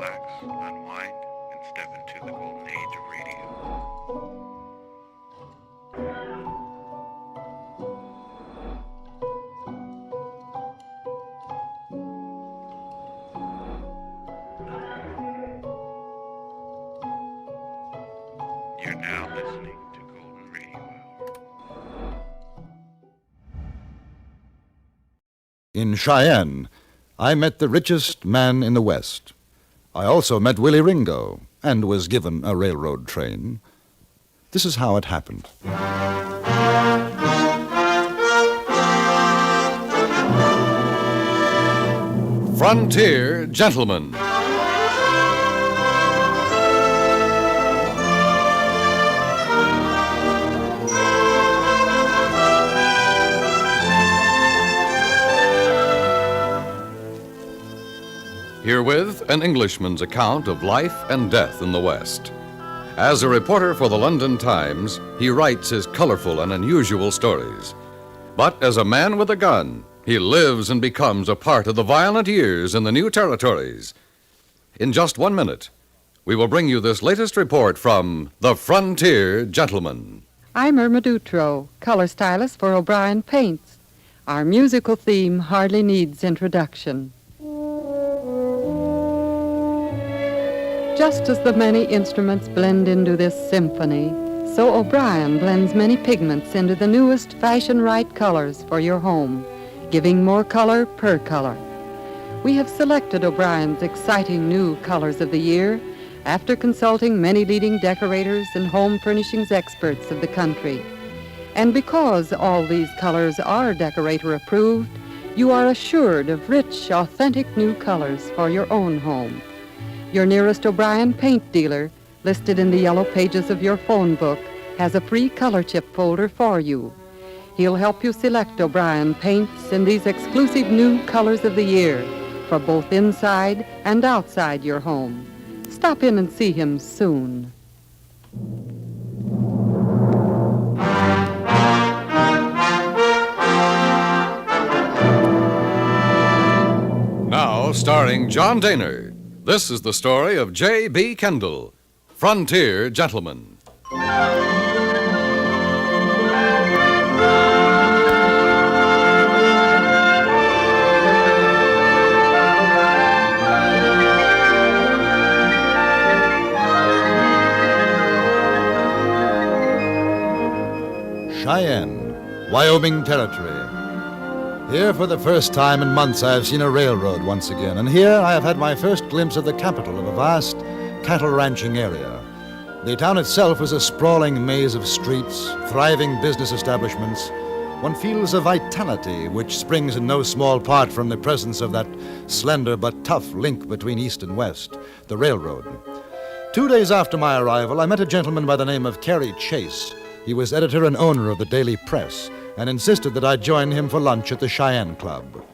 relax, unwind, and step into the golden age of radio. You're now listening to Golden Radio Hour. In Cheyenne, I met the richest man in the West. I also met Willie Ringo and was given a railroad train. This is how it happened. Frontier Gentleman. Herewith, an Englishman's account of life and death in the West. As a reporter for the London Times, he writes his colorful and unusual stories. But as a man with a gun, he lives and becomes a part of the violent years in the new territories. In just 1 minute, we will bring you this latest report from the Frontier Gentleman. I'm Irma Dutro, color stylist for O'Brien Paints. Our musical theme hardly needs introduction. Just as the many instruments blend into this symphony, so O'Brien blends many pigments into the newest fashion-right colors for your home, giving more color per color. We have selected O'Brien's exciting new colors of the year after consulting many leading decorators and home furnishings experts of the country. And because all these colors are decorator approved, you are assured of rich, authentic new colors for your own home. Your nearest O'Brien paint dealer, listed in the yellow pages of your phone book, has a free color chip folder for you. He'll help you select O'Brien paints in these exclusive new colors of the year for both inside and outside your home. Stop in and see him soon. Now, starring John Dehner, this is the story of J.B. Kendall, Frontier Gentleman. Cheyenne, Wyoming Territory. Here for the first time in months I have seen a railroad once again, and here I have had my first glimpse of the capital of a vast cattle ranching area. The town itself is a sprawling maze of streets, thriving business establishments. One feels a vitality which springs in no small part from the presence of that slender but tough link between East and West, the railroad. 2 days after my arrival, I met a gentleman by the name of Carey Chase. He was editor and owner of the Daily Press, and insisted that I join him for lunch at the Cheyenne Club.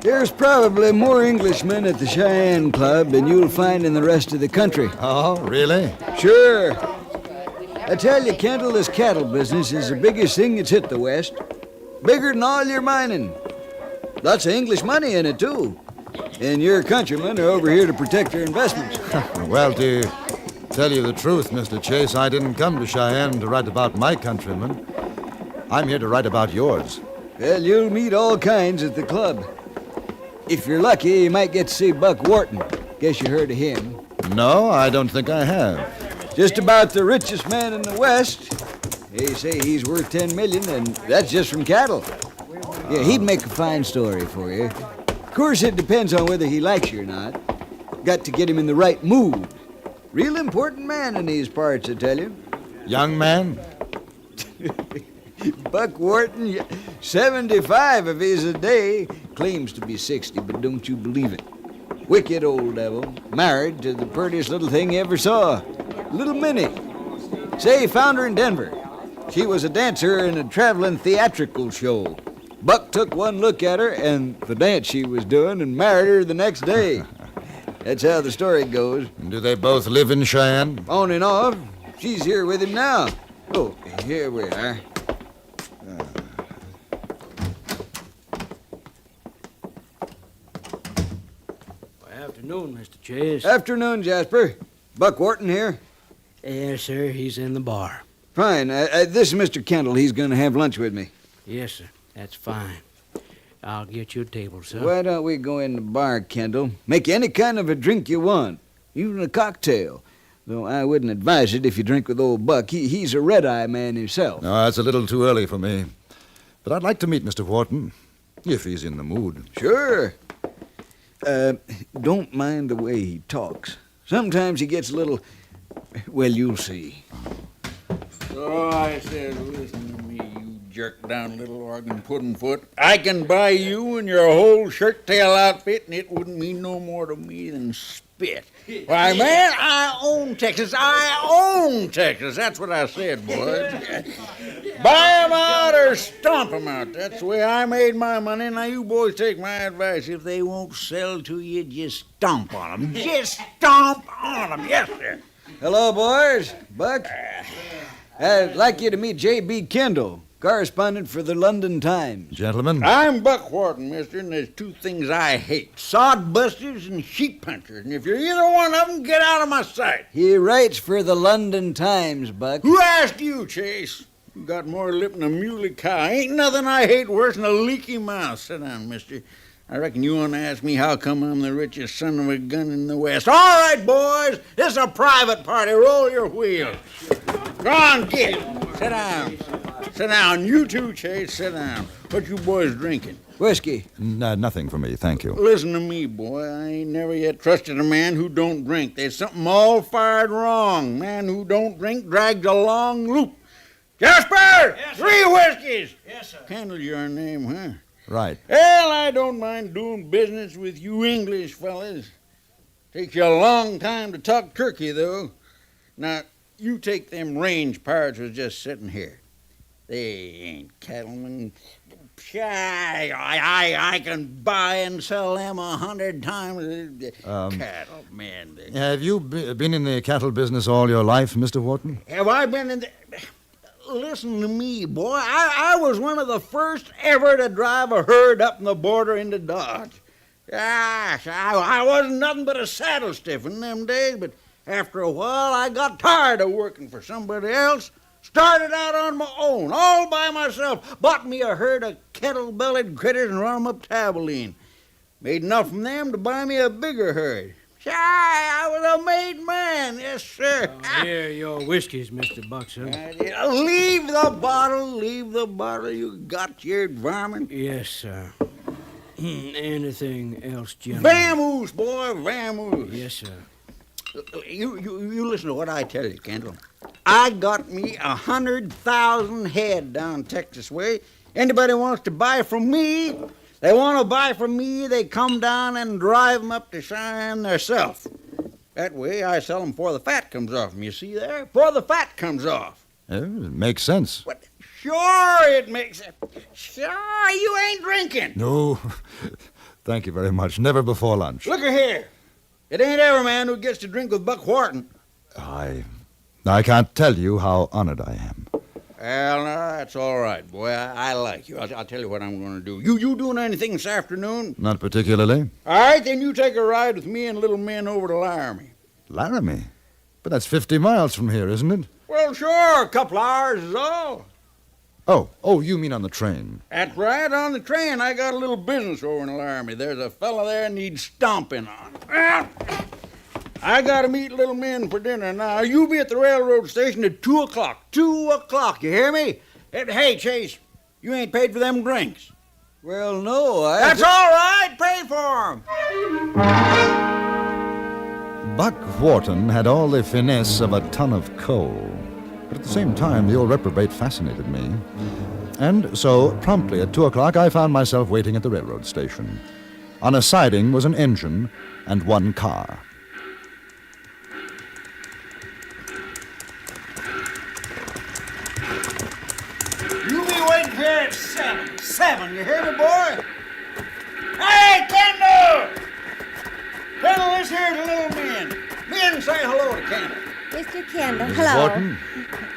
There's probably more Englishmen at the Cheyenne Club than you'll find in the rest of the country. Oh, really? Sure. I tell you, Kendall, this cattle business is the biggest thing that's hit the West. Bigger than all your mining. Lots of English money in it, too. And your countrymen are over here to protect their investments. Well, to tell you the truth, Mr. Chase, I didn't come to Cheyenne to write about my countrymen. I'm here to write about yours. Well, you'll meet all kinds at the club. If you're lucky, you might get to see Buck Wharton. Guess you heard of him. No, I don't think I have. Just about the richest man in the West. They say he's worth $10 million, and that's just from cattle. Yeah, he'd make a fine story for you. Of course, it depends on whether he likes you or not. Got to get him in the right mood. Real important man in these parts, I tell you. Young man? Buck Wharton, 75 if he's a day. Claims to be 60, but don't you believe it. Wicked old devil. Married to the prettiest little thing you ever saw. Little Minnie. Say, found her in Denver. She was a dancer in a traveling theatrical show. Buck took one look at her and the dance she was doing and married her the next day. That's how the story goes. Do they both live in Cheyenne? On and off. She's here with him now. Oh, here we are. Afternoon, Mr. Chase. Afternoon, Jasper. Buck Wharton here. Yes, sir. He's in the bar. Fine. This is Mr. Kendall. He's going to have lunch with me. Yes, sir. That's fine. I'll get you a table, sir. Why don't we go in the bar, Kendall? Make any kind of a drink you want, even a cocktail. Though I wouldn't advise it if you drink with old Buck. He's a red-eye man himself. No, that's a little too early for me. But I'd like to meet Mr. Wharton, if he's in the mood. Sure. Don't mind the way he talks. Sometimes he gets a little... Well, you'll see. So I said, listen to me, you jerk-down little organ pudding foot. I can buy you and your whole shirt-tail outfit, and it wouldn't mean no more to me than spit. Why, man, I own Texas. I own Texas. That's what I said, boys. Buy 'em out or stomp 'em out. That's the way I made my money. Now, you boys take my advice. If they won't sell to you, just stomp on 'em. Just stomp on 'em. Yes, sir. Hello, boys. Buck. I'd like you to meet J.B. Kendall, correspondent for the London Times. Gentlemen? I'm Buck Wharton, mister, and there's two things I hate. Sodbusters and sheep punchers. And if you're either one of them, get out of my sight. He writes for the London Times, Buck. Who asked you, Chase? You got more lip than a muley cow. Ain't nothing I hate worse than a leaky mouth. Sit down, mister. I reckon you want to ask me how come I'm the richest son of a gun in the West. All right, boys. This is a private party. Roll your wheels. Go on, get. Sit down. Sit down. You too, Chase. Sit down. What you boys drinking? Whiskey. Nothing for me, thank you. Listen to me, boy. I ain't never yet trusted a man who don't drink. There's something all fired wrong. Man who don't drink drags a long loop. Jasper! Yes, 3 whiskeys! Yes, sir. Kendall, your name, huh? Right. Well, I don't mind doing business with you English fellas. Takes you a long time to talk turkey, though. Now, you take them range pirates was just sitting here. They ain't cattlemen. Shy, I can buy and sell them 100 times. Cattlemen. Have you been in the cattle business all your life, Mr. Wharton? Have I been in the... Listen to me, boy. I was one of the first ever to drive a herd up in the border into Dodge. Gosh, I wasn't nothing but a saddle stiff in them days, but after a while I got tired of working for somebody else. Started out on my own, all by myself. Bought me a herd of kettle-bellied critters and run 'em up Tabeline. Made enough from them to buy me a bigger herd. Shy, I was a made man, yes, sir. Here, your whiskeys, Mr. Buck, sir. Leave the bottle, you got your varmint. Yes, sir. Anything else, gentlemen? Vamoose, boy, vamoose. Yes, sir. You listen to what I tell you, Kendall. I got me 100,000 head down Texas way. Anybody wants to buy from me, they want to buy from me, they come down and drive 'em up to Cheyenne theirself. That way I sell 'em before the fat comes off 'em, you see there? Before the fat comes off. It makes sense. What? Sure it makes it. Sure, you ain't drinking. No, thank you very much. Never before lunch. Look here. It ain't every man who gets to drink with Buck Wharton. I can't tell you how honored I am. Well, no, that's all right, boy. I like you. I'll tell you what I'm going to do. You doing anything this afternoon? Not particularly. All right, then you take a ride with me and little men over to Laramie. Laramie? But that's 50 miles from here, isn't it? Well, sure. A couple hours is all. Oh, you mean on the train? That's right, on the train. I got a little business over in Laramie. There's a fella there needs stomping on. Well, I got to meet little men for dinner. Now, you be at the railroad station at 2 o'clock. 2 o'clock, you hear me? Hey, Chase, you ain't paid for them drinks. Well, no, That's all right. Pay for 'em. Buck Wharton had all the finesse of a ton of coal. But at the same time, the old reprobate fascinated me. And so, promptly at 2 o'clock, I found myself waiting at the railroad station. On a siding was an engine and one car. You be waiting here at 7. 7, you hear me, boy? Hey, Kendall! Kendall, this here's the little men. Men, say hello to Kendall. Mr. Kendall, Mrs. hello. Wharton?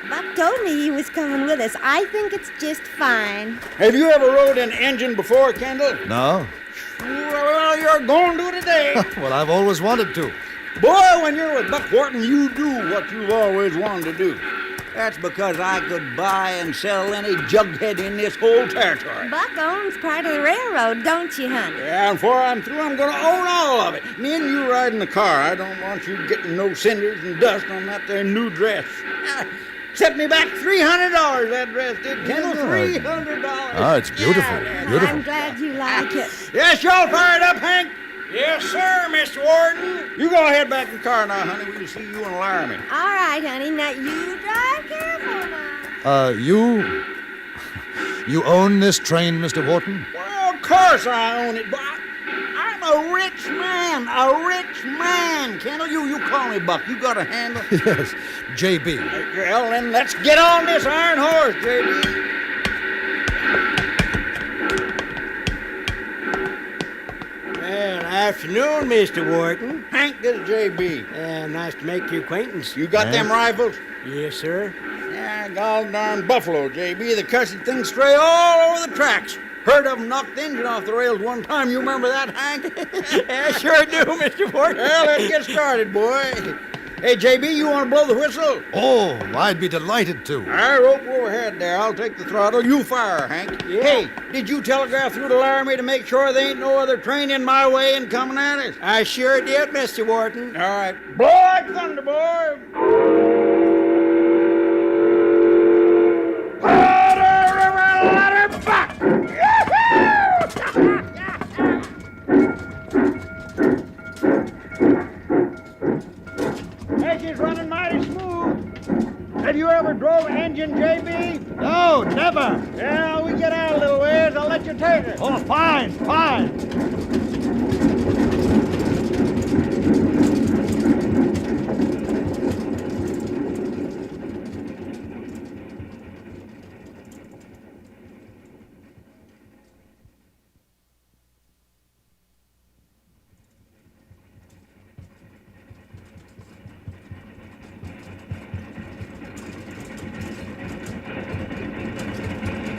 Buck told me he was coming with us. I think it's just fine. Have you ever rode an engine before, Kendall? No? Well, you're going to today. Well, I've always wanted to. Boy, when you're with Buck Wharton, you do what you've always wanted to do. That's because I could buy and sell any jughead in this whole territory. Buck owns part of the railroad, don't you, honey? Yeah, and before I'm through, I'm going to own all of it. Me and you ride in the car. I don't want you getting no cinders and dust on that there new dress. Set me back $300, that dress did, Kendall. $300. Ah, it's beautiful. Beautiful. I'm glad you like it. Yes, y'all fired up, Hank? Yes, sir, Mr. Warden. You go ahead back in the car now, honey. We can see you and Laramie. All right, honey. Now, you drive careful now. You own this train, Mr. Wharton? Well, of course I own it, but I'm a rich man. A rich man. Kendall, you call me Buck. You got a handle? Yes, J.B. Well, then let's get on this iron horse, J.B. Well, afternoon, Mr. Wharton. Hank, this is J.B. Nice to make your acquaintance. You got them rifles? Yes, sir. Yeah, gol darn buffalo, J.B. The cussed things stray all over the tracks. Heard of them knock the engine off the rails one time. You remember that, Hank? I sure do, Mr. Wharton. Well, let's get started, boy. Hey, J.B., you want to blow the whistle? Oh, I'd be delighted to. All right, rope overhead there. I'll take the throttle. You fire, Hank. Yeah. Hey, did you telegraph through to Laramie to make sure there ain't no other train in my way and coming at us? I sure did, Mr. Wharton. All right. Blow like thunder, boy. Powder river, let her back. Hey, she's running mighty smooth. Have you ever drove an engine, J.B.? No, never. Yeah, we get out a little ways. I'll let you take her. Oh, fine, fine.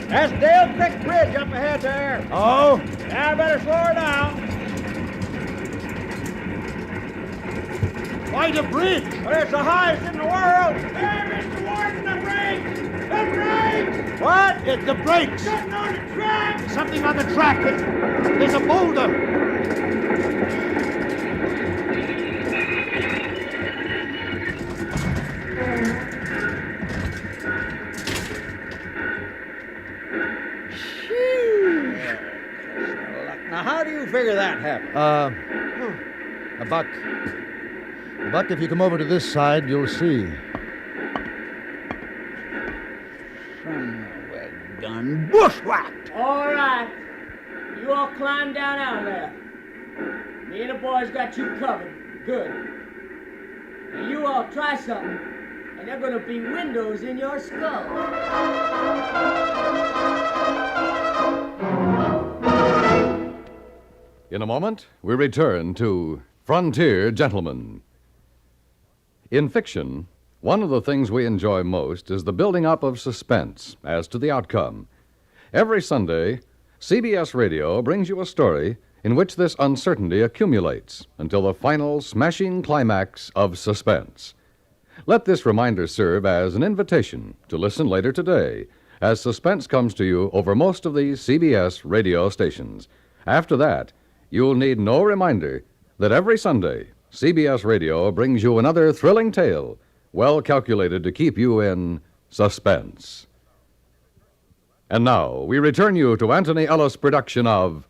That's Dale Creek Bridge up ahead there. Oh? Now I better slow her down. Quite a bridge. Well, it's the highest in the world. Hey, Mr. Warden, the brakes! The brakes! What? It's the brakes. Getting on the track! Something on the track. There's a boulder. Now, how do you figure that happened? Buck, if you come over to this side, you'll see. Son of a gun. Bushwhacked! All right. You all climb down out of there. Me and the boys got you covered. Good. Now you all try something, and there are going to be windows in your skull. In a moment, we return to Frontier Gentlemen. In fiction, one of the things we enjoy most is the building up of suspense as to the outcome. Every Sunday, CBS Radio brings you a story in which this uncertainty accumulates until the final smashing climax of suspense. Let this reminder serve as an invitation to listen later today as suspense comes to you over most of these CBS radio stations. After that, you'll need no reminder that every Sunday, CBS Radio brings you another thrilling tale well calculated to keep you in suspense. And now, we return you to Anthony Ellis' production of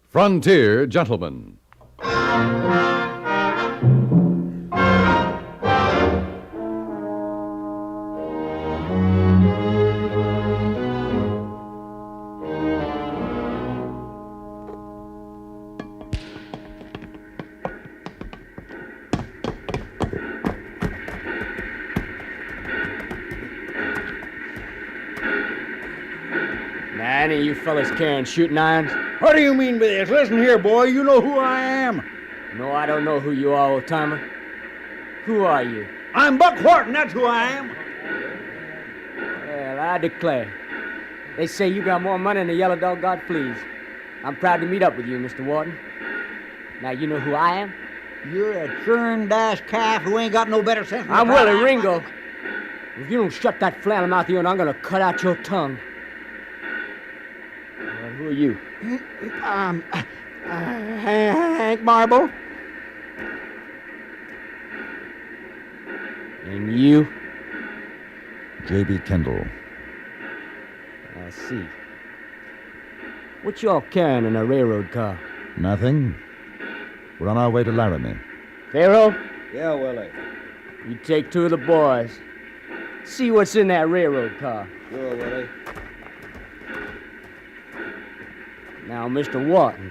Frontier Gentlemen. Any of you fellas carrying shooting irons? What do you mean by this? Listen here, boy. You know who I am. No, I don't know who you are, old-timer. Who are you? I'm Buck Wharton. That's who I am. Well, I declare. They say you got more money than the yellow dog got fleas. I'm proud to meet up with you, Mr. Wharton. Now you know who I am? You're a churn-dash calf who ain't got no better sense. I'm Willie Ringo. If you don't shut that flannel mouth of yours, I'm gonna cut out your tongue. Well, who are you? Hank Marble. And you? J.B. Kendall. I see. What y'all carrying in a railroad car? Nothing. We're on our way to Laramie. Pharaoh, Yeah, Willie. you take two of the boys. See what's in that railroad car. Sure, Willie. Now, Mr. Wharton,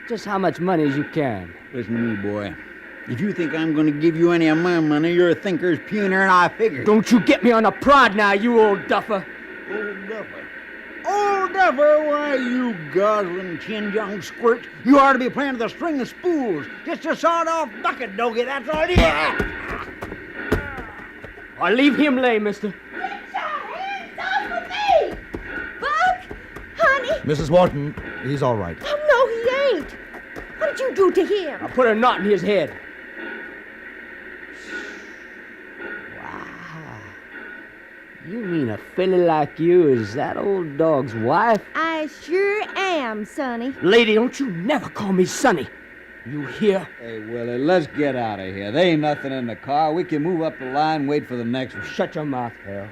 just how much money is you carrying? Listen to me, boy. If you think I'm going to give you any of my money, you're a thinker's puner than I figured. Don't you get me on the prod now, you old duffer. Old duffer. Old duffer? Why, you gozzling chin-young squirt. You ought to be playing with a string of spools. Just a sawed-off bucket, doggy, that's all you are. I'll leave him lay, mister. Get your hands off of me! Buck! Honey! Mrs. Wharton, he's all right. Oh, no, he ain't. What did you do to him? I'll put a knot in his head. You mean a filly like you is that old dog's wife? I sure am, Sonny. Lady, don't you never call me Sonny. You hear? Hey, Willie, let's get out of here. There ain't nothing in the car. We can move up the line and wait for the next one. Shut your mouth, Hal.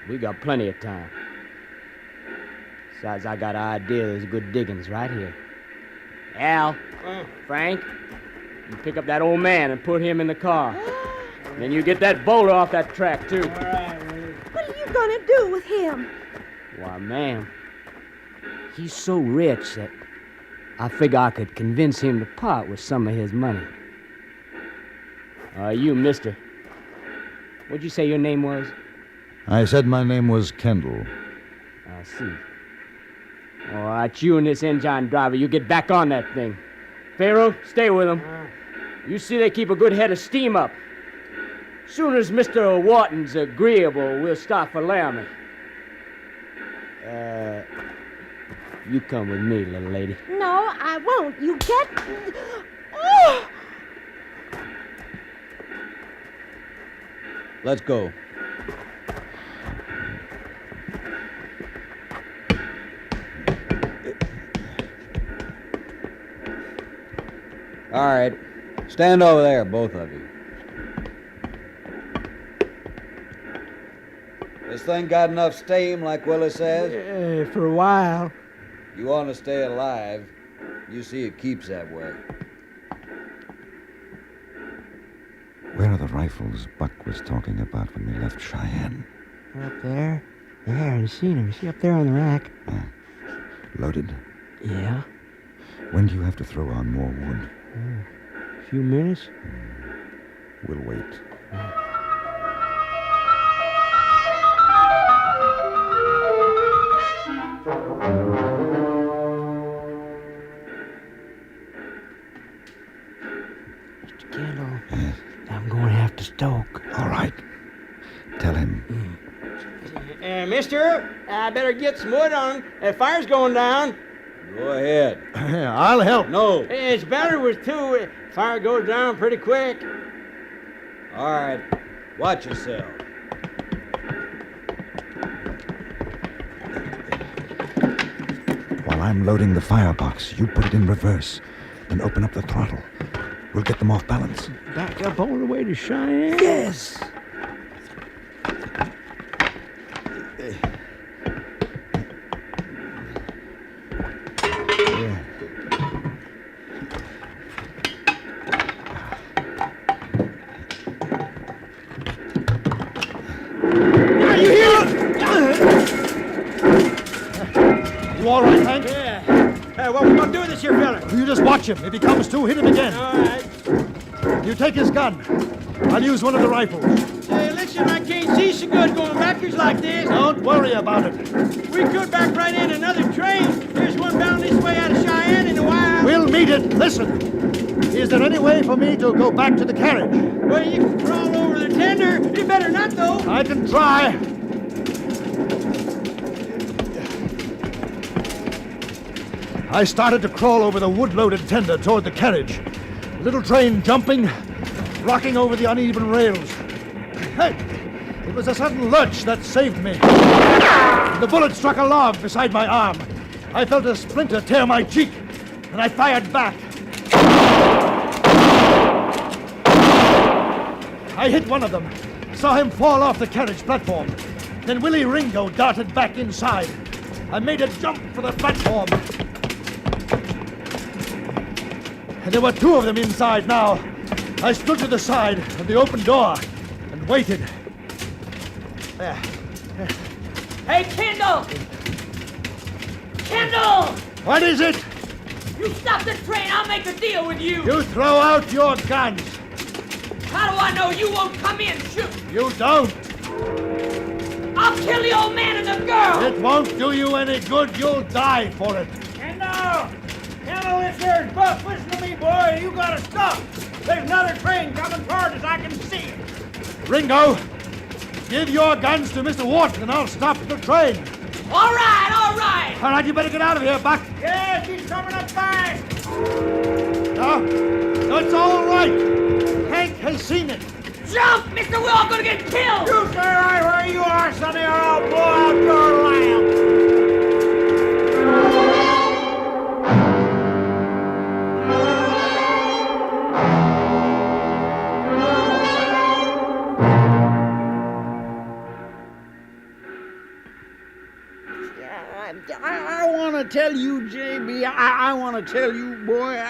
We got plenty of time. Besides, I got an idea there's good diggings right here. Al, Frank, you pick up that old man and put him in the car. Then you get that boulder off that track, too. What are you gonna do with him? Why, ma'am, he's so rich that I figure I could convince him to part with some of his money. You, mister. What'd you say your name was? I said my name was Kendall. I see. All right, you and this engine driver, you get back on that thing. Pharaoh, stay with them. You see they keep a good head of steam up. Soon as Mr. Wharton's agreeable, we'll start for Laramie. You come with me, little lady. No, I won't. You get... Oh! Let's go. All right. Stand over there, both of you. This thing got enough steam, like Willie says? For a while. You want to stay alive, you see it keeps that way. Where are the rifles Buck was talking about when we left Cheyenne? Up there? Yeah, I seen him. See up there on the rack? Loaded? Yeah. When do you have to throw on more wood? A few minutes. We'll wait. Mr. Kendall, I'm going to have to stoke. All right. Tell him. Mister, I better get some wood on. That fire's going down. Go ahead. I'll help. No. It's better with two. Fire goes down pretty quick. All right. Watch yourself. While I'm loading the firebox, you put it in reverse. Then open up the throttle. We'll get them off balance. Back up all the way to Cheyenne? Yes! You all right, Hank? Yeah. Hey, what we gonna do with this here fella? You just watch him. If he comes to, hit him again. All right. You take his gun. I'll use one of the rifles. Hey, listen, I can't see so good going backwards like this. Don't worry about it. We could back right in another train. There's one bound this way out of Cheyenne in a while. We'll meet it. Listen. Is there any way for me to go back to the carriage? Well, you can crawl over the tender. You better not, though. I can try. I started to crawl over the wood-loaded tender toward the carriage. The little train jumping, rocking over the uneven rails. Hey! It was a sudden lurch that saved me. The bullet struck a log beside my arm. I felt a splinter tear my cheek, and I fired back. I hit one of them, saw him fall off the carriage platform. Then Willie Ringo darted back inside. I made a jump for the platform. And there were two of them inside now. I stood to the side of the open door and waited. There. Hey, Kendall! Kendall! What is it? You stop the train, I'll make a deal with you! You throw out your guns. How do I know you won't come in shooting? You don't. I'll kill the old man and the girl! It won't do you any good. You'll die for it. Kendall! Kendall, this here's Buck. Listen to me, boy. You gotta stop. There's another train coming toward us. I can see it. Ringo, give your guns to Mr. Wharton and I'll stop the train. All right, all right! All right, you better get out of here, Buck. Yes, he's coming up fast. No, it's all right. Hank has seen it. Jump! Mr. Will, I'm gonna get killed! You stay right where you are, sonny, or I'll blow out your lamp. I want to tell you, J.B., I want to tell you, boy,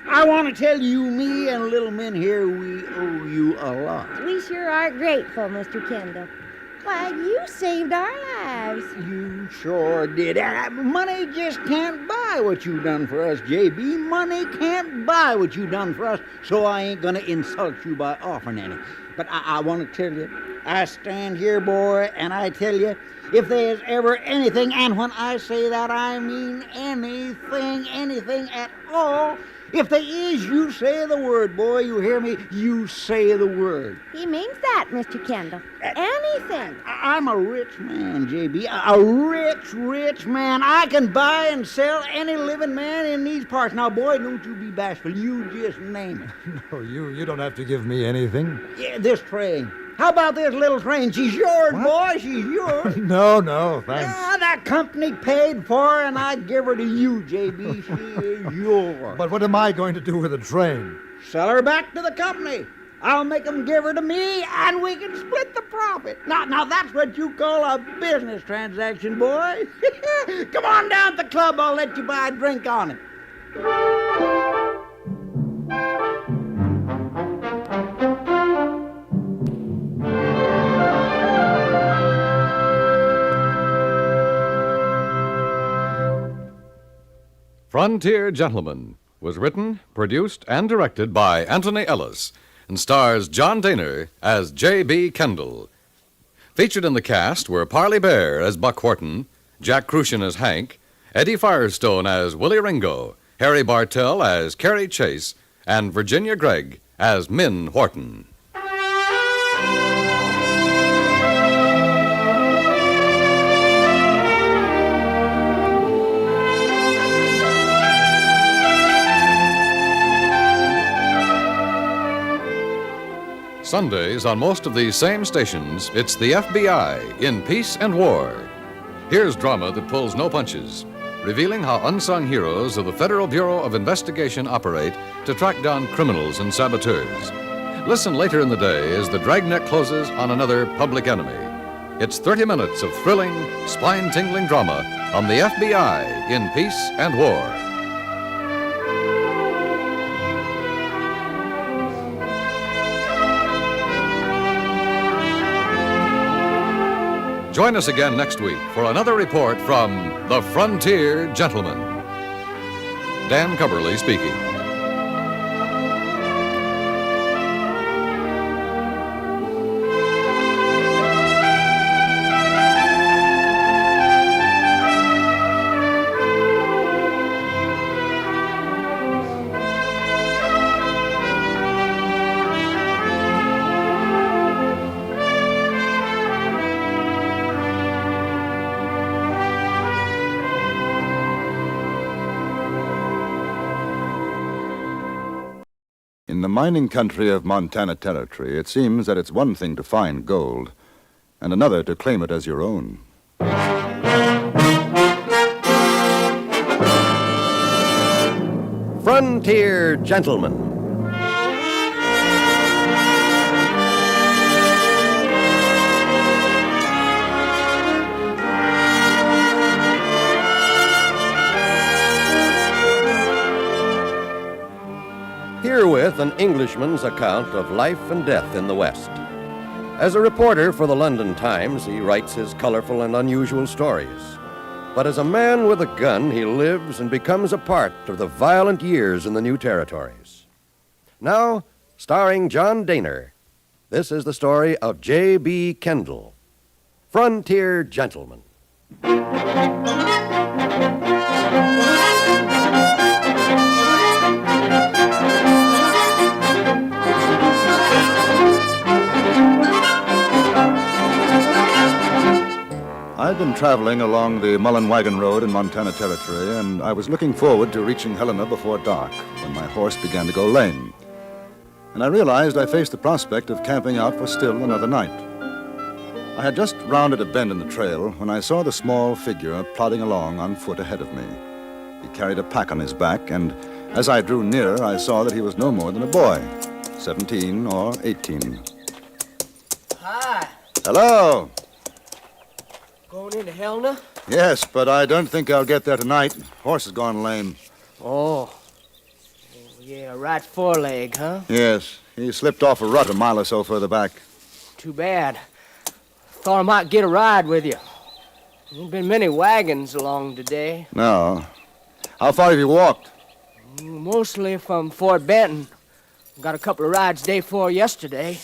I want to tell you, me and little men here, we owe you a lot. We sure are grateful, Mr. Kendall. Why, you saved our lives. You sure did. Money just can't buy what you done for us, J.B. Money can't buy what you done for us, so I ain't going to insult you by offering any. But I want to tell you, I stand here, boy, and I tell you, if there's ever anything, and when I say that, I mean anything at all, if there is, you say the word, boy, you hear me? You say the word. He means that, Mr. Kendall. Anything. I'm a rich man, J.B. A rich man. I can buy and sell any living man in these parts. Now, boy, don't you be bashful. You just name it. No, you don't have to give me anything. Yeah, this train. How about this little train? She's yours, boy. She's yours. No, thanks. Yeah, that company paid for her, and I'd give her to you, J.B. She is yours. But what am I going to do with the train? Sell her back to the company. I'll make them give her to me, and we can split the profit. Now that's what you call a business transaction, boy. Come on down to the club. I'll let you buy a drink on it. Frontier Gentleman was written, produced, and directed by Anthony Ellis and stars John Dehner as J.B. Kendall. Featured in the cast were Parley Bear as Buck Wharton, Jack Crucian as Hank, Eddie Firestone as Willie Ringo, Harry Bartell as Carrie Chase, and Virginia Gregg as Min Wharton. Sundays on most of these same stations, it's the FBI in Peace and War. Here's drama that pulls no punches, revealing how unsung heroes of the Federal Bureau of Investigation operate to track down criminals and saboteurs. Listen later in the day as the dragnet closes on another public enemy. It's 30 minutes of thrilling, spine-tingling drama on the FBI in Peace and War. Join us again next week for another report from the Frontier Gentleman. Dan Cubberly speaking. In the mining country of Montana Territory, it seems that it's one thing to find gold and another to claim it as your own. Frontier Gentleman. Herewith an Englishman's account of life and death in the West. As a reporter for the London Times, he writes his colorful and unusual stories. But as a man with a gun, he lives and becomes a part of the violent years in the new territories. Now, starring John Dehner, this is the story of J.B. Kendall, Frontier Gentleman. I'd been traveling along the Mullen Wagon Road in Montana Territory, and I was looking forward to reaching Helena before dark when my horse began to go lame. And I realized I faced the prospect of camping out for still another night. I had just rounded a bend in the trail when I saw the small figure plodding along on foot ahead of me. He carried a pack on his back, and as I drew nearer, I saw that he was no more than a boy, 17 or 18. Hi. Hello. Going into Helena? Yes, but I don't think I'll get there tonight. Horse has gone lame. Oh. Yeah, right foreleg, huh? Yes, he slipped off a rut a mile or so further back. Too bad. Thought I might get a ride with you. There ain't been many wagons along today. No. How far have you walked? Mostly from Fort Benton. Got a couple of rides day 4 yesterday.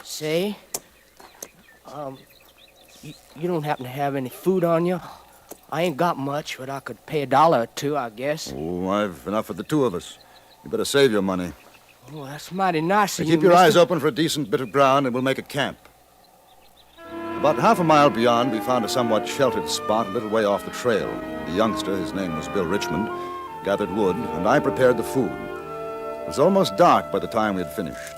Say, you don't happen to have any food on you? I ain't got much, but I could pay $1 or 2, I guess. Oh, I've enough for the two of us. You better save your money. Oh, that's mighty nice of you, Keep your mister. eyes open for a decent bit of ground, and we'll make a camp. About half a mile beyond, we found a somewhat sheltered spot a little way off the trail. The youngster, his name was Bill Richmond, gathered wood, and I prepared the food. It was almost dark by the time we had finished.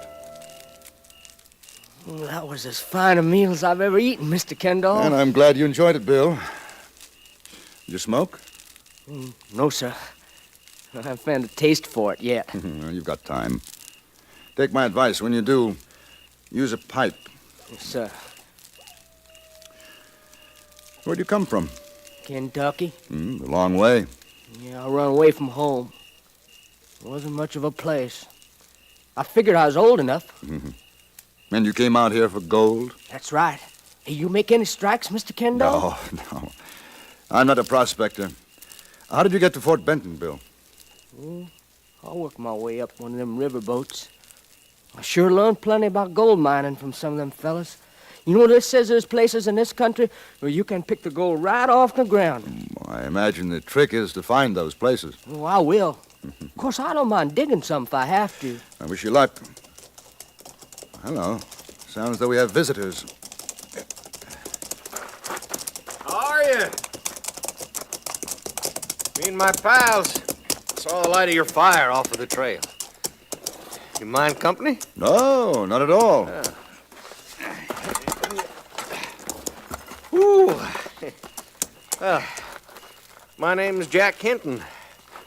Oh, that was as fine a meal as I've ever eaten, Mr. Kendall. And I'm glad you enjoyed it, Bill. Did you smoke? No, sir. I haven't found a taste for it yet. You've got time. Take my advice. When you do, use a pipe. Yes, sir. Where'd you come from? Kentucky? A long way. Yeah, I run away from home. It wasn't much of a place. I figured I was old enough. And you came out here for gold? That's right. Hey, you make any strikes, Mr. Kendall? No. I'm not a prospector. How did you get to Fort Benton, Bill? I worked my way up one of them riverboats. I sure learned plenty about gold mining from some of them fellas. You know, this says there's places in this country where you can pick the gold right off the ground. I imagine the trick is to find those places. Oh, I will. Of course, I don't mind digging some if I have to. I wish you luck. Hello. Sounds as though we have visitors. How are you? Me and my pals saw the light of your fire off of the trail. You mind company? No, not at all. Ooh. My name's Jack Hinton.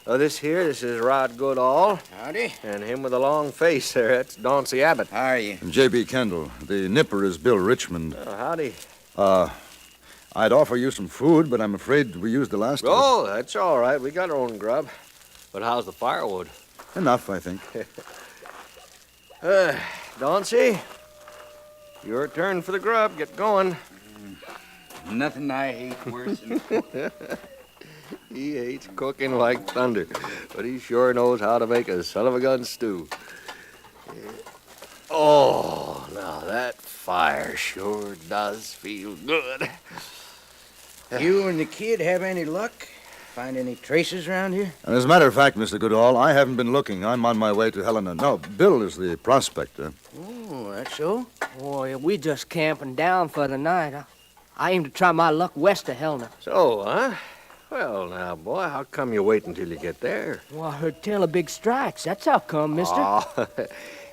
This is Rod Goodall. Howdy. And him with the long face there, that's Dauncey Abbott. How are you? J.B. Kendall. The nipper is Bill Richmond. Howdy. I'd offer you some food, but I'm afraid we used the last of it. Oh, that's all right. We got our own grub. But how's the firewood? Enough, I think. Dauncey, your turn for the grub. Get going. Nothing I hate worse than... He hates cooking like thunder, but he sure knows how to make a son-of-a-gun stew. Oh, now that fire sure does feel good. You and the kid have any luck? Find any traces around here? And as a matter of fact, Mr. Goodall, I haven't been looking. I'm on my way to Helena. No, Bill is the prospector. Oh, that's so? Boy, we just camping down for the night. I aim to try my luck west of Helena. So, Well, now, boy, how come you wait until you get there? Well, I heard tell of big strikes. That's how come, mister. Oh,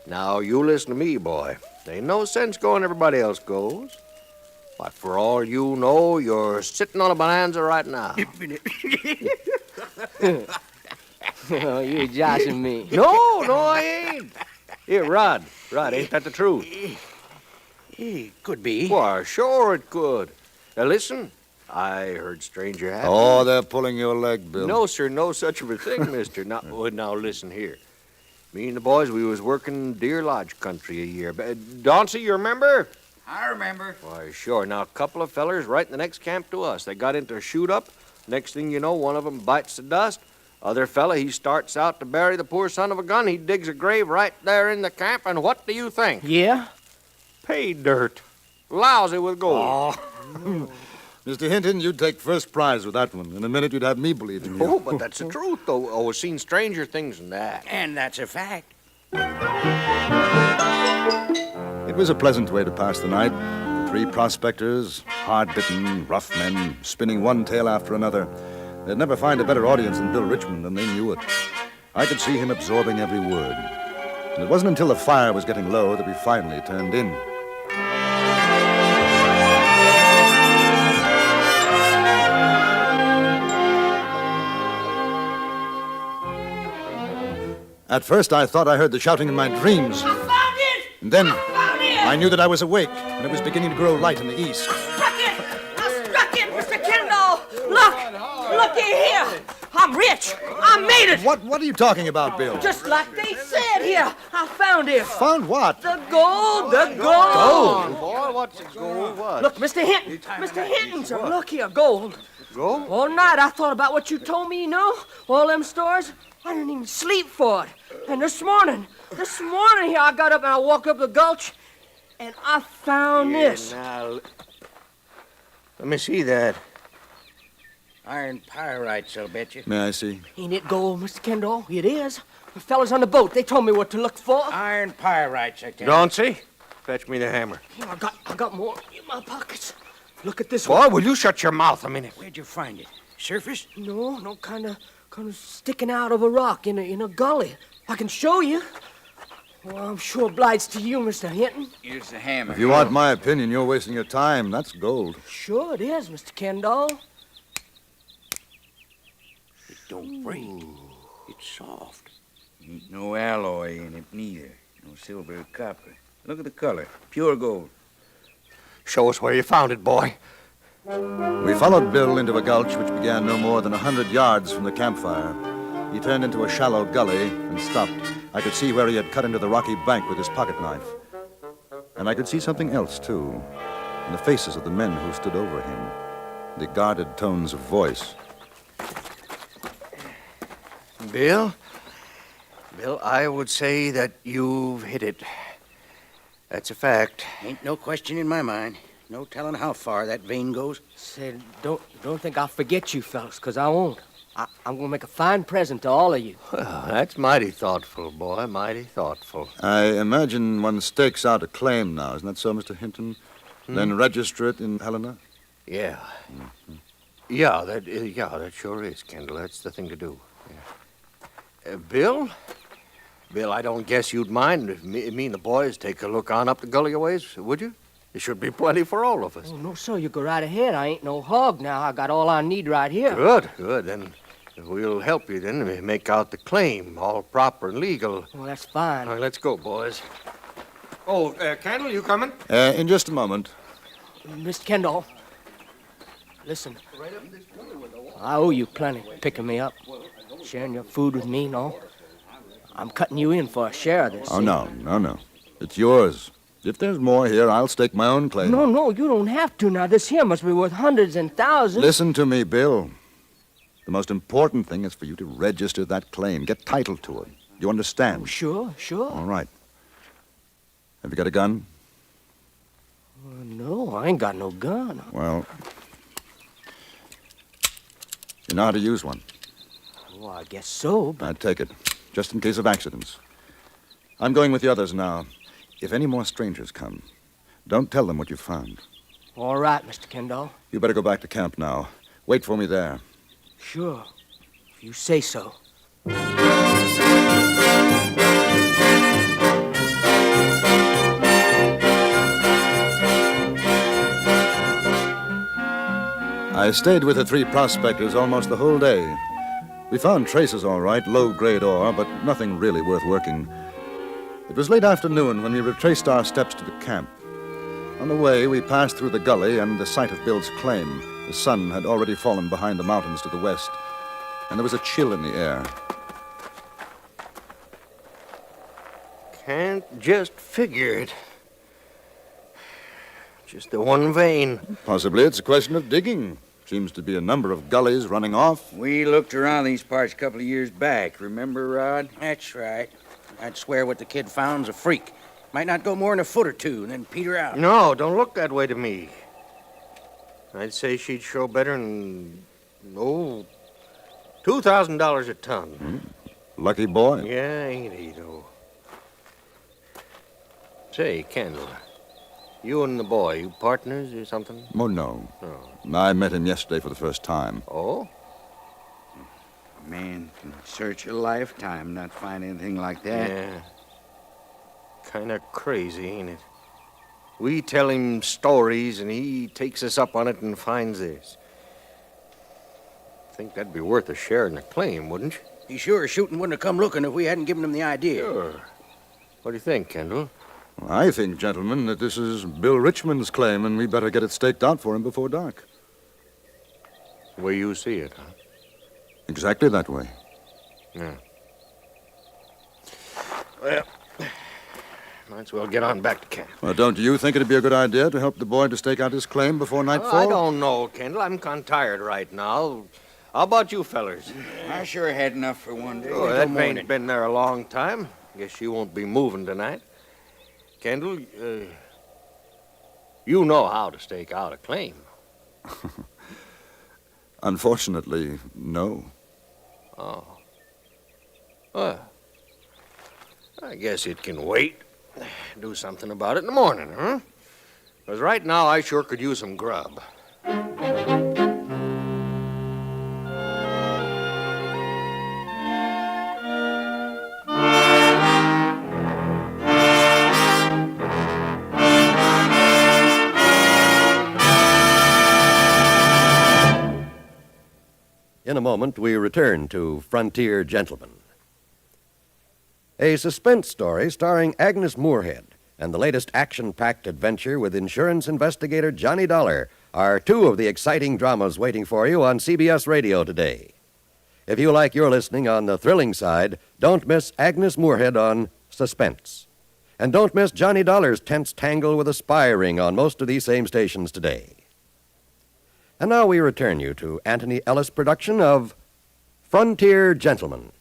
now, you listen to me, boy. There ain't no sense going everybody else goes. Why, for all you know, you're sitting on a bonanza right now. Oh, you're joshing me. No, I ain't. Here, Rod, ain't that the truth? It could be. Why, sure it could. Now, listen, I heard stranger happen. Oh, they're pulling your leg, Bill. No, sir, no such of a thing, mister. Now, listen here. Me and the boys, we was working Deer Lodge country a year. Dauncey, you remember? I remember. Why, sure. Now, a couple of fellers right in the next camp to us. They got into a shoot-up. Next thing you know, one of them bites the dust. Other fella, he starts out to bury the poor son of a gun. He digs a grave right there in the camp, and what do you think? Yeah? Pay dirt. Lousy with gold. Oh. Mr. Hinton, you'd take first prize with that one. In a minute, you'd have me believing you. Oh, but that's the truth, though. Oh, I've seen stranger things than that. And that's a fact. It was a pleasant way to pass the night. The three prospectors, hard-bitten, rough men, spinning one tale after another. They'd never find a better audience than Bill Richmond, and they knew it. I could see him absorbing every word. And it wasn't until the fire was getting low that we finally turned in. At first, I thought I heard the shouting in my dreams. I found it! And then Found it! I knew that I was awake, and it was beginning to grow light in the east. I struck it, Mr. Kendall! Looky here! I'm rich! I made it! What are you talking about, Bill? Just like they said here! I found it! Found what? The gold! The gold! Gold? Boy, what's it gold? What? Look, Mr. Hinton! Mr. Hinton, sir, look here, gold. Gold? All night I thought about what you told me, you know? All them stores. I didn't even sleep for it. And this morning here, I got up and I walked up the gulch, and I found this. Now, let me see that. Iron pyrites, I'll bet you. May I see? Ain't it gold, Mr. Kendall? It is. The fellas on the boat, they told me what to look for. Iron pyrites, I tell you. Dauncey, fetch me the hammer. Here, I got more in my pockets. Look at this Boy, one. will you shut your mouth a minute? Where'd you find it? Surface? No, kind of sticking out of a rock in a gully. I can show you. Well, I'm sure obliged to you, Mr. Hinton. Here's the hammer. If you want my opinion, you're wasting your time. That's gold. Sure it is, Mr. Kendall. It don't break. It's soft. Ain't no alloy in it neither. No silver or copper. Look at the color. Pure gold. Show us where you found it, boy. We followed Bill into a gulch which began no more than 100 yards from the campfire. He turned into a shallow gully and stopped. I could see where he had cut into the rocky bank with his pocket knife. And I could see something else, too, in the faces of the men who stood over him, the guarded tones of voice. Bill, I would say that you've hit it. That's a fact. Ain't no question in my mind. No telling how far that vein goes. Said, don't think I'll forget you fellas, 'cause I won't. I'm gonna make a fine present to all of you. Well, that's mighty thoughtful, boy, mighty thoughtful. I imagine one stakes out a claim now. Isn't that so, Mr. Hinton? Then register it in Helena? Yeah. Yeah, that sure is, Kendall. That's the thing to do. Yeah. Bill, I don't guess you'd mind if me and the boys take a look on up the gully a ways, would you? There should be plenty for all of us. Oh, no, sir, you go right ahead. I ain't no hog now. I got all I need right here. Good. Then we'll help you then make out the claim, all proper and legal. Well, that's fine. All right, let's go, boys. Oh, Kendall, you coming? In just a moment. Mr. Kendall, listen. I owe you plenty picking me up, sharing your food with me and all. I'm cutting you in for a share of this. Oh, no. It's yours. If there's more here, I'll stake my own claim. No, you don't have to. Now, this here must be worth hundreds and thousands. Listen to me, Bill. The most important thing is for you to register that claim. Get title to it. You understand? Oh, sure. All right. Have you got a gun? No, I ain't got no gun. Well, you know how to use one. Oh, I guess so, but... I'd take it, just in case of accidents. I'm going with the others now. If any more strangers come, don't tell them what you found. All right, Mr. Kendall. You better go back to camp now. Wait for me there. Sure, if you say so. I stayed with the three prospectors almost the whole day. We found traces all right, low-grade ore, but nothing really worth working. It was late afternoon when we retraced our steps to the camp. On the way, we passed through the gully and the site of Bill's claim. The sun had already fallen behind the mountains to the west, and there was a chill in the air. Can't just figure it. Just the one vein. Possibly it's a question of digging. Seems to be a number of gullies running off. We looked around these parts a couple of years back. Remember, Rod? That's right. I'd swear what the kid found's a freak. Might not go more than a foot or two and then peter out. No, don't look that way to me. I'd say she'd show better than, $2,000 a ton. Lucky boy. Yeah, ain't he, though? Say, Kendall, you and the boy, you partners or something? Oh, no. Oh. I met him yesterday for the first time. Oh? A man can search a lifetime, not find anything like that. Yeah. Kind of crazy, ain't it? We tell him stories, and he takes us up on it and finds this. Think that'd be worth a share in the claim, wouldn't you? He's sure shooting wouldn't have come looking if we hadn't given him the idea. Sure. What do you think, Kendall? I think, gentlemen, that this is Bill Richmond's claim, and we better get it staked out for him before dark. The way you see it, huh? Exactly that way. Yeah. Well, might as well get on back to camp. Well, don't you think it'd be a good idea to help the boy to stake out his claim before nightfall? I don't know, Kendall. I'm kind of tired right now. How about you fellers? I sure had enough for one day. Oh, that vein been there a long time. Guess you won't be moving tonight. Kendall, you know how to stake out a claim. Unfortunately, no. Oh. Well, I guess it can wait. Do something about it in the morning, huh? Because right now I sure could use some grub. In a moment, we return to Frontier Gentlemen. A suspense story starring Agnes Moorehead and the latest action-packed adventure with insurance investigator Johnny Dollar are two of the exciting dramas waiting for you on CBS Radio today. If you like your listening on the thrilling side, don't miss Agnes Moorehead on Suspense. And don't miss Johnny Dollar's tense tangle with a spy ring on most of these same stations today. And now we return you to Anthony Ellis' production of Frontier Gentlemen.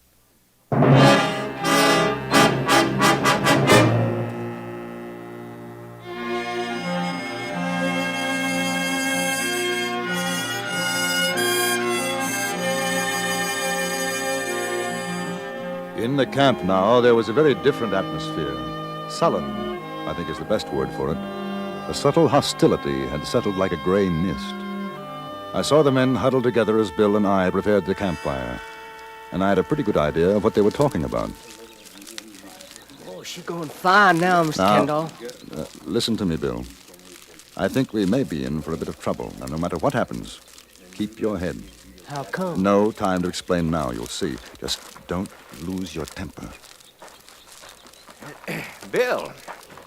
In the camp now, there was a very different atmosphere. Sullen, I think is the best word for it. A subtle hostility had settled like a gray mist. I saw the men huddled together as Bill and I prepared the campfire, and I had a pretty good idea of what they were talking about. Oh, she's going fine now, Mr. Kendall. Listen to me, Bill. I think we may be in for a bit of trouble. Now, no matter what happens, keep your head. How come? No time to explain now, you'll see. Just don't lose your temper. Bill.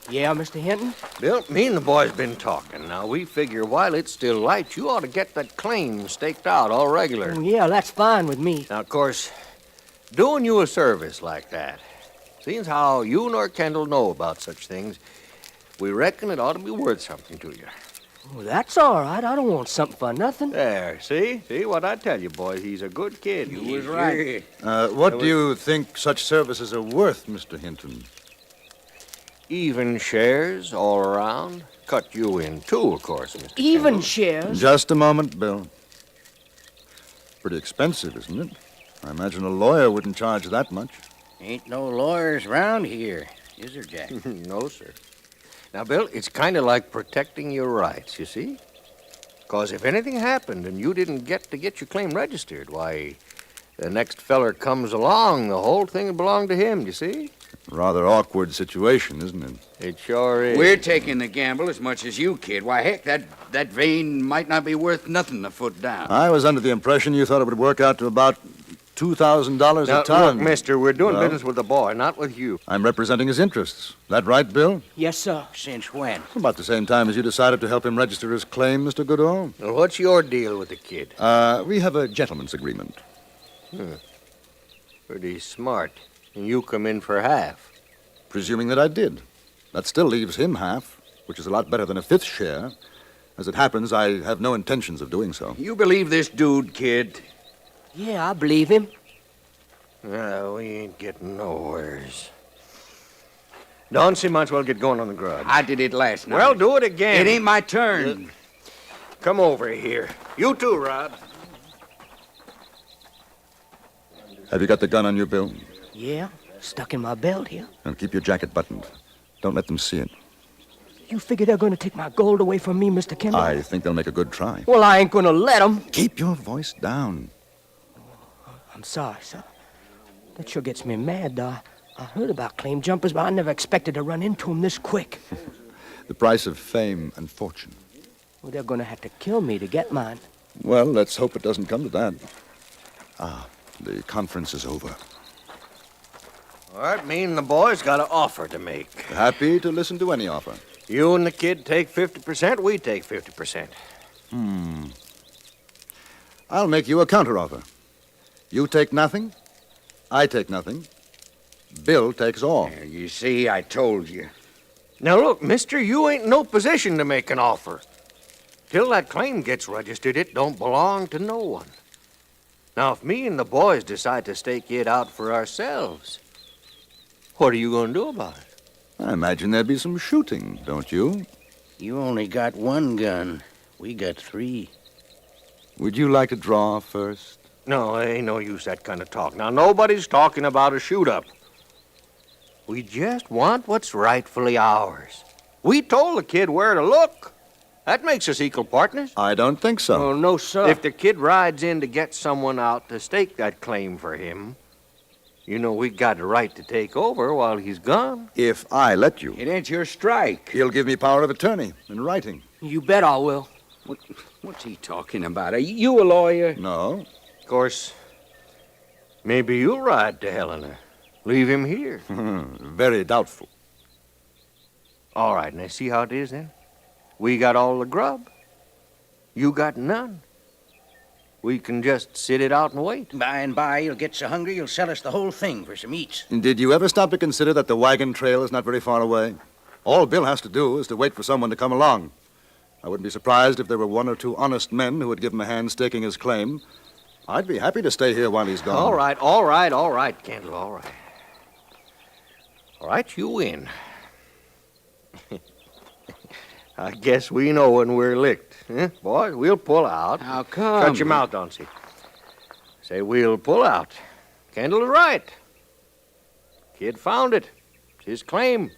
Yeah, Mr. Hinton? Bill, me and the boys been talking. Now, we figure while it's still light, you ought to get that claim staked out all regular. Oh, yeah, that's fine with me. Now, of course, doing you a service like that, seeing how you nor Kendall know about such things, we reckon it ought to be worth something to you. Well, that's all right. I don't want something for nothing. There, see? See what I tell you, boy? He's a good kid. You was right. What do you think such services are worth, Mr. Hinton? Even shares all around. Cut you in two, of course, Mr. Even Kendall. shares? Just a moment, Bill. Pretty expensive, isn't it? I imagine a lawyer wouldn't charge that much. Ain't no lawyers around here, is there, Jack? No, sir. Now, Bill, it's kind of like protecting your rights, you see? Because if anything happened and you didn't get your claim registered, why, the next feller comes along, the whole thing would belong to him, you see? Rather awkward situation, isn't it? It sure is. We're taking the gamble as much as you, kid. Why, heck, that vein might not be worth nothing a foot down. I was under the impression you thought it would work out to about $2,000 Now, a ton. look, mister, we're doing Well? business with the boy, not with you. I'm representing his interests. That right, Bill? Yes, sir. Since when? About the same time as you decided to help him register his claim, Mr. Goodall. Well, what's your deal with the kid? We have a gentleman's agreement. Pretty smart. And you come in for half. Presuming that I did. That still leaves him half, which is a lot better than a fifth share. As it happens, I have no intentions of doing so. You believe this dude, kid? Yeah, I believe him. No, we ain't getting nowheres. Dauncey might as well get going on the grub. I did it last night. Well, do it again. It ain't my turn. Come over here. You too, Rod. Have you got the gun on you, Bill? Yeah, stuck in my belt here. And keep your jacket buttoned. Don't let them see it. You figure they're going to take my gold away from me, Mr. Kendall? I think they'll make a good try. Well, I ain't going to let them. Keep your voice down. I'm sorry, sir. That sure gets me mad, though. I heard about claim jumpers, but I never expected to run into them this quick. The price of fame and fortune. Well, they're going to have to kill me to get mine. Well, let's hope it doesn't come to that. The conference is over. All right, me and the boys got an offer to make. Happy to listen to any offer. You and the kid take 50%, we take 50%. I'll make you a counteroffer. You take nothing, I take nothing. Bill takes all. Yeah, you see, I told you. Now, look, mister, you ain't in no position to make an offer. Till that claim gets registered, it don't belong to no one. Now, if me and the boys decide to stake it out for ourselves, what are you going to do about it? I imagine there'd be some shooting, don't you? You only got one gun. We got 3. Would you like to draw first? No, ain't no use that kind of talk. Now, nobody's talking about a shoot-up. We just want what's rightfully ours. We told the kid where to look. That makes us equal partners. I don't think so. Oh, no, sir. If the kid rides in to get someone out to stake that claim for him, you know we got a right to take over while he's gone. If I let you. It ain't your strike. He'll give me power of attorney in writing. You bet I will. What's he talking about? Are you a lawyer? No. Of course, maybe you'll ride to Helena. Leave him here. Very doubtful. All right, now see how it is then? We got all the grub. You got none. We can just sit it out and wait. By and by, you'll get so hungry you'll sell us the whole thing for some eats. Did you ever stop to consider that the wagon trail is not very far away? All Bill has to do is to wait for someone to come along. I wouldn't be surprised if there were 1 or 2 honest men who would give him a hand staking his claim. I'd be happy to stay here while he's gone. All right, Kendall, all right. All right, you win. I guess we know when we're licked. Huh? Boys, we'll pull out. How come? Shut your mouth, Dauncey. Say we'll pull out. Kendall is right. Kid found it. It's his claim.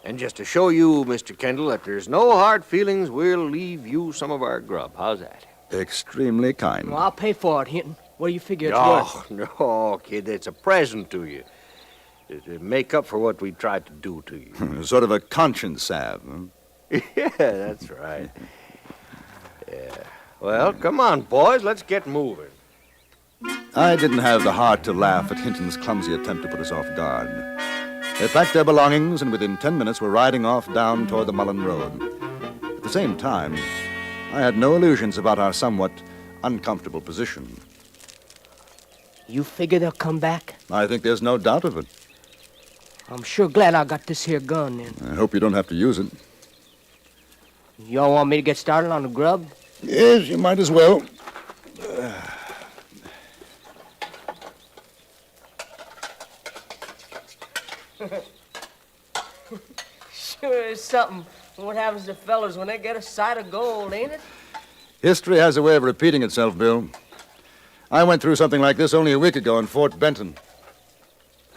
And just to show you, Mr. Kendall, that there's no hard feelings, we'll leave you some of our grub. How's that? Extremely kind. Well, I'll pay for it, Hinton. What do you figure it's worth? No, kid, it's a present to you. To make up for what we tried to do to you. Sort of a conscience salve, huh? Yeah, that's right. Yeah. Well, come on, boys, let's get moving. I didn't have the heart to laugh at Hinton's clumsy attempt to put us off guard. They packed their belongings and within 10 minutes were riding off down toward the Mullen Road. At the same time, I had no illusions about our somewhat uncomfortable position. You figure they'll come back? I think there's no doubt of it. I'm sure glad I got this here gun, then. I hope you don't have to use it. Y'all want me to get started on the grub? Yes, you might as well. Sure is something. What happens to fellas when they get a sight of gold, ain't it? History has a way of repeating itself, Bill. I went through something like this only a week ago in Fort Benton.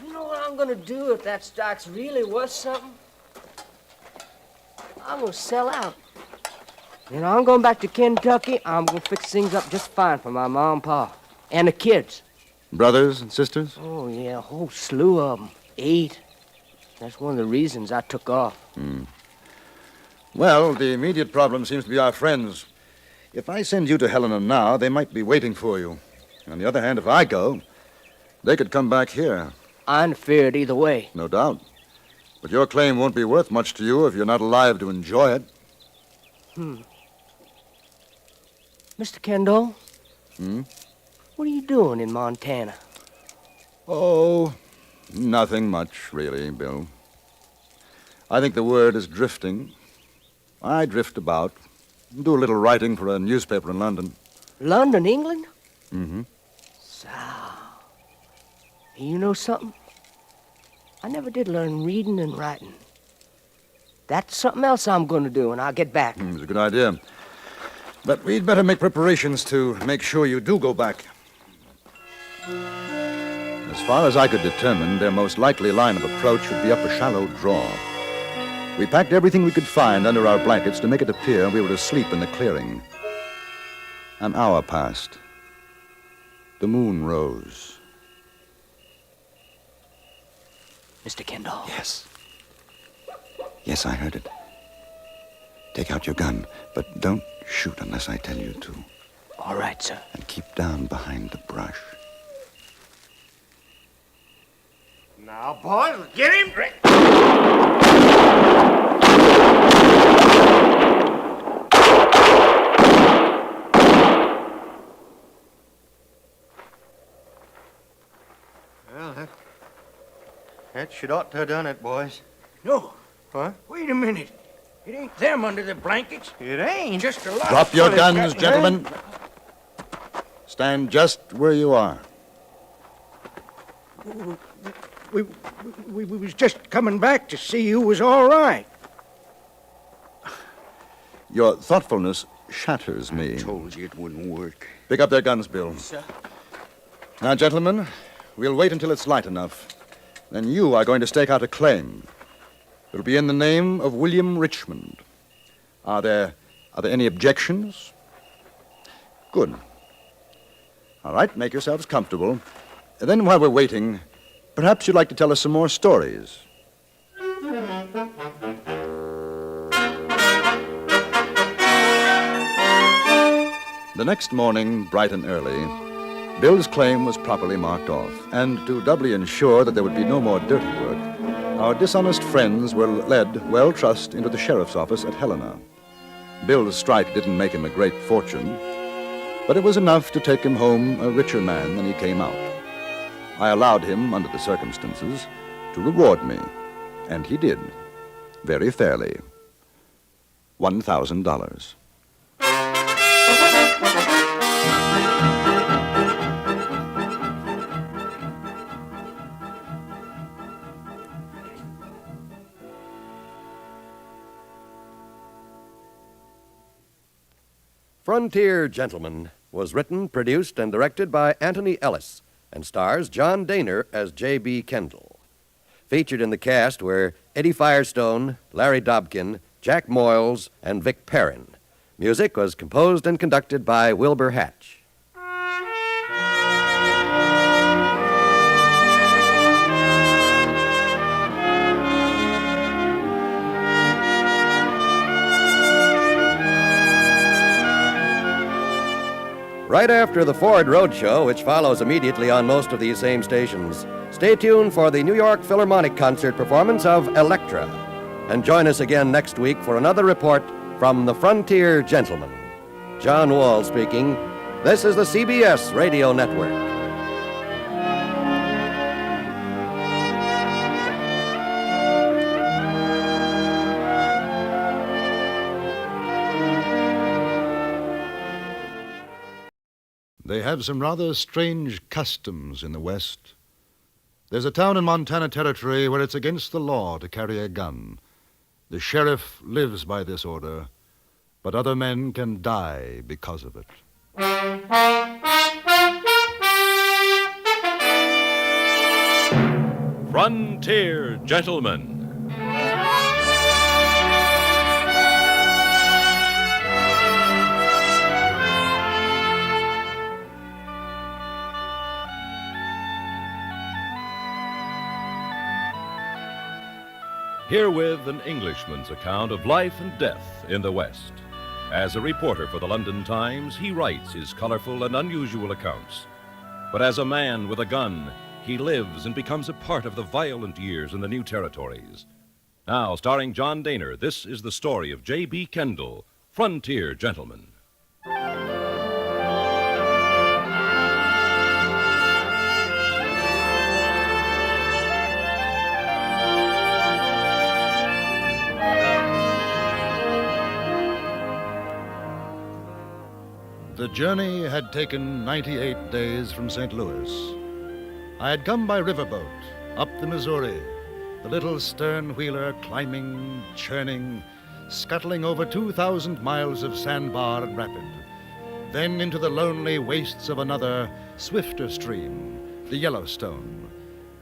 You know what I'm gonna do if that stock's really worth something? I'm gonna sell out. And I'm going back to Kentucky. I'm going to fix things up just fine for my mom and pa. And the kids. Brothers and sisters? Oh, yeah, a whole slew of them. 8. That's one of the reasons I took off. Well, the immediate problem seems to be our friends. If I send you to Helena now, they might be waiting for you. On the other hand, if I go, they could come back here. I'm feared either way. No doubt. But your claim won't be worth much to you if you're not alive to enjoy it. Mr. Kendall? Hmm? What are you doing in Montana? Oh, nothing much, really, Bill. I think the word is drifting. I drift about, do a little writing for a newspaper in London. London, England? Mm-hmm. So, you know something? I never did learn reading and writing. That's something else I'm going to do when I get back. It's a good idea. But we'd better make preparations to make sure you do go back. As far as I could determine, their most likely line of approach would be up a shallow draw. We packed everything we could find under our blankets to make it appear we were asleep in the clearing. An hour passed. The moon rose. Mr. Kendall. Yes. Yes, I heard it. Take out your gun, but don't shoot unless I tell you to. All right, sir. And keep down behind the brush. Now, boys, get him. Well, that should ought to have done it, boys. No. What? Wait a minute. It ain't them under the blankets. It ain't. Just a lot Drop of your fellas guns, got- gentlemen. Stand just where you are. We was just coming back to see you was all right. Your thoughtfulness shatters me. Told you it wouldn't work. Pick up their guns, Bill. Sir. Now, gentlemen, we'll wait until it's light enough. Then you are going to stake out a claim. It'll be in the name of William Richmond. Are there any objections? Good. All right, make yourselves comfortable. And then while we're waiting, perhaps you'd like to tell us some more stories. The next morning, bright and early, Bill's claim was properly marked off, and to doubly ensure that there would be no more dirty work, our dishonest friends were led, well-trussed, into the sheriff's office at Helena. Bill's strike didn't make him a great fortune, but it was enough to take him home a richer man than he came out. I allowed him, under the circumstances, to reward me, and he did, very fairly. $1,000. Frontier Gentleman was written, produced, and directed by Anthony Ellis and stars John Dehner as J.B. Kendall. Featured in the cast were Eddie Firestone, Larry Dobkin, Jack Moyles, and Vic Perrin. Music was composed and conducted by Wilbur Hatch. Right after the Ford Roadshow, which follows immediately on most of these same stations, stay tuned for the New York Philharmonic concert performance of Elektra. And join us again next week for another report from the Frontier Gentleman. John Wall speaking. This is the CBS Radio Network. They have some rather strange customs in the West. There's a town in Montana Territory where it's against the law to carry a gun. The sheriff lives by this order, but other men can die because of it. Frontier Gentleman. Herewith an Englishman's account of life and death in the West. As a reporter for the London Times, he writes his colorful and unusual accounts. But as a man with a gun, he lives and becomes a part of the violent years in the new territories. Now, starring John Dehner, this is the story of J.B. Kendall, Frontier Gentleman. The journey had taken 98 days from St. Louis. I had come by riverboat, up the Missouri, the little stern wheeler climbing, churning, scuttling over 2,000 miles of sandbar and rapid, then into the lonely wastes of another, swifter stream, the Yellowstone,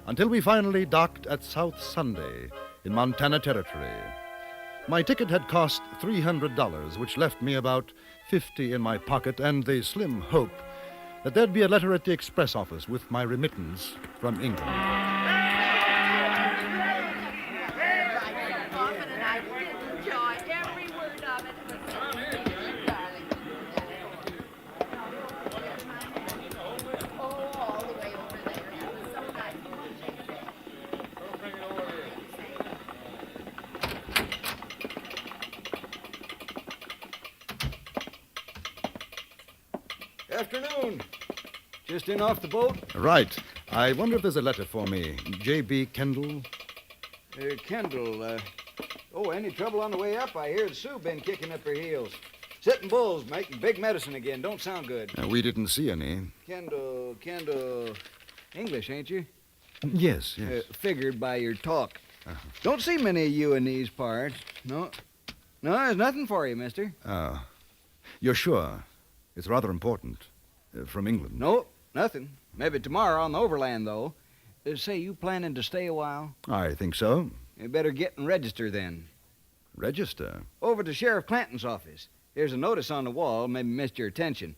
until we finally docked at South Sunday in Montana Territory. My ticket had cost $300, which left me about $50 in my pocket and the slim hope that there'd be a letter at the express office with my remittance from England. Afternoon. Just in off the boat? Right. I wonder if there's a letter for me. J.B. Kendall? Kendall, any trouble on the way up? I hear the Sioux been kicking up her heels. Sitting bulls, making big medicine again. Don't sound good. We didn't see any. Kendall. English, ain't you? Yes. Figured by your talk. Don't see many of you in these parts. No, there's nothing for you, mister. Oh. You're sure? It's rather important. From England. No, nothing. Maybe tomorrow on the overland, though. Say, you planning to stay a while? I think so. You better get and register then. Register? Over to Sheriff Clanton's office. Here's a notice on the wall, maybe missed your attention.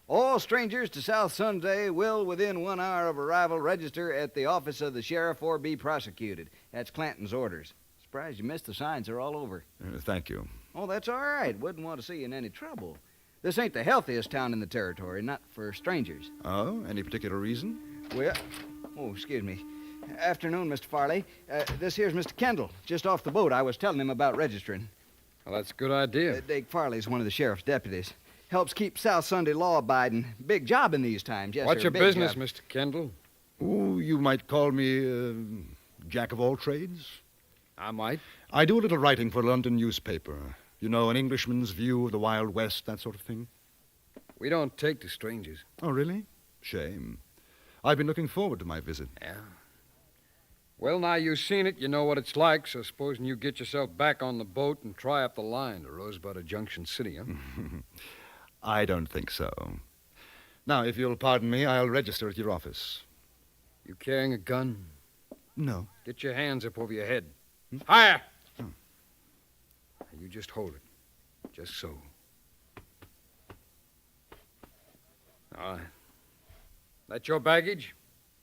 All strangers to South Sunday will, within 1 hour of arrival, register at the office of the sheriff or be prosecuted. That's Clanton's orders. Surprised you missed the signs. They're all over. Thank you. Oh, that's all right. Wouldn't want to see you in any trouble. This ain't the healthiest town in the territory, not for strangers. Oh, any particular reason? Well, excuse me. Afternoon, Mr. Farley. This here's Mr. Kendall, just off the boat. I was telling him about registering. Well, that's a good idea. Dake Farley's one of the sheriff's deputies. Helps keep South Sunday law-abiding. Big job in these times, yes, What's sir. your business, Mr. Kendall? Oh, you might call me jack of all trades. I might. I do a little writing for a London newspaper. You know, an Englishman's view of the Wild West, that sort of thing. We don't take to strangers. Oh, really? Shame. I've been looking forward to my visit. Yeah. Well, now you've seen it, you know what it's like, so supposing you get yourself back on the boat and try up the line to Rosebud Junction City, huh? I don't think so. Now, if you'll pardon me, I'll register at your office. You carrying a gun? No. Get your hands up over your head. Higher! Oh. You just hold it. Just so. All right. That your baggage?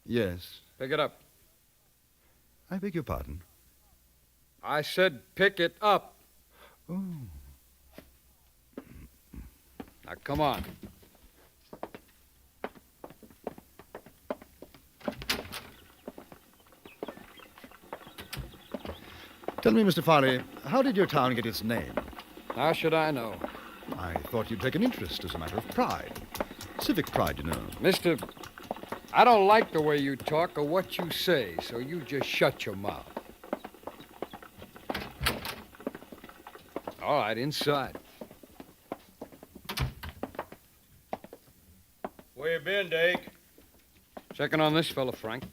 Yes. Pick it up. I beg your pardon? I said pick it up. Oh. Now, come on. Tell me, Mr. Farley, how did your town get its name? How should I know? I thought you'd take an interest as a matter of pride. Civic pride, you know. Mister, I don't like the way you talk or what you say, so you just shut your mouth. All right, inside. Where you been, Dake? Checking on this fella, Frank.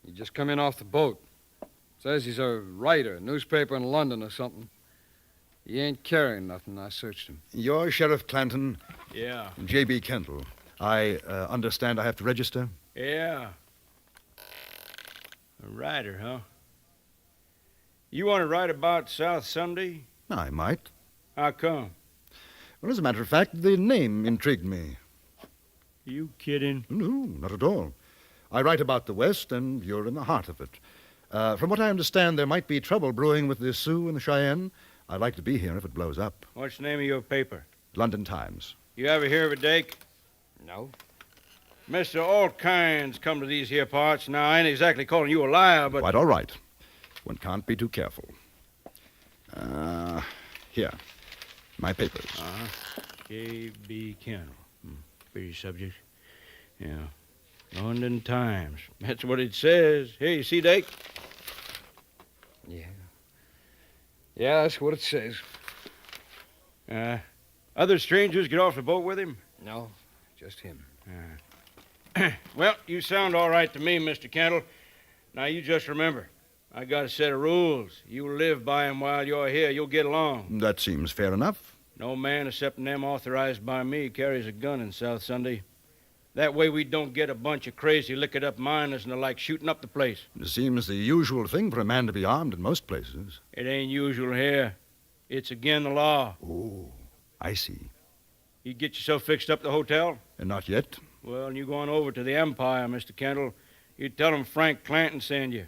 He just come in off the boat. Says he's a writer, newspaper in London or something. He ain't carrying nothing. I searched him. You're Sheriff Clanton? Yeah. J.B. Kendall. I understand I have to register? Yeah. A writer, huh? You want to write about South Sunday? I might. How come? Well, as a matter of fact, the name intrigued me. You kidding? No, not at all. I write about the West, and you're in the heart of it. From what I understand, there might be trouble brewing with the Sioux and the Cheyenne. I'd like to be here if it blows up. What's the name of your paper? London Times. You ever hear of it, Dake? No. Mister, all kinds come to these here parts. Now, I ain't exactly calling you a liar, but... Quite all right. One can't be too careful. Here. My papers. J.B. Kendall. Pretty subject. Yeah. London Times. That's what it says. Here, you see, Dake? Yeah. Yeah, that's what it says. Other strangers get off the boat with him? No, just him. Well, you sound all right to me, Mr. Kendall. Now, you just remember, I got a set of rules. You live by 'em while you're here. You'll get along. That seems fair enough. No man except them authorized by me carries a gun in South Sunday. That way we don't get a bunch of crazy liquored-up miners and the like shooting up the place. It seems the usual thing for a man to be armed in most places. It ain't usual here. It's again the law. Oh, I see. You get yourself fixed up at the hotel? Not yet. Well, you go on over to the Empire, Mr. Kendall. You tell them Frank Clanton sent you.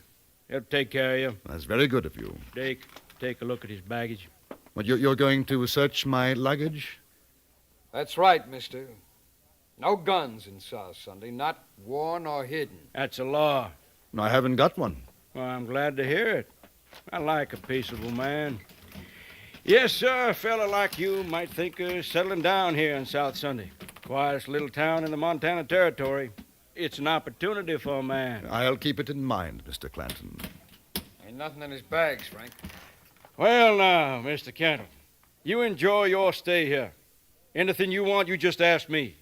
He'll take care of you. That's very good of you. Dake, take a look at his baggage. But you're going to search my luggage? That's right, mister. No guns in South Sunday, not worn or hidden. That's a law. No, I haven't got one. Well, I'm glad to hear it. I like a peaceable man. Yes, sir, a fella like you might think of settling down here in South Sunday. Quietest little town in the Montana Territory. It's an opportunity for a man. I'll keep it in mind, Mr. Clanton. Ain't nothing in his bags, Frank. Well, now, Mr. Kendall, you enjoy your stay here. Anything you want, you just ask me.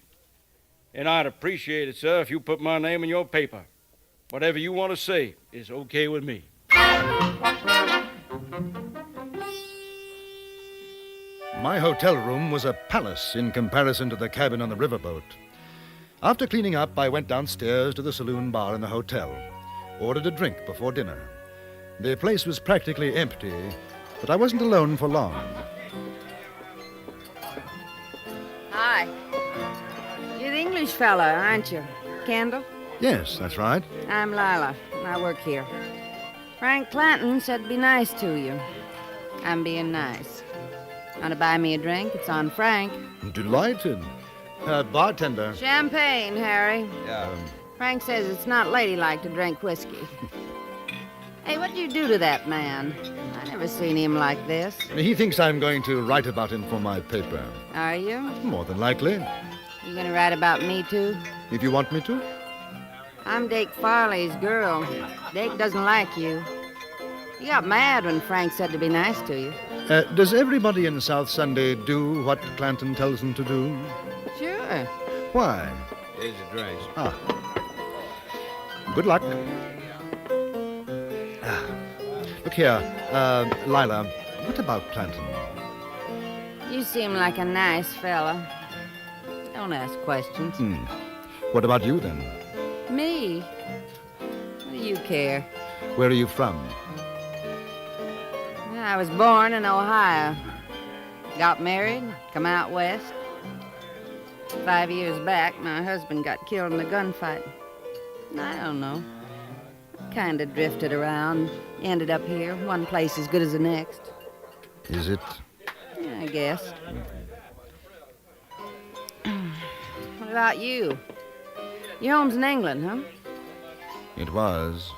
And I'd appreciate it, sir, if you put my name in your paper. Whatever you want to say is okay with me. My hotel room was a palace in comparison to the cabin on the riverboat. After cleaning up, I went downstairs to the saloon bar in the hotel, ordered a drink before dinner. The place was practically empty, but I wasn't alone for long. Hi. You're the English fella, aren't you? Kendall? Yes, that's right. I'm Lila. I work here. Frank Clanton said to be nice to you. I'm being nice. Want to buy me a drink? It's on Frank. Delighted. Bartender. Champagne, Harry. Yeah. Frank says it's not ladylike to drink whiskey. Hey, what'd you do to that man? I never seen him like this. He thinks I'm going to write about him for my paper. Are you? More than likely. You gonna write about me, too? If you want me to. I'm Dake Farley's girl. Dake doesn't like you. He got mad when Frank said to be nice to you. Does everybody in South Sunday do what Clanton tells them to do? Sure. Why? Here's your drinks. Ah. Good luck. Look here, Lila, what about Clanton? You seem like a nice fella. Don't ask questions. What about you, then? Me? What do you care? Where are you from? I was born in Ohio. Got married, come out west. 5 years back, my husband got killed in a gunfight. I don't know. Kind of drifted around, ended up here, one place as good as the next. Is it? Yeah, I guess. What about you? Your home's in England, huh? It was.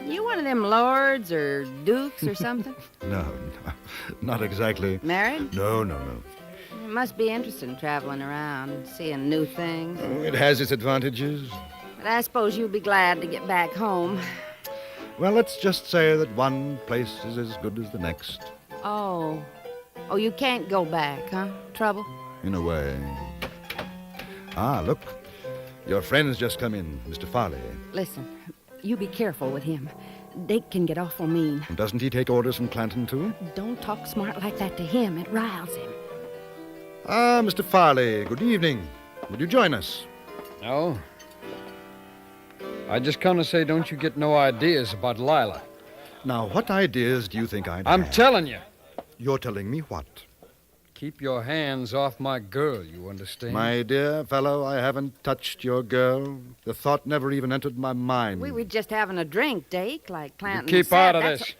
You one of them lords or dukes or something? No, not exactly. Married? No. It must be interesting traveling around, seeing new things. Oh, it has its advantages. But I suppose you'll be glad to get back home. Well, let's just say that one place is as good as the next. Oh, you can't go back, huh? Trouble? In a way. Ah, look. Your friend's just come in, Mr. Farley. Listen, you be careful with him. Dake can get awful mean. Doesn't he take orders from Clanton, too? Don't talk smart like that to him. It riles him. Ah, Mr. Farley, good evening. Would you join us? No. I just come to say, don't you get no ideas about Lila. Now, what ideas do you think I'd I'm have? telling you. You're telling me what? Keep your hands off my girl, you understand? My dear fellow, I haven't touched your girl. The thought never even entered my mind. We were just having a drink, Dake, like Clanton Keep said. out of That's this.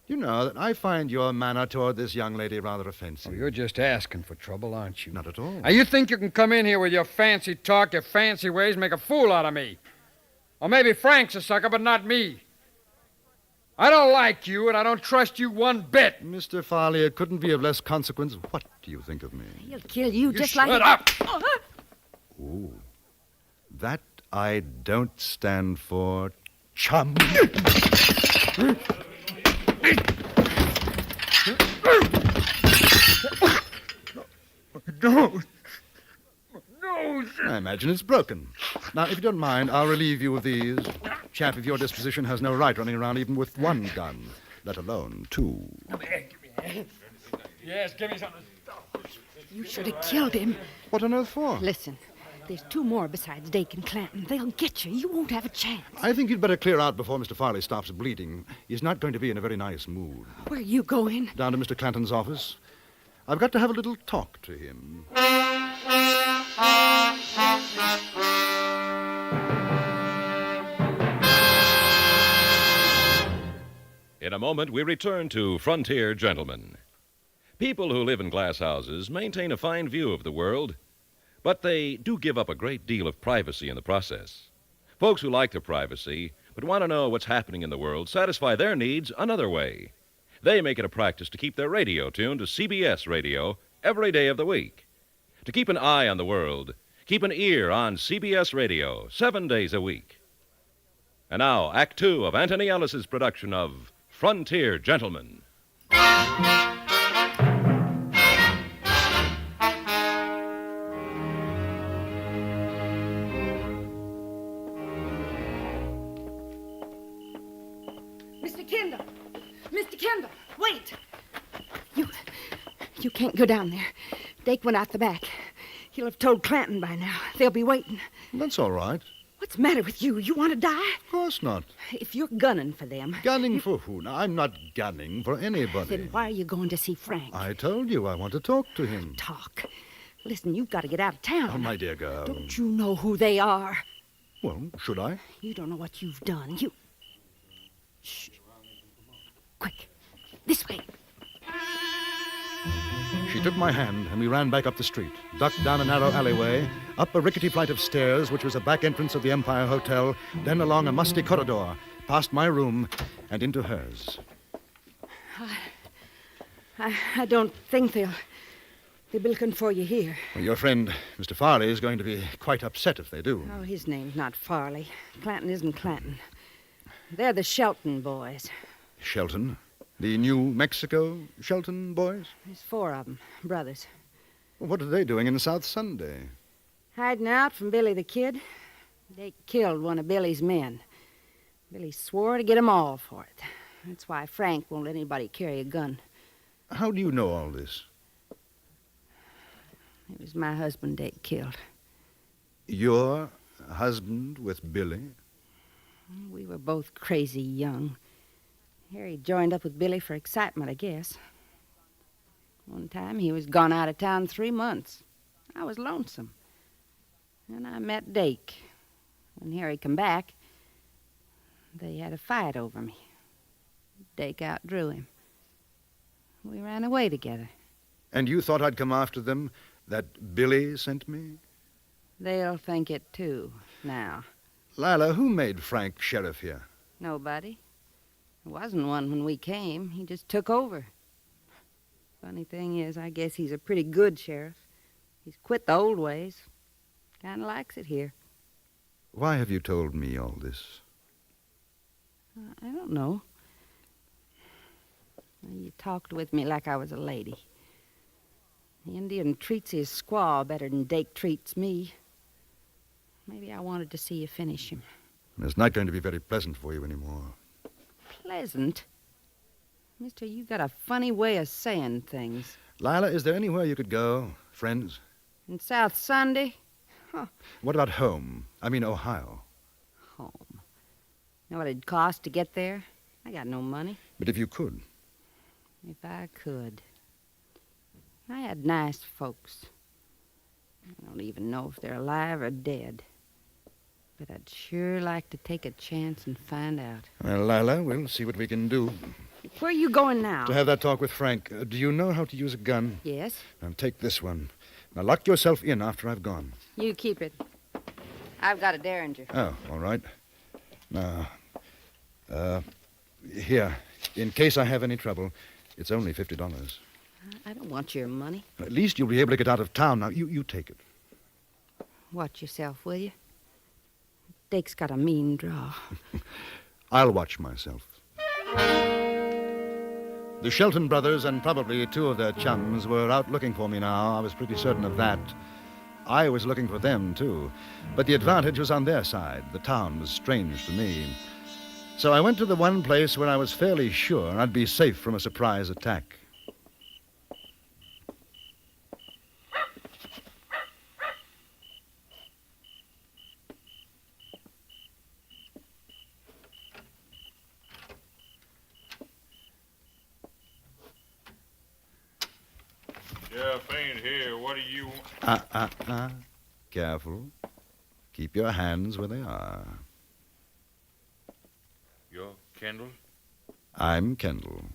You know that I find your manner toward this young lady rather offensive. Oh, you're just asking for trouble, aren't you? Not at all. Now, you think you can come in here with your fancy talk, your fancy ways, and make a fool out of me? Or maybe Frank's a sucker, but not me. I don't like you, and I don't trust you one bit. Mr. Farley, it couldn't be of less consequence. What do you think of me? He'll kill you just like... Shut up! Ooh. That I don't stand for. Chum. No. No. I imagine it's broken. Now, if you don't mind, I'll relieve you of these. Chap of your disposition has no right running around even with one gun, let alone two. Come here, give me a hand. Yes, give me something. You should have killed him. What on earth for? Listen, there's two more besides Dake and Clanton. They'll get you. You won't have a chance. I think you'd better clear out before Mr. Farley stops bleeding. He's not going to be in a very nice mood. Where are you going? Down to Mr. Clanton's office. I've got to have a little talk to him. In a moment, we return to Frontier Gentlemen. People who live in glass houses maintain a fine view of the world, but they do give up a great deal of privacy in the process. Folks who like their privacy but want to know what's happening in the world satisfy their needs another way. They make it a practice to keep their radio tuned to CBS radio every day of the week. To keep an eye on the world, keep an ear on CBS radio 7 days a week. And now, Act Two of Anthony Ellis's production of Frontier Gentlemen. Mr. Kendall! Mr. Kendall, wait! You can't go down there. Dake went out the back. He'll have told Clanton by now. They'll be waiting. That's all right. What's the matter with you? You want to die? Of course not. If you're gunning for them... Gunning for who? Now, I'm not gunning for anybody. Then why are you going to see Frank? I told you I want to talk to him. Talk? Listen, you've got to get out of town. Oh, my dear girl. Don't you know who they are? Well, should I? You don't know what you've done. Shh. Quick. This way. She took my hand, and we ran back up the street, ducked down a narrow alleyway, up a rickety flight of stairs, which was a back entrance of the Empire Hotel, then along a musty corridor, past my room, and into hers. I don't think they'll be looking for you here. Well, your friend, Mr. Farley, is going to be quite upset if they do. Oh, his name's not Farley. Clanton isn't Clanton. They're the Shelton boys. Shelton? The New Mexico Shelton boys? There's 4 of them, brothers. Well, what are they doing in South Sunday? Hiding out from Billy the Kid. They killed one of Billy's men. Billy swore to get 'em all for it. That's why Frank won't let anybody carry a gun. How do you know all this? It was my husband Dake killed. Your husband with Billy? We were both crazy young. Harry joined up with Billy for excitement, I guess. One time he was gone out of town 3 months. I was lonesome. And I met Dake. When Harry come back, they had a fight over me. Dake outdrew him. We ran away together. And you thought I'd come after them? That Billy sent me? They'll think it, too, now. Lila, who made Frank sheriff here? Nobody. There wasn't one when we came. He just took over. Funny thing is, I guess he's a pretty good sheriff. He's quit the old ways. Kind of likes it here. Why have you told me all this? I don't know. You talked with me like I was a lady. The Indian treats his squaw better than Dake treats me. Maybe I wanted to see you finish him. It's not going to be very pleasant for you anymore. Pleasant? Mister, you got a funny way of saying things. Lila, is there anywhere you could go? Friends? In South Sunday? Huh. What about home? I mean, Ohio. Home. Know what it'd cost to get there? I got no money. But if you could. If I could. I had nice folks. I don't even know if they're alive or dead. But I'd sure like to take a chance and find out. Well, Lila, we'll see what we can do. Where are you going now? To have that talk with Frank. Do you know how to use a gun? Yes. Now, take this one. Now, lock yourself in after I've gone. You keep it. I've got a Derringer. Oh, all right. Now, here. In case I have any trouble, it's only $50. I don't want your money. At least you'll be able to get out of town. Now, you take it. Watch yourself, will you? Dake's got a mean draw. I'll watch myself. The Shelton brothers and probably two of their chums were out looking for me now. I was pretty certain of that. I was looking for them, too. But the advantage was on their side. The town was strange to me. So I went to the one place where I was fairly sure I'd be safe from a surprise attack. Sheriff ain't here. What do you... Careful. Keep your hands where they are. You're Kendall? I'm Kendall.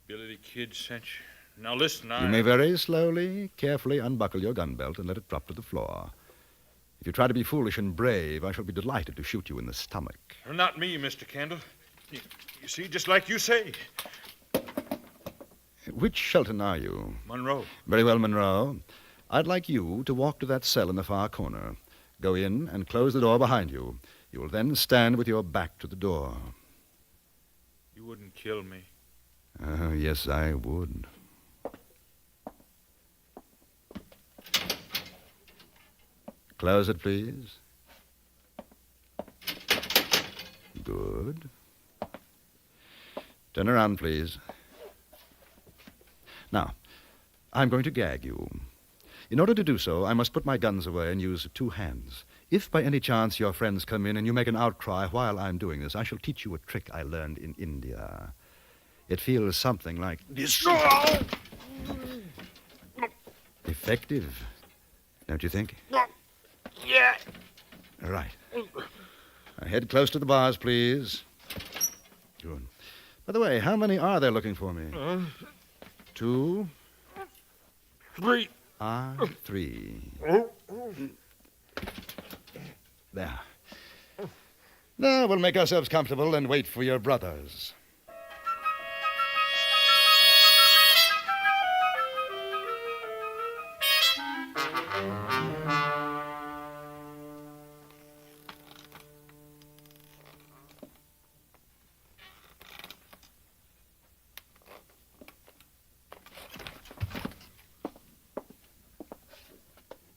Billy the Kid sent you. Now listen, You may very slowly, carefully unbuckle your gun belt and let it drop to the floor. If you try to be foolish and brave, I shall be delighted to shoot you in the stomach. Not me, Mr. Kendall. You see, just like you say. Which Shelton are you? Monroe. Very well, Monroe. I'd like you to walk to that cell in the far corner. Go in and close the door behind you. You will then stand with your back to the door. You wouldn't kill me. Yes, I would. Close it, please. Good. Turn around, please. Now, I'm going to gag you. In order to do so, I must put my guns away and use two hands. If by any chance your friends come in and you make an outcry while I'm doing this, I shall teach you a trick I learned in India. It feels something like this. Effective, don't you think? Yeah. All right. Now head close to the bars, please. Good. By the way, how many are there looking for me? 2. 3. 3. There. Now we'll make ourselves comfortable and wait for your brothers.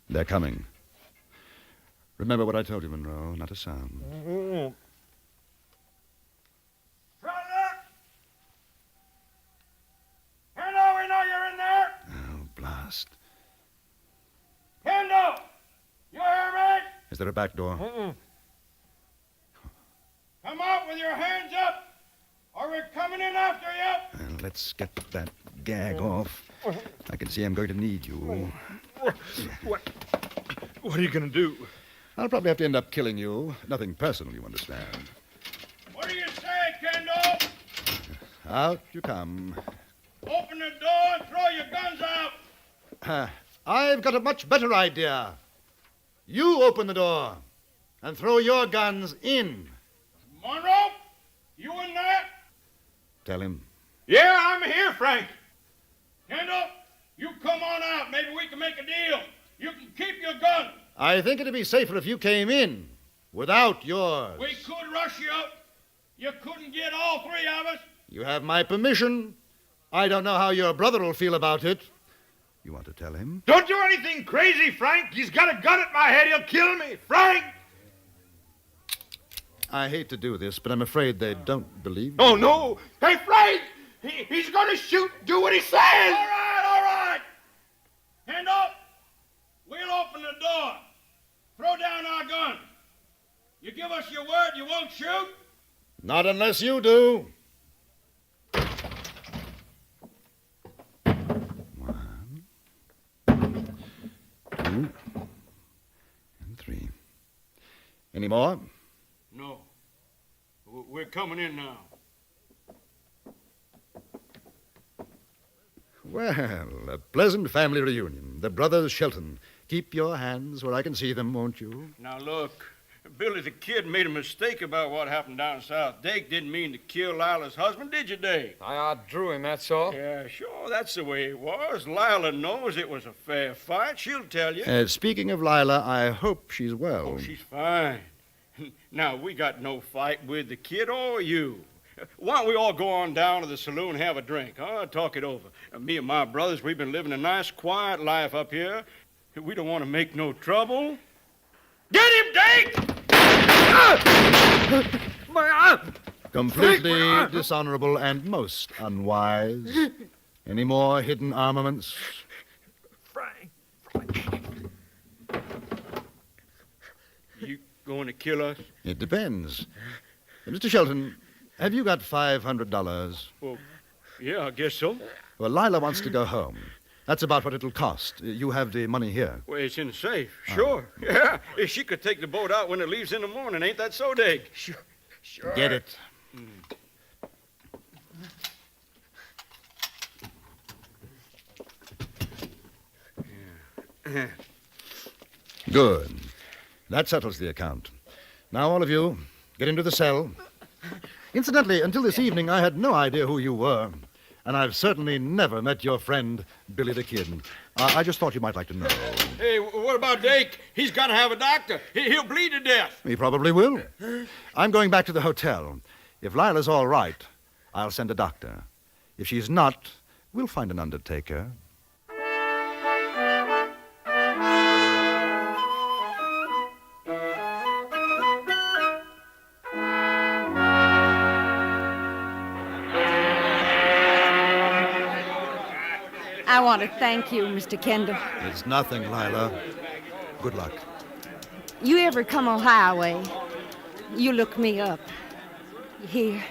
They're coming. Remember what I told you, Monroe. Not a sound. Kendall, we know you're in there. Oh, blast. Kendall, you hear me? Is there a back door? Come out with your hands up, or we're coming in after you. Well, let's get that gag off. I can see I'm going to need you. What are you going to do? I'll probably have to end up killing you. Nothing personal, you understand. What do you say, Kendall? Out you come. Open the door and throw your guns out. I've got a much better idea. You open the door and throw your guns in. Monroe, you in there? Tell him. Yeah, I'm here, Frank. Kendall, you come on out. Maybe we can make a deal. You can keep your gun. I think it'd be safer if you came in without yours. We could rush you. You couldn't get all 3 of us. You have my permission. I don't know how your brother will feel about it. You want to tell him? Don't do anything crazy, Frank. He's got a gun at my head. He'll kill me. Frank! I hate to do this, but I'm afraid they don't believe me. Oh, no. Hey, Frank! He's going to shoot. Do what he says. All right. Hand up. We'll open the door. Throw down our guns. You give us your word you won't shoot? Not unless you do. Any more? No. We're coming in now. Well, a pleasant family reunion. The brothers Shelton. Keep your hands where I can see them, won't you? Now, look. Billy the Kid made a mistake about what happened down south. Dake didn't mean to kill Lila's husband, did you, Dake? I outdrew him, that's all. Yeah, sure, that's the way it was. Lila knows it was a fair fight. She'll tell you. Speaking of Lila, I hope she's well. Oh, she's fine. Now, we got no fight with the kid or you. Why don't we all go on down to the saloon and have a drink, huh? Talk it over. Me and my brothers, we've been living a nice, quiet life up here. We don't want to make no trouble. Get him, Dake! Completely dishonorable and most unwise. Any more hidden armaments? Frank. You going to kill us? It depends. Mr. Shelton, have you got $500? Well, yeah, I guess so. Well, Lila wants to go home. That's about what it'll cost. You have the money here. Well, it's in the safe. Sure. Yeah. If she could take the boat out when it leaves in the morning, ain't that so, Dake? Sure. Get it. Yeah. Good. That settles the account. Now, all of you, get into the cell. Incidentally, until this evening, I had no idea who you were. And I've certainly never met your friend, Billy the Kid. I just thought you might like to know. Hey, what about Dake? He's got to have a doctor. He'll bleed to death. He probably will. I'm going back to the hotel. If Lila's all right, I'll send a doctor. If she's not, we'll find an undertaker. I want to thank you, Mr. Kendall. It's nothing, Lila. Good luck. You ever come on highway, you look me up. You hear?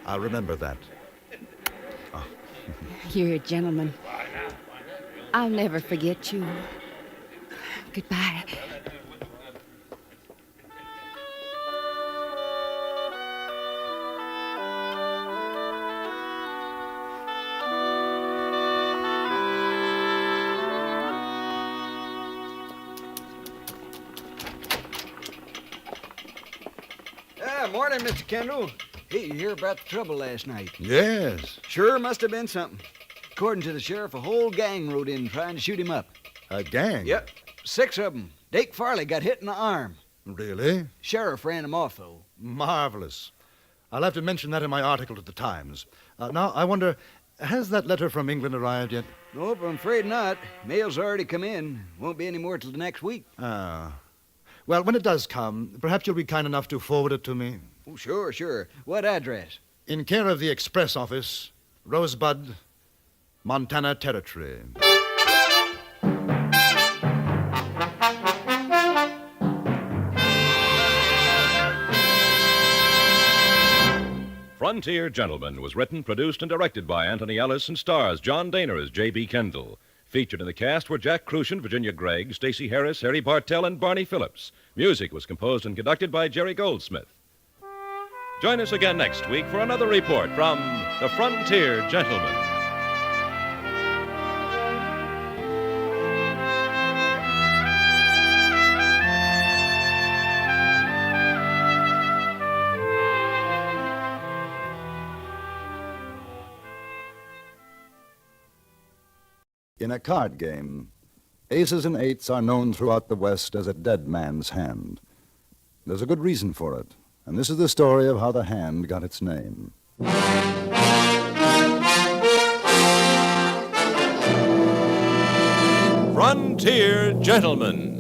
I'll remember that. You're a gentleman. I'll never forget you. Goodbye. Morning, Mr. Kendall. Hey, you hear about the trouble last night? Yes. Sure must have been something. According to the sheriff, a whole gang rode in trying to shoot him up. A gang? Yep. 6 of them. Dake Farley got hit in the arm. Really? Sheriff ran him off, though. Marvelous. I'll have to mention that in my article to the Times. Now, I wonder, has that letter from England arrived yet? Nope, I'm afraid not. Mail's already come in. Won't be any more till the next week. Well, when it does come, perhaps you'll be kind enough to forward it to me. Oh, sure. What address? In care of the Express Office, Rosebud, Montana Territory. Frontier Gentleman was written, produced, and directed by Anthony Ellis and stars John Dehner as J.B. Kendall. Featured in the cast were Jack Crucian, Virginia Gregg, Stacey Harris, Harry Bartell, and Barney Phillips. Music was composed and conducted by Jerry Goldsmith. Join us again next week for another report from the Frontier Gentleman. In a card game, aces and eights are known throughout the West as a dead man's hand. There's a good reason for it, and this is the story of how the hand got its name. Frontier Gentleman.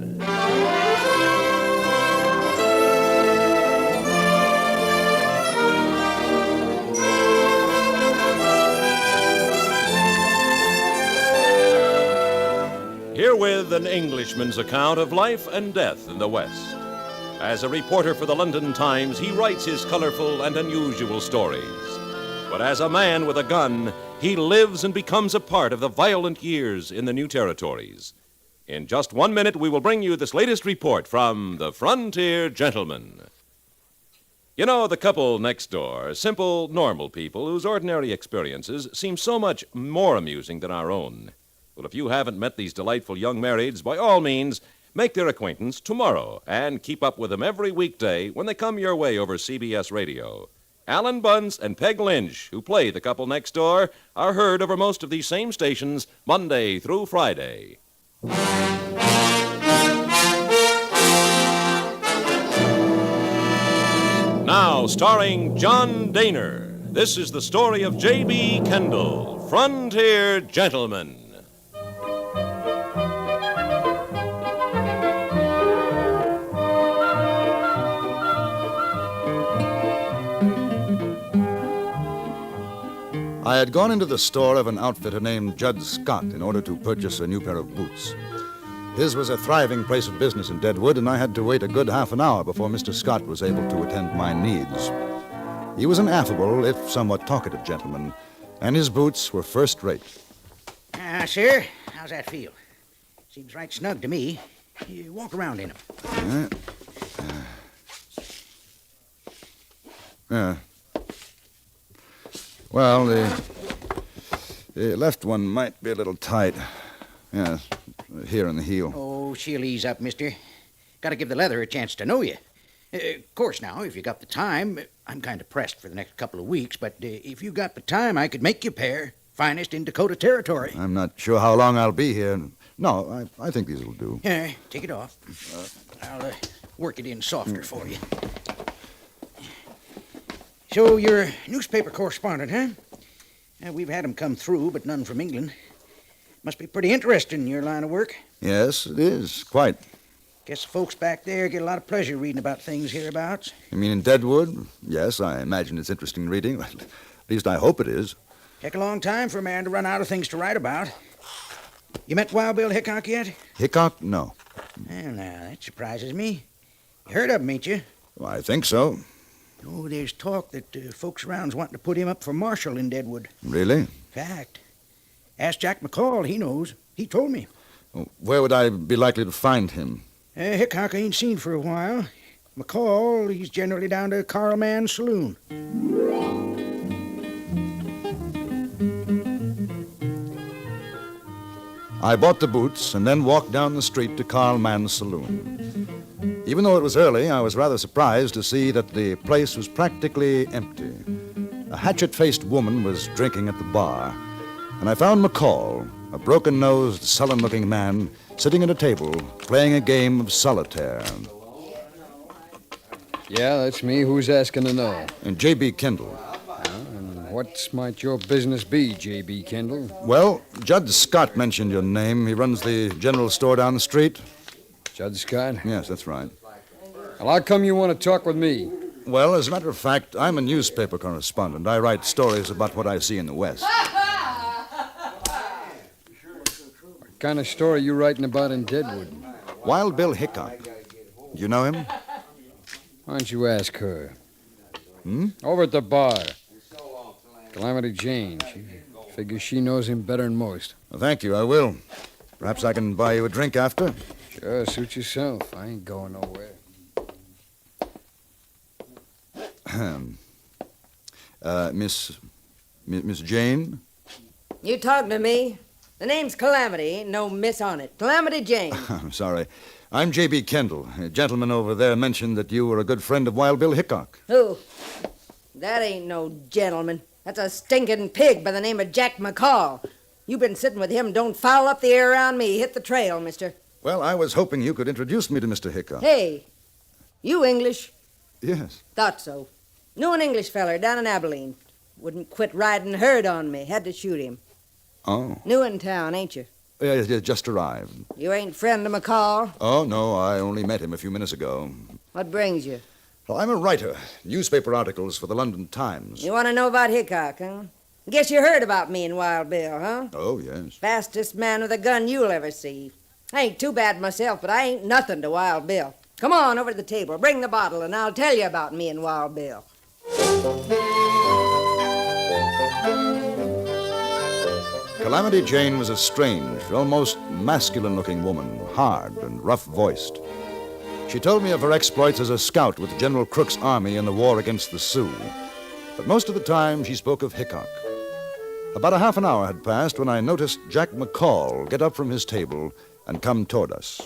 Herewith an Englishman's account of life and death in the West. As a reporter for the London Times, he writes his colorful and unusual stories. But as a man with a gun, he lives and becomes a part of the violent years in the new territories. In just 1 minute, we will bring you this latest report from the Frontier Gentleman. You know, the couple next door, simple, normal people whose ordinary experiences seem so much more amusing than our own. Well, if you haven't met these delightful young marrieds, by all means, make their acquaintance tomorrow and keep up with them every weekday when they come your way over CBS Radio. Alan Bunce and Peg Lynch, who play the couple next door, are heard over most of these same stations Monday through Friday. Now, starring John Dehner, this is the story of J.B. Kendall, Frontier Gentleman. I had gone into the store of an outfitter named Judd Scott in order to purchase a new pair of boots. His was a thriving place of business in Deadwood, and I had to wait a good half an hour before Mr. Scott was able to attend my needs. He was an affable, if somewhat talkative gentleman, and his boots were first-rate. Sir, how's that feel? Seems right snug to me. You walk around in them. Well, the left one might be a little tight. Yes, here in the heel. Oh, she'll ease up, mister. Gotta give the leather a chance to know you. Of course, now, if you got the time, I'm kind of pressed for the next couple of weeks, but if you got the time, I could make you a pair. Finest in Dakota Territory. I'm not sure how long I'll be here. No, I think these will do. Take it off. I'll work it in softer for you. So, you're a newspaper correspondent, huh? We've had 'em come through, but none from England. Must be pretty interesting, your line of work. Yes, it is, quite. Guess the folks back there get a lot of pleasure reading about things hereabouts. You mean in Deadwood? Yes, I imagine it's interesting reading. At least I hope it is. Take a long time for a man to run out of things to write about. You met Wild Bill Hickok yet? Hickok? No. Well, now, that surprises me. You heard of him, ain't you? Well, I think so. Oh, there's talk that folks around's wanting to put him up for marshal in Deadwood. Really? Fact. Ask Jack McCall, he knows. He told me. Where would I be likely to find him? Hickok ain't seen for a while. McCall, he's generally down to Carl Mann's saloon. I bought the boots and then walked down the street to Carl Mann's saloon. Even though it was early, I was rather surprised to see that the place was practically empty. A hatchet-faced woman was drinking at the bar, and I found McCall, a broken-nosed, sullen-looking man, sitting at a table playing a game of solitaire. Yeah, that's me. Who's asking to know? And J.B. Kendall. And what might your business be, J.B. Kendall? Well, Judd Scott mentioned your name. He runs the general store down the street. Judd Scott? Yes, that's right. Well, how come you want to talk with me? Well, as a matter of fact, I'm a newspaper correspondent. I write stories about what I see in the West. What kind of story you writing about in Deadwood? Wild Bill Hickok. You know him? Why don't you ask her? Hmm? Over at the bar. Calamity Jane. She figures she knows him better than most. Well, thank you, I will. Perhaps I can buy you a drink after? Sure, suit yourself. I ain't going nowhere. Miss Jane? You talking to me? The name's Calamity. Ain't no miss on it. Calamity Jane. I'm sorry. I'm J.B. Kendall. A gentleman over there mentioned that you were a good friend of Wild Bill Hickok. Who? That ain't no gentleman. That's a stinking pig by the name of Jack McCall. You been sitting with him. Don't foul up the air around me. Hit the trail, mister. Well, I was hoping you could introduce me to Mr. Hickok. Hey, you English? Yes. Thought so. Knew an English feller down in Abilene. Wouldn't quit riding herd on me. Had to shoot him. Oh. New in town, ain't you? Yeah, just arrived. You ain't friend of McCall? Oh, no, I only met him a few minutes ago. What brings you? Well, I'm a writer. Newspaper articles for the London Times. You want to know about Hickok, huh? Guess you heard about me and Wild Bill, huh? Oh, yes. Fastest man with a gun you'll ever see. I ain't too bad myself, but I ain't nothing to Wild Bill. Come on over to the table. Bring the bottle, and I'll tell you about me and Wild Bill. Calamity Jane was a strange, almost masculine-looking woman, hard and rough-voiced. She told me of her exploits as a scout with General Crook's army in the war against the Sioux. But most of the time, she spoke of Hickok. About a half an hour had passed when I noticed Jack McCall get up from his table and come toward us.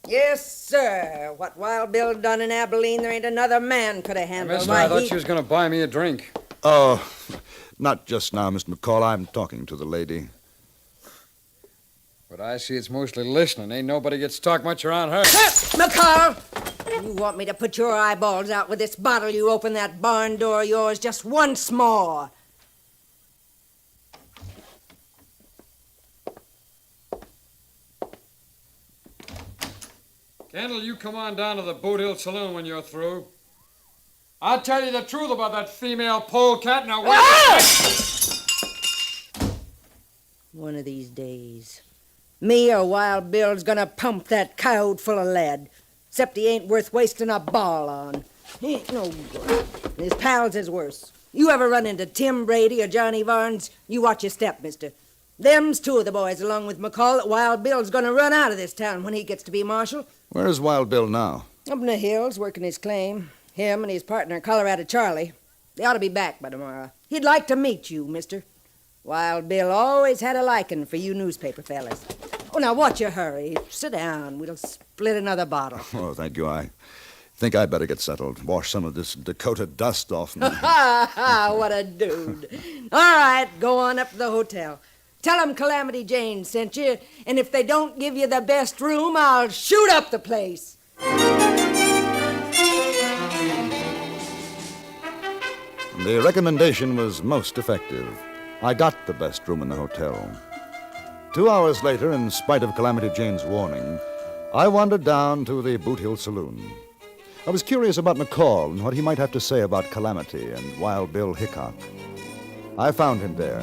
Yes, sir. What Wild Bill done in Abilene, there ain't another man could have handled. Mister, I thought she was going to buy me a drink. Oh, not just now, Mr. McCall. I'm talking to the lady. But I see it's mostly listening. Ain't nobody gets to talk much around her. McCall! You want me to put your eyeballs out with this bottle you open that barn door of yours just once more. Kendall, you come on down to the Boot Hill Saloon when you're through. I'll tell you the truth about that female polecat. Now, wait. One of these days, me or Wild Bill's gonna pump that coyote full of lead. Except he ain't worth wasting a ball on. He ain't no good. His pals is worse. You ever run into Tim Brady or Johnny Varnes? You watch your step, mister. Them's two of the boys, along with McCall, that Wild Bill's gonna run out of this town when he gets to be marshal. Where's Wild Bill now? Up in the hills, working his claim. Him and his partner, Colorado Charlie. They ought to be back by tomorrow. He'd like to meet you, mister. Wild Bill always had a liking for you newspaper fellas. Oh, now, watch your hurry. Sit down. We'll split another bottle. Oh, thank you. I think I'd better get settled. Wash some of this Dakota dust off me. Ha ha! What a dude. All right, go on up to the hotel. Tell them Calamity Jane sent you, and if they don't give you the best room, I'll shoot up the place. The recommendation was most effective. I got the best room in the hotel. 2 hours later, in spite of Calamity Jane's warning, I wandered down to the Boot Hill Saloon. I was curious about McCall and what he might have to say about Calamity and Wild Bill Hickok. I found him there,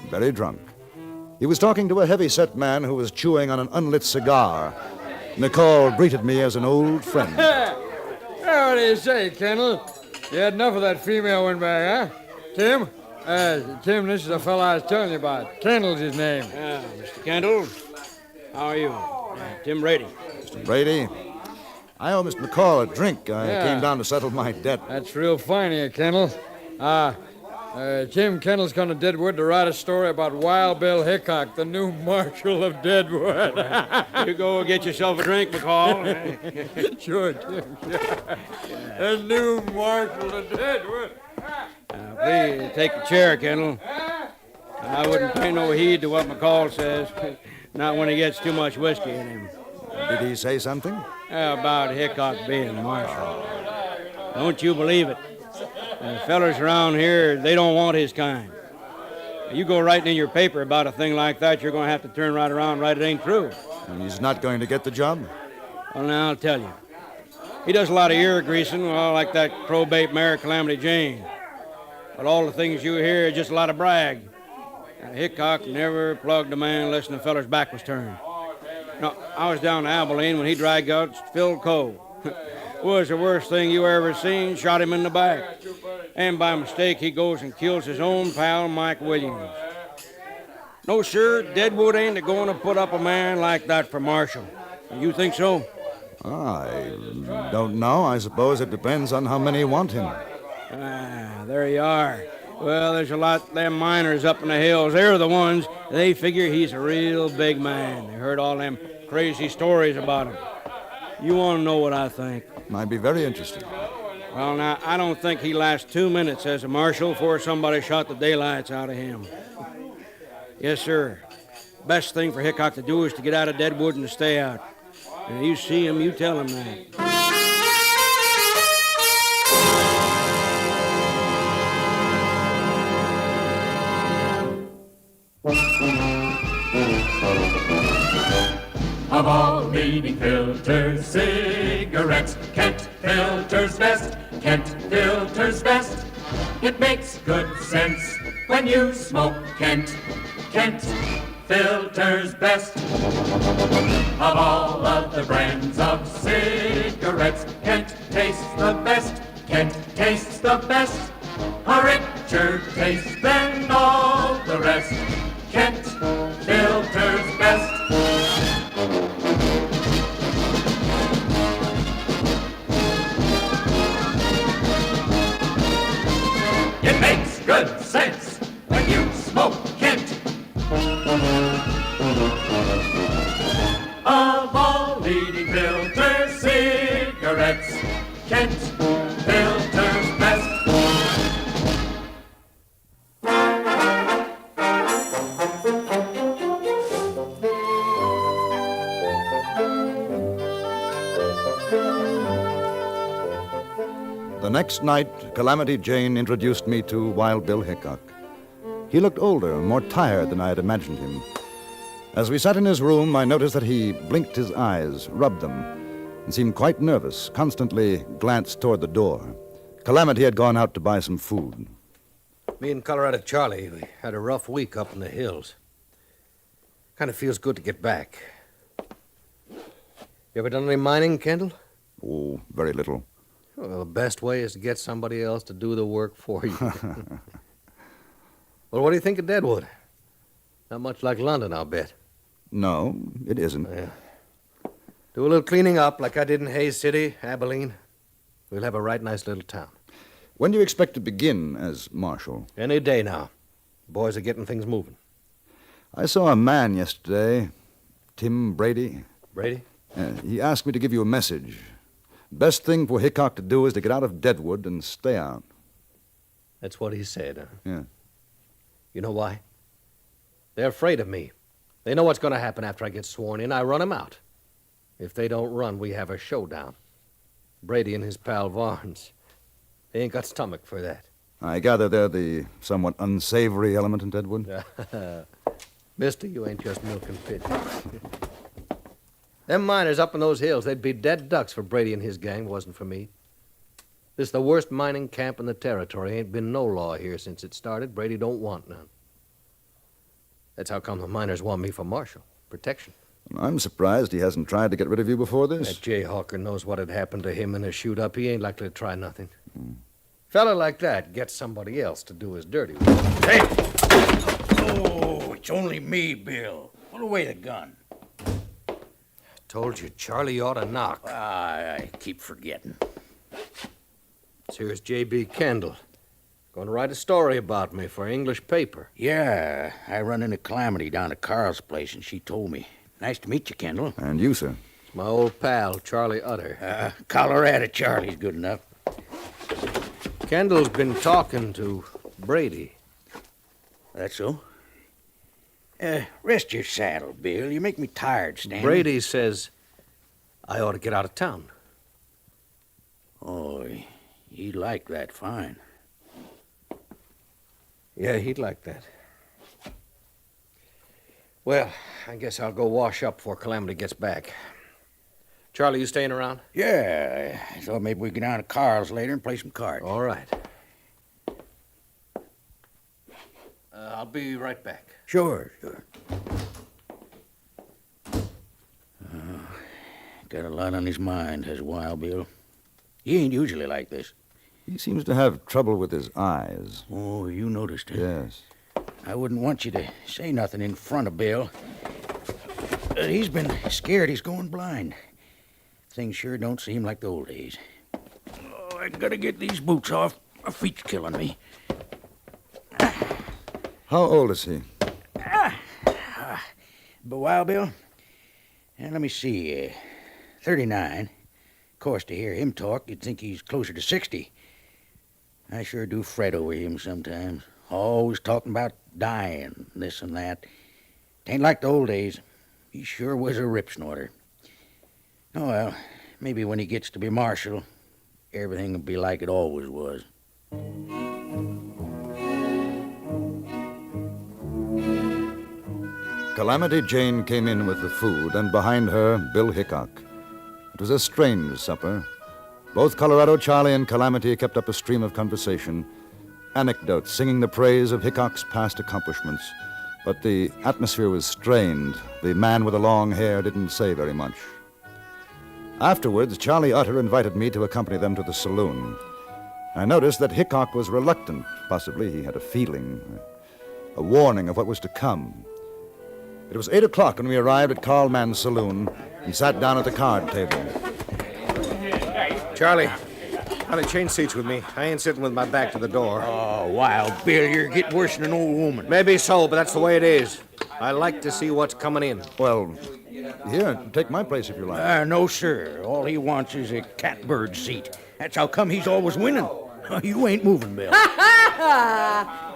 very drunk. He was talking to a heavy-set man who was chewing on an unlit cigar. McCall greeted me as an old friend. What do you say, Kendall? You had enough of that female windbag, huh? Tim? Tim, this is the fellow I was telling you about. Kendall's his name. Mr. Kendall, how are you? Tim Brady. Mr. Brady, I owe Mr. McCall a drink. I came down to settle my debt. That's real fine of you, Kendall. Jim Kendall's gone to Deadwood to write a story about Wild Bill Hickok, the new marshal of Deadwood. You go get yourself a drink, McCall. Sure, Tim. The new marshal of Deadwood. Please take a chair, Kendall. I wouldn't pay no heed to what McCall says. Not when he gets too much whiskey in him. Did he say something? About Hickok being marshal. Don't you believe it? The fellers around here, they don't want his kind. You go writing in your paper about a thing like that, you're going to have to turn right around and write it ain't true. And he's not going to get the job? Well, now, I'll tell you. He does a lot of ear greasing, well, like that probate mare Calamity Jane. But all the things you hear are just a lot of brag. Hickok never plugged a man unless the feller's back was turned. No, I was down to Abilene when he dragged out Phil Cole. Was the worst thing you ever seen, shot him in the back. And by mistake, he goes and kills his own pal, Mike Williams. No, sir, Deadwood ain't going to put up a man like that for marshal. You think so? I don't know. I suppose it depends on how many want him. There you are. Well, there's a lot of them miners up in the hills. They're the ones, they figure he's a real big man. They heard all them crazy stories about him. You want to know what I think? I'd be very interested. Well, now, I don't think he lasts 2 minutes as a marshal before somebody shot the daylights out of him. Yes, sir. Best thing for Hickok to do is to get out of Deadwood and to stay out. And you see him, you tell him that. Of all leading filters, cigarettes, Kent filters best, Kent filters best. It makes good sense when you smoke Kent, Kent filters best. Of all of the brands of cigarettes, Kent tastes the best, Kent tastes the best. A richer taste than all the rest, Kent cigarettes. Kent filters best. The next night, Calamity Jane introduced me to Wild Bill Hickok. He looked older, more tired than I had imagined him. As we sat in his room, I noticed that he blinked his eyes, rubbed them, and seemed quite nervous, constantly glanced toward the door. Calamity had gone out to buy some food. Me and Colorado Charlie, we had a rough week up in the hills. Kind of feels good to get back. You ever done any mining, Kendall? Oh, very little. Well, the best way is to get somebody else to do the work for you. Well, what do you think of Deadwood? Not much like London, I'll bet. No, it isn't. Yeah. Do a little cleaning up like I did in Hayes City, Abilene. We'll have a right nice little town. When do you expect to begin as marshal? Any day now. Boys are getting things moving. I saw a man yesterday, Tim Brady. Brady? He asked me to give you a message. Best thing for Hickok to do is to get out of Deadwood and stay out. That's what he said, huh? Yeah. You know why? They're afraid of me. They know what's going to happen after I get sworn in. I run them out. If they don't run, we have a showdown. Brady and his pal Varnes. They ain't got stomach for that. I gather they're the somewhat unsavory element in Deadwood. Mister, you ain't just milking pigeons. Them miners up in those hills, they'd be dead ducks for Brady and his gang, wasn't for me. This is the worst mining camp in the territory. Ain't been no law here since it started. Brady don't want none. That's how come the miners want me for marshal. Protection. I'm surprised he hasn't tried to get rid of you before this. That jayhawker knows what had happened to him in a shoot-up. He ain't likely to try nothing. Fella like that gets somebody else to do his dirty work. Hey! Oh, it's only me, Bill. Put away the gun. Told you, Charlie ought to knock. I keep forgetting. Here's J.B. Kendall. Going to write a story about me for an English paper. Yeah, I run into Calamity down at Carl's place, and she told me. Nice to meet you, Kendall. And you, sir. It's my old pal, Charlie Utter. Colorado Charlie's good enough. Kendall's been talking to Brady. That's so? Rest your saddle, Bill. You make me tired standing. Brady says I ought to get out of town. Oh, he'd like that fine. Yeah, he'd like that. Well, I guess I'll go wash up before Calamity gets back. Charlie, you staying around? Yeah, I thought maybe we'd go down to Carl's later and play some cards. All right. I'll be right back. Sure. Got a lot on his mind, has Wild Bill. He ain't usually like this. He seems to have trouble with his eyes. Oh, you noticed it? Yes. I wouldn't want you to say nothing in front of Bill. He's been scared he's going blind. Things sure don't seem like the old days. Oh, I gotta get these boots off. My feet's killing me. How old is he? But Wild Bill? Let me see. 39. Of course, to hear him talk, you'd think he's closer to 60. I sure do fret over him sometimes. Always talking about dying, this and that. Tain't like the old days. He sure was a rip snorter. Oh, well, maybe when he gets to be marshal, everything will be like it always was. Calamity Jane came in with the food, and behind her, Bill Hickok. It was a strange supper. Both Colorado Charlie and Calamity kept up a stream of conversation, anecdotes singing the praise of Hickok's past accomplishments. But the atmosphere was strained. The man with the long hair didn't say very much. Afterwards, Charlie Utter invited me to accompany them to the saloon. I noticed that Hickok was reluctant. Possibly he had a feeling, a warning of what was to come. It was 8 o'clock when we arrived at Carl Mann's saloon and sat down at the card table. Charlie, change seats with me. I ain't sitting with my back to the door. Oh, Wild Bill, you're getting worse than an old woman. Maybe so, but that's the way it is. I like to see what's coming in. Well, Here, take my place if you like. No, sir. All he wants is a catbird seat. That's how come he's always winning. You ain't moving, Bill.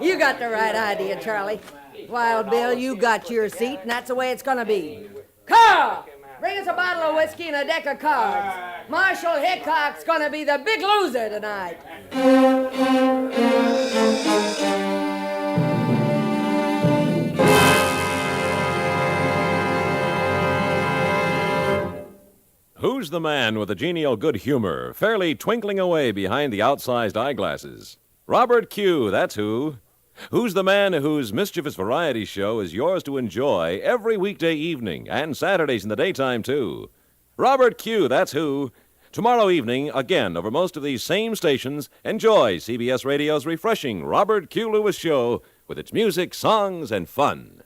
You got the right idea, Charlie. Wild Bill, you got your seat, and that's the way it's gonna be. Carl, bring us a bottle of whiskey and a deck of cards. Marshal Hickok's gonna be the big loser tonight. Who's the man with the genial good humor, fairly twinkling away behind the outsized eyeglasses? Robert Q, that's who. Who's the man whose mischievous variety show is yours to enjoy every weekday evening and Saturdays in the daytime, too? Robert Q, that's who. Tomorrow evening, again, over most of these same stations, enjoy CBS Radio's refreshing Robert Q. Lewis show with its music, songs, and fun.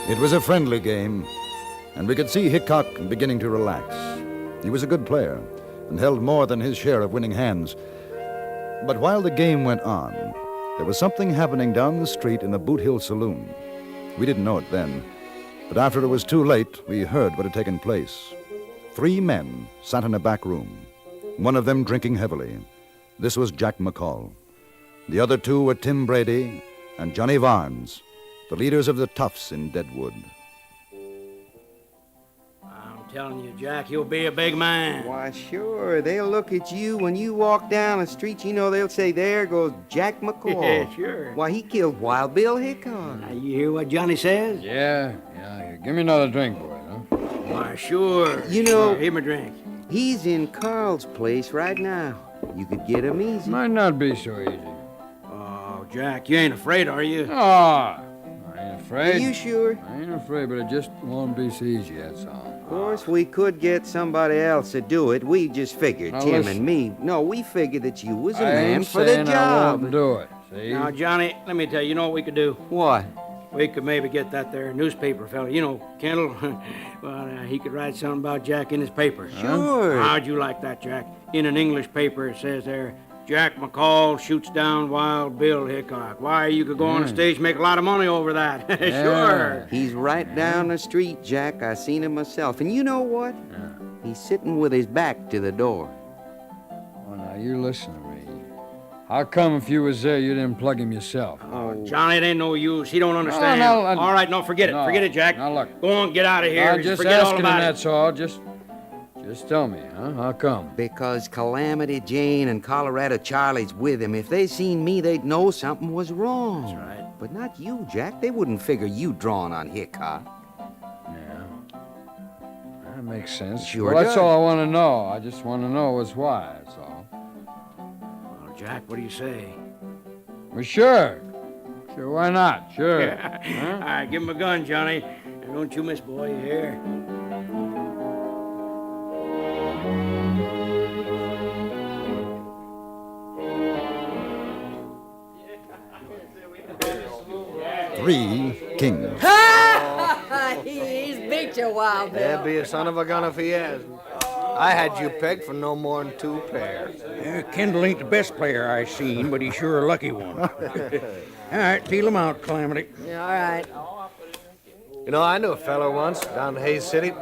It was a friendly game, and we could see Hickok beginning to relax. He was a good player and held more than his share of winning hands. But while the game went on, there was something happening down the street in the Boot Hill Saloon. We didn't know it then, but after it was too late, we heard what had taken place. 3 men sat in a back room, one of them drinking heavily. This was Jack McCall. The other 2 were Tim Brady and Johnny Varnes, the leaders of the Toughs in Deadwood. I'm telling you, Jack, you'll be a big man. Why, sure. They'll look at you when you walk down the street. You know, they'll say, there goes Jack McCall. Yeah, sure. Why, he killed Wild Bill Hickok. Now, you hear what Johnny says? Yeah. Give me another drink, boy, huh? Why, sure. You know, Here, my drink. He's in Carl's place right now. You could get him easy. Might not be so easy. Oh, Jack, you ain't afraid, are you? Ah, I ain't afraid. Are you sure? I ain't afraid, but it just won't be so easy, that's all. Of course, we could get somebody else to do it. We just figured, Now, Tim listen. and me. No, we figured that you was a I man ain't for the saying I job. won't do it, see? Now, Johnny, let me tell you, you know what we could do? What? We could maybe get that there newspaper fella. You know, Kendall. Well, he could write something about Jack in his paper. Sure. How'd you like that, Jack? In an English paper, it says there, Jack McCall shoots down Wild Bill Hickok. Why, you could go on the stage and make a lot of money over that. Sure. He's right down the street, Jack. I seen him myself. And you know what? He's sitting with his back to the door. Well, now, you listen to me. How come if you was there, you didn't plug him yourself? Oh, Johnny, it ain't no use. He don't understand. No, all right, no, forget it. no. Forget it, Jack. Now, look. Go on, get out of here. I'm just forget all asking him, about it. that's all. Just tell me, huh? How come? Because Calamity Jane and Colorado Charlie's with him. If they seen me, they'd know something was wrong. That's right. But not you, Jack. They wouldn't figure you drawing on Hickok. Yeah. That makes sense. Sure well, that's does. all I want to know. I just want to know is why, that's all. Well, Jack, what do you say? Well, sure. Sure, why not? Sure. All right, give him a gun, Johnny. And don't you miss, boy, you hear? Three kings. He's beat you, Wild Bill. There'd be a son of a gun if he has. I had you pegged for no more than 2 pairs. Kendall ain't the best player I seen, but he's sure a lucky one. All right, feel him out, Calamity. Yeah, all right. You know, I knew a feller once down in Hayes City.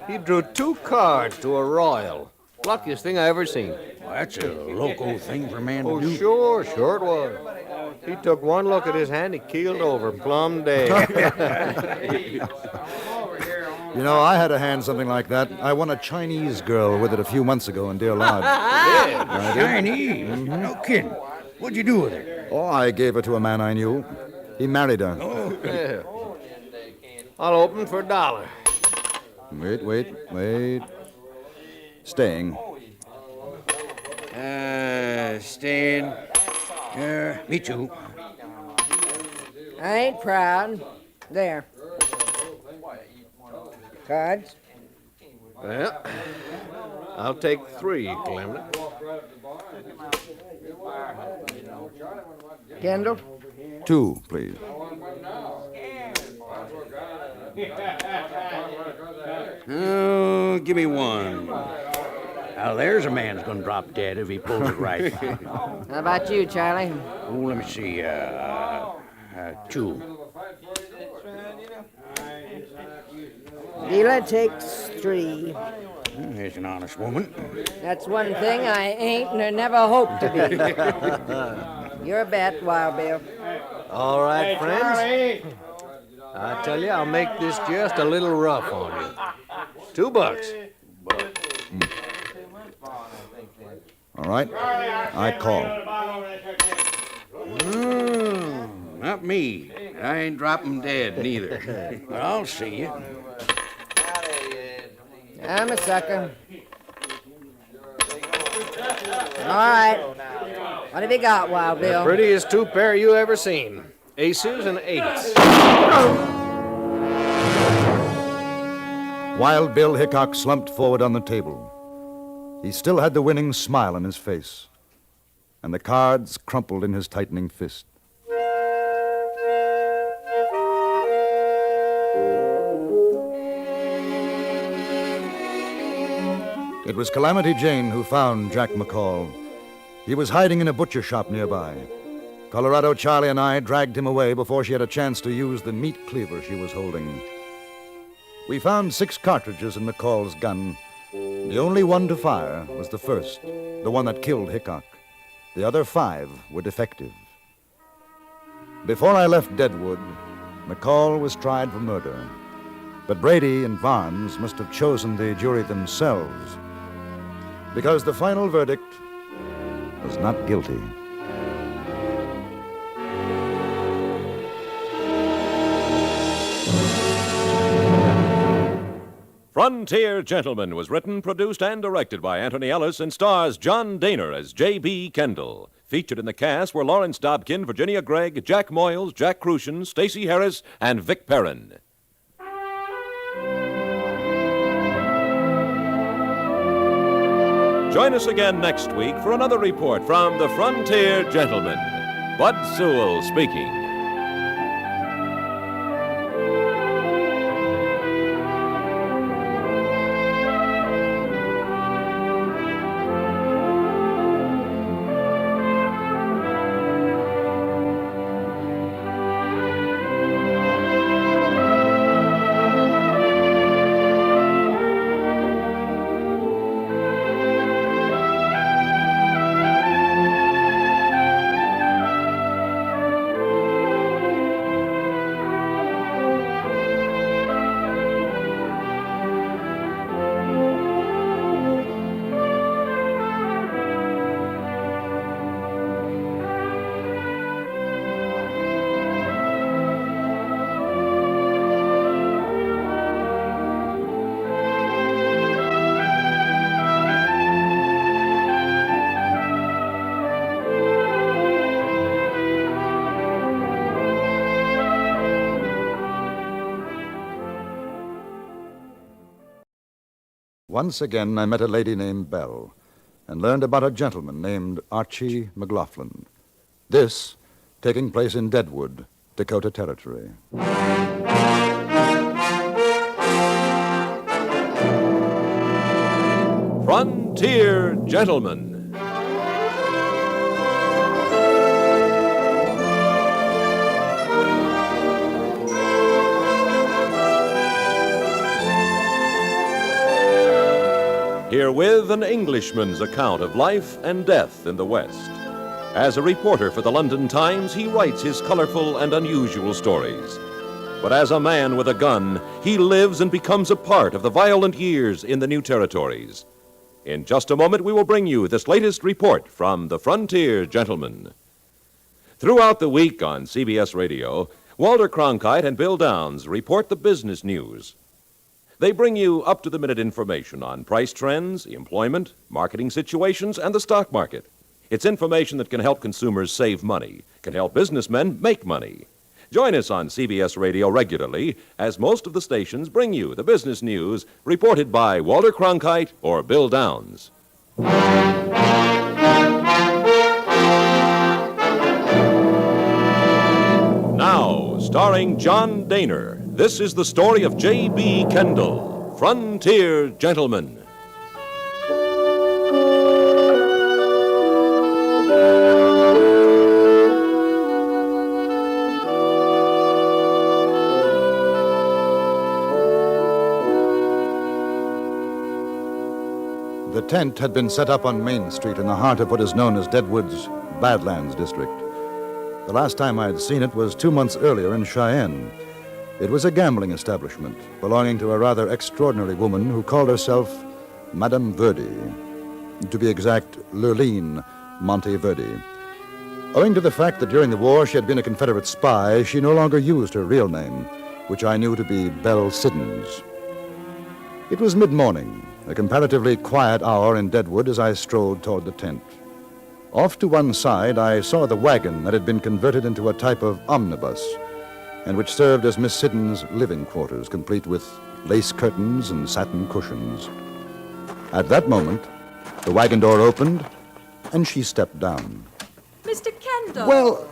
He drew 2 cards to a royal. Luckiest thing I ever seen. Well, that's a loco thing for a man to do. Oh, sure it was. He took one look at his hand, he keeled over, plumb dead. You know, I had a hand something like that. I won a Chinese girl with it a few months ago in Deer Lodge. Chinese? No kidding. What'd you do with her? Oh, I gave her to a man I knew. He married her. Yeah. I'll open for $1. Wait. Staying. Staying. Me too. I ain't proud. There. Cards? Well, I'll take 3, Calamity. Kendall? 2, please. Oh, give me 1. Now, there's a man's gonna drop dead if he pulls it right. How about you, Charlie? Oh, let me see. Two. Gila takes 3. There's an honest woman. That's one thing I ain't nor never hope to be. Your bet, Wild Bill. All right, friends. I tell you, I'll make this just a little rough on you. $2. All right, I call. Not me. I ain't dropping dead, neither. But I'll see you. I'm a sucker. All right. What have you got, Wild Bill? The prettiest 2 pair you ever seen. Aces and 8s. Wild Bill Hickok slumped forward on the table. He still had the winning smile on his face, and the cards crumpled in his tightening fist. It was Calamity Jane who found Jack McCall. He was hiding in a butcher shop nearby. Colorado Charlie and I dragged him away before she had a chance to use the meat cleaver she was holding. We found 6 cartridges in McCall's gun. The only one to fire was the first, the one that killed Hickok. The other 5 were defective. Before I left Deadwood, McCall was tried for murder. But Brady and Barnes must have chosen the jury themselves, because the final verdict was not guilty. Frontier Gentleman was written, produced, and directed by Anthony Ellis and stars John Dehner as J.B. Kendall. Featured in the cast were Lawrence Dobkin, Virginia Gregg, Jack Moyles, Jack Crucian, Stacey Harris, and Vic Perrin. Join us again next week for another report from the Frontier Gentleman. Bud Sewell speaking. Once again, I met a lady named Belle and learned about a gentleman named Archie McLaughlin. This taking place in Deadwood, Dakota Territory. Frontier Gentleman. Herewith an Englishman's account of life and death in the West. As a reporter for the London Times, he writes his colorful and unusual stories. But as a man with a gun, he lives and becomes a part of the violent years in the new territories. In just a moment, we will bring you this latest report from the Frontier Gentleman. Throughout the week on CBS Radio, Walter Cronkite and Bill Downs report the business news. They bring you up-to-the-minute information on price trends, employment, marketing situations, and the stock market. It's information that can help consumers save money, can help businessmen make money. Join us on CBS Radio regularly as most of the stations bring you the business news reported by Walter Cronkite or Bill Downs. Now, starring John Dehner, this is the story of J.B. Kendall, Frontier Gentleman. tent had been set up on Main Street in the heart of what is known as Deadwood's Badlands District. The last time I had seen it was 2 months earlier in Cheyenne. It was a gambling establishment belonging to a rather extraordinary woman who called herself Madame Verdi. To be exact, Lurleen Monteverdi. Owing to the fact that during the war she had been a Confederate spy, she no longer used her real name, which I knew to be Belle Siddons. It was mid-morning, a comparatively quiet hour in Deadwood as I strolled toward the tent. Off to one side, I saw the wagon that had been converted into a type of omnibus, and which served as Miss Siddon's living quarters, complete with lace curtains and satin cushions. At that moment, the wagon door opened, and she stepped down. Mr. Kendall! Well...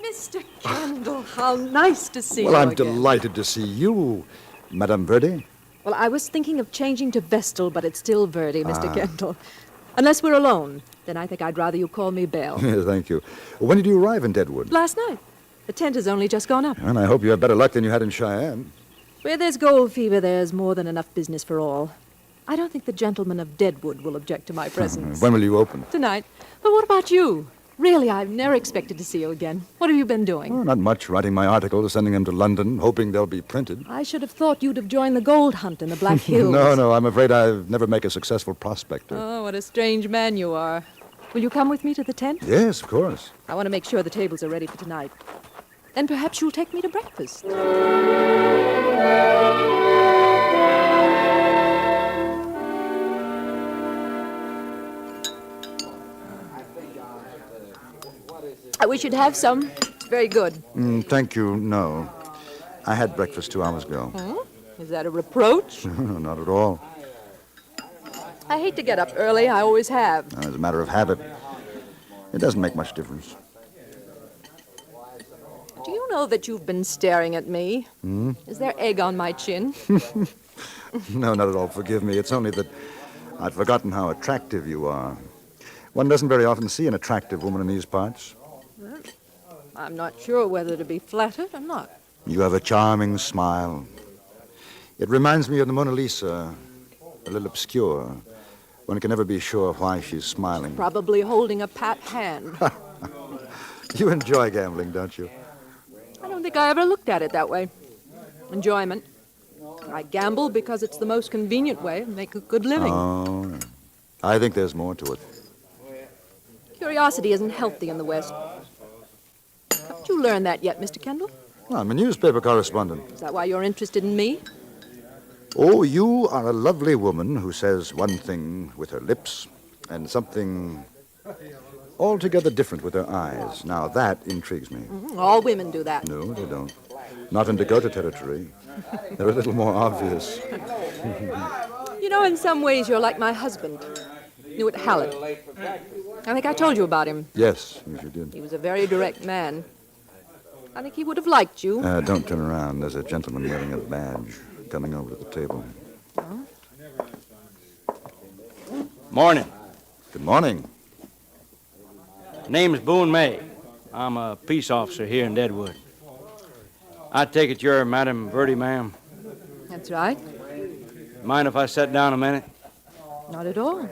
Mr. Kendall, how nice to see you Well, I'm again. delighted to see you, Madame Verdi. Well, I was thinking of changing to Vestal, but it's still Verdi, Mr. Ah. Kendall. Unless we're alone, then I think I'd rather you call me Belle. Yes, thank you. When did you arrive in Deadwood? Last night. The tent has only just gone up. And I hope you have better luck than you had in Cheyenne. Where there's gold fever, there's more than enough business for all. I don't think the gentlemen of Deadwood will object to my presence. When will you open? Tonight. But what about you? Really, I've never expected to see you again. What have you been doing? Oh, not much. Writing my articles, sending them to London, hoping they'll be printed. I should have thought you'd have joined the gold hunt in the Black Hills. No, I'm afraid I'll never make a successful prospector. Oh, what a strange man you are. Will you come with me to the tent? Yes, of course. I want to make sure the tables are ready for tonight. And perhaps you'll take me to breakfast. I wish you'd have some. It's very good. Thank you, no. I had breakfast 2 hours ago. Oh? Is that a reproach? Not at all. I hate to get up early. I always have. As a matter of habit. It doesn't make much difference. Do you know that you've been staring at me? Hmm? Is there egg on my chin? No, not at all. Forgive me. It's only that I'd forgotten how attractive you are. One doesn't very often see an attractive woman in these parts. Well, I'm not sure whether to be flattered or not. You have a charming smile. It reminds me of the Mona Lisa, a little obscure. One can never be sure why she's smiling. Probably holding a pat hand. You enjoy gambling, don't you? I don't think I ever looked at it that way. Enjoyment. I gamble because it's the most convenient way to make a good living. Oh, I think there's more to it. Curiosity isn't healthy in the West. Haven't you learned that yet, Mr. Kendall? Well, I'm a newspaper correspondent. Is that why you're interested in me? Oh, you are a lovely woman who says one thing with her lips and something altogether different with her eyes. Now, that intrigues me. All women do that. No, they don't. Not in Dakota Territory. They're a little more obvious. You know, in some ways, you're like my husband, Newitt Hallett. I think I told you about him. Yes, you did. He was a very direct man. I think he would have liked you. Don't turn around. There's a gentleman wearing a badge coming over to the table. Oh. Morning. Good morning. Name's Boone May. I'm a peace officer here in Deadwood. I take it you're Madame Verdi, ma'am. That's right. Mind if I sit down a minute? Not at all.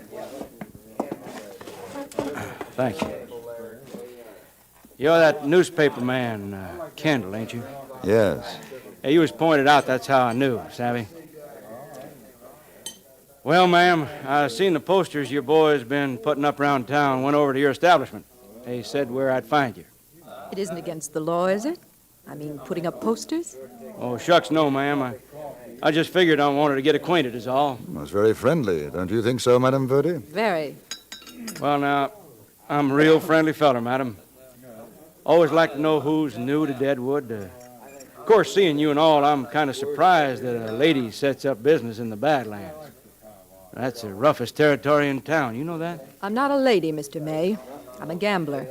Thank you. You're that newspaper man, Kendall, ain't you? Yes. Hey, you was pointed out, that's how I knew, savvy? Well, ma'am, I seen the posters your boys been putting up around town, went over to your establishment. They said where I'd find you. It isn't against the law, is it? I mean, putting up posters? Oh, shucks, no, ma'am. I just figured I wanted to get acquainted is all. Well, it's very friendly. Don't you think so, Madame Verdi? Very. Well, now, I'm a real friendly feller, madam. Always like to know who's new to Deadwood. Of course, seeing you and all, I'm kind of surprised that a lady sets up business in the Badlands. That's the roughest territory in town. You know that? I'm not a lady, Mr. May. I'm a gambler.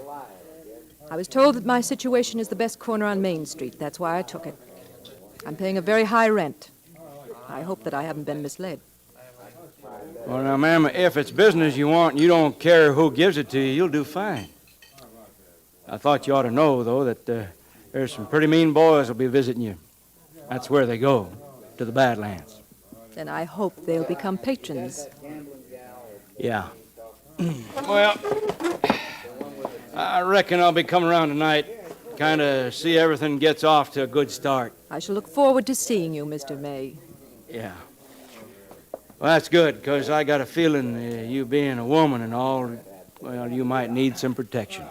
I was told that my situation is the best corner on Main Street. That's why I took it. I'm paying a very high rent. I hope that I haven't been misled. Well, now, ma'am, if it's business you want and you don't care who gives it to you, you'll do fine. I thought you ought to know, though, that there's some pretty mean boys will be visiting you. That's where they go, to the Badlands. Then I hope they'll become patrons. Yeah. Well, I reckon I'll be coming around tonight. Kind of see everything gets off to a good start. I shall look forward to seeing you, Mr. May. Yeah. Well, that's good, because I got a feeling you being a woman and all, well, you might need some protection.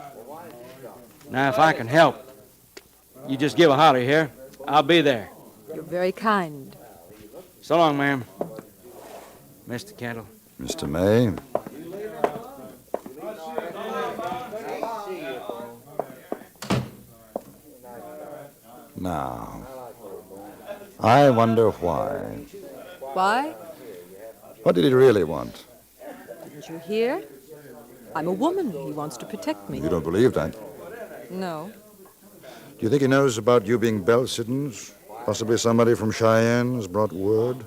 Now, if I can help, you just give a holler here. I'll be there. You're very kind. So long, ma'am. Mr. Kendall. Mr. May. Now, I wonder why. Why? What did he really want? Didn't you hear? I'm a woman. He wants to protect me. You don't believe that? No. Do you think he knows about you being Belle Siddon's? Possibly somebody from Cheyenne has brought word?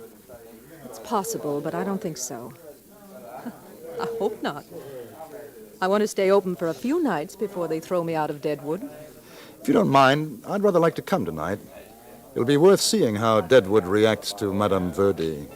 It's possible, but I don't think so. I hope not. I want to stay open for a few nights before they throw me out of Deadwood. If you don't mind, I'd rather like to come tonight. It'll be worth seeing how Deadwood reacts to Madame Verdi.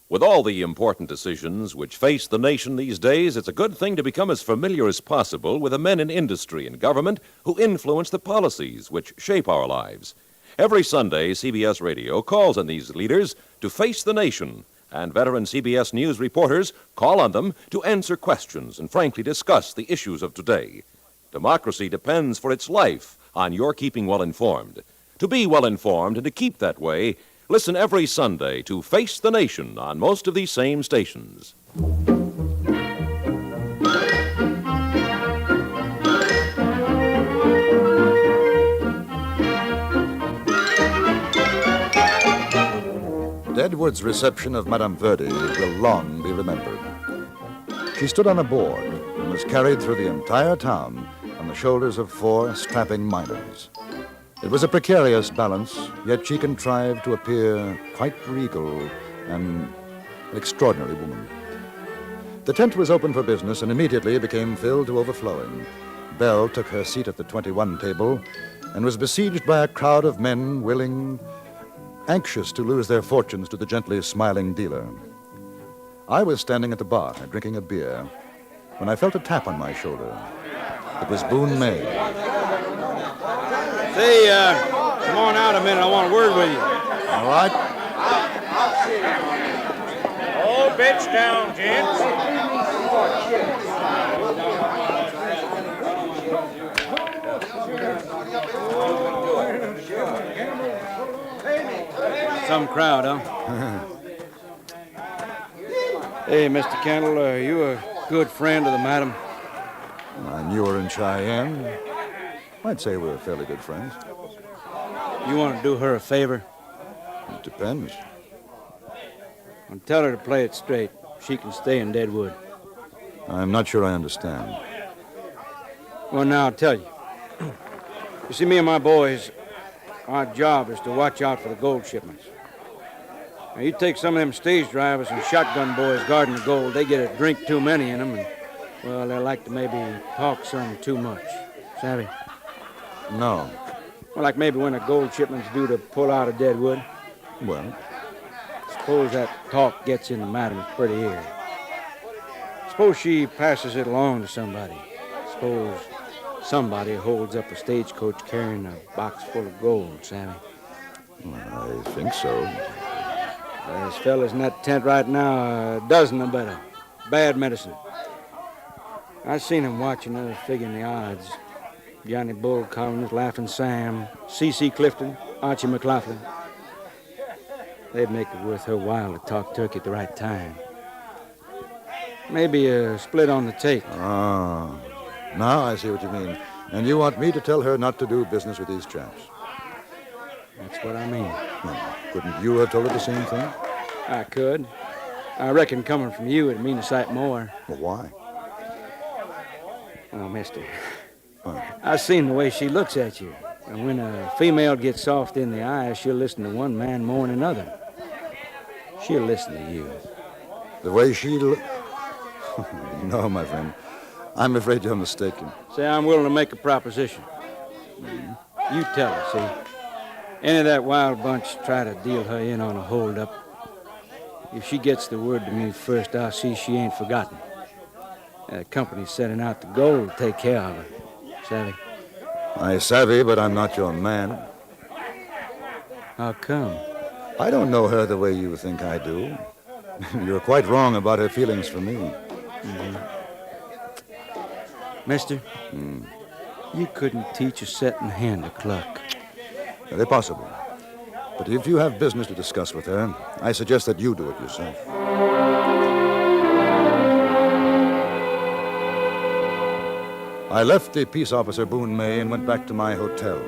With all the important decisions which face the nation these days, it's a good thing to become as familiar as possible with the men in industry and government who influence the policies which shape our lives. Every Sunday, CBS Radio calls on these leaders to face the nation, and veteran CBS News reporters call on them to answer questions and frankly discuss the issues of today. Democracy depends for its life on your keeping well informed. To be well informed and to keep that way, listen every Sunday to Face the Nation on most of these same stations. Deadwood's reception of Madame Verdi will long be remembered. She stood on a board and was carried through the entire town on the shoulders of 4 strapping miners. It was a precarious balance, yet she contrived to appear quite regal and an extraordinary woman. The tent was open for business and immediately became filled to overflowing. Belle took her seat at the 21 table and was besieged by a crowd of men willing, anxious to lose their fortunes to the gently smiling dealer. I was standing at the bar, drinking a beer, when I felt a tap on my shoulder. It was Boone May. Say, come on out a minute. I want a word with you. All right. Hold bitch down, gents. Some crowd, huh? Hey, Mr. Kendall, are you a good friend of the madam? I knew her in Cheyenne. I'd say we're fairly good friends. You want to do her a favor? It depends. Well, tell her to play it straight. She can stay in Deadwood. I'm not sure I understand. Well, now I'll tell you. You see, me and my boys, our job is to watch out for the gold shipments. Now, you take some of them stage drivers and shotgun boys guarding the gold, they get a drink too many in them, and, well, they like to maybe talk some too much. Savvy? No. Well, like maybe when a gold shipment's due to pull out of Deadwood. Well? Suppose that talk gets in the madam's pretty ear. Suppose she passes it along to somebody. Suppose somebody holds up a stagecoach carrying a box full of gold, Sammy. I think so. There's fellas in that tent right now, a dozen or better. Bad medicine. I seen them watching her, figuring the odds. Johnny Bull Collins, Laughing Sam, C.C. Clifton, Archie McLaughlin. They'd make it worth her while to talk turkey at the right time. Maybe a split on the take. Ah, now I see what you mean. And you want me to tell her not to do business with these chaps? That's what I mean. Well, couldn't you have told her the same thing? I could. I reckon coming from you it'd mean a sight more. Well, why? Oh, mister. I've seen the way she looks at you. And when a female gets soft in the eyes, she'll listen to one man more than another. She'll listen to you. The way she No, my friend. I'm afraid you're mistaken. Say, I'm willing to make a proposition. You tell her, see? Any of that wild bunch try to deal her in on a holdup. If she gets the word to me first, I'll see she ain't forgotten. The company's setting out the gold to take care of her. Savvy? I savvy, but I'm not your man. How come? I don't know her the way you think I do. You're quite wrong about her feelings for me. Mister, you couldn't teach a setting hen to cluck. Very possible. But if you have business to discuss with her, I suggest that you do it yourself. I left the peace officer Boone May and went back to my hotel.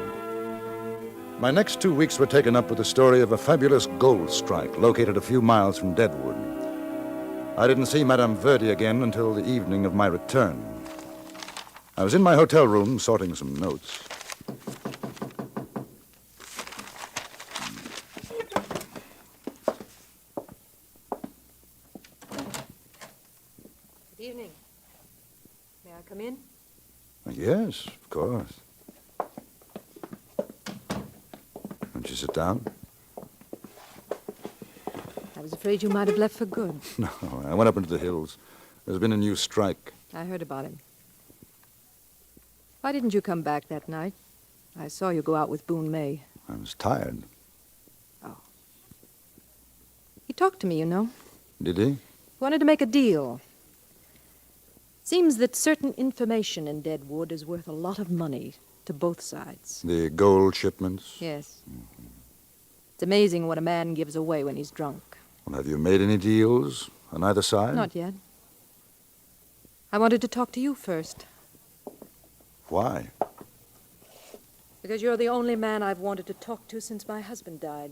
My next 2 weeks were taken up with the story of a fabulous gold strike located a few miles from Deadwood. I didn't see Madame Verdi again until the evening of my return. I was in my hotel room sorting some notes. Good evening. May I come in? Yes, of course. Won't you sit down? I was afraid you might have left for good. No, I went up into the hills. There's been a new strike. I heard about him. Why didn't you come back that night? I saw you go out with Boone May. I was tired. He talked to me, you know. Did he? Wanted to make a deal. Seems that certain information in Deadwood is worth a lot of money to both sides. The gold shipments? Yes. It's amazing what a man gives away when he's drunk. Well, have you made any deals on either side? Not yet. I wanted to talk to you first. Why? Because you're the only man I've wanted to talk to since my husband died.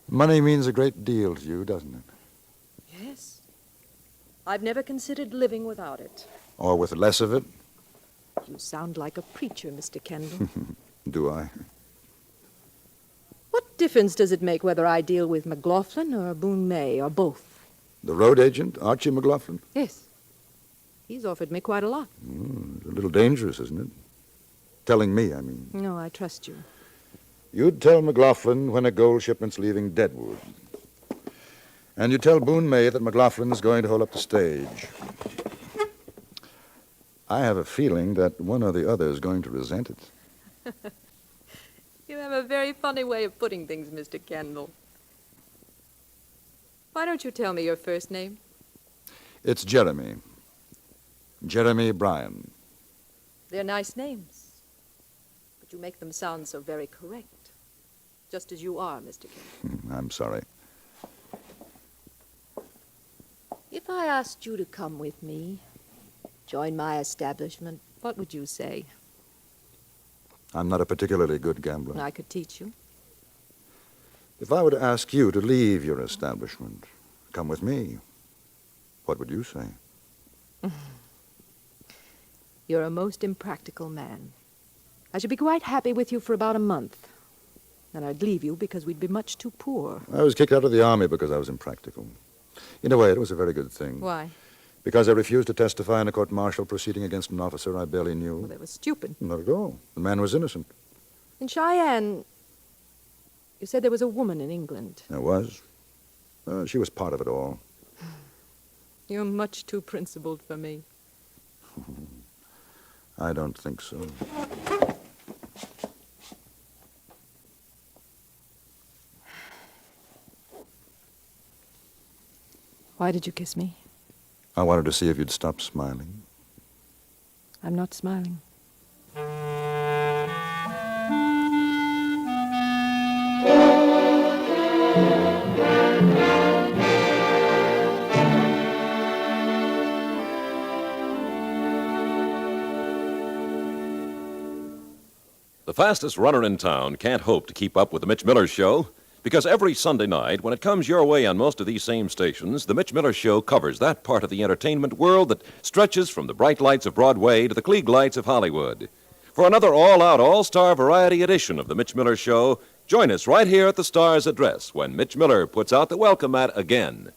Money means a great deal to you, doesn't it? Yes. I've never considered living without it. Or with less of it? You sound like a preacher, Mr. Kendall. Do I? What difference does it make whether I deal with McLaughlin or Boone May or both? The road agent, Archie McLaughlin? Yes. He's offered me quite a lot. It's a little dangerous, isn't it? Telling me, I mean. No, I trust you. You'd tell McLaughlin when a gold shipment's leaving Deadwood. And you tell Boone May that McLaughlin's going to hold up the stage. I have a feeling that one or the other is going to resent it. You have a very funny way of putting things, Mr. Kendall. Why don't you tell me your first name? It's Jeremy. Jeremy Bryan. They're nice names. But you make them sound so very correct. Just as you are, Mr. Kendall. I'm sorry. If I asked you to come with me, join my establishment, what would you say? I'm not a particularly good gambler. I could teach you. If I were to ask you to leave your establishment, come with me, what would you say? You're a most impractical man. I should be quite happy with you for about a month. Then I'd leave you because we'd be much too poor. I was kicked out of the army because I was impractical. In a way, it was a very good thing. Why? Because I refused to testify in a court-martial proceeding against an officer I barely knew. Well, that was stupid. Not at all. The man was innocent. In Cheyenne, you said there was a woman in England. There was. She was part of it all. You're much too principled for me. I don't think so. Why did you kiss me? I wanted to see if you'd stop smiling. I'm not smiling. The fastest runner in town can't hope to keep up with the Mitch Miller Show, because every Sunday night, when it comes your way on most of these same stations, the Mitch Miller Show covers that part of the entertainment world that stretches from the bright lights of Broadway to the Klieg lights of Hollywood. For another all-out, all-star variety edition of the Mitch Miller Show, join us right here at the Star's address when Mitch Miller puts out the welcome mat again.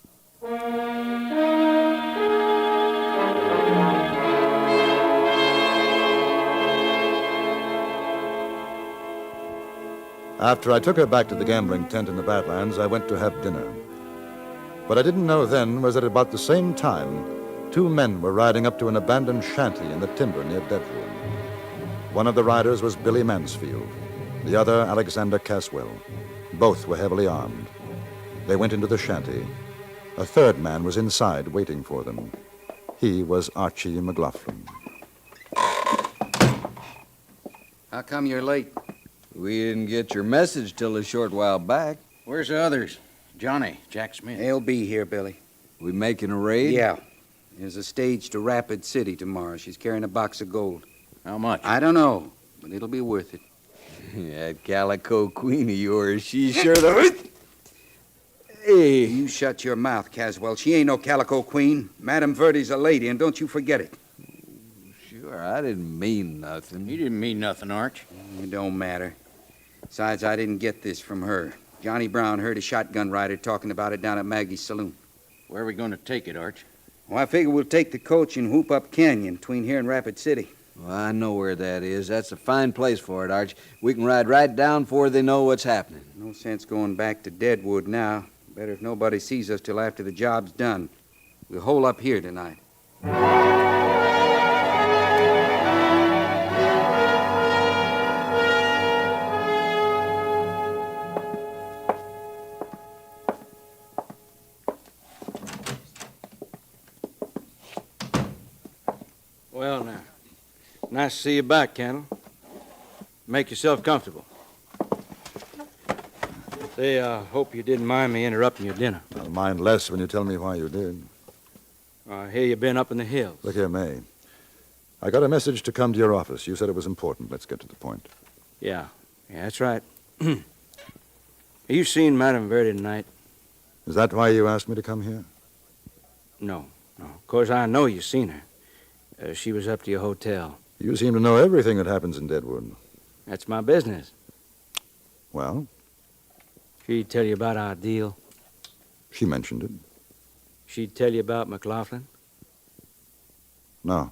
After I took her back to the gambling tent in the Badlands, I went to have dinner. What I didn't know then was that about the same time, 2 men were riding up to an abandoned shanty in the timber near Deadwood. One of the riders was Billy Mansfield, the other Alexander Caswell. Both were heavily armed. They went into the shanty. A third man was inside waiting for them. He was Archie McLaughlin. How come you're late? We didn't get your message till a short while back. Where's the others? Johnny, Jack Smith. They'll be here, Billy. We making a raid? Yeah. There's a stage to Rapid City tomorrow. She's carrying a box of gold. How much? I don't know, but it'll be worth it. That calico queen of yours, she's sure the... Hey. You shut your mouth, Caswell. She ain't no calico queen. Madame Verdi's a lady, and don't you forget it. Sure, I didn't mean nothing. You didn't mean nothing, Arch. It don't matter. Besides, I didn't get this from her. Johnny Brown heard a shotgun rider talking about it down at Maggie's saloon. Where are we going to take it, Arch? Well, I figure we'll take the coach and whoop up Canyon between here and Rapid City. Well, I know where that is. That's a fine place for it, Arch. We can ride right down before they know what's happening. No sense going back to Deadwood now. Better if nobody sees us till after the job's done. We'll hole up here tonight. Well, now, nice to see you back, Kendall. Make yourself comfortable. Say, hope you didn't mind me interrupting your dinner. I'll mind less when you tell me why you did. I hear you've been up in the hills. Look here, May. I got a message to come to your office. You said it was important. Let's get to the point. Yeah, that's right. You seen Madame Verdi tonight? Is that why you asked me to come here? No. Of course, I know you seen her. She was up to your hotel. You seem to know everything that happens in Deadwood. That's my business. Well? She'd tell you about our deal. She mentioned it. She'd tell you about McLaughlin? No.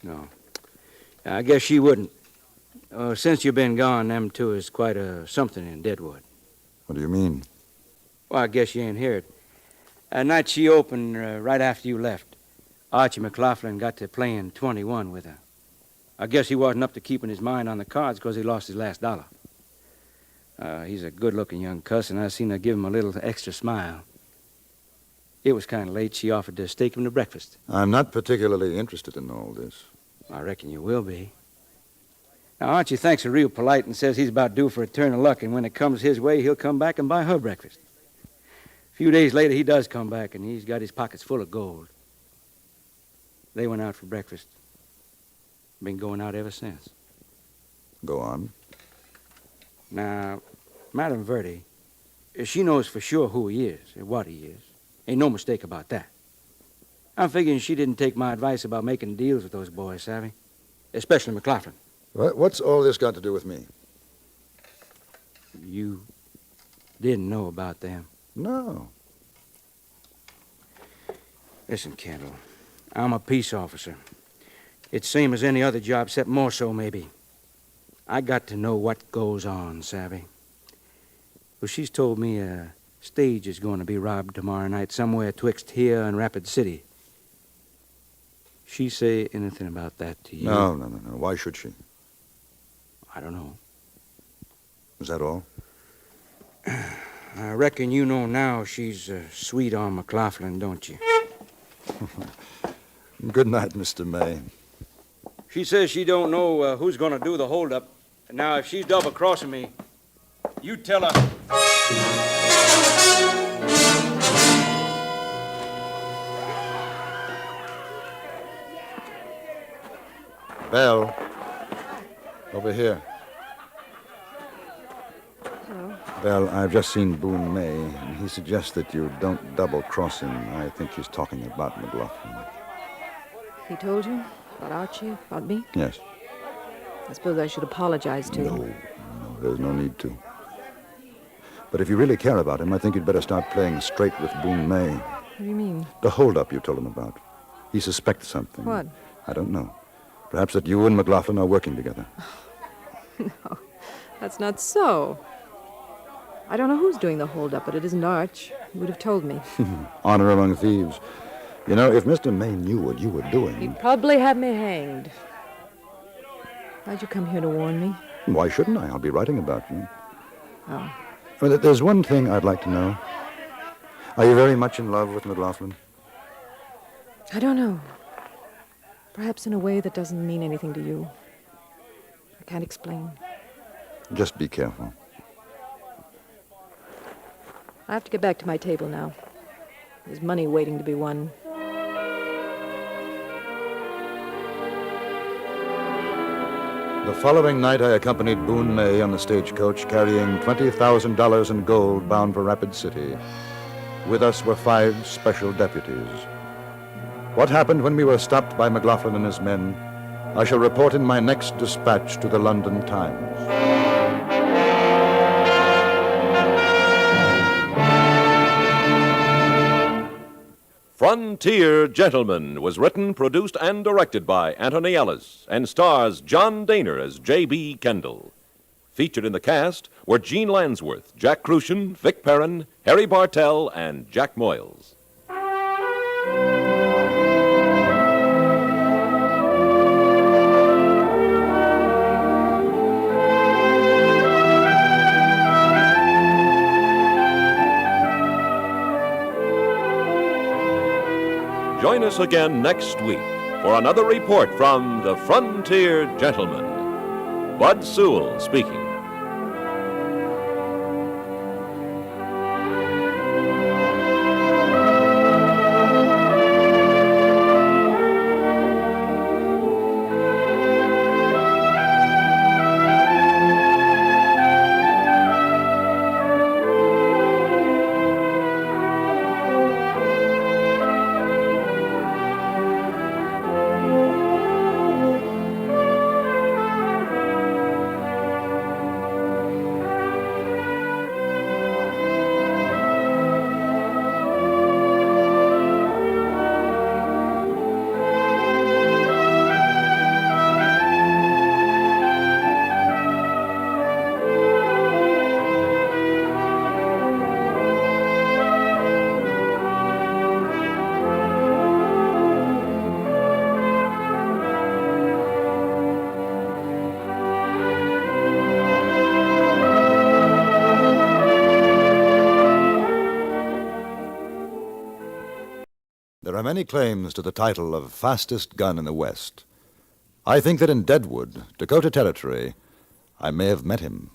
No. I guess she wouldn't. Since you've been gone, them two is quite something in Deadwood. What do you mean? Well, I guess you ain't heard. That night she opened right after you left. Archie McLaughlin got to playing 21 with her. I guess he wasn't up to keeping his mind on the cards because he lost his last dollar. He's a good-looking young cuss, and I seen her give him a little extra smile. It was kind of late. She offered to stake him to breakfast. I'm not particularly interested in all this. I reckon you will be. Now, Archie thinks her real polite and says he's about due for a turn of luck, and when it comes his way, he'll come back and buy her breakfast. A few days later, he does come back, and he's got his pockets full of gold. They went out for breakfast. Been going out ever since. Go on. Now, Madame Verdi, she knows for sure who he is and what he is. Ain't no mistake about that. I'm figuring she didn't take my advice about making deals with those boys, savvy? Especially McLaughlin. What's all this got to do with me? You didn't know about them? No. Listen, Kendall, I'm a peace officer. It's same as any other job, except more so, maybe. I got to know what goes on, savvy? Well, she's told me a stage is going to be robbed tomorrow night somewhere twixt here and Rapid City. She say anything about that to you? No. Why should she? I don't know. Is that all? I reckon you know now she's sweet on McLaughlin, don't you? Good night, Mr. May. She says she don't know who's going to do the holdup. Now, if she's double-crossing me, you tell her. Belle, over here. Hello. Belle, I've just seen Boone May, and he suggests that you don't double-cross him. I think he's talking about McLaughlin. He told you? About Archie? About me? Yes. I suppose I should apologize to him. No, there's no need to. But if you really care about him, I think you'd better start playing straight with Boone May. What do you mean? The holdup you told him about. He suspects something. What? I don't know. Perhaps that you and McLaughlin are working together. No. That's not so. I don't know who's doing the holdup, but it isn't Arch. He would have told me. Honor among thieves. You know, if Mr. May knew what you were doing... He'd probably have me hanged. Why'd you come here to warn me? Why shouldn't I? I'll be writing about you. Oh. Well, there's one thing I'd like to know. Are you very much in love with McLaughlin? I don't know. Perhaps in a way that doesn't mean anything to you. I can't explain. Just be careful. I have to get back to my table now. There's money waiting to be won. The following night, I accompanied Boone May on the stagecoach, carrying $20,000 in gold bound for Rapid City. With us were 5 special deputies. What happened when we were stopped by McLaughlin and his men, I shall report in my next dispatch to the London Times. Frontier Gentleman was written, produced, and directed by Anthony Ellis and stars John Dehner as J.B. Kendall. Featured in the cast were Gene Lansworth, Jack Crucian, Vic Perrin, Harry Bartell, and Jack Moyles. Join us again next week for another report from the Frontier Gentleman. Bud Sewell speaking. There are many claims to the title of fastest gun in the West. I think that in Deadwood, Dakota Territory, I may have met him.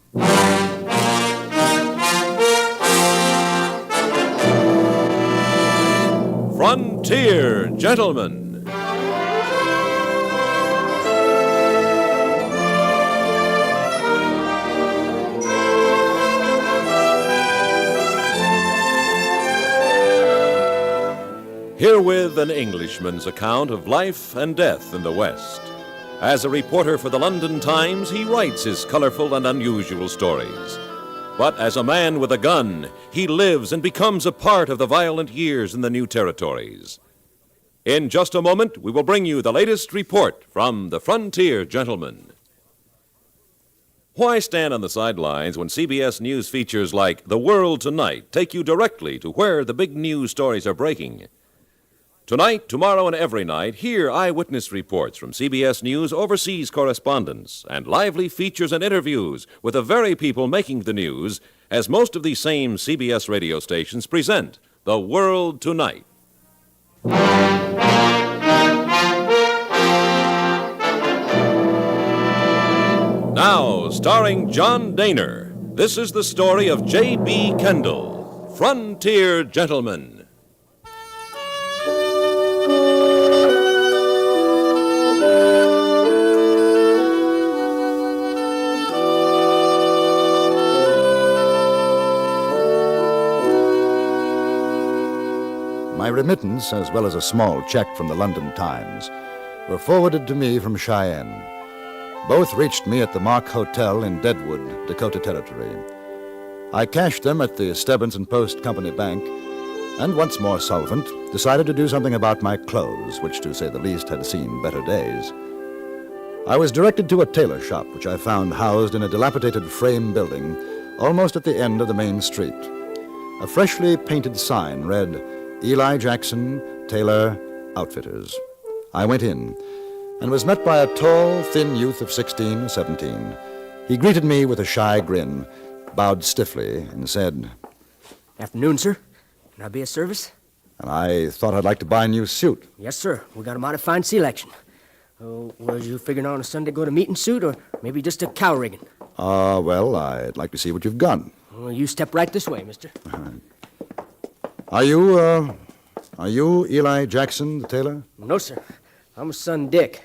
Frontier Gentleman. Herewith an Englishman's account of life and death in the West. As a reporter for the London Times, he writes his colorful and unusual stories. But as a man with a gun, he lives and becomes a part of the violent years in the new territories. In just a moment, we will bring you the latest report from the Frontier Gentleman. Why stand on the sidelines when CBS News features like The World Tonight take you directly to where the big news stories are breaking? Tonight, tomorrow, and every night, hear eyewitness reports from CBS News overseas correspondents and lively features and interviews with the very people making the news, as most of these same CBS radio stations present The World Tonight. Now, starring John Dehner, this is the story of J.B. Kendall, Frontier Gentleman. My remittance, as well as a small check from the London Times, were forwarded to me from Cheyenne. Both reached me at the Mark Hotel in Deadwood, Dakota Territory. I cashed them at the Stebbins and Post Company Bank, and once more solvent, decided to do something about my clothes, which, to say the least, had seen better days. I was directed to a tailor shop, which I found housed in a dilapidated frame building almost at the end of the main street. A freshly painted sign read, Eli Jackson, Tailor, Outfitters. I went in and was met by a tall, thin youth of 16, 17. He greeted me with a shy grin, bowed stiffly, and said, Afternoon, sir. Can I be of service? And I thought I'd like to buy a new suit. Yes, sir. We got a mighty fine selection. Was you figuring on a Sunday go to meeting suit, or maybe just a cow rigging? Well, I'd like to see what you've got. Well, you step right this way, mister. Are you Eli Jackson, the tailor? No, sir. I'm his son, Dick.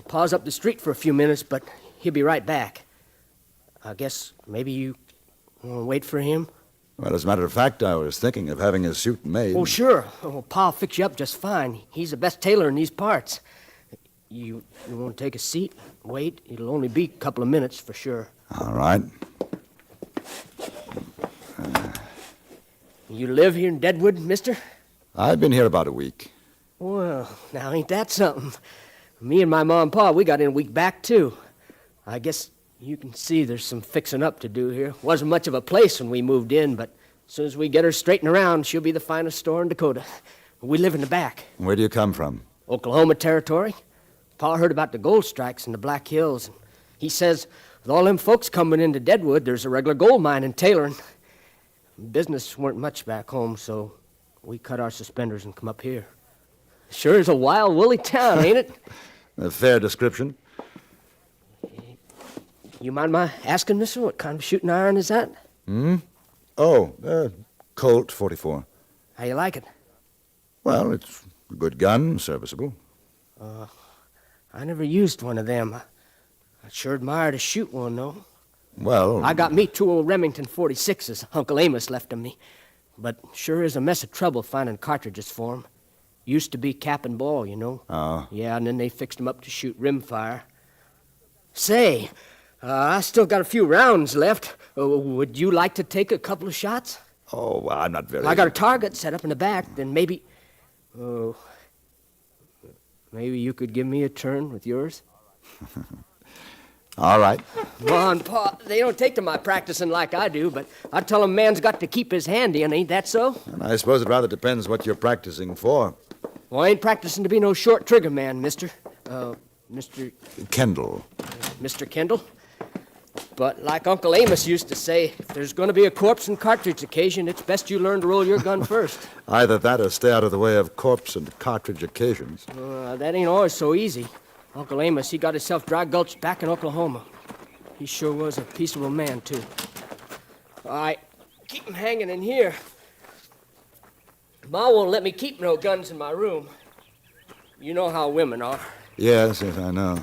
Pa's up the street for a few minutes, but he'll be right back. I guess maybe you want to wait for him? Well, as a matter of fact, I was thinking of having a suit made. Oh, sure. Pa'll fix you up just fine. He's the best tailor in these parts. You want to take a seat? Wait. It'll only be a couple of minutes for sure. All right. You live here in Deadwood, mister? I've been here about a week. Well, now ain't that something? Me and my ma and pa, we got in a week back, too. I guess you can see there's some fixing up to do here. Wasn't much of a place when we moved in, but as soon as we get her straightened around, she'll be the finest store in Dakota. We live in the back. Where do you come from? Oklahoma Territory. Pa heard about the gold strikes in the Black Hills, and he says with all them folks coming into Deadwood, there's a regular gold mine in tailoring. Business weren't much back home, so we cut our suspenders and come up here. Sure is a wild, woolly town, ain't it? A fair description. You mind my asking, mister, what kind of shooting iron is that? Oh, Colt 44. How you like it? Well, it's a good gun, serviceable. I never used one of them. I'd sure admire to shoot one, though. Well... I got me 2 old Remington 46s Uncle Amos left 'em me. But sure is a mess of trouble finding cartridges for 'em. Used to be cap and ball, you know. Oh. Yeah, and then they fixed 'em up to shoot rimfire. Say, I still got a few rounds left. Would you like to take a couple of shots? Oh, well, I'm not very... I got a target set up in the back, then maybe... maybe you could give me a turn with yours? All right. Come on, Pa. They don't take to my practicing like I do, but I tell 'em man's got to keep his handy, and ain't that so? And I suppose it rather depends what you're practicing for. Well, I ain't practicing to be no short trigger man, mister. Mr. Kendall. Mr. Kendall. But like Uncle Amos used to say, if there's going to be a corpse and cartridge occasion, it's best you learn to roll your gun first. Either that or stay out of the way of corpse and cartridge occasions. That ain't always so easy. Uncle Amos, he got himself dry gulched back in Oklahoma. He sure was a peaceable man, too. All right, keep him hanging in here. Ma won't let me keep no guns in my room. You know how women are. Yes, I know.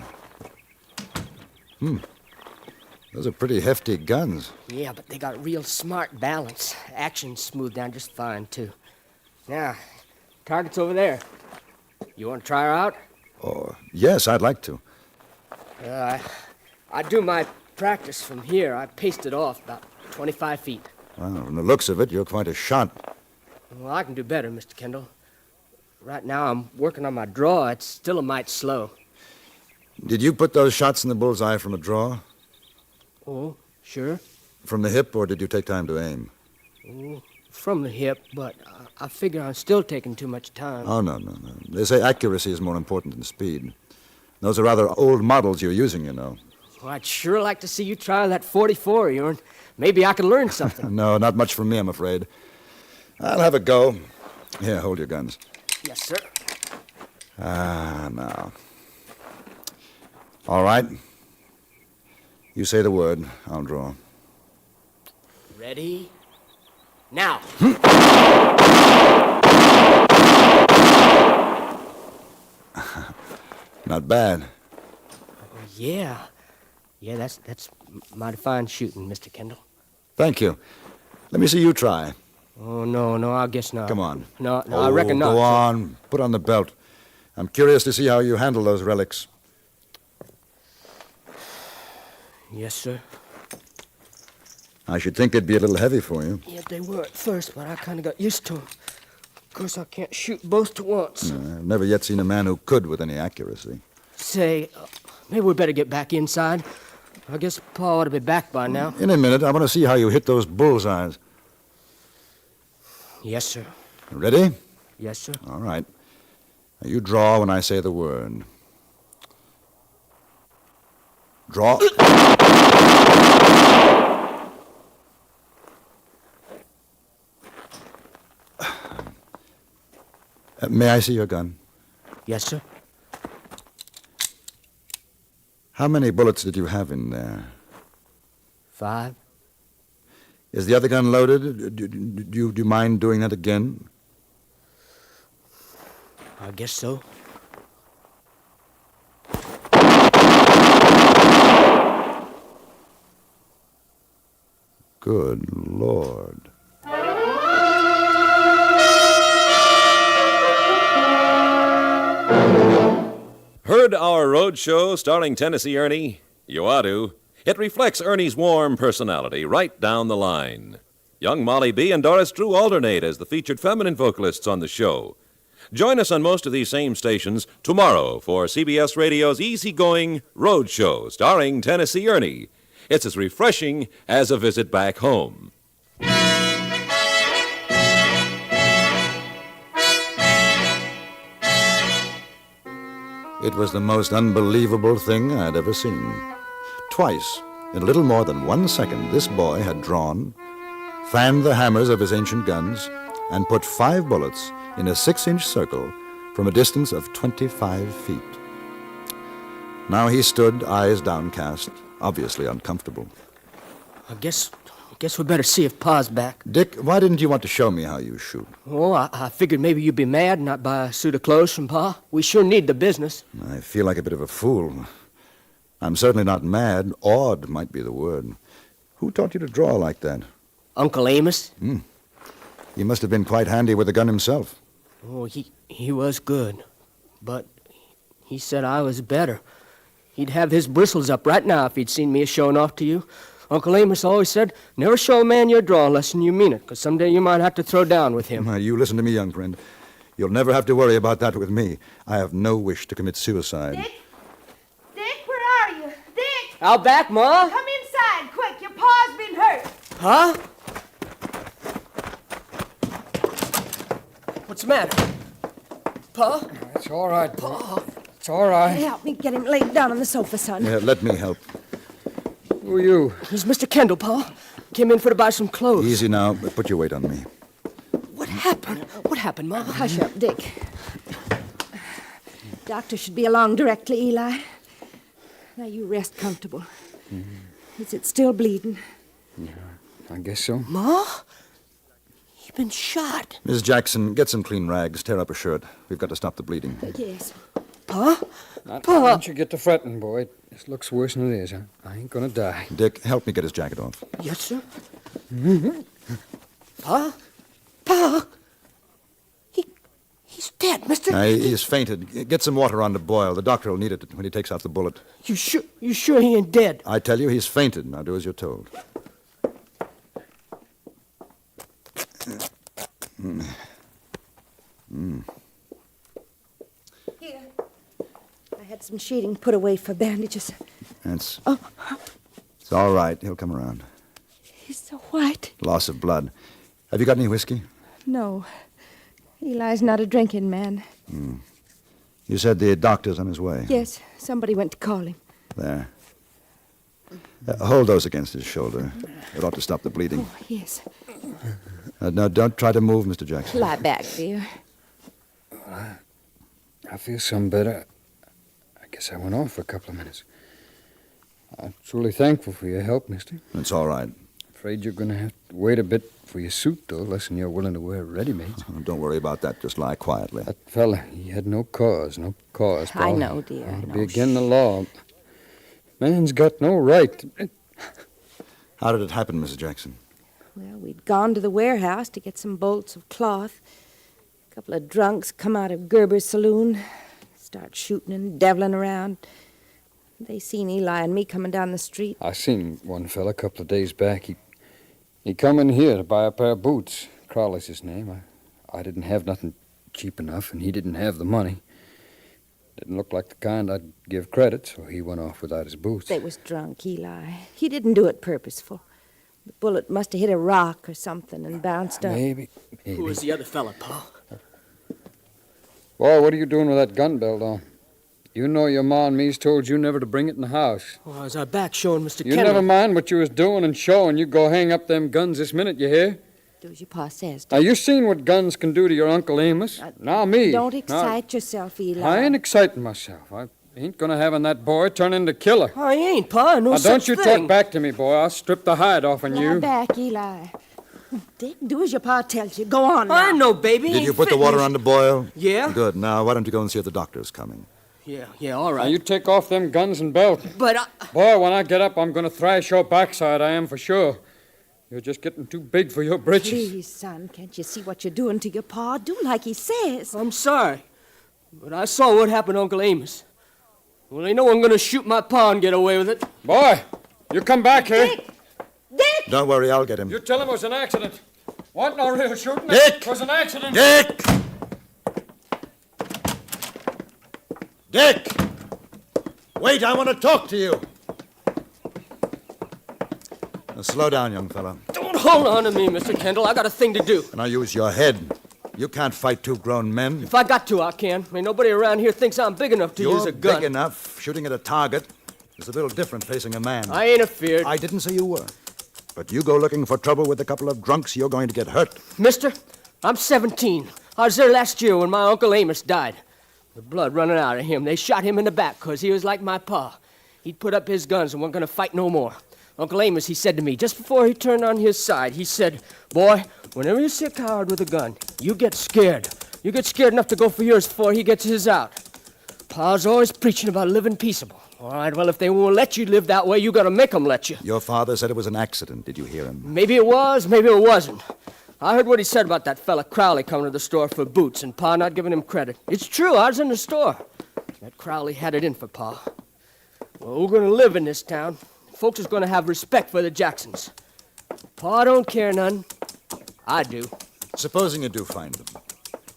Those are pretty hefty guns. Yeah, but they got real smart balance. Action's smoothed down just fine, too. Now, target's over there. You want to try her out? Oh, yes, I'd like to. I do my practice from here. I paste it off about 25 feet. Well, from the looks of it, you're quite a shot. Well, I can do better, Mr. Kendall. Right now, I'm working on my draw. It's still a mite slow. Did you put those shots in the bullseye from a draw? Oh, sure. From the hip, or did you take time to aim? Oh, from the hip, but I figure I'm still taking too much time. Oh, no. They say accuracy is more important than speed. Those are rather old models you're using, you know. Well, I'd sure like to see you try that 44 of yours. Maybe I could learn something. No, not much from me, I'm afraid. I'll have a go. Here, hold your guns. Yes, sir. Now. All right. You say the word. I'll draw. Ready? Now. Not bad. Yeah. Yeah, that's mighty fine shooting, Mr. Kendall. Thank you. Let me see you try. Oh, no, I guess not. Come on. No, I reckon not. Go on. Put on the belt. I'm curious to see how you handle those relics. Yes, sir. I should think it'd be a little heavy for you. Yeah, they were at first, but I kind of got used to them. Of course, I can't shoot both at once. No, I've never yet seen a man who could with any accuracy. Say, Maybe we better get back inside. I guess Pa ought to be back by now. In a minute, I want to see how you hit those bullseyes. Yes, sir. Ready? Yes, sir. All right. Now you draw when I say the word. Draw. May I see your gun? Yes, sir. How many bullets did you have in there? 5. Is the other gun loaded? Do you mind doing that again? I guess so. Good Lord. Heard our road show starring Tennessee Ernie? You ought to. It reflects Ernie's warm personality right down the line. Young Molly B. and Doris Drew alternate as the featured feminine vocalists on the show. Join us on most of these same stations tomorrow for CBS Radio's easygoing road show starring Tennessee Ernie. It's as refreshing as a visit back home. It was the most unbelievable thing I had ever seen. Twice, in a little more than 1 second, this boy had drawn, fanned the hammers of his ancient guns, and put 5 bullets in a 6-inch circle from a distance of 25 feet. Now he stood, eyes downcast, obviously uncomfortable. I guess we better see if Pa's back. Dick, why didn't you want to show me how you shoot? Oh, I figured maybe you'd be mad not buy a suit of clothes from Pa. We sure need the business. I feel like a bit of a fool. I'm certainly not mad. Awed might be the word. Who taught you to draw like that? Uncle Amos. He must have been quite handy with a gun himself. Oh, he was good. But he said I was better. He'd have his bristles up right now if he'd seen me showing off to you. Uncle Amos always said, never show a man your drawing lesson you mean it, because someday you might have to throw down with him. Now, you listen to me, young friend. You'll never have to worry about that with me. I have no wish to commit suicide. Dick, where are you? Dick! Out back, Ma. Come inside, quick. Your pa's been hurt. Huh? What's the matter? Pa? It's all right, Pa. It's all right. Help me get him laid down on the sofa, son. Yeah, let me help. Who are you? He's Mr. Kendall, Pa. Came in for to buy some clothes. Easy now. Put your weight on me. What happened? What happened, Ma? Hush up, Dick. Doctor should be along directly, Eli. Now you rest comfortable. Is it still bleeding? Yeah, I guess so. Ma? You've been shot. Miss Jackson, get some clean rags. Tear up a shirt. We've got to stop the bleeding. Yes. Pa? Now, Pa? don't you get to fretting, boy. This looks worse than it is. I ain't gonna die. Dick, help me get his jacket off. Yes, sir. Pa? Pa? He's dead, Mr. He's fainted. Get some water on to boil. The doctor will need it when he takes out the bullet. You sure he ain't dead? I tell you, he's fainted. Now do as you're told. Here. I had some sheeting put away for bandages. It's Oh, all right. He'll come around. he's so white. Loss of blood. Have you got any whiskey? No. Eli's not a drinking man. You said the doctor's on his way. Yes, somebody went to call him. There. Hold those against his shoulder. It ought to stop the bleeding. Oh, yes. No, don't try to move, Mr. Jackson. Lie back, dear. I feel some better. I guess I went off for a couple of minutes. I'm truly thankful for your help, mister. It's all right. Afraid you're going to have to wait a bit for your suit, though, less than you're willing to wear ready-mades. Don't worry about that. Just lie quietly. That fella, he had no cause, Paul. I know, dear. I Ought to know. be against the law. Man's got no right. How did it happen, Mrs. Jackson? Well, we'd gone to the warehouse to get some bolts of cloth. A couple of drunks come out of Gerber's saloon, start shooting and deviling around. They seen Eli and me coming down the street. I seen one fella a couple of days back. He come in here to buy a pair of boots. Crowley's his name. I didn't have nothing cheap enough, and he didn't have the money. Didn't look like the kind I'd give credit, so he went off without his boots. They was drunk, Eli. He didn't do it purposeful. The bullet must have hit a rock or something and bounced up. Maybe. Who was the other fella, Pa? Boy, what are you doing with that gun belt on? You know your ma and me's told you never to bring it in the house. Well, as our back showing Mr. You Kendall. never mind what you was doing and showing. You go hang up them guns this minute, you hear? Do as your pa says. Now, you seen what guns can do to your Uncle Amos. Now me. Don't excite yourself, Eli. I ain't exciting myself. I ain't gonna have that boy turn into killer. I ain't, Pa. No Now, such don't you thing. talk back to me, boy. I'll strip the hide off on Lie you. back, Eli. Dick, do as your pa tells you. Go on now. I know, baby. Did Ain't you put the fitting water this- on to boil? Yeah. Good. Now, why don't you go and see if the doctor's coming? Yeah, all right. Now, you take off them guns and belt. But Boy, when I get up, I'm gonna thrash your backside, I am for sure. You're just getting too big for your britches. Please, son, can't you see what you're doing to your pa? Do like he says. I'm sorry, but I saw what happened to Uncle Amos. Well, ain't no one gonna shoot my pa and get away with it. Boy, you come back here. Dick! Don't worry, I'll get him. You tell him it was an accident. What? No real shooting? Dick! It was an accident. Dick! Dick! Wait, I want to talk to you. Now, slow down, young fella. Don't hold on to me, Mr. Kendall. I got a thing to do. Now use your head. You can't fight two grown men. If I got to, I can. Ain't nobody around here thinks I'm big enough to You're use a gun. big enough. Shooting at a target is a little different facing a man. I ain't afeard. I didn't say you were. But you go looking for trouble with a couple of drunks, you're going to get hurt. Mister, I'm 17. I was there last year when my Uncle Amos died. The blood running out of him. They shot him in the back 'cause he was like my pa. He'd put up his guns and wasn't gonna fight no more. Uncle Amos, he said to me, just before he turned on his side, he said, boy, whenever you see a coward with a gun, you get scared. You get scared enough to go for yours before he gets his out. Pa's always preaching about living peaceable. All right, well, if they won't let you live that way, you gotta make 'em let you. Your father said it was an accident. Did you hear him? Maybe it was, maybe it wasn't. I heard what he said about that fella Crowley coming to the store for boots and Pa not giving him credit. It's true, I was in the store. That Crowley had it in for Pa. Well, we're gonna live in this town. Folks is gonna have respect for the Jacksons. Pa don't care none. I do. Supposing you do find them,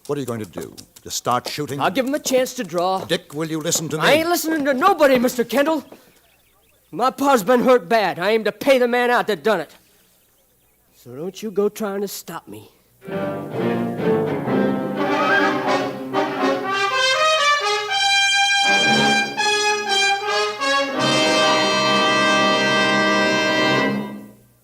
what are you going to do? Just start shooting? I'll give him a chance to draw. Dick, will you listen to me? I ain't listening to nobody, Mr. Kendall. My pa's been hurt bad. I aim to pay the man out that done it. So don't you go trying to stop me.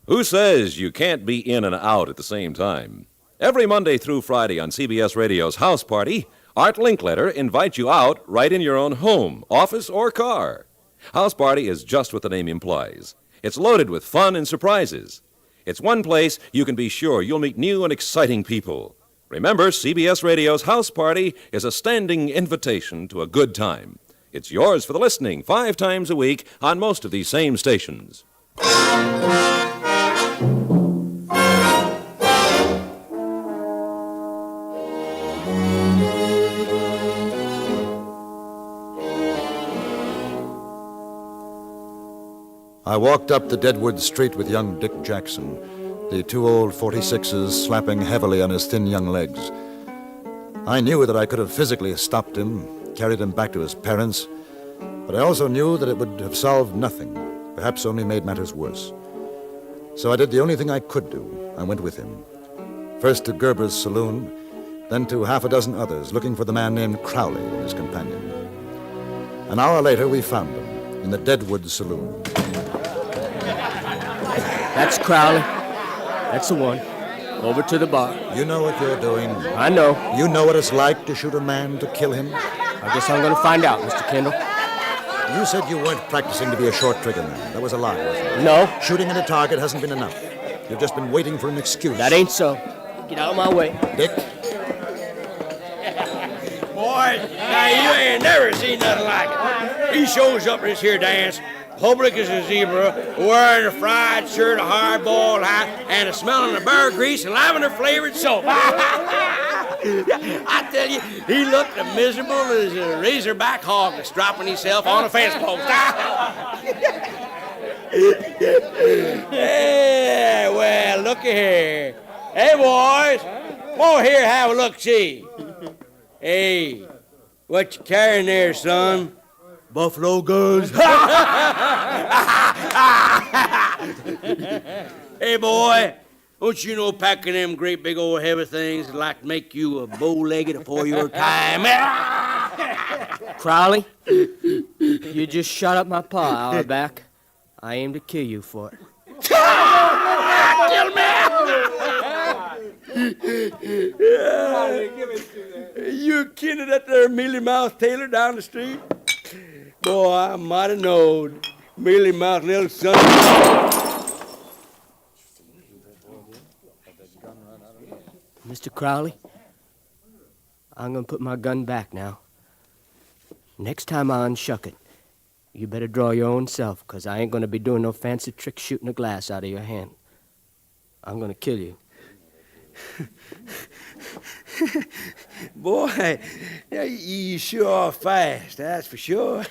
Who says you can't be in and out at the same time? Every Monday through Friday on CBS Radio's House Party, Art Linkletter invites you out right in your own home, office, or car. House Party is just what the name implies. It's loaded with fun and surprises. It's one place you can be sure you'll meet new and exciting people. Remember, CBS Radio's House Party is a standing invitation to a good time. It's yours for the listening 5 times a week on most of these same stations. I walked up the Deadwood Street with young Dick Jackson, the 2 old 46s slapping heavily on his thin young legs. I knew that I could have physically stopped him, carried him back to his parents, but I also knew that it would have solved nothing, perhaps only made matters worse. So I did the only thing I could do. I went with him. First to Gerber's saloon, then to half a dozen others, looking for the man named Crowley and his companion. An hour later, we found them in the Deadwood saloon. That's Crowley. That's the one. Over to the bar. You know what you're doing. I know. You know what it's like to shoot a man, to kill him? I guess I'm going to find out, Mr. Kendall. You said you weren't practicing to be a short trigger man. That was a lie, wasn't it? No. Shooting at a target hasn't been enough. You've just been waiting for an excuse. That ain't so. Get out of my way. Dick? Boy, now you ain't never seen nothing like it. He shows up in this here dance, public as a zebra, wearing a fried shirt, a hard-boiled hat, and a smelling of bear grease and lavender-flavored soap. I tell you, he looked as miserable as a razorback hog that's dropping himself on a fence post. Yeah, well, looky here. Hey, boys, come on here, have a look-see. Hey, What you carrying there, son? Buffalo guns. Hey, boy, don't you know packing them great big old heavy things is like to make you a bow-legged before your time? Crowley, you just shot up my paw hour back. I aim to kill you for it. Kill me! You kidding that there mealy-mouthed tailor down the street? Boy, I might have known. Mealy-mouthed little son. Mr. Crowley, I'm gonna put my gun back now. Next time I unshuck it, you better draw your own self, 'cause I ain't gonna be doing no fancy trick shooting a glass out of your hand. I'm gonna kill you. Boy, you sure are fast, that's for sure.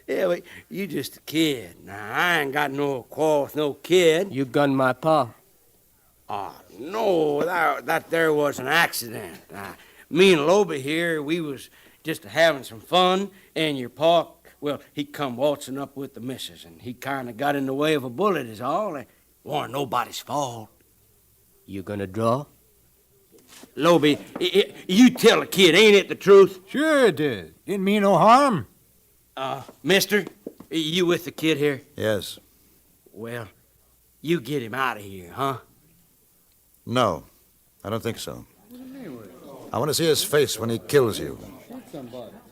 Yeah, but you just a kid. Now, I ain't got no quarrel with no kid. You gunned my pa. Oh, no, that there was an accident. Me and Lobe here, we was just having some fun, and your pa, well, he come waltzing up with the missus, and he kind of got in the way of a bullet is all. It wasn't nobody's fault. You gonna draw? Lobe, you tell the kid, ain't it the truth? Sure it did. Didn't mean no harm. Mister, you with the kid here? Yes. Well, you get him out of here, huh? No, I don't think so. I want to see his face when he kills you.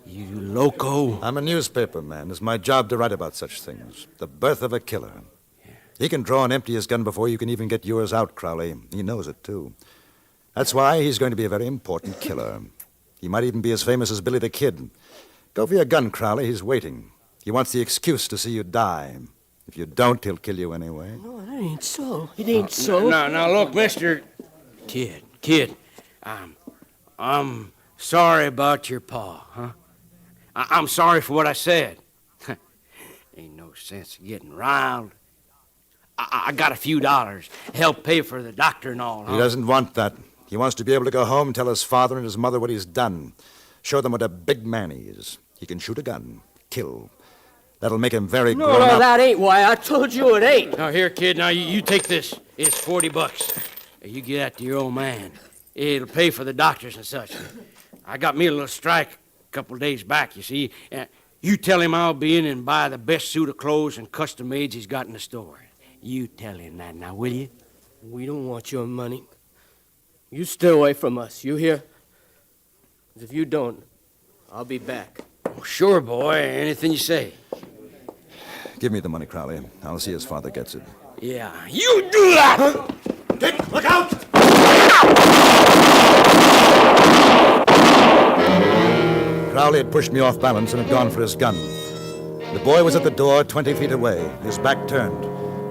You loco. I'm a newspaper man. It's my job to write about such things. The birth of a killer. He can draw and empty his gun before you can even get yours out, Crowley. He knows it, too. That's why he's going to be a very important killer. He might even be as famous as Billy the Kid. Go for your gun, Crowley. He's waiting. He wants the excuse to see you die. If you don't, he'll kill you anyway. No, that ain't so. It ain't so. Now, look, mister. Kid. I'm sorry about your pa, huh? I'm sorry for what I said. Ain't no sense in getting riled. I got a few dollars. Help pay for the doctor and all, huh? He doesn't want that. He wants to be able to go home and tell his father and his mother what he's done. Show them what a big man he is. He can shoot a gun, kill. That'll make him very grown up. No, that ain't why. I told you it ain't. Now, here, kid, now you take this. It's $40. You get that to your old man. It'll pay for the doctors and such. I got me a little strike a couple days back, you see. You tell him I'll be in and buy the best suit of clothes and custom mades he's got in the store. You tell him that now, will you? We don't want your money. You stay away from us, you hear? If you don't, I'll be back. Oh, sure, boy. Anything you say. Give me the money, Crowley. I'll see his father gets it. Yeah, you do that! Dick, look out! Crowley had pushed me off balance and had gone for his gun. The boy was at the door, 20 feet away, his back turned.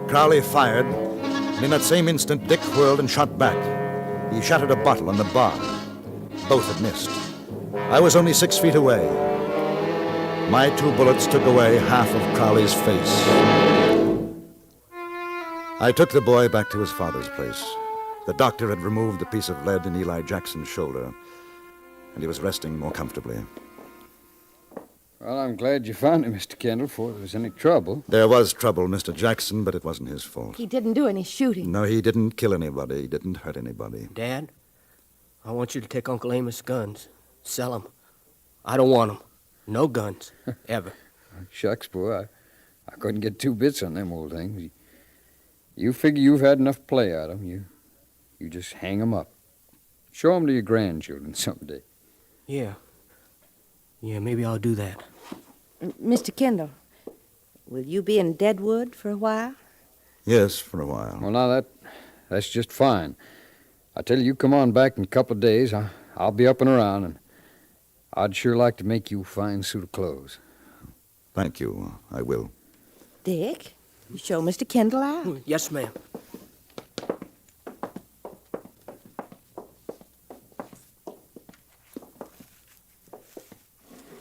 Crowley fired, and in that same instant, Dick whirled and shot back. He shattered a bottle on the bar. Both had missed. I was only 6 feet away. My 2 bullets took away half of Crowley's face. I took the boy back to his father's place. The doctor had removed the piece of lead in Eli Jackson's shoulder, and he was resting more comfortably. Well, I'm glad you found him, Mr. Kendall, before there was any trouble. There was trouble, Mr. Jackson, but it wasn't his fault. He didn't do any shooting. No, he didn't kill anybody. He didn't hurt anybody. Dad, I want you to take Uncle Amos' guns. Sell them. I don't want them. No guns. Ever. Shucks, boy. I couldn't get 2 bits on them old things. You figure you've had enough play out of them. You just hang them up. Show them to your grandchildren someday. Yeah. Yeah, maybe I'll do that. Mr. Kendall, will you be in Deadwood for a while? Yes, for a while. Well, now, that's just fine. I tell you come on back in a couple of days. I'll be up and around, and I'd sure like to make you a fine suit of clothes. Thank you. I will. Dick, you show Mr. Kendall out. Yes, ma'am.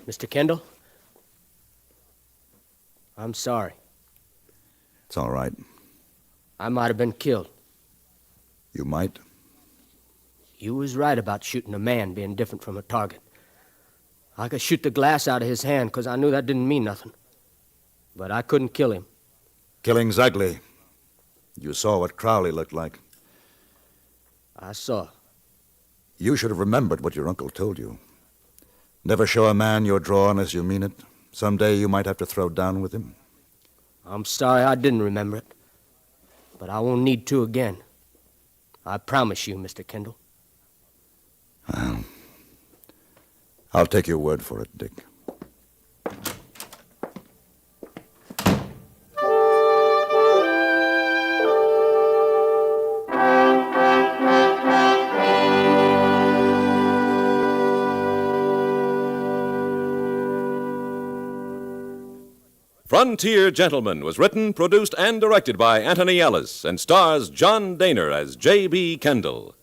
Mr. Kendall, I'm sorry. It's all right. I might have been killed. You might. You was right about shooting a man being different from a target. I could shoot the glass out of his hand 'cause I knew that didn't mean nothing. But I couldn't kill him. Killing's ugly. You saw what Crowley looked like. I saw. You should have remembered what your uncle told you. Never show a man your draw unless you mean it. Someday you might have to throw down with him. I'm sorry I didn't remember it. But I won't need to again. I promise you, Mr. Kendall. Well, I'll take your word for it, Dick. Frontier Gentleman was written, produced, and directed by Anthony Ellis and stars John Dehner as J.B. Kendall.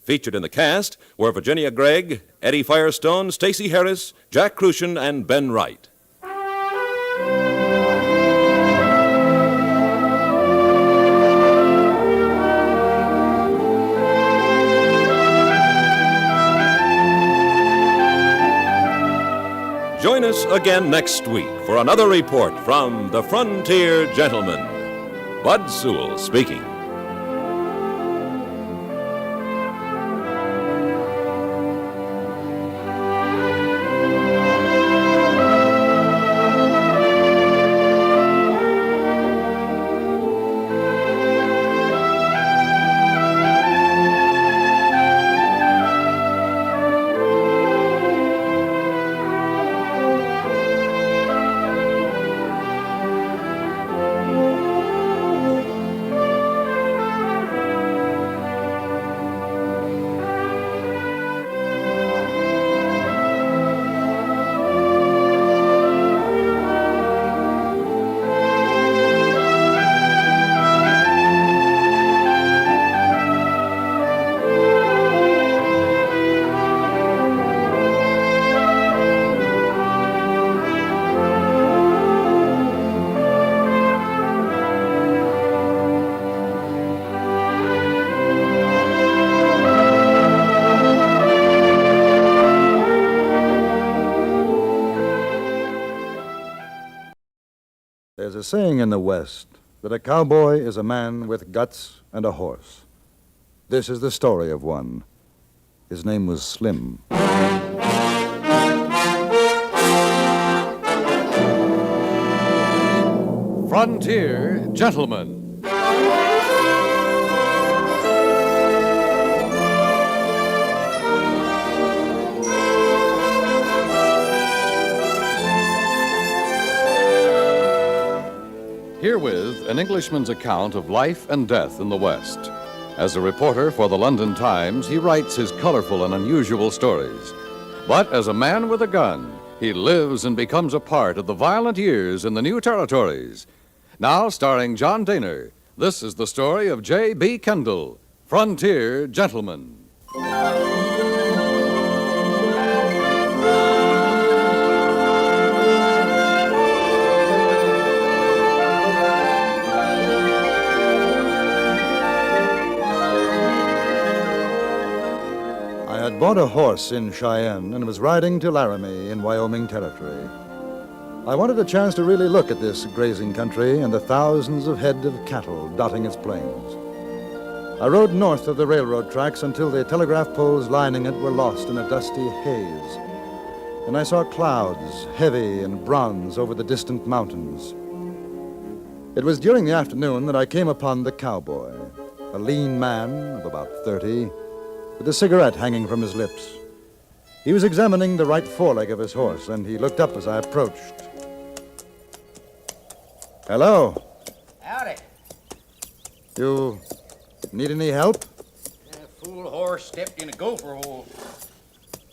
Featured in the cast were Virginia Gregg, Eddie Firestone, Stacey Harris, Jack Crucian, and Ben Wright. Join us again next week for another report from the Frontier Gentleman. Bud Sewell speaking. There's a saying in the West that a cowboy is a man with guts and a horse. This is the story of one. His name was Slim. Frontier Gentleman. Herewith, an Englishman's account of life and death in the West. As a reporter for the London Times, he writes his colorful and unusual stories. But as a man with a gun, he lives and becomes a part of the violent years in the new territories. Now, starring John Dehner, this is the story of J.B. Kendall, Frontier Gentleman. I bought a horse in Cheyenne and was riding to Laramie in Wyoming Territory. I wanted a chance to really look at this grazing country and the thousands of head of cattle dotting its plains. I rode north of the railroad tracks until the telegraph poles lining it were lost in a dusty haze. And I saw clouds, heavy and bronze, over the distant mountains. It was during the afternoon that I came upon the cowboy, a lean man of about 30, with a cigarette hanging from his lips. He was examining the right foreleg of his horse, and he looked up as I approached. Hello. Howdy. You need any help? That fool horse stepped in a gopher hole.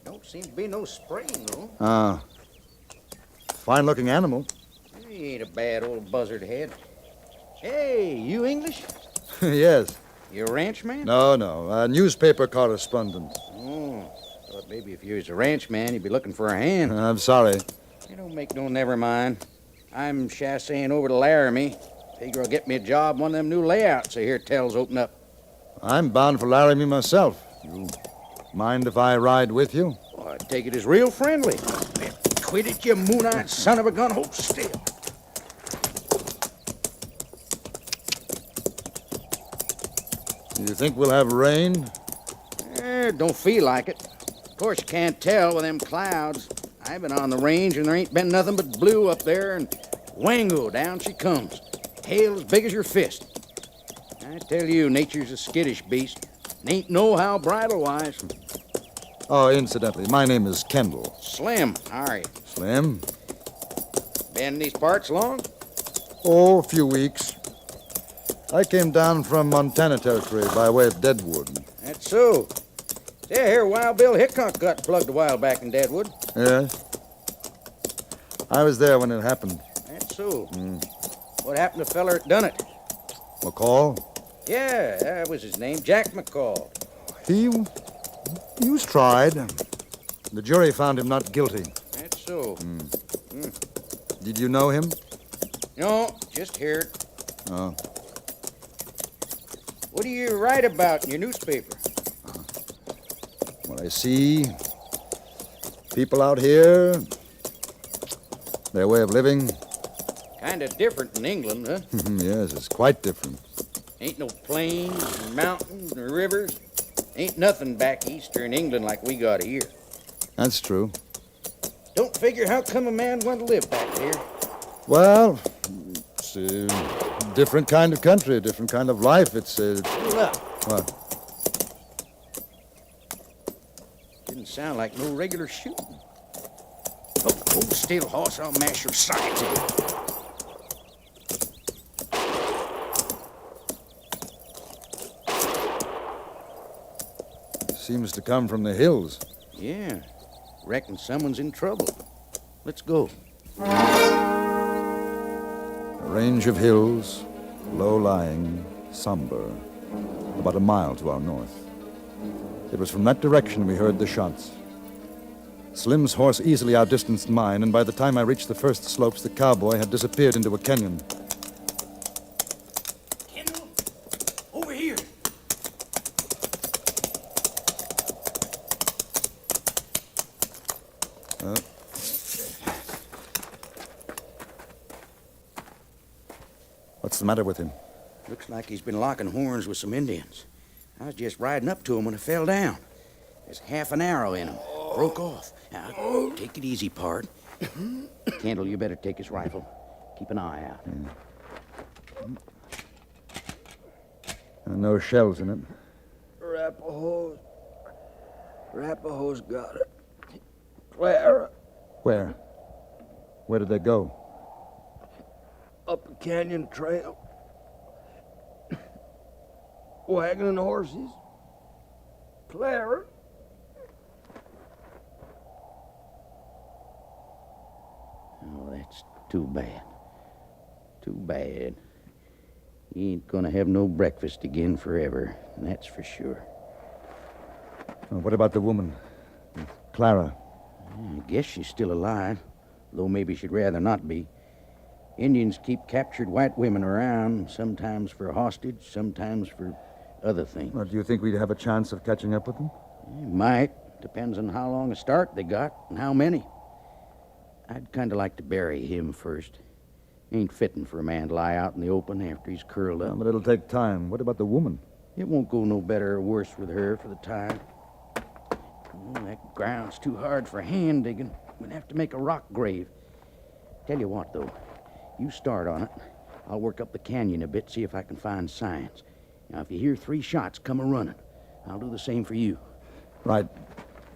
Don't seem to be no spring, though. Fine-looking animal. He ain't a bad old buzzard head. Hey, you English? Yes. You a ranchman? No, a newspaper correspondent. Oh, thought maybe if you was a ranchman, you'd be looking for a hand. I'm sorry. You don't make no never mind. I'm chassaying over to Laramie. Figure I'll get me a job on one of them new layouts I hear tells open up. I'm bound for Laramie myself. You mind if I ride with you? Oh, Oh, I take it as real friendly. Quit it, you moon-eyed son of a gun. Hold still. You think we'll have rain? Don't feel like it. Of course, you can't tell with them clouds. I've been on the range, and there ain't been nothing but blue up there, and wango, down she comes. Hail as big as your fist. I tell you, nature's a skittish beast. And ain't know how bridle-wise. Oh, incidentally, my name is Kendall. Slim, how are you? Slim? Been in these parts long? Oh, a few weeks. I came down from Montana Territory by way of Deadwood. That's so. Say, I hear Wild Bill Hickok got plugged a while back in Deadwood. Yeah? I was there when it happened. That's so. What happened to the feller that done it? McCall? Yeah, that was his name, Jack McCall. He was tried. The jury found him not guilty. That's so. Did you know him? No, just hear it. Oh. What do you write about in your newspaper? Well, I see people out here, their way of living. Kind of different in England, huh? Yes, it's quite different. Ain't no plains, or mountains, or rivers. Ain't nothing back east or in England like we got here. That's true. Don't figure how come a man want to live back there. Well, it's a different kind of country, a different kind of life. It's Look, What? didn't sound like no regular shooting. Oh, hold still, hoss. I'll mash your sides in. Seems to come from the hills. Yeah, reckon someone's in trouble. Let's go. A range of hills, low-lying, somber, about a mile to our north. It was from that direction we heard the shots. Slim's horse easily outdistanced mine, and by the time I reached the first slopes, the cowboy had disappeared into a canyon. Kendall, over here. What's the matter with him? Looks like he's been locking horns with some Indians. I was just riding up to him when I fell down. There's half an arrow in him. Broke off. Now, take it easy, pard. Kendall, you better take his rifle. Keep an eye out. No shells in it. Arapahoe's got it. Clara, Where? Where did they go? up a canyon trail. Wagon and horses. Clara. Oh, that's too bad. Too bad. He ain't gonna have no breakfast again forever, that's for sure. What about the woman? Clara. I guess she's still alive, though maybe she'd rather not be. Indians keep captured white women around, sometimes for hostage, sometimes for other things. Well, do you think we'd have a chance of catching up with them? Might. Depends on how long a start they got and how many. I'd kind of like to bury him first. Ain't fitting for a man to lie out in the open after he's curled up. But it'll take time. What about the woman? It won't go no better or worse with her for the time. Oh, that ground's too hard for hand digging. We'd have to make a rock grave. Tell you what, though. You start on it. I'll work up the canyon a bit, see if I can find signs. Now, if you hear 3 shots, come a-running. I'll do the same for you. Right.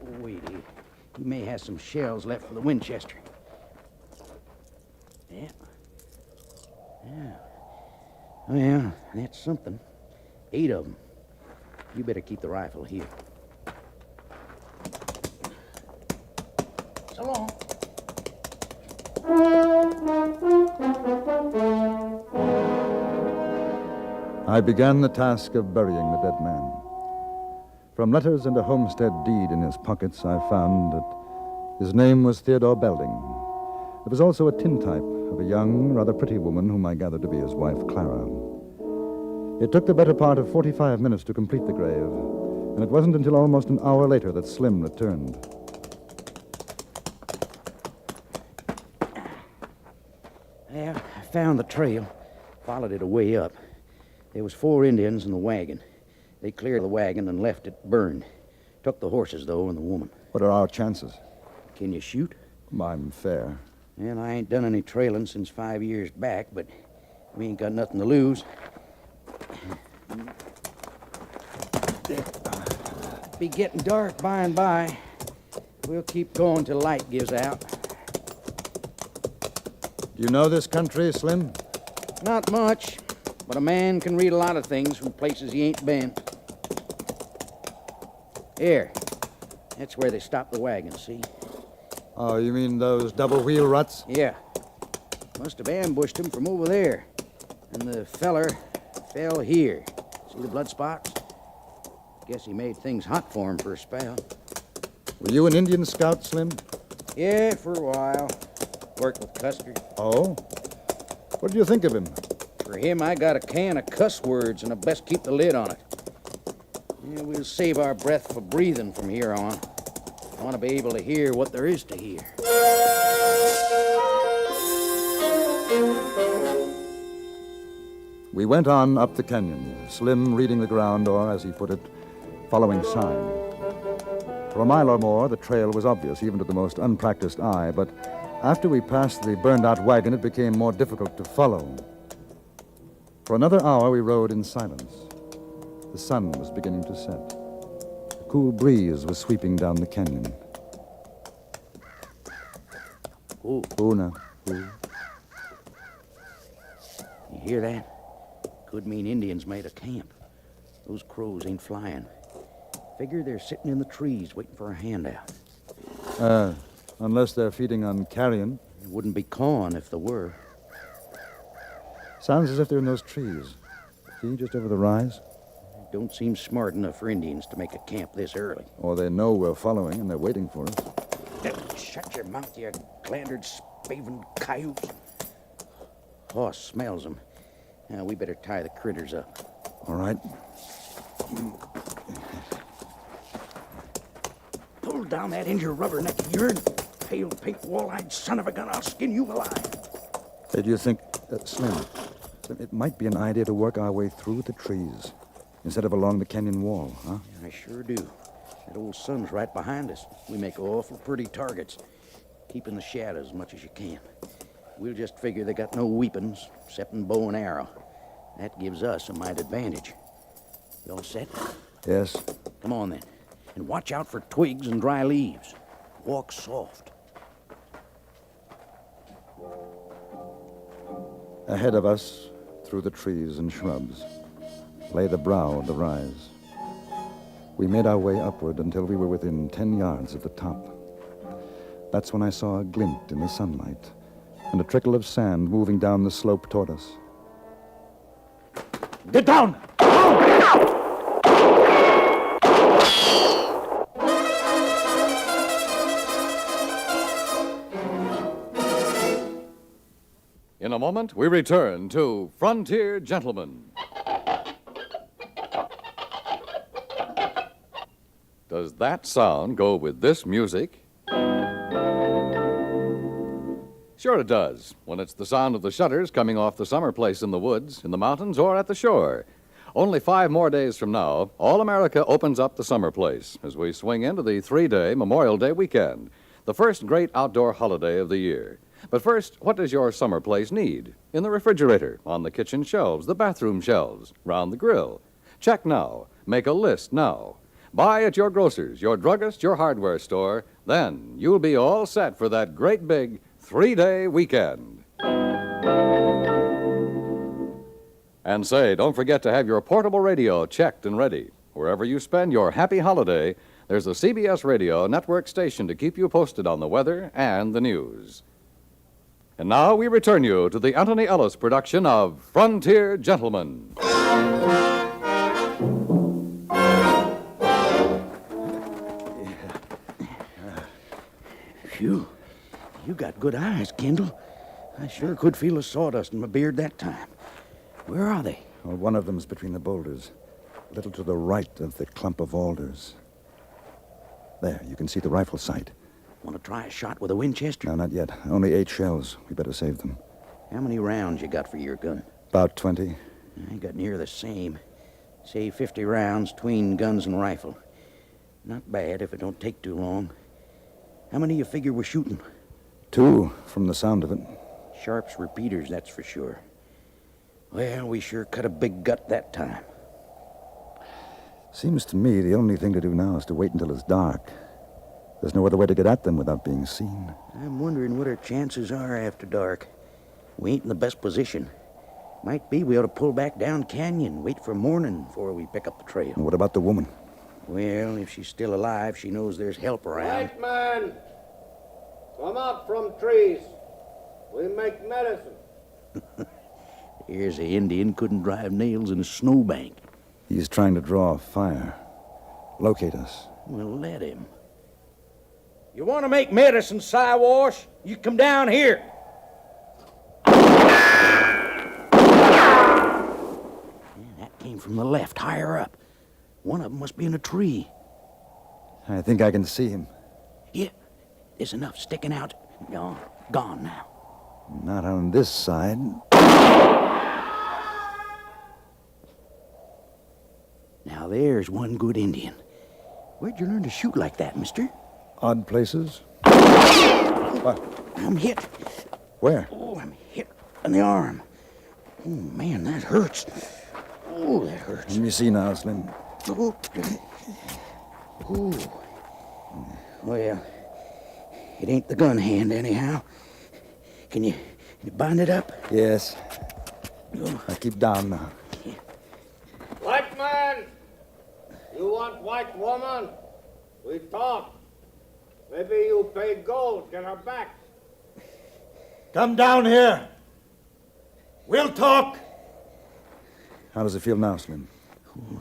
Oh, wait, he may have some shells left for the Winchester. Yeah. Yeah. Oh, yeah, that's something. 8 of them. You better keep the rifle here. So long. I began the task of burying the dead man. From letters and a homestead deed in his pockets, I found that his name was Theodore Belding. There was also a tintype of a young, rather pretty woman whom I gathered to be his wife, Clara. It took the better part of 45 minutes to complete the grave, and it wasn't until almost an hour later that Slim returned. found the trail, followed it a way up. There was 4 Indians in the wagon. They cleared the wagon and left it burned. Took the horses, though, and the woman. What are our chances? Can you shoot? I'm fair. Well, I ain't done any trailing since 5 years back, but we ain't got nothing to lose. Be getting dark by and by. We'll keep going till light gives out. Do you know this country, Slim? Not much, but a man can read a lot of things from places he ain't been. Here. That's where they stopped the wagon, see? Oh, you mean those double-wheel ruts? Yeah. Must have ambushed him from over there. And the feller fell here. See the blood spots? Guess he made things hot for him for a spell. Were you an Indian scout, Slim? Yeah, for a while. Worked with Custer. Oh? What do you think of him? For him, I got a can of cuss words, and I best keep the lid on it. Yeah, we'll save our breath for breathing from here on. I want to be able to hear what there is to hear. We went on up the canyon, Slim reading the ground, or, as he put it, following sign. For a mile or more, the trail was obvious, even to the most unpracticed eye, but after we passed the burned-out wagon, it became more difficult to follow. For another hour, we rode in silence. The sun was beginning to set. A cool breeze was sweeping down the canyon. Ooh. Una. Ooh. You hear that? Could mean Indians made a camp. Those crows ain't flying. Figure they're sitting in the trees waiting for a handout. Unless they're feeding on carrion. It wouldn't be corn if there were. Sounds as if they're in those trees. See, just over the rise? Don't seem smart enough for Indians to make a camp this early. Or they know we're following and they're waiting for us. Shut your mouth, you glandered, spavin coyotes. Hoss smells them. Now, we better tie the critters up. All right. Pull down that injured rubberneck of yours. Pale, pink, wall-eyed son of a gun, I'll skin you alive. Hey, do you think, Slim, it might be an idea to work our way through the trees instead of along the canyon wall, huh? Yeah, I sure do. That old sun's right behind us. We make awful pretty targets. Keep in the shadows as much as you can. We'll just figure they got no weapons, except bow and arrow. That gives us a mighty advantage. You all set? Yes. Come on, then. And watch out for twigs and dry leaves. Walk soft. Ahead of us, through the trees and shrubs, lay the brow of the rise. We made our way upward until we were within 10 yards of the top. That's when I saw a glint in the sunlight and a trickle of sand moving down the slope toward us. Get down! In a moment, we return to Frontier Gentlemen. Does that sound go with this music? Sure it does, when it's the sound of the shutters coming off the summer place in the woods, in the mountains, or at the shore. Only 5 more days from now, all America opens up the summer place as we swing into the 3-day Memorial Day weekend, the first great outdoor holiday of the year. But first, what does your summer place need? In the refrigerator, on the kitchen shelves, the bathroom shelves, round the grill. Check now. Make a list now. Buy at your grocer's, your druggist, your hardware store. Then you'll be all set for that great big 3-day weekend. And say, don't forget to have your portable radio checked and ready. Wherever you spend your happy holiday, there's a CBS radio network station to keep you posted on the weather and the news. And now we return you to the Anthony Ellis production of Frontier Gentlemen. Phew. You got good eyes, Kendall. I sure could feel the sawdust in my beard that time. Where are they? Well, one of them's between the boulders, a little to the right of the clump of alders. There, you can see the rifle sight. Want to try a shot with a Winchester? No, not yet. Only 8 shells. We better save them. How many rounds you got for your gun? About 20. I got near the same. Say 50 rounds between guns and rifle. Not bad if it don't take too long. How many you figure we're shooting? 2, from the sound of it. Sharp's repeaters, that's for sure. Well, we sure cut a big gut that time. Seems to me the only thing to do now is to wait until it's dark. There's no other way to get at them without being seen. I'm wondering what our chances are after dark. We ain't in the best position. Might be we ought to pull back down canyon, wait for morning before we pick up the trail. And what about the woman? Well, if she's still alive, she knows there's help around. White man, come out from trees. We make medicine. Here's an Indian couldn't drive nails in a snowbank. He's trying to draw a fire. Locate us. Well, let him. You want to make medicine, Siwash? You come down here. That came from the left, higher up. One of them must be in a tree. I think I can see him. Yeah, there's enough sticking out. Gone now. Not on this side. Now there's one good Indian. Where'd you learn to shoot like that, mister? Odd places. What? I'm hit. Where? Oh, I'm hit in the arm. Oh, man, that hurts. Oh, that hurts. Let me see now, Slim. Oh. Oh. Well, it ain't the gun hand anyhow. Can you bind it up? Yes. I keep down now. White man, you want white woman? We talk. Maybe you pay gold, get her back. Come down here. We'll talk. How does it feel now, Slim?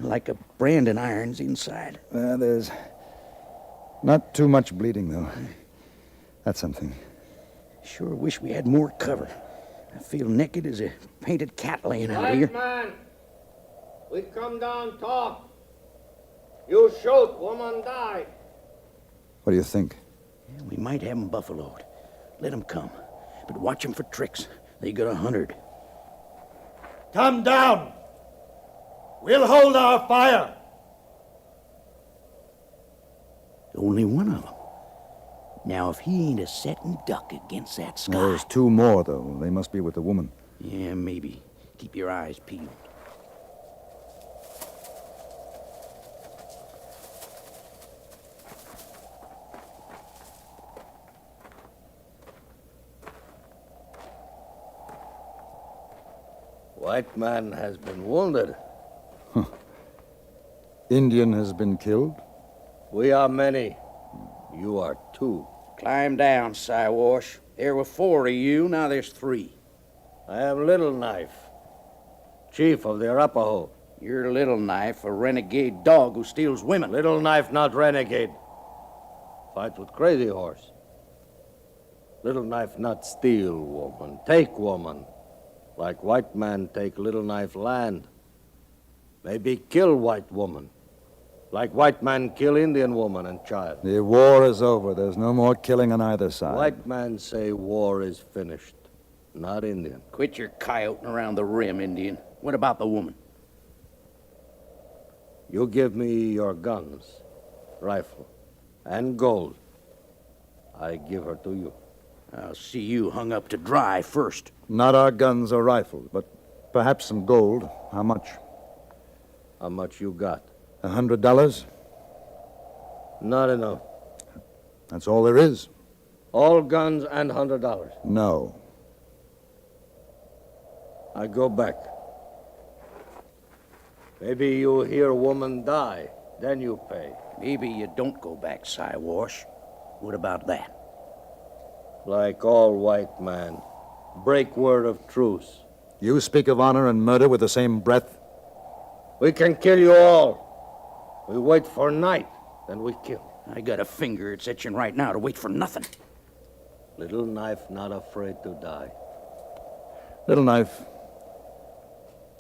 Like a branding iron's inside. There's not too much bleeding, though. That's something. Sure wish we had more cover. I feel naked as a painted cat laying out White here. man, we come down talk. You shoot, woman die. What do you think? We might have 'em buffaloed. Let 'em come. But watch 'em for tricks. They got 100. Come down. We'll hold our fire. Only one of 'em. Now, if he ain't a setting duck against that sky... There's 2 more, though. They must be with the woman. Yeah, maybe. Keep your eyes peeled. White man has been wounded. Indian has been killed? We are many. You are 2. Climb down, Siwash. There were 4 of you, now there's 3. I am Little Knife, chief of the Arapaho. You're Little Knife, a renegade dog who steals women. Little Knife, not renegade. Fight with Crazy Horse. Little Knife, not steal woman, take woman. Like white man take Little Knife land. Maybe kill white woman. Like white man kill Indian woman and child. The war is over. There's no more killing on either side. White man say war is finished. Not Indian. Quit your coyoting around the rim, Indian. What about the woman? You give me your guns, rifle, and gold. I give her to you. I'll see you hung up to dry first. Not our guns or rifles, but perhaps some gold. How much? How much you got? $100? Not enough. That's all there is. All guns and $100. No. I go back. Maybe you hear a woman die, then you pay. Maybe you don't go back, Siwash. What about that? Like all white man, break word of truce. You speak of honor and murder with the same breath? We can kill you all. We wait for night, then we kill. I got a finger it's itching right now to wait for nothing. Little Knife not afraid to die. Little Knife,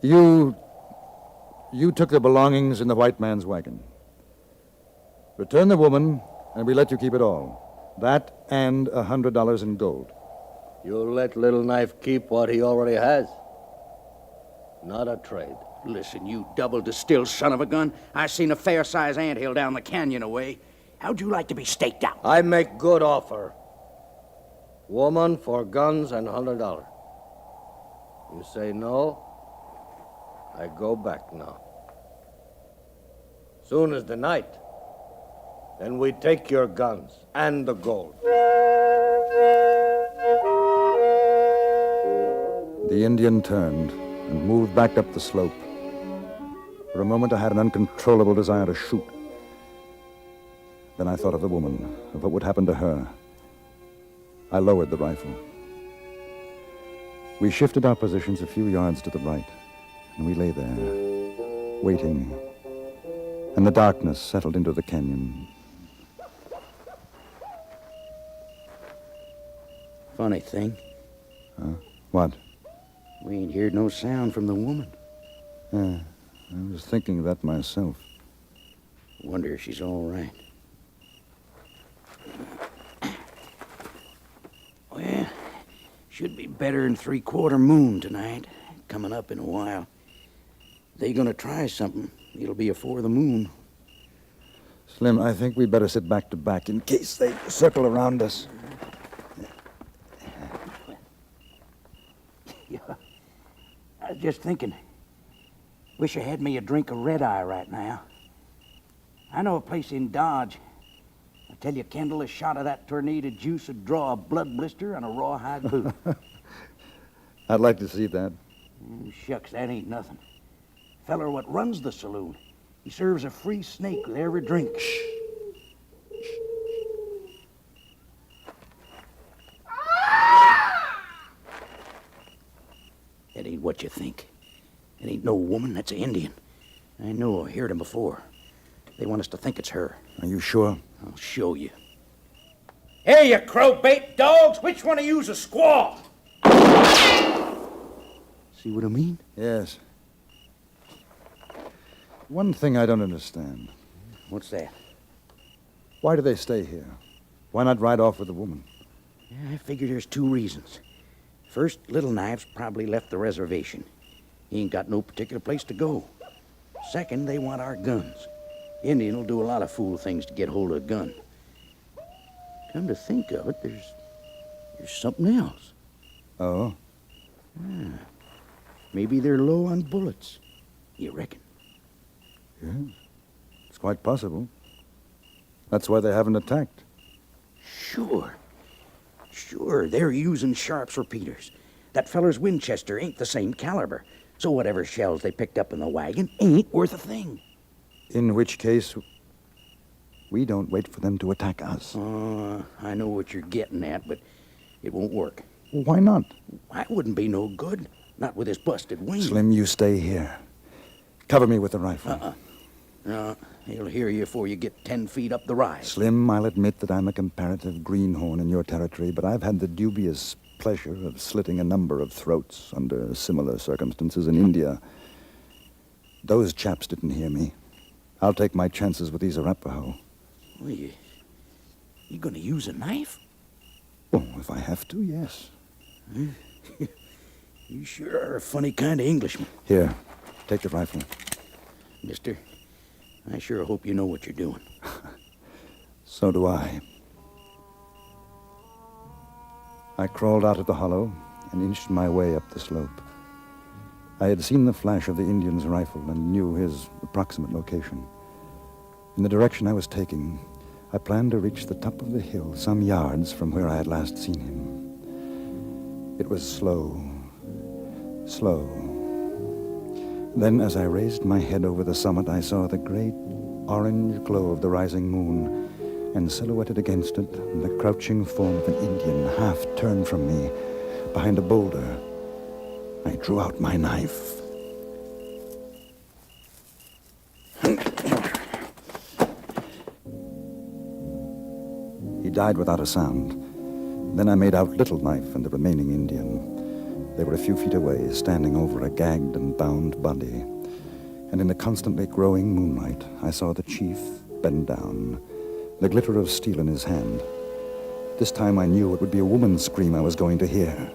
you took the belongings in the white man's wagon. Return the woman, and we let you keep it all. That and $100 in gold. You'll let Little Knife keep what he already has. Not a trade. Listen, you double-distilled son of a gun. I seen a fair-sized anthill down the canyon away. How'd you like to be staked out? I make good offer. Woman for guns and $100. You say no, I go back now. Soon as the night, then we take your guns and the gold. The Indian turned and moved back up the slope. For a moment, I had an uncontrollable desire to shoot. Then I thought of the woman, of what would happen to her. I lowered the rifle. We shifted our positions a few yards to the right, and we lay there, waiting. And the darkness settled into the canyon. Funny thing. Huh? What? We ain't heard no sound from the woman. Yeah, I was thinking that myself. Wonder if she's all right. Well, should be better than 3/4 moon tonight. Coming up in a while. They gonna try something. It'll be afore the moon. Slim, I think we'd better sit back to back in case they circle around us. Yeah. I was just thinking. Wish I had me a drink of red-eye right now. I know a place in Dodge. I tell you, Kendall, a shot of that tornado juice would draw a blood blister on a rawhide boot. I'd like to see that. Shucks, that ain't nothing. Feller what runs the saloon, he serves a free snake with every drink. That ain't what you think. It ain't no woman, that's an Indian. I know, I heard him before. They want us to think it's her. Are you sure? I'll show you. Hey, you crow-bait dogs! Which one of you's a squaw? See what I mean? Yes. One thing I don't understand. What's that? Why do they stay here? Why not ride off with the woman? Yeah, I figure there's 2 reasons. First, Little Knife's probably left the reservation. He ain't got no particular place to go. Second, they want our guns. Indian will do a lot of fool things to get hold of a gun. Come to think of it, there's something else. Oh? Yeah. Maybe they're low on bullets. You reckon? Yes. It's quite possible. That's why they haven't attacked. Sure. Sure, they're using Sharp's repeaters. That feller's Winchester ain't the same caliber. So whatever shells they picked up in the wagon ain't worth a thing. In which case, we don't wait for them to attack us. I know what you're getting at, but it won't work. Well, why not? I wouldn't be no good. Not with this busted wing. Slim, you stay here. Cover me with the rifle. No, he'll hear you before you get 10 feet up the rise. Slim, I'll admit that I'm a comparative greenhorn in your territory, but I've had the dubious pleasure of slitting a number of throats under similar circumstances in India. Those chaps didn't hear me. I'll take my chances with these Arapaho. Well, you gonna use a knife? Oh, if I have to, yes. You sure are a funny kind of Englishman. Here, take the rifle. Mister, I sure hope you know what you're doing. So do I. I crawled out of the hollow and inched my way up the slope. I had seen the flash of the Indian's rifle and knew his approximate location. In the direction I was taking, I planned to reach the top of the hill some yards from where I had last seen him. It was slow. Then, as I raised my head over the summit, I saw the great orange glow of the rising moon, and silhouetted against it, the crouching form of an Indian, half turned from me, behind a boulder. I drew out my knife. He died without a sound. Then I made out Little Knife and the remaining Indian. They were a few feet away, standing over a gagged and bound body. And in the constantly growing moonlight, I saw the chief bend down, the glitter of steel in his hand. This time I knew it would be a woman's scream I was going to hear.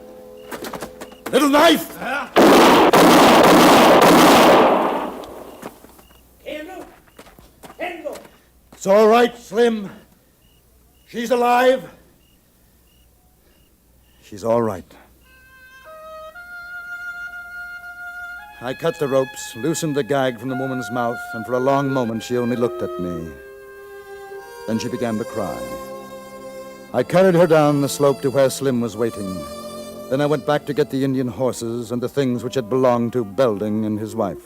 Little knife! Kendall? Kendall! It's all right, Slim. She's alive. She's all right. I cut the ropes, loosened the gag from the woman's mouth, and for a long moment she only looked at me. Then she began to cry. I carried her down the slope to where Slim was waiting. Then I went back to get the Indian horses and the things which had belonged to Belding and his wife.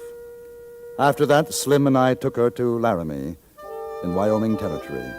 After that, Slim and I took her to Laramie in Wyoming Territory.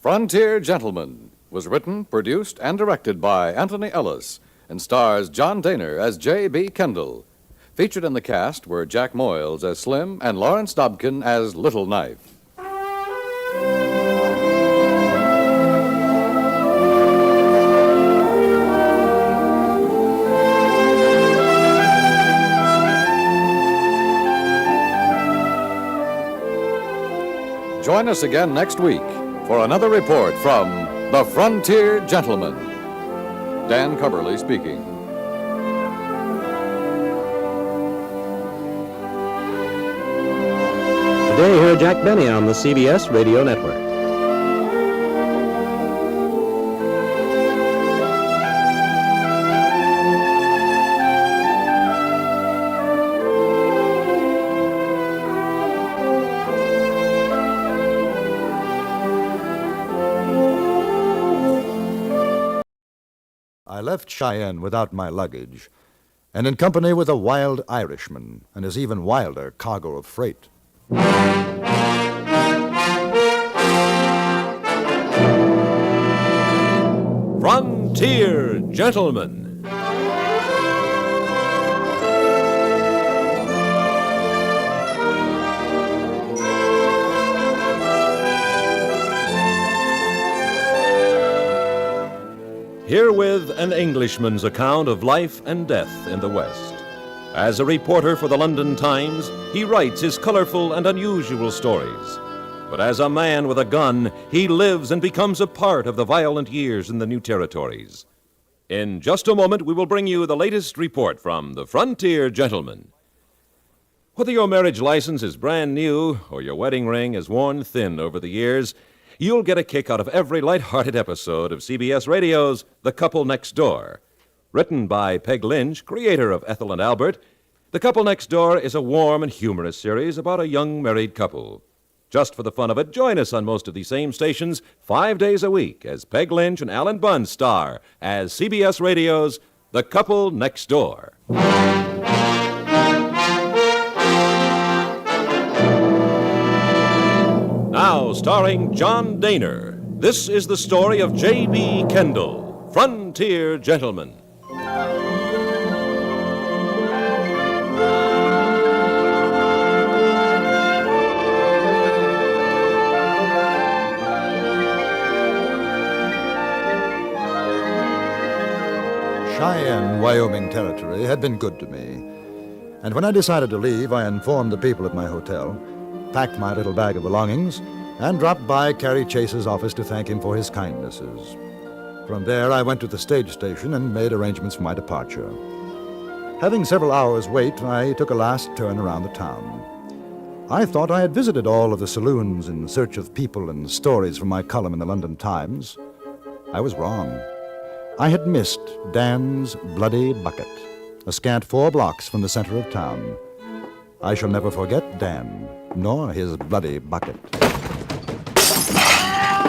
Frontier Gentleman was written, produced, and directed by Anthony Ellis and stars John Dehner as J.B. Kendall. Featured in the cast were Jack Moyles as Slim and Lawrence Dobkin as Little Knife. Join us again next week for another report from the Frontier Gentleman. Dan Cubberly speaking. Today, hear Jack Benny on the CBS Radio Network. I left Cheyenne without my luggage, and in company with a wild Irishman and his even wilder cargo of freight. Frontier Gentleman. Herewith an Englishman's account of life and death in the West. As a reporter for the London Times, he writes his colorful and unusual stories. But as a man with a gun, he lives and becomes a part of the violent years in the new territories. In just a moment, we will bring you the latest report from the Frontier Gentleman. Whether your marriage license is brand new or your wedding ring is worn thin over the years, you'll get a kick out of every light-hearted episode of CBS Radio's The Couple Next Door. Written by Peg Lynch, creator of Ethel and Albert, The Couple Next Door is a warm and humorous series about a young married couple. Just for the fun of it, join us on most of these same stations 5 days a week as Peg Lynch and Alan Bunn star as CBS Radio's The Couple Next Door. Now, starring John Dehner, this is the story of J.B. Kendall, Frontier Gentleman. Cheyenne, Wyoming Territory had been good to me. And when I decided to leave, I informed the people at my hotel, packed my little bag of belongings, and dropped by Carrie Chase's office to thank him for his kindnesses. From there, I went to the stage station and made arrangements for my departure. Having several hours' wait, I took a last turn around the town. I thought I had visited all of the saloons in search of people and stories from my column in the London Times. I was wrong. I had missed Dan's Bloody Bucket, a scant 4 blocks from the center of town. I shall never forget Dan, nor his bloody bucket.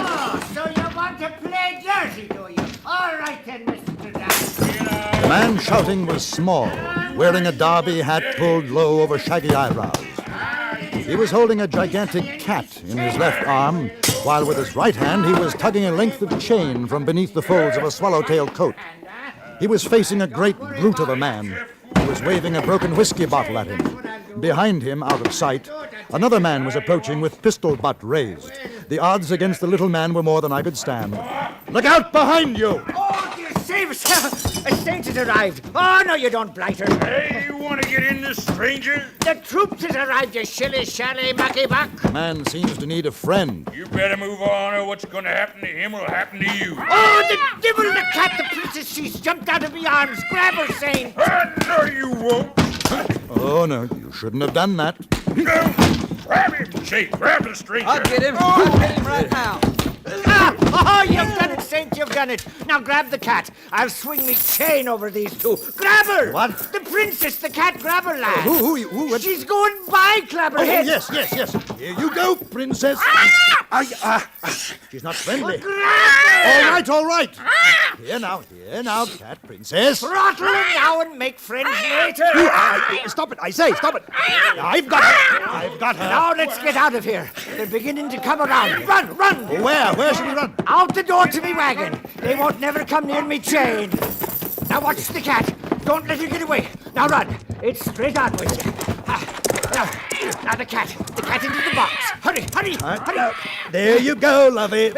Oh, so you want to play Jersey, do you? All right then, Mr. Dan. The man shouting was small, wearing a derby hat pulled low over shaggy eyebrows. He was holding a gigantic cat in his left arm, while with his right hand he was tugging a length of chain from beneath the folds of a swallowtail coat. He was facing a great brute of a man who was waving a broken whiskey bottle at him. Behind him, out of sight, another man was approaching with pistol butt raised. The odds against the little man were more than I could stand. Look out behind you! Oh, dear, save us! A saint has arrived. Oh, no, you don't, blighter. Hey, you want to get in this, stranger? The troops has arrived, you shilly-shally mucky-buck. Man seems to need a friend. You better move on, or what's going to happen to him will happen to you. Oh, the devil, the cat, the princess, she's jumped out of my arms. Grab her, saint. No, you won't. Oh, no, you shouldn't have done that. Grab him, Jake. Grab the stranger. I'll get him. I'll get him right now. Oh, you've done it, Saint, you've done it. Now grab the cat. I'll swing me chain over these two. Grab her! What? The princess, the cat, grab her, lad. Who? She's going by, Clapperhead. Oh, yes. Here you go, princess. She's not friendly. All right. Here now, cat princess. Throttle her now and make friends later. Stop it, I say, stop it. I've got her. Now let's get out of here. They're beginning to come around. Run! Where? Where should we run? Out the door to me wagon. They won't never come near me chain. Now watch the cat. Don't let her get away. Now run. It's straight on with you. Now the cat. The cat into the box. Hurry. There you go, lovey.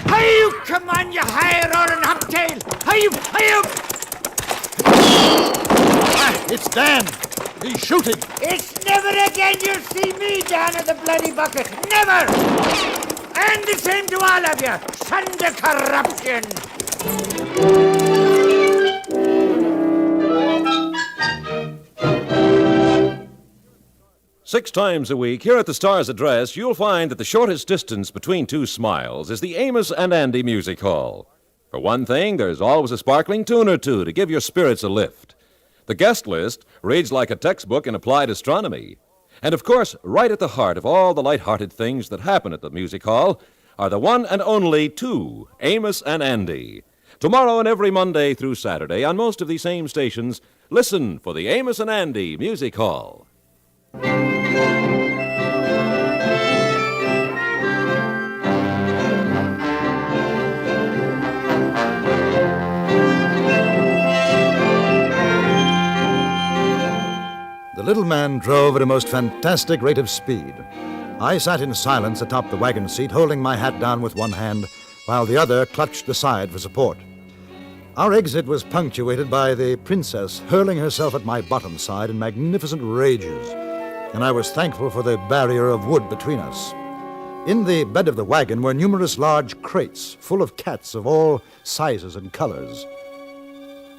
Hey, come on, you high-roaring humptail. Hey, It's Dan. He's shooting. It's never again you'll see me down at the bloody bucket. Never! And the same to all of you. Sons of corruption. 6 times a week, here at the Star's Address, you'll find that the shortest distance between two smiles is the Amos and Andy Music Hall. For one thing, there's always a sparkling tune or two to give your spirits a lift. The guest list reads like a textbook in applied astronomy. And of course, right at the heart of all the light-hearted things that happen at the Music Hall are the one and only two, Amos and Andy. Tomorrow and every Monday through Saturday on most of these same stations, listen for the Amos and Andy Music Hall. The little man drove at a most fantastic rate of speed. I sat in silence atop the wagon seat, holding my hat down with one hand, while the other clutched the side for support. Our exit was punctuated by the princess hurling herself at my bottom side in magnificent rages, and I was thankful for the barrier of wood between us. In the bed of the wagon were numerous large crates full of cats of all sizes and colors.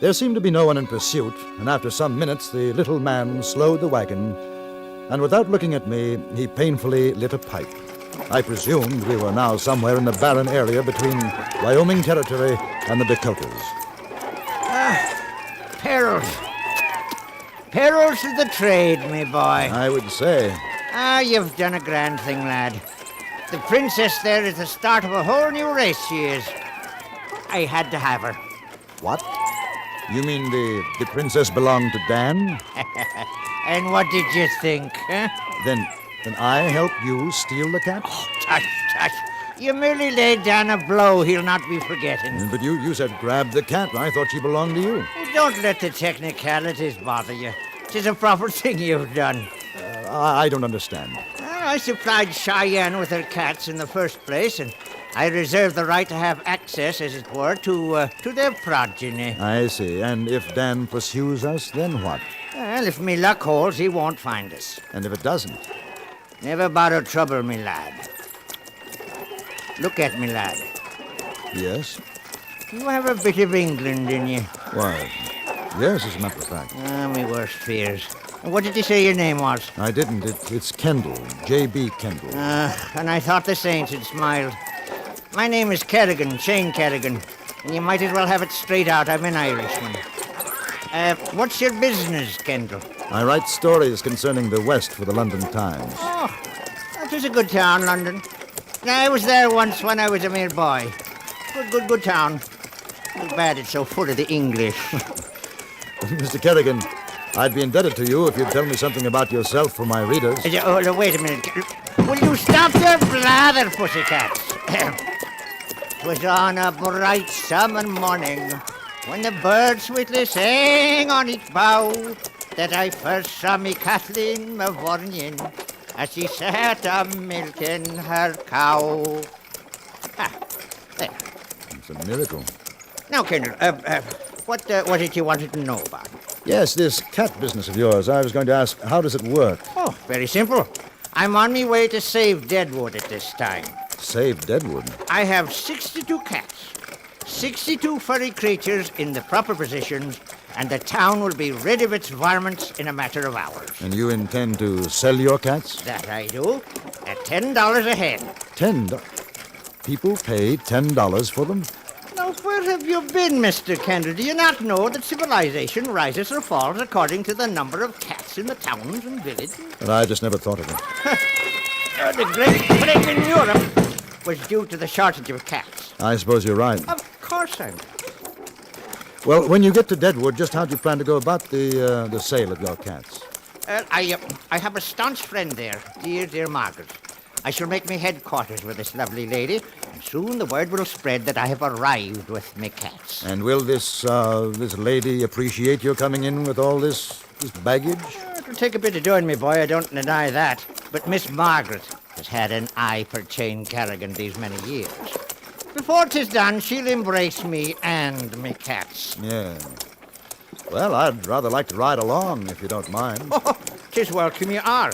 There seemed to be no one in pursuit, and after some minutes the little man slowed the wagon, and without looking at me, he painfully lit a pipe. I presumed we were now somewhere in the barren area between Wyoming Territory and the Dakotas. Perils. Perils of the trade, me boy. I would say. You've done a grand thing, lad. The princess there is the start of a whole new race, she is. I had to have her. What? You mean the princess belonged to Dan? And what did you think, huh? Then I helped you steal the cat? Oh, tush. You merely laid down a blow he'll not be forgetting. But you said grab the cat. I thought she belonged to you. Don't let the technicalities bother you. 'Tis a proper thing you've done. I don't understand. I supplied Cheyenne with her cats in the first place, and I reserve the right to have access, as it were, to their progeny. I see. And if Dan pursues us, then what? Well, if me luck holds, he won't find us. And if it doesn't? Never bother trouble, me lad. Look at me, lad. Yes? You have a bit of England in you. Why, yes, as a matter of fact. Me worst fears. What did you say your name was? I didn't. It's Kendall. J.B. Kendall. And I thought the saints had smiled. My name is Kerrigan, Shane Kerrigan. And you might as well have it straight out. I'm an Irishman. What's your business, Kendall? I write stories concerning the West for the London Times. Oh, that is a good town, London. I was there once when I was a mere boy. Good town. Too bad it's so full of the English. Mr. Kerrigan, I'd be indebted to you if you'd tell me something about yourself for my readers. Oh, wait a minute. Will you stop your blather, pussycats? 'Twas on a bright summer morning when the birds sweetly sang on each bough. that I first saw me Kathleen Mavornian as she sat milking her cow. There. It's a miracle. Now, Kendall, what was it you wanted to know about? Yes, this cat business of yours. I was going to ask, how does it work? Oh, very simple. I'm on my way to save Deadwood at this time. Save Deadwood? I have 62 cats, 62 furry creatures in the proper positions, and the town will be rid of its varmints in a matter of hours. And you intend to sell your cats? That I do, at $10 a head. $10? People pay $10 for them? Now, where have you been, Mr. Kendall? Do you not know that civilization rises or falls according to the number of cats in the towns and villages? But I just never thought of it. The Great Plague in Europe was due to the shortage of cats. I suppose you're right. Of course I'm. Well, when you get to Deadwood, just how do you plan to go about the sale of your cats? I have a staunch friend there, dear Margaret. I shall make me headquarters with this lovely lady, and soon the word will spread that I have arrived with me cats. And will this lady appreciate your coming in with all this baggage? It'll take a bit of doing, me boy, I don't deny that. But Miss Margaret has had an eye for Jane Carrigan these many years. Before 'tis done, she'll embrace me and me cats. Yeah. Well, I'd rather like to ride along, if you don't mind. Oh, 'tis welcome you are.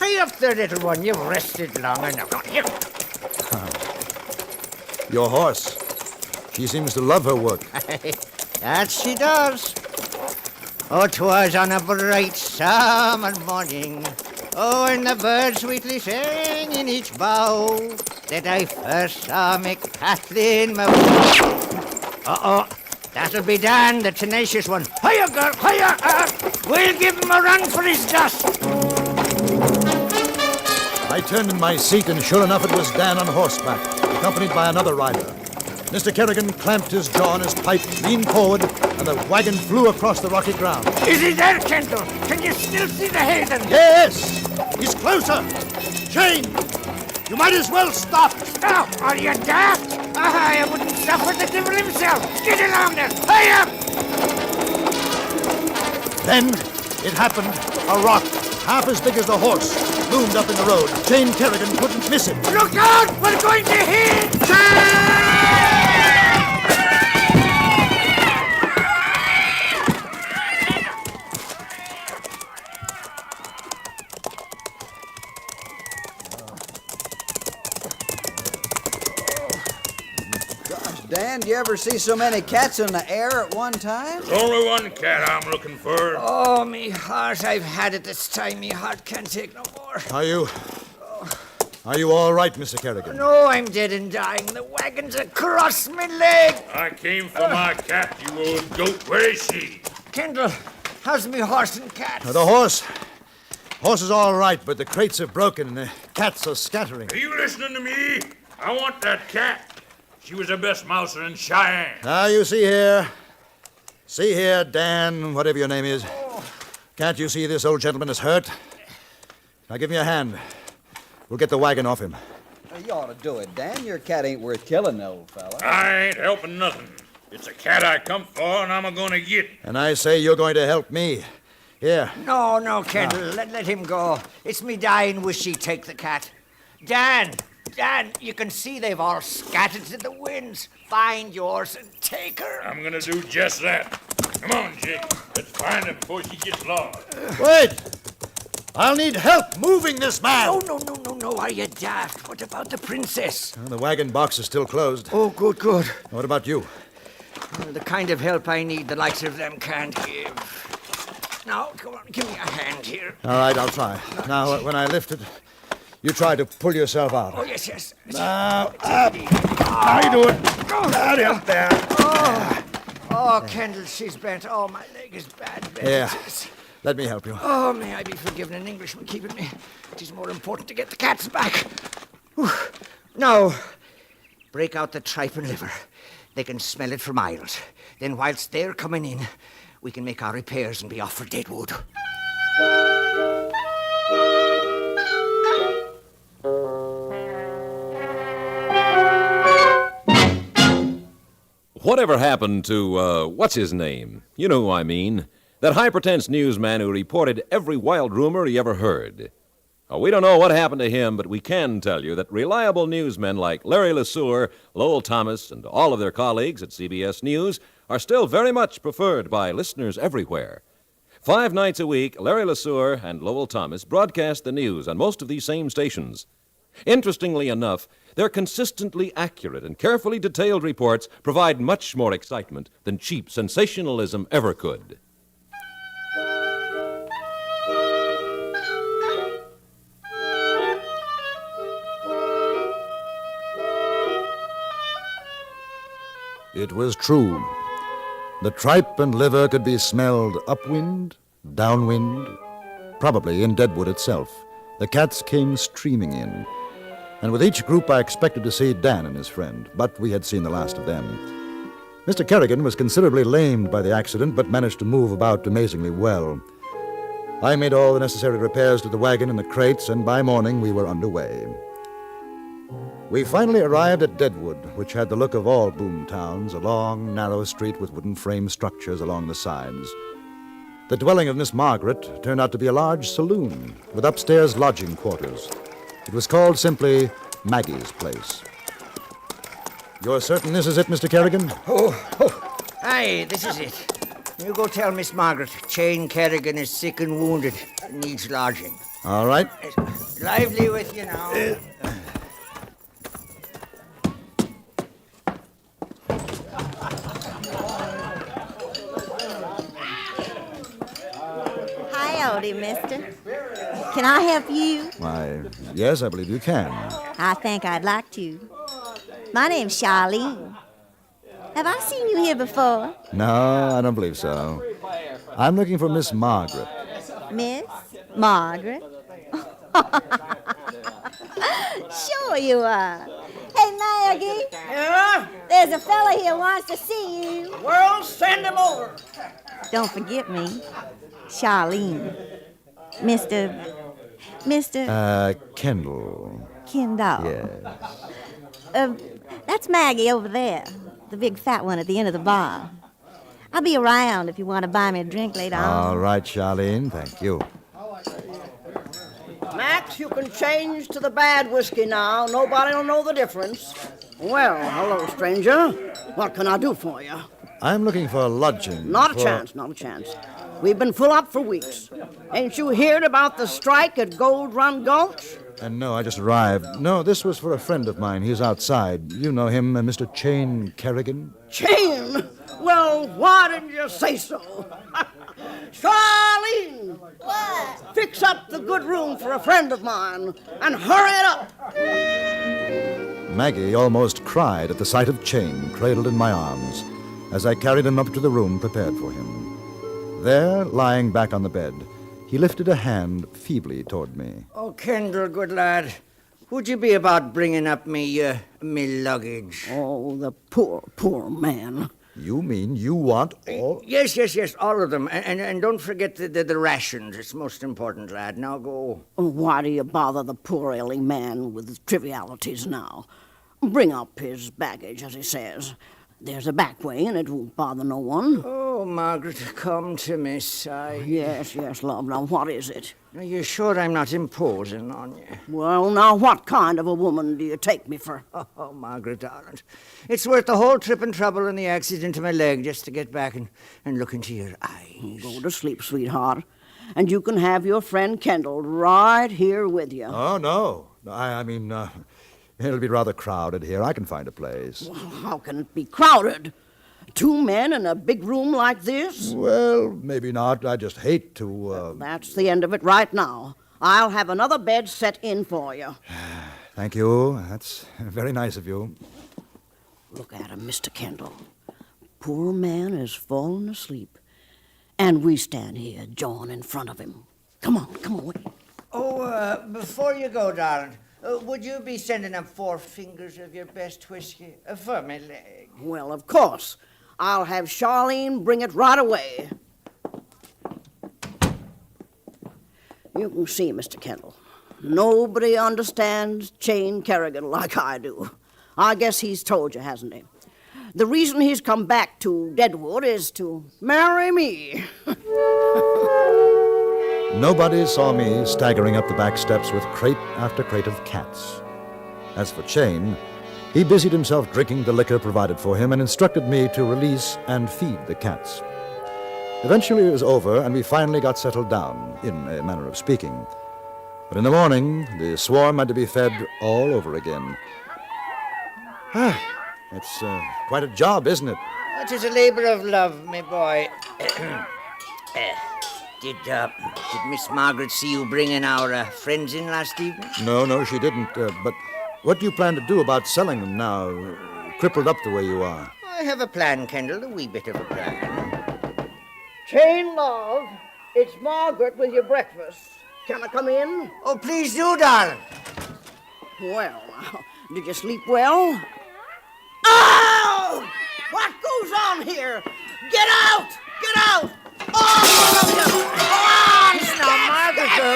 Hurry up there, little one. You've rested long enough. Come here. Your horse. She seems to love her work. That she does. Oh, 'twas on a bright summer morning. Oh, and the birds sweetly sang in each bough that I first saw me Kathleen. Uh-oh. That'll be Dan, the tenacious one. Hiya, girl, hiya! We'll give him a run for his dust. I turned in my seat, and sure enough, it was Dan on horseback, accompanied by another rider. Mr. Kerrigan clamped his jaw on his pipe, leaned forward, and the wagon flew across the rocky ground. Is he there, Kendall? Can you still see the Hayden? Yes! He's closer! Jane! You might as well stop! Stop! Are you daft? I wouldn't suffer the devil himself! Get along there! Hurry up! Then it happened. A rock, half as big as the horse, loomed up in the road. Jane Kerrigan couldn't miss it. Look out! We're going to hit! Dan, do you ever see so many cats in the air at one time? There's only one cat I'm looking for. Oh, me heart, I've had it this time. Me heart can't take no more. Are you all right, Mr. Kerrigan? No, I'm dead and dying. The wagon's across me leg. I came for my cat, you old goat. Where is she? Kendall, how's me horse and cat? The horse is all right, but the crates have broken and the cats are scattering. Are you listening to me? I want that cat. She was the best mouser in Cheyenne. Now, you see here, Dan, whatever your name is. Can't you see this old gentleman is hurt? Now, give me a hand. We'll get the wagon off him. You ought to do it, Dan. Your cat ain't worth killing, old fella. I ain't helping nothing. It's a cat I come for, and I'm a-gonna get. And I say you're going to help me. Here. No, Kendall, let him go. It's me dying wish he'd take the cat. Dan, you can see they've all scattered to the winds. Find yours and take her. I'm gonna do just that. Come on, Jake. Let's find her before she gets lost. Wait! I'll need help moving this man. No, are you daft? What about the princess? The wagon box is still closed. Oh, good. What about you? Well, the kind of help I need, the likes of them can't give. Now, come on, give me a hand here. All right, I'll try. Now, when I lift it, you try to pull yourself out. Oh, yes. Now, up. How you doing? Out up there. Oh, Kendall, she's bent. Oh, my leg is bad. Here, let me help you. Oh, may I be forgiven an Englishman keeping me. It is more important to get the cats back. Whew. Now, break out the tripe and liver. They can smell it for miles. Then whilst they're coming in, we can make our repairs and be off for Deadwood. Whatever happened to, what's his name? You know who I mean. That high-pretense newsman who reported every wild rumor he ever heard. We don't know what happened to him, but we can tell you that reliable newsmen like Larry LeSueur, Lowell Thomas, and all of their colleagues at CBS News are still very much preferred by listeners everywhere. 5 nights a week, Larry LeSueur and Lowell Thomas broadcast the news on most of these same stations. Interestingly enough, their consistently accurate and carefully detailed reports provide much more excitement than cheap sensationalism ever could. It was true. The tripe and liver could be smelled upwind, downwind, probably in Deadwood itself. The cats came streaming in, and with each group I expected to see Dan and his friend, but we had seen the last of them. Mr. Kerrigan was considerably lamed by the accident, but managed to move about amazingly well. I made all the necessary repairs to the wagon and the crates, and by morning we were underway. We finally arrived at Deadwood, which had the look of all boom towns, a long, narrow street with wooden frame structures along the sides. The dwelling of Miss Margaret turned out to be a large saloon with upstairs lodging quarters. It was called simply Maggie's Place. You're certain this is it, Mr. Kerrigan? Aye, this is it. You go tell Miss Margaret Jane Kerrigan is sick and wounded and needs lodging. All right. Lively with you now. Howdy, mister. Can I help you? Why, yes, I believe you can. I think I'd like to. My name's Charlene. Have I seen you here before? No, I don't believe so. I'm looking for Miss Margaret. Miss Margaret? Sure you are. Hey, Maggie. Yeah? There's a fella here wants to see you. Well, send him over. Don't forget me. Charlene. Mr. Kendall. Kendall. Yeah. That's Maggie over there. The big fat one at the end of the bar. I'll be around if you want to buy me a drink later on. All right, Charlene. Thank you. Max, you can change to the bad whiskey now. Nobody'll know the difference. Well, hello, stranger. What can I do for you? I'm looking for lodging. Not a chance, not a chance. We've been full up for weeks. Ain't you heard about the strike at Gold Run Gulch? No, I just arrived. No, this was for a friend of mine. He's outside. You know him, Mr. Jane Kerrigan? Jane? Well, why didn't you say so? Charlene! What? Fix up the good room for a friend of mine and hurry it up! Maggie almost cried at the sight of Jane cradled in my arms as I carried him up to the room prepared for him. There, lying back on the bed, he lifted a hand feebly toward me. Oh, Kendall, good lad. Would you be about bringing up me luggage? Oh, the poor man. You mean you want all... Yes, all of them. And don't forget the rations. It's most important, lad. Now go. Why do you bother the poor ailing man with trivialities now? Bring up his baggage, as he says. There's a back way, and it won't bother no one. Oh, Margaret, come to me, sigh. Yes, love. Now, what is it? Are you sure I'm not imposing on you? Well, now, what kind of a woman do you take me for? Oh, Margaret, darling. It's worth the whole trip and trouble and the accident to my leg just to get back and look into your eyes. Go to sleep, sweetheart. And you can have your friend Kendall right here with you. Oh, no. I mean, it'll be rather crowded here. I can find a place. Well, how can it be crowded? 2 men in a big room like this? Well, maybe not. I just hate to... That's the end of it right now. I'll have another bed set in for you. Thank you. That's very nice of you. Look at him, Mr. Kendall. Poor man has fallen asleep. And we stand here, jawing in front of him. Come on. Oh, before you go, darling, would you be sending up 4 fingers of your best whiskey for my leg? Well, of course. I'll have Charlene bring it right away. You can see, Mr. Kendall, nobody understands Jane Kerrigan like I do. I guess he's told you, hasn't he? The reason he's come back to Deadwood is to marry me. Nobody saw me staggering up the back steps with crate after crate of cats. As for Chain, he busied himself drinking the liquor provided for him and instructed me to release and feed the cats. Eventually it was over, and we finally got settled down, in a manner of speaking. But in the morning, the swarm had to be fed all over again. It's quite a job, isn't it? It is a labor of love, my boy. Did Miss Margaret see you bringing our friends in last evening? No, she didn't. But what do you plan to do about selling them now, crippled up the way you are? I have a plan, Kendall, a wee bit of a plan. Chain, love, it's Margaret with your breakfast. Can I come in? Oh, please do, darling. Well, did you sleep well? Oh! What goes on here? Get out! Get out!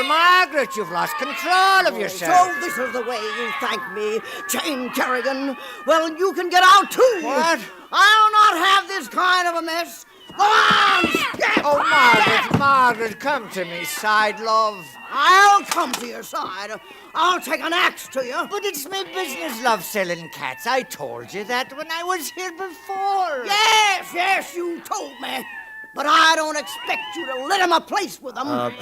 Margaret, you've lost control of yourself. So this is the way you thank me, Chain Kerrigan. Well, you can get out too. What? I'll not have this kind of a mess. Go on! Oh, Margaret, come to me, side love. I'll come to your side. I'll take an axe to you. But it's my business, love, selling cats. I told you that when I was here before. Yes, you told me. But I don't expect you to let him a place with them.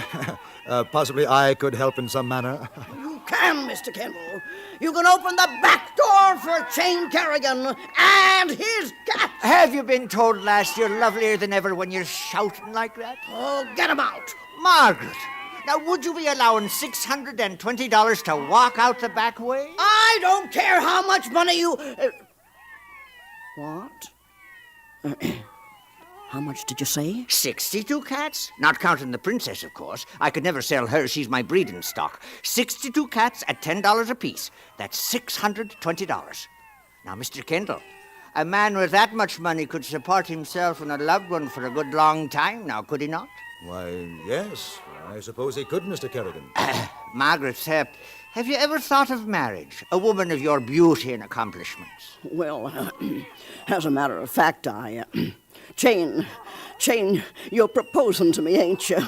Possibly I could help in some manner. You can, Mr. Kendall. You can open the back door for Chain Kerrigan and his cat. Have you been told last you're lovelier than ever when you're shouting like that? Oh, get him out. Margaret, now would you be allowing $620 to walk out the back way? I don't care how much money you... What? How much did you say? 62 cats? Not counting the princess, of course. I could never sell her. She's my breeding stock. 62 cats at $10 apiece. That's $620. Now, Mr. Kendall, a man with that much money could support himself and a loved one for a good long time now, could he not? Why, yes. I suppose he could, Mr. Kerrigan. Margaret, have you ever thought of marriage? A woman of your beauty and accomplishments. Well, as a matter of fact, Chain, you're proposing to me, ain't you?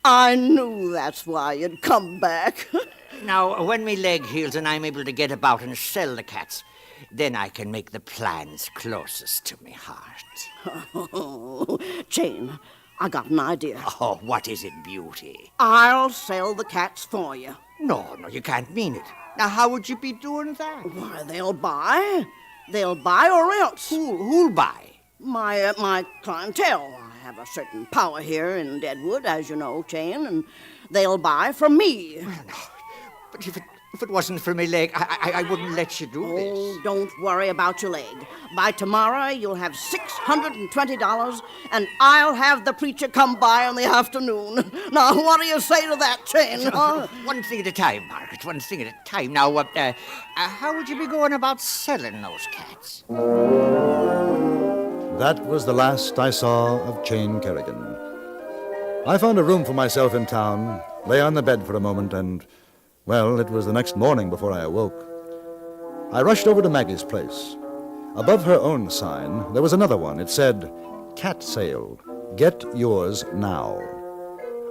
I knew that's why you'd come back. Now, when me leg heals and I'm able to get about and sell the cats, then I can make the plans closest to me heart. Oh, Chain, I got an idea. Oh, what is it, beauty? I'll sell the cats for you. No, you can't mean it. Now, how would you be doing that? Why, they'll buy. They'll buy or else. Who'll buy? My clientele. I have a certain power here in Deadwood, as you know, Chain, and they'll buy from me. Well, no, but if it wasn't for my leg, I wouldn't let you do this. Oh, don't worry about your leg. By tomorrow, you'll have $620, and I'll have the preacher come by in the afternoon. Now, what do you say to that, Chain? Huh? One thing at a time, Margaret, one thing at a time. Now, how would you be going about selling those cats? That was the last I saw of Chain Kerrigan. I found a room for myself in town, lay on the bed for a moment, and, well, it was the next morning before I awoke. I rushed over to Maggie's place. Above her own sign, there was another one. It said, "Cat Sale. Get yours now."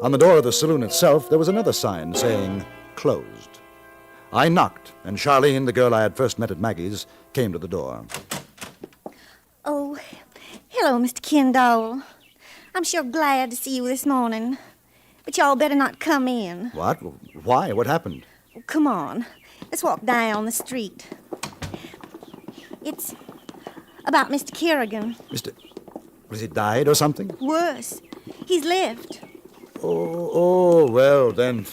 On the door of the saloon itself, there was another sign saying, "Closed." I knocked, and Charlene, the girl I had first met at Maggie's, came to the door. Oh, hello, Mr. Kendall. I'm sure glad to see you this morning. But y'all better not come in. What? Why? What happened? Oh, come on. Let's walk down the street. It's about Mr. Kerrigan. Was he died or something? Worse. He's lived. Oh, well, then,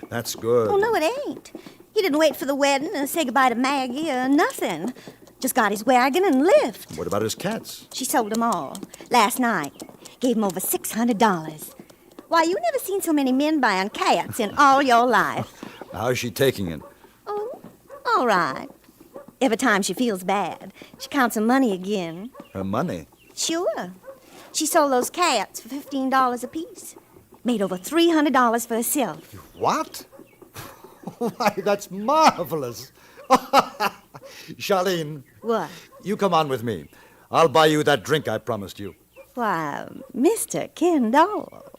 that's good. Oh, no, it ain't. He didn't wait for the wedding and say goodbye to Maggie or nothing. Just got his wagon and left. What about his cats? She sold them all. Last night. Gave him over $600. Why, you never seen so many men buying cats in all your life. How's she taking it? Oh, all right. Every time she feels bad, she counts her money again. Her money? Sure. She sold those cats for $15 apiece. Made over $300 for herself. What? Why, that's marvelous. Charlene. What? You come on with me. I'll buy you that drink I promised you. Why, Mr. Kendall.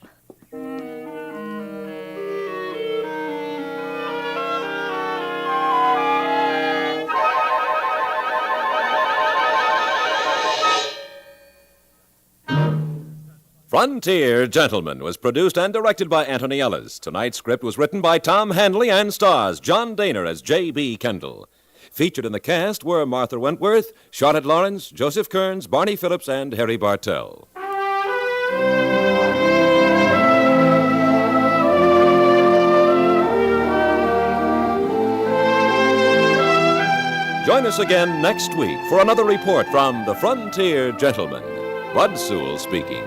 Frontier Gentleman was produced and directed by Anthony Ellis. Tonight's script was written by Tom Handley and stars John Dehner as J.B. Kendall. Featured in the cast were Martha Wentworth, Charlotte Lawrence, Joseph Kearns, Barney Phillips, and Harry Bartell. Join us again next week for another report from the Frontier Gentleman. Bud Sewell speaking.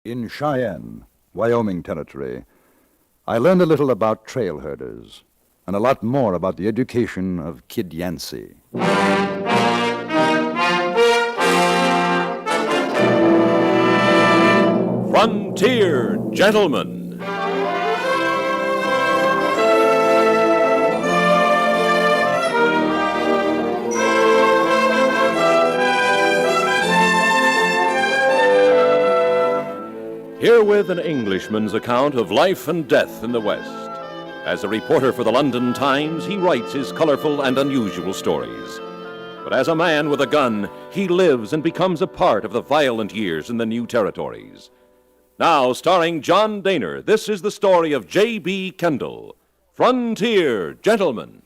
In Cheyenne, Wyoming Territory, I learned a little about trail herders and a lot more about the education of Kid Yancey. Frontier Gentleman. Herewith an Englishman's account of life and death in the West. As a reporter for the London Times, he writes his colorful and unusual stories. But as a man with a gun, he lives and becomes a part of the violent years in the new territories. Now, starring John Dehner, this is the story of J.B. Kendall, Frontier Gentleman.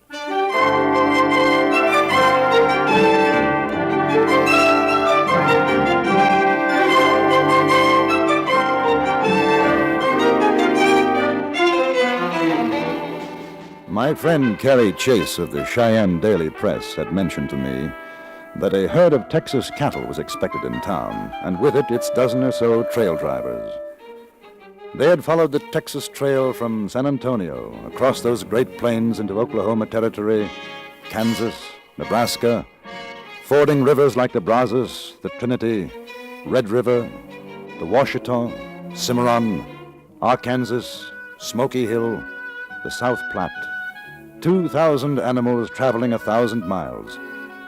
My friend Carrie Chase of the Cheyenne Daily Press had mentioned to me that a herd of Texas cattle was expected in town, and with it its dozen or so trail drivers. They had followed the Texas Trail from San Antonio, across those great plains into Oklahoma Territory, Kansas, Nebraska, fording rivers like the Brazos, the Trinity, Red River, the Washita, Cimarron, Arkansas, Smoky Hill, the South Platte. 2,000 animals traveling 1,000 miles,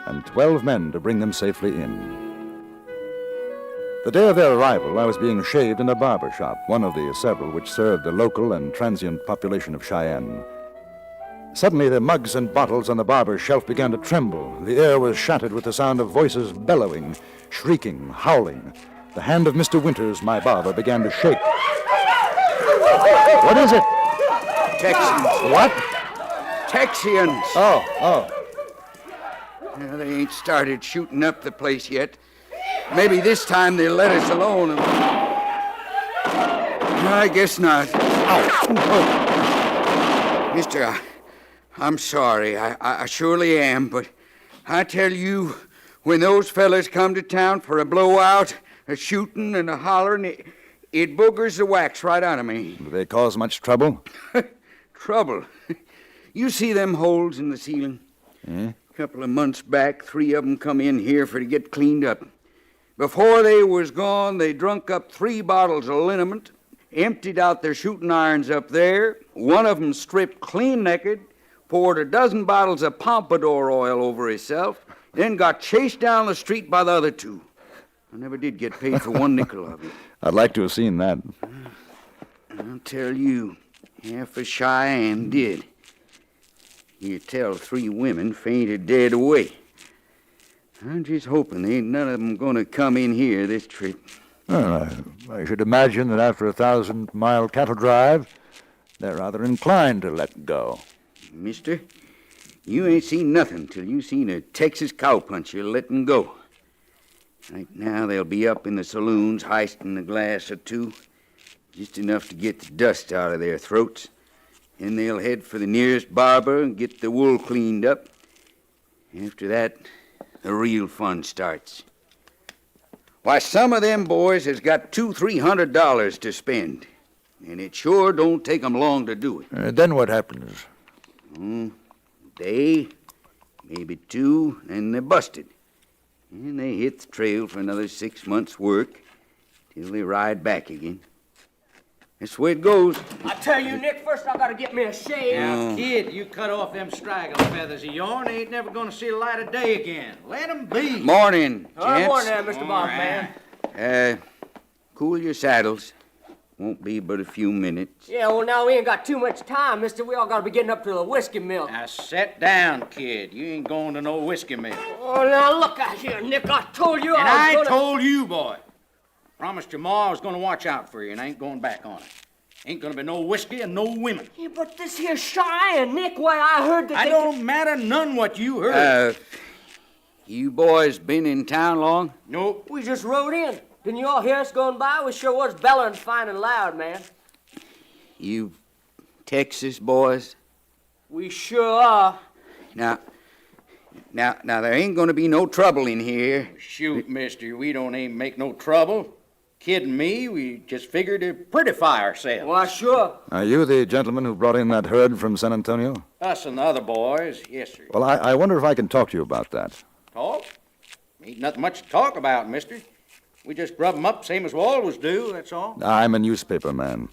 and 12 men to bring them safely in. The day of their arrival, I was being shaved in a barber shop, one of the several which served the local and transient population of Cheyenne. Suddenly, the mugs and bottles on the barber's shelf began to tremble. The air was shattered with the sound of voices bellowing, shrieking, howling. The hand of Mr. Winters, my barber, began to shake. What is it? Texans. What? Texians. Oh. Yeah, they ain't started shooting up the place yet. Maybe this time they'll let us alone. I guess not. Mister, I'm sorry. I surely am, but I tell you, when those fellas come to town for a blowout, a shooting and a hollering, it boogers the wax right out of me. Do they cause much trouble? Trouble? You see them holes in the ceiling? Yeah? A couple of months back, 3 of them come in here for to get cleaned up. Before they was gone, they drunk up 3 bottles of liniment, emptied out their shooting irons up there. One of them stripped clean naked, poured a dozen bottles of pompadour oil over himself, then got chased down the street by the other 2. I never did get paid for one nickel of it. I'd like to have seen that. I'll tell you, half of Cheyenne did. You tell 3 women fainted dead away. I'm just hoping there ain't none of them gonna come in here this trip. Well, I should imagine that after a 1,000-mile cattle drive, they're rather inclined to let go. Mister, you ain't seen nothing till you seen a Texas cowpuncher letting go. Right now, they'll be up in the saloons heisting a glass or 2, just enough to get the dust out of their throats. Then they'll head for the nearest barber and get the wool cleaned up. After that, the real fun starts. Why, some of them boys has got $200-300 to spend, and it sure don't take 'em long to do it. Then what happens? Day, maybe 2, and they're busted. And they hit the trail for another 6 months' work till they ride back again. That's the way it goes. I tell you, Nick, first I gotta get me a shave. Now, kid, you cut off them straggling feathers of yourn, they ain't never gonna see the light of day again. Let 'em be. Morning, gents. Morning there, Mr. Boss Man. Cool your saddles. Won't be but a few minutes. Yeah, well, now we ain't got too much time, mister. We all gotta be getting up to the whiskey mill. Now, sit down, kid. You ain't going to no whiskey mill. Oh, now look out here, Nick. I told you And I was gonna... told you, boy. Promised your ma I was gonna watch out for you and I ain't going back on it. Ain't gonna be no whiskey and no women. Yeah, but this here Cheyenne, Nick, why, I heard that I don't matter none what you heard. You boys been in town long? Nope. We just rode in. Didn't you all hear us going by? We sure was bellowing fine and loud, man. You Texas boys? We sure are. Now, there ain't gonna be no trouble in here. Shoot, mister, we don't aim make no trouble. Kidding me, we just figured to prettify ourselves. Why, sure. Are you the gentleman who brought in that herd from San Antonio? Us and the other boys, yes, sir. Well, I wonder if I can talk to you about that. Talk? Ain't nothing much to talk about, mister. We just grub 'em up same as we always do, that's all. I'm a newspaper man.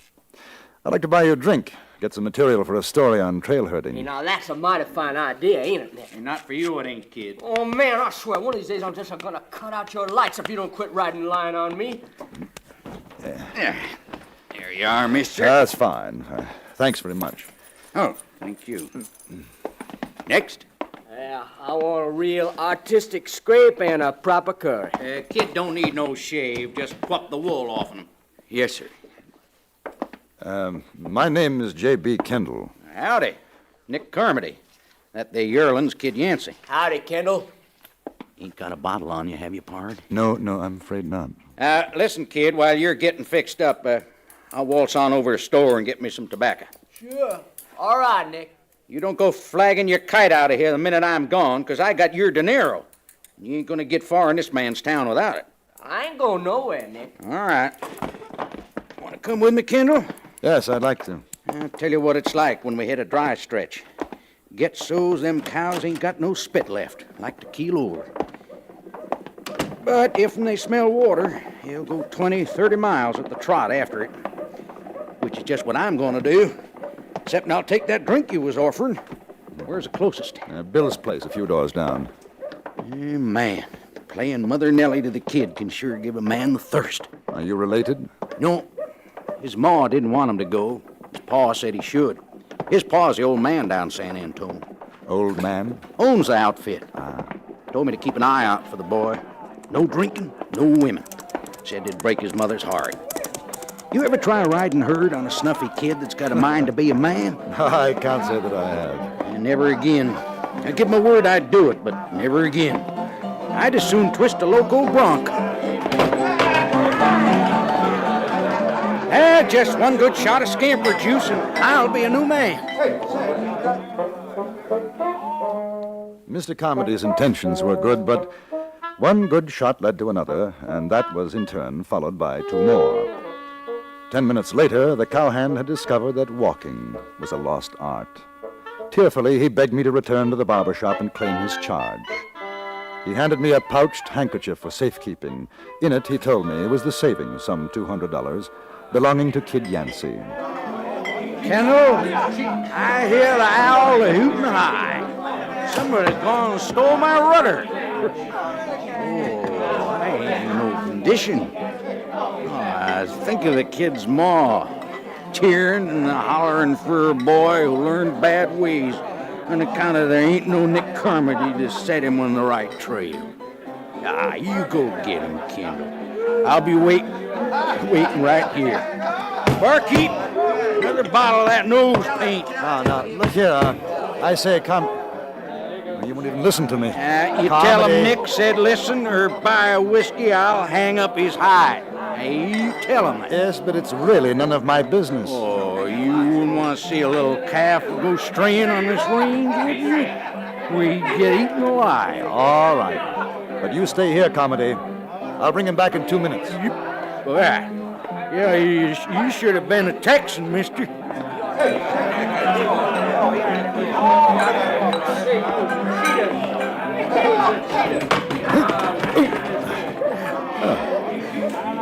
I'd like to buy you a drink, get some material for a story on trail herding. Hey, now that's a mighty fine idea, ain't it, Nick? And not for you, it ain't, kid. Oh, man, I swear, one of these days I'm just gonna cut out your lights if you don't quit riding line on me. There you are, mister. That's fine. Thanks very much. Oh, thank you. Next. Yeah, I want a real artistic scrape and a proper curry. Kid don't need no shave, just pluck the wool off him. Yes, sir. My name is J.B. Kendall. Howdy. Nick Carmody. That the yearling's Kid Yancey. Howdy, Kendall. Ain't got a bottle on you, have you, pard? No, I'm afraid not. Listen, kid, while you're getting fixed up, I'll waltz on over to the store and get me some tobacco. Sure. All right, Nick. You don't go flagging your kite out of here the minute I'm gone, 'cause I got your dinero. You ain't gonna get far in this man's town without it. I ain't going nowhere, Nick. All right. Want to come with me, Kendall? Yes, I'd like to. I'll tell you what it's like when we hit a dry stretch. Get so's them cows ain't got no spit left, like to keel over. But if they smell water, they'll go 20, 30 miles at the trot after it, which is just what I'm going to do. Except I'll take that drink you was offering. Where's the closest? Bill's place, a few doors down. Man, playing Mother Nellie to the kid can sure give a man the thirst. Are you related? No. His ma didn't want him to go. His pa said he should. His pa's the old man down San Antone. Old man? Owns the outfit. Told me to keep an eye out for the boy. No drinking, no women. Said it'd break his mother's heart. You ever try riding herd on a snuffy kid that's got a mind to be a man? I can't say that I have. And never again. I give my word I'd do it, but never again. I'd as soon twist a loco bronc. Just one good shot of scamper juice and I'll be a new man. Mr. Carmody's intentions were good, but one good shot led to another, and that was in turn followed by 2 more. 10 minutes later, the cowhand had discovered that walking was a lost art. Tearfully, he begged me to return to the barber shop and claim his charge. He handed me a pouched handkerchief for safekeeping. In it, he told me, was the savings, some $200, belonging to Kid Yancey. Kendall, I hear the owl hooting high. Somebody's gone and stole my rudder. Oh, I ain't no Audition. I think of the kid's ma, cheering and hollering for a boy who learned bad ways on account of there ain't no Nick Carmody to set him on the right trail. You go get him, Kendall. I'll be waiting right here. Barkeep, another bottle of that nose paint. No, look here. I say, come. You won't even listen to me. You tell him Nick said listen, or buy a whiskey, I'll hang up his hide. You tell him that. Yes, but it's really none of my business. Oh, you wouldn't want to see a little calf go straying on this range, would you? We'd get eaten alive. All right. But you stay here, Comedy. I'll bring him back in 2 minutes. Yeah, you should have been a Texan, mister.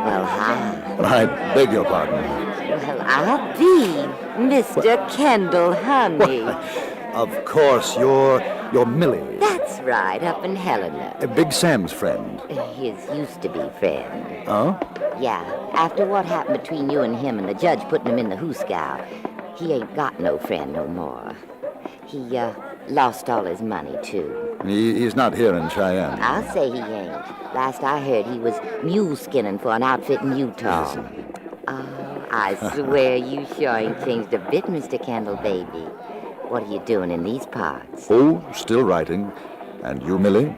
Well, hi. I beg your pardon. Well, I'll be Mr. Kendall, honey. Of course, you're Millie. That's right, up in Helena. Big Sam's friend. His used-to-be friend. Oh? Yeah, after what happened between you and him and the judge putting him in the hoosegow, he ain't got no friend no more. He, lost all his money, too. He's not here in Cheyenne. I'll say he ain't. Last I heard, he was mule skinning for an outfit in Utah. Oh, I swear you sure ain't changed a bit, Mr. Kendall, baby. What are you doing in these parts? Oh, still writing. And you, Millie?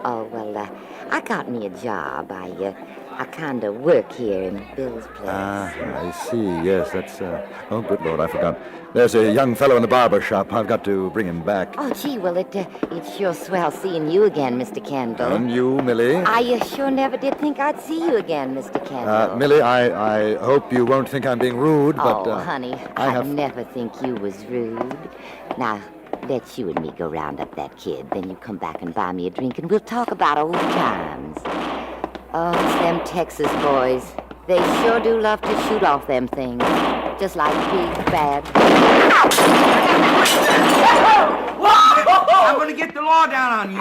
Oh, well, I got me a job. I kind of work here in Bill's place. I see. Yes, that's, oh, good Lord, I forgot. There's a young fellow in the barber shop. I've got to bring him back. Oh, gee, well, it's sure swell seeing you again, Mr. Kendall. And you, Millie? I sure never did think I'd see you again, Mr. Kendall. Millie, I hope you won't think I'm being rude, but... Oh, honey, I'd never think you was rude. Now, let you and me go round up that kid, then you come back and buy me a drink, and we'll talk about old times. Oh, it's them Texas boys. They sure do love to shoot off them things. Just like big, bad... I'm gonna get the law down on you.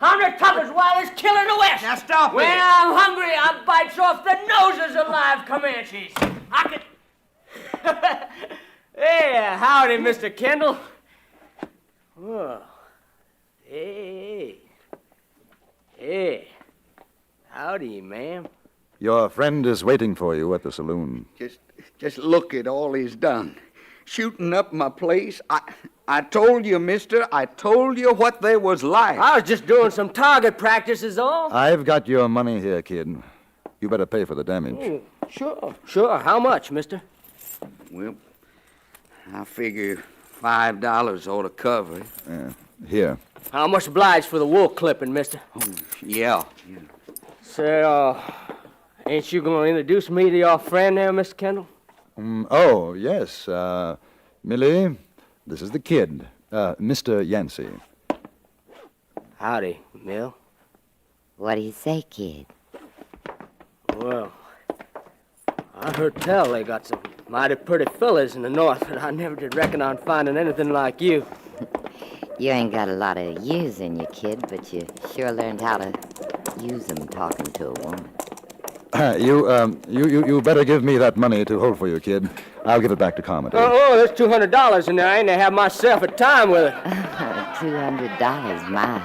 I'm the toughest, wildest killer in the West. Now stop it. When I'm hungry, I bites off the noses of live Comanches. I can... Hey, howdy, Mr. Kendall. Whoa. Hey. Howdy, ma'am. Your friend is waiting for you at the saloon. Just look at all he's done. Shooting up my place. I told you, mister. I told you what they was like. I was just doing some target practice is all. I've got your money here, kid. You better pay for the damage. Sure. How much, mister? Well, I figure $5 ought to cover it. Here. How much obliged for the wool clipping, mister? Yeah. Say, ain't you gonna introduce me to your friend there, Mr. Kendall? Oh, yes. Millie, this is the kid, Mr. Yancey. Howdy, Mill. What do you say, kid? Well, I heard tell they got some mighty pretty fellas in the north, but I never did reckon on finding anything like you. You ain't got a lot of years in you, kid, but you sure learned how to use them talking to a woman. You better give me that money to hold for you, kid. I'll give it back to Comedy. Oh, there's $200 in there. I ain't to have myself a time with it. $200, my.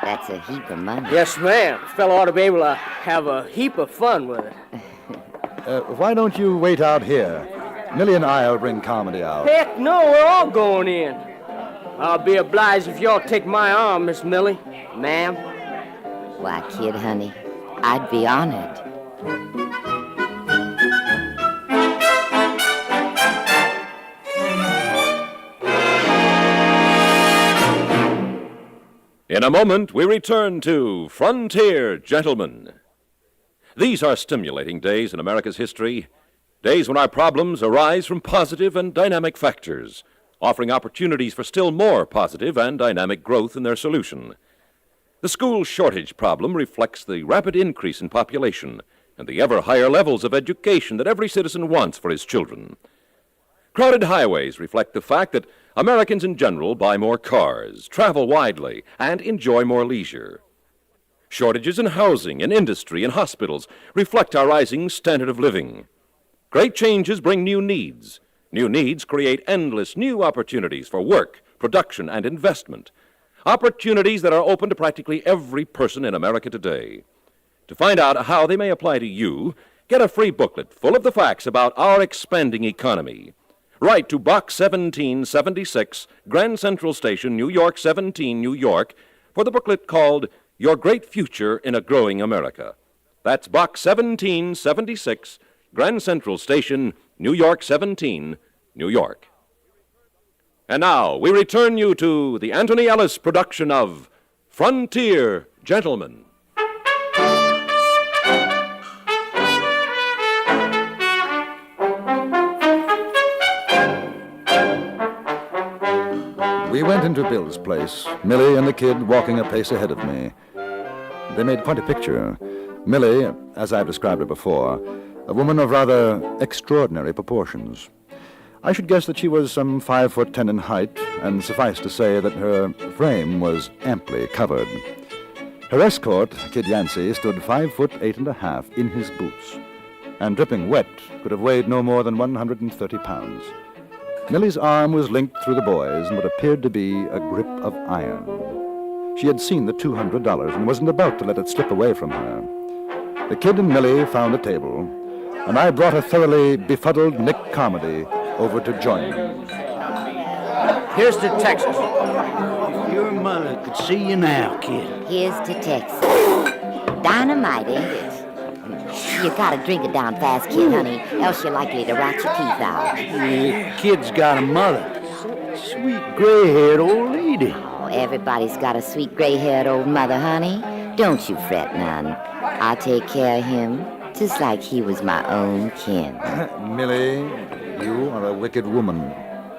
That's a heap of money. Yes, ma'am. A fellow ought to be able to have a heap of fun with it. Why don't you wait out here? Millie and I'll bring Comedy out. Heck no, we're all going in. I'll be obliged if y'all take my arm, Miss Millie. Ma'am. Why, kid, honey, I'd be honored. In a moment, we return to Frontier Gentlemen. These are stimulating days in America's history, days when our problems arise from positive and dynamic factors, offering opportunities for still more positive and dynamic growth in their solution. The school shortage problem reflects the rapid increase in population and the ever higher levels of education that every citizen wants for his children. Crowded highways reflect the fact that Americans in general buy more cars, travel widely, and enjoy more leisure. Shortages in housing, in industry, in hospitals reflect our rising standard of living. Great changes bring new needs. New needs create endless new opportunities for work, production, and investment. Opportunities that are open to practically every person in America today. To find out how they may apply to you, get a free booklet full of the facts about our expanding economy. Write to Box 1776, Grand Central Station, New York 17, New York, for the booklet called Your Great Future in a Growing America. That's Box 1776, Grand Central Station, New York 17, New York. And now we return you to the Anthony Ellis production of Frontier Gentlemen. We went into Bill's place, Millie and the kid walking a pace ahead of me. They made quite a picture. Millie, as I've described her before, a woman of rather extraordinary proportions. I should guess that she was some 5'10" in height, and suffice to say that her frame was amply covered. Her escort, Kid Yancey, stood 5'8.5" in his boots, and dripping wet could have weighed no more than 130 pounds. Millie's arm was linked through the boys in what appeared to be a grip of iron. She had seen the $200 and wasn't about to let it slip away from her. The kid and Millie found a table, and I brought a thoroughly befuddled Nick Carmody over to join me. Here's to Texas. Your mother could see you now, kid. Here's to Texas. Dynamite, ain't it? You gotta drink it down fast, kid, honey, else you're likely to rot your teeth out. Yeah, kid's got a mother. Sweet gray-haired old lady. Oh, everybody's got a sweet gray-haired old mother, honey. Don't you fret none. I'll take care of him just like he was my own kin. Millie, you are a wicked woman.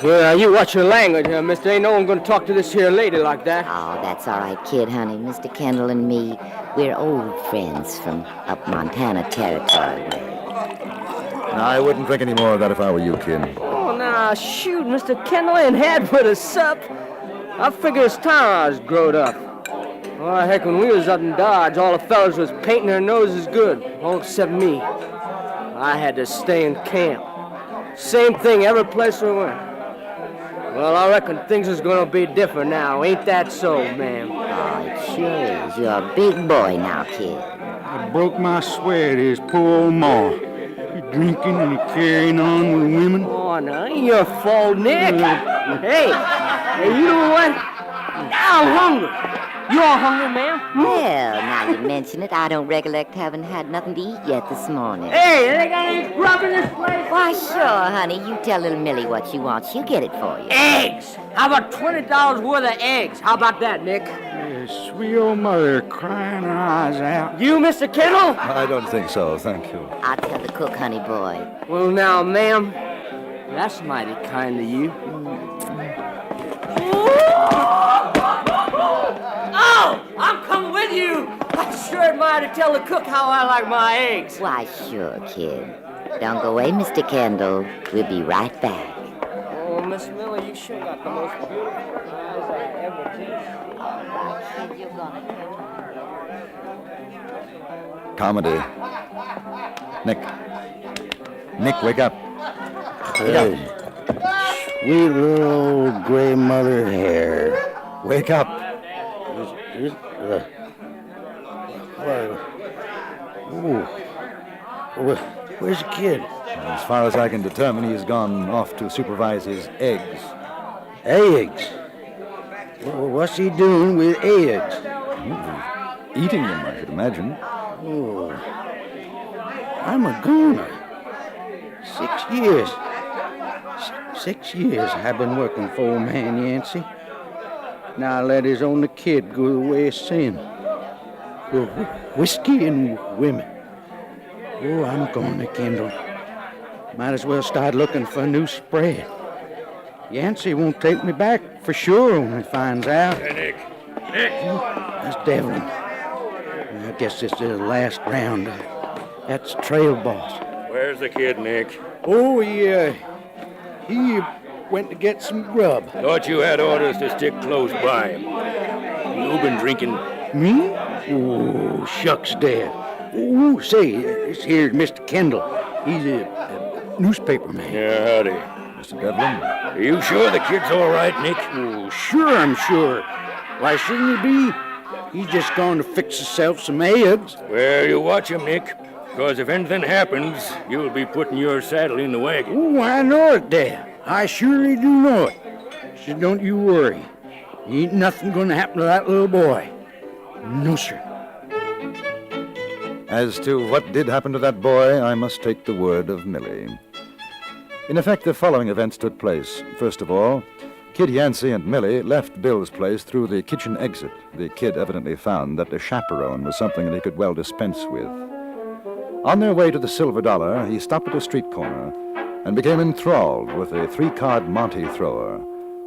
Well, you watch your language, mister. Ain't no one gonna talk to this here lady like that. Oh, that's all right, kid, honey. Mr. Kendall and me, we're old friends from up Montana territory way. I wouldn't drink any more of that if I were you, kid. Oh, now, shoot, Mr. Kendall ain't had but a sup. I figure it's time I was growed up. Oh, heck, when we was up in Dodge, all the fellas was painting their noses good, all except me. I had to stay in camp. Same thing every place we went. Well, I reckon things is gonna be different now. Ain't that so, ma'am? Oh, it sure is. You're a big boy now, kid. I broke my sweat, his poor old ma. He drinking and he carrying on with women. Oh, now, ain't your fault, Nick. Hey, you know what? I'm hungry. You all hungry, ma'am? Well, now you mention it, I don't recollect having had nothing to eat yet this morning. Hey, they got any grub in this place? Why, sure, honey. You tell little Millie what she wants. She'll get it for you. Eggs! How about $20 worth of eggs? How about that, Nick? Yeah, sweet old mother crying her eyes out. You, Mr. Kendall? I don't think so, thank you. I'll tell the cook, honey boy. Well, now, ma'am, that's mighty kind of you. Oh, I'm coming with you. I sure admire to tell the cook how I like my eggs. Why, sure, kid. Don't go away, Mr. Kendall. We'll be right back. Oh, Miss Miller, you sure got the most beautiful eyes I've ever seen. All right, kid, you're gonna Comedy. Nick, wake up. Hey, sweet little old gray mother hair. Wake up. Where's the kid? As far as I can determine, he's gone off to supervise his eggs. Eggs? What's he doing with eggs? Eating them, I should imagine. Oh, I'm a goner. 6 years. 6 years I've been working for old man Yancey. Now let his only kid go the way of sin. Whiskey and women. Oh, I'm going to Kendall. Might as well start looking for a new spread. Yancey won't take me back for sure when he finds out. Hey, Nick. That's Devlin. I guess this is the last round. That's trail boss. Where's the kid, Nick? Oh, he went to get some grub. Thought you had orders to stick close by him. You've been drinking Me? Oh, shucks, Dad. Oh, say, this here's Mr. Kendall. He's a newspaper man. Yeah, howdy. Mr. Devlin? Are you sure the kid's all right, Nick? Oh, sure I'm sure. Why shouldn't he be? He's just going to fix himself some eggs. Well, you watch him, Nick. Because if anything happens, you'll be putting your saddle in the wagon. Oh, I know it, Dad. I surely do know it. So don't you worry. Ain't nothing going to happen to that little boy. No, sir. As to what did happen to that boy, I must take the word of Millie. In effect, the following events took place. First of all, Kid Yancey and Millie left Bill's place through the kitchen exit. The kid evidently found that a chaperone was something that he could well dispense with. On their way to the Silver Dollar, he stopped at a street corner and became enthralled with a 3-card Monte thrower.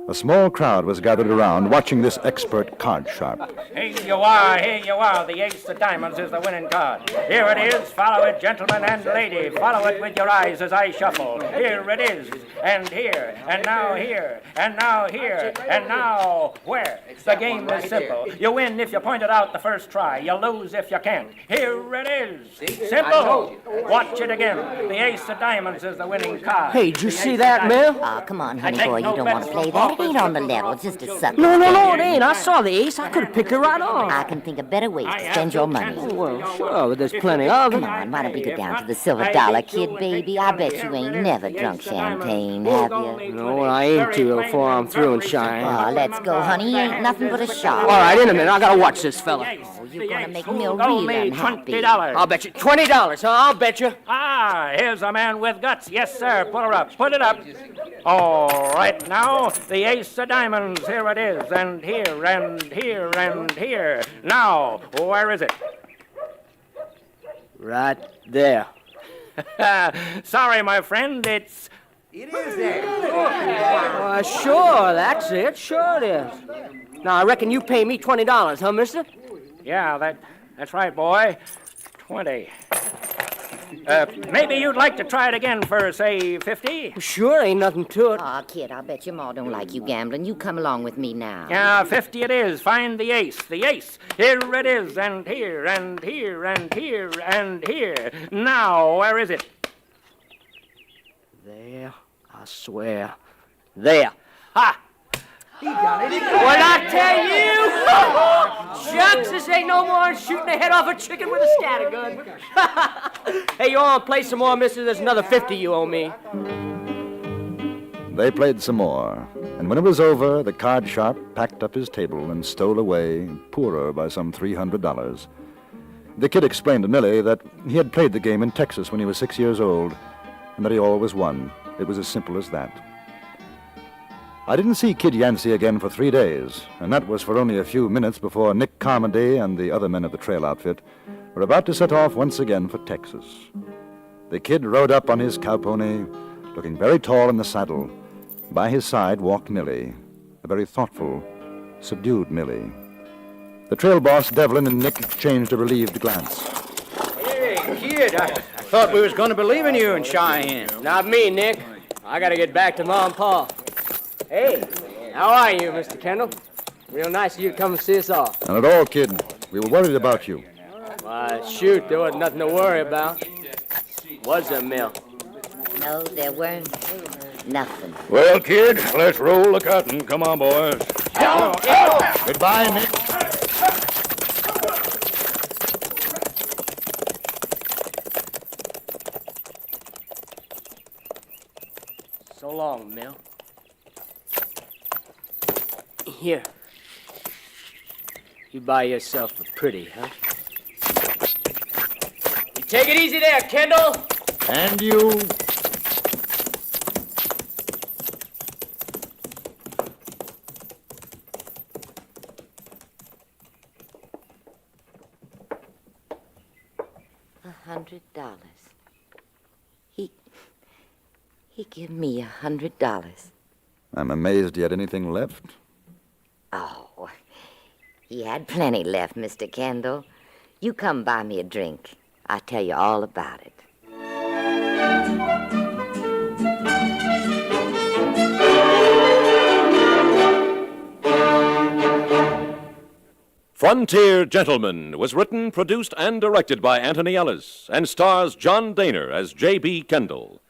A small crowd was gathered around watching this expert card sharp. Here you are, the ace of diamonds is the winning card. Here it is, follow it, gentlemen and lady. Follow it with your eyes as I shuffle. Here it is, and here, and now here, and now here, and now where? The game is simple. You win if you point it out the first try. You lose if you can't. Here it is. Simple. Watch it again. The ace of diamonds is the winning card. Hey, did you see that, Mel? Oh, come on, honey boy, you don't want to play that. It ain't on the level, it's just a sucker. No, it ain't. I saw the ace. I could have picked it right on. I can think of better ways to spend your money. Well, sure, but there's plenty of them. Come on, why don't we go down to the Silver Dollar, kid, baby? I bet you ain't never drunk champagne, have you? No, I aim to before I'm through and shine. Oh, let's go, honey. You ain't nothing but a shot. All right, in a minute. I gotta watch this fella. Oh, you're gonna make Mill real unhappy. $20. I'll bet you $20, huh? I'll bet you. Ah, here's a man with guts. Yes, sir. Put her up. Put it up. All right, now, the ace of diamonds. Here it is, and here, and here, and here. Now, where is it? Right there. Sorry, my friend, it's... It is there. Sure, that's it. Sure it is. Now, I reckon you pay me $20, huh, mister? Yeah, that's right, boy. 20. Maybe you'd like to try it again for, say, 50? Sure, ain't nothing to it. Aw, kid, I'll bet your ma don't like you gambling. You come along with me now. Yeah, 50 it is. Find the ace. The ace. Here it is, and here, and here, and here, and here. Now, where is it? There, I swear. There. Ha! He done it. What I tell you? Shucks, this ain't no more than shooting the head off a chicken with a scattergun. Hey, you want to play some more, mister? There's another 50 you owe me. They played some more, and when it was over, the card sharp packed up his table and stole away, poorer by some $300. The kid explained to Millie that he had played the game in Texas when he was 6 years old, and that he always won. It was as simple as that. I didn't see Kid Yancey again for 3 days, and that was for only a few minutes before Nick Carmody and the other men of the trail outfit were about to set off once again for Texas. The kid rode up on his cowpony, looking very tall in the saddle. By his side walked Millie, a very thoughtful, subdued Millie. The trail boss, Devlin, and Nick exchanged a relieved glance. Hey, kid, I thought we was going to be leaving you in Cheyenne. Not me, Nick. I got to get back to Mom and Pa. Hey, how are you, Mr. Kendall? Real nice of you to come and see us off. Not at all, kid. We were worried about you. Why, shoot, there wasn't nothing to worry about. Was there, Mill? No, there weren't. Nothing. Well, kid, let's roll the cotton. Come on, boys. Goodbye, Nick. So long, Mill. Here. You buy yourself a pretty, huh? You take it easy there, Kendall. And you. $100. He give me $100. I'm amazed he had anything left. Oh, he had plenty left, Mr. Kendall. You come buy me a drink. I'll tell you all about it. Frontier Gentleman was written, produced, and directed by Anthony Ellis and stars John Dehner as J.B. Kendall.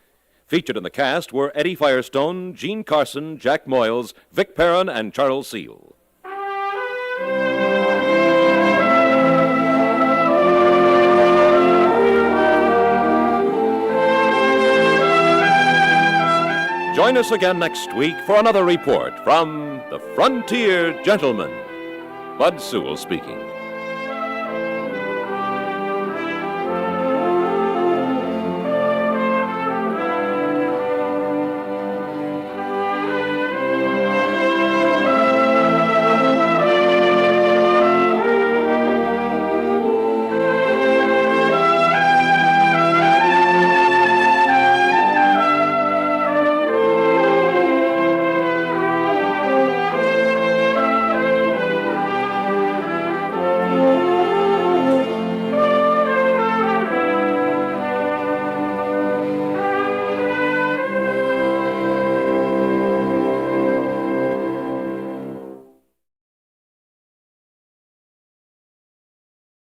Featured in the cast were Eddie Firestone, Gene Carson, Jack Moyles, Vic Perrin, and Charles Seal. Join us again next week for another report from the Frontier Gentleman. Bud Sewell speaking.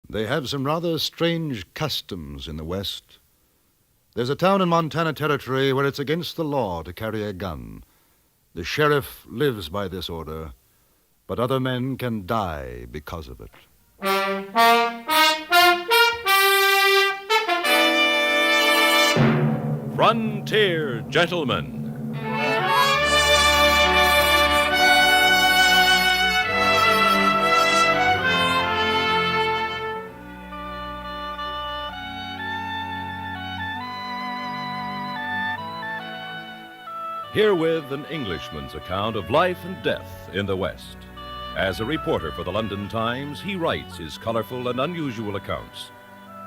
They have some rather strange customs in the West. There's a town in Montana Territory where it's against the law to carry a gun. The sheriff lives by this order, but other men can die because of it. Frontier Gentleman. Herewith an Englishman's account of life and death in the West. As a reporter for the London Times, he writes his colorful and unusual accounts.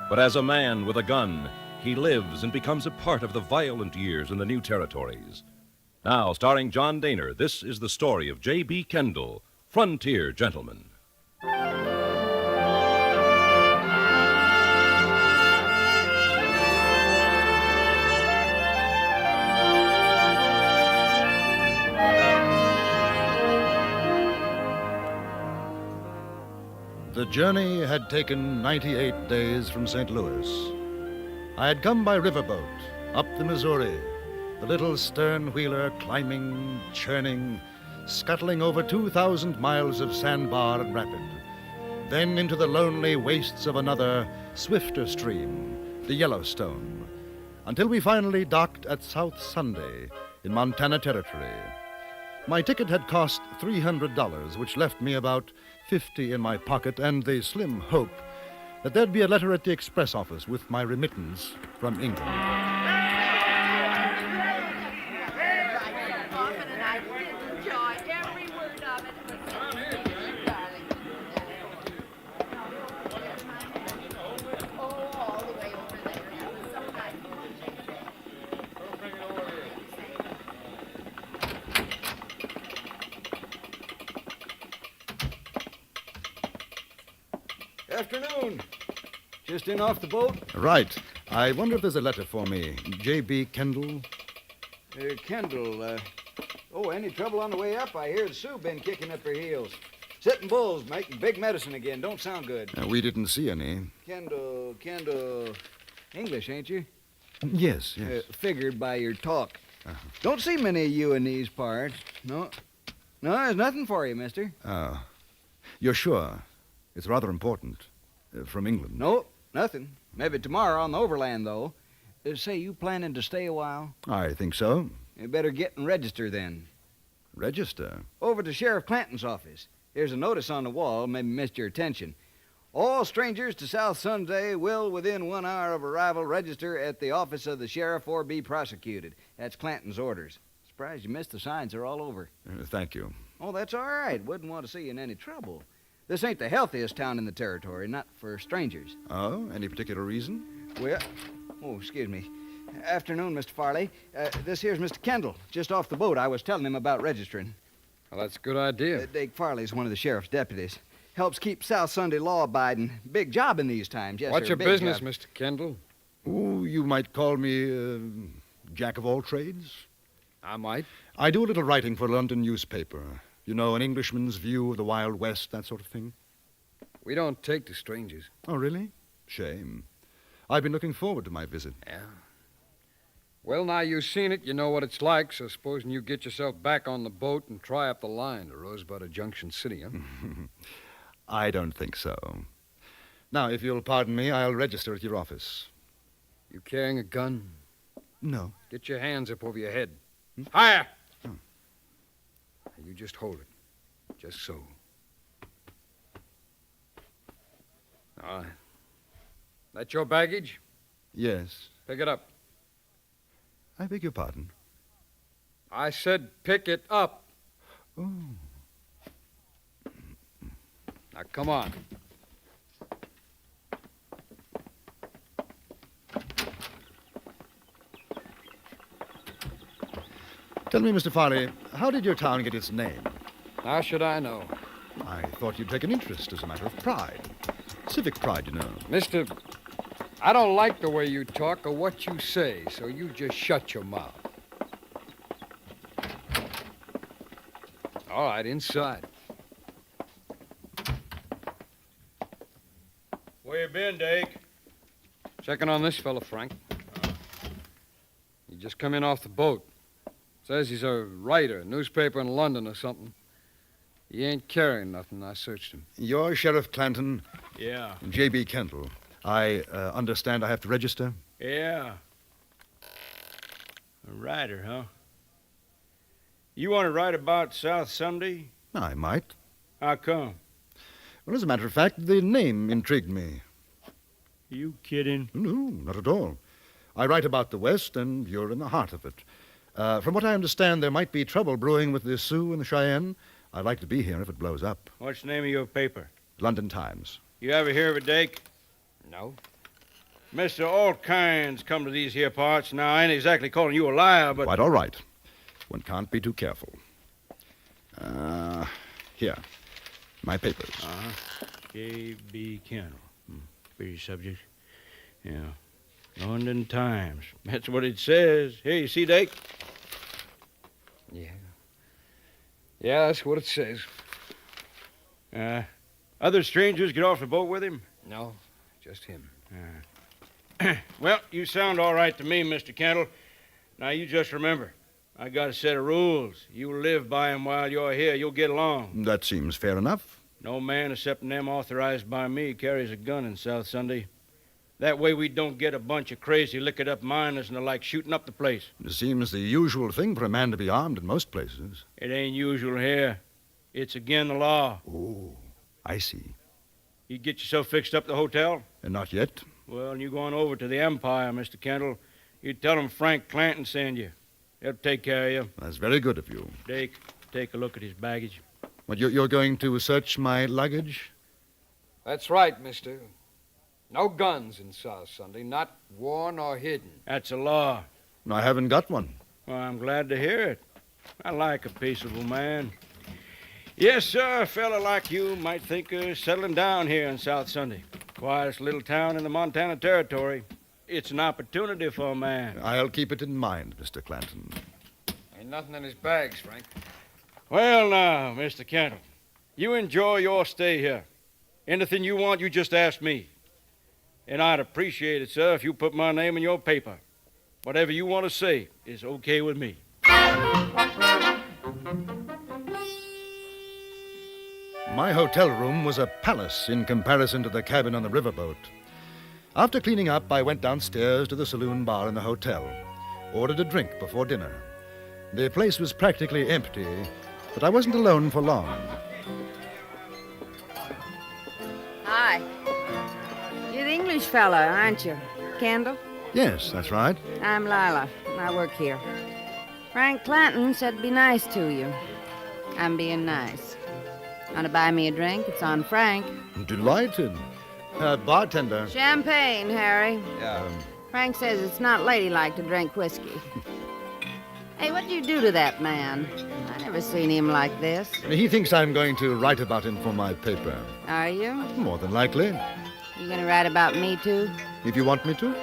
But as a man with a gun, he lives and becomes a part of the violent years in the new territories. Now, starring John Dehner, this is the story of J.B. Kendall, Frontier Gentleman. The journey had taken 98 days from St. Louis. I had come by riverboat, up the Missouri, the little stern wheeler climbing, churning, scuttling over 2,000 miles of sandbar and rapid, then into the lonely wastes of another, swifter stream, the Yellowstone, until we finally docked at South Sunday in Montana Territory. My ticket had cost $300, which left me about $50 in my pocket and the slim hope that there'd be a letter at the express office with my remittance from England. Afternoon. Just in off the boat? Right. I wonder if there's a letter for me. J.B. Kendall? Kendall, any trouble on the way up? I hear the Sioux been kicking up their heels. Sitting bulls, making big medicine again. Don't sound good. We didn't see any. Kendall. English, ain't you? Yes. Figured by your talk. Don't see many of you in these parts. No, there's nothing for you, mister. Oh. You're sure? It's rather important. From England. No, nothing. Maybe tomorrow on the overland, though. Say, you planning to stay a while? I think so. You better get and register then. Register? Over to Sheriff Clanton's office. Here's a notice on the wall, maybe missed your attention. All strangers to South Sunday will, within 1 hour of arrival, register at the office of the sheriff or be prosecuted. That's Clanton's orders. Surprised you missed the signs. They're all over. Thank you. Oh, that's all right. Wouldn't want to see you in any trouble. This ain't the healthiest town in the territory, not for strangers. Oh, any particular reason? Well, excuse me. Afternoon, Mr. Farley. This here's Mr. Kendall, just off the boat. I was telling him about registering. Well, that's a good idea. Dake Farley's one of the sheriff's deputies. Helps keep South Sunday law-abiding. Big job in these times, yes, What's sir. your Big business, job. Mr. Kendall? Oh, you might call me jack of all trades. I might. I do a little writing for a London newspaper. You know, an Englishman's view of the Wild West, that sort of thing. We don't take to strangers. Oh, really? Shame. I've been looking forward to my visit. Yeah. Well, now you've seen it, you know what it's like, so supposing you get yourself back on the boat and try up the line to Rosebud or Junction City, huh? I don't think so. Now, if you'll pardon me, I'll register at your office. You carrying a gun? No. Get your hands up over your head. Higher! Oh. You just hold it. Just so. All right. That your baggage? Yes. Pick it up. I beg your pardon. I said pick it up. Oh. Now, come on. Tell me, Mr. Farley, how did your town get its name? How should I know? I thought you'd take an interest as a matter of pride. Civic pride, you know. Mister, I don't like the way you talk or what you say, so you just shut your mouth. All right, inside. Where you been, Dake? Checking on this fella, Frank. He just come in off the boat. Says he's a writer, newspaper in London or something. He ain't carrying nothing. I searched him. You're Sheriff Clanton? Yeah. J.B. Kendall. I understand I have to register? Yeah. A writer, huh? You want to write about South Sunday? I might. How come? Well, as a matter of fact, the name intrigued me. You kidding? No, not at all. I write about the West, and you're in the heart of it. From what I understand, there might be trouble brewing with the Sioux and the Cheyenne. I'd like to be here if it blows up. What's the name of your paper? London Times. You ever hear of it, Dake? No. Mister, all kinds come to these here parts. Now, I ain't exactly calling you a liar, but... Quite all right. One can't be too careful. Here. My papers. J.B. Kendall. Pretty subject. Yeah. London Times. That's what it says. Here, you see, Dake? Yeah. Yeah, that's what it says. Other strangers get off the boat with him? No, just him. Well, you sound all right to me, Mr. Kendall. Now, you just remember, I got a set of rules. You live by 'em while you're here. You'll get along. That seems fair enough. No man except them authorized by me carries a gun in South Sunday. That way we don't get a bunch of crazy, liquored-up miners and the like shooting up the place. It seems the usual thing for a man to be armed in most places. It ain't usual here. It's again the law. Oh, I see. You get yourself fixed up at the hotel? Not yet. Well, you go on over to the Empire, Mr. Kendall. You tell them Frank Clanton sent you. They'll take care of you. That's very good of you. Dake, take a look at his baggage. What, you're going to search my luggage? That's right, mister. No guns in South Sunday, not worn or hidden. That's a law. I haven't got one. Well, I'm glad to hear it. I like a peaceable man. Yes, sir, a fella like you might think of settling down here in South Sunday. Quietest little town in the Montana Territory. It's an opportunity for a man. I'll keep it in mind, Mr. Clanton. Ain't nothing in his bags, Frank. Well, now, Mr. Kendall, you enjoy your stay here. Anything you want, you just ask me. And I'd appreciate it, sir, if you put my name in your paper. Whatever you want to say is okay with me. My hotel room was a palace in comparison to the cabin on the riverboat. After cleaning up, I went downstairs to the saloon bar in the hotel, ordered a drink before dinner. The place was practically empty, but I wasn't alone for long. Hi. You're the English fella, aren't you? Kendall? Yes, that's right. I'm Lila. I work here. Frank Clanton said be nice to you. I'm being nice. Want to buy me a drink? It's on Frank. Delighted. Bartender. Champagne, Harry. Yeah. Frank says it's not ladylike to drink whiskey. Hey, what'd you do to that man? I never seen him like this. He thinks I'm going to write about him for my paper. Are you? More than likely. You gonna write about me, too? If you want me to.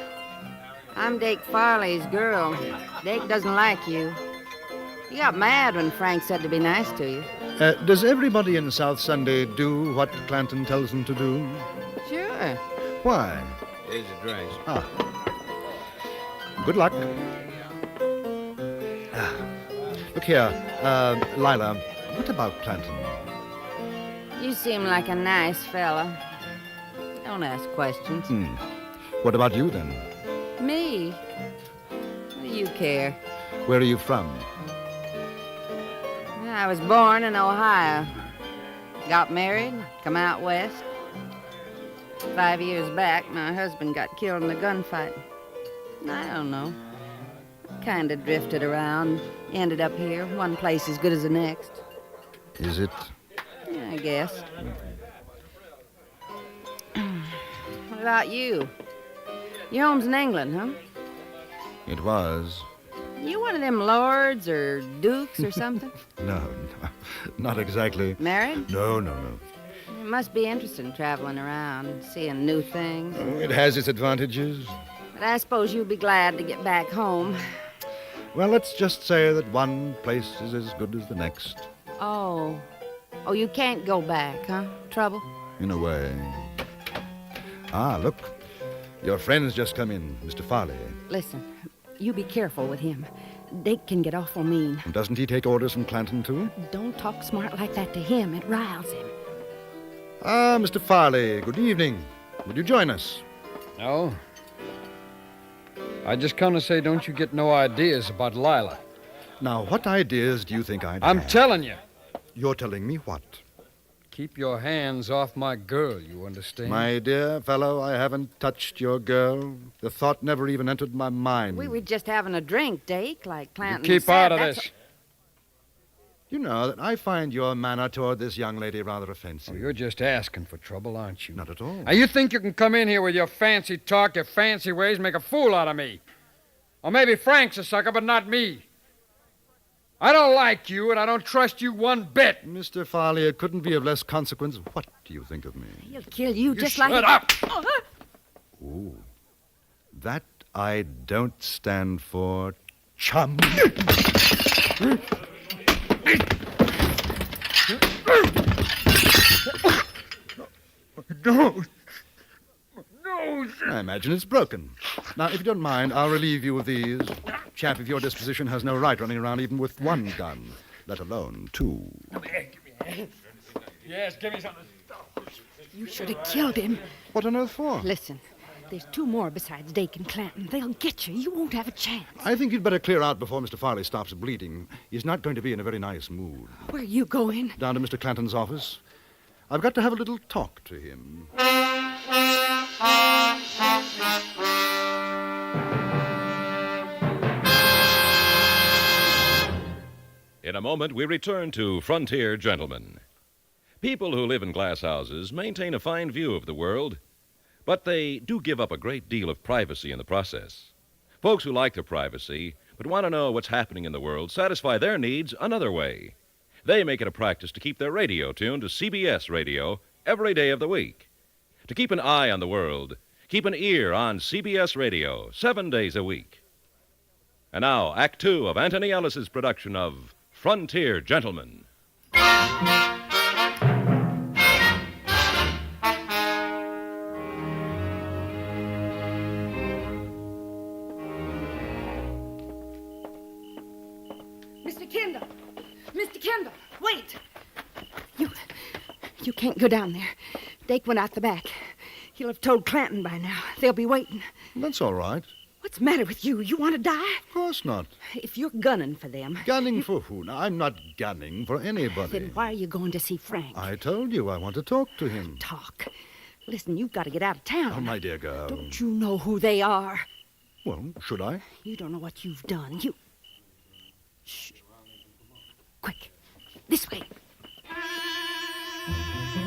I'm Dake Farley's girl. Dake doesn't like you. You got mad when Frank said to be nice to you. Does everybody in South Sunday do what Clanton tells them to do? Sure. Why? Here's the drinks. Ah. Good luck. Look here, Lila, what about Clanton? You seem like a nice fella. Don't ask questions. What about you, then? Me? What do you care? Where are you from? I was born in Ohio. Got married, come out west. 5 years back, my husband got killed in a gunfight. I don't know. Kind of drifted around, ended up here, one place as good as the next. Is it? Yeah, I guess. What about you? Your home's in England, huh? It was. You one of them lords or dukes or something? No, not exactly. Married? No. It must be interesting traveling around, seeing new things. Oh, it has its advantages. But I suppose you'll be glad to get back home. Well, let's just say that one place is as good as the next. Oh, you can't go back, huh? Trouble? In a way. Ah, look. Your friend's just come in, Mr. Farley. Listen, you be careful with him. Dick can get awful mean. Doesn't he take orders from Clanton, too? Don't talk smart like that to him. It riles him. Ah, Mr. Farley, good evening. Would you join us? No. I just come to say, don't you get no ideas about Lila. Now, what ideas do you think I'd I'm have? telling you. You're telling me what? Keep your hands off my girl, you understand? My dear fellow, I haven't touched your girl. The thought never even entered my mind. We were just having a drink, Dake, like Clanton Keep said. out of That's this. You know that I find your manner toward this young lady rather offensive. Oh, you're just asking for trouble, aren't you? Not at all. Now, you think you can come in here with your fancy talk, your fancy ways, and make a fool out of me? Or maybe Frank's a sucker, but not me. I don't like you, and I don't trust you one bit. Mr. Farley, it couldn't be of less consequence. What do you think of me? He'll kill you just shut like... up! Ooh. That I don't stand for. Chum. No. No. I imagine it's broken. Now, if you don't mind, I'll relieve you of these. Chap of your disposition has no right running around even with one gun, let alone two. Yes, give me something. You should have killed him. What on earth for? Listen, there's two more besides Dake and Clanton. They'll get you. You won't have a chance. I think you'd better clear out before Mr. Farley stops bleeding. He's not going to be in a very nice mood. Where are you going? Down to Mr. Clanton's office. I've got to have a little talk to him. In a moment, we return to Frontier Gentlemen. People who live in glass houses maintain a fine view of the world, but they do give up a great deal of privacy in the process. Folks who like their privacy but want to know what's happening in the world satisfy their needs another way. They make it a practice to keep their radio tuned to CBS radio every day of the week. To keep an eye on the world, keep an ear on CBS radio 7 days a week. And now, Act Two of Anthony Ellis's production of Frontier Gentlemen. Mr. Kendall! Mr. Kendall, wait! You can't go down there. Dake went out the back. He'll have told Clanton by now. They'll be waiting. That's all right. What's the matter with you? You want to die? Of course not. If you're gunning for them... Gunning for who? Now, I'm not gunning for anybody. Then why are you going to see Frank? I told you I want to talk to him. Talk? Listen, you've got to get out of town. Oh, my dear girl. Don't you know who they are? Well, should I? You don't know what you've done. You... Shh. Quick. This way.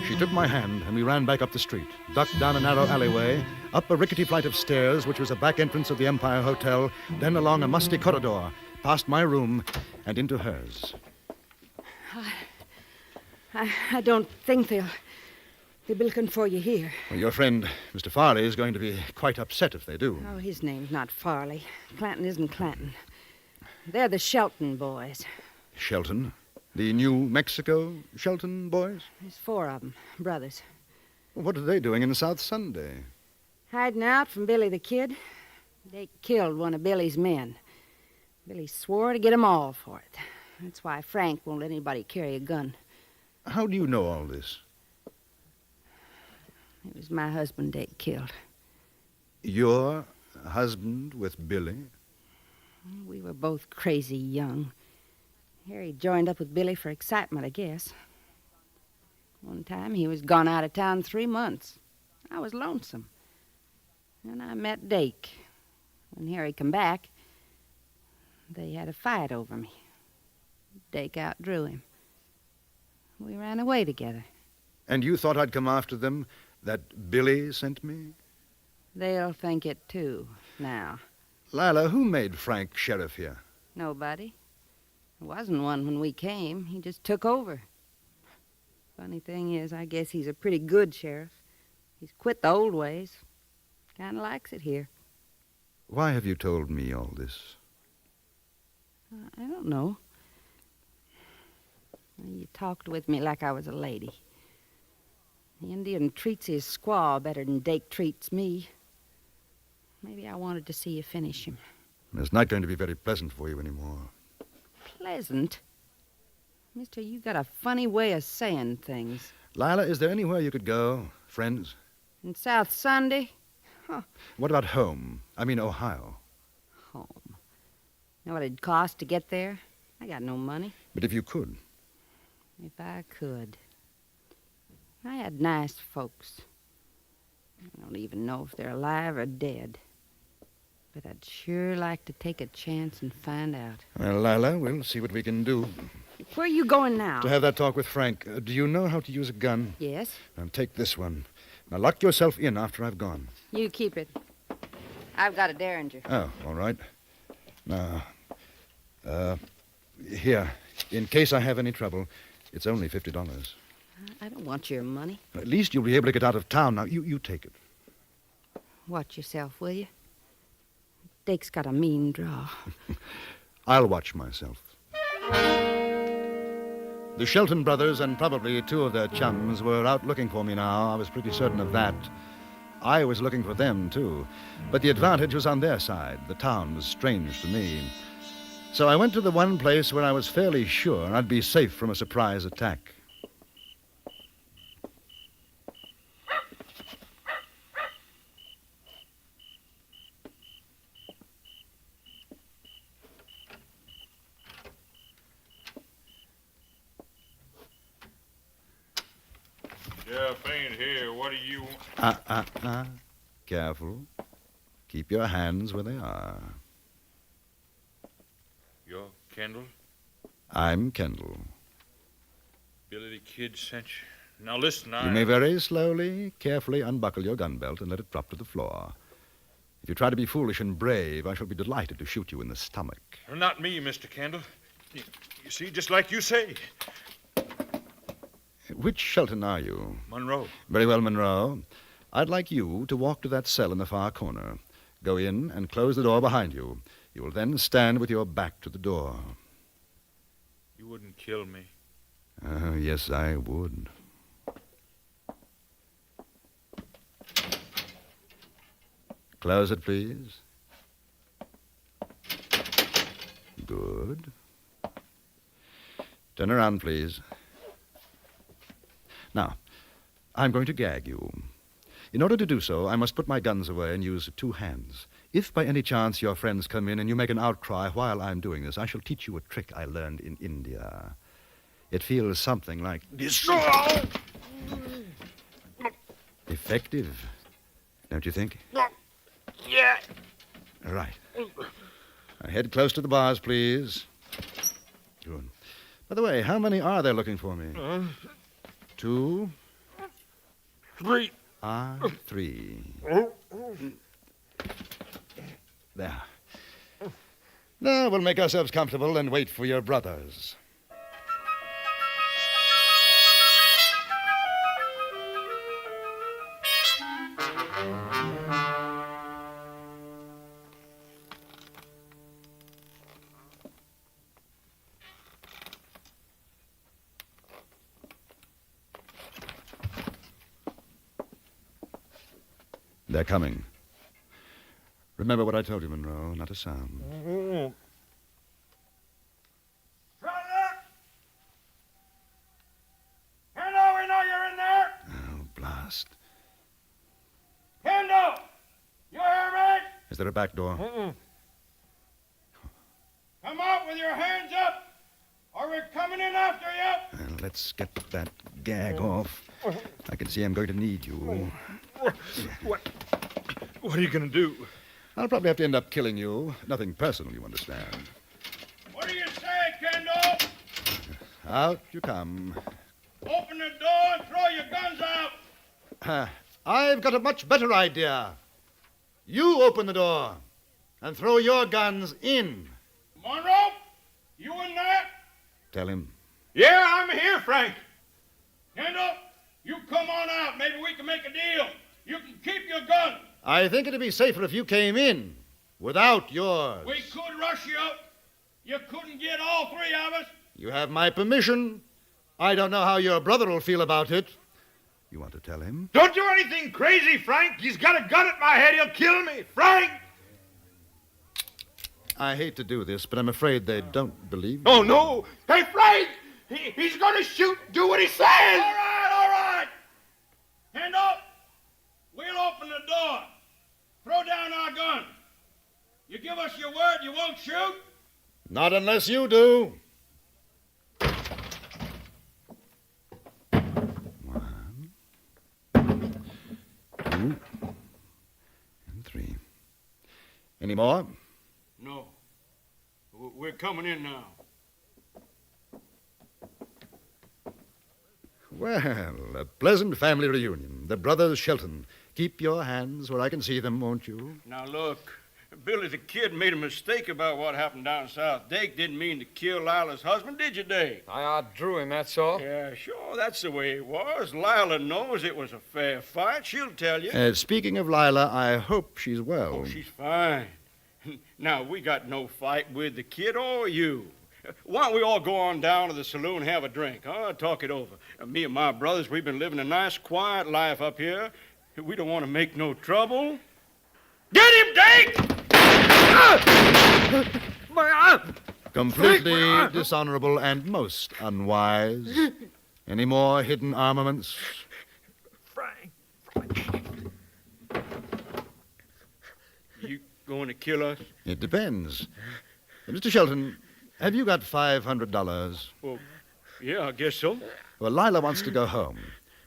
She took my hand, and we ran back up the street, ducked down a narrow alleyway, up a rickety flight of stairs, which was the back entrance of the Empire Hotel, then along a musty corridor, past my room, and into hers. I don't think they'll be looking for you here. Well, your friend, Mr. Farley, is going to be quite upset if they do. Oh, his name's not Farley. Clanton isn't Clanton. They're the Shelton boys. Shelton. The New Mexico Shelton boys? There's 4 of them, brothers. What are they doing in South Sunday? Hiding out from Billy the Kid. They killed one of Billy's men. Billy swore to get 'em all for it. That's why Frank won't let anybody carry a gun. How do you know all this? It was my husband they killed. Your husband with Billy? We were both crazy young. Harry joined up with Billy for excitement, I guess. One time he was gone out of town 3 months. I was lonesome. And I met Dake. When Harry come back, they had a fight over me. Dake outdrew him. We ran away together. And you thought I'd come after them? That Billy sent me? They'll think it, too, now. Lila, who made Frank sheriff here? Nobody. There wasn't one when we came. He just took over. Funny thing is, I guess he's a pretty good sheriff. He's quit the old ways. Kind of likes it here. Why have you told me all this? I don't know. You talked with me like I was a lady. The Indian treats his squaw better than Dake treats me. Maybe I wanted to see you finish him. It's not going to be very pleasant for you anymore. Pleasant? Mister, you got a funny way of saying things. Lila, is there anywhere you could go? Friends? In South Sunday? Huh. What about home? I mean, Ohio. Home. Know what it'd cost to get there? I got no money. But if you could. If I could. I had nice folks. I don't even know if they're alive or dead. But I'd sure like to take a chance and find out. Well, Lila, we'll see what we can do. Where are you going now? To have that talk with Frank. Do you know how to use a gun? Yes. Now, take this one. Now, lock yourself in after I've gone. You keep it. I've got a Derringer. Oh, all right. Now, here. In case I have any trouble, it's only $50. I don't want your money. At least you'll be able to get out of town. Now, you take it. Watch yourself, will you? Dake's got a mean draw. I'll watch myself. The Shelton brothers and probably 2 of their chums were out looking for me now. I was pretty certain of that. I was looking for them, too. But the advantage was on their side. The town was strange to me. So I went to the one place where I was fairly sure I'd be safe from a surprise attack. Jeff ain't here. What do you want? Careful. Keep your hands where they are. You're Kendall? I'm Kendall. Billy the Kid sent you. Now listen, You may very slowly, carefully unbuckle your gun belt and let it drop to the floor. If you try to be foolish and brave, I shall be delighted to shoot you in the stomach. Not me, Mr. Kendall. You see, just like you say. Which Shelton are you? Monroe. Very well, Monroe. I'd like you to walk to that cell in the far corner. Go in and close the door behind you. You will then stand with your back to the door. You wouldn't kill me. Yes, I would. Close it, please. Good. Turn around, please. Now, I'm going to gag you. In order to do so, I must put my guns away and use 2 hands. If by any chance your friends come in and you make an outcry while I'm doing this, I shall teach you a trick I learned in India. It feels something like this. Effective, don't you think? Yeah. Right. Now, head close to the bars, please. Good. By the way, how many are there looking for me? 2. 3. 3. There. Now we'll make ourselves comfortable and wait for your brothers. They're coming. Remember what I told you, Monroe. Not a sound. Kendall, we know you're in there. Oh, blast. Kendall, you hear me? Is there a back door? Come out with your hands up, or we're coming in after you. Well, let's get that gag off. I can see I'm going to need you. What are you going to do? I'll probably have to end up killing you. Nothing personal, you understand. What do you say, Kendall? Out you come. Open the door and throw your guns out. I've got a much better idea. You open the door and throw your guns in. Monroe, you in there? Tell him. Yeah, I'm here, Frank. Kendall, you come on out. Maybe we can make a deal. You can keep your gun. I think it'd be safer if you came in without yours. We could rush you. You couldn't get all three of us. You have my permission. I don't know how your brother will feel about it. You want to tell him? Don't do anything crazy, Frank. He's got a gun at my head. He'll kill me. Frank! I hate to do this, but I'm afraid they don't believe me. Oh, no. Hey, Frank! He's going to shoot. Do what he says. All right. Kendall, we'll open the door. Throw down our gun. You give us your word you won't shoot? Not unless you do. 1, 2, and 3. Any more? No. We're coming in now. Well, a pleasant family reunion. The brothers Shelton. Keep your hands where I can see them, won't you? Now, look. Billy the Kid made a mistake about what happened down south. Dake didn't mean to kill Lila's husband, did you, Dake? I outdrew him, that's all. Yeah, sure, that's the way it was. Lila knows it was a fair fight. She'll tell you. Speaking of Lila, I hope she's well. Oh, she's fine. Now, we got no fight with the kid or you. Why don't we all go on down to the saloon and have a drink, huh? Talk it over. Me and my brothers, we've been living a nice, quiet life up here. We don't want to make no trouble. Get him, Dake! Completely dishonorable and most unwise. Any more hidden armaments? Frank. You going to kill us? It depends. Mr. Shelton, have you got $500? Well, yeah, I guess so. Well, Lila wants to go home.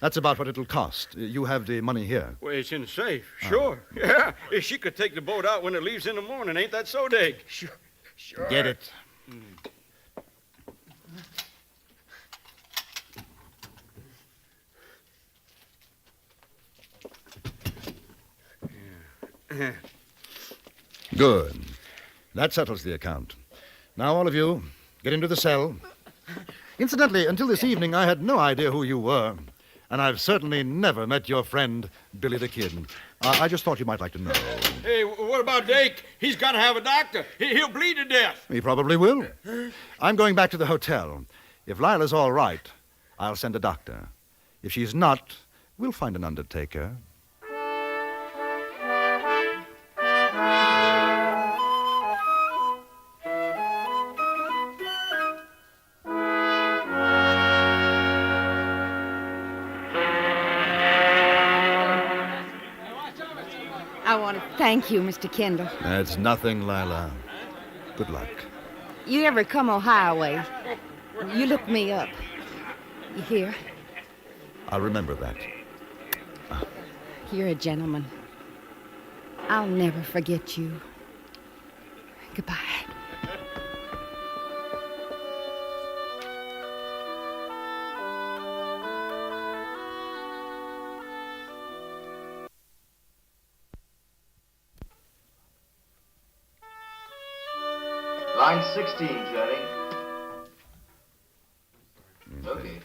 That's about what it'll cost. You have the money here. Well, it's in the safe. Sure. Yeah. If she could take the boat out when it leaves in the morning, ain't that so, Dake? Sure. Get it. Yeah. Good. That settles the account. Now, all of you, get into the cell. Incidentally, until this evening, I had no idea who you were. And I've certainly never met your friend, Billy the Kid. I just thought you might like to know. Hey, what about Dake? He's got to have a doctor. He'll bleed to death. He probably will. I'm going back to the hotel. If Lila's all right, I'll send a doctor. If she's not, we'll find an undertaker. I want to thank you, Mr. Kendall. That's nothing, Lila. Good luck. You ever come Ohio way, you look me up. You hear? I'll remember that. You're a gentleman. I'll never forget you. Goodbye. Line 16, Jerry. Okay.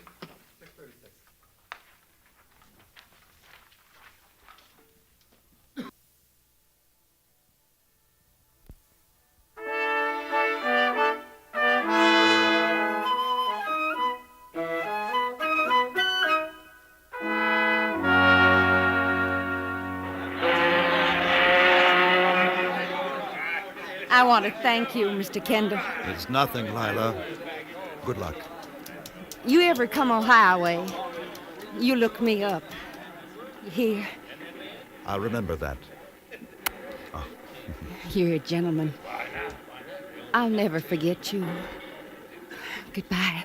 I want to thank you, Mr. Kendall. It's nothing, Lila. Good luck. You ever come Ohio way, you look me up. Here, I'll remember that. you're a gentleman. I'll never forget you. Goodbye.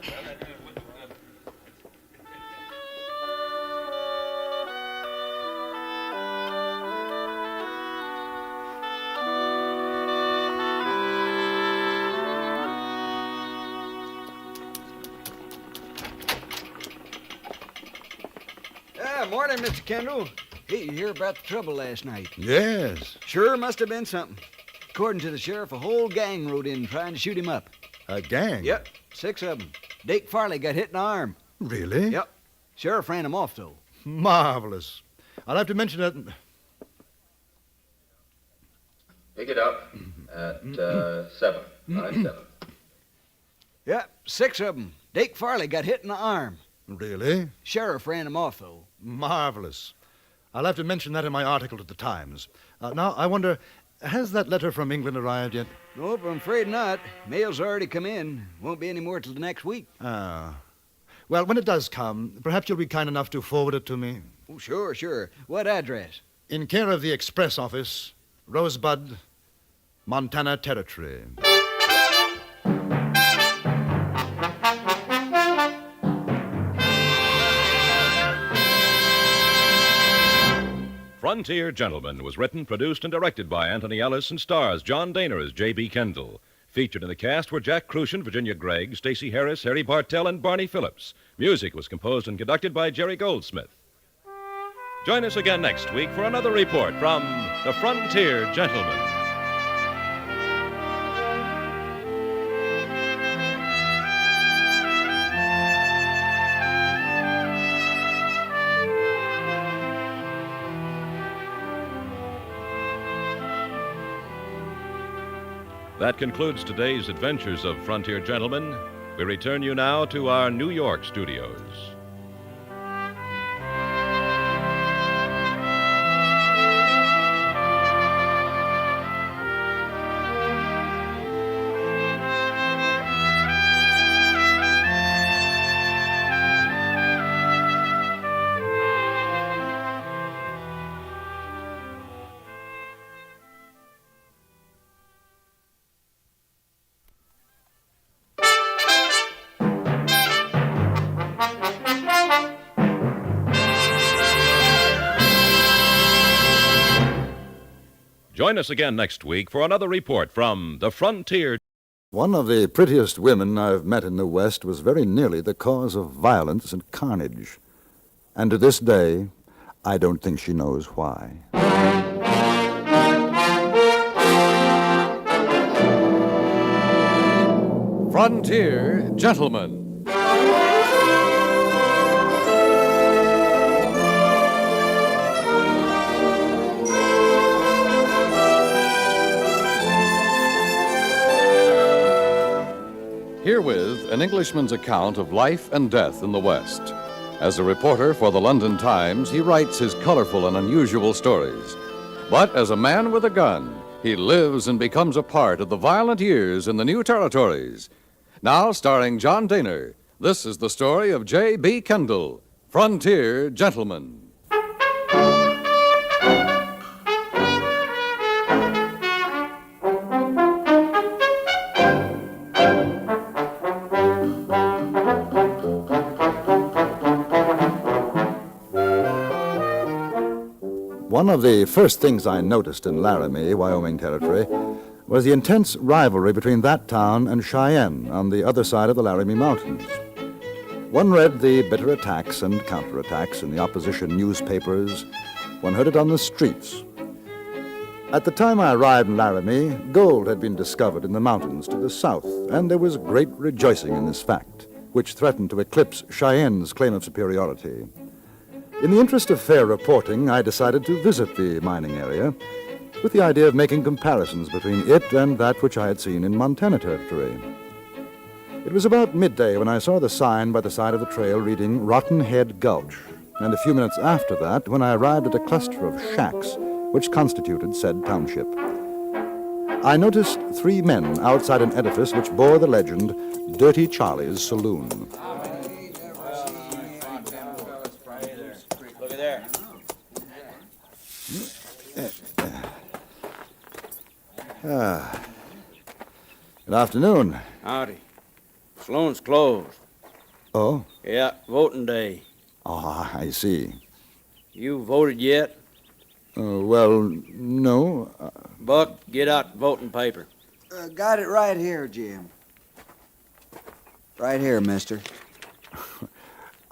Morning, Mr. Kendall. Hey, you hear about the trouble last night? Yes. Sure must have been something. According to the sheriff, a whole gang rode in trying to shoot him up. A gang? Yep, 6 of them. Dake Farley got hit in the arm. Really? Yep. Sheriff ran him off, though. Marvelous. I'll have to mention that. Pick it up at 7. 7. Yep, 6 of them. Dake Farley got hit in the arm. Really? Sheriff ran him off, though. Marvelous. I'll have to mention that in my article to the Times. Now, I wonder, has that letter from England arrived yet? Nope, I'm afraid not. Mail's already come in. Won't be any more till the next week. Ah. Well, when it does come, perhaps you'll be kind enough to forward it to me. Oh, sure. What address? In care of the Express Office, Rosebud, Montana Territory. Frontier Gentleman was written, produced, and directed by Anthony Ellis and stars John Dehner as J.B. Kendall. Featured in the cast were Jack Crucian, Virginia Gregg, Stacey Harris, Harry Bartell, and Barney Phillips. Music was composed and conducted by Jerry Goldsmith. Join us again next week for another report from the Frontier Gentleman. That concludes today's adventures of Frontier Gentlemen. We return you now to our New York studios. Join us again next week for another report from the Frontier. One of the prettiest women I've met in the West was very nearly the cause of violence and carnage. And to this day, I don't think she knows why. Frontier Gentleman. Herewith, an Englishman's account of life and death in the West. As a reporter for the London Times, he writes his colorful and unusual stories. But as a man with a gun, he lives and becomes a part of the violent years in the new territories. Now, starring John Dehner, this is the story of J.B. Kendall, Frontier Gentleman. One of the first things I noticed in Laramie, Wyoming Territory, was the intense rivalry between that town and Cheyenne on the other side of the Laramie Mountains. One read the bitter attacks and counterattacks in the opposition newspapers. One heard it on the streets. At the time I arrived in Laramie, gold had been discovered in the mountains to the south, and there was great rejoicing in this fact, which threatened to eclipse Cheyenne's claim of superiority. In the interest of fair reporting, I decided to visit the mining area with the idea of making comparisons between it and that which I had seen in Montana Territory. It was about midday when I saw the sign by the side of the trail reading Rotten Head Gulch, and a few minutes after that when I arrived at a cluster of shacks which constituted said township. I noticed 3 men outside an edifice which bore the legend, Dirty Charlie's Saloon. Look at there. Good afternoon. Howdy. Saloon's closed. Oh? Yeah, voting day. Oh, I see. You voted yet? Well, no. Buck, get out the voting paper. Got it right here, Jim. Right here, mister.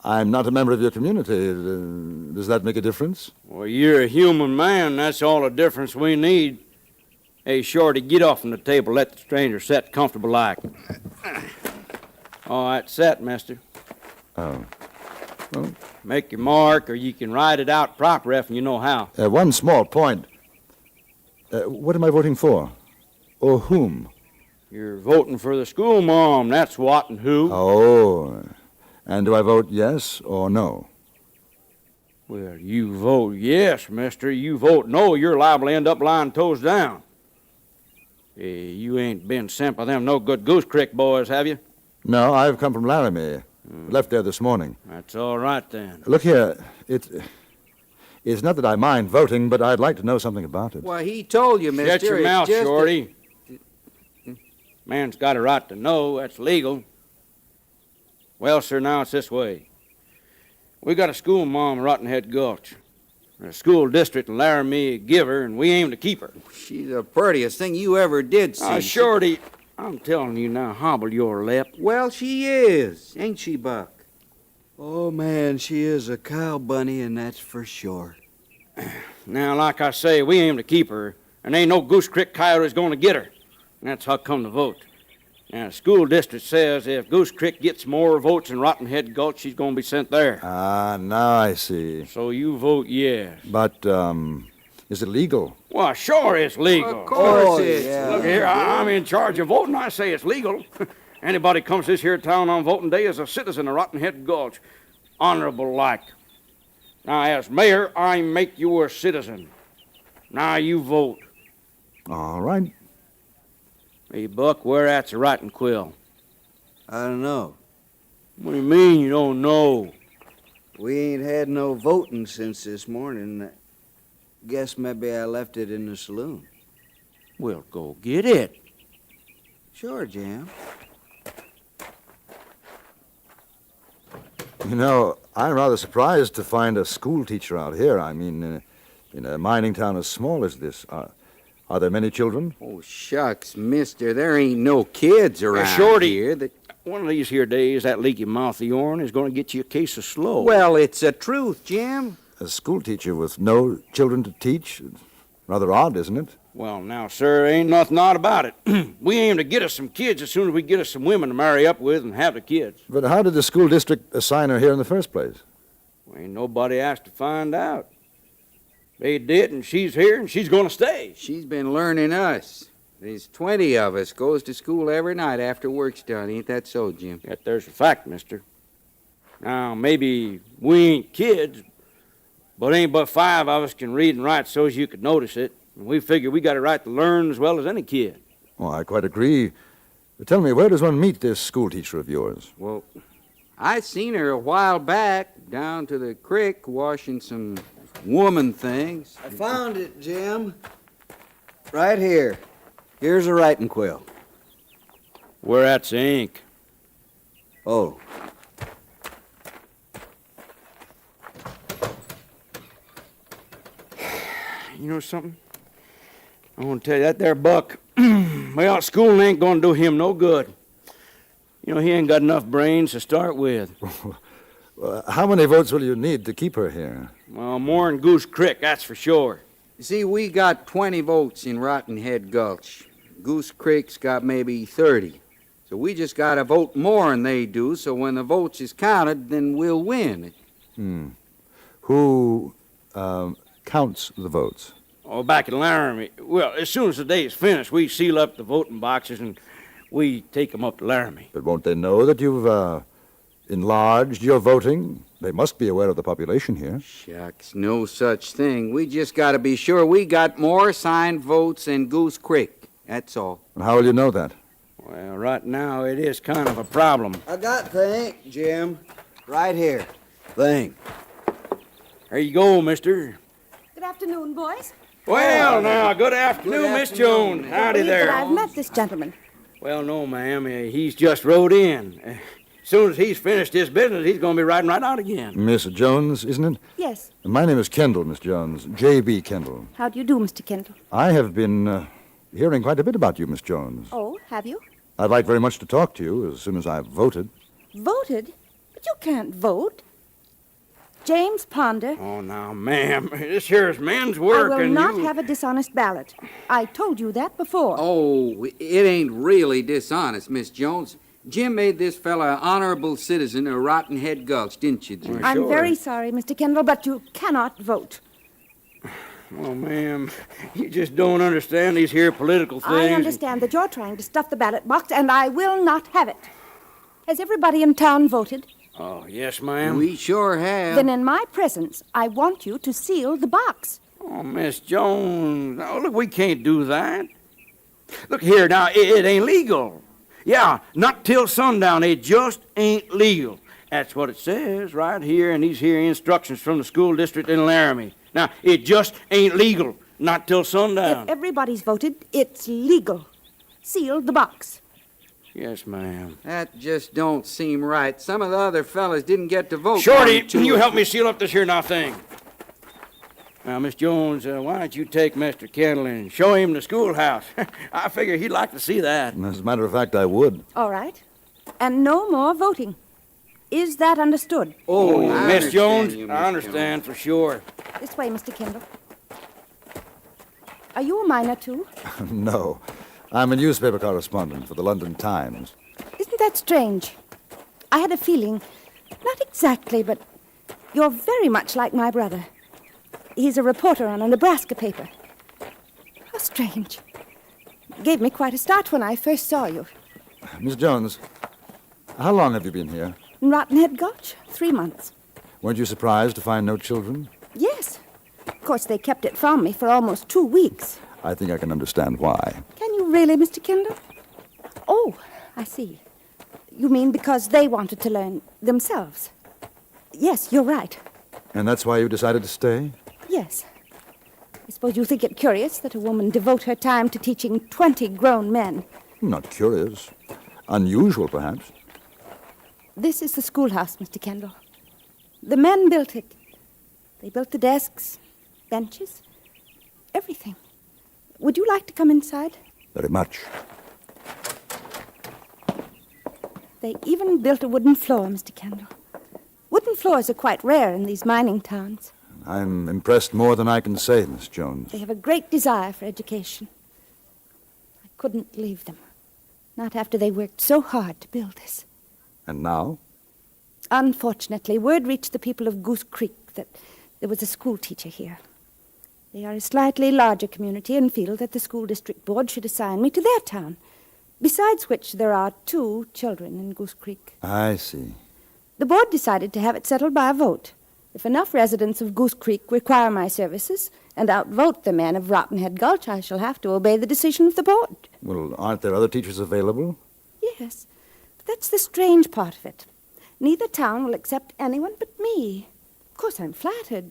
I'm not a member of your community. Does that make a difference? Well, you're a human man. That's all the difference we need. Hey, Shorty, get off from the table. Let the stranger sit comfortable like. All right, set, mister. Oh. Well, make your mark, or you can write it out proper if you know how. One small point. What am I voting for? Or whom? You're voting for the school mom. That's what and who. Oh. And do I vote yes or no? Well, you vote yes, mister. You vote no, you're liable to end up lying toes down. You ain't been sent by them no good Goose Creek boys, have you? No, I've come from Laramie. Left there this morning. That's all right, then. Look here, it's not that I mind voting, but I'd like to know something about it. Well, he told you, mister. Shut your mouth, Shorty. Man's got a right to know. That's legal. Well, sir, now it's this way. We got a school mom in Rottenhead Gulch. A school district in Laramie give her, and we aim to keep her. She's the prettiest thing you ever did see. Shorty, I'm telling you now, hobble your lip. Well, she is, ain't she, Buck? Oh, man, she is a cow bunny, and that's for sure. Now, like I say, we aim to keep her, and ain't no Goose Creek coyote's going to get her. And that's how come to vote. Now, the school district says if Goose Creek gets more votes than Rottenhead Gulch, she's going to be sent there. Ah, now I see. So you vote yes. But, is it legal? Well, sure it's legal. Of course it is. Yeah. Look here, I'm in charge of voting. I say it's legal. Anybody comes this here town on voting day is a citizen of Rottenhead Gulch. Honorable like. Now, as mayor, I make you a citizen. Now you vote. All right. Hey, Buck, where at's a writing quill? I don't know. What do you mean you don't know? We ain't had no voting since this morning. Guess maybe I left it in the saloon. Well, go get it. Sure, Jim. You know, I'm rather surprised to find a school teacher out here. I mean, in a mining town as small as this. Are there many children? Oh, shucks, mister. There ain't no kids around Shorty, here. One of these here days, that leaky mouth of yourn is going to get you a case of slow. Well, it's the truth, Jim. A school teacher with no children to teach? Rather odd, isn't it? Well, now, sir, ain't nothing odd about it. We aim to get us some kids as soon as we get us some women to marry up with and have the kids. But how did the school district assign her here in the first place? Well, ain't nobody asked to find out. They did, and she's here, and she's going to stay. She's been learning us. There's 20 of us goes to school every night after work's done. Ain't that so, Jim? Yet there's a fact, mister. Now, maybe we ain't kids, but ain't but 5 of us can read and write so's you could notice it. And we figure we got a right to learn as well as any kid. Oh, I quite agree. But tell me, where does one meet this school teacher of yours? Well, I seen her a while back down to the creek washing some woman things. I found it, Jim. Right here. Here's a writing quill. Where at's the ink? Oh. You know something? I want to tell you, that there Buck, well, school ain't going to do him no good. You know, he ain't got enough brains to start with. How many votes will you need to keep her here? Well, more than Goose Creek, that's for sure. You see, we got 20 votes in Rottenhead Gulch. Goose Creek's got maybe 30. So we just got to vote more than they do, so when the votes is counted, then we'll win. Who counts the votes? Oh, back in Laramie. Well, as soon as the day is finished, we seal up the voting boxes and we take them up to Laramie. But won't they know that you've enlarged your voting? They must be aware of the population here. Shucks, no such thing. We just got to be sure we got more signed votes than Goose Creek. That's all. And how will you know that? Well, right now it is kind of a problem. I got the ink, Jim. Right here. Thing. There you go, mister. Good afternoon, boys. Well, now, good afternoon, Miss Jones. Howdy there. But I've met this gentleman. Well, no, ma'am. He's just rode in. As soon as he's finished his business, he's going to be riding right out again. Miss Jones, isn't it? Yes. My name is Kendall, Miss Jones. J.B. Kendall. How do you do, Mr. Kendall? I have been hearing quite a bit about you, Miss Jones. Oh, have you? I'd like very much to talk to you as soon as I've voted. Voted? But you can't vote. James Ponder. Oh, now, ma'am, this here is men's work, I will and not you... have a dishonest ballot. I told you that before. Oh, it ain't really dishonest, Miss Jones. Jim made this fella an honorable citizen of Rottenhead Gulch, didn't you, Jim? I'm very sorry, Mr. Kendall, but you cannot vote. Oh, ma'am, you just don't understand these here political things. I understand that you're trying to stuff the ballot box, and I will not have it. Has everybody in town voted? Oh, yes, ma'am. We sure have. Then in my presence, I want you to seal the box. Oh, Miss Jones, oh, look, we can't do that. Look here, now, it ain't legal. Yeah, not till sundown. It just ain't legal. That's what it says right here in these here instructions from the school district in Laramie. Now, it just ain't legal. Not till sundown. If everybody's voted, it's legal. Seal the box. Yes, ma'am. That just don't seem right. Some of the other fellas didn't get to vote. Shorty, can you help me seal up this here now thing? Now, Miss Jones, why don't you take Mr. Kendall and show him the schoolhouse? I figure he'd like to see that. As a matter of fact, I would. All right. And no more voting. Is that understood? Oh, Miss Jones, I understand for sure. This way, Mr. Kendall. Are you a miner, too? No. I'm a newspaper correspondent for the London Times. Isn't that strange? I had a feeling, not exactly, but you're very much like my brother. He's a reporter on a Nebraska paper. How strange. Gave me quite a start when I first saw you. Miss Jones, how long have you been here? In Rottenhead Gulch, 3 months. Weren't you surprised to find no children? Yes. Of course, they kept it from me for almost 2 weeks. I think I can understand why. Can you really, Mr. Kendall? Oh, I see. You mean because they wanted to learn themselves? Yes, you're right. And that's why you decided to stay? Yes. I suppose you think it curious that a woman devote her time to teaching 20 grown men. Not curious. Unusual, perhaps. This is the schoolhouse, Mr. Kendall. The men built it. They built the desks, benches, everything. Would you like to come inside? Very much. They even built a wooden floor, Mr. Kendall. Wooden floors are quite rare in these mining towns. I'm impressed more than I can say, Miss Jones. They have a great desire for education. I couldn't leave them. Not after they worked so hard to build this. And now? Unfortunately, word reached the people of Goose Creek that there was a school teacher here. They are a slightly larger community and feel that the school district board should assign me to their town. Besides which, there are 2 children in Goose Creek. I see. The board decided to have it settled by a vote. If enough residents of Goose Creek require my services and outvote the men of Rottenhead Gulch, I shall have to obey the decision of the board. Well, aren't there other teachers available? Yes, but that's the strange part of it. Neither town will accept anyone but me. Of course, I'm flattered.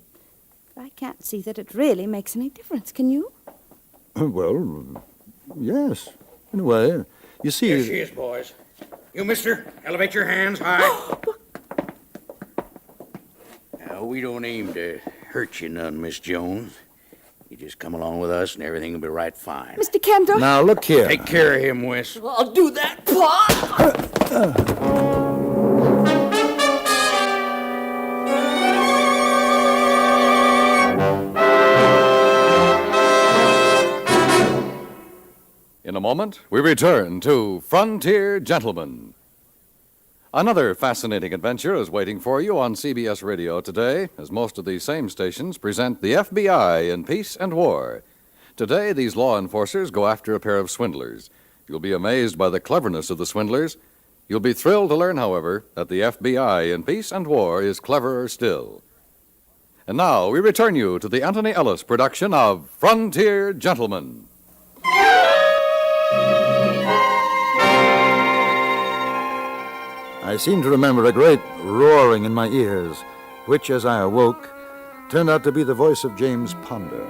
I can't see that it really makes any difference, can you? Well, yes, in a way. You see... Here she is, boys. You, mister, elevate your hands high. Now, we don't aim to hurt you none, Miss Jones. You just come along with us and everything will be right fine. Mr. Kendall? Now, look here. Take care of him, Wes. I'll do that, Pa! In a moment, we return to Frontier Gentlemen. Another fascinating adventure is waiting for you on CBS Radio today, as most of these same stations present the FBI in Peace and War. Today, these law enforcers go after a pair of swindlers. You'll be amazed by the cleverness of the swindlers. You'll be thrilled to learn, however, that the FBI in Peace and War is cleverer still. And now, we return you to the Anthony Ellis production of Frontier Gentlemen. I seem to remember a great roaring in my ears, which, as I awoke, turned out to be the voice of James Ponder.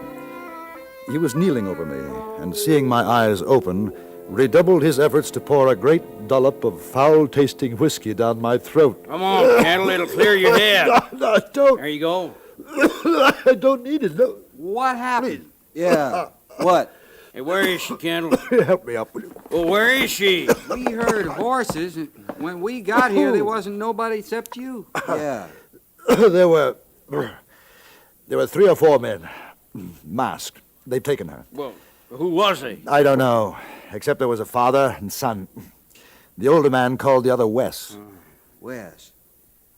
He was kneeling over me, and seeing my eyes open, redoubled his efforts to pour a great dollop of foul-tasting whiskey down my throat. Come on, Kendall, it'll clear your head. No, don't. There you go. I don't need it, no. What happened? Yeah, what? Hey, where is she, Kendall? Help me up. Well, where is she? We heard horses, and when we got here, there wasn't nobody except you. Yeah. There were 3 or 4 men, masked. They've taken her. Well, who was he? I don't know, except there was a father and son. The older man called the other Wes. Wes.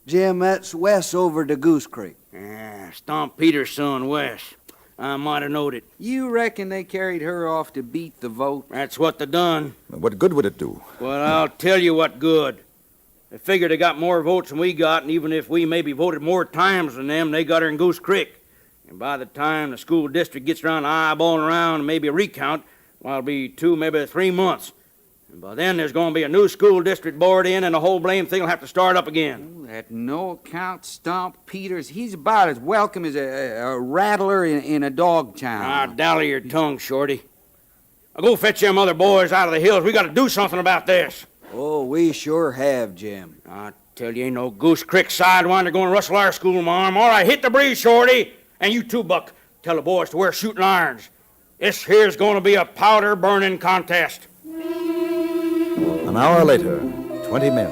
Jim, that's Wes over to Goose Creek. Yeah, Stomp Peter's son, Wes. I might have knowed it. You reckon they carried her off to beat the vote? That's what they done. What good would it do? Well, I'll tell you what good. They figured they got more votes than we got, and even if we maybe voted more times than them, they got her in Goose Creek. And by the time the school district gets around to eyeballing around and maybe a recount, well, it'll be 2, maybe 3 months. And by then, there's going to be a new school district board in, and the whole blame thing will have to start up again. That no-account Stomp Peters, he's about as welcome as a rattler in a dog town. Ah, dally your tongue, Shorty. Now go fetch them other boys out of the hills. We got to do something about this. Oh, we sure have, Jim. I tell you, ain't no Goose Creek sidewinder going to rustle our school, Mom. All right, hit the breeze, Shorty. And you too, Buck. Tell the boys to wear shooting irons. This here's going to be a powder-burning contest. An hour later, 20 men,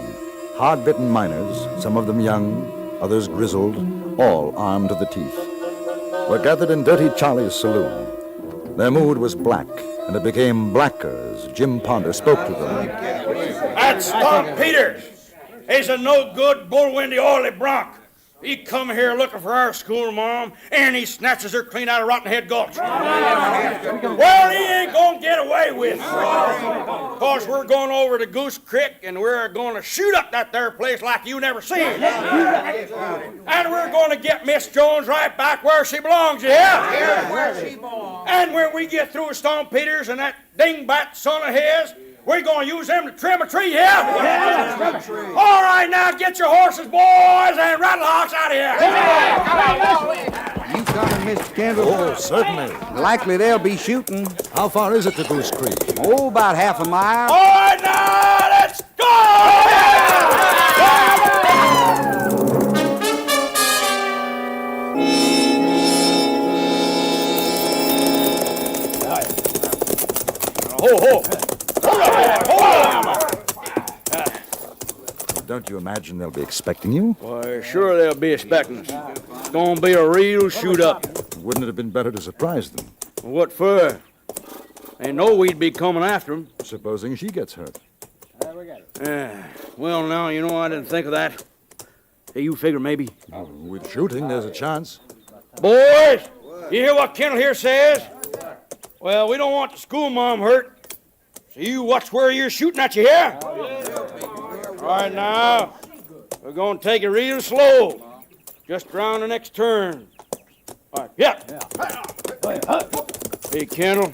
hard-bitten miners, some of them young, others grizzled, all armed to the teeth, were gathered in Dirty Charlie's saloon. Their mood was black, and it became blacker as Jim Ponder spoke to them. That's Stomp Peters. He's a no-good, bull-windy, oily bronc. He come here looking for our school, Mom, and he snatches her clean out of Rotten Head Gulch. Well, he ain't gonna get away with it. Because we're going over to Goose Creek, and we're going to shoot up that there place like you never seen. And we're going to get Miss Jones right back where she belongs, yeah? Where she belongs. And when we get through with Stomp Peters and that dingbat son of his, we're going to use them to trim a tree, yeah? Trim a tree. All right, now get your horses, boys, and rattle hawks out of here. You coming, Mr. Kendall? Oh, certainly. Likely they'll be shooting. How far is it to Goose Creek? Oh, about half a mile. All right, now, let's go! Ho, ho! Don't you imagine they'll be expecting you? Why, sure they'll be expecting us. It's gonna be a real shoot-up. Wouldn't it have been better to surprise them? What for? They know we'd be coming after them. Supposing she gets hurt. Well, now, you know, I didn't think of that. Hey, you figure maybe. With shooting, there's a chance. Boys, you hear what Kendall here says? Well, we don't want the school mom hurt. So you watch where you're shooting at, you hear? All right, now, we're going to take it real slow. Just around the next turn. All right, yeah. Hey, Kendall,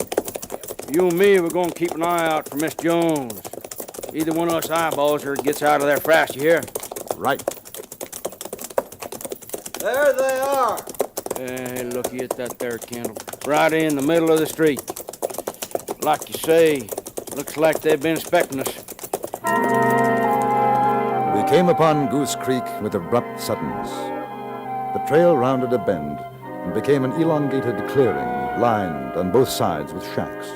you and me, we're going to keep an eye out for Miss Jones. Either one of us eyeballs her gets out of there fast, you hear? Right. There they are. Hey, looky at that there, Kendall. Right in the middle of the street. Like you say, looks like they've been expecting us. We came upon Goose Creek with abrupt suddenness. The trail rounded a bend and became an elongated clearing lined on both sides with shacks,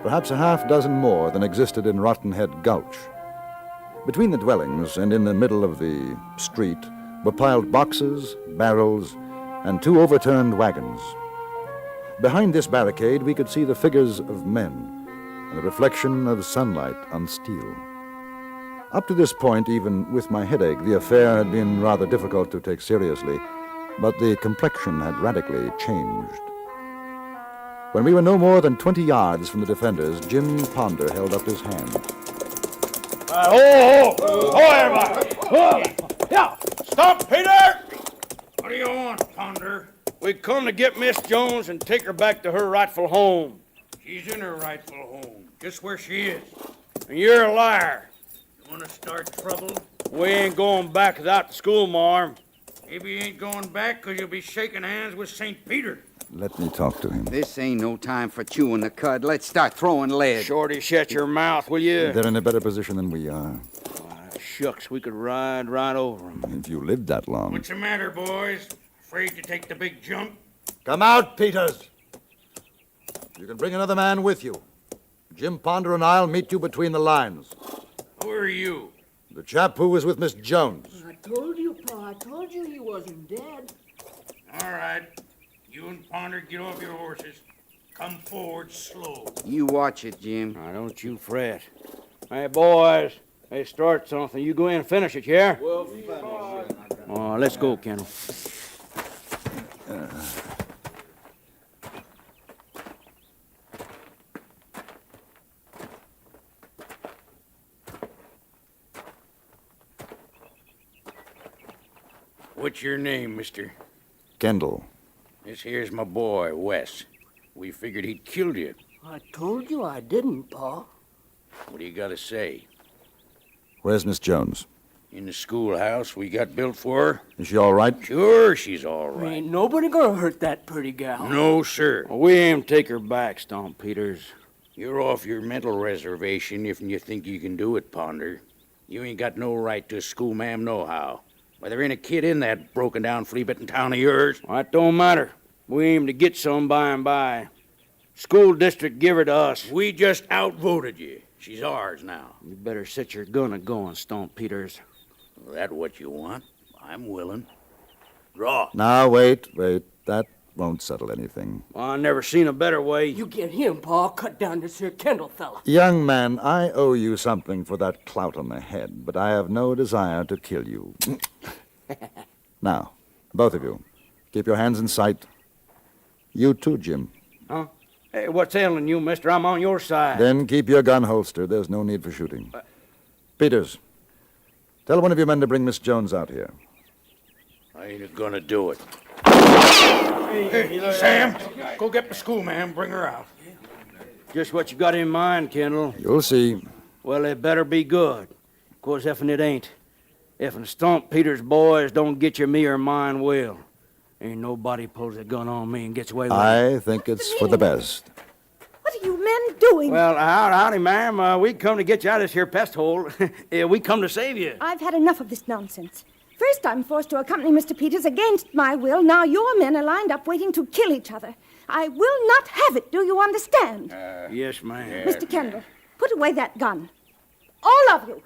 perhaps a half dozen more than existed in Rotten Head Gulch. Between the dwellings and in the middle of the street were piled boxes, barrels, and 2 overturned wagons. Behind this barricade, we could see the figures of men and the reflection of sunlight on steel. Up to this point, even with my headache, the affair had been rather difficult to take seriously, but the complexion had radically changed. When we were no more than 20 yards from the defenders, Jim Ponder held up his hand. Everybody! Yeah! Stop, Peter! What do you want, Ponder? We come to get Miss Jones and take her back to her rightful home. She's in her rightful home, just where she is. And you're a liar. You want to start trouble? We ain't going back without the school, marm. Maybe you ain't going back 'cause you'll be shaking hands with St. Peter. Let me talk to him. This ain't no time for chewing the cud. Let's start throwing lead. Shorty, shut your mouth, will you? They're in a better position than we are. Shucks, we could ride right over them. If you lived that long. What's the matter, boys? Afraid to take the big jump? Come out, Peters. You can bring another man with you. Jim Ponder and I'll meet you between the lines. Who are you? The chap who was with Miss Jones. I told you, Pa. I told you he wasn't dead. All right. You and Ponder get off your horses. Come forward slow. You watch it, Jim. Now, don't you fret. Hey, boys. Hey, start something. You go in and finish it, yeah? We'll finish it. Oh, let's go, Kendall. What's your name, mister? Kendall. This here's my boy, Wes. We figured he'd killed you. I told you I didn't, Pa. What do you got to say? Where's Miss Jones? In the schoolhouse we got built for her? Is she all right? Sure, she's all right. Ain't nobody gonna hurt that pretty gal. No, sir. Well, we aim to take her back, Stomp Peters. You're off your mental reservation if you think you can do it, Ponder. You ain't got no right to a schoolma'am nohow. Why, there ain't a kid in that broken-down, flea-bitten town of yours. Well, that don't matter. We aim to get some by and by. School district give her to us. We just outvoted you. She's ours now. You better set your gun a-going, Stomp Peters. That what you want? I'm willing. Draw. Now, wait. That won't settle anything. Well, I never seen a better way. You get him, Pa. Cut down this here Kendall fella. Young man, I owe you something for that clout on the head, but I have no desire to kill you. Now, both of you, keep your hands in sight. You too, Jim. Huh? Hey, what's ailing you, mister? I'm on your side. Then keep your gun holstered. There's no need for shooting. Peters, tell one of your men to bring Miss Jones out here. I ain't gonna do it. Hey, Sam, go get the schoolma'am. Bring her out. Just what you got in mind, Kendall. You'll see. Well, it better be good. Of course, effing it ain't. Effing Stomp Peters' boys don't get you, me or mine will. Ain't nobody pulls a gun on me and gets away with it. I think it's for the best. What are you men doing? Well, howdy, ma'am. We come to get you out of this here pest hole. We come to save you. I've had enough of this nonsense. First, I'm forced to accompany Mr. Peters against my will. Now your men are lined up waiting to kill each other. I will not have it. Do you understand? Yes, ma'am. Mr. Kendall, put away that gun. All of you.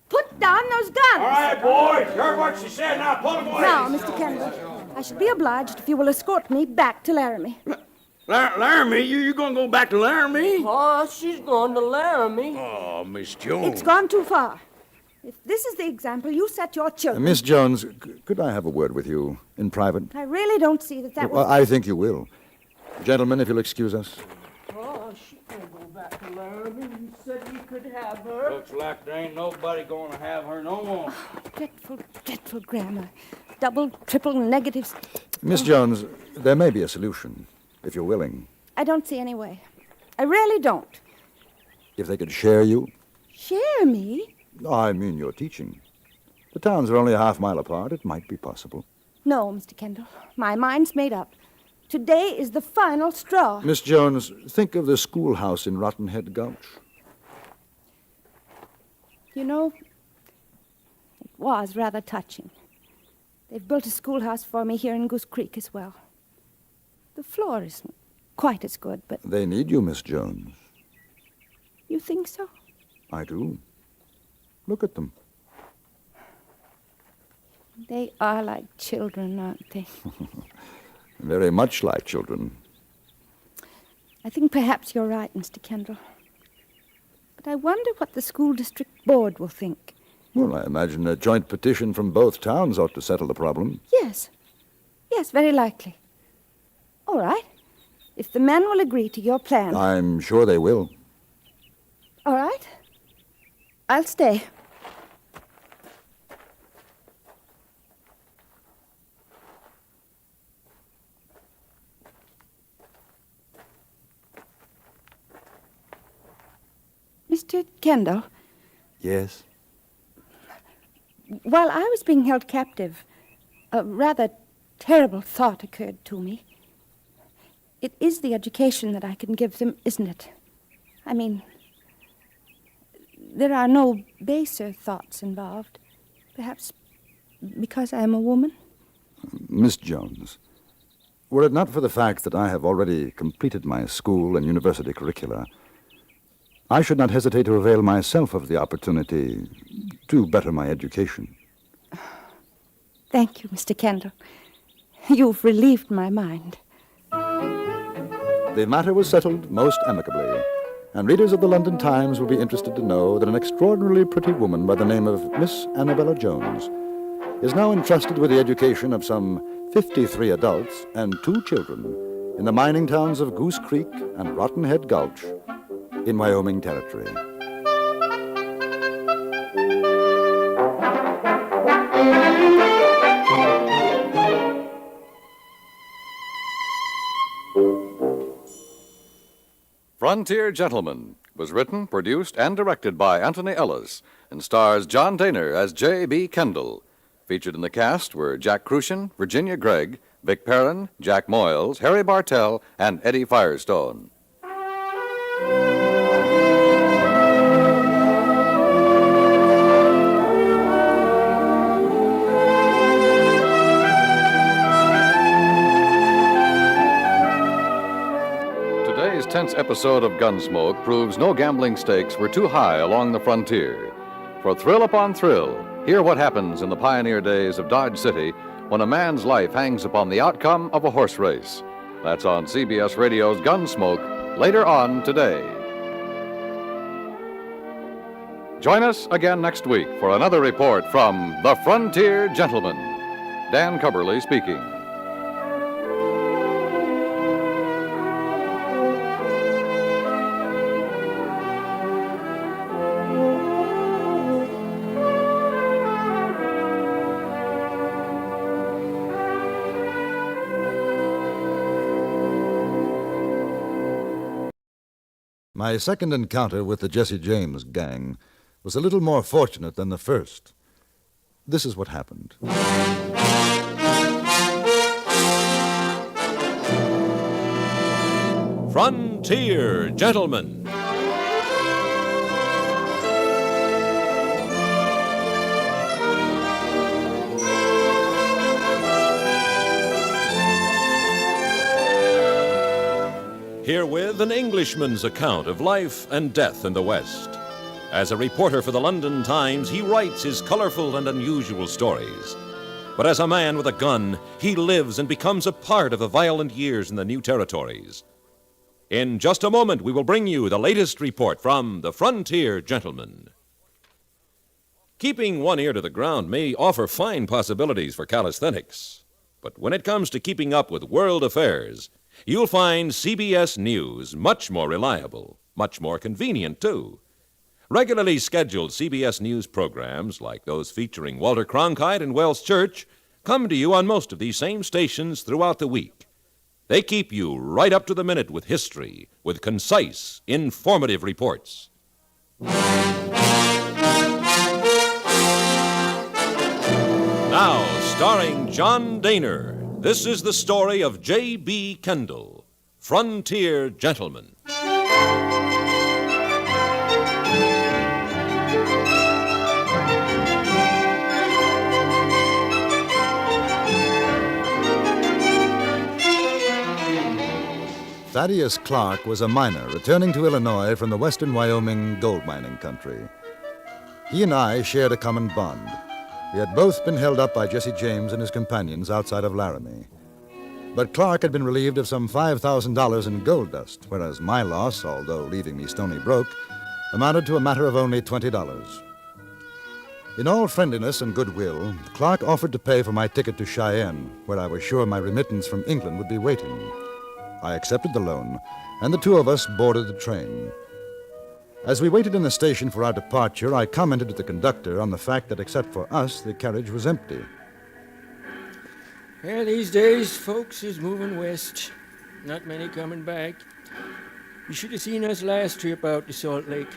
Put down those guns. All right, boys. Heard what she said. Now pull them away. Now, Mr. Kendall, I should be obliged if you will escort me back to Laramie. Laramie? You gonna go back to Laramie? Pa, she's going to Laramie. Oh, Miss Jones. It's gone too far. If this is the example you set your children... Miss Jones, could I have a word with you in private? I really don't see that Well, was... I think you will. Gentlemen, if you'll excuse us. Oh, she can't go back to Laramie. You said you could have her. Looks like there ain't nobody gonna have her no more. Dreadful, dreadful grammar. Double, triple negatives. Miss Jones, there may be a solution, if you're willing. I don't see any way. I really don't. If they could share you. Share me? I mean your teaching. The towns are only a half-mile apart. It might be possible. No, Mr. Kendall. My mind's made up. Today is the final straw. Miss Jones, think of the schoolhouse in Rotten Head Gulch. You know, it was rather touching. They've built a schoolhouse for me here in Goose Creek as well. The floor isn't quite as good, but... They need you, Miss Jones. You think so? I do. Look at them. They are like children, aren't they? Very much like children. I think perhaps you're right, Mr. Kendall. But I wonder what the school district board will think. Well, I imagine a joint petition from both towns ought to settle the problem. Yes. Yes, very likely. All right. If the men will agree to your plan... I'm sure they will. All right. I'll stay. Mr. Kendall, Yes? While I was being held captive, a rather terrible thought occurred to me. It is the education that I can give them, isn't it? I mean, there are no baser thoughts involved. Perhaps because I am a woman? Miss Jones, were it not for the fact that I have already completed my school and university curricula, I should not hesitate to avail myself of the opportunity to better my education. Thank you, Mr. Kendall. You've relieved my mind. The matter was settled most amicably, and readers of the London Times will be interested to know that an extraordinarily pretty woman by the name of Miss Annabella Jones is now entrusted with the education of some 53 adults and 2 children in the mining towns of Goose Creek and Rotten Head Gulch in Wyoming Territory. Frontier Gentleman was written, produced, and directed by Anthony Ellis and stars John Dehner as J.B. Kendall. Featured in the cast were Jack Crucian, Virginia Gregg, Vic Perrin, Jack Moyles, Harry Bartell, and Eddie Firestone. Today's tense episode of Gunsmoke proves no gambling stakes were too high along the frontier. For thrill upon thrill, hear what happens in the pioneer days of Dodge City when a man's life hangs upon the outcome of a horse race. That's on CBS Radio's Gunsmoke later on today. Join us again next week for another report from the Frontier Gentleman. Dan Cubberly speaking. My second encounter with the Jesse James gang was a little more fortunate than the first. This is what happened. Frontier Gentleman. Herewith an Englishman's account of life and death in the West. As a reporter for the London Times, he writes his colorful and unusual stories. But as a man with a gun, he lives and becomes a part of the violent years in the new territories. In just a moment, we will bring you the latest report from the Frontier Gentleman. Keeping one ear to the ground may offer fine possibilities for calisthenics. But when it comes to keeping up with world affairs, you'll find CBS News much more reliable, much more convenient, too. Regularly scheduled CBS News programs, like those featuring Walter Cronkite and Wells Church, come to you on most of these same stations throughout the week. They keep you right up to the minute with history, with concise, informative reports. Now, starring John Dehner, this is the story of J.B. Kendall, Frontier Gentleman. Thaddeus Clark was a miner returning to Illinois from the western Wyoming gold mining country. He and I shared a common bond. We had both been held up by Jesse James and his companions outside of Laramie. But Clark had been relieved of some $5,000 in gold dust, whereas my loss, although leaving me stony broke, amounted to a matter of only $20. In all friendliness and goodwill, Clark offered to pay for my ticket to Cheyenne, where I was sure my remittance from England would be waiting. I accepted the loan, and the two of us boarded the train. As we waited in the station for our departure, I commented to the conductor on the fact that except for us, the carriage was empty. Yeah, these days, folks is moving west. Not many coming back. You should have seen us last trip out to Salt Lake.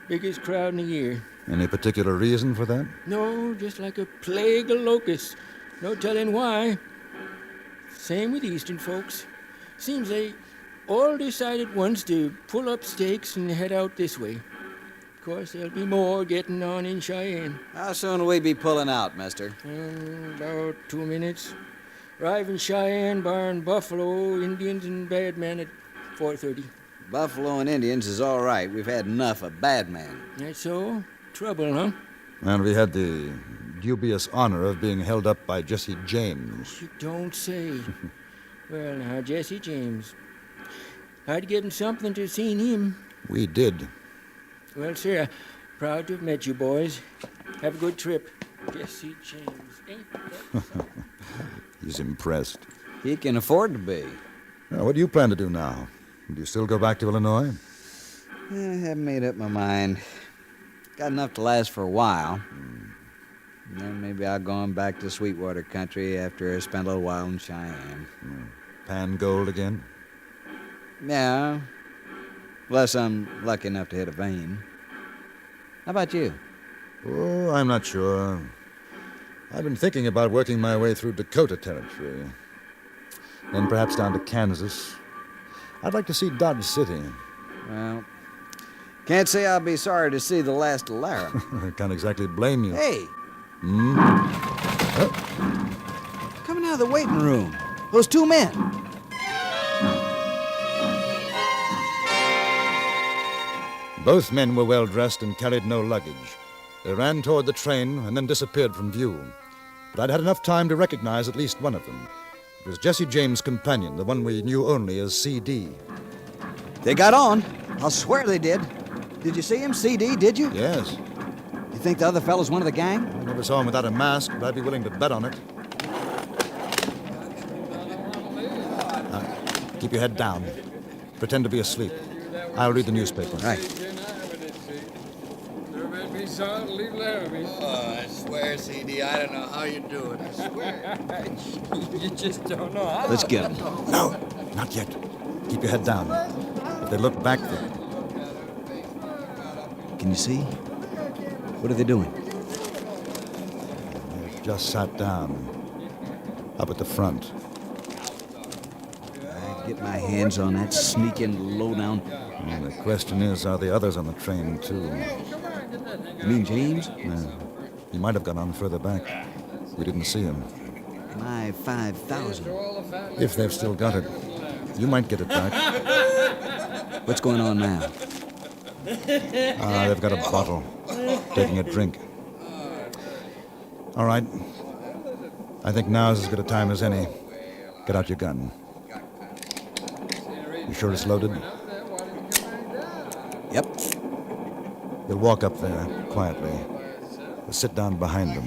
Biggest crowd in a year. Any particular reason for that? No, just like a plague of locusts. No telling why. Same with Eastern folks. Seems they all decided once to pull up stakes and head out this way. Of course, there'll be more getting on in Cheyenne. How soon will we be pulling out, mister? About 2 minutes. Arrive in Cheyenne, barn Buffalo, Indians, and Bad Men at 4:30. Buffalo and Indians is all right. We've had enough of bad men. That's so? Trouble, huh? And we had the dubious honor of being held up by Jesse James. You don't say. Well, now, Jesse James. I'd given something to have seen him. We did. Well, sir, proud to have met you boys. Have a good trip. Jesse James. Ain't that He's impressed. He can afford to be. Now, what do you plan to do now? Do you still go back to Illinois? I haven't made up my mind. Got enough to last for a while. And then maybe I'll go on back to Sweetwater country after I spend a little while in Cheyenne. Pan gold again? Yeah. Unless I'm lucky enough to hit a vein. How about you? Oh, I'm not sure. I've been thinking about working my way through Dakota territory. Then perhaps down to Kansas. I'd like to see Dodge City. Well, can't say I'll be sorry to see the last of Lara. I can't exactly blame you. Hey, Oh, coming out of the waiting room. Those two men. both men were well dressed and carried no luggage. They ran toward the train and then disappeared from view. But I'd had enough time to recognize at least one of them. It was Jesse James' companion, the one we knew only as C.D. They got on. I'll swear they did. Did you see him, C.D., did you? Yes. You think the other fellow's one of the gang? I never saw him without a mask, but I'd be willing to bet on it. Keep your head down. Pretend to be asleep. I'll read the newspaper. Right. Oh, I swear, CD, I don't know how you do it. I swear. You just don't know how. Let's get him. No, not yet. Keep your head down. If they look back there. Can you see? What are they doing? They've just sat down. Up at the front. I get my hands on that sneaking lowdown. And the question is, are the others on the train, too? You mean James? No. He might have gone on further back. We didn't see him. My 5,000. If they've still got it. You might get it back. What's going on now? They've got a bottle. Taking a drink. All right. I think now's as good a time as any. Get out your gun. You sure it's loaded? Yep. You'll walk up there, quietly. We'll sit down behind them.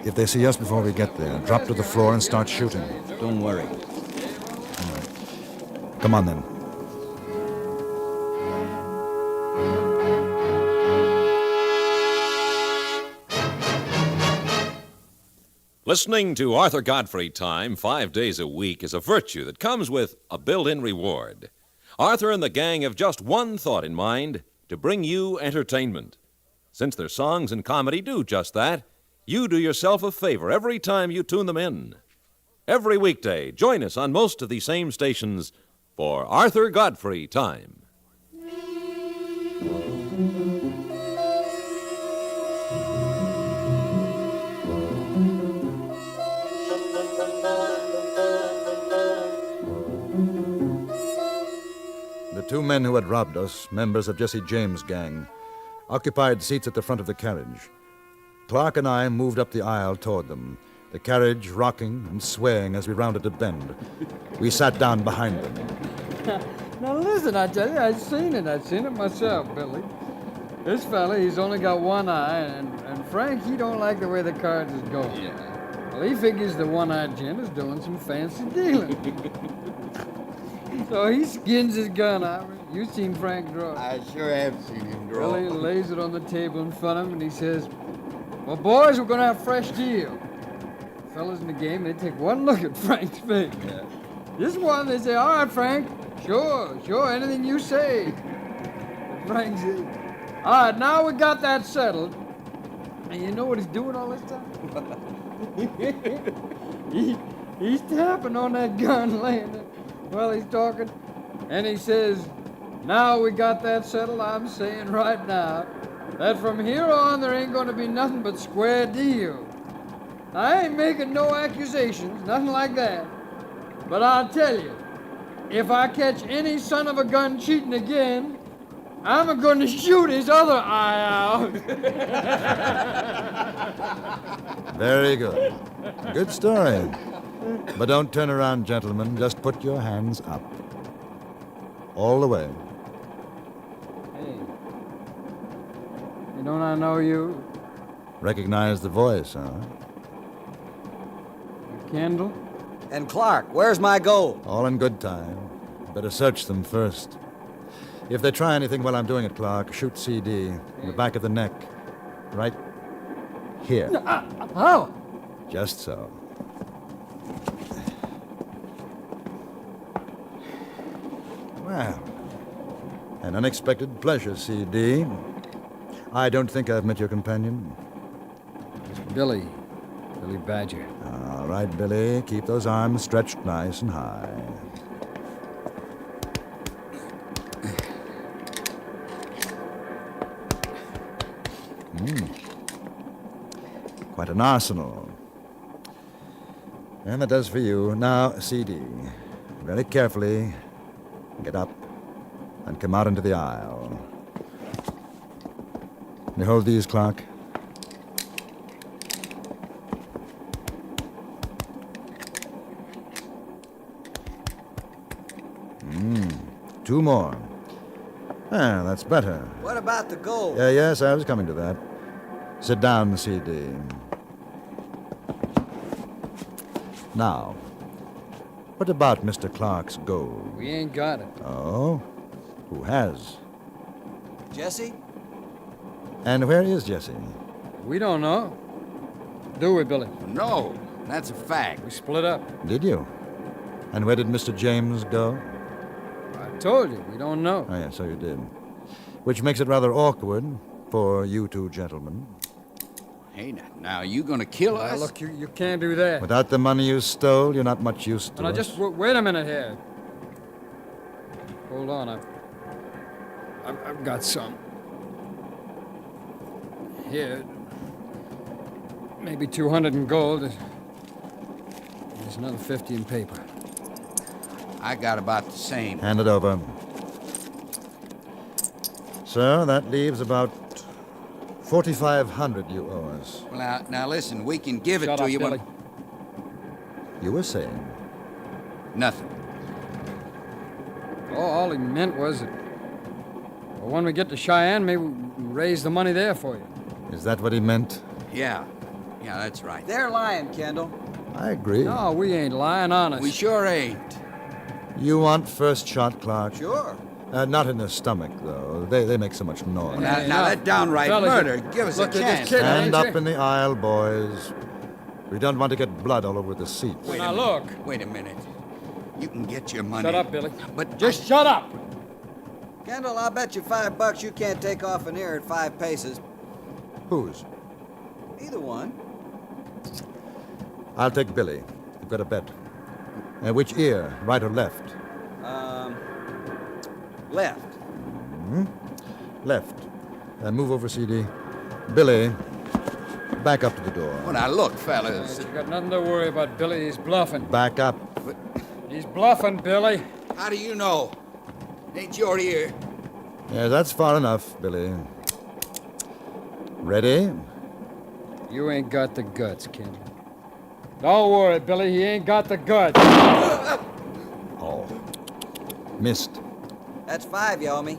If they see us before we get there, drop to the floor and start shooting. Don't worry. All right. Come on, then. Listening to Arthur Godfrey Time 5 days a week is a virtue that comes with a built-in reward. Arthur and the gang have just one thought in mind, to bring you entertainment. Since their songs and comedy do just that, you do yourself a favor every time you tune them in. Every weekday, join us on most of these same stations for Arthur Godfrey Time. The two men who had robbed us, members of Jesse James' gang, occupied seats at the front of the carriage. Clark and I moved up the aisle toward them, the carriage rocking and swaying as we rounded a bend. We sat down behind them. Now listen, I tell you, I've seen it myself, Billy. This fella, he's only got one eye, and Frank, he don't like the way the cards is going. Yeah. Well, he figures the one-eyed gent is doing some fancy dealing. So he skins his gun out. You seen Frank draw. I sure have seen him draw. Well, he lays it on the table in front of him, and he says, well, boys, we're going to have a fresh deal. The fellas in the game, they take one look at Frank's face. Yeah. This one, they say, all right, Frank, sure, anything you say. But Frank says, All right, now we got that settled. And you know what he's doing all this time? He's tapping on that gun laying there while he's talking. And he says, now we got that settled, I'm saying right now that from here on there ain't going to be nothing but square deal. I ain't making no accusations, nothing like that. But I'll tell you, if I catch any son of a gun cheating again, I'm going to shoot his other eye out. Very good. Good story. But don't turn around, gentlemen. Just put your hands up. All the way. Hey, don't I know you? Recognize the voice, huh? Kendall? And Clark, where's my gold? All in good time. Better search them first. If they try anything while I'm doing it, Clark, shoot CD in the back of the neck. Right here. How? Just so. Well, an unexpected pleasure, CD. I don't think I've met your companion. It's Billy Badger. All right, Billy. Keep those arms stretched nice and high. Quite an arsenal. And that does for you. Now, CD. Very carefully. Get up and come out into the aisle. You hold these, Clark? Two more. Ah, that's better. What about the gold? Yes, I was coming to that. Sit down, CD. Now, what about Mr. Clark's gold? We ain't got it. Oh? Who has? Jesse? And where is Jesse? We don't know. Do we, Billy? No, that's a fact. We split up. Did you? And where did Mr. James go? I told you, we don't know. Oh, yeah, so you did. Which makes it rather awkward for you two gentlemen. Hey, now you gonna kill us? Look, you can't do that. Without the money you stole, you're not much use to Now, us. just wait a minute here. Hold on, I've got some. Here, maybe 200 in gold. There's another 50 in paper. I got about the same. Hand it over. Sir, that leaves about 4,500 you owe us. Well, now listen, we can give it Shut to up, you Billy. You were saying? Nothing. All he meant was that when we get to Cheyenne, maybe we raise the money there for you. Is that what he meant? Yeah, that's right. They're lying, Kendall. I agree. No, we ain't lying, honest. We sure ain't. You want first shot, Clark? Sure. Not in the stomach, though. They make so much noise. Now that downright murder, give us a chance. Stand up in the aisle, boys. We don't want to get blood all over the seats. Now look. Wait a minute. You can get your money. Shut up, Billy. But just shut up. Kendall, I'll bet you $5 you can't take off an ear at 5 paces. Whose? Either one. I'll take Billy. You've got a bet. Which ear, right or left? Left. Left. Move over, CD. Billy, back up to the door. Well, now look, fellas. You got nothing to worry about, Billy. He's bluffing. Back up. He's bluffing, Billy. How do you know? Ain't your ear? Yeah, that's far enough, Billy. Ready? You ain't got the guts, Kendall. Don't worry, Billy. He ain't got the guts. Oh. Missed. That's 5 you owe me.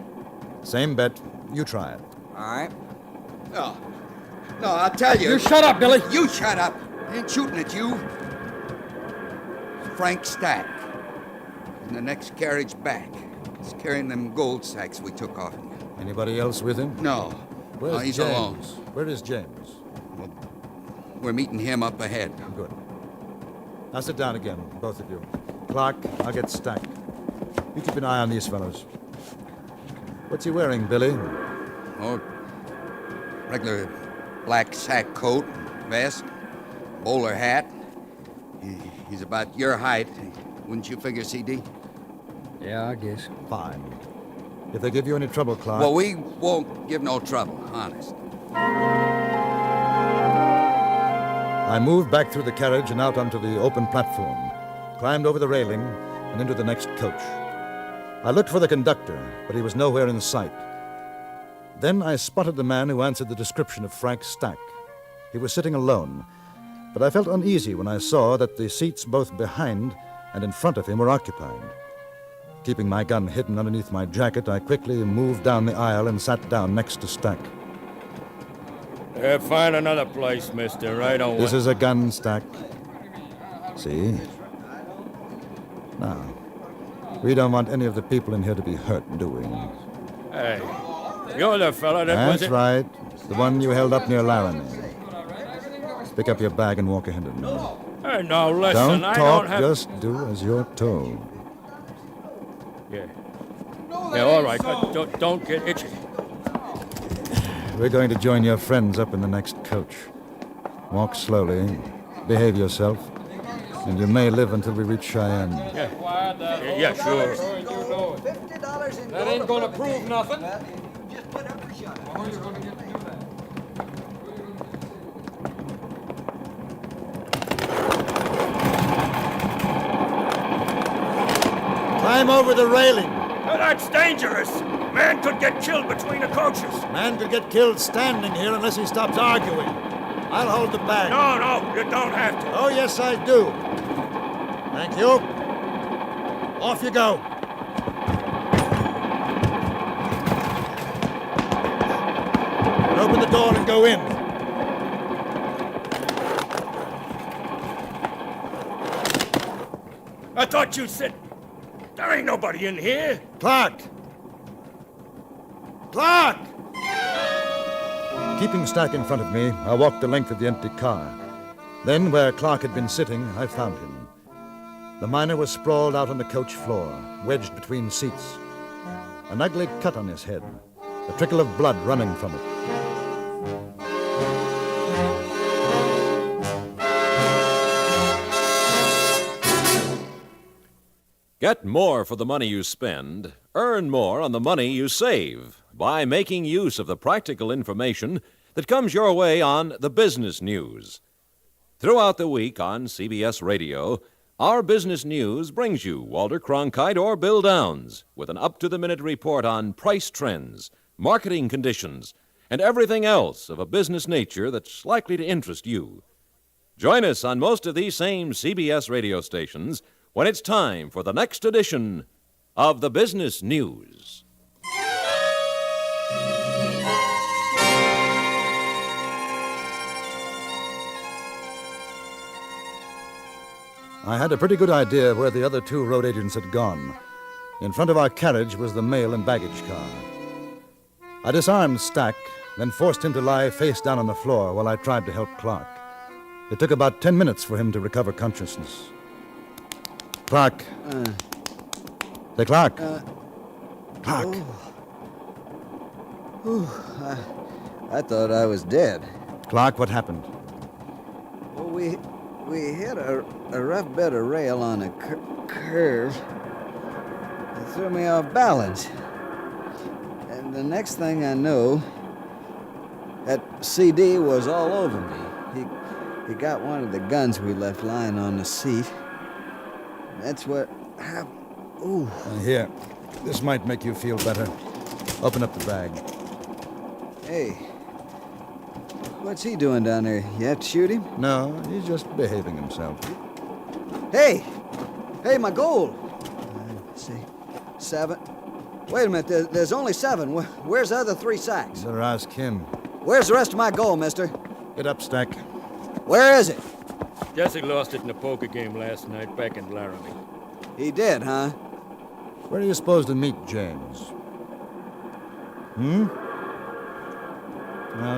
Same bet. You try it. All right. No, I'll tell you. You shut up, Billy. You shut up. I ain't shooting at you. Frank Stack. In the next carriage back. He's carrying them gold sacks we took off him. Anybody else with him? No. Where's He's James? alone. Where is James? Well, we're meeting him up ahead. Good. Now sit down again, both of you. Clark, I'll get Stack. You keep an eye on these fellows. What's he wearing, Billy? Oh, regular black sack coat, vest, bowler hat. He's about your height, wouldn't you figure, CD? Yeah, I guess. Fine. If they give you any trouble, Clark... Well, we won't give no trouble, honest. I moved back through the carriage and out onto the open platform, climbed over the railing, and into the next coach. I looked for the conductor, but he was nowhere in sight. Then I spotted the man who answered the description of Frank Stack. He was sitting alone, but I felt uneasy when I saw that the seats both behind and in front of him were occupied. Keeping my gun hidden underneath my jacket, I quickly moved down the aisle and sat down next to Stack. Find another place, mister. I don't This is a gun, Stack. See? Now, we don't want any of the people in here to be hurt, do we? Hey, you're the fella that was That's right. The one you held up near Laramie. Pick up your bag and walk ahead of me. Hey, now listen, Don't I talk, don't have... just do as you're told. Yeah. Yeah, all right, but don't get itchy. We're going to join your friends up in the next coach. Walk slowly, behave yourself, and you may live until we reach Cheyenne. Yeah, sure. That ain't gonna prove nothing. Climb over the railing. Oh, that's dangerous. Man could get killed between the coaches. Man could get killed standing here unless he stops arguing. I'll hold the bag. No, you don't have to. Oh, yes, I do. Thank you. Off you go. And open the door and go in. I thought you said... There ain't nobody in here. Clark! Clark! Keeping Stack in front of me, I walked the length of the empty car. Then, where Clark had been sitting, I found him. The miner was sprawled out on the coach floor, wedged between seats. An ugly cut on his head, a trickle of blood running from it. Get more for the money you spend, earn more on the money you save by making use of the practical information that comes your way on the business news. Throughout the week on CBS Radio, our business news brings you Walter Cronkite or Bill Downs with an up-to-the-minute report on price trends, marketing conditions, and everything else of a business nature that's likely to interest you. Join us on most of these same CBS radio stations when it's time for the next edition of the Business News. I had a pretty good idea of where the other two road agents had gone. In front of our carriage was the mail and baggage car. I disarmed Stack, then forced him to lie face down on the floor while I tried to help Clark. It took about 10 minutes for him to recover consciousness. Clark. Say, Clark. Clark. I thought I was dead. Clark, what happened? Well, we hit a rough bed of rail on a curve. It threw me off balance. And the next thing I know, that CD was all over me. He got one of the guns we left lying on the seat. That's what happened. Ooh. Here, this might make you feel better. Open up the bag. Hey, what's he doing down there? You have to shoot him? No, he's just behaving himself. Hey, my gold. Let's see, 7. Wait a minute, there's only 7. Where's the other 3 sacks? Better ask him. Where's the rest of my gold, mister? Get up, Stack. Where is it? Jesse lost it in a poker game last night back in Laramie. He did, huh? Where are you supposed to meet James? No,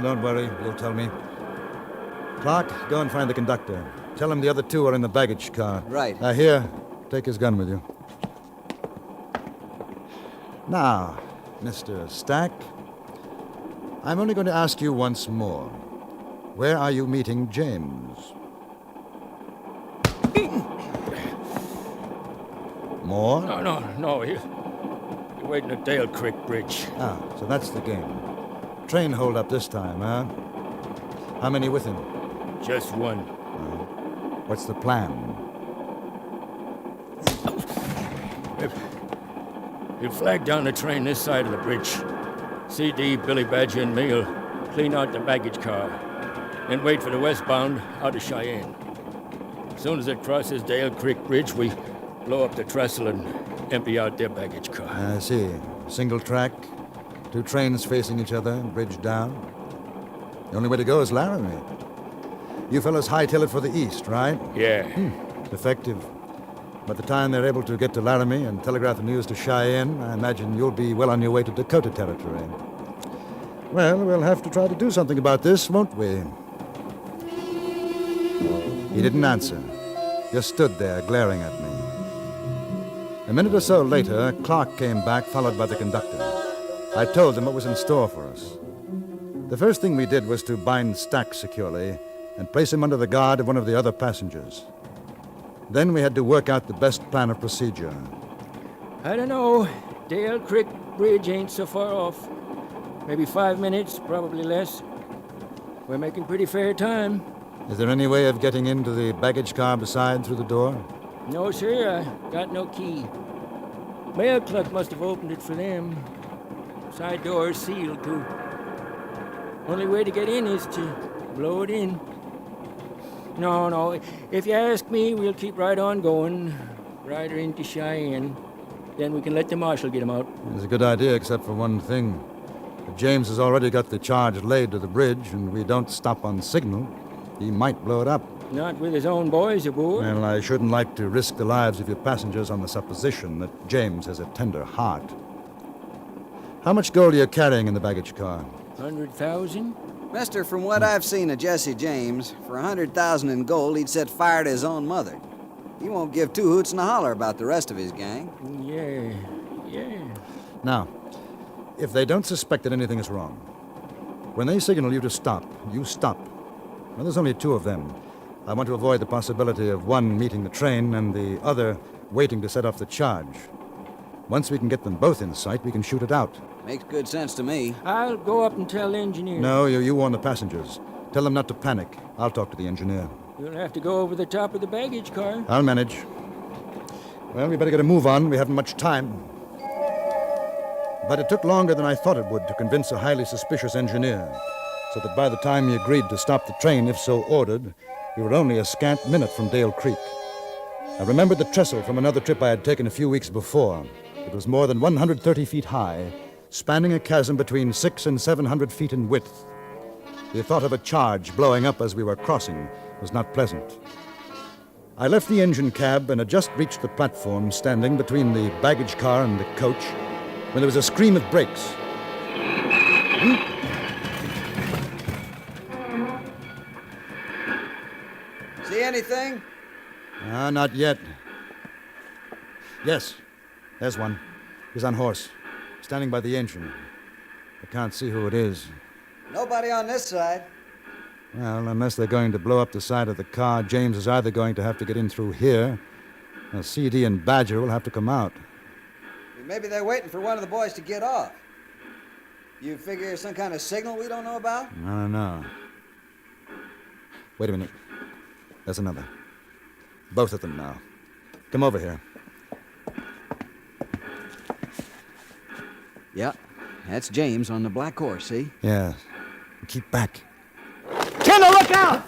don't worry. You'll tell me. Clark, go and find the conductor. Tell him the other 2 are in the baggage car. Right. Here, take his gun with you. Now, Mr. Stack, I'm only going to ask you once more. Where are you meeting James? More? No. You're waiting at Dale Creek Bridge. Ah, so that's the game. Train hold up this time, huh? How many with him? Just one. What's the plan? He'll flag down the train this side of the bridge. CD, Billy Badger, and me'll clean out the baggage car. Then wait for the westbound out of Cheyenne. As soon as it crosses Dale Creek Bridge, we blow up the trestle and empty out their baggage car. I see. Single track, two trains facing each other, bridge down. The only way to go is Laramie. You fellas hightail it for the east, right? Yeah. Effective. By the time they're able to get to Laramie and telegraph the news to Cheyenne, I imagine you'll be well on your way to Dakota Territory. Well, we'll have to try to do something about this, won't we? He didn't answer. Just stood there, glaring at me. A minute or so later, Clark came back, followed by the conductor. I told him what was in store for us. The first thing we did was to bind Stack securely and place him under the guard of one of the other passengers. Then we had to work out the best plan of procedure. I don't know. Dale Creek Bridge ain't so far off. Maybe 5 minutes, probably less. We're making pretty fair time. Is there any way of getting into the baggage car beside through the door? No, sir. I got no key. Mail clerk must have opened it for them. Side door is sealed, too. Only way to get in is to blow it in. No. If you ask me, we'll keep right on going. Right into Cheyenne. Then we can let the marshal get him out. It's a good idea, except for one thing. If James has already got the charge laid to the bridge, and we don't stop on signal, he might blow it up. Not with his own boys aboard. Well, I shouldn't like to risk the lives of your passengers on the supposition that James has a tender heart. How much gold are you carrying in the baggage car? 100,000? Mister, from what I've seen of Jesse James, for 100,000 in gold, he'd set fire to his own mother. He won't give two hoots and a holler about the rest of his gang. Yeah. Now, if they don't suspect that anything is wrong, when they signal you to stop, you stop. Now, there's only two of them. I want to avoid the possibility of one meeting the train and the other waiting to set off the charge. Once we can get them both in sight, we can shoot it out. Makes good sense to me. I'll go up and tell the engineer. No, you warn the passengers. Tell them not to panic. I'll talk to the engineer. You'll have to go over the top of the baggage car. I'll manage. Well, we better get a move on. We haven't much time. But it took longer than I thought it would to convince a highly suspicious engineer, so that by the time he agreed to stop the train, if so ordered, we were only a scant minute from Dale Creek. I remembered the trestle from another trip I had taken a few weeks before. It was more than 130 feet high, spanning a chasm between 600 and 700 feet in width. The thought of a charge blowing up as we were crossing was not pleasant. I left the engine cab and had just reached the platform standing between the baggage car and the coach when there was a scream of brakes. See anything? Not yet. Yes, there's one. He's on horse, standing by the engine. I can't see who it is. Nobody on this side. Well, unless they're going to blow up the side of the car, James is either going to have to get in through here, or CD and Badger will have to come out. Maybe they're waiting for one of the boys to get off. You figure there's some kind of signal we don't know about? I don't know. Wait a minute. There's another. Both of them now. Come over here. Yeah, that's James on the black horse, see? Yeah. Keep back. Kendall, look out!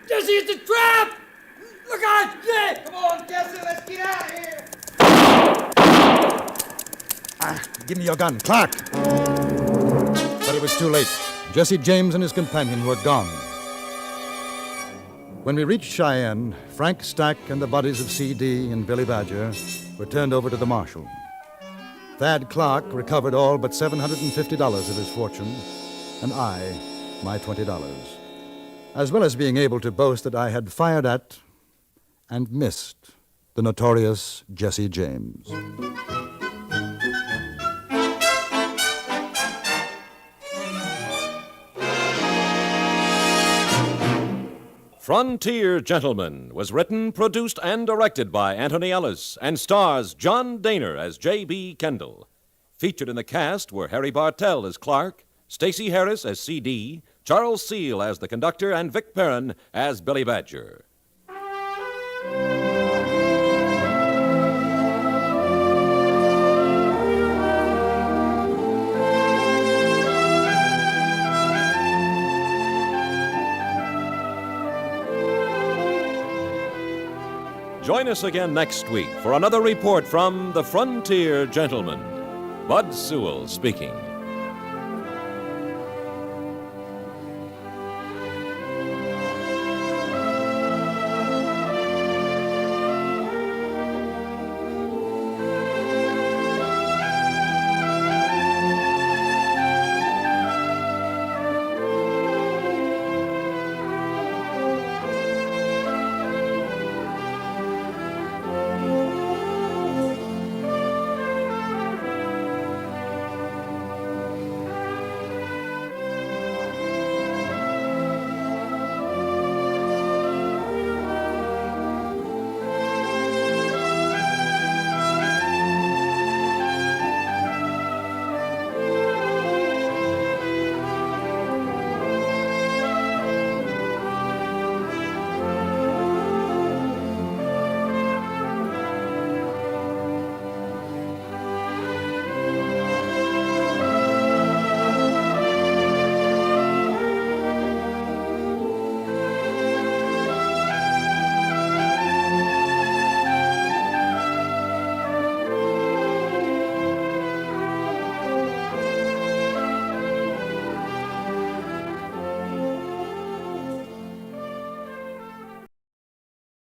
Jesse, it's a trap! Look out! Get! Come on, Jesse, let's get out of here! Give me your gun, Clark! But it was too late. Jesse James and his companion were gone. When we reached Cheyenne, Frank Stack and the bodies of C.D. and Billy Badger were turned over to the marshal. Thad Clark recovered all but $750 of his fortune, and I, my $20, as well as being able to boast that I had fired at and missed the notorious Jesse James. Frontier Gentleman was written, produced, and directed by Anthony Ellis and stars John Dehner as J.B. Kendall. Featured in the cast were Harry Bartell as Clark, Stacey Harris as C.D., Charles Seal as the conductor, and Vic Perrin as Billy Badger. Join us again next week for another report from the Frontier Gentleman. Bud Sewell speaking.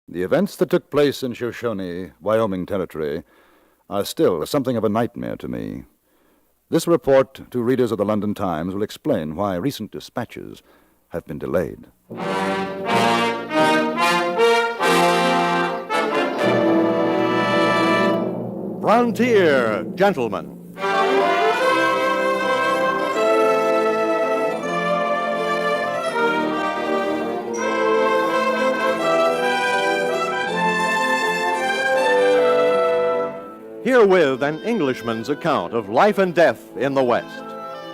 The events that took place in Shoshone, Wyoming Territory, are still something of a nightmare to me. This report to readers of the London Times will explain why recent dispatches have been delayed. Frontier Gentleman. Herewith an Englishman's account of life and death in the West.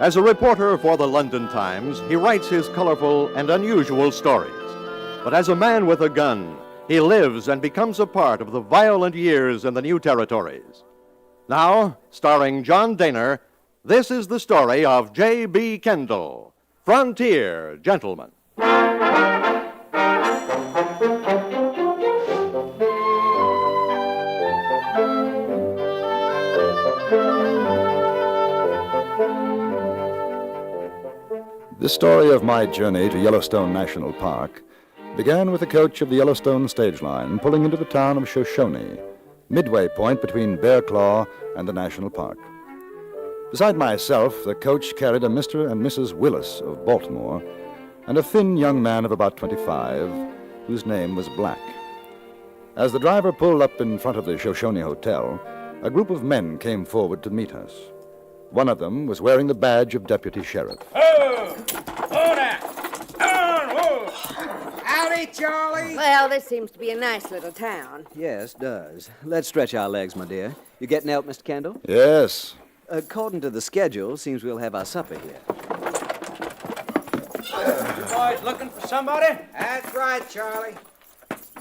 As a reporter for the London Times, he writes his colorful and unusual stories. But as a man with a gun, he lives and becomes a part of the violent years in the new territories. Now, starring John Dehner, this is the story of J.B. Kendall, Frontier Gentleman. The story of my journey to Yellowstone National Park began with the coach of the Yellowstone stage line pulling into the town of Shoshone, midway point between Bear Claw and the national park. Beside myself, the coach carried a Mr. and Mrs. Willis of Baltimore and a thin young man of about 25 whose name was Black. As the driver pulled up in front of the Shoshone Hotel, a group of men came forward to meet us. One of them was wearing the badge of deputy sheriff. Howdy, Charlie. Well, this seems to be a nice little town. Yes, it does. Let's stretch our legs, my dear. You getting out, Mr. Kendall? Yes. According to the schedule, seems we'll have our supper here. You boys looking for somebody? That's right, Charlie.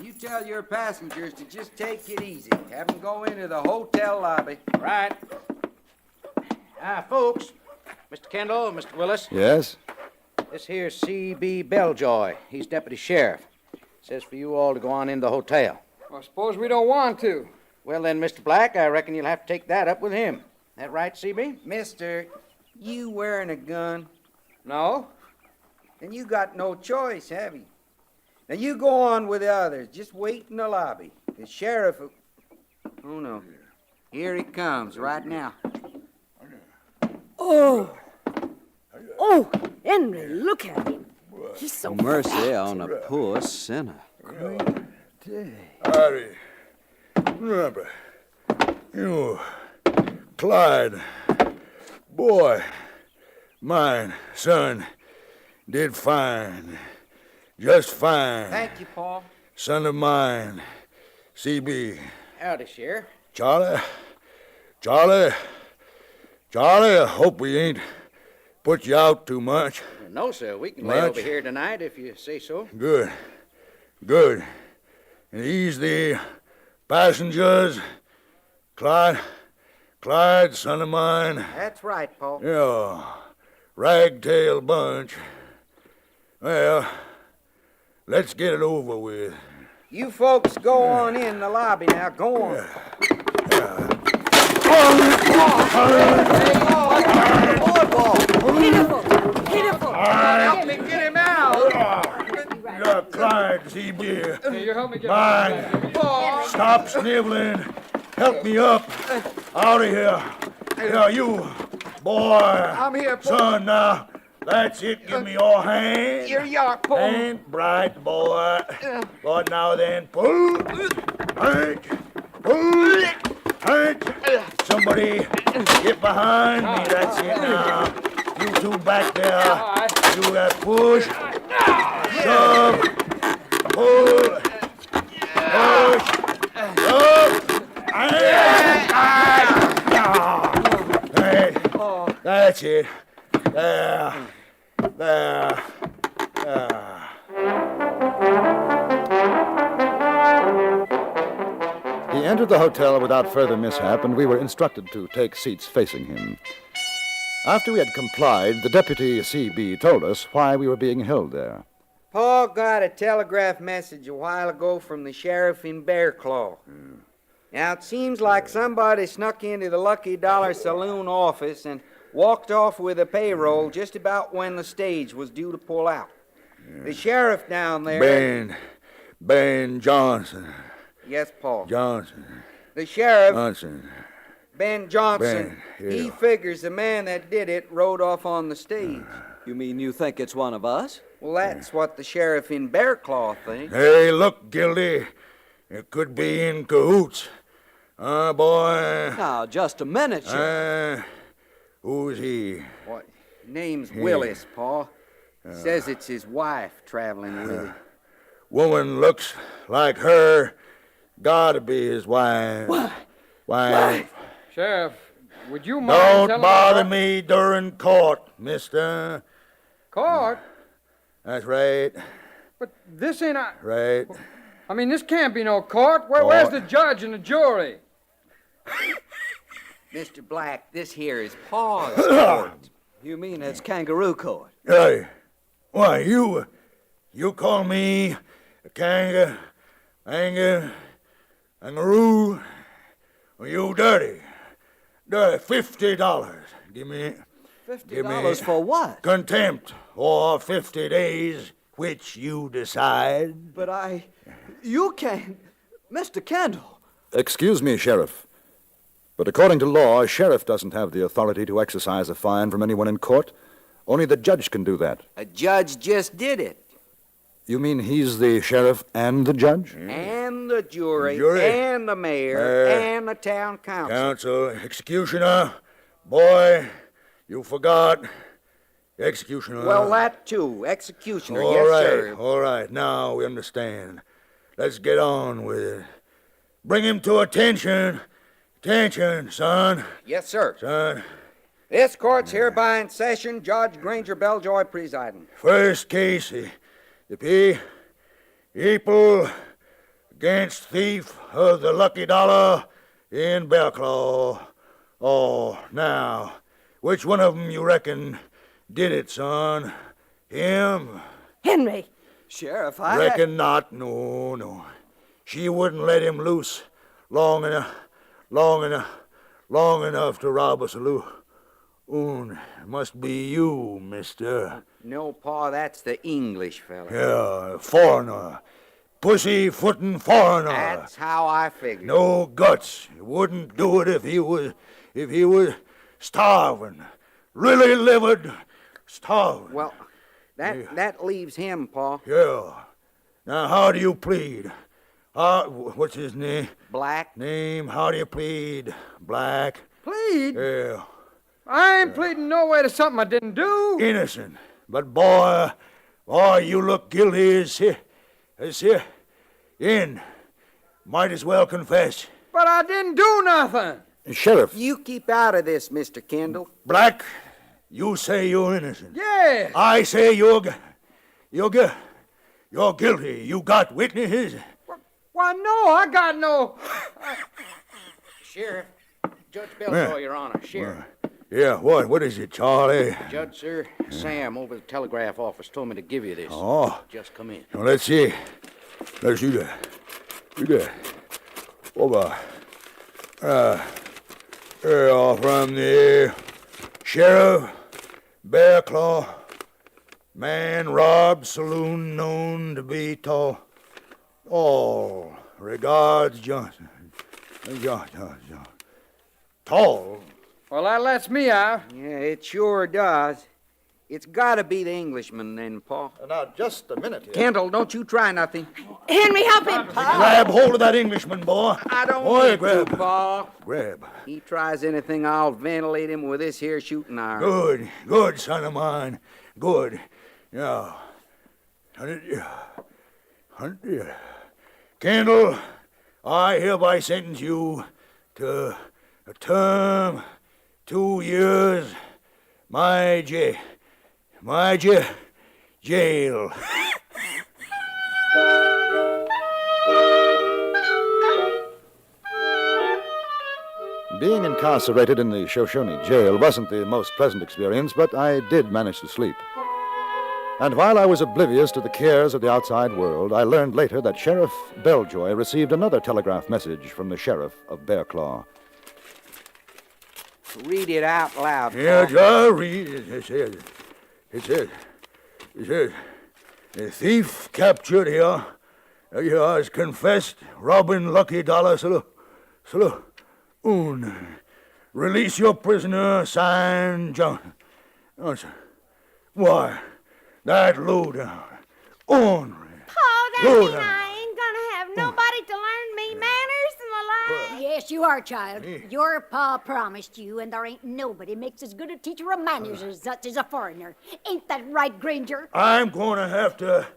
You tell your passengers to just take it easy. Have them go into the hotel lobby. Right. Folks, Mr. Kendall, Mr. Willis. Yes? This here's C.B. Belljoy. He's deputy sheriff. Says for you all to go on in the hotel. Well, suppose we don't want to. Well, then, Mr. Black, I reckon you'll have to take that up with him. That right, C.B.? Mister, you wearing a gun? No. Then you got no choice, have you? Now you go on with the others. Just wait in the lobby. The sheriff will... Oh, no. Here he comes right now. Oh! Oh, Henry, look at him. He's so Mercy fat. on a poor sinner. Howdy. Remember, you, Clyde, boy, mine, son, did fine. Just fine. Thank you, Paul. Son of mine, CB. Howdy, Sheriff. Charlie, I hope we ain't put you out too much. No, sir. We can lay over here tonight if you say so. Good. And these the passengers, Clyde, son of mine. That's right, Paul. Yeah, ragtail bunch. Well, let's get it over with. You folks go on in the lobby now. Go on. Pitiful. Help me get him out. You're Clyde, CB. Hey, you help me get Mine. him out. Stop sniveling. Help me up. Out of here. Yeah, you, boy. I'm here, Paul. Son, now. That's it. Give me your hand. Here you are, Paul. Ain't bright, boy. But now then, pull. Pull. Somebody get behind me. That's it now. You two back there. You got push. Shove. Pull. Push. Shove. Hey, that's it. There. He entered the hotel without further mishap, and we were instructed to take seats facing him. After we had complied, the deputy CB told us why we were being held there. Paul got a telegraph message a while ago from the sheriff in Bear Claw. Now, it seems like somebody snuck into the Lucky Dollar Saloon office and walked off with a payroll just about when the stage was due to pull out. The sheriff down there... Ben Johnson. Yes, Paul. Johnson. The sheriff... Johnson. Ben Johnson. Ben, yeah. He figures the man that did it rode off on the stage. You mean you think it's one of us? Well, that's what the sheriff in Bear Claw thinks. Hey, look, Gildy. It could be in cahoots. Boy. Now, just a minute, Sheriff. Who's he? What? Name's Willis, Paul. Says it's his wife traveling with him. Woman looks like her. Gotta be his wife. Wife. Sheriff, would you mind Don't telling bother me... me during court, mister. Court? That's right. But this ain't a... Right. I mean, this can't be no court. Where's the judge and the jury? Mr. Black, this here is Paul's court. You mean it's kangaroo court? Hey, why, you call me a kangaroo? Well, you dirty. $50. Give me $50 for what? Contempt or 50 days, which you decide. But you can't... Mr. Kendall. Excuse me, Sheriff. But according to law, a sheriff doesn't have the authority to exercise a fine from anyone in court. Only the judge can do that. A judge just did it. You mean he's the sheriff and the judge? And the jury, and the mayor, and the town council. Council, executioner, boy, you forgot. Executioner. Well, that too. Executioner, All yes, right, sir. all right, now we understand. Let's get on with it. Bring him to attention. Attention, son. Yes, sir. Son. This court's hereby in session. Judge Granger Belljoy presiding. First case, the people against thief of the Lucky Dollar in Bellclaw. Oh, now, which one of 'em you reckon did it, son? Him? Henry. Sheriff, Reckon not. No. She wouldn't let him loose long enough to rob a saloon. Must be you, mister. No, Pa, that's the English fella. Yeah, foreigner. Pussy-footin' foreigner. That's how I figured. No guts. He wouldn't do it if he was starving. Really livid, starving. Well, that leaves him, Pa. Yeah. Now, how do you plead? What's his name? Black. Name, how do you plead? Black. Plead? Yeah. I ain't pleading no way to something I didn't do. Innocent. But boy, Oh, you look guilty as here. In. Might as well confess. But I didn't do nothing. Sheriff. You keep out of this, Mr. Kendall. Black, you say you're innocent. Yeah. I say you're guilty. You got witnesses? Why, no, I got no... Sheriff, Judge Belljoy, Your Honor, Sheriff. Yeah, what is it, Charlie? Judge, sir, Sam over at the telegraph office told me to give you this. Oh. Just come in. Now, let's see. Let's see that. See that. Over. From the Sheriff, Bear Claw, man robbed saloon known to be tall. All regards, Johnson. John. Tall? Well, that lets me out. Yeah, it sure does. It's gotta be the Englishman then, Paul. Now, just a minute here. Kendall, don't you try nothing. Henry, help him. Grab hold of that Englishman, boy. I don't Boy, need grab. to, Paul. Grab. He tries anything, I'll ventilate him with this here shooting iron. Good, son of mine. Good. Yeah. Kendall, I hereby sentence you to a term 2 years, my jail. Being incarcerated in the Shoshone jail wasn't the most pleasant experience, but I did manage to sleep. And while I was oblivious to the cares of the outside world, I learned later that Sheriff Belljoy received another telegraph message from the sheriff of Bear Claw. Read it out loud, Yeah, Paul. John, read it. It says, a thief captured here has confessed robbing Lucky Dollar Saloon. Release your prisoner, signed John. Why, that lowdown, ornery. Paul, that Lord, mean I ain't gonna have nobody to learn me manners and the like? Yes, you are, child. Your pa promised you, and there ain't nobody makes as good a teacher of manners as such as a foreigner. Ain't that right, Granger? I'm going to have to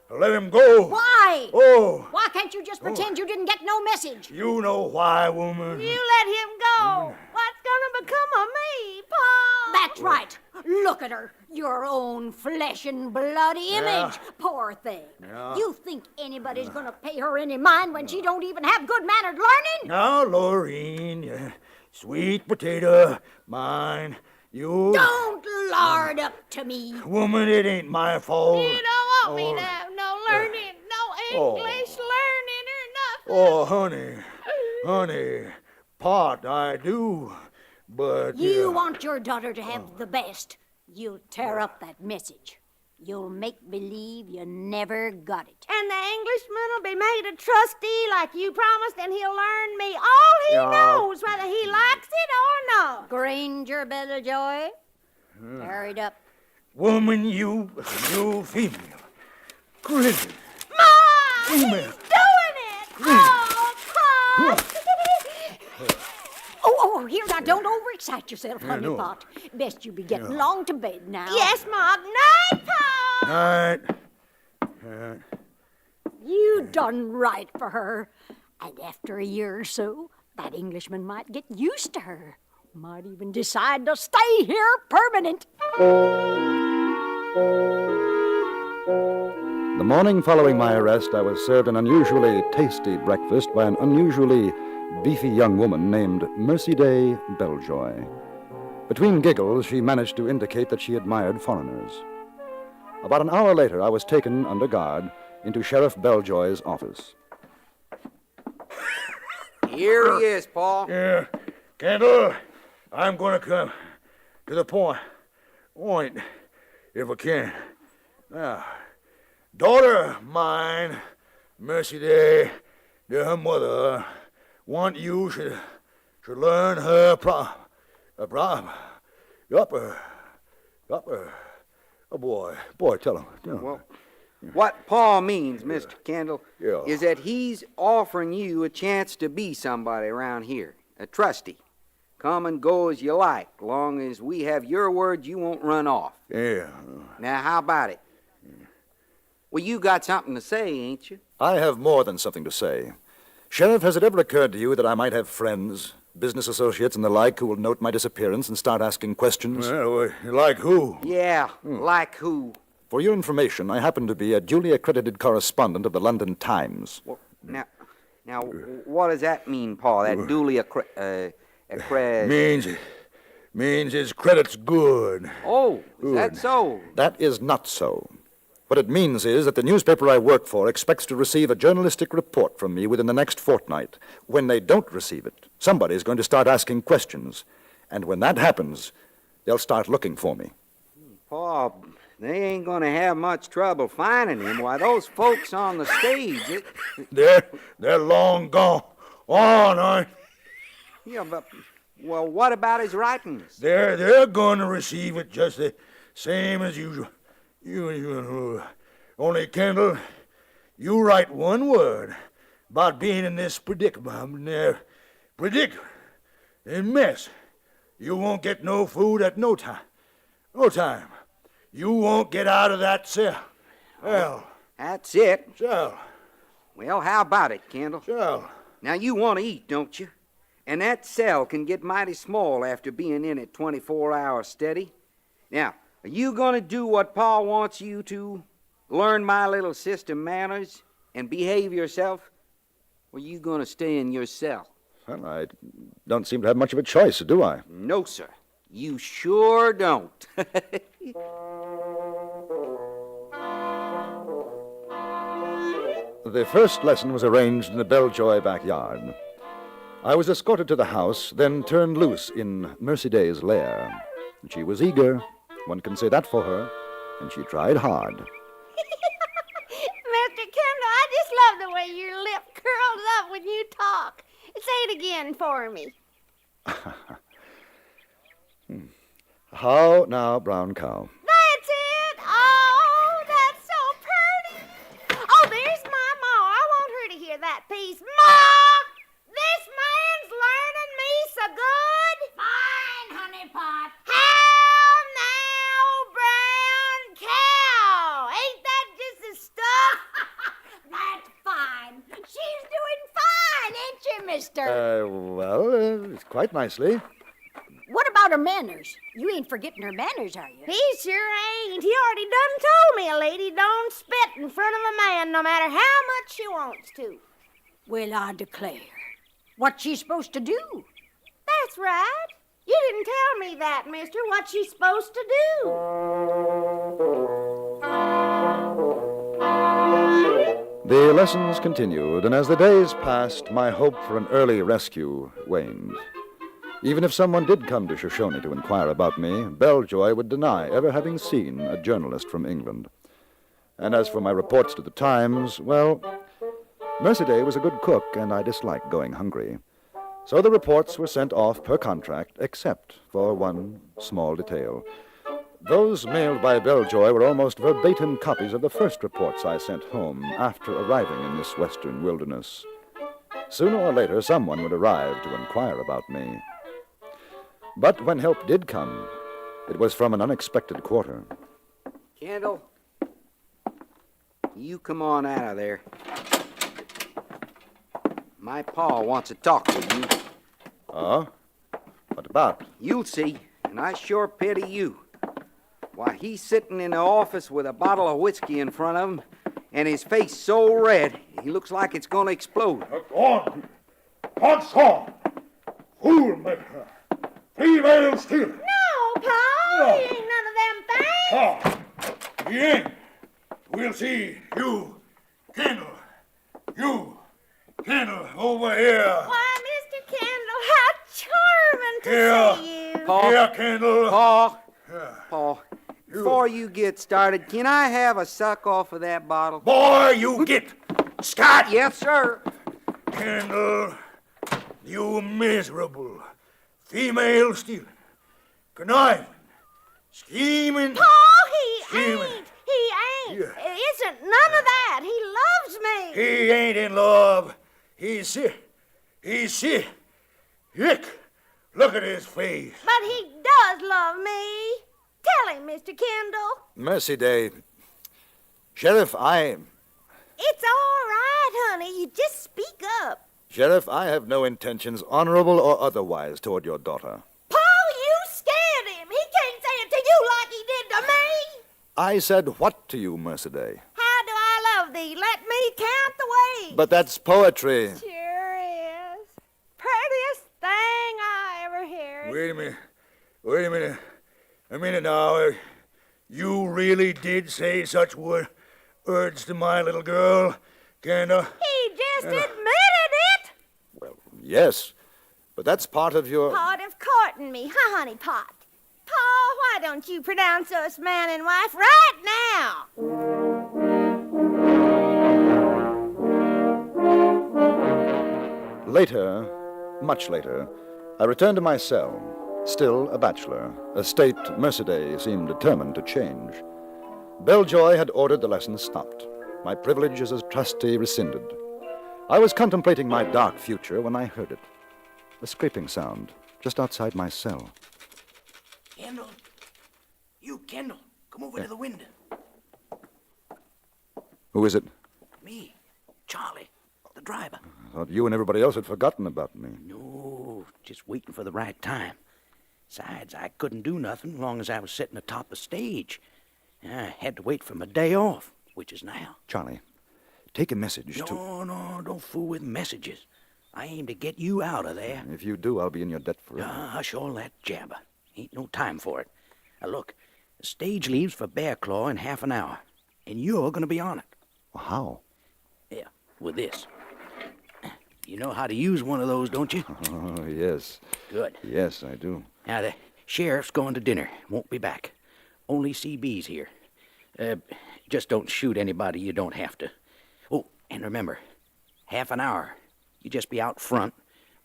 let him go. Why? Oh. Why can't you just pretend you didn't get no message? You know why, woman. You let him go. What's gonna become of me, Paul? That's right. Look at her. Your own flesh and blood image. Poor thing. Yeah. You think anybody's gonna pay her any mind when she don't even have good mannered learning? Now, Laureen, sweet potato, mine. You... Don't lard up to me. Woman, it ain't my fault. You don't want me to have no learning, no English learning or nothing. Oh, honey, part I do, but... You want your daughter to have the best. You'll tear up that message. You'll make believe you never got it. And the Englishman will be made a trustee like you promised, and he'll learn me all he knows, whether he likes it or not. Granger Belljoy, hurried up. Woman, you female. Crazy. Ma! Female. He's doing it! Oh, Paul! Oh, here, now, don't overexcite yourself, Yeah, honey no. pot. Best you be getting along to bed now. Yes, Ma. Night, Paul! Night. You done right for her. And after a year or so, that Englishman might get used to her. Might even decide to stay here permanent. The morning following my arrest, I was served an unusually tasty breakfast by an unusually beefy young woman named Mercy Day Belljoy. Between giggles, she managed to indicate that she admired foreigners. About an hour later, I was taken under guard into Sheriff Belljoy's office. Here he is, Paul. Yeah, Kendall, I'm going to come to the point, if I can. Now, daughter of mine, Mercy Day, her mother, want you should learn her Oh, boy, tell him. Well, what Paul means, Mr. Kendall, is that he's offering you a chance to be somebody around here, a trustee. Come and go as you like, long as we have your word you won't run off. Yeah. Now, how about it? Well, you got something to say, ain't you? I have more than something to say. Sheriff, has it ever occurred to you that I might have friends, business associates and the like, who will note my disappearance and start asking questions? Well, like who? Yeah, like who? For your information, I happen to be a duly accredited correspondent of the London Times. Well, now, what does that mean, Pa? That duly accredited... Means his credit's good. Oh, is that so? That is not so. What it means is that the newspaper I work for expects to receive a journalistic report from me within the next fortnight. When they don't receive it, somebody's going to start asking questions. And when that happens, they'll start looking for me. Pa, they ain't gonna have much trouble finding him. Why, those folks on the stage... They're long gone. On, aren't they? Yeah, but... Well, what about his writings? They're going to receive it just the same as usual. Only, Kendall, you write one word about being in this predicament. Predicament and mess. You won't get no food at no time. No time. You won't get out of that cell. Well. That's it. So. Well, how about it, Kendall? So. Now, you want to eat, don't you? And that cell can get mighty small after being in it 24 hours steady. Now, are you going to do what Pa wants you to? Learn my little sister manners and behave yourself? Or are you going to stay in your cell? Well, I don't seem to have much of a choice, do I? No, sir. You sure don't. The first lesson was arranged in the Belljoy backyard. I was escorted to the house, then turned loose in Mercy Day's lair. She was eager, one can say that for her, and she tried hard. Mr. Kendall, I just love the way your lip curls up when you talk. Say it again for me. How now, brown cow? That's it. Oh, that's so pretty. Oh, there's my ma. I want her to hear that piece. Ma! This man's learning me so good. Fine, honey pot. How now, brown cow? Ain't that just the stuff? That's fine. She's doing fine, ain't you, mister? Well, quite nicely. What about her manners? You ain't forgetting her manners, are you? He sure ain't. He already done told me a lady don't spit in front of a man no matter how much she wants to. Well, I declare. What's she supposed to do? That's right. You didn't tell me that, mister, what she's supposed to do. The lessons continued, and as the days passed, my hope for an early rescue waned. Even if someone did come to Shoshone to inquire about me, Belljoy would deny ever having seen a journalist from England. And as for my reports to the Times, well, Mercy Day was a good cook, and I disliked going hungry. So the reports were sent off per contract, except for one small detail. Those mailed by Belljoy were almost verbatim copies of the first reports I sent home after arriving in this western wilderness. Sooner or later, someone would arrive to inquire about me. But when help did come, it was from an unexpected quarter. Kendall, you come on out of there. My pa wants to talk with you. Oh? What about? You'll see, and I sure pity you. Why, he's sitting in the office with a bottle of whiskey in front of him, and his face so red, he looks like it's going to explode. On! What's on? Fool maker! Female stealer! No, Pa! No. He ain't none of them things! Ha! He ain't. We'll see. You, Kendall. You, Kendall, over here. Why, Mr. Kendall, how charming to Here. see you. Pa. Here, Kendall. Pa. Pa. Before you get started, can I have a suck off of that bottle? Boy, you get. Scott! Yes, sir. Kendall, you miserable female stealer, conniving, scheming. Pa, he Scheming. ain't. He ain't. Yeah. It isn't none of that. He loves me. He ain't in love. He's sick. He's sick. Hick. Look at his face. But he does love me. Tell him, Mr. Kendall. Mercy Day, Sheriff, It's all right, honey. You just speak up. Sheriff, I have no intentions, honorable or otherwise, toward your daughter. Paul, you scared him. He can't say it to you like he did to me. I said what to you, Mercedes? How do I love thee? Let me count the ways. But that's poetry. Sure is. Prettiest thing I ever heard. Wait a minute. A minute now. You really did say such words to my little girl, Kendall? He just admitted it. Yes, but that's part of your... Part of courting me, huh, honey pot? Paul, why don't you pronounce us man and wife right now? Later, much later, I returned to my cell, still a bachelor, a state Mercedes seemed determined to change. Belljoy had ordered the lessons stopped, my privilege as a trustee rescinded. I was contemplating my dark future when I heard it. A scraping sound just outside my cell. Kendall. You, Kendall. Come over to the window. Who is it? Me. Charlie. The driver. I thought you and everybody else had forgotten about me. No, just waiting for the right time. Besides, I couldn't do nothing long as I was sitting atop the stage. I had to wait for my day off, which is now. Charlie, take a message to... No, don't fool with messages. I aim to get you out of there. If you do, I'll be in your debt forever. Hush all that jabber. Ain't no time for it. Now look, the stage leaves for Bear Claw in half an hour, and you're going to be on it. How? Yeah, with this. You know how to use one of those, don't you? Oh, yes. Good. Yes, I do. Now, the sheriff's going to dinner. Won't be back. Only CB's here. Just don't shoot anybody you don't have to. Oh, and remember, half an hour. You just be out front,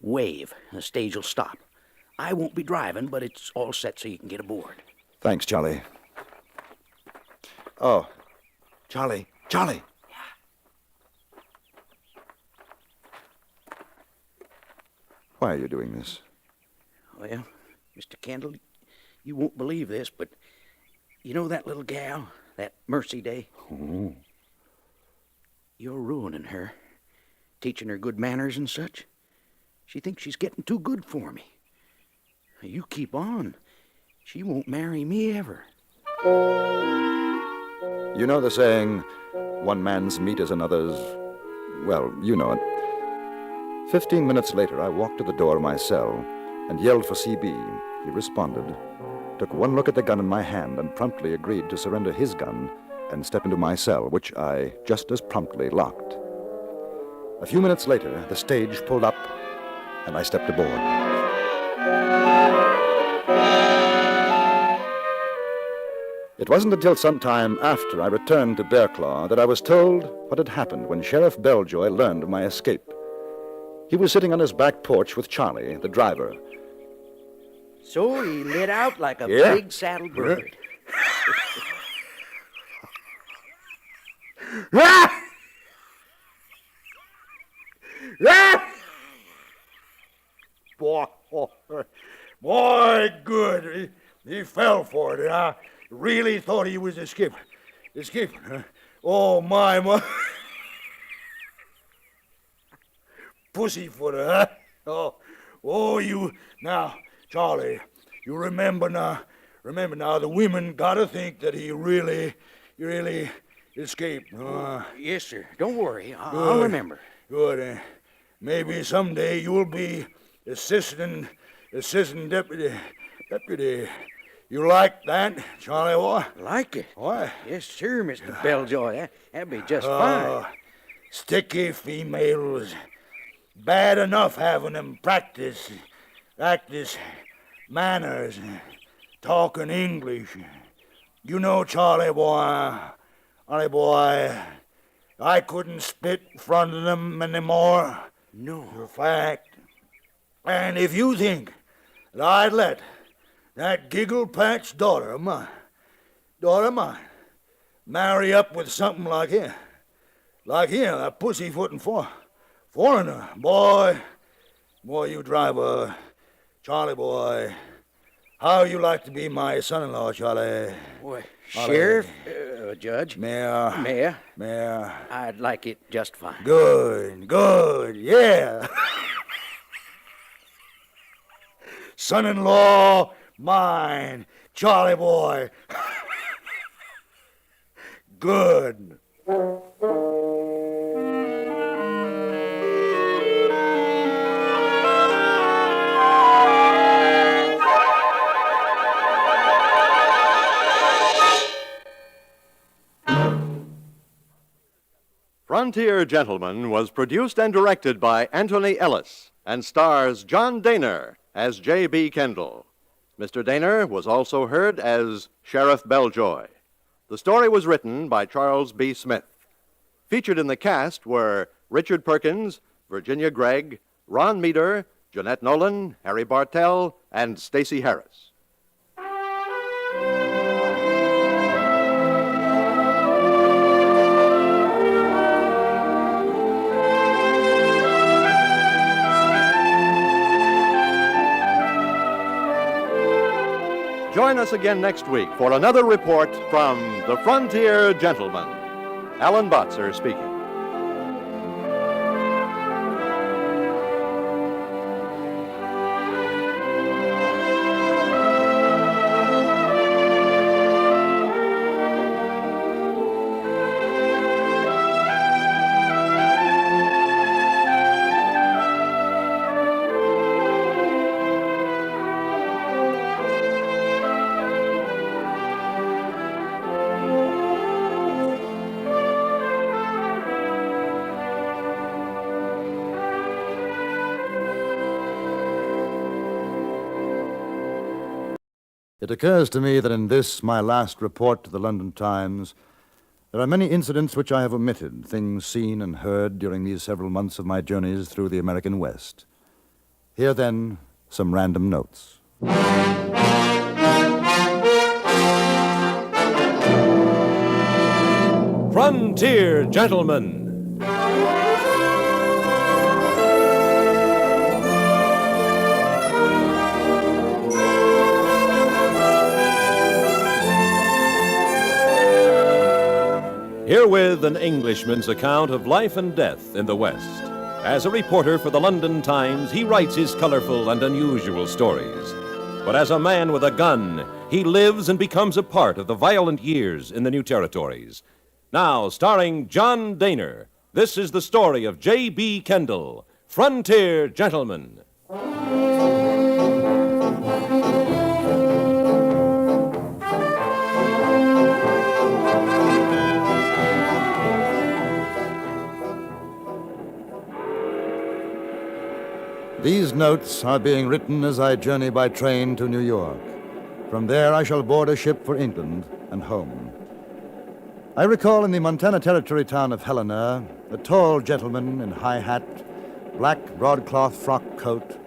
wave, and the stage will stop. I won't be driving, but it's all set so you can get aboard. Thanks, Charlie. Oh, Charlie. Why are you doing this? Well, Mr. Kendall, you won't believe this, but you know that little gal, that Mercy Day? Oh. You're ruining her, teaching her good manners and such. She thinks she's getting too good for me. You keep on. She won't marry me ever. You know the saying, one man's meat is another's... Well, you know it. 15 minutes later, I walked to the door of my cell and yelled for CB. He responded, took one look at the gun in my hand, and promptly agreed to surrender his gun and step into my cell, which I just as promptly locked. A few minutes later, the stage pulled up, and I stepped aboard. It wasn't until some time after I returned to Bear Claw that I was told what had happened when Sheriff Belljoy learned of my escape. He was sitting on his back porch with Charlie, the driver. So he lit out like a Yeah. big saddled bird. Boy, good. He fell for it, and I really thought he was escaping. Huh? Oh, my. Pussyfooter, huh? Oh, you... Now, Charlie, you remember now, the women gotta think that he really escaped. Yes, sir. Don't worry. I'll remember. Good. Maybe someday you'll be assistant deputy. You like that, Charlie boy? Like it? Why? Yes, sir, Mr. Belljoy. That'd be just fine. Sticky females. Bad enough having them practice manners, talking English. You know, Charlie boy, I couldn't spit in front of them anymore. No. For a fact. And if you think that I'd let that giggle-patch daughter of mine, marry up with something like him, that pussyfooting foreigner, boy, you driver, Charlie boy, How you like to be my son-in-law, Charlie? Well, Charlie. Sheriff, Judge, Mayor. Mayor, I'd like it just fine. Good, yeah. Son-in-law, mine, Charlie boy. Good. Frontier Gentleman was produced and directed by Anthony Ellis and stars John Dehner as J.B. Kendall. Mr. Dehner was also heard as Sheriff Belljoy. The story was written by Charles B. Smith. Featured in the cast were Richard Perkins, Virginia Gregg, Ron Meader, Jeanette Nolan, Harry Bartell, and Stacey Harris. Join us again next week for another report from the Frontier Gentleman. Alan Botzer speaking. It occurs to me that in this, my last report to the London Times, there are many incidents which I have omitted, things seen and heard during these several months of my journeys through the American West. Here, then, some random notes. Frontier Gentleman. Herewith an Englishman's account of life and death in the West. As a reporter for the London Times, he writes his colorful and unusual stories. But as a man with a gun, he lives and becomes a part of the violent years in the new territories. Now, starring John Dehner, this is the story of J.B. Kendall, Frontier Gentleman. These notes are being written as I journey by train to New York. From there I shall board a ship for England and home. I recall in the Montana Territory town of Helena, a tall gentleman in high hat, black broadcloth frock coat,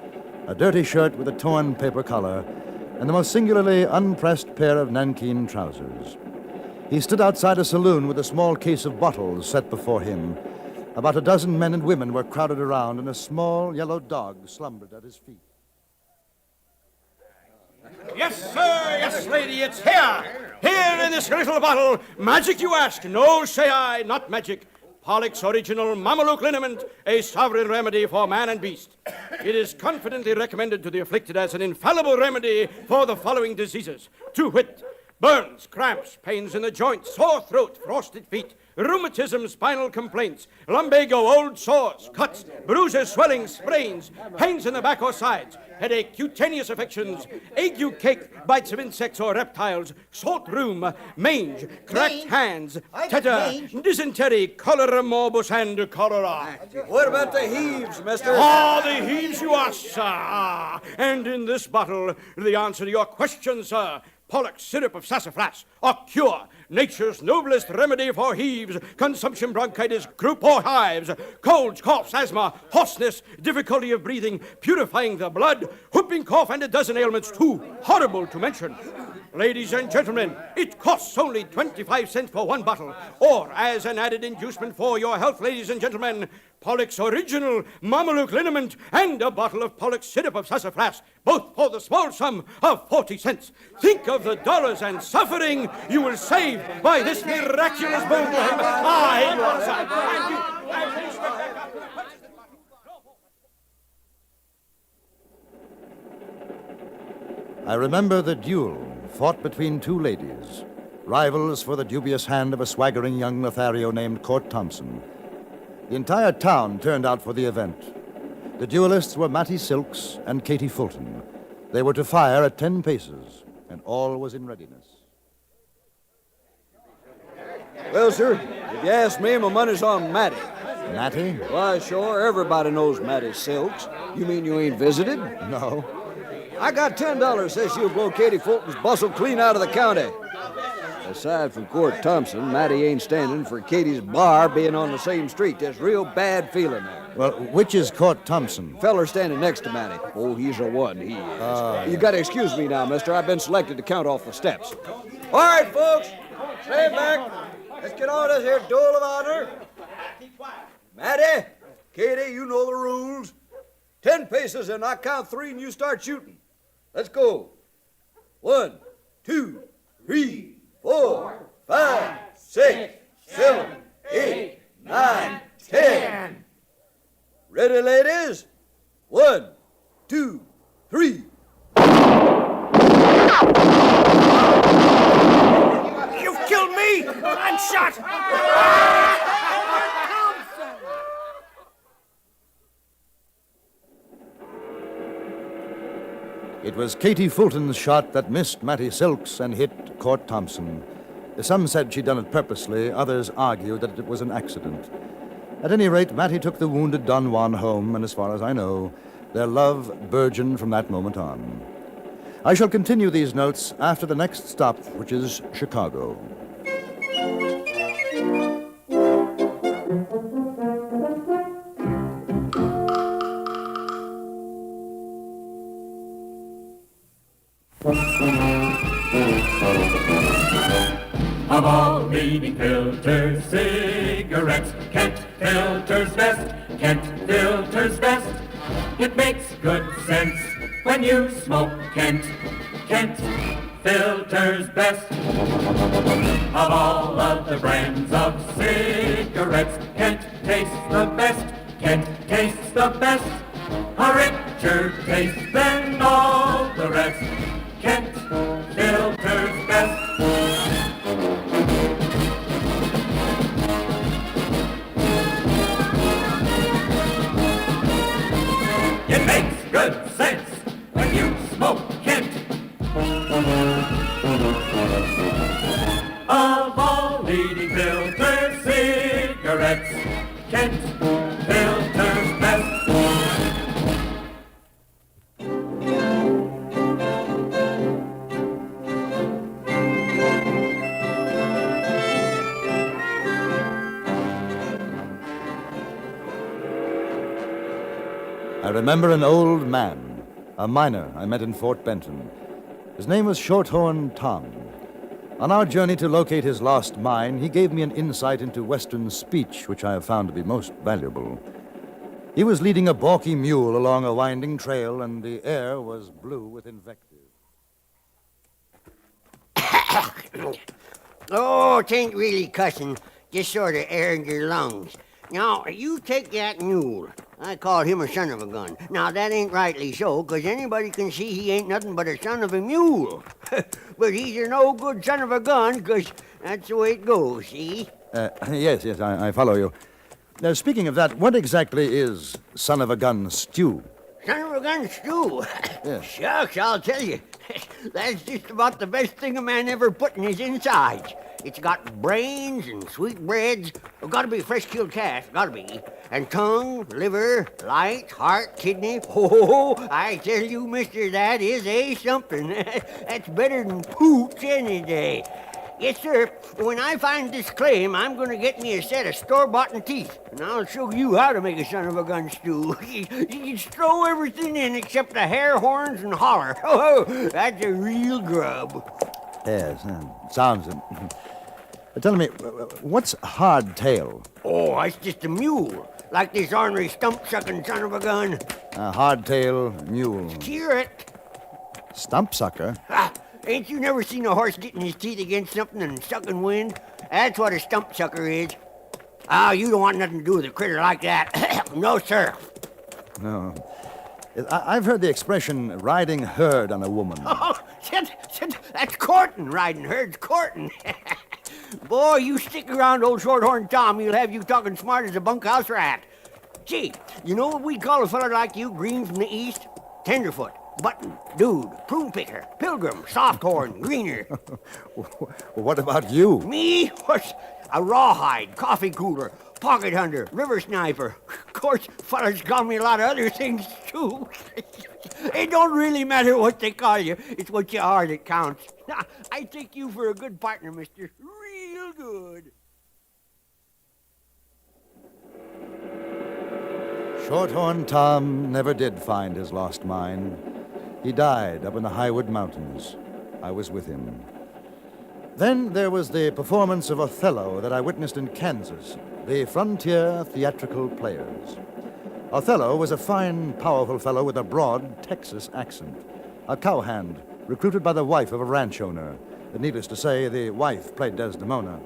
a dirty shirt with a torn paper collar, and the most singularly unpressed pair of nankeen trousers. He stood outside a saloon with a small case of bottles set before him. About a dozen men and women were crowded around, and a small yellow dog slumbered at his feet. Yes, sir, yes, lady, it's here. Here in this little bottle. Magic, you ask? No, say I, not magic. Pollock's original Mameluke liniment, a sovereign remedy for man and beast. It is confidently recommended to the afflicted as an infallible remedy for the following diseases. To wit, burns, cramps, pains in the joints, sore throat, frosted feet, rheumatism, spinal complaints, lumbago, old sores, cuts, bruises, swellings, sprains, pains in the back or sides, headache, cutaneous affections, ague cake, bites of insects or reptiles, salt rheum, mange, cracked hands, tetter, dysentery, cholera morbus, and cholera. What about the heaves, mister? Ah, the heaves you ask, sir. Ah, and in this bottle, the answer to your question, sir. Pollock's syrup of sassafras, a cure, nature's noblest remedy for heaves, consumption, bronchitis, croup or hives, colds, coughs, asthma, hoarseness, difficulty of breathing, purifying the blood, whooping cough, and a dozen ailments too horrible to mention. Ladies and gentlemen, it costs only 25 cents for one bottle. Or, as an added inducement for your health, ladies and gentlemen, Pollock's Original Mameluke Liniment and a bottle of Pollock's Syrup of Sassafras, both for the small sum of 40 cents. Think of the dollars and suffering you will save by this miraculous boon. I remember the duel fought between two ladies, rivals for the dubious hand of a swaggering young Lothario named Court Thompson. The entire town turned out for the event. The duelists were Mattie Silks and Katie Fulton. They were to fire at 10 paces, and all was in readiness. Well, sir, if you ask me, my money's on Mattie. Mattie? Why, sure, everybody knows Mattie Silks. You mean you ain't visited? No. I got $10 says she'll blow Katie Fulton's bustle clean out of the county. Aside from Court Thompson, Mattie ain't standing for Katie's bar being on the same street. There's real bad feeling there. Well, which is Court Thompson? Feller standing next to Mattie. Oh, he's a one, he is. You gotta excuse me now, mister. I've been selected to count off the steps. All right, folks. Stay back. Let's get on this here duel of honor. Mattie, Katie, you know the rules. 10 paces and I count 3 and you start shooting. Let's go. 1, 2, 3, 4, 5, 6, 7, 8, 9, 10. Ready, ladies? 1, 2, 3. You've killed me! I'm shot! It was Katie Fulton's shot that missed Mattie Silks and hit Court Thompson. Some said she'd done it purposely, others argued that it was an accident. At any rate, Mattie took the wounded Don Juan home, and as far as I know, their love burgeoned from that moment on. I shall continue these notes after the next stop, which is Chicago. Of all leading filter cigarettes, Kent filters best, Kent filters best. It makes good sense when you smoke Kent, Kent filters best. Of all of the brands of cigarettes, Kent tastes the best, Kent tastes the best. A richer taste than all the rest, Kent filters best. It makes good sense when you smoke Kent. Of all leading filter cigarettes, Kent filters best. I remember an old man, a miner I met in Fort Benton. His name was Shorthorn Tom. On our journey to locate his lost mine, he gave me an insight into Western speech, which I have found to be most valuable. He was leading a balky mule along a winding trail, and the air was blue with invective. Oh, 'tain't really cussing, just sort of airing your lungs. Now, you take that mule. I call him a son of a gun. Now, that ain't rightly so, 'cause anybody can see he ain't nothing but a son of a mule. But he's a no good son of a gun, 'cause that's the way it goes, see? Yes, I follow you. Now, speaking of that, what exactly is son of a gun stew? Son of a gun stew? Yes. Shucks, I'll tell you. That's just about the best thing a man ever put in his insides. It's got brains and sweetbreads. Gotta be fresh-killed calf, gotta be. And tongue, liver, light, heart, kidney. Oh, I tell you, mister, that is a something. That's better than pooch any day. Yes, sir. When I find this claim, I'm going to get me a set of store-bought teeth, and I'll show you how to make a son of a gun stew. You just throw everything in except the hair, horns, and holler. Oh, that's a real grub. Yes, sounds... Tell me, what's hardtail? Oh, it's just a mule. Like this ornery stump-sucking son of a gun. A hardtail mule. Cheer it. Stump sucker? Ah, ain't you never seen a horse getting his teeth against something and sucking wind? That's what a stump sucker is. Ah, you don't want nothing to do with a critter like that. No, sir. No. I've heard the expression riding herd on a woman. Oh, that's courting, riding herds, courting. Boy, you stick around old Shorthorn Tom, he'll have you talking smart as a bunkhouse rat. Gee, you know what we call a fella like you, green from the east? Tenderfoot, button, dude, prune picker, pilgrim, softhorn, greener. What about you? Me? What's a rawhide, coffee cooler, pocket hunter, river sniper. Of course, fellas call me a lot of other things, too. It don't really matter what they call you. It's what you are that counts. I take you for a good partner, mister. Real good. Shorthorn Tom never did find his lost mine. He died up in the Highwood Mountains. I was with him. Then there was the performance of Othello that I witnessed in Kansas, the Frontier Theatrical Players. Othello was a fine, powerful fellow with a broad Texas accent, a cowhand recruited by the wife of a ranch owner. Needless to say, the wife played Desdemona.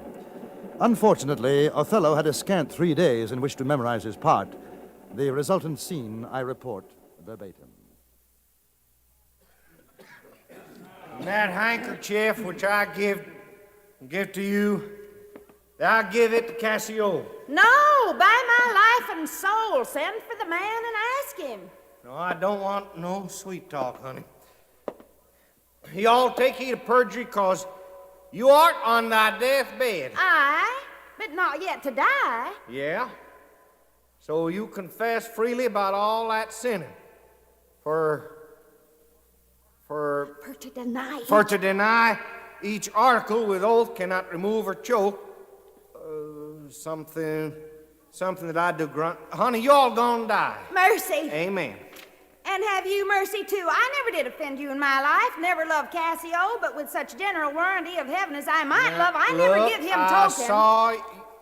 Unfortunately, Othello had a scant 3 days in which to memorize his part. The resultant scene I report verbatim. That handkerchief which I give to you, I give it to Cassio. No, by my life and soul, send for the man and ask him. No, I don't want no sweet talk, honey. Y'all take heed of perjury, 'cause you art on thy deathbed. Aye, but not yet to die. Yeah? So you confess freely about all that sinning. For to deny. For to deny each article with oath cannot remove or choke. Something that I do grunt. Honey, you all gonna die. Mercy. Amen. And have you mercy too. I never did offend you in my life. Never loved Cassio, but with such general warranty of heaven as I might love, I never give him token.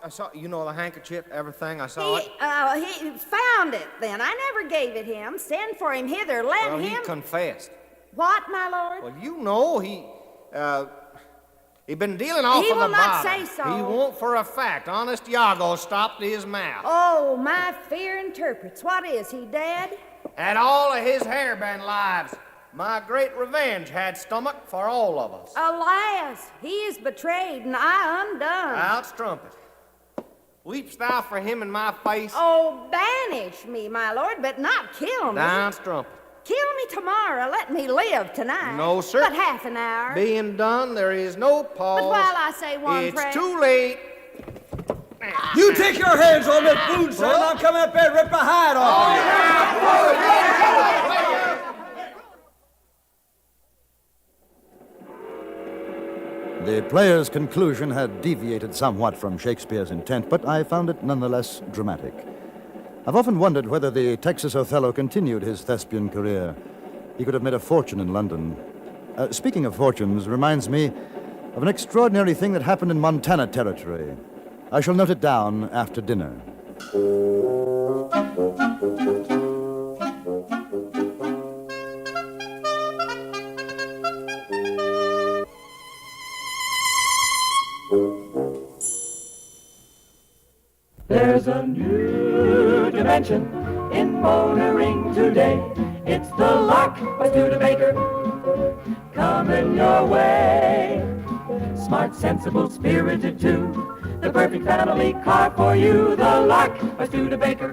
I saw, you know, the handkerchief, everything, I saw it. He found it then. I never gave it him. Send for him hither. Let Well, him. he confessed. What, my lord? Well, you know, he been dealing off He of the will not bottom. say so. He won't for a fact. Honest Iago stopped his mouth. Oh, my fear interprets. What is he, dead? Had all of his hair been lives, my great revenge had stomach for all of us. Alas, he is betrayed and I undone. Out strumpet. Weepst thou for him in my face? Oh, banish me, my lord, but not kill me. Down strumpet. Kill me tomorrow. Let me live tonight. No, sir. But half an hour. Being done, there is no pause. But while I say one prayer. It's too late. You take your hands on that food, son. I'm coming up there and rip the hide off of you. The player's conclusion had deviated somewhat from Shakespeare's intent, but I found it nonetheless dramatic. I've often wondered whether the Texas Othello continued his thespian career. He could have made a fortune in London. Speaking of fortunes, reminds me of an extraordinary thing that happened in Montana Territory. I shall note it down after dinner. There's a new dimension in motoring today. It's the Lark by Studebaker, coming your way. Smart, sensible, spirited too. The perfect family car for you. The Lark by Studebaker.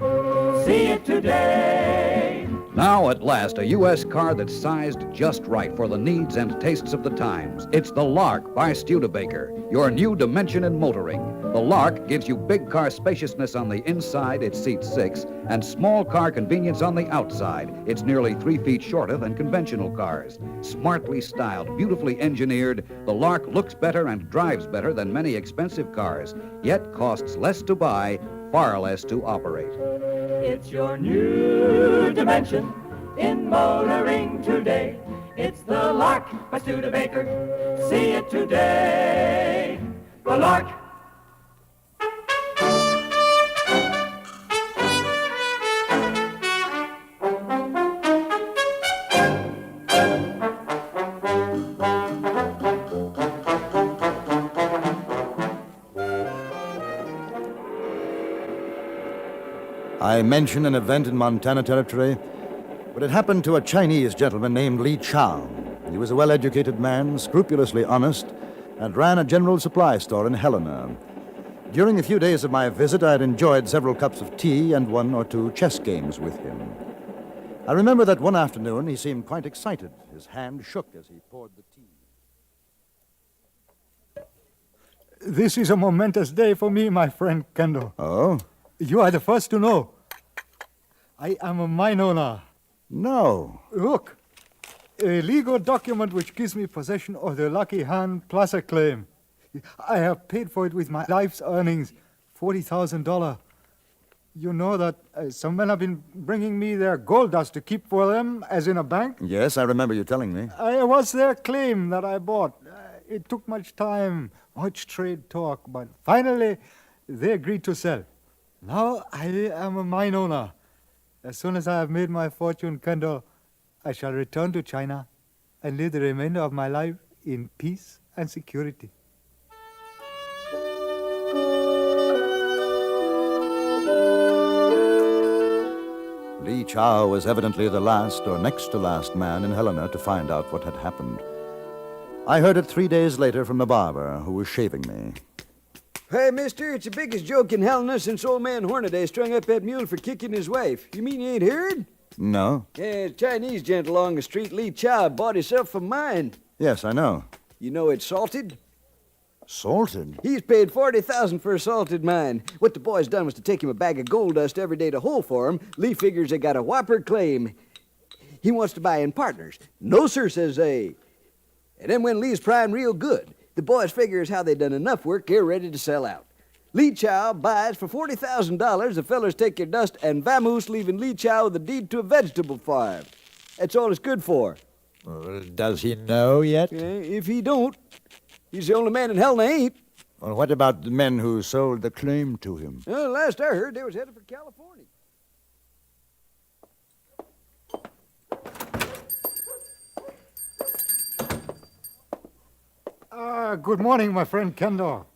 See it today. Now, at last, a U.S. car that's sized just right for the needs and tastes of the times. It's the Lark by Studebaker, your new dimension in motoring. The Lark gives you big car spaciousness on the inside, it seats 6, and small car convenience on the outside. It's nearly 3 feet shorter than conventional cars. Smartly styled, beautifully engineered, the Lark looks better and drives better than many expensive cars, yet costs less to buy, far less to operate. It's your new dimension in motoring today. It's the Lark by Studebaker. See it today. The Lark. I mention an event in Montana Territory, but it happened to a Chinese gentleman named Li Chao. He was a well-educated man, scrupulously honest, and ran a general supply store in Helena. During the few days of my visit, I had enjoyed several cups of tea and 1 or 2 chess games with him. I remember that one afternoon he seemed quite excited. His hand shook as he poured the tea. This is a momentous day for me, my friend Kendall. Oh? You are the first to know. I am a mine owner. No. Look, a legal document which gives me possession of the Lucky Hand Plaza claim. I have paid for it with my life's earnings, $40,000. You know that some men have been bringing me their gold dust to keep for them, as in a bank? Yes, I remember you telling me. It was their claim that I bought. It took much time, much trade talk, but finally they agreed to sell. Now I am a mine owner. As soon as I have made my fortune, Kendall, I shall return to China and live the remainder of my life in peace and security. Li Chao was evidently the last or next to last man in Helena to find out what had happened. I heard it 3 days later from the barber who was shaving me. Hey, mister, it's the biggest joke in Helena since old man Hornaday strung up that mule for kicking his wife. You mean you ain't heard? No? Yeah, a Chinese gent along the street, Li Chao, bought himself a mine. Yes, I know. You know it's salted? Salted? He's paid $40,000 for a salted mine. What the boys done was to take him a bag of gold dust every day to hole for him. Lee figures they got a whopper claim. He wants to buy in partners. No, sir, says they. And then when Lee's primed real good, the boys figures how they done enough work, they're ready to sell out. Li Chao buys for $40,000. The fellers take your dust and vamoose, leaving Li Chao with a deed to a vegetable farm. That's all it's good for. Well, does he know yet? If he don't, he's the only man in hell that ain't. Well, what about the men who sold the claim to him? Well, last I heard, they was headed for California. Good morning, my friend Kendall.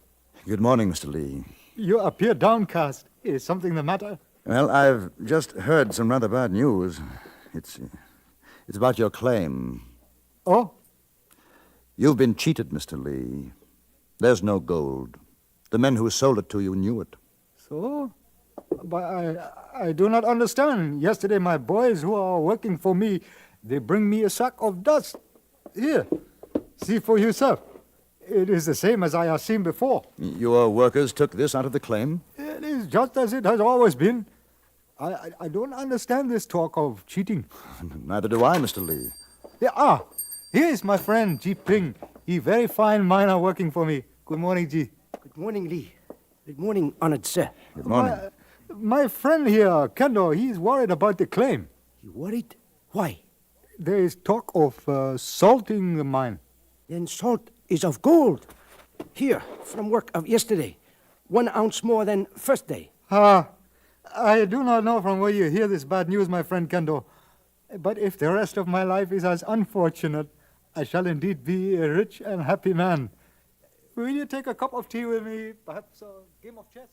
Good morning, Mr. Lee. You appear downcast. Is something the matter? Well, I've just heard some rather bad news. It's about your claim. Oh? You've been cheated, Mr. Lee. There's no gold. The men who sold it to you knew it. So? But I do not understand. Yesterday, my boys who are working for me, they bring me a sack of dust. Here, see for yourself. It is the same as I have seen before. Your workers took this out of the claim? It is just as it has always been. I don't understand this talk of cheating. Neither do I, Mr. Lee. Here is my friend, Ji Ping. He very fine miner working for me. Good morning, Ji. Good morning, Lee. Good morning, honored sir. Good morning. My friend here, Kendall, he's worried about the claim. You worried? Why? There is talk of salting the mine. Then salt is of gold. Here, from work of yesterday. 1 ounce more than first day. I do not know from where you hear this bad news, my friend Kendall. But if the rest of my life is as unfortunate, I shall indeed be a rich and happy man. Will you take a cup of tea with me? Perhaps a game of chess?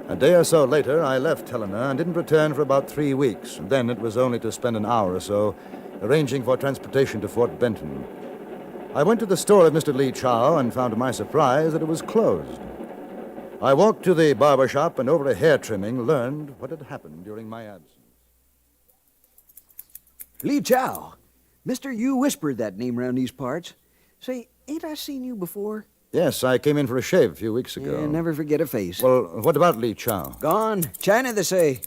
A day or so later, I left Helena and didn't return for about 3 weeks. Then it was only to spend an hour or so arranging for transportation to Fort Benton. I went to the store of Mr. Li Chao and found to my surprise that it was closed. I walked to the barber shop and over a hair trimming learned what had happened during my absence. Li Chao. Mister, you whispered that name around these parts. Say, ain't I seen you before? Yes, I came in for a shave a few weeks ago. Yeah, never forget a face. Well, what about Li Chao? Gone. China, they say.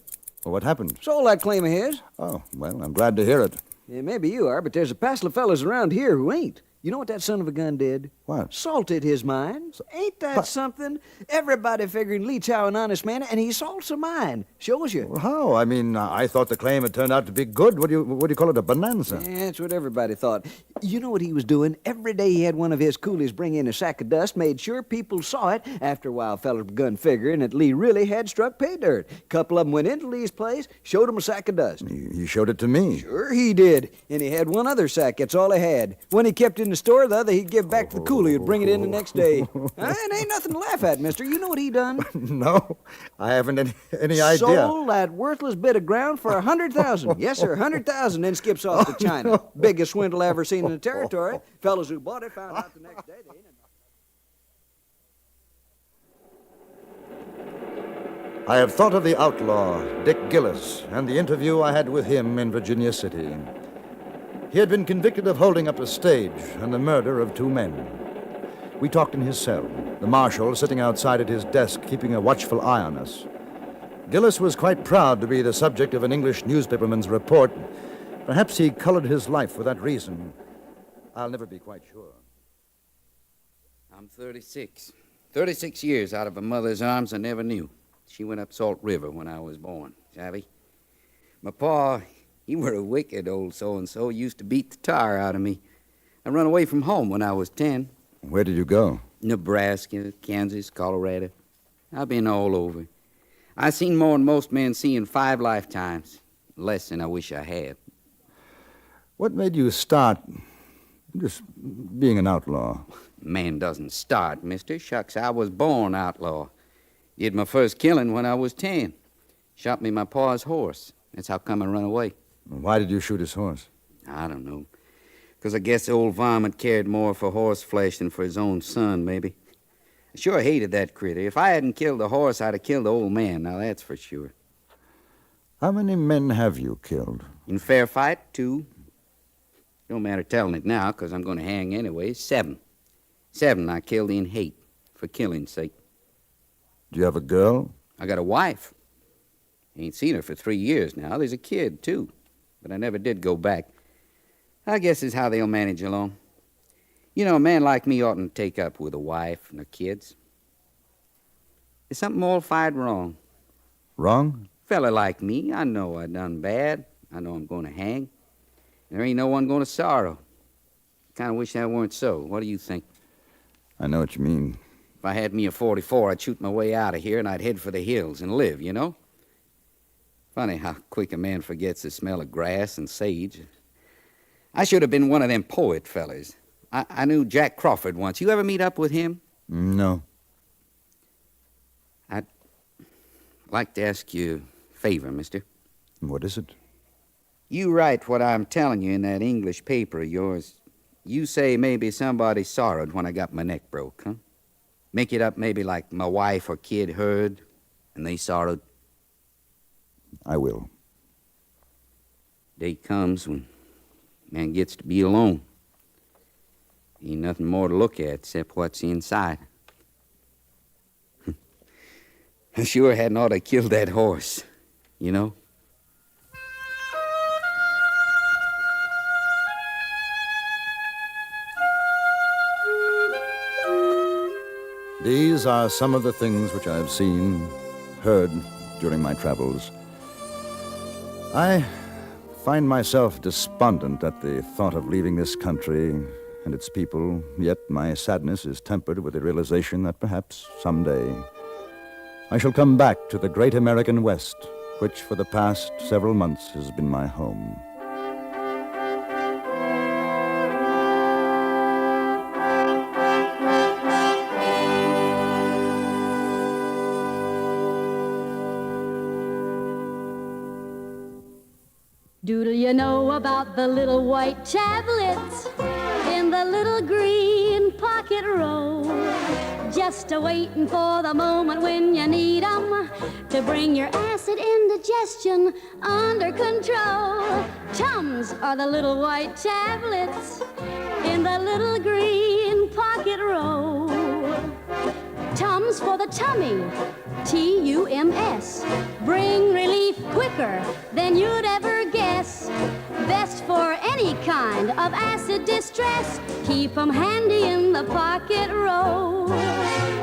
Well, what happened? Sold that claim of his. Oh, well, I'm glad to hear it. Yeah, maybe you are, but there's a passel of fellas around here who ain't. You know what that son of a gun did? What? Salted his mine. Ain't that something? Everybody figuring Lee Chow an honest man, and he salts a mine. Shows you. Well, how? I mean, I thought the claim had turned out to be good. What do you call it, a bonanza? Yeah, that's what everybody thought. You know what he was doing? Every day he had one of his coolies bring in a sack of dust, made sure people saw it. After a while, fellas begun figuring that Lee really had struck pay dirt. A couple of them went into Lee's place, showed him a sack of dust. He showed it to me. Sure he did. And he had one other sack. That's all he had. One he kept in the store, the other he'd give back to the coolie who'd bring it in the next day. It ain't nothing to laugh at, mister. You know what he done? No, I haven't any idea. Sold that worthless bit of ground for $100,000. Yes, sir, $100,000. Then skips off to China. No. Biggest swindle I ever seen in the territory. Fellas who bought it found out the next day they ain't. I have thought of the outlaw, Dick Gillis, and the interview I had with him in Virginia City. He had been convicted of holding up a stage and the murder of 2 men. We talked in his cell, the marshal sitting outside at his desk, keeping a watchful eye on us. Gillis was quite proud to be the subject of an English newspaperman's report. Perhaps he colored his life for that reason. I'll never be quite sure. I'm 36. 36 years out of a mother's arms I never knew. She went up Salt River when I was born, savvy? My pa, he were a wicked old so-and-so, used to beat the tar out of me. I run away from home when I was 10. Where did you go? Nebraska, Kansas, Colorado. I've been all over. I seen more than most men see in 5 lifetimes. Less than I wish I had. What made you start just being an outlaw? Man doesn't start, mister. Shucks, I was born outlaw. Did my first killing when I was 10. Shot me my pa's horse. That's how come I run away. Why did you shoot his horse? I don't know. 'Cause I guess the old varmint cared more for horse flesh than for his own son, maybe. I sure hated that critter. If I hadn't killed the horse, I'd have killed the old man. Now, that's for sure. How many men have you killed? In fair fight, 2. Don't matter telling it now, 'cause I'm going to hang anyway. 7. 7 I killed in hate, for killing's sake. Do you have a girl? I got a wife. Ain't seen her for 3 years now. There's a kid, too. But I never did go back. I guess is how they'll manage along. You know, a man like me oughtn't to take up with a wife and her kids. There's something all fired wrong. Wrong? Fella like me, I know I done bad. I know I'm going to hang. There ain't no one going to sorrow. Kind of wish that weren't so. What do you think? I know what you mean. If I had me a 44, I'd shoot my way out of here and I'd head for the hills and live, you know? Funny how quick a man forgets the smell of grass and sage. I should have been one of them poet fellas. I knew Jack Crawford once. You ever meet up with him? No. I'd like to ask you a favor, mister. What is it? You write what I'm telling you in that English paper of yours. You say maybe somebody sorrowed when I got my neck broke, huh? Make it up maybe like my wife or kid heard, and they sorrowed. I will. Day comes when man gets to be alone. Ain't nothing more to look at except what's inside. I sure hadn't ought to kill that horse, you know? These are some of the things which I have seen, heard during my travels. I find myself despondent at the thought of leaving this country and its people, yet my sadness is tempered with the realization that perhaps someday I shall come back to the great American West, which for the past several months has been my home. Doodle you know about the little white tablets in the little green pocket roll? Just a-waiting for the moment when you need 'em to bring your acid indigestion under control. Tums are the little white tablets in the little green pocket roll. Tums for the tummy, T-U-M-S. Bring relief quicker than you'd ever guess. Best for any any kind of acid distress. Keep 'em handy in the pocket row.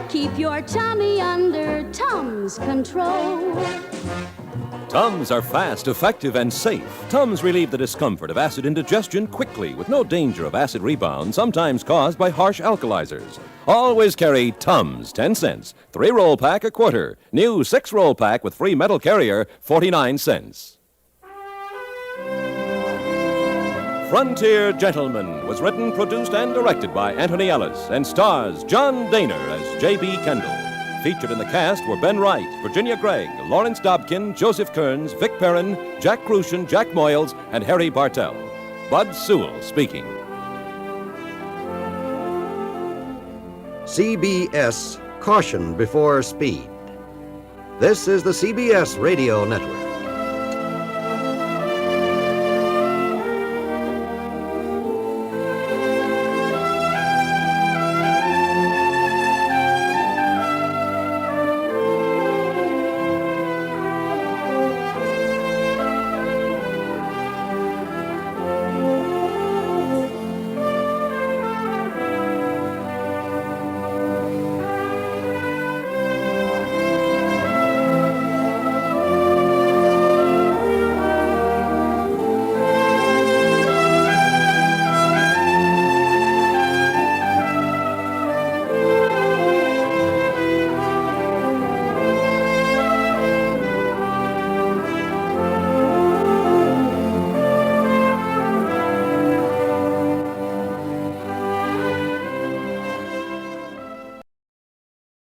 Keep your tummy under Tums control. Tums are fast, effective, and safe. Tums relieve the discomfort of acid indigestion quickly with no danger of acid rebound, sometimes caused by harsh alkalizers. Always carry Tums, 10 cents. 3-roll pack, a quarter. New 6-roll pack with free metal carrier, 49 cents. Frontier Gentleman was written, produced, and directed by Anthony Ellis and stars John Dehner as J.B. Kendall. Featured in the cast were Ben Wright, Virginia Gregg, Lawrence Dobkin, Joseph Kearns, Vic Perrin, Jack Crucian, Jack Moyles, and Harry Bartell. Bud Sewell speaking. CBS, caution before speed. This is the CBS Radio Network.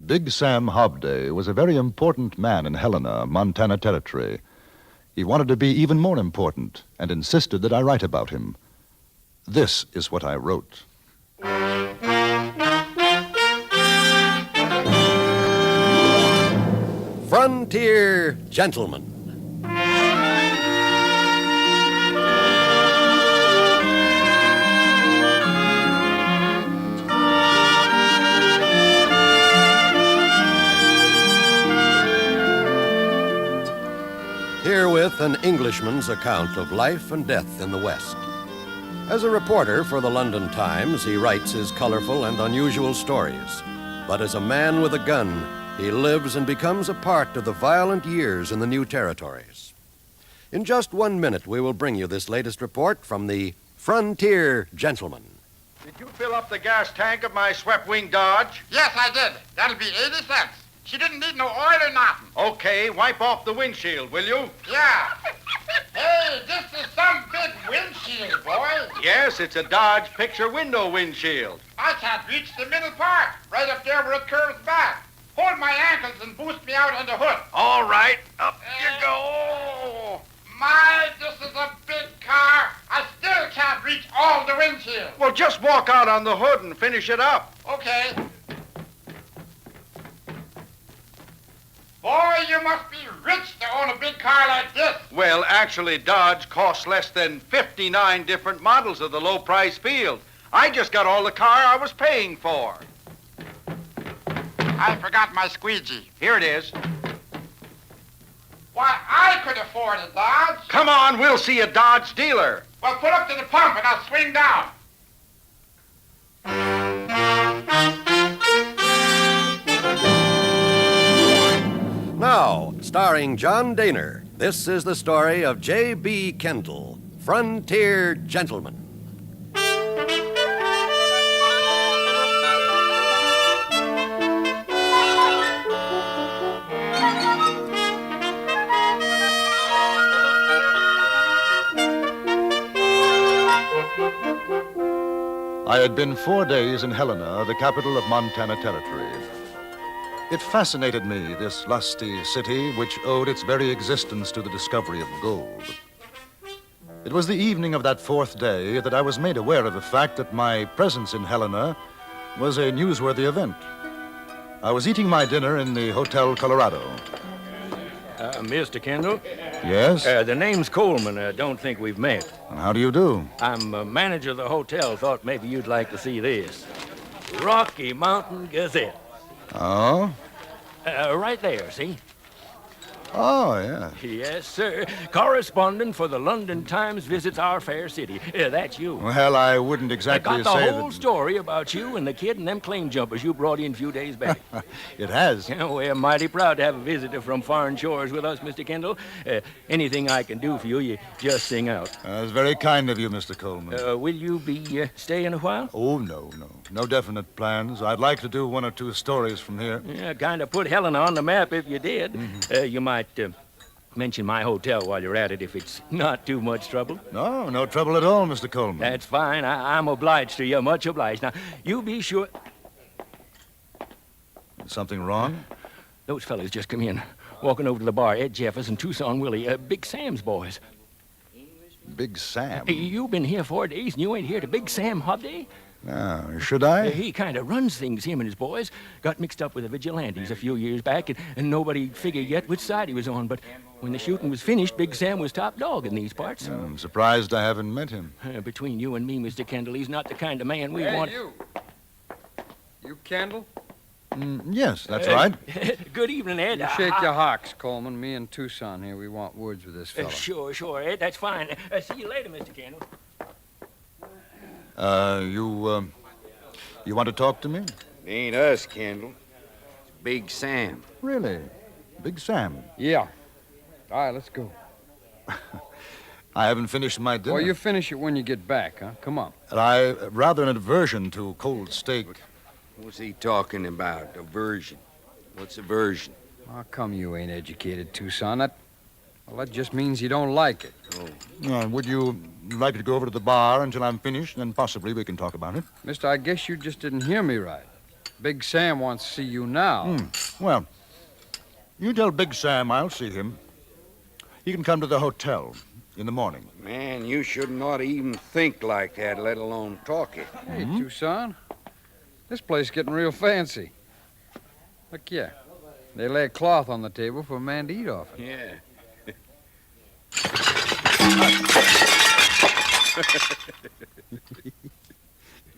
Big Sam Hobday was a very important man in Helena, Montana Territory. He wanted to be even more important and insisted that I write about him. This is what I wrote. Frontier Gentleman. Herewith an Englishman's account of life and death in the West. As a reporter for the London Times, he writes his colorful and unusual stories. But as a man with a gun, he lives and becomes a part of the violent years in the new territories. In just 1 minute, we will bring you this latest report from the Frontier Gentleman. Did you fill up the gas tank of my swept-wing Dodge? Yes, I did. That'll be 80 cents. She didn't need no oil or nothing. Okay, wipe off the windshield, will you? Yeah. Hey, this is some big windshield, boy. Yes, it's a Dodge picture window windshield. I can't reach the middle part, right up there where it curves back. Hold my ankles and boost me out on the hood. All right, up you go. My, this is a big car. I still can't reach all the windshield. Well, just walk out on the hood and finish it up. Okay. Boy, you must be rich to own a big car like this. Well, actually, Dodge costs less than 59 different models of the low-price field. I just got all the car I was paying for. I forgot my squeegee. Here it is. Why, I could afford a Dodge. Come on, we'll see a Dodge dealer. Well, put up to the pump and I'll swing down. Now, starring John Dehner, this is the story of J.B. Kendall, Frontier Gentleman. I had been 4 days in Helena, the capital of Montana Territory. It fascinated me, this lusty city, which owed its very existence to the discovery of gold. It was the evening of that 4th day that I was made aware of the fact that my presence in Helena was a newsworthy event. I was eating my dinner in the Hotel Colorado. Mr. Kendall? Yes? The name's Coleman. Don't think we've met. And how do you do? I'm manager of the hotel. Thought maybe you'd like to see this. Rocky Mountain Gazette. Oh? Right there, see? Oh, yeah. Yes, sir. Correspondent for the London Times visits our fair city. That's you. Well, I wouldn't exactly I got the say whole story about you and the kid and them claim jumpers you brought in a few days back. It has. Yeah, we're mighty proud to have a visitor from foreign shores with us, Mr. Kendall. Anything I can do for you, you just sing out. It's very kind of you, Mr. Coleman. Will you be staying a while? Oh, no. No definite plans. I'd like to do 1 or 2 stories from here. Yeah, kind of put Helena on the map if you did. You might mention my hotel while you're at it if it's not too much trouble. No trouble at all, Mr. Coleman. That's fine. I'm obliged to you, much obliged. Now, you be sure... Something wrong? Those fellas just come in, walking over to the bar. Ed Jeffers and Tucson Willie, Big Sam's boys. Big Sam? You've been here 4 days and you ain't here to Big Sam Hobday? Should I? He kind of runs things, him and his boys. Got mixed up with the vigilantes a few years back, and nobody figured yet which side he was on. But when the shooting was finished, Big Sam was top dog in these parts. I'm surprised I haven't met him. Between you and me, Mr. Kendall, he's not the kind of man we want. You Kendall? Yes, that's right. Good evening, Ed. You shake your hocks, Coleman. Me and Tucson here, we want words with this fella. Sure, Ed, that's fine. See you later, Mr. Kendall. You want to talk to me? It ain't us, Kendall. It's Big Sam. Really? Big Sam? Yeah. All right, let's go. I haven't finished my dinner. Well, you finish it when you get back, huh? Come on. Rather an aversion to cold steak. What's he talking about? Aversion? What's aversion? How come you ain't educated, Tucson? That just means you don't like it. Would you like to go over to the bar until I'm finished, and then possibly we can talk about it? Mister, I guess you just didn't hear me right. Big Sam wants to see you now. Well, you tell Big Sam I'll see him. He can come to the hotel in the morning. Man, you shouldn't ought to even think like that, let alone talk it. Hey, Tucson. This place is getting real fancy. Look, yeah. They lay a cloth on the table for a man to eat off it. Yeah.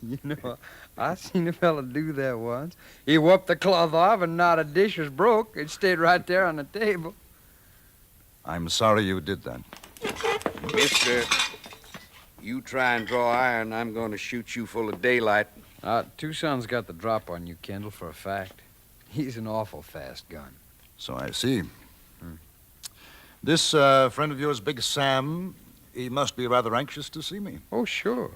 You know, I seen a fella do that once. He whooped the cloth off and not a dish was broke. It stayed right there on the table. I'm sorry you did that. Mister, you try and draw iron, I'm going to shoot you full of daylight. Tucson's got the drop on you, Kendall, for a fact. He's an awful fast gun. So I see. This friend of yours, Big Sam, he must be rather anxious to see me. Oh, sure.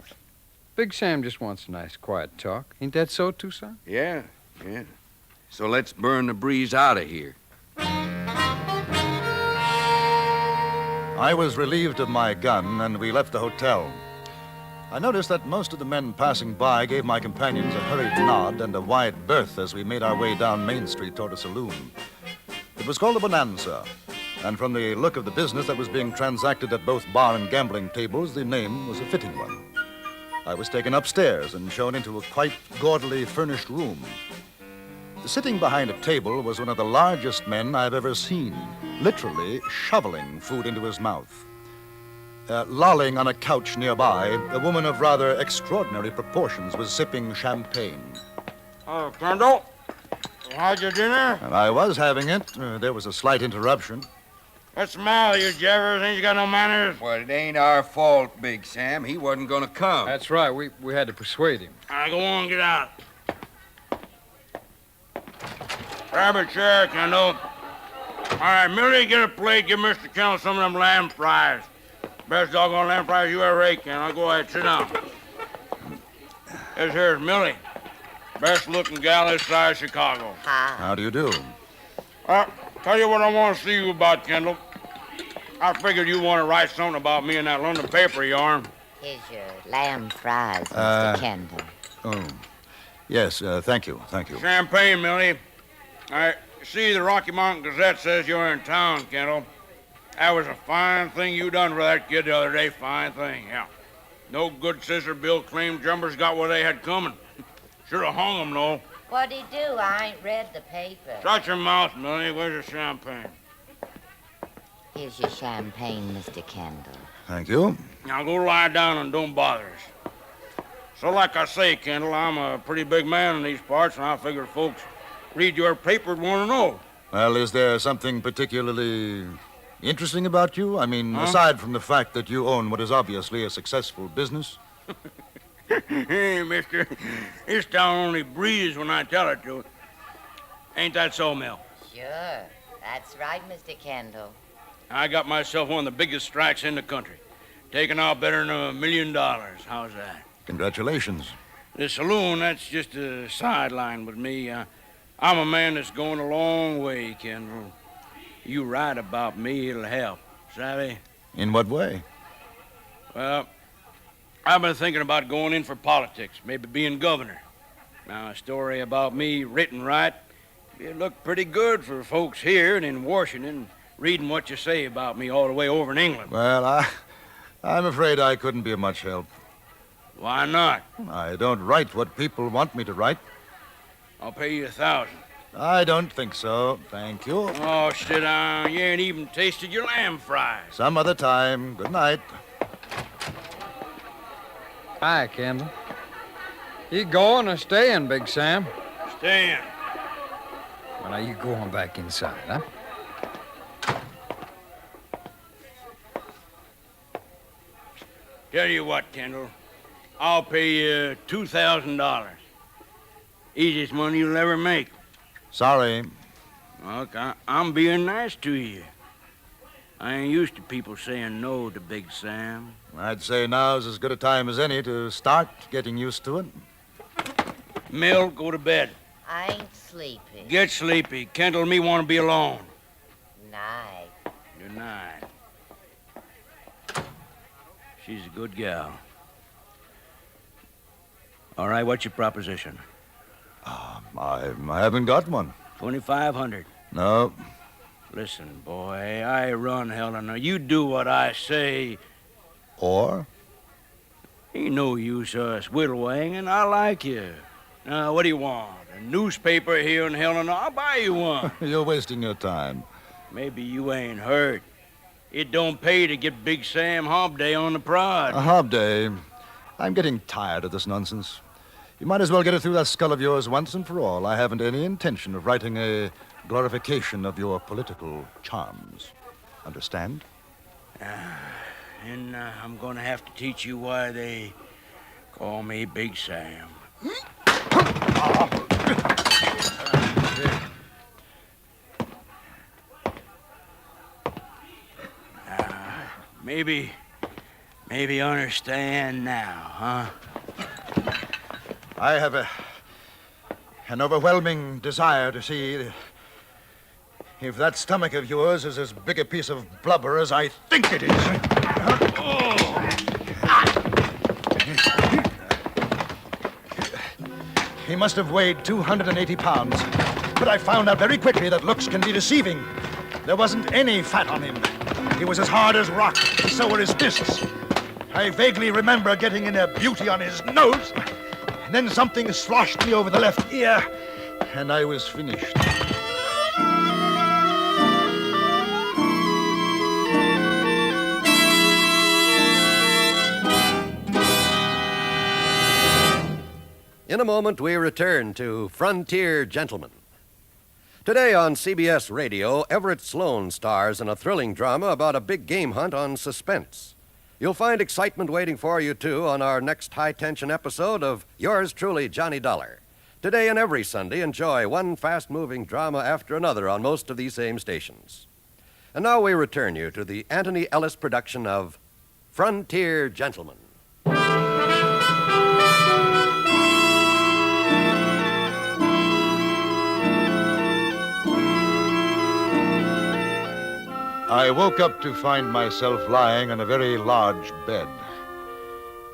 Big Sam just wants a nice, quiet talk. Ain't that so, Tucson? Yeah. So let's burn the breeze out of here. I was relieved of my gun, and we left the hotel. I noticed that most of the men passing by gave my companions a hurried nod and a wide berth as we made our way down Main Street toward a saloon. It was called a Bonanza, and from the look of the business that was being transacted at both bar and gambling tables, the name was a fitting one. I was taken upstairs and shown into a quite gaudily furnished room. Sitting behind a table was one of the largest men I've ever seen, literally shoveling food into his mouth. Lolling on a couch nearby, a woman of rather extraordinary proportions was sipping champagne. Oh, Kendall, you had your dinner? And I was having it. There was a slight interruption. What's the matter, you Jeffers? Ain't you got no manners? Well, it ain't our fault, Big Sam. He wasn't going to come. That's right. We had to persuade him. All right, go on, get out. Grab a chair, Kendall. All right, Millie, get a plate. Give Mr. Kendall some of them lamb fries. Best doggone lamb fries you ever ate, Kendall. Go ahead, sit down. This here's Millie. Best-looking gal this side of Chicago. How do you do? Tell you what I want to see you about, Kendall. I figured you want to write something about me in that London paper of yourn. Here's your lamb fries, Mr. Kendall. Oh, yes, thank you. Champagne, Millie. All right, see, the Rocky Mountain Gazette says you're in town, Kendall. That was a fine thing you done for that kid the other day. Fine thing, yeah. No good sister Bill claimed jumpers got what they had coming. Should have hung them, though. What'd he do? I ain't read the paper. Shut your mouth, Millie. Where's your champagne? Here's your champagne, Mr. Kendall. Thank you. Now go lie down and don't bother us. So like I say, Kendall, I'm a pretty big man in these parts, and I figure folks read your paper would want to know. Well, is there something particularly interesting about you? I mean, aside from the fact that you own what is obviously a successful business? Hey, mister, this town only breathes when I tell it to. Ain't that so, Mel? Sure. That's right, Mr. Kendall. I got myself one of the biggest strikes in the country. Taking out better than $1 million. How's that? Congratulations. The saloon, that's just a sideline with me. I'm a man that's going a long way, Kendall. You write about me, it'll help. Savvy? In what way? Well, I've been thinking about going in for politics, maybe being governor. Now, a story about me written right, it looked pretty good for folks here and in Washington, reading what you say about me all the way over in England. Well, I'm afraid I couldn't be of much help. Why not? I don't write what people want me to write. I'll pay you $1,000. I don't think so, thank you. Oh, sit down. You ain't even tasted your lamb fries. Some other time. Good night. Hi, Kendall. You going or staying, Big Sam? Staying. Well, now you going back inside, huh? Tell you what, Kendall. I'll pay you $2,000. Easiest money you'll ever make. Sorry. Look, I'm being nice to you. I ain't used to people saying no to Big Sam. I'd say now's as good a time as any to start getting used to it. Mill, go to bed. I ain't sleepy. Get sleepy. Kendall and me want to be alone. Night. Good night. She's a good gal. All right, what's your proposition? I haven't got one. 2,500. No. Listen, boy, I run Helena. You do what I say. Or? Ain't no use us whittle-wanging. I like you. Now, what do you want? A newspaper here in Helena? I'll buy you one. You're wasting your time. Maybe you ain't hurt. It don't pay to get Big Sam Hob Day on the prod. A Hob Day? I'm getting tired of this nonsense. You might as well get it through that skull of yours once and for all. I haven't any intention of writing glorification of your political charms. Understand? And I'm going to have to teach you why they call me Big Sam. Maybe understand now, huh? I have an overwhelming desire to see if that stomach of yours is as big a piece of blubber as I think it is. He must have weighed 280 pounds, but I found out very quickly that looks can be deceiving. There wasn't any fat on him. He was as hard as rock, and so were his fists. I vaguely remember getting in a beauty on his nose, and then something sloshed me over the left ear, and I was finished. In a moment, we return to Frontier Gentlemen. Today on CBS Radio, Everett Sloan stars in a thrilling drama about a big game hunt on Suspense. You'll find excitement waiting for you, too, on our next high-tension episode of Yours Truly, Johnny Dollar. Today and every Sunday, enjoy one fast-moving drama after another on most of these same stations. And now we return you to the Anthony Ellis production of Frontier Gentlemen. I woke up to find myself lying on a very large bed.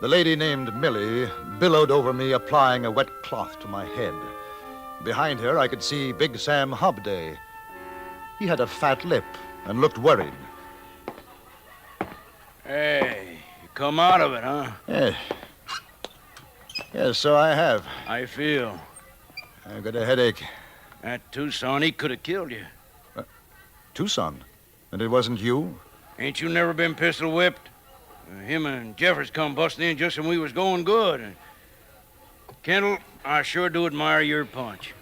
The lady named Millie billowed over me, applying a wet cloth to my head. Behind her, I could see Big Sam Hobday. He had a fat lip and looked worried. Hey, you come out of it, huh? Yes, so I have. I feel. I've got a headache. That Tucson, he could have killed you. Tucson? And it wasn't you? Ain't you never been pistol whipped? Him and Jeffers come busting in just when we was going good. Kendall, I sure do admire your punch.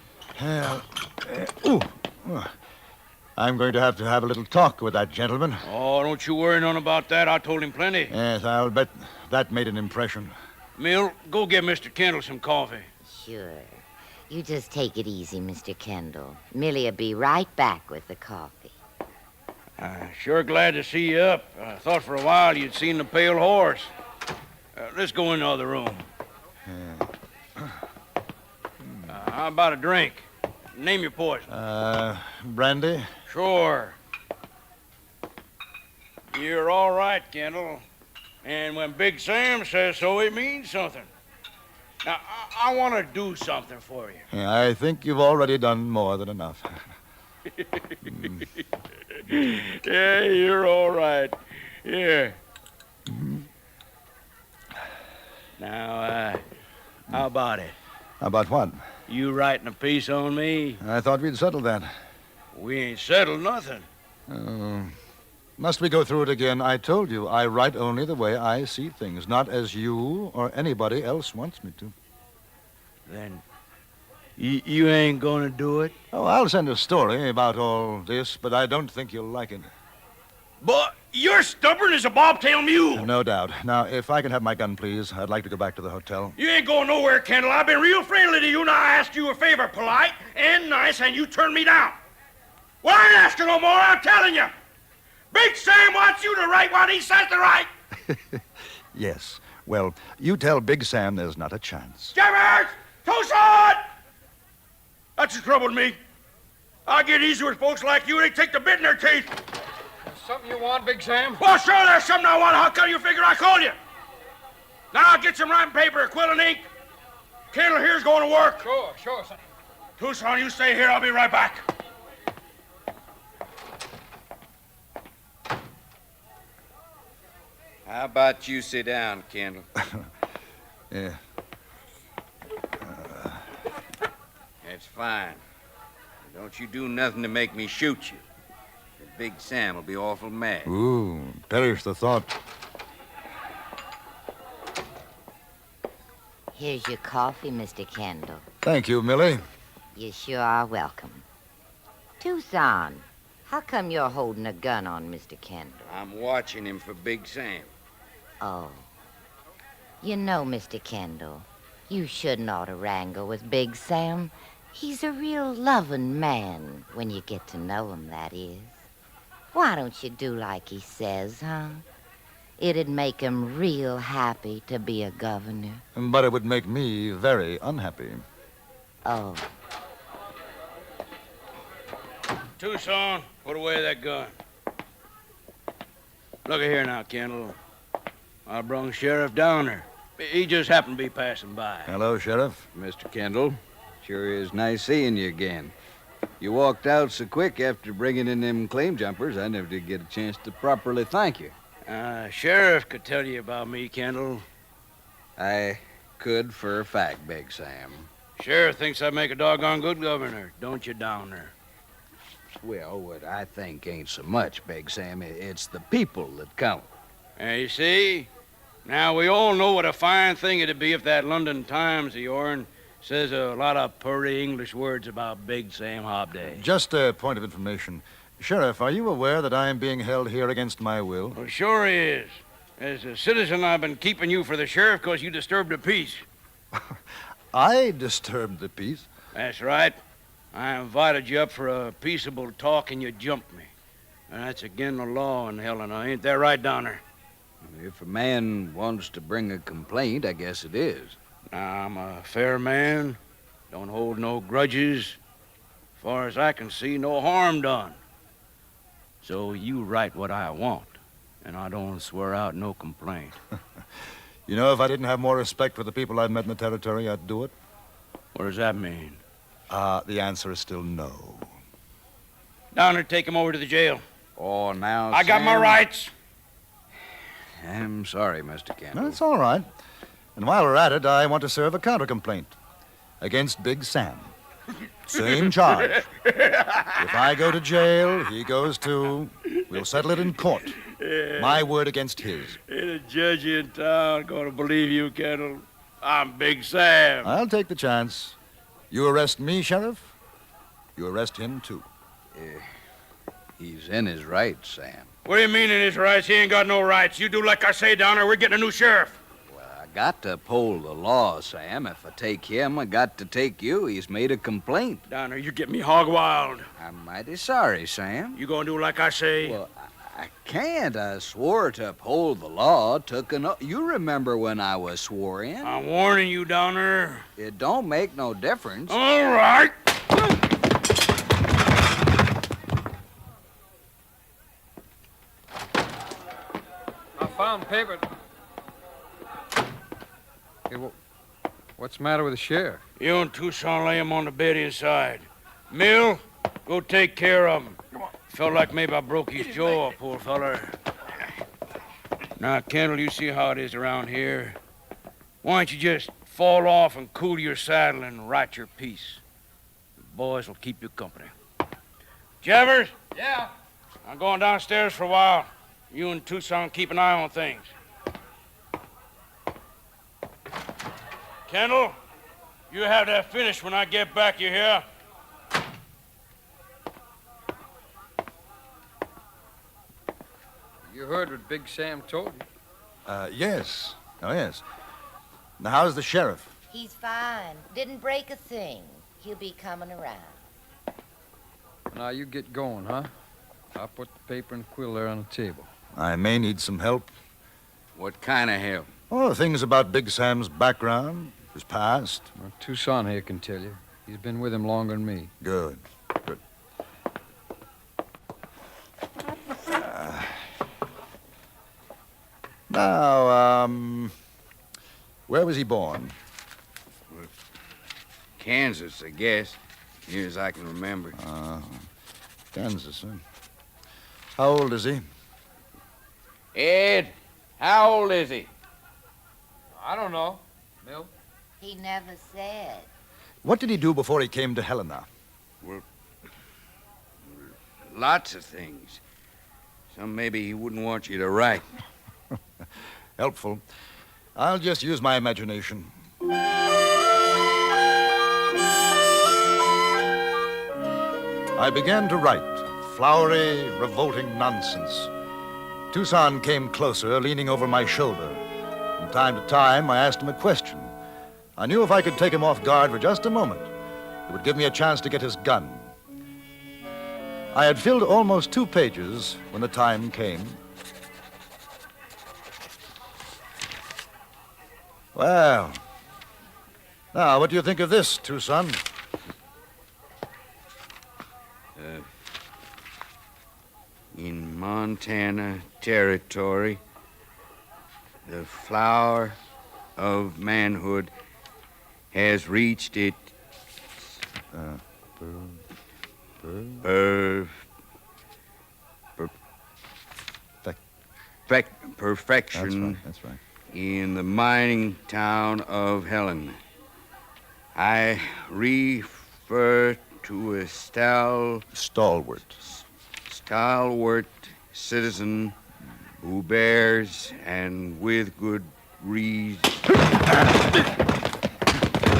I'm going to have a little talk with that gentleman. Oh, don't you worry none about that. I told him plenty. Yes, I'll bet that made an impression. Mill, go get Mr. Kendall some coffee. Sure. You just take it easy, Mr. Kendall. Millie'll be right back with the coffee. Sure glad to see you up. I thought for a while you'd seen the pale horse. Let's go in the other room. How about a drink? Name your poison. Brandy? Sure. You're all right, Kendall. And when Big Sam says so, it means something. Now, I want to do something for you. Yeah, I think you've already done more than enough. Yeah, you're all right. Here. Now, how about it? How about what? You writing a piece on me? I thought we'd settled that. We ain't settled nothing. Must we go through it again? I told you, I write only the way I see things, not as you or anybody else wants me to. Then you ain't gonna do it? Oh, I'll send a story about all this, but I don't think you'll like it. But you're stubborn as a bobtail mule. No doubt. Now, if I can have my gun, please, I'd like to go back to the hotel. You ain't going nowhere, Kendall. I've been real friendly to you. Now I asked you a favor, polite and nice, and you turned me down. Well, I ain't asking no more, I'm telling you. Big Sam wants you to write what he says to write. Yes. Well, you tell Big Sam there's not a chance. Jammers! Tucson! That's the trouble with me. I get easy with folks like you. They take the bit in their teeth. Something you want, Big Sam? Well, sure, there's something I want. How come you figure I called you? Now, get some writing paper, quill and ink. Kendall here's going to work. Sure, son. Tucson, you stay here. I'll be right back. How about you sit down, Kendall? Yeah. That's fine. Don't you do nothing to make me shoot you. Big Sam will be awful mad. Ooh, perish the thought. Here's your coffee, Mr. Kendall. Thank you, Millie. You sure are welcome. Tucson, how come you're holding a gun on Mr. Kendall? I'm watching him for Big Sam. Oh. You know, Mr. Kendall, you shouldn't ought to wrangle with Big Sam. He's a real loving man, when you get to know him, that is. Why don't you do like he says, huh? It'd make him real happy to be a governor. But it would make me very unhappy. Oh. Tucson, put away that gun. Look here now, Kendall. I brung Sheriff Downer. He just happened to be passing by. Hello, Sheriff. Mr. Kendall, sure is nice seeing you again. You walked out so quick after bringing in them claim jumpers, I never did get a chance to properly thank you. Sheriff could tell you about me, Kendall. I could for a fact, Big Sam. Sheriff thinks I make a doggone good governor, don't you, Downer? Well, what I think ain't so much, Big Sam. It's the people that count. You see? Now, we all know what a fine thing it'd be if that London Times of yourn says a lot of purty English words about Big Sam Hobday. Just a point of information. Sheriff, are you aware that I am being held here against my will? Well, sure he is. As a citizen, I've been keeping you for the sheriff because you disturbed the peace. I disturbed the peace? That's right. I invited you up for a peaceable talk and you jumped me. And that's again the law in Helena. Ain't that right, Downer? If a man wants to bring a complaint, I guess it is. Now, I'm a fair man. Don't hold no grudges. As far as I can see, no harm done. So you write what I want, and I don't swear out no complaint. You know, if I didn't have more respect for the people I've met in the territory, I'd do it. What does that mean? The answer is still no. Downer, take him over to the jail. Oh, now, I got my rights. I'm sorry, Mr. Kendall. No, it's all right. And while we're at it, I want to serve a counter-complaint against Big Sam. Same charge. If I go to jail, he goes too. We'll settle it in court. Yeah. My word against his. Ain't a judge in town gonna believe you, Kendall. I'm Big Sam. I'll take the chance. You arrest me, Sheriff. You arrest him, too. He's in his rights, Sam. What do you mean in his rights? He ain't got no rights. You do like I say, Downer. We're getting a new sheriff. I got to uphold the law, Sam. If I take him, I got to take you. He's made a complaint. Downer, you get me hog wild. I'm mighty sorry, Sam. You gonna do like I say? Well, I can't. I swore to uphold the law. You remember when I was swore in? I'm warning you, Downer. It don't make no difference. All right. I found paper. Hey, what's the matter with the sheriff? You and Tucson lay him on the bed inside. Mill, go take care of him. Felt like maybe I broke his jaw, poor feller. Now, Kendall, you see how it is around here. Why don't you just fall off and cool your saddle and write your piece? The boys will keep you company. Javers? Yeah? I'm going downstairs for a while. You and Tucson keep an eye on things. Kendall, you have that finished when I get back, you hear? You heard what Big Sam told you. Yes. Oh, yes. Now, how's the sheriff? He's fine. Didn't break a thing. He'll be coming around. Now, you get going, huh? I'll put the paper and quill there on the table. I may need some help. What kind of help? Oh, things about Big Sam's background, his past. Well, Tucson here can tell you. He's been with him longer than me. Good. Now, where was he born? Kansas, I guess. Near as I can remember. Kansas, huh? How old is he? Ed, how old is he? I don't know. Mill? He never said. What did he do before he came to Helena? Well, lots of things. Some maybe he wouldn't want you to write. Helpful. I'll just use my imagination. I began to write flowery, revolting nonsense. Tucson came closer, leaning over my shoulder. From time to time, I asked him a question. I knew if I could take him off guard for just a moment, it would give me a chance to get his gun. I had filled almost 2 pages when the time came. Well, now, what do you think of this, Tucson? In Montana Territory, the flower of manhood has reached its perfection. That's right. In the mining town of Helen. I refer to a stalwart citizen who bears, and with good reason.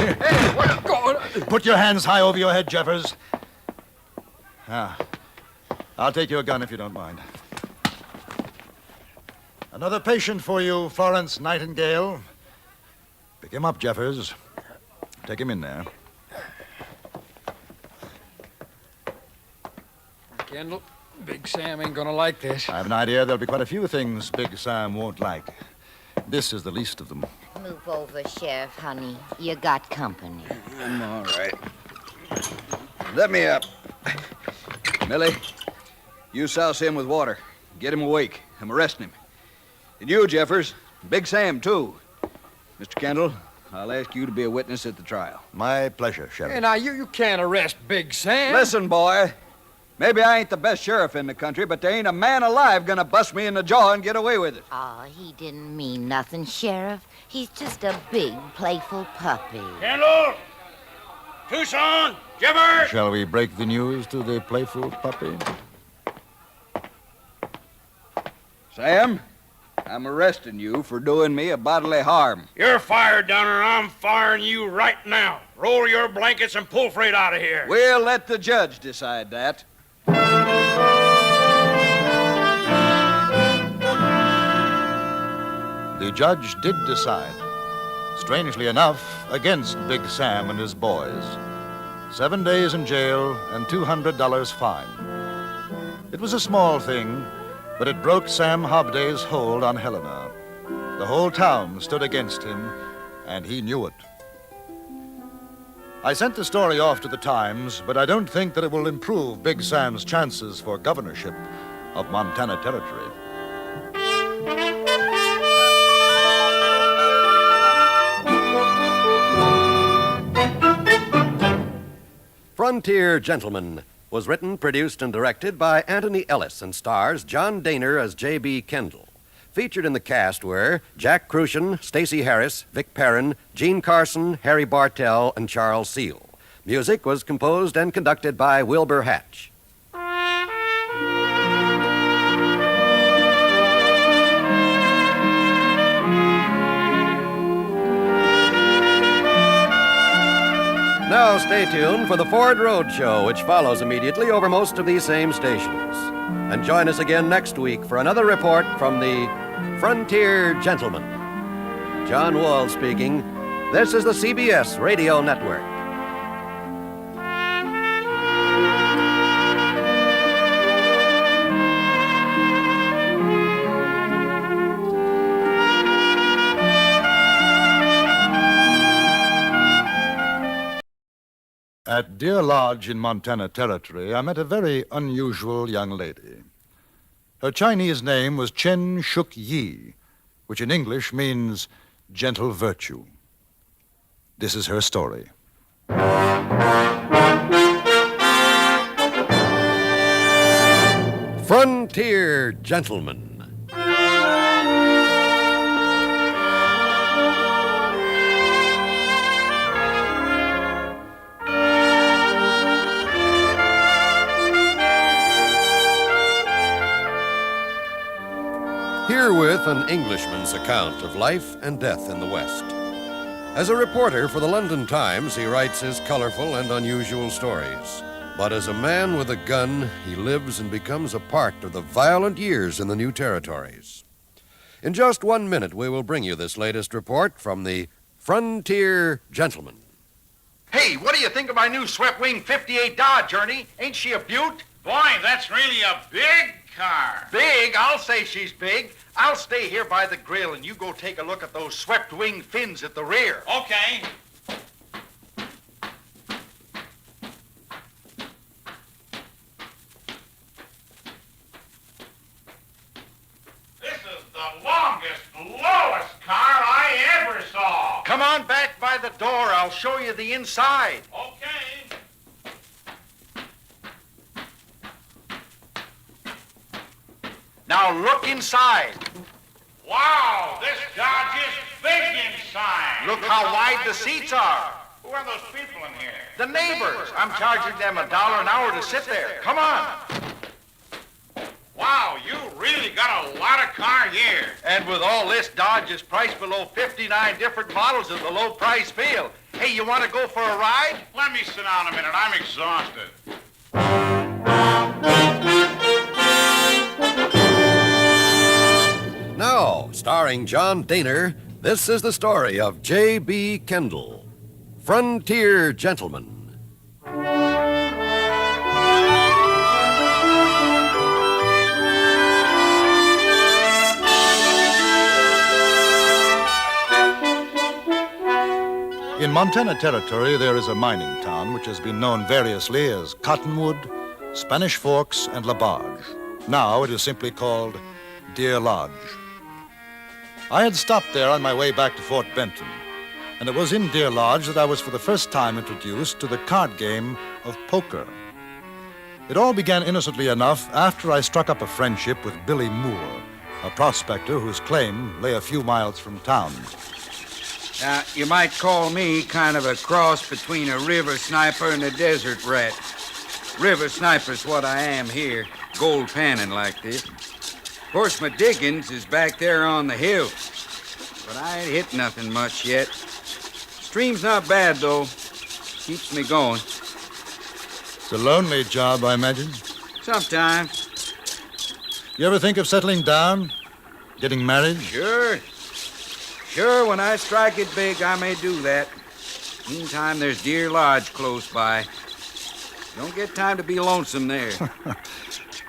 Hey, what's going on? Put your hands high over your head, Jeffers. I'll take your gun if you don't mind. Another patient for you, Florence Nightingale. Pick him up, Jeffers. Take him in there. Kendall, Big Sam ain't gonna like this. I have an idea there'll be quite a few things Big Sam won't like. This is the least of them. Move over, Sheriff, honey. You got company. I'm all right. Let me up. Millie, you souse him with water. Get him awake. I'm arresting him. And you, Jeffers. Big Sam, too. Mr. Kendall, I'll ask you to be a witness at the trial. My pleasure, Sheriff. Hey, now, you can't arrest Big Sam. Listen, boy. Maybe I ain't the best sheriff in the country, but there ain't a man alive gonna bust me in the jaw and get away with it. Oh, he didn't mean nothing, Sheriff. He's just a big, playful puppy. Kendall! Tucson! Jeffers! Shall we break the news to the playful puppy? Sam, I'm arresting you for doing me a bodily harm. You're fired, Downer. I'm firing you right now. Roll your blankets and pull freight out of here. We'll let the judge decide that. The judge did decide. Strangely enough, against Big Sam and his boys. 7 days in jail and $200 fine. It was a small thing, but it broke Sam Hobday's hold on Helena. The whole town stood against him, and he knew it. I sent the story off to the Times, but I don't think that it will improve Big Sam's chances for governorship of Montana Territory. Frontier Gentleman was written, produced, and directed by Anthony Ellis and stars John Dehner as J.B. Kendall. Featured in the cast were Jack Crucian, Stacey Harris, Vic Perrin, Gene Carson, Harry Bartell, and Charles Seal. Music was composed and conducted by Wilbur Hatch. Now stay tuned for the Ford Road Show, which follows immediately over most of these same stations. And join us again next week for another report from the Frontier Gentleman. John Wall speaking. This is the CBS Radio Network. At Deer Lodge in Montana Territory, I met a very unusual young lady. Her Chinese name was Chen Shuk Yi, which in English means gentle virtue. This is her story. Frontier Gentleman. Herewith an Englishman's account of life and death in the West. As a reporter for the London Times, he writes his colorful and unusual stories. But as a man with a gun, he lives and becomes a part of the violent years in the new territories. In just 1 minute, we will bring you this latest report from the Frontier Gentleman. Hey, what do you think of my new swept-wing 58 Dodge, Ernie? Ain't she a beaut? Boy, that's really a big car. Big? I'll say she's big. I'll stay here by the grill and you go take a look at those swept-wing fins at the rear. Okay. This is the longest, lowest car I ever saw. Come on back by the door. I'll show you the inside. Okay. Now look inside. Wow, this Dodge is big inside. Look how wide the seats are. Who are those people in here? The neighbors. I'm charging them $1 an hour to sit there. Come on. Wow, you really got a lot of car here. And with all this, Dodge is priced below 59 different models at the low price field. Hey, you want to go for a ride? Let me sit down a minute. I'm exhausted. Now, starring John Dehner, this is the story of J.B. Kendall, Frontier Gentleman. In Montana Territory, there is a mining town which has been known variously as Cottonwood, Spanish Forks, and La Barge. Now it is simply called Deer Lodge. I had stopped there on my way back to Fort Benton, and it was in Deer Lodge that I was for the first time introduced to the card game of poker. It all began innocently enough after I struck up a friendship with Billy Moore, a prospector whose claim lay a few miles from town. You might call me kind of a cross between a river sniper and a desert rat. River sniper's what I am here, gold panning like this. Of course, my diggings is back there on the hill, but I ain't hit nothing much yet. Stream's not bad, though. Keeps me going. It's a lonely job, I imagine. Sometimes. You ever think of settling down? Getting married? Sure. Sure, when I strike it big, I may do that. Meantime, there's Deer Lodge close by. Don't get time to be lonesome there.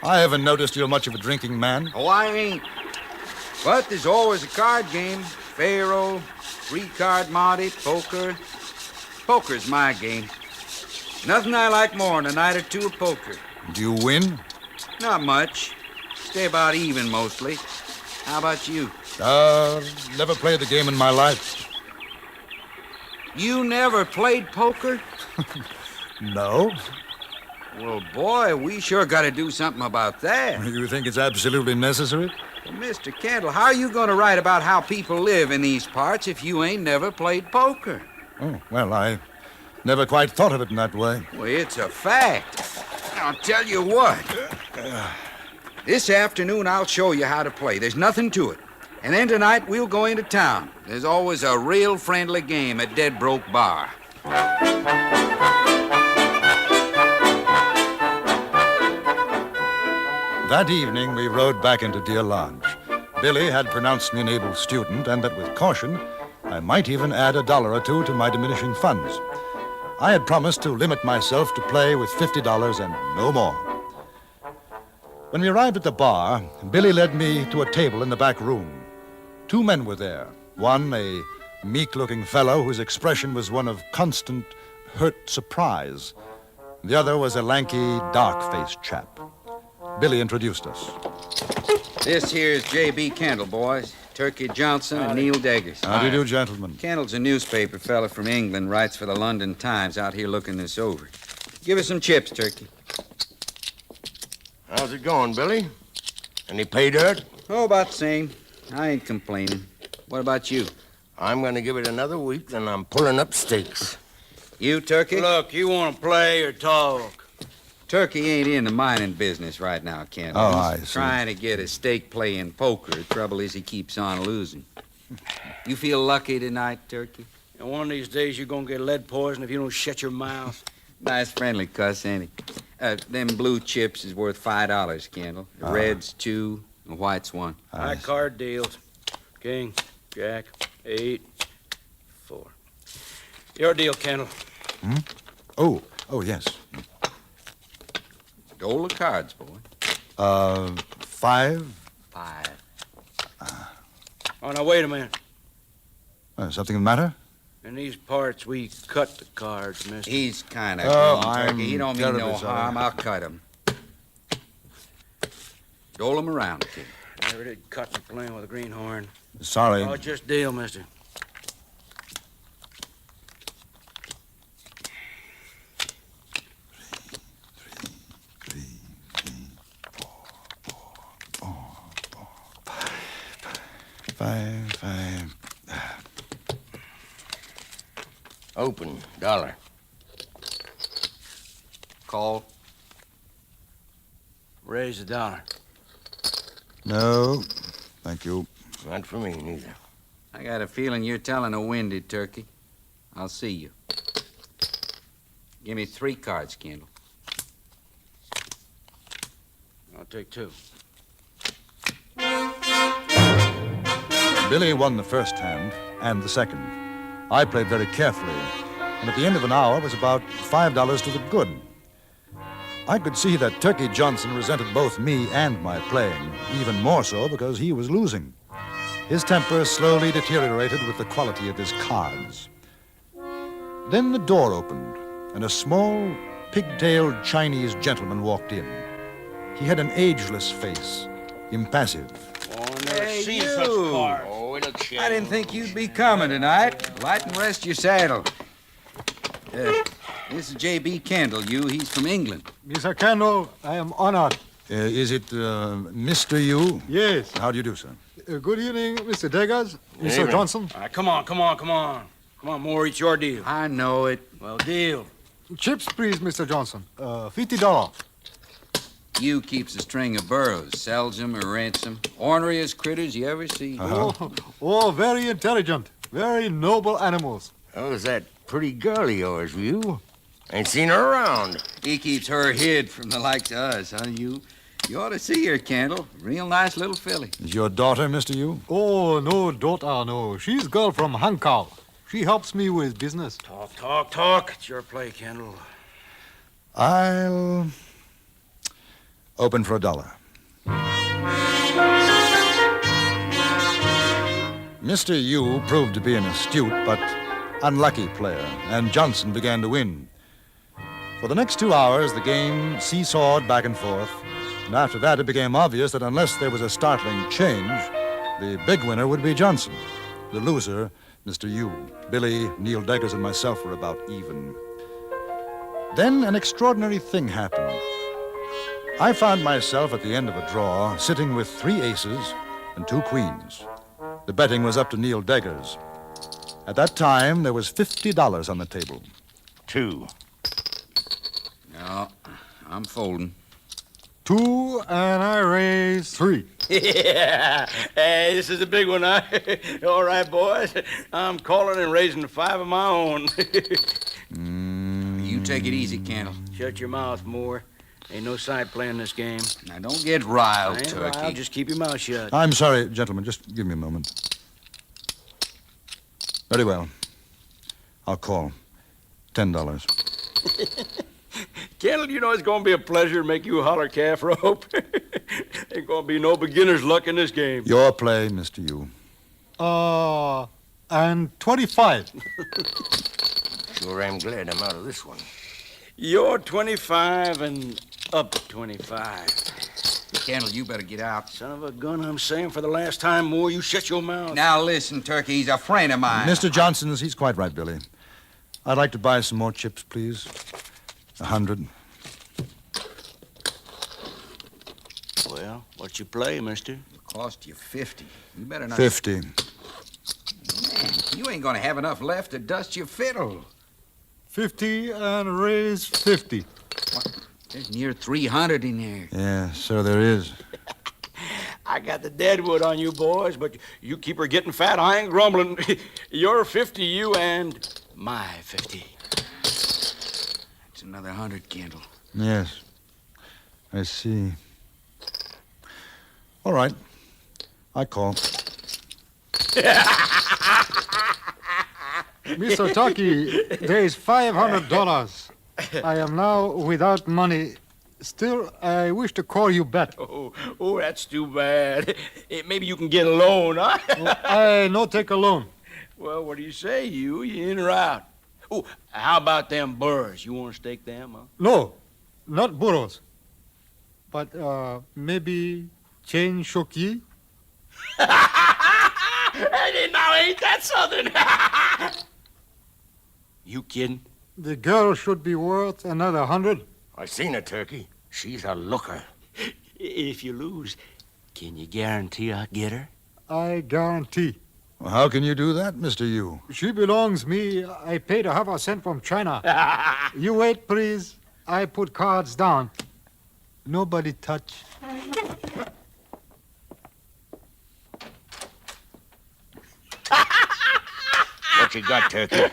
I haven't noticed you're much of a drinking man. Oh, I ain't. But there's always a card game. Faro, three-card Monte, poker. Poker's my game. Nothing I like more than a night or two of poker. Do you win? Not much. Stay about even, mostly. How about you? Never played the game in my life. You never played poker? No. Well, boy, we sure got to do something about that. You think it's absolutely necessary? Well, Mr. Kendall, how are you going to write about how people live in these parts if you ain't never played poker? Oh, well, I never quite thought of it in that way. Well, it's a fact. I'll tell you what. This afternoon, I'll show you how to play. There's nothing to it. And then tonight, we'll go into town. There's always a real friendly game at Dead Broke Bar. That evening, we rode back into Deer Lodge. Billy had pronounced me an able student, and that with caution, I might even add $1 or $2 to my diminishing funds. I had promised to limit myself to play with $50 and no more. When we arrived at the bar, Billy led me to a table in the back room. 2 men were there. One, a meek-looking fellow whose expression was one of constant, hurt surprise. The other was a lanky, dark-faced chap. Billy introduced us. This here's J.B. Kendall, boys. Turkey Johnson and Neil Deggers. How do you do, gentlemen? Kendall's a newspaper fella from England, writes for the London Times, out here looking this over. Give us some chips, Turkey. How's it going, Billy? Any pay dirt? Oh, about the same. I ain't complaining. What about you? I'm going to give it another week, then I'm pulling up stakes. You, Turkey? Look, you want to play or talk? Turkey ain't in the mining business right now, Kendall. Oh, I He's see. trying to get a stake play in poker. The trouble is he keeps on losing. You feel lucky tonight, Turkey? And one of these days you're going to get lead poison if you don't shut your mouth. Nice friendly cuss, ain't he? Them blue chips is worth $5, Kendall. The red's 2, the white's 1. High card deals. King, Jack, 8, 4. Your deal, Kendall. Hmm? Oh, yes. Dole of cards, boy. 5. 5. Oh, now, wait a minute. Something the matter? In these parts, we cut the cards, mister. He's kind of I'm Turkey. He don't mean no terribly sorry. harm. I'll cut him. Dole him around, kid. Never did cut the playing with a greenhorn. Sorry. Oh, just deal, mister. Five. Open, $1. Call. Raise $1. No, thank you. Not for me, neither. I got a feeling you're telling a winded Turkey. I'll see you. Give me 3 cards, Kendall. I'll take 2. Billy won the first hand and the second. I played very carefully, and at the end of an hour was about $5 to the good. I could see that Turkey Johnson resented both me and my playing, even more so because he was losing. His temper slowly deteriorated with the quality of his cards. Then the door opened, and a small, pigtailed Chinese gentleman walked in. He had an ageless face, impassive. Hey, you! I didn't think you'd be coming tonight. Light and rest your saddle. This is J.B. Kendall. He's from England. Mr. Kendall, I am honored. Is it Mr. Yu? Yes. How do you do, sir? Good evening, Mr. Deggers, Mr. Evening. Johnson. All right, come on. Come on, Moore, it's your deal. I know it. Well, deal. Chips, please, Mr. Johnson. $50. You keeps a string of burros, sells them or rents them. Orneriest critters you ever see. Very intelligent. Very noble animals. How's that pretty girl of yours, you? Ain't seen her around. He keeps her hid from the likes of us, huh, you? You ought to see her, Kendall. Real nice little filly. Is your daughter, Mr. Yu? Oh, no, daughter, no. She's girl from Encore. She helps me with business. Talk. It's your play, Kendall. I'll open for $1. Mr. Yu proved to be an astute but unlucky player, and Johnson began to win. For the next 2 hours, the game seesawed back and forth, and after that it became obvious that unless there was a startling change, the big winner would be Johnson. The loser, Mr. Yu. Billy, Neil Deggers, and myself were about even. Then an extraordinary thing happened. I found myself at the end of a draw, sitting with 3 aces and 2 queens. The betting was up to Neil Deggers. At that time, there was $50 on the table. 2. No, I'm folding. 2, and I raise 3. Yeah. Hey, this is a big one, huh? All right, boys. I'm calling and raising 5 of my own. You take it easy, Kendall. Shut your mouth, Moore. Ain't no side playing this game. Now, don't get riled, I ain't Turkey. riled. Just keep your mouth shut. I'm sorry, gentlemen. Just give me a moment. Very well. I'll call. $10. Kendall, you know it's going to be a pleasure to make you holler calf rope. Ain't going to be no beginner's luck in this game. Your play, Mr. Yu. And 25. Sure am glad I'm out of this one. You're 25 and up 25. Kendall, you better get out. Son of a gun, I'm saying for the last time, Moore, you shut your mouth. Now, listen, Turkey, he's a friend of mine. Mr. Johnson's, he's quite right, Billy. I'd like to buy some more chips, please. 100. Well, what's your play, mister? It'll cost you 50. You better not... 50. Man, you ain't gonna have enough left to dust your fiddle. 50 and raise 50. What? There's near 300 in there. Yeah, so there is. I got the deadwood on you boys, but you keep her getting fat. I ain't grumbling. You're 50, you, and my 50. That's another 100, Kendall. Yes. I see. All right. I call. Mr. Turkey, there is $500. I am now without money. Still, I wish to call you back. Oh, that's too bad. Maybe you can get a loan, huh? I no take a loan. Well, what do you say, you? You in or out? Oh, how about them burrs? You want to stake them, huh? No, not burros. But maybe chain shoki? Hey, now ain't that something? You kidding? The girl should be worth another 100. I seen her, Turkey. She's a looker. If you lose, can you guarantee I'll get her? I guarantee. Well, how can you do that, Mr. Yu? She belongs me. I paid her sent from China. You wait, please. I put cards down. Nobody touch. What you got, Turkey?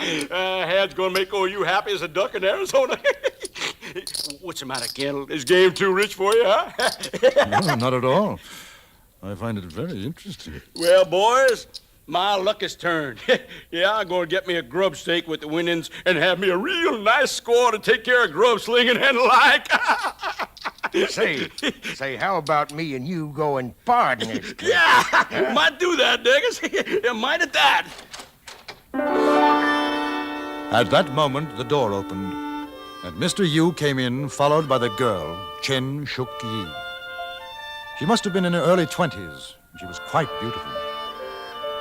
Had's gonna make you happy as a duck in Arizona. What's the matter, Kendall? Is game too rich for you, huh? No, not at all. I find it very interesting. Well, boys, my luck has turned. Yeah, I'm gonna get me a grub steak with the winnings and have me a real nice score to take care of grub slinging and the like. Say, how about me and you go and pardon this? Yeah, might do that, Diggers. Yeah, might at that. At that moment, the door opened, and Mr. Yu came in, followed by the girl, Chen Shuk-yi. She must have been in her early 20s. She was quite beautiful.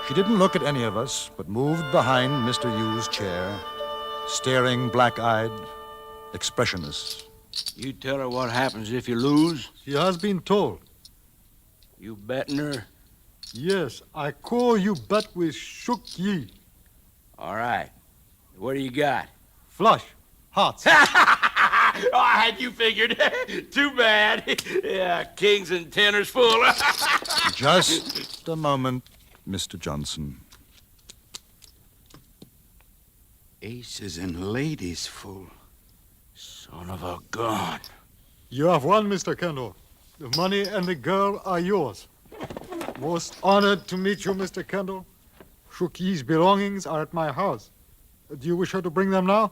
She didn't look at any of us, but moved behind Mr. Yu's chair, staring black-eyed, expressionless. You tell her what happens if you lose? She has been told. You betting her? Yes, I call you bet with Shuk-yi. All right. What do you got? Flush. Hearts. Oh, I had you figured. Too bad. Yeah, kings and tenors full. Just a moment, Mr. Johnson. Aces and ladies full. Son of a gun. You have won, Mr. Kendall. The money and the girl are yours. Most honored to meet you, Mr. Kendall. Shookie's belongings are at my house. Do you wish her to bring them now?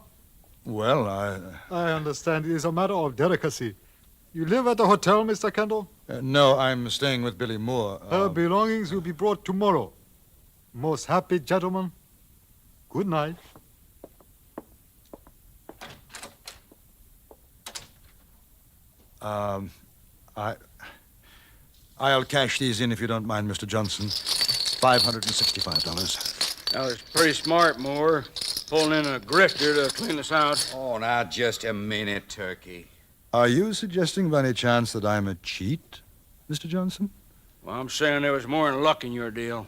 Well, I understand it is a matter of delicacy. You live at the hotel, Mr. Kendall? No, I'm staying with Billy Moore. Her belongings will be brought tomorrow. Most happy gentleman. Good night. I'll cash these in if you don't mind, Mr. Johnson. $565. Now, it's pretty smart, Moore. Pulling in a grifter to clean us out. Oh, now, just a minute, Turkey. Are you suggesting by any chance that I'm a cheat, Mr. Johnson? Well, I'm saying there was more than luck in your deal.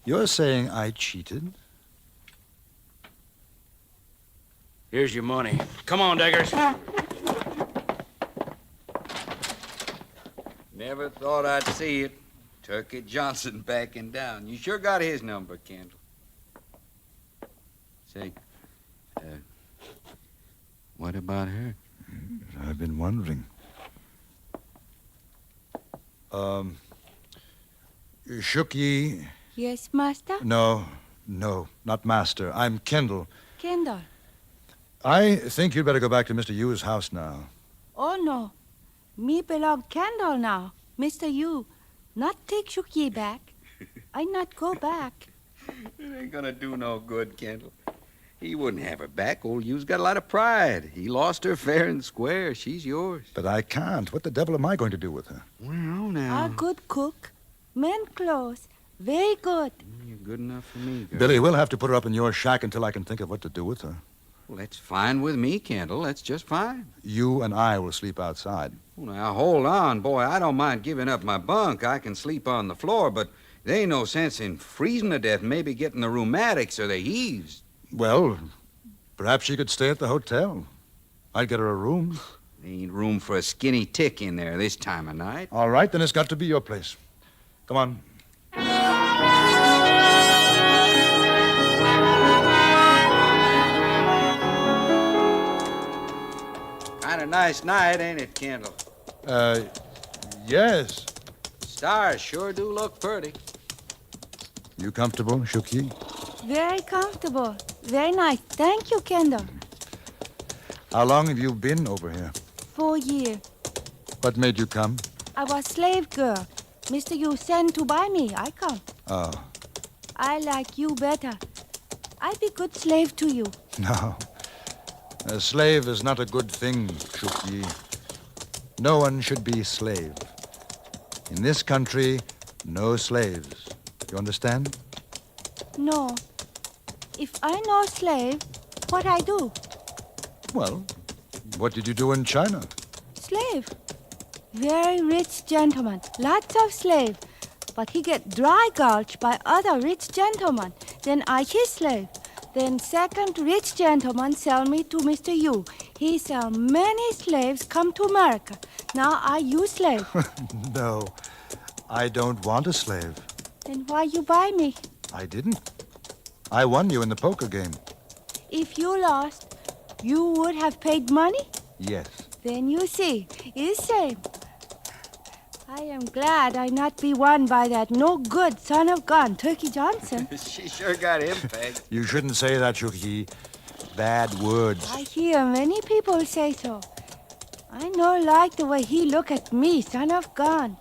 You're saying I cheated? Here's your money. Come on, Diggers. Never thought I'd see it. Turkey Johnson backing down. You sure got his number, Kendall. Say, what about her? I've been wondering. Shookie? Yes, master? No, not master. I'm Kendall. Kendall. I think you'd better go back to Mr. Yu's house now. Oh, no. Me belong Kendall now. Mr. Yu. Not take Shookie back. I not go back. It ain't gonna do no good, Kendall. He wouldn't have her back. Old Yu's got a lot of pride. He lost her fair and square. She's yours. But I can't. What the devil am I going to do with her? Well, now. A good cook. Men clothes. Very good. You're good enough for me, girl. Billy, we'll have to put her up in your shack until I can think of what to do with her. Well, that's fine with me, Kendall. That's just fine. You and I will sleep outside. Well, now, hold on, boy. I don't mind giving up my bunk. I can sleep on the floor, but there ain't no sense in freezing to death and maybe getting the rheumatics or the heaves. Well, perhaps she could stay at the hotel. I'd get her a room. There ain't room for a skinny tick in there this time of night. All right, then it's got to be your place. Come on. Kind of nice night, ain't it, Kendall? Yes. Stars sure do look pretty. You comfortable, Shookie? Very comfortable. Very nice. Thank you, Kendall. How long have you been over here? 4 years. What made you come? I was slave girl. Mr. Yu sent to buy me. I come. Oh, I like you better. I be good slave to you. no. A slave is not a good thing, Shookie. No one should be slave. In this country, no slaves. You understand? No. If I no slave, what I do? Well, what did you do in China? Slave. Very rich gentleman. Lots of slave. But he get dry gulch by other rich gentleman. Then I his slave. Then second rich gentleman sell me to Mr. Yu. He sell many slaves come to America. Now I you slave. No, I don't want a slave. Then why you buy me? I didn't. I won you in the poker game. If you lost, you would have paid money? Yes. Then you see, it's same. I am glad I not be won by that no good son of gun, Turkey Johnson. She sure got him pegged. You shouldn't say that, Shookie. Bad words. I hear many people say so. I no like the way he look at me, son of gun.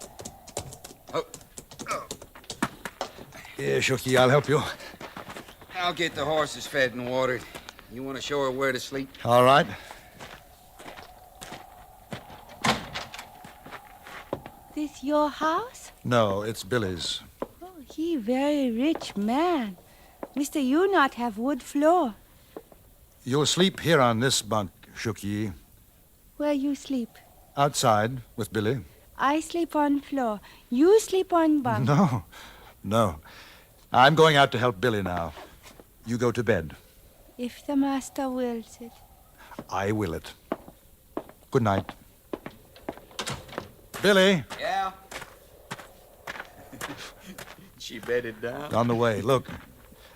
Here, Shookie, I'll help you. I'll get the horses fed and watered. You want to show her where to sleep? All right. This your house? No, it's Billy's. Oh, he very rich man. Mr. You not have wood floor. You'll sleep here on this bunk, Shookie. Where you sleep? Outside with Billy. I sleep on floor. You sleep on bunk. No. I'm going out to help Billy now. You go to bed. If the master wills it. I will it. Good night. Billy. Yeah? She bedded down? On the way. Look,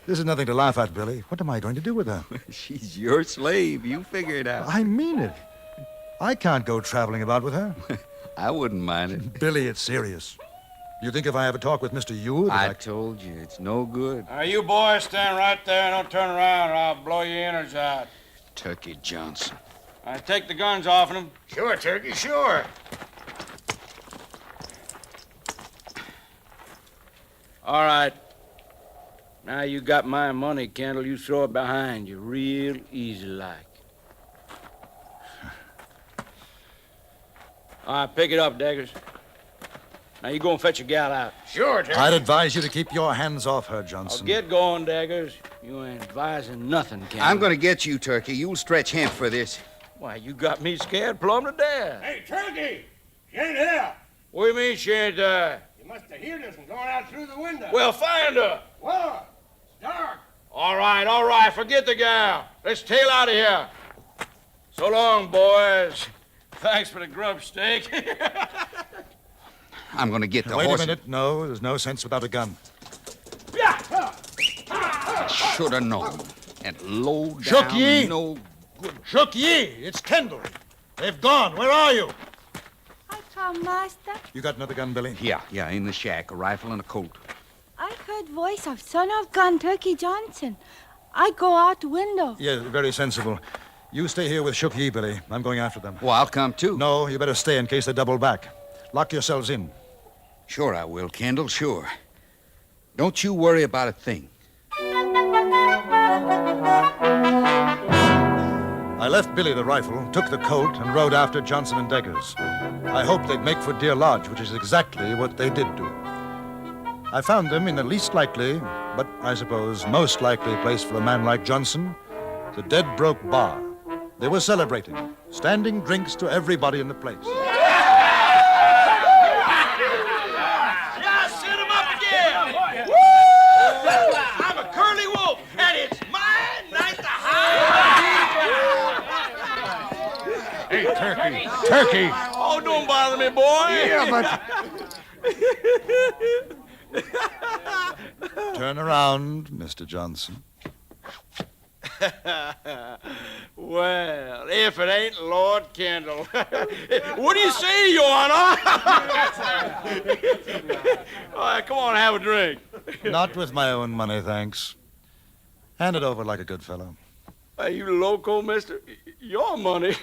this is nothing to laugh at, Billy. What am I going to do with her? She's your slave. You figure it out. I mean it. I can't go traveling about with her. I wouldn't mind it. Billy, it's serious. You think if I have a talk with Mr. Yu... I told you, it's no good. You boys stand right there and don't turn around or I'll blow your innards out. Turkey Johnson. Take the guns off of them. Sure, Turkey, sure. All right. Now you got my money, Kendall. You throw it behind you real easy like. All right, pick it up, Daggers. Now you go and fetch your gal out. Sure, Turkey. I'd advise you to keep your hands off her, Johnson. Get going, Daggers. You ain't advising nothing, Kendall. I'm going to get you, Turkey. You'll stretch hemp for this. Why, you got me scared plumb to death. Hey, Turkey! She ain't here. What do you mean she ain't there? You must have heard us and gone out through the window. Well, find her. What? It's dark. All right. Forget the gal. Let's tail out of here. So long, boys. Thanks for the grub steak. I'm going to get the Wait horse. a minute. No, there's no sense without a gun. Should have known. And low down, Shook ye? no... Shook ye! It's Kendall. They've gone. Where are you? I come, Master. You got another gun, Billy? Yeah, in the shack. A rifle and a Colt. I heard voice of son of gun Turkey Johnson. I go out the window. Yeah, very sensible. You stay here with Shook Ye, Billy. I'm going after them. Well, I'll come too. No, you better stay in case they double back. Lock yourselves in. Sure I will, Kendall, sure. Don't you worry about a thing. I left Billy the rifle, took the Colt, and rode after Johnson and Deggers. I hoped they'd make for Deer Lodge, which is exactly what they did do. I found them in the least likely, but I suppose most likely place for a man like Johnson, the Dead Broke Bar. They were celebrating, standing drinks to everybody in the place. Yeah, set him up again. Woo! I'm a curly wolf, and it's my night to hide. Hey, Turkey. Turkey. Oh, don't bother me, boy. Yeah, but... Turn around, Mr. Johnson. Well, if it ain't Lord Kendall. What do you say, Your Honor? All right, come on, have a drink. Not with my own money, thanks. Hand it over like a good fellow. Are you loco, mister? Your money?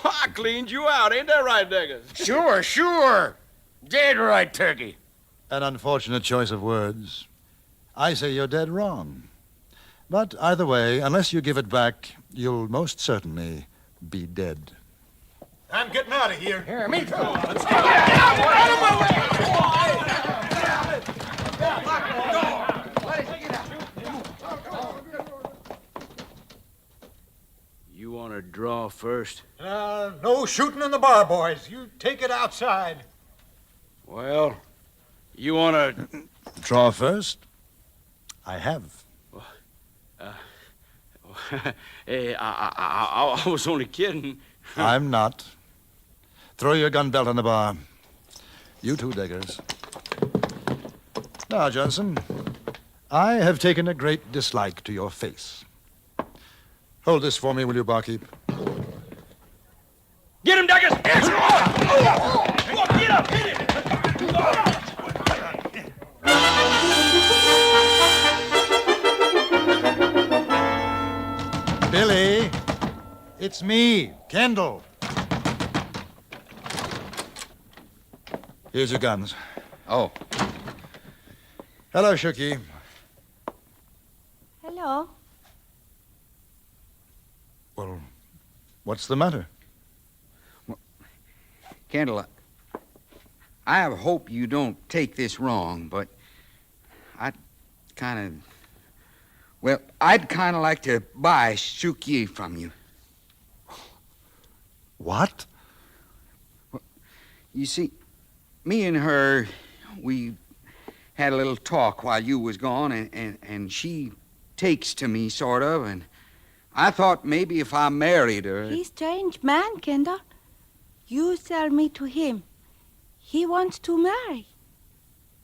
I cleaned you out. Ain't that right, Deggers? Sure. Dead right, Turkey. An unfortunate choice of words. I say you're dead wrong. But either way, unless you give it back, you'll most certainly be dead. I'm getting out of here. Here, me too. Let's go. Out of my You want to draw first? No shooting in the bar, boys. You take it outside. Well, you want to... Draw first? I have. Hey, I was only kidding. I'm not. Throw your gun belt on the bar. You too, Deggers. Now, Johnson, I have taken a great dislike to your face. Hold this for me, will you, barkeep? Get him, Deggers! Get up! Hit him! Billy, it's me, Kendall. Here's your guns. Oh. Hello, Shooky. Hello. Well, what's the matter? Well, Kendall, I hope you don't take this wrong, but I'd kind of like to buy Shook Ye from you. What? Well, you see, me and her, we had a little talk while you was gone, and she takes to me, sort of, and I thought maybe if I married her... He's strange man, Kendall. You sell me to him. He wants to marry.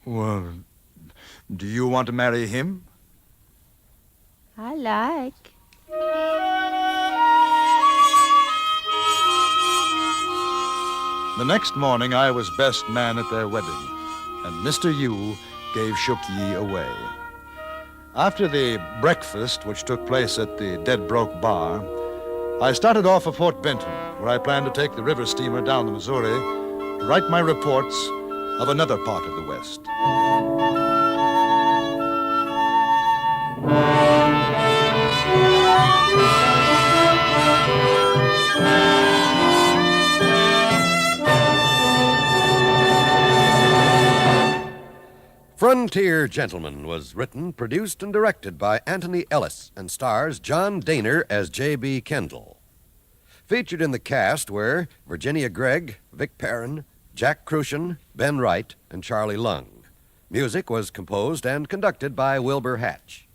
Well, do you want to marry him? I like. The next morning, I was best man at their wedding, and Mr. Yu gave Shook Yi away. After the breakfast, which took place at the Dead Broke Bar, I started off for Fort Benton, where I planned to take the river steamer down the Missouri to write my reports of another part of the West. Frontier Gentleman was written, produced, and directed by Anthony Ellis and stars John Dehner as J.B. Kendall. Featured in the cast were Virginia Gregg, Vic Perrin, Jack Crucian, Ben Wright, and Charlie Lung. Music was composed and conducted by Wilbur Hatch.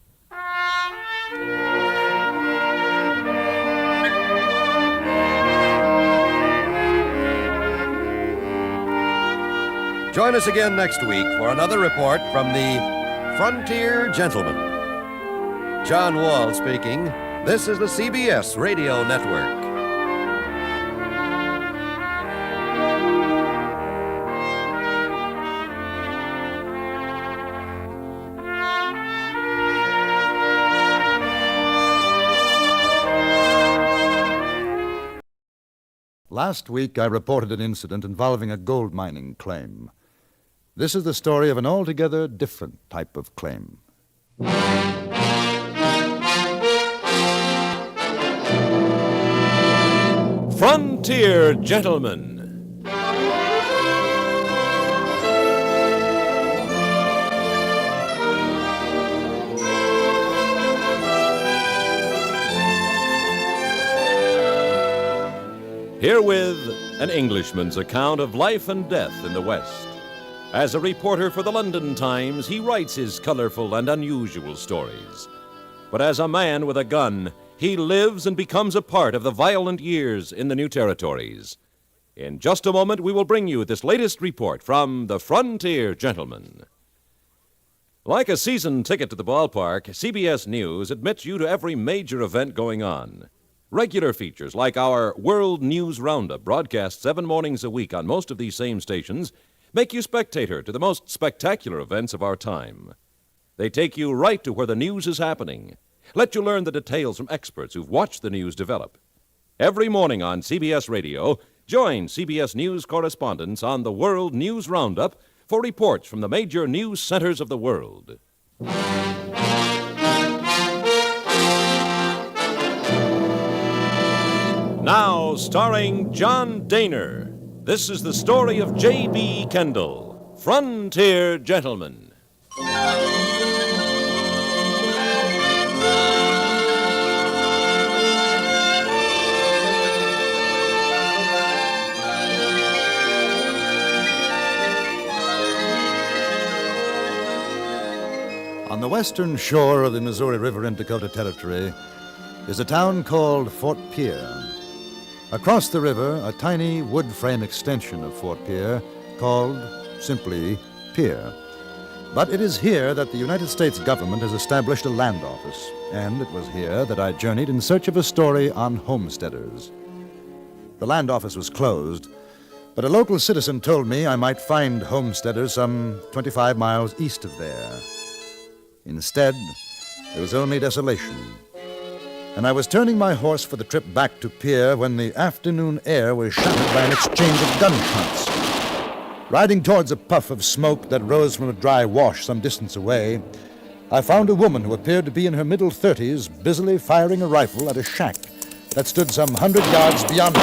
Join us again next week for another report from the Frontier Gentleman. John Wall speaking. This is the CBS Radio Network. Last week, I reported an incident involving a gold mining claim. This is the story of an altogether different type of claim. Frontier Gentleman. Herewith, an Englishman's account of life and death in the West. As a reporter for the London Times, he writes his colorful and unusual stories. But as a man with a gun, he lives and becomes a part of the violent years in the new territories. In just a moment, we will bring you this latest report from the Frontier Gentleman. Like a season ticket to the ballpark, CBS News admits you to every major event going on. Regular features like our World News Roundup, broadcast 7 mornings a week on most of these same stations, make you spectator to the most spectacular events of our time. They take you right to where the news is happening, let you learn the details from experts who've watched the news develop. Every morning on CBS Radio, join CBS News correspondents on the World News Roundup for reports from the major news centers of the world. Now, starring John Dehner, this is the story of J.B. Kendall, Frontier Gentleman. On the western shore of the Missouri River in Dakota Territory is a town called Fort Pierre. Across the river, a tiny wood frame extension of Fort Pierre called simply Pierre. But it is here that the United States government has established a land office, and it was here that I journeyed in search of a story on homesteaders. The land office was closed, but a local citizen told me I might find homesteaders some 25 miles east of there. Instead, there was only desolation. And I was turning my horse for the trip back to Pierre when the afternoon air was shattered by an exchange of gunshots. Riding towards a puff of smoke that rose from a dry wash some distance away, I found a woman who appeared to be in her middle 30s busily firing a rifle at a shack that stood some 100 yards beyond me.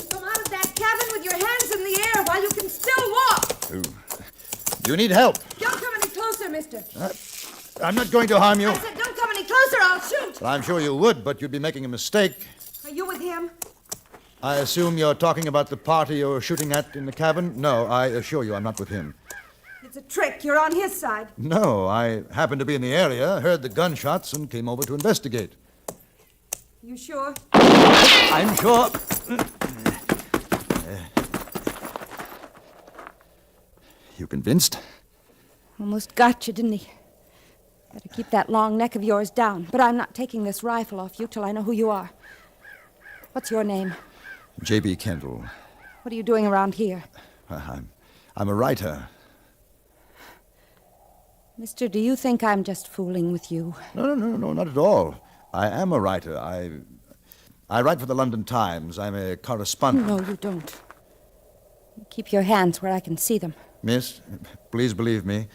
Come out of that cabin with your hands in the air while you can still walk. Do you need help? Don't come any closer, mister. I'm not going to harm you. I said don't come any closer, I'll shoot. Well, I'm sure you would, but you'd be making a mistake. Are you with him? I assume you're talking about the party you were shooting at in the cabin? No, I assure you I'm not with him. It's a trick. You're on his side. No, I happened to be in the area, heard the gunshots, and came over to investigate. You sure? I'm sure. You convinced? Almost got you, didn't he? Better keep that long neck of yours down. But I'm not taking this rifle off you till I know who you are. What's your name? J.B. Kendall. What are you doing around here? I'm a writer. Mister, do you think I'm just fooling with you? No, not at all. I am a writer. I write for the London Times. I'm a correspondent. No, you don't. Keep your hands where I can see them. Miss, please believe me.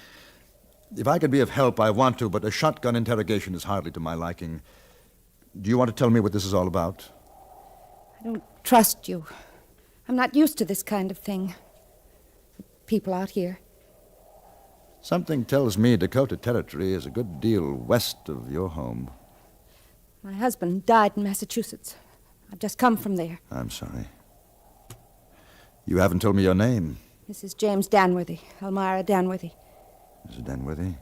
If I could be of help, I want to, but a shotgun interrogation is hardly to my liking. Do you want to tell me what this is all about? I don't trust you. I'm not used to this kind of thing. People out here. Something tells me Dakota Territory is a good deal west of your home. My husband died in Massachusetts. I've just come from there. I'm sorry. You haven't told me your name. This is James Danworthy, Elmira Danworthy. Mrs. Danworthy?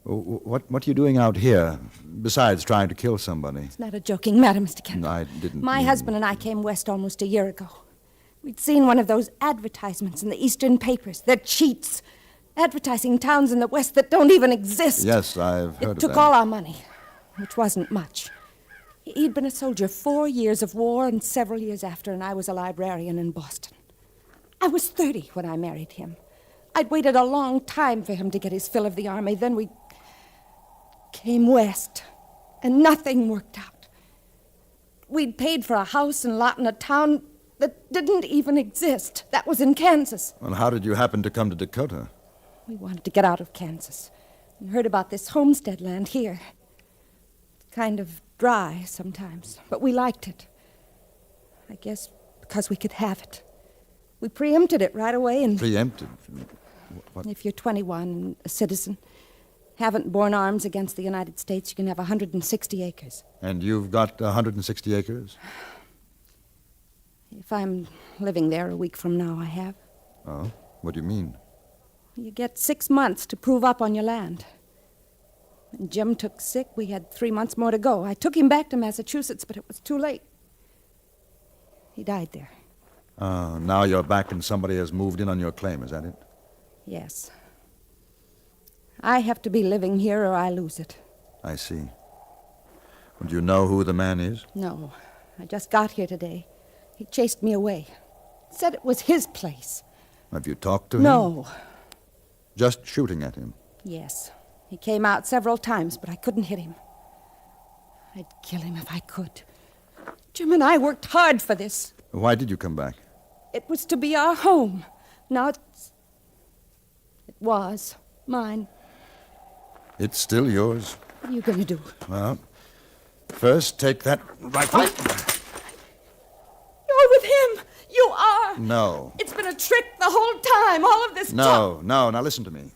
What are you doing out here, besides trying to kill somebody? It's not a joking matter, Mr. Kendall. I didn't My mean... husband and I came west almost a year ago. We'd seen one of those advertisements in the eastern papers. They're cheats. Advertising towns in the west that don't even exist. Yes, I've heard of that. It took all our money, which wasn't much. He'd been a soldier 4 years of war and several years after, and I was a librarian in Boston. I was 30 when I married him. I'd waited a long time for him to get his fill of the army. Then we came west, and nothing worked out. We'd paid for a house and lot in a town that didn't even exist. That was in Kansas. Well, how did you happen to come to Dakota? We wanted to get out of Kansas. We heard about this homestead land here. Kind of dry sometimes, but we liked it. I guess because we could have it. We preempted it right away and... Preempted? What? If you're 21 and a citizen, haven't borne arms against the United States, you can have 160 acres. And you've got 160 acres? If I'm living there a week from now, I have. Oh? What do you mean? You get 6 months to prove up on your land. When Jim took sick, we had 3 months more to go. I took him back to Massachusetts, but it was too late. He died there. Oh, now you're back and somebody has moved in on your claim, is that it? Yes. I have to be living here or I lose it. I see. Well, do you know who the man is? No. I just got here today. He chased me away. Said it was his place. Have you talked to him? No. Just shooting at him? Yes. He came out several times, but I couldn't hit him. I'd kill him if I could. Jim and I worked hard for this. Why did you come back? It was to be our home. Now it was mine. It's still yours. What are you going to do? Well, first take that rifle. You're with him. You are. No. It's been a trick the whole time. All of this talk. No. Now listen to me.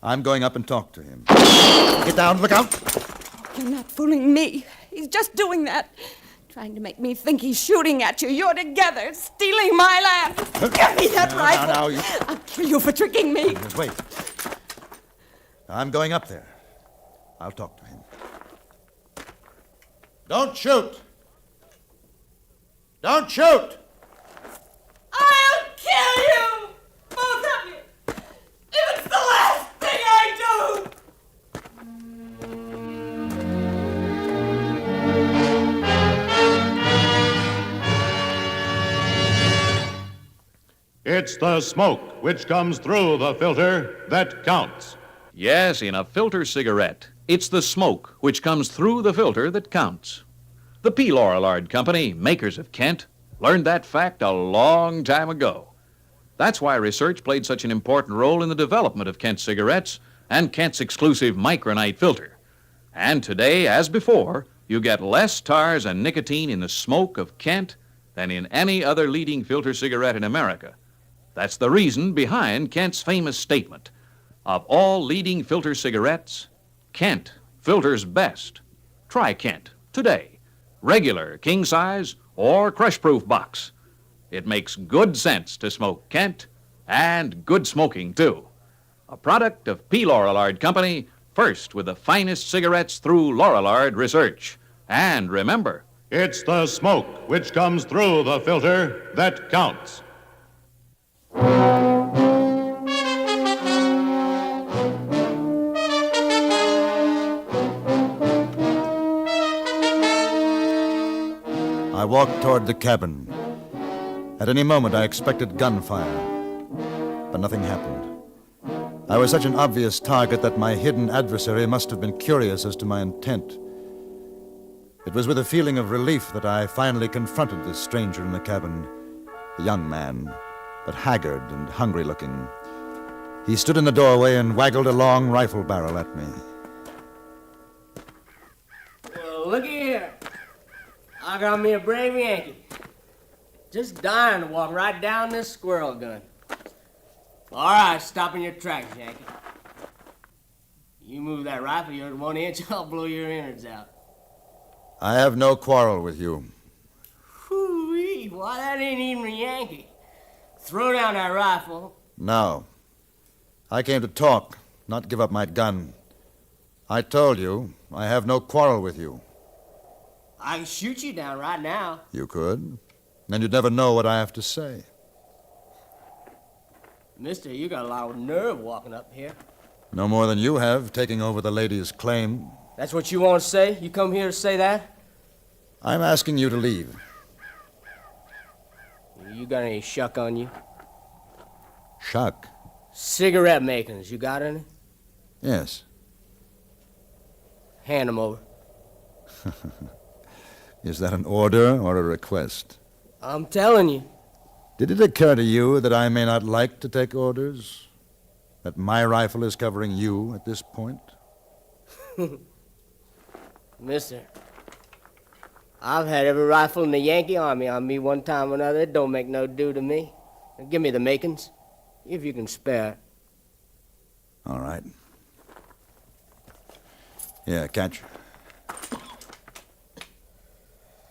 I'm going up and talk to him. Get down. Look out. You're not fooling me. He's just doing that. Trying to make me think he's shooting at you. You're together, stealing my land. Give me that rifle. Now, I'll kill you for tricking me. Wait. I'm going up there. I'll talk to him. Don't shoot. Don't shoot. I'll kill you, both of you. If it's the last thing I do. It's the smoke which comes through the filter that counts. Yes, in a filter cigarette, it's the smoke which comes through the filter that counts. The P. Lorillard Company, makers of Kent, learned that fact a long time ago. That's why research played such an important role in the development of Kent cigarettes and Kent's exclusive micronite filter. And today, as before, you get less tars and nicotine in the smoke of Kent than in any other leading filter cigarette in America. That's the reason behind Kent's famous statement, of all leading filter cigarettes, Kent filters best. Try Kent today. Regular, king size, or crush-proof box. It makes good sense to smoke Kent, and good smoking, too. A product of P. Lorillard Company, first with the finest cigarettes through Lorillard research. And remember, it's the smoke which comes through the filter that counts. walked toward the cabin. At any moment, I expected gunfire, but nothing happened. I was such an obvious target that my hidden adversary must have been curious as to my intent. It was with a feeling of relief that I finally confronted this stranger in the cabin, a young man, but haggard and hungry-looking. He stood in the doorway and waggled a long rifle barrel at me. Well, looky here. I got me a brave Yankee. Just dying to walk right down this squirrel gun. All right, stop in your tracks, Yankee. You move that rifle, you're 1 inch, I'll blow your innards out. I have no quarrel with you. Whoo-wee, why, that ain't even a Yankee. Throw down that rifle. No. I came to talk, not give up my gun. I told you, I have no quarrel with you. I can shoot you down right now. You could. Then you'd never know what I have to say. Mister, you got a lot of nerve walking up here. No more than you have, taking over the lady's claim. That's what you want to say? You come here to say that? I'm asking you to leave. You got any shuck on you? Shuck? Cigarette makings, you got any? Yes. Hand them over. Is that an order or a request? I'm telling you. Did it occur to you that I may not like to take orders? That my rifle is covering you at this point? Mister, I've had every rifle in the Yankee Army on me one time or another. It don't make no do to me. Give me the makings, if you can spare. All right. Yeah, catch.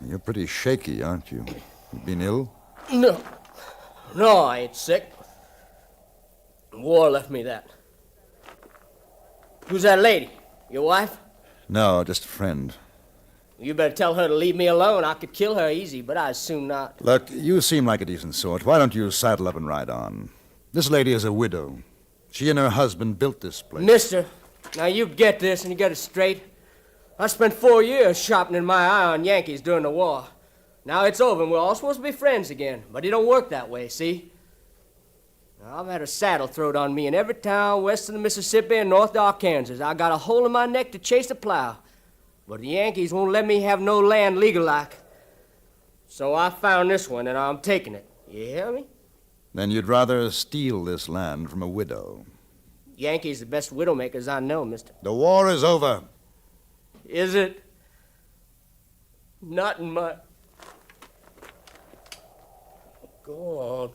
You're pretty shaky, aren't you? You been ill? No, I ain't sick. War left me that. Who's that lady? Your wife? No, just a friend. You better tell her to leave me alone. I could kill her easy, but I'd soon not. Look, you seem like a decent sort. Why don't you saddle up and ride on? This lady is a widow. She and her husband built this place. Mister, now you get this and you get it straight. I spent 4 years sharpening my eye on Yankees during the war. Now it's over and we're all supposed to be friends again. But it don't work that way, see? Now, I've had a saddle thrown on me in every town west of the Mississippi and north of Arkansas. I got a hole in my neck to chase the plow. But the Yankees won't let me have no land legal-like. So I found this one and I'm taking it. You hear me? Then you'd rather steal this land from a widow. Yankees the best widowmakers I know, mister. The war is over. Is it? Not in my... Go on.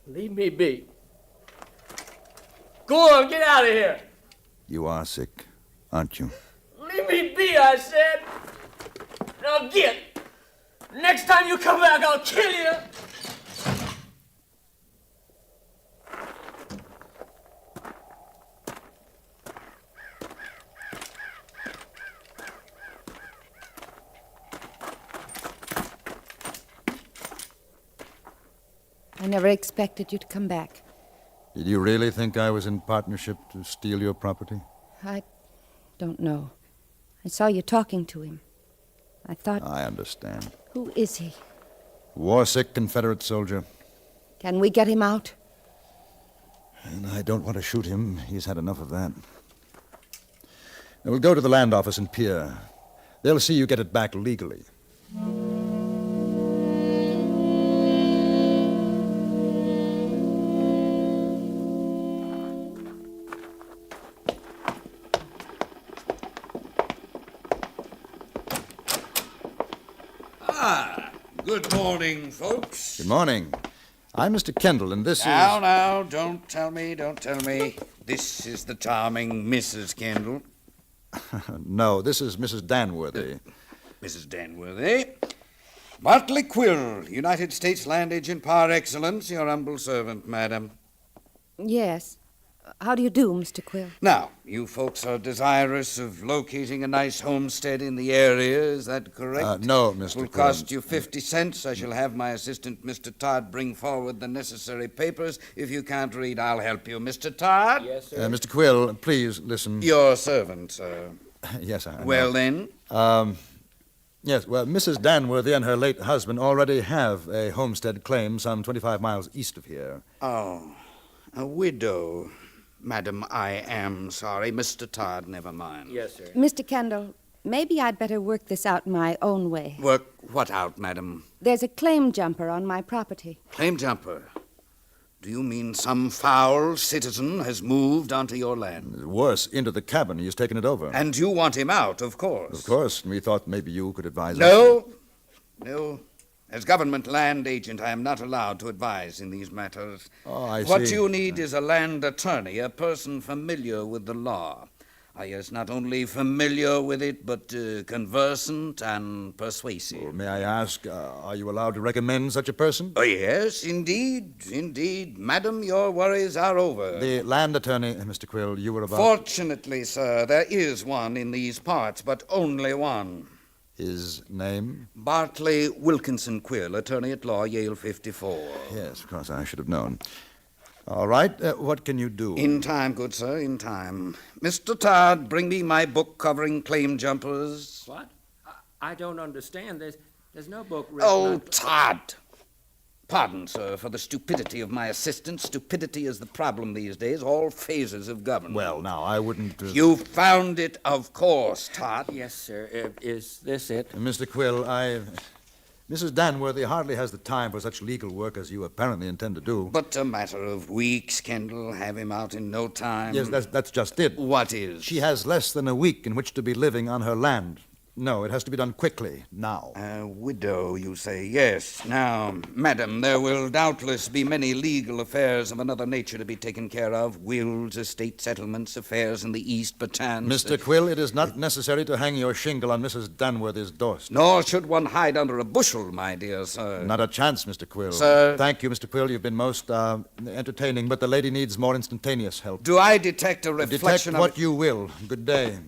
Leave me be. Go on, get out of here. You are sick, aren't you? Leave me be, I said. Now get. Next time you come back, I'll kill you. I never expected you to come back. Did you really think I was in partnership to steal your property? I don't know. I saw you talking to him. I thought... I understand. Who is he? War-sick Confederate soldier. Can we get him out? And I don't want to shoot him. He's had enough of that. Now, we'll go to the land office in Pierre. They'll see you get it back legally. Good morning, folks. Good morning. I'm Mr. Kendall, and this Now, don't tell me. This is the charming Mrs. Kendall. No, this is Mrs. Danworthy. Mrs. Danworthy. Bartley Quill, United States Land Agent par excellence, your humble servant, madam. Yes. How do you do, Mr. Quill? Now, you folks are desirous of locating a nice homestead in the area, is that correct? No, Mr. Will Quill. cost you 50 cents. I shall have my assistant, Mr. Todd, bring forward the necessary papers. If you can't read, I'll help you. Mr. Todd? Yes, sir. Mr. Quill, please listen. Your servant, sir. Yes, I know. Well, then? Yes, well, Mrs. Danworthy and her late husband already have a homestead claim some 25 miles east of here. Oh, a widow. Madam, I am sorry. Mr. Todd, never mind. Yes, sir. Mr. Kendall, maybe I'd better work this out my own way. Work what out, madam? There's a claim jumper on my property. Claim jumper? Do you mean some foul citizen has moved onto your land? Worse, into the cabin. He's taken it over. And you want him out, of course. Of course. We thought maybe you could advise us. No. As government land agent, I am not allowed to advise in these matters. Oh, I see. What you need is a land attorney, a person familiar with the law. Yes, not only familiar with it, but conversant and persuasive. Well, may I ask, are you allowed to recommend such a person? Oh, yes, indeed. Madam, your worries are over. The land attorney, Mr. Quill, you were about... Fortunately, sir, there is one in these parts, but only one. His name? Bartley Wilkinson Quill, attorney at law, Yale 54. Yes, of course, I should have known. All right, what can you do? In time, good sir, in time. Mr. Todd, bring me my book covering claim jumpers. What? I don't understand. There's no book written. Oh, Todd! Pardon, sir, for the stupidity of my assistant. Stupidity is the problem these days, all phases of government. Well, now, I wouldn't... You found it, of course, Todd. Yes, sir. Is this it? Mr. Quill, Mrs. Danworthy hardly has the time for such legal work as you apparently intend to do. But a matter of weeks, Kendall. Have him out in no time. Yes, that's just it. What is? She has less than a week in which to be living on her land. No, it has to be done quickly, now. A widow, you say? Yes. Now, madam, there will doubtless be many legal affairs of another nature to be taken care of. Wills, estate settlements, affairs in the East, Baton. Mr. Quill, it is not necessary to hang your shingle on Mrs. Danworthy's doorstep. Nor should one hide under a bushel, my dear sir. Not a chance, Mr. Quill. Sir. Thank you, Mr. Quill. You've been most entertaining, but the lady needs more instantaneous help. Do I detect a reflection Detect what you will. Good day.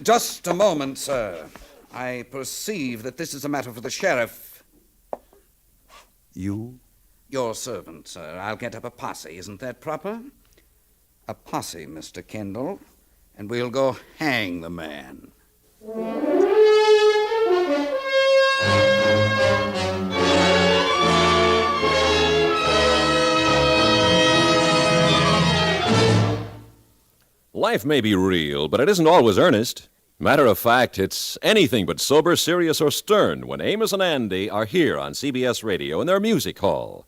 Just a moment, sir. I perceive that this is a matter for the sheriff. You? Your servant, sir. I'll get up a posse. Isn't that proper? A posse, Mr. Kendall. And we'll go hang the man. Life may be real, but it isn't always earnest. Matter of fact, it's anything but sober, serious, or stern when Amos and Andy are here on CBS Radio in their music hall.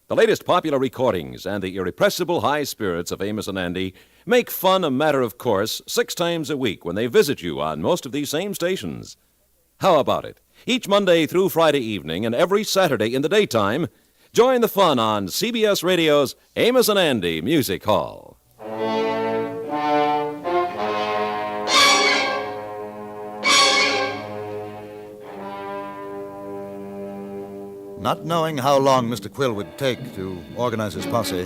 The latest popular recordings and the irrepressible high spirits of Amos and Andy make fun a matter of course 6 times a week when they visit you on most of these same stations. How about it? Each Monday through Friday evening and every Saturday in the daytime, join the fun on CBS Radio's Amos and Andy Music Hall. Not knowing how long Mr. Quill would take to organize his posse,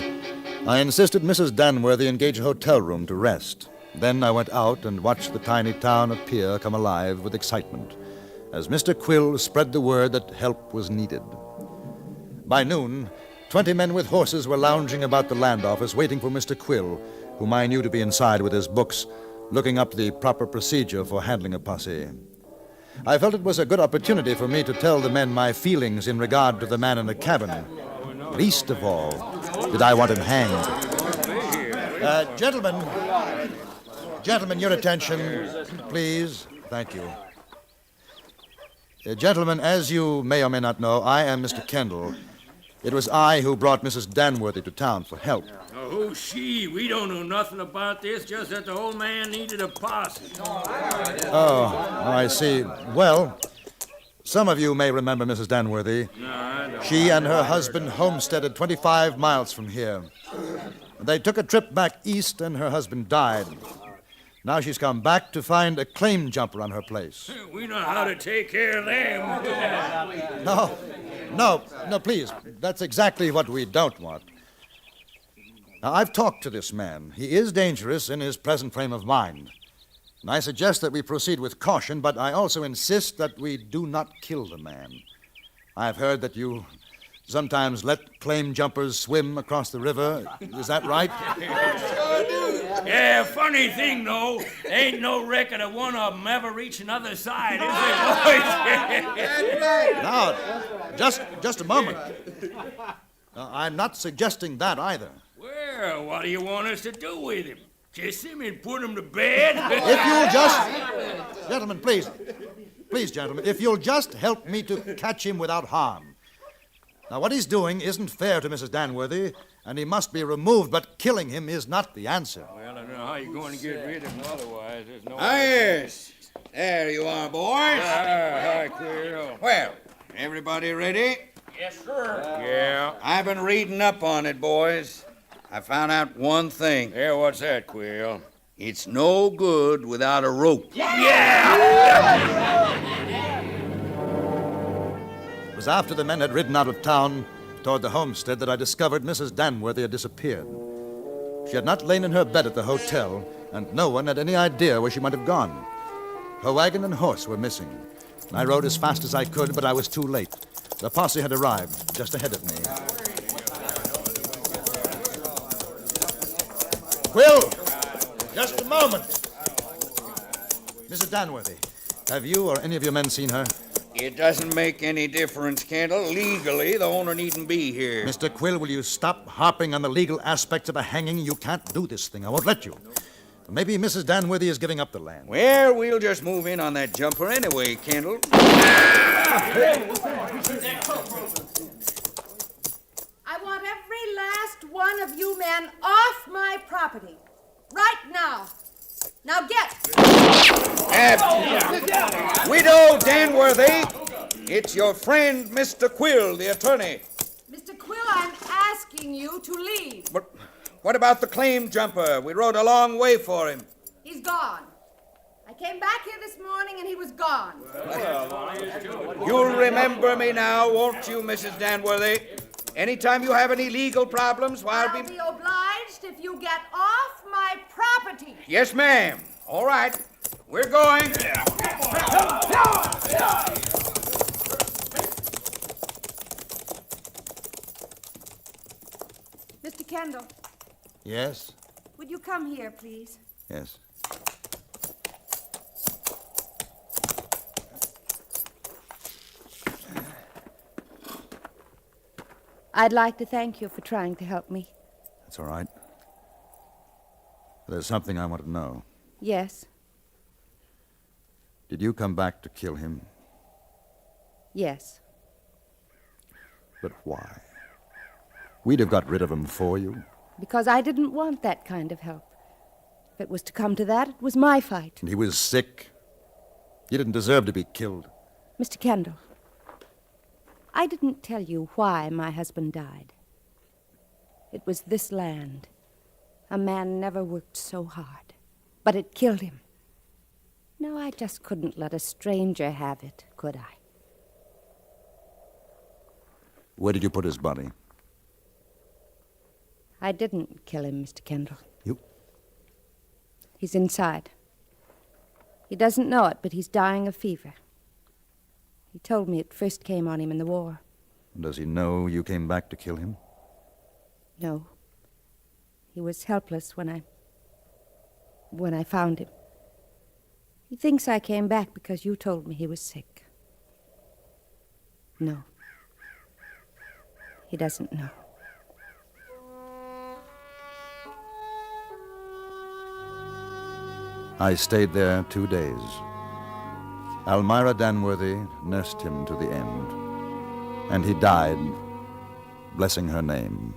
I insisted Mrs. Danworthy engage a hotel room to rest. Then I went out and watched the tiny town of Pierre come alive with excitement as Mr. Quill spread the word that help was needed. By noon, 20 men with horses were lounging about the land office waiting for Mr. Quill, whom I knew to be inside with his books, looking up the proper procedure for handling a posse. I felt it was a good opportunity for me to tell the men my feelings in regard to the man in the cabin. Least of all, did I want him hanged. Gentlemen, your attention, please. Thank you. Gentlemen, as you may or may not know, I am Mr. Kendall. It was I who brought Mrs. Danworthy to town for help. Oh, who's she? We don't know nothing about this, just that the old man needed a posse. Oh, I see. Well, some of you may remember Mrs. Danworthy. No, I don't. She and her husband homesteaded 25 miles from here. They took a trip back east and her husband died. Now she's come back to find a claim jumper on her place. We know how to take care of them. No, please. That's exactly what we don't want. Now, I've talked to this man. He is dangerous in his present frame of mind. And I suggest that we proceed with caution, but I also insist that we do not kill the man. I've heard that you sometimes let claim jumpers swim across the river. Is that right? Yeah, funny thing, though, ain't no record of one of them ever reaching other side, is there, boys? Now, just a moment. I'm not suggesting that either. Well, what do you want us to do with him? Kiss him and put him to bed? If you'll just... Gentlemen, please. Please, gentlemen, if you'll just help me to catch him without harm. Now, what he's doing isn't fair to Mrs. Danworthy, and he must be removed, but killing him is not the answer. Well, I don't know how you're going to get rid of him otherwise. There's no... Yes. There you are, boys. Hi, Quill. Well, everybody ready? Yes, sir. Yeah. I've been reading up on it, boys. I found out one thing. Yeah, what's that, Quill? It's no good without a rope. It was after the men had ridden out of town toward the homestead that I discovered Mrs. Danworthy had disappeared. She had not lain in her bed at the hotel, and no one had any idea where she might have gone. Her wagon and horse were missing. I rode as fast as I could, but I was too late. The posse had arrived just ahead of me. Quill! Just a moment. Mrs. Danworthy, have you or any of your men seen her? It doesn't make any difference, Kendall. Legally, the owner needn't be here. Mr. Quill, will you stop harping on the legal aspects of a hanging? You can't do this thing. I won't let you. Maybe Mrs. Danworthy is giving up the land. Well, we'll just move in on that jumper anyway, Kendall. I want every last one of you men off my property. Right now. Now get. Widow Danworthy, it's your friend, Mr. Quill, the attorney. Mr. Quill, I'm asking you to leave. But what about the claim jumper? We rode a long way for him. He's gone. I came back here this morning and he was gone. You'll remember me now, won't you, Mrs. Danworthy? Anytime you have any legal problems, I'll be obliged if you get off my property. Yes, ma'am. All right. We're going. Mr. Kendall, Yes? would you come here, please? Yes. I'd like to thank you for trying to help me. That's all right. There's something I want to know. Yes, Did you come back to kill him? yes. But why? We'd have got rid of him for you. Because I didn't want that kind of help. If it was to come to that, it was my fight. And he was sick. He didn't deserve to be killed. Mr. Kendall, I didn't tell you why my husband died. It was this land. A man never worked so hard. But it killed him. No, I just couldn't let a stranger have it, could I? Where did you put his body? I didn't kill him, Mr. Kendall. You? He's inside. He doesn't know it, but he's dying of fever. He told me it first came on him in the war. Does he know you came back to kill him? No. He was helpless when I found him. He thinks I came back because you told me he was sick. No. He doesn't know. I stayed there 2 days. Almira Danworthy nursed him to the end. And he died, blessing her name.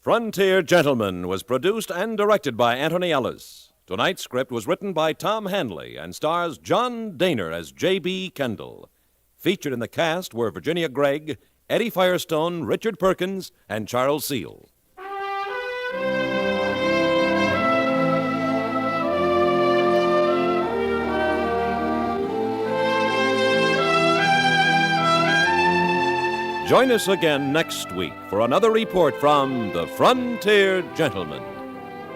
Frontier Gentleman was produced and directed by Anthony Ellis. Tonight's script was written by Tom Hanley and stars John Dehner as J.B. Kendall. Featured in the cast were Virginia Gregg, Eddie Firestone, Richard Perkins, and Charles Seal. Join us again next week for another report from the Frontier Gentleman.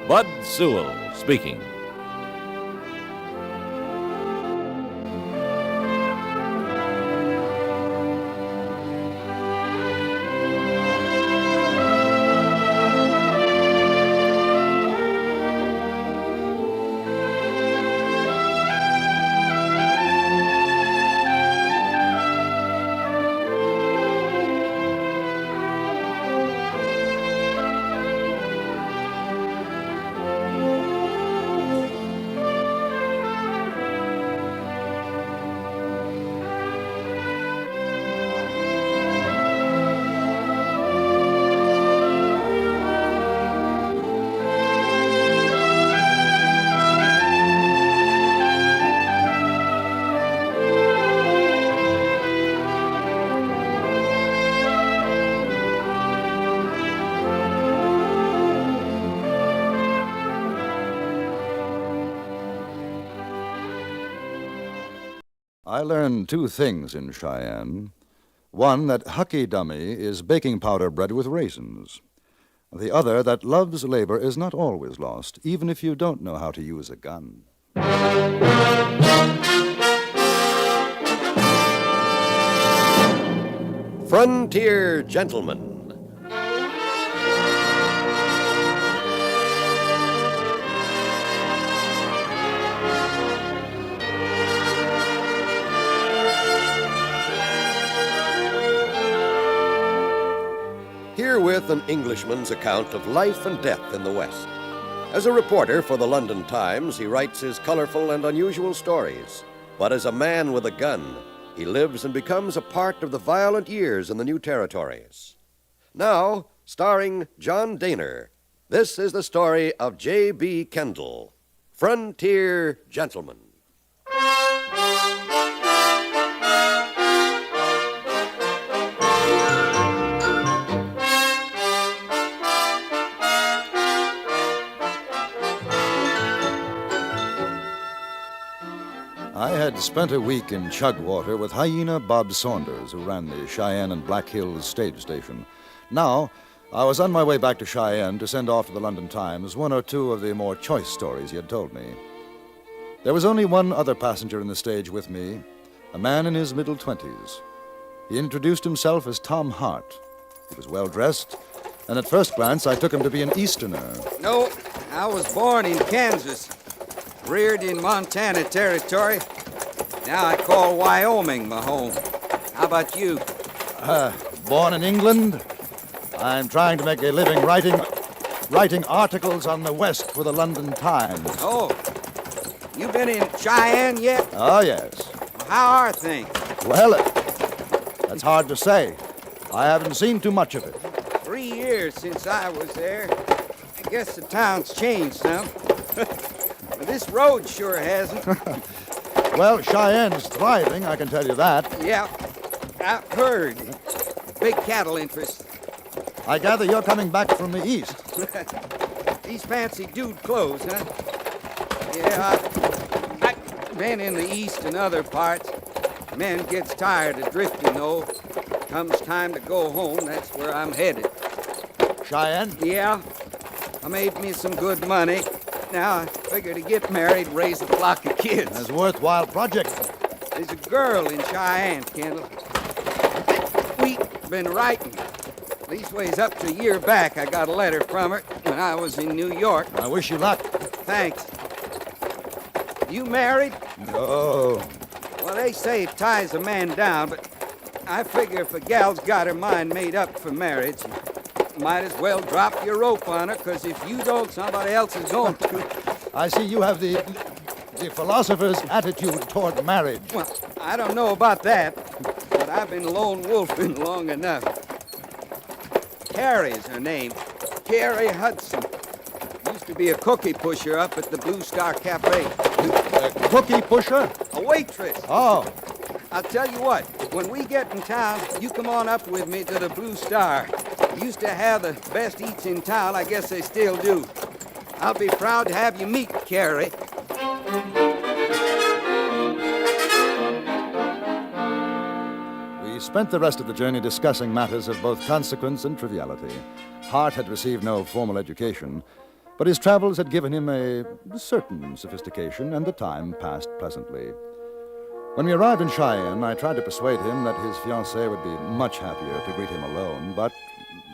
Bud Sewell speaking. I learned two things in Cheyenne. One, that Hucky Dummy is baking powder bread with raisins. The other, that love's labor is not always lost, even if you don't know how to use a gun. Frontier Gentleman. Herewith an Englishman's account of life and death in the West. As a reporter for the London Times, he writes his colorful and unusual stories. But as a man with a gun, he lives and becomes a part of the violent years in the new territories. Now, starring John Dehner, this is the story of J.B. Kendall, Frontier Gentleman. I had spent a week in Chugwater with Hyena Bob Saunders, who ran the Cheyenne and Black Hills stage station. Now, I was on my way back to Cheyenne to send off to the London Times one or two of the more choice stories he had told me. There was only one other passenger in the stage with me, a man in his middle 20s. He introduced himself as Tom Hart. He was well-dressed, and at first glance I took him to be an Easterner. No, I was born in Kansas, reared in Montana Territory. Now I call Wyoming my home. How about you? Born in England. I'm trying to make a living writing articles on the West for the London Times. Oh, you been in Cheyenne yet? Oh, yes. How are things? Well, that's hard to say. I haven't seen too much of it. 3 years since I was there. I guess the town's changed some. But this road sure hasn't. Well, Cheyenne's thriving, I can tell you that. Yeah, I've heard. Big cattle interest. I gather you're coming back from the east. These fancy dude clothes, huh? Yeah, I've been in the east and other parts. Man gets tired of drifting, though. Comes time to go home, that's where I'm headed. Cheyenne? Yeah. I made me some good money. Now I figure to get married, raise a flock of kids. That's a worthwhile project. There's a girl in Cheyenne, Kendall. We've been writing. Leastways up to a year back, I got a letter from her when I was in New York. I wish you luck. Thanks. You married? No. Well, they say it ties a man down, but I figure if a gal's got her mind made up for marriage, might as well drop your rope on her, because if you don't, somebody else is going to. I see you have the philosopher's attitude toward marriage. Well, I don't know about that, but I've been lone wolfing long enough. Carrie's her name. Carrie Hudson. Used to be a cookie pusher up at the Blue Star Cafe. A cookie pusher? A waitress. Oh. I'll tell you what, when we get in town, you come on up with me to the Blue Star. Used to have the best eats in town. I guess they still do. I'll be proud to have you meet Carrie. We spent the rest of the journey discussing matters of both consequence and triviality. Hart had received no formal education, But his travels had given him a certain sophistication, and the time passed pleasantly. When we arrived in Cheyenne, I tried to persuade him that his fiancée would be much happier to greet him alone, but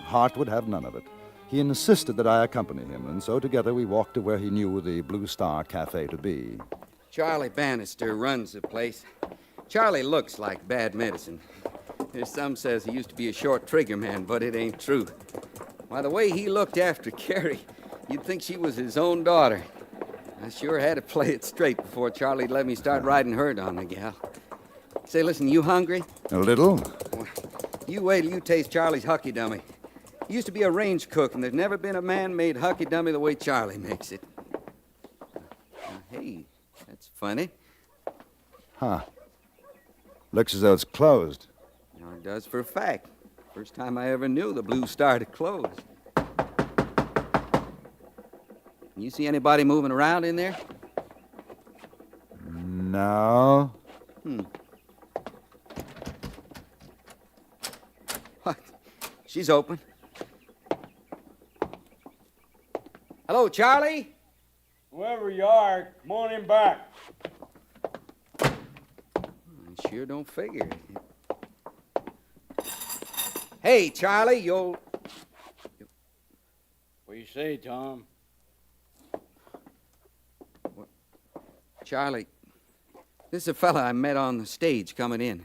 Hart would have none of it. He insisted that I accompany him, and so together we walked to where he knew the Blue Star Cafe to be. Charlie Bannister runs the place. Charlie looks like bad medicine. There's some says he used to be a short trigger man, but it ain't true. Why, the way he looked after Carrie, you'd think she was his own daughter. I sure had to play it straight before Charlie'd let me start riding herd on the gal. Say, listen, you hungry? A little. Well, you wait till you taste Charlie's hucky dummy. He used to be a range cook, and there's never been a man made hucky dummy the way Charlie makes it. Hey, that's funny. Huh. Looks as though it's closed. No, it does for a fact. First time I ever knew the Blue Star to close. You see anybody moving around in there? No. What? She's open. Hello, Charlie? Whoever you are, come on in back. I sure don't figure. Hey, Charlie, you'll... What do you say, Tom? Charlie, this is a fella I met on the stage coming in,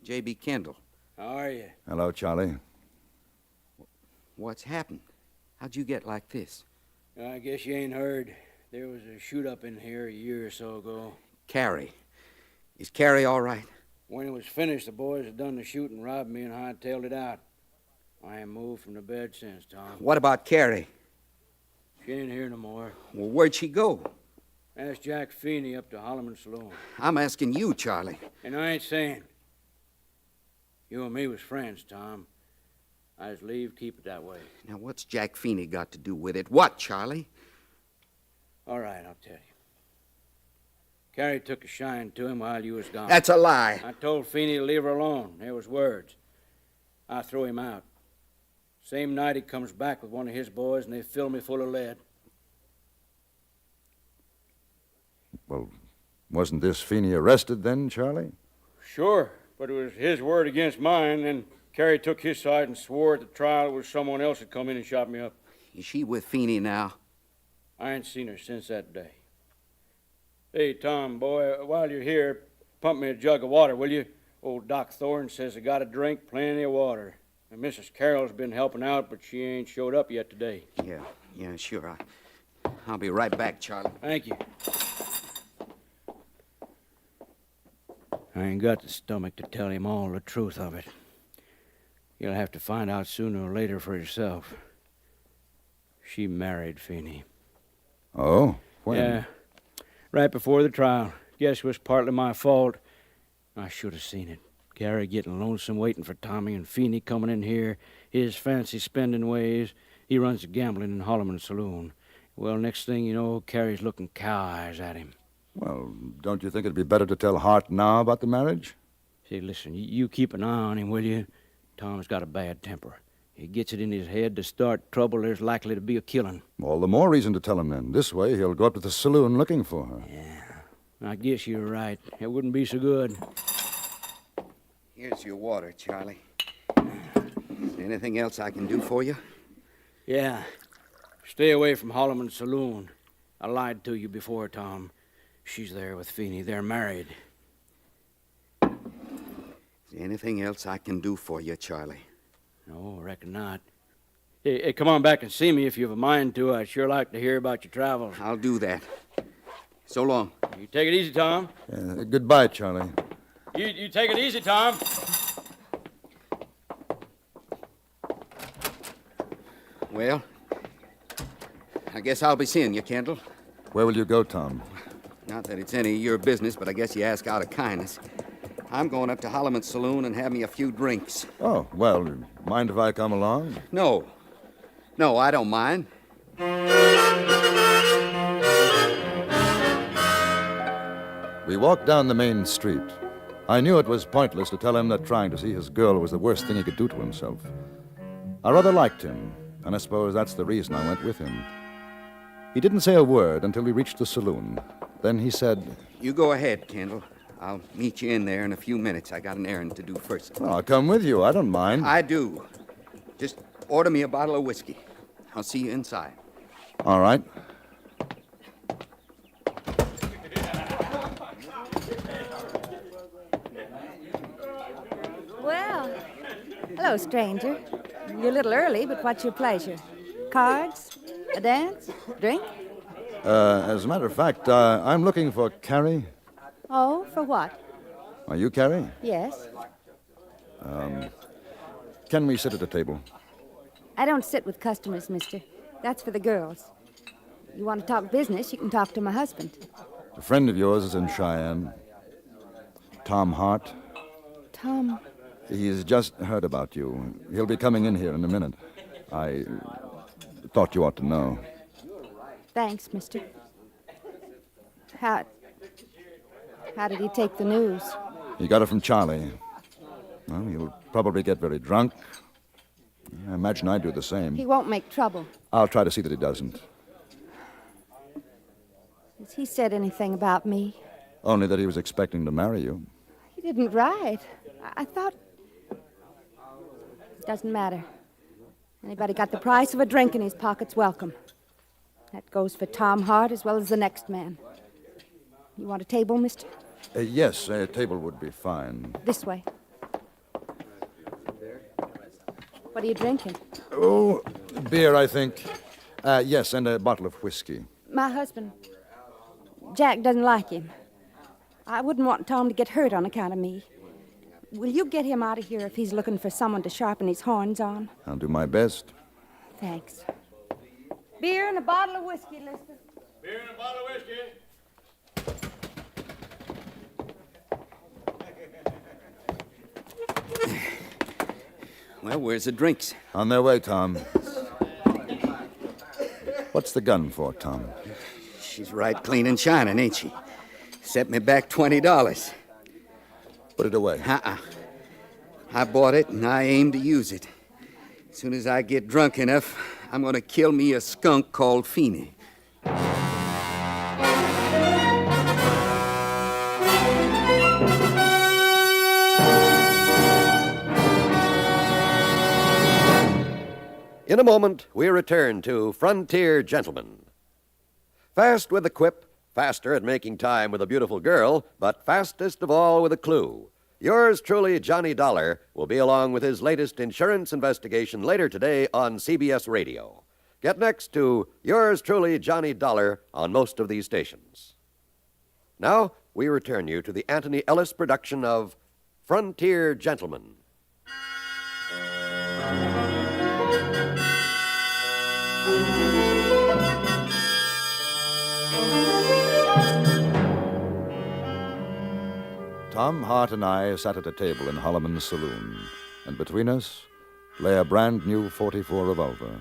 J.B. Kendall. How are you? Hello, Charlie. What's happened? How'd you get like this? I guess you ain't heard. There was a shoot-up in here a year or so ago. Carrie. Is Carrie all right? When it was finished, the boys had done the shooting, robbed me, and hightailed it out. I ain't moved from the bed since, Tom. What about Carrie? She ain't here no more. Well, where'd she go? Ask Jack Feeney up to Holloman Saloon. I'm asking you, Charlie. And I ain't saying. You and me was friends, Tom. I just leave, keep it that way. Now, what's Jack Feeney got to do with it? What, Charlie? All right, I'll tell you. Carrie took a shine to him while you was gone. That's a lie. I told Feeney to leave her alone. There was words. I threw him out. Same night he comes back with one of his boys, and they fill me full of lead. Well, wasn't this Feeney arrested then, Charlie? Sure, but it was his word against mine, and Carrie took his side and swore at the trial it was someone else that come in and shot me up. Is she with Feeney now? I ain't seen her since that day. Hey, Tom, boy, while you're here, pump me a jug of water, will you? Old Doc Thorne says I got to drink plenty of water. And Mrs. Carroll's been helping out, but she ain't showed up yet today. Yeah, sure. I'll be right back, Charlie. Thank you. I ain't got the stomach to tell him all the truth of it. You'll have to find out sooner or later for yourself. She married Feeney. Oh? When? Yeah, right before the trial. Guess it was partly my fault. I should have seen it. Carrie getting lonesome waiting for Tommy, and Feeney coming in here, his fancy spending ways. He runs the gambling in Holloman Saloon. Well, next thing you know, Carrie's looking cow eyes at him. Well, don't you think it'd be better to tell Hart now about the marriage? See, listen, you keep an eye on him, will you? Tom's got a bad temper. He gets it in his head to start trouble, there's likely to be a killing. All the more reason to tell him then. This way, he'll go up to the saloon looking for her. Yeah, I guess you're right. It wouldn't be so good. Here's your water, Charlie. Is there anything else I can do for you? Yeah. Stay away from Holloman Saloon. I lied to you before, Tom. She's there with Feeney. They're married. Is there anything else I can do for you, Charlie? No, reckon not. Hey, come on back and see me if you have a mind to. I'd sure like to hear about your travels. I'll do that. So long. You take it easy, Tom. Goodbye, Charlie. You take it easy, Tom. Well, I guess I'll be seeing you, Kendall. Where will you go, Tom? Not that it's any of your business, but I guess you ask out of kindness. I'm going up to Holloman Saloon and have me a few drinks. Oh, well, mind if I come along? No, I don't mind. We walked down the main street. I knew it was pointless to tell him that trying to see his girl was the worst thing he could do to himself. I rather liked him, and I suppose that's the reason I went with him. He didn't say a word until we reached the saloon. Then he said, You go ahead, Kendall. I'll meet you in there in a few minutes. I got an errand to do first. I'll come with you. I don't mind. I do. Just order me a bottle of whiskey. I'll see you inside. All right. Well, hello, stranger. You're a little early, but what's your pleasure? Cards? A dance? Drink? As a matter of fact, I'm looking for Carrie. Oh, for what? Are you Carrie? Yes. Can we sit at a table? I don't sit with customers, mister. That's for the girls. You want to talk business, you can talk to my husband. A friend of yours is in Cheyenne. Tom Hart. Tom? He's just heard about you. He'll be coming in here in a minute. I thought you ought to know. Thanks, mister. How did he take the news? He got it from Charlie. Well, he'll probably get very drunk. I imagine I'd do the same. He won't make trouble. I'll try to see that he doesn't. Has he said anything about me? Only that he was expecting to marry you. He didn't write. I thought... Doesn't matter. Anybody got the price of a drink in his pocket's welcome. That goes for Tom Hart as well as the next man. You want a table, mister? Yes, a table would be fine. This way. What are you drinking? Oh, beer, I think. Yes, and a bottle of whiskey. My husband. Jack doesn't like him. I wouldn't want Tom to get hurt on account of me. Will you get him out of here if he's looking for someone to sharpen his horns on? I'll do my best. Thanks. Beer and a bottle of whiskey, Lister. Beer and a bottle of whiskey. Well, where's the drinks? On their way, Tom. What's the gun for, Tom? She's right clean and shining, ain't she? Set me back $20. Put it away. I bought it, and I aim to use it. As soon as I get drunk enough, I'm going to kill me a skunk called Feeney. In a moment, we return to Frontier Gentlemen. Fast with a quip, faster at making time with a beautiful girl, but fastest of all with a clue. Yours truly, Johnny Dollar, will be along with his latest insurance investigation later today on CBS Radio. Get next to yours truly, Johnny Dollar, on most of these stations. Now, we return you to the Anthony Ellis production of Frontier Gentlemen. Tom Hart and I sat at a table in Holloman's saloon, and between us lay a brand new .44 revolver.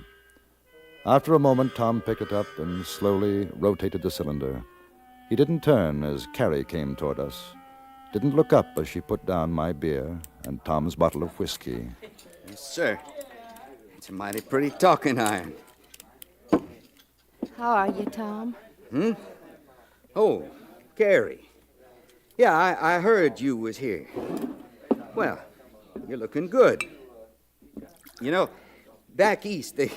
After a moment, Tom picked it up and slowly rotated the cylinder. He didn't turn as Carrie came toward us, didn't look up as she put down my beer and Tom's bottle of whiskey. Yes, sir. It's a mighty pretty talking iron. How are you, Tom? Oh, Carrie. Yeah, I heard you was here. Well, you're looking good. You know, back east, they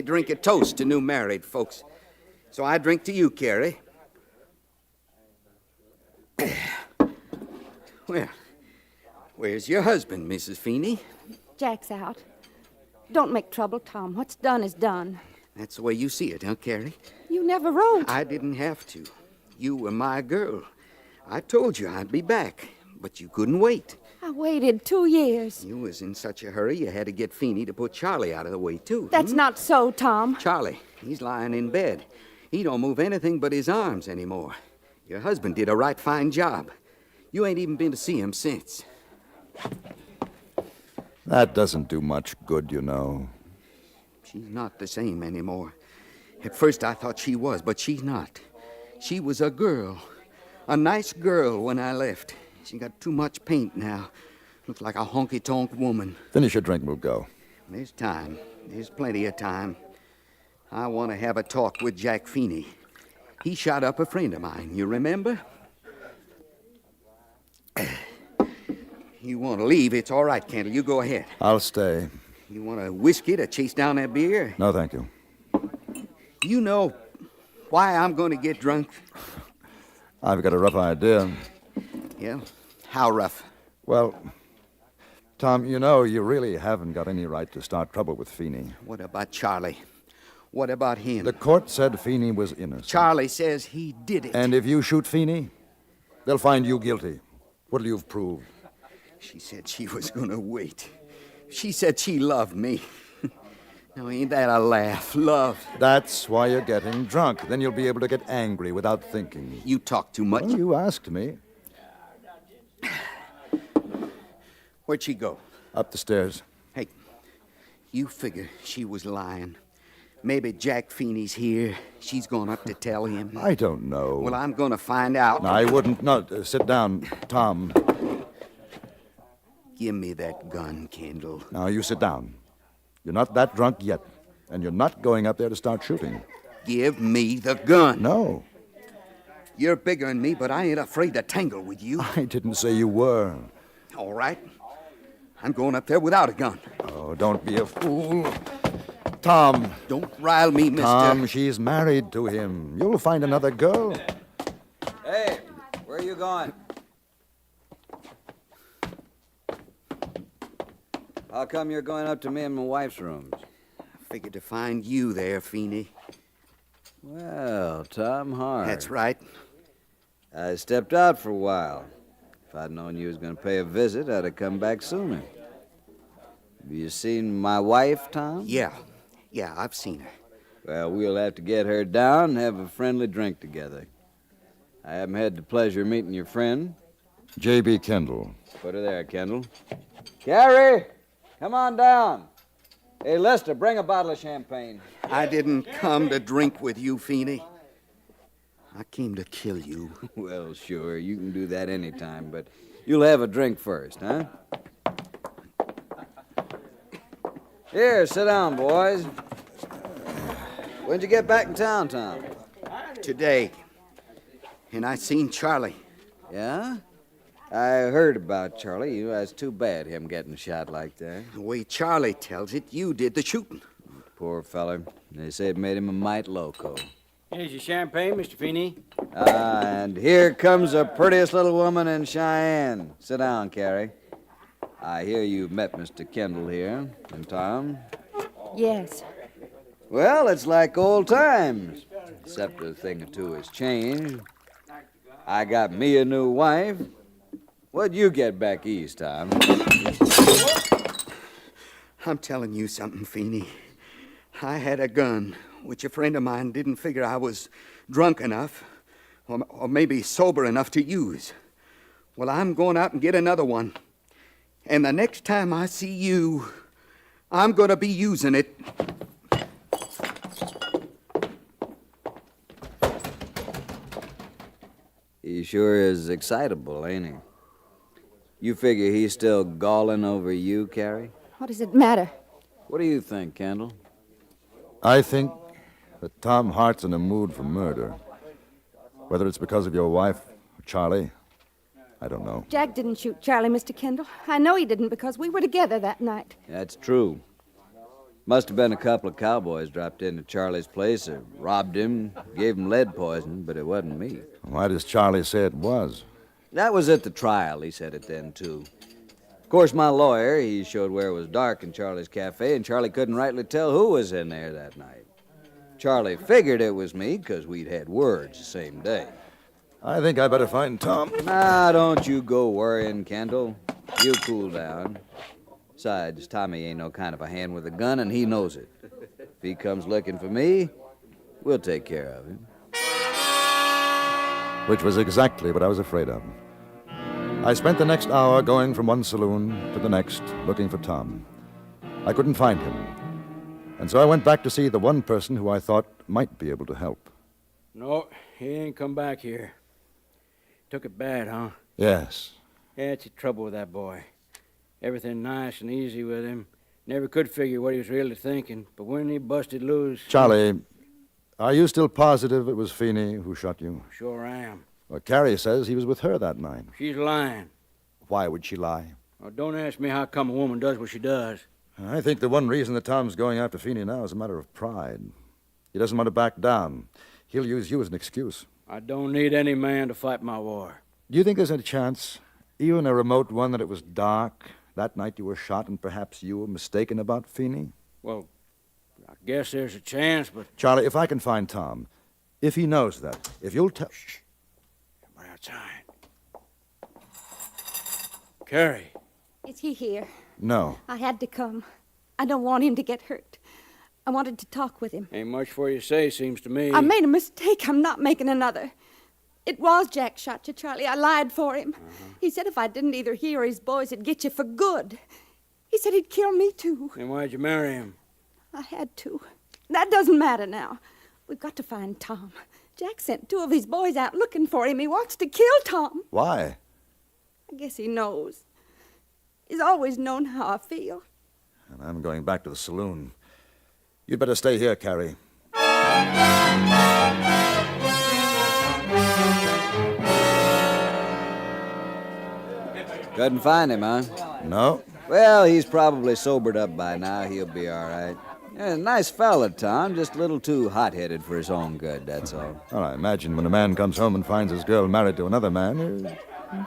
drink a toast to new married folks. So I drink to you, Carrie. Well, where's your husband, Mrs. Feeney? Jack's out. Don't make trouble, Tom. What's done is done. That's the way you see it, huh, Carrie? You never wrote. I didn't have to. You were my girl. I told you I'd be back, but you couldn't wait. I waited 2 years. You was in such a hurry you had to get Feeney to put Charlie out of the way, too. That's not so, Tom. Charlie, he's lying in bed. He don't move anything but his arms anymore. Your husband did a right fine job. You ain't even been to see him since. That doesn't do much good, you know. She's not the same anymore. At first I thought she was, but she's not. She was a girl. A nice girl when I left. She got too much paint now. Looks like a honky-tonk woman. Finish your drink, we'll go. There's time. There's plenty of time. I want to have a talk with Jack Feeney. He shot up a friend of mine, you remember? You want to leave, it's all right, Kendall. You go ahead. I'll stay. You want a whiskey to chase down that beer? No, thank you. You know why I'm going to get drunk? I've got a rough idea. Yeah? How rough? Well, Tom, you know you really haven't got any right to start trouble with Feeney. What about Charlie? What about him? The court said Feeney was innocent. Charlie says he did it. And if you shoot Feeney, they'll find you guilty. What'll you have proved? She said she was going to wait. She said she loved me. Now, ain't that a laugh? Love. That's why you're getting drunk. Then you'll be able to get angry without thinking. You talk too much. Well, you asked me. Where'd she go? Up the stairs. Hey, you figure she was lying. Maybe Jack Feeney's here. She's gone up to tell him. I don't know. Well, I'm going to find out. No, I wouldn't. No, sit down, Tom. Give me that gun, Kendall. Now, you sit down. You're not that drunk yet, and you're not going up there to start shooting. Give me the gun. No. You're bigger than me, but I ain't afraid to tangle with you. I didn't say you were. All right. I'm going up there without a gun. Oh, don't be a fool. Tom. Don't rile me, mister. Tom, she's married to him. You'll find another girl. Hey, where are you going? How come you're going up to me and my wife's rooms? I figured to find you there, Feeney. Well, Tom Hart. That's right. I stepped out for a while. If I'd known you was going to pay a visit, I'd have come back sooner. Have you seen my wife, Tom? Yeah, I've seen her. Well, we'll have to get her down and have a friendly drink together. I haven't had the pleasure of meeting your friend. J.B. Kendall. Put her there, Kendall. Carrie, come on down. Hey, Lester, bring a bottle of champagne. I didn't come to drink with you, Feeney. I came to kill you. Well, sure, you can do that anytime, but you'll have a drink first, huh? Here, sit down, boys. When'd you get back in town, Tom? Today. And I seen Charlie. Yeah? I heard about Charlie. You know, it's too bad him getting shot like that. The way Charlie tells it, you did the shooting. Poor feller. They say it made him a mite loco. Here's your champagne, Mr. Feeney. And here comes the prettiest little woman in Cheyenne. Sit down, Carrie. I hear you've met Mr. Kendall here, and Tom. Yes. Well, it's like old times, except a thing or two has changed. I got me a new wife. What'd you get back east, Tom? I'm telling you something, Feeney. I had a gun, which a friend of mine didn't figure I was drunk enough, or maybe sober enough to use. Well, I'm going out and get another one. And the next time I see you, I'm going to be using it. He sure is excitable, ain't he? You figure he's still galling over you, Carrie? What does it matter? What do you think, Kendall? I think that Tom Hart's in a mood for murder. Whether it's because of your wife or Charlie, I don't know. Jack didn't shoot Charlie, Mr. Kendall. I know he didn't because we were together that night. That's true. Must have been a couple of cowboys dropped into Charlie's place or robbed him, gave him lead poison, but it wasn't me. Why does Charlie say it was? That was at the trial. He said it then, too. Of course, my lawyer, he showed where it was dark in Charlie's cafe, and Charlie couldn't rightly tell who was in there that night. Charlie figured it was me because we'd had words the same day. I think I better find Tom. Nah, don't you go worrying, Kendall. You cool down. Besides, Tommy ain't no kind of a hand with a gun, and he knows it. If he comes looking for me, we'll take care of him. Which was exactly what I was afraid of. I spent the next hour going from one saloon to the next, looking for Tom. I couldn't find him. And so I went back to see the one person who I thought might be able to help. No, he ain't come back here. Took it bad, huh? Yes. Yeah, it's the trouble with that boy. Everything nice and easy with him. Never could figure what he was really thinking, but when he busted loose... Charlie, are you still positive it was Feeney who shot you? Sure am. Well, Carrie says he was with her that night. She's lying. Why would she lie? Well, don't ask me how come a woman does what she does. I think the one reason that Tom's going after Feeney now is a matter of pride. He doesn't want to back down. He'll use you as an excuse. I don't need any man to fight my war. Do you think there's any chance, even a remote one, that it was dark that night you were shot and perhaps you were mistaken about Feeney? Well, I guess there's a chance, but... Charlie, if I can find Tom, if he knows that, if you'll tell... Shh. Come outside. Carrie. Is he here? No. I had to come. I don't want him to get hurt. I wanted to talk with him. Ain't much for you to say, seems to me. I made a mistake. I'm not making another. It was Jack shot you, Charlie. I lied for him. He said if I didn't either he or his boys, it'd get you for good. He said he'd kill me, too. Then why'd you marry him? I had to. That doesn't matter now. We've got to find Tom. Jack sent 2 of his boys out looking for him. He wants to kill Tom. Why? I guess he knows. He's always known how I feel. And I'm going back to the saloon. You'd better stay here, Carrie. Couldn't find him, huh? No. Well, he's probably sobered up by now. He'll be all right. Yeah, nice fella, Tom. Just a little too hot-headed for his own good, that's all. Well, I imagine when a man comes home and finds his girl married to another man, it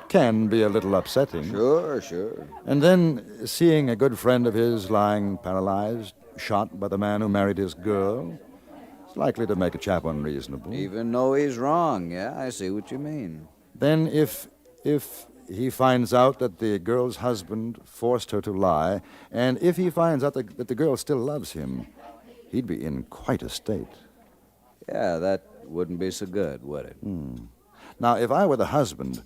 can be a little upsetting. Sure. And then seeing a good friend of his lying paralyzed, shot by the man who married his girl, it's likely to make a chap unreasonable. Even though he's wrong, yeah, I see what you mean. Then if he finds out that the girl's husband forced her to lie, and if he finds out that the girl still loves him, he'd be in quite a state. Yeah, that wouldn't be so good, would it? Now, if I were the husband,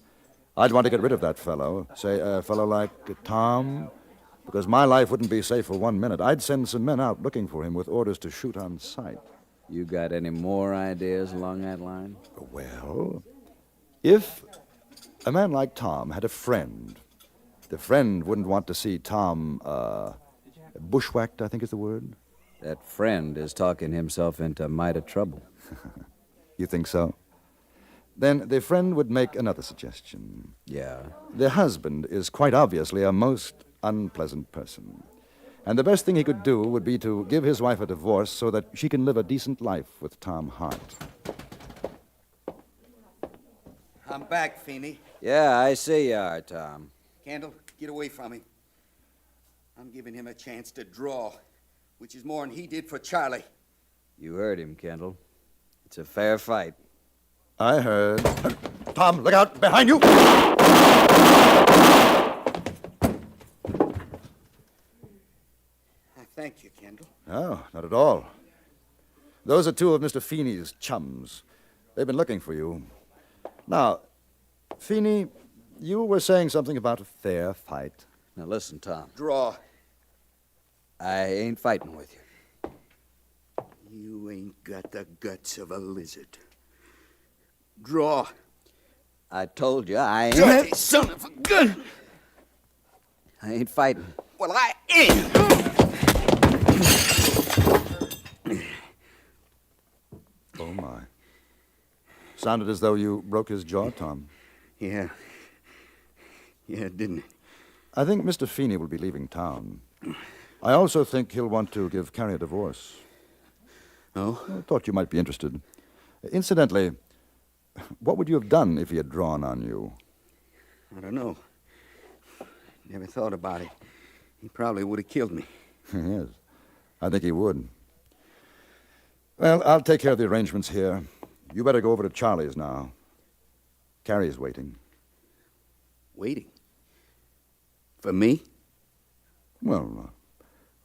I'd want to get rid of that fellow. Say, a fellow like Tom, because my life wouldn't be safe for 1 minute. I'd send some men out looking for him with orders to shoot on sight. You got any more ideas along that line? Well, if a man like Tom had a friend, the friend wouldn't want to see Tom bushwhacked, I think is the word. That friend is talking himself into mighty trouble. You think so? Then the friend would make another suggestion. Yeah? The husband is quite obviously a most unpleasant person. And the best thing he could do would be to give his wife a divorce so that she can live a decent life with Tom Hart. I'm back, Feeney. Yeah, I see you are, Tom. Kendall, get away from him. I'm giving him a chance to draw, which is more than he did for Charlie. You heard him, Kendall. It's a fair fight. I heard. Tom, look out! Behind you! Thank you, Kendall. No, not at all. Those are 2 of Mr. Feeney's chums. They've been looking for you. Now, Feeney, you were saying something about a fair fight. Now listen, Tom. Draw. I ain't fighting with you. You ain't got the guts of a lizard. Draw. I told you I ain't... Dirty son of a gun! I ain't fighting. Well, I ain't! Oh, my. Sounded as though you broke his jaw, Tom. Yeah, didn't it? I think Mr. Feeney will be leaving town. I also think he'll want to give Carrie a divorce. Oh? I thought you might be interested. Incidentally, what would you have done if he had drawn on you? I don't know. Never thought about it. He probably would have killed me. Yes, I think he would. Well, I'll take care of the arrangements here. You better go over to Charlie's now. Carrie's waiting. Waiting? For me? Well,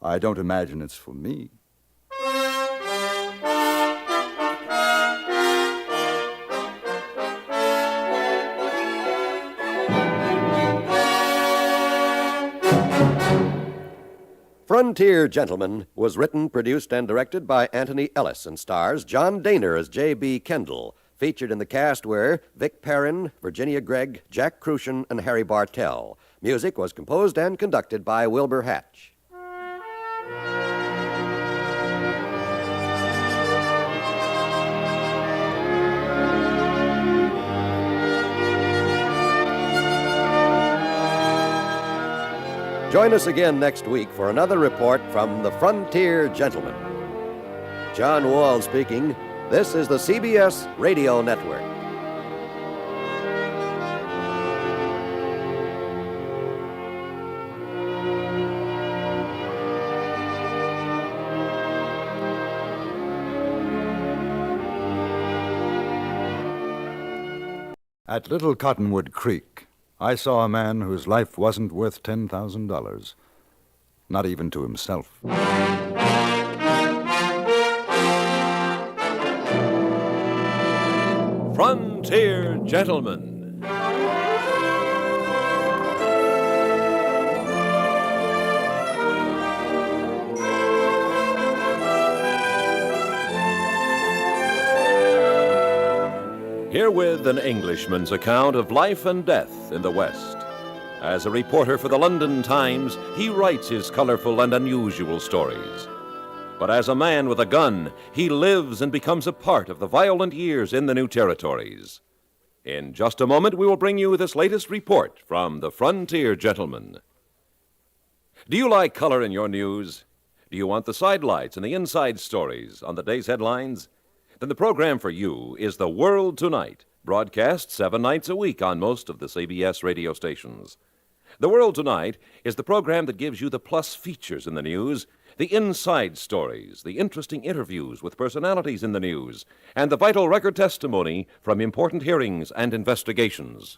I don't imagine it's for me. Frontier Gentlemen was written, produced, and directed by Anthony Ellis and stars John Dehner as J.B. Kendall. Featured in the cast were Vic Perrin, Virginia Gregg, Jack Crucian, and Harry Bartell. Music was composed and conducted by Wilbur Hatch. Join us again next week for another report from the Frontier Gentleman. John Wall speaking. This is the CBS Radio Network. At Little Cottonwood Creek, I saw a man whose life wasn't worth $10,000. Not even to himself. Frontier Gentleman. Herewith an Englishman's account of life and death in the West. As a reporter for the London Times, he writes his colorful and unusual stories. But as a man with a gun, he lives and becomes a part of the violent years in the new territories. In just a moment, we will bring you this latest report from the Frontier Gentleman. Do you like color in your news? Do you want the sidelights and the inside stories on the day's headlines? Then the program for you is The World Tonight, broadcast 7 nights a week on most of the CBS radio stations. The World Tonight is the program that gives you the plus features in the news, the inside stories, the interesting interviews with personalities in the news, and the vital record testimony from important hearings and investigations.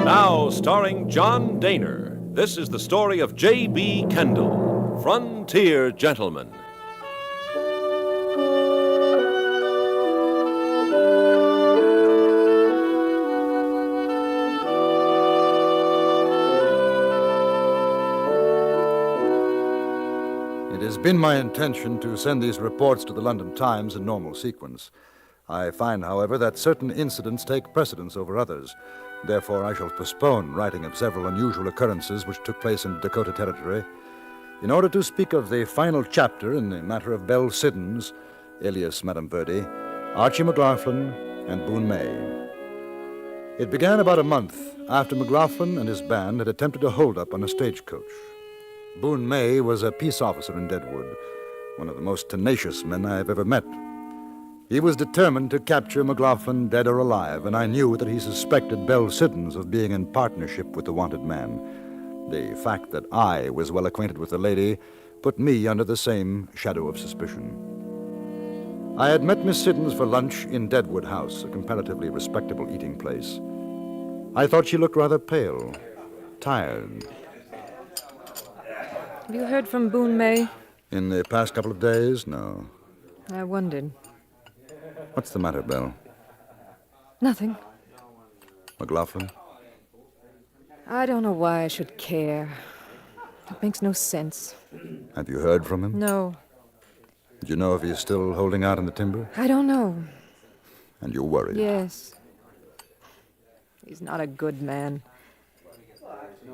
Now, starring John Dehner, this is the story of J.B. Kendall, Frontier Gentleman. It has been my intention to send these reports to the London Times in normal sequence. I find, however, that certain incidents take precedence over others. Therefore, I shall postpone writing of several unusual occurrences which took place in Dakota Territory in order to speak of the final chapter in the matter of Belle Siddons, alias Madame Verdi, Archie McLaughlin, and Boone May. It began about a month after McLaughlin and his band had attempted a holdup on a stagecoach. Boone May was a peace officer in Deadwood, one of the most tenacious men I have ever met. He was determined to capture McLaughlin dead or alive, and I knew that he suspected Belle Siddons of being in partnership with the wanted man. The fact that I was well acquainted with the lady put me under the same shadow of suspicion. I had met Miss Siddons for lunch in Deadwood House, a comparatively respectable eating place. I thought she looked rather pale, tired. Have you heard from Boone May? In the past couple of days, no. I wondered. What's the matter, Belle? Nothing. McLaughlin? I don't know why I should care. It makes no sense. Have you heard from him? No. Do you know if he's still holding out in the timber? I don't know. And you're worried? Yes. He's not a good man.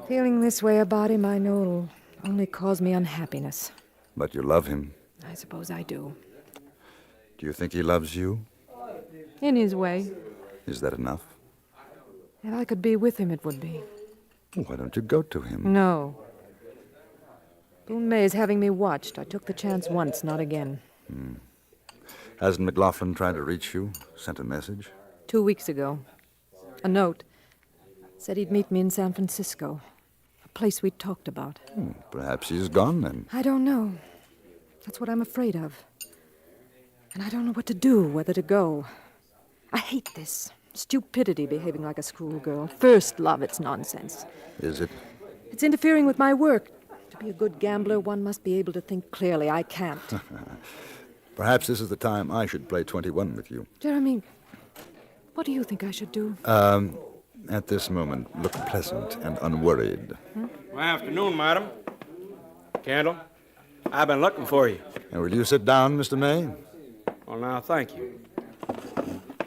Feeling this way about him, I know it'll only cause me unhappiness. But you love him? I suppose I do. Do you think he loves you? In his way. Is that enough? If I could be with him, it would be. Why don't you go to him? No. Boone May is having me watched. I took the chance once, not again. Hasn't McLaughlin tried to reach you? Sent a message? 2 weeks ago. A note. Said he'd meet me in San Francisco. A place we'd talked about. Perhaps he's gone then. I don't know. That's what I'm afraid of. And I don't know what to do, whether to go. I hate this. Stupidity, behaving like a schoolgirl. First love, it's nonsense. Is it? It's interfering with my work. To be a good gambler, one must be able to think clearly. I can't. Perhaps this is the time I should play 21 with you. Jeremy, what do you think I should do? At this moment, look pleasant and unworried. Good afternoon, madam. Kendall, I've been looking for you. And will you sit down, Mr. May? Well, now, thank you.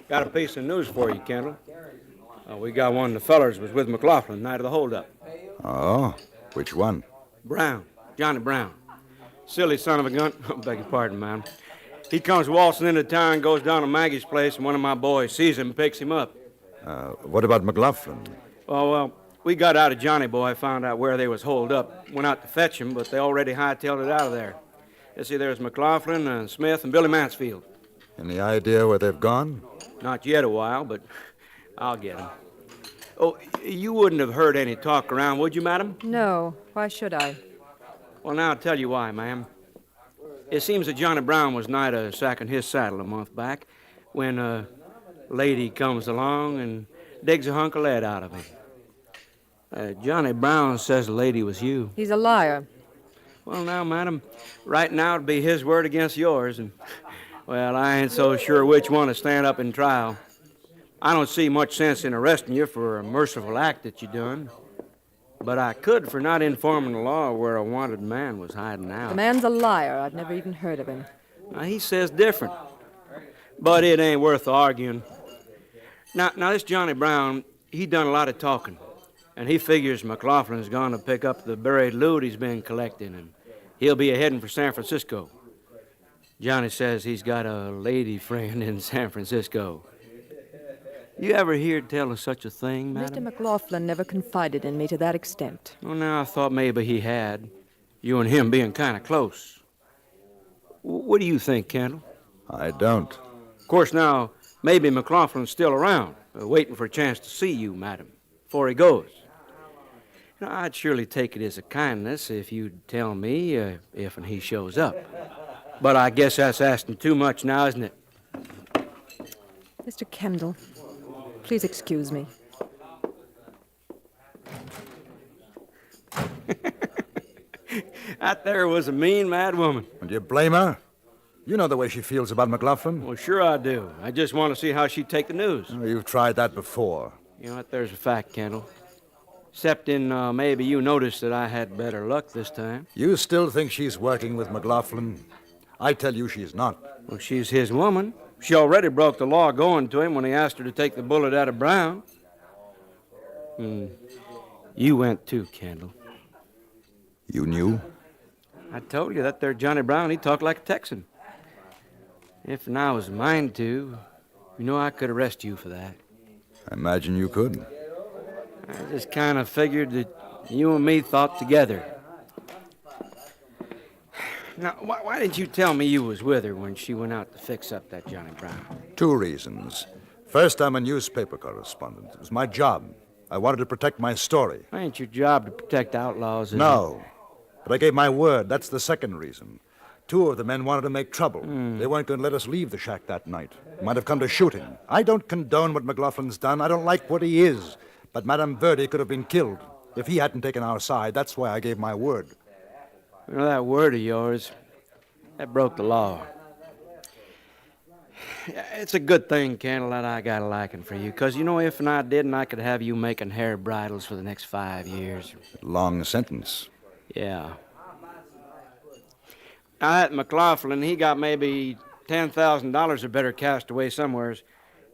Got a piece of news for you, Kendall. We got one of the fellers was with McLaughlin night of the holdup. Oh, which one? Brown, Johnny Brown. Silly son of a gun. Beg your pardon, ma'am. He comes waltzing into town, goes down to Maggie's place, and one of my boys sees him and picks him up. What about McLaughlin? Oh, well, we got out of Johnny Boy, found out where they was holed up. Went out to fetch him, but they already hightailed it out of there. You see, there's McLaughlin, Smith, and Billy Mansfield. Any idea where they've gone? Not yet a while, but I'll get him. Oh, you wouldn't have heard any talk around, would you, madam? No. Why should I? Well, now I'll tell you why, ma'am. It seems that Johnny Brown was nigh to sacking his saddle a month back when a lady comes along and digs a hunk of lead out of him. Johnny Brown says the lady was you. He's a liar. Well, now, madam, right now it'd be his word against yours, and, well, I ain't so sure which one to stand up in trial. I don't see much sense in arresting you for a merciful act that you done. But I could for not informing the law where a wanted man was hiding out. The man's a liar. I've never even heard of him. Now, he says different. But it ain't worth arguing. Now, this Johnny Brown, he done a lot of talking. And he figures McLaughlin's gone to pick up the buried loot he's been collecting, and he'll be heading for San Francisco. Johnny says he's got a lady friend in San Francisco. You ever hear tell of such a thing, madam? Mr. McLaughlin never confided in me to that extent. Well, now, I thought maybe he had. You and him being kind of close. What do you think, Kendall? I don't. Of course, now, maybe McLaughlin's still around, waiting for a chance to see you, madam, before he goes. Now, I'd surely take it as a kindness if you'd tell me if and he shows up. But I guess that's asking too much now, isn't it? Mr. Kendall, please excuse me. That there was a mean, mad woman. And do you blame her? You know the way she feels about McLaughlin. Well, sure I do. I just want to see how she'd take the news. Oh, you've tried that before. You know what? There's a fact, Kendall. Except in maybe you noticed that I had better luck this time. You still think she's working with McLaughlin? I tell you she's not. Well, she's his woman. She already broke the law going to him when he asked her to take the bullet out of Brown. You went too, Kendall. You knew? I told you that there Johnny Brown, he talked like a Texan. If I was mine to, you know I could arrest you for that. I imagine you could. I just kind of figured that you and me thought together. Now, why didn't you tell me you was with her when she went out to fix up that Johnny Brown? 2 reasons. First, I'm a newspaper correspondent. It was my job. I wanted to protect my story. Ain't your job to protect outlaws, is it? No. But I gave my word. That's the second reason. 2 of the men wanted to make trouble. They weren't going to let us leave the shack that night. Might have come to shooting. I don't condone what McLaughlin's done. I don't like what he is. But Madame Verdi could have been killed if he hadn't taken our side. That's why I gave my word. You know, that word of yours, that broke the law. It's a good thing, Kendall, that I got a liking for you, because, you know, if I didn't, I could have you making hair bridles for the next 5 years. Long sentence. Yeah. Now, that McLaughlin, he got maybe $10,000 or better cast away somewheres.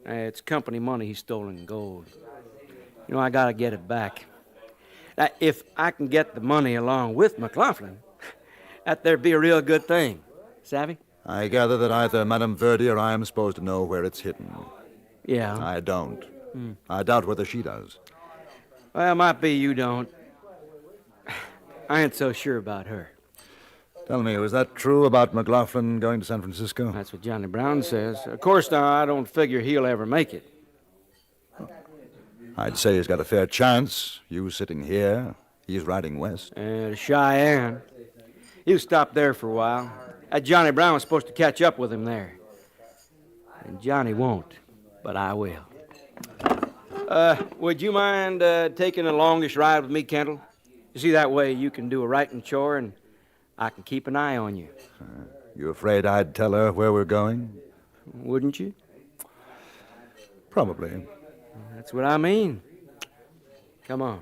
It's company money he stole in gold. You know, I got to get it back. Now, if I can get the money along with McLaughlin, that there'd be a real good thing. Savvy? I gather that either Madame Verdi or I am supposed to know where it's hidden. Yeah. I don't. I doubt whether she does. Well, it might be you don't. I ain't so sure about her. Tell me, was that true about McLaughlin going to San Francisco? That's what Johnny Brown says. Of course, now, I don't figure he'll ever make it. I'd say he's got a fair chance. You sitting here, he's riding west. To Cheyenne. He'll stop there for a while. That Johnny Brown was supposed to catch up with him there. And Johnny won't, but I will. Would you mind taking the longest ride with me, Kendall? You see, that way you can do a writing chore and I can keep an eye on you. You afraid I'd tell her where we're going? Wouldn't you? Probably. That's what I mean. Come on.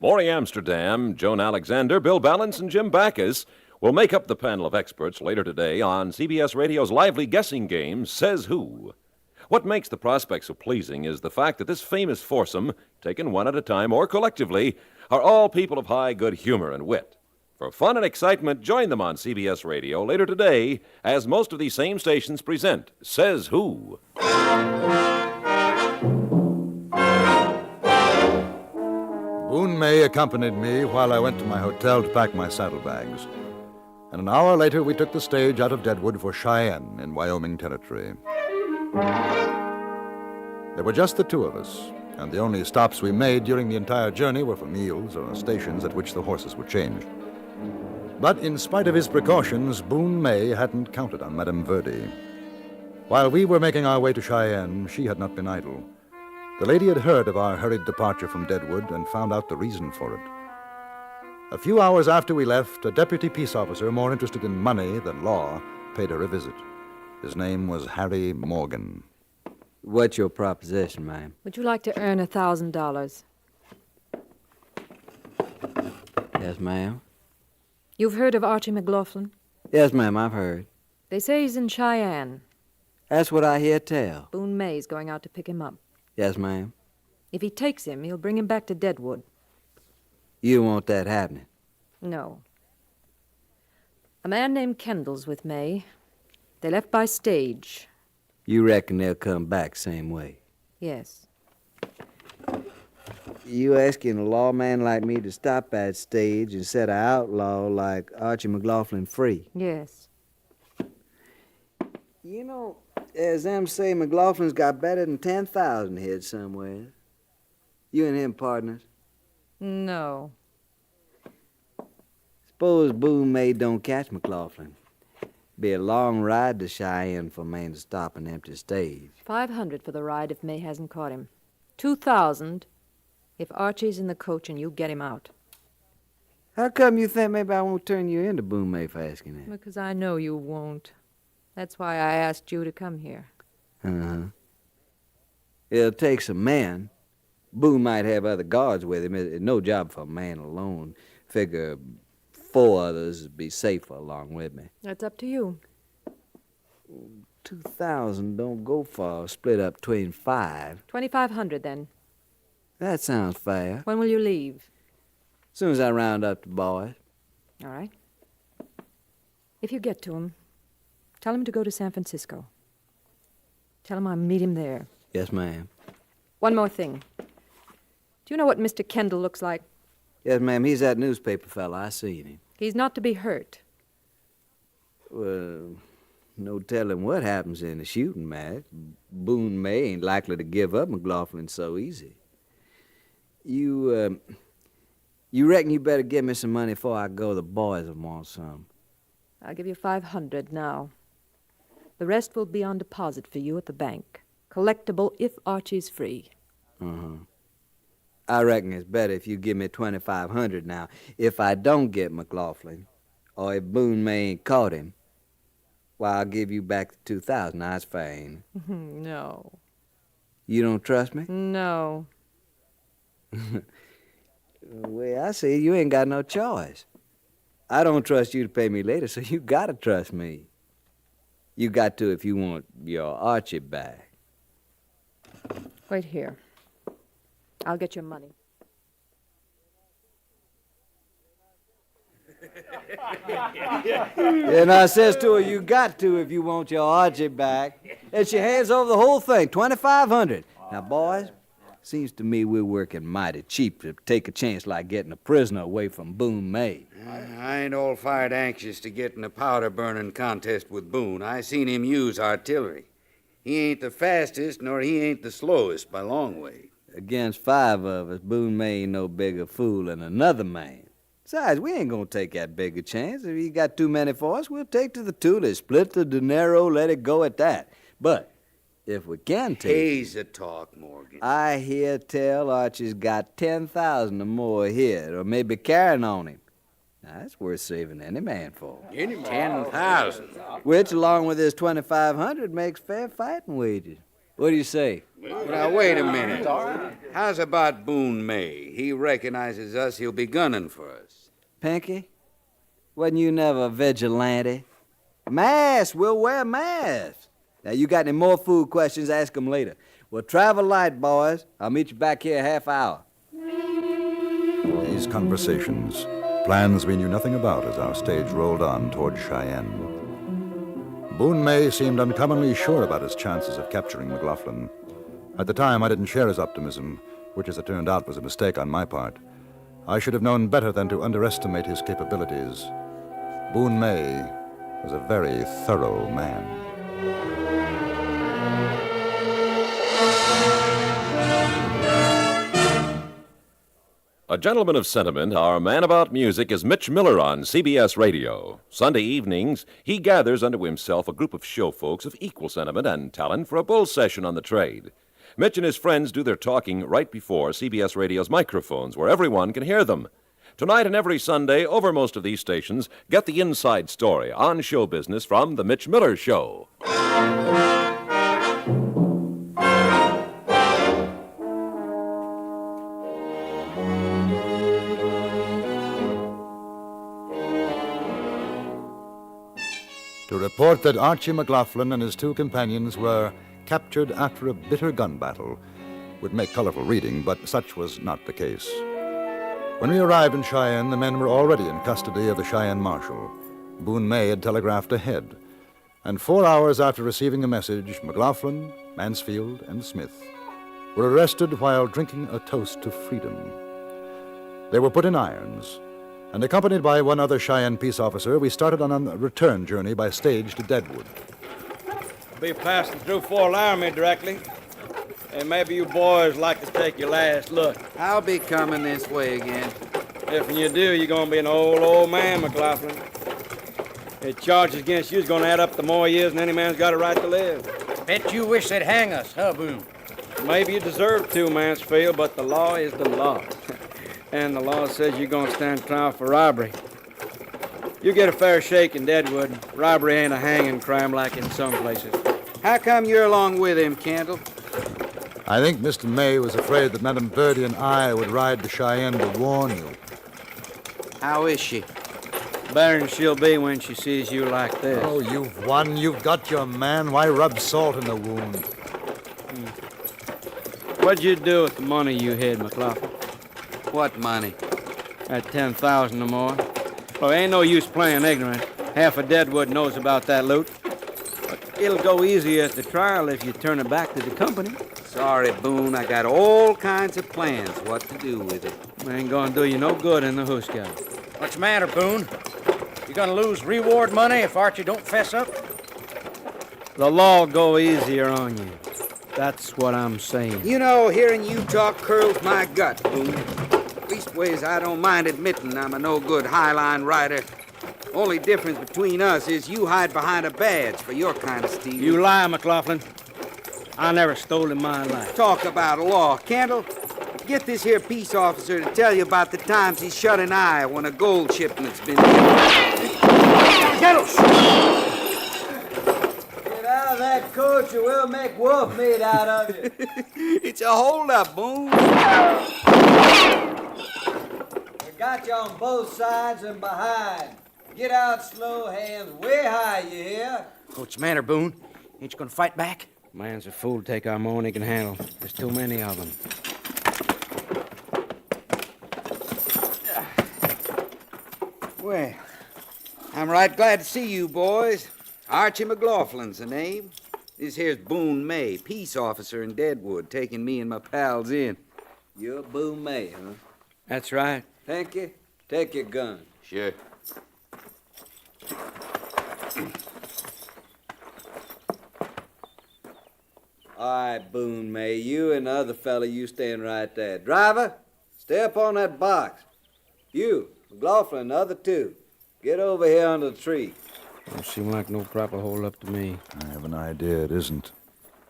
Maury Amsterdam, Joan Alexander, Bill Balance, and Jim Backus will make up the panel of experts later today on CBS Radio's lively guessing game, Says Who. What makes the prospect so pleasing is the fact that this famous foursome, taken one at a time or collectively, are all people of high good humor and wit. For fun and excitement, join them on CBS Radio later today as most of these same stations present Says Who. Boone May accompanied me while I went to my hotel to pack my saddlebags. And an hour later, we took the stage out of Deadwood for Cheyenne in Wyoming Territory. There were just the two of us, and the only stops we made during the entire journey were for meals or stations at which the horses were changed. But in spite of his precautions, Boone May hadn't counted on Madame Verdi. While we were making our way to Cheyenne, she had not been idle. The lady had heard of our hurried departure from Deadwood and found out the reason for it. A few hours after we left, a deputy peace officer more interested in money than law paid her a visit. His name was Harry Morgan. What's your proposition, ma'am? Would you like to earn $1,000? Yes, ma'am. You've heard of Archie McLaughlin? Yes, ma'am, I've heard. They say he's in Cheyenne. That's what I hear tell. Boone May's going out to pick him up. Yes, ma'am. If he takes him, he'll bring him back to Deadwood. You want that happening? No. A man named Kendall's with May. They left by stage. You reckon they'll come back same way? Yes. You asking a lawman like me to stop at stage and set an outlaw like Archie McLaughlin free? Yes. You know, as them say, McLaughlin's got better than 10,000 hid somewhere. You and him partners? No. Suppose Boone May don't catch McLaughlin. Be a long ride to Cheyenne for a man to stop an empty stage. 500 for the ride if May hasn't caught him. 2,000 if Archie's in the coach and you get him out. How come you think maybe I won't turn you into Boone May for asking that? Because I know you won't. That's why I asked you to come here. Uh-huh. It'll take some men. Boone might have other guards with him. It's no job for a man alone. Figure 4 others would be safer along with me. That's up to you. 2,000 don't go far. Split up between 5. 2,500 then. That sounds fair. When will you leave? As soon as I round up the boys. All right. If you get to him, tell him to go to San Francisco. Tell him I'll meet him there. Yes, ma'am. One more thing. Do you know what Mr. Kendall looks like? Yes, ma'am. He's that newspaper fella. I seen him. He's not to be hurt. Well, no telling what happens in a shooting match. Boone May ain't likely to give up McLaughlin so easy. You reckon you better give me some money before I go? The boys will want some. I'll give you 500 now. The rest will be on deposit for you at the bank. Collectible if Archie's free. Uh-huh. I reckon it's better if you give me 2,500 now. If I don't get McLaughlin, or if Boone May ain't caught him, well, I'll give you back the 2,000. Now, that's fair, ain't it? No. You don't trust me? No. Well, I see you ain't got no choice. I don't trust you to pay me later, so you gotta trust me. You got to if you want your Archie back. Wait here. I'll get your money. And I says to her, you got to if you want your Archie back. And she hands over the whole thing, 2,500. Now, boys, seems to me we're working mighty cheap to take a chance like getting a prisoner away from Boone May. I ain't all fired anxious to get in a powder-burning contest with Boone. I seen him use artillery. He ain't the fastest, nor he ain't the slowest by long way. Against 5 of us, Boone May ain't no bigger fool than another man. Besides, we ain't gonna take that big a chance. If he got too many for us, we'll take to the Tule, split the dinero, let it go at that. But if we can take... Haze a talk, Morgan. I hear tell Archie's got 10,000 or more hid, or maybe carrying on him. Now, that's worth saving any man for. 10,000. Which, along with his 2,500, makes fair fighting wages. What do you say? Now, wait a minute. How's about Boone May? He recognizes us, he'll be gunning for us. Pinky, wasn't you never a vigilante? Masks, we'll wear masks. Now, you got any more food questions, ask them later. Well, travel light, boys. I'll meet you back here a half hour. These conversations, plans we knew nothing about as our stage rolled on toward Cheyenne. Boone May seemed uncommonly sure about his chances of capturing McLaughlin. At the time, I didn't share his optimism, which, as it turned out, was a mistake on my part. I should have known better than to underestimate his capabilities. Boone May was a very thorough man. A gentleman of sentiment, our man about music is Mitch Miller on CBS Radio. Sunday evenings, he gathers unto himself a group of show folks of equal sentiment and talent for a bull session on the trade. Mitch and his friends do their talking right before CBS Radio's microphones, where everyone can hear them. Tonight and every Sunday, over most of these stations, get the inside story on show business from The Mitch Miller Show. To report that Archie McLaughlin and his two companions were captured after a bitter gun battle would make colorful reading, but such was not the case. When we arrived in Cheyenne, the men were already in custody of the Cheyenne marshal. Boone May had telegraphed ahead, and 4 hours after receiving the message, McLaughlin, Mansfield, and Smith were arrested while drinking a toast to freedom. They were put in irons, and accompanied by one other Cheyenne peace officer, we started on a return journey by stage to Deadwood. Be passing through Fort Laramie directly. And maybe you boys like to take your last look. I'll be coming this way again. If you do, you're gonna be an old man, McLaughlin. The charges against you's gonna add up the more years than any man's got a right to live. Bet you wish they'd hang us, huh, Boone? Maybe you deserve to, Mansfield, but the law is the law. And the law says you're gonna stand trial for robbery. You get a fair shake in Deadwood. Robbery ain't a hanging crime like in some places. How come you're along with him, Kendall? I think Mr. May was afraid that Madame Birdie and I would ride to Cheyenne to warn you. How is she? Better than she'll be when she sees you like this. Oh, you've won. You've got your man. Why rub salt in the wound? What'd you do with the money you hid, McLaughlin? What money? That 10,000 or more. Well, ain't no use playing ignorant. Half of Deadwood knows about that loot. But it'll go easier at the trial if you turn it back to the company. Sorry, Boone. I got all kinds of plans what to do with it. Ain't gonna do you no good in the Hooskow. What's the matter, Boone? You gonna lose reward money if Archie don't fess up? The law'll go easier on you. That's what I'm saying. You know, hearing you talk curls my gut, Boone. Leastways, I don't mind admitting I'm a no-good highline rider. Only difference between us is you hide behind a badge for your kind of stealing. You lie, McLaughlin. I never stole in my life. Talk about law. Kendall, get this here peace officer to tell you about the times he shut an eye when a gold shipment's been... Kendall! Get out of that coach or we'll make wolf meat out of you. It's a hold-up, Boone. We got you on both sides and behind. Get out slow, hands way high, you hear? What's the matter, Boone? Ain't you gonna fight back? Man's a fool to take on more than he can handle. There's too many of them. Well, I'm right glad to see you, boys. Archie McLaughlin's the name. This here's Boone May, peace officer in Deadwood, taking me and my pals in. You're Boone May, huh? That's right. Thank you. Take your gun. Sure. All right, Boone May, you and the other fella, you stand right there. Driver, stay up on that box. You, McLaughlin, the other two, get over here under the tree. Don't seem like no proper hold up to me. I have an idea it isn't.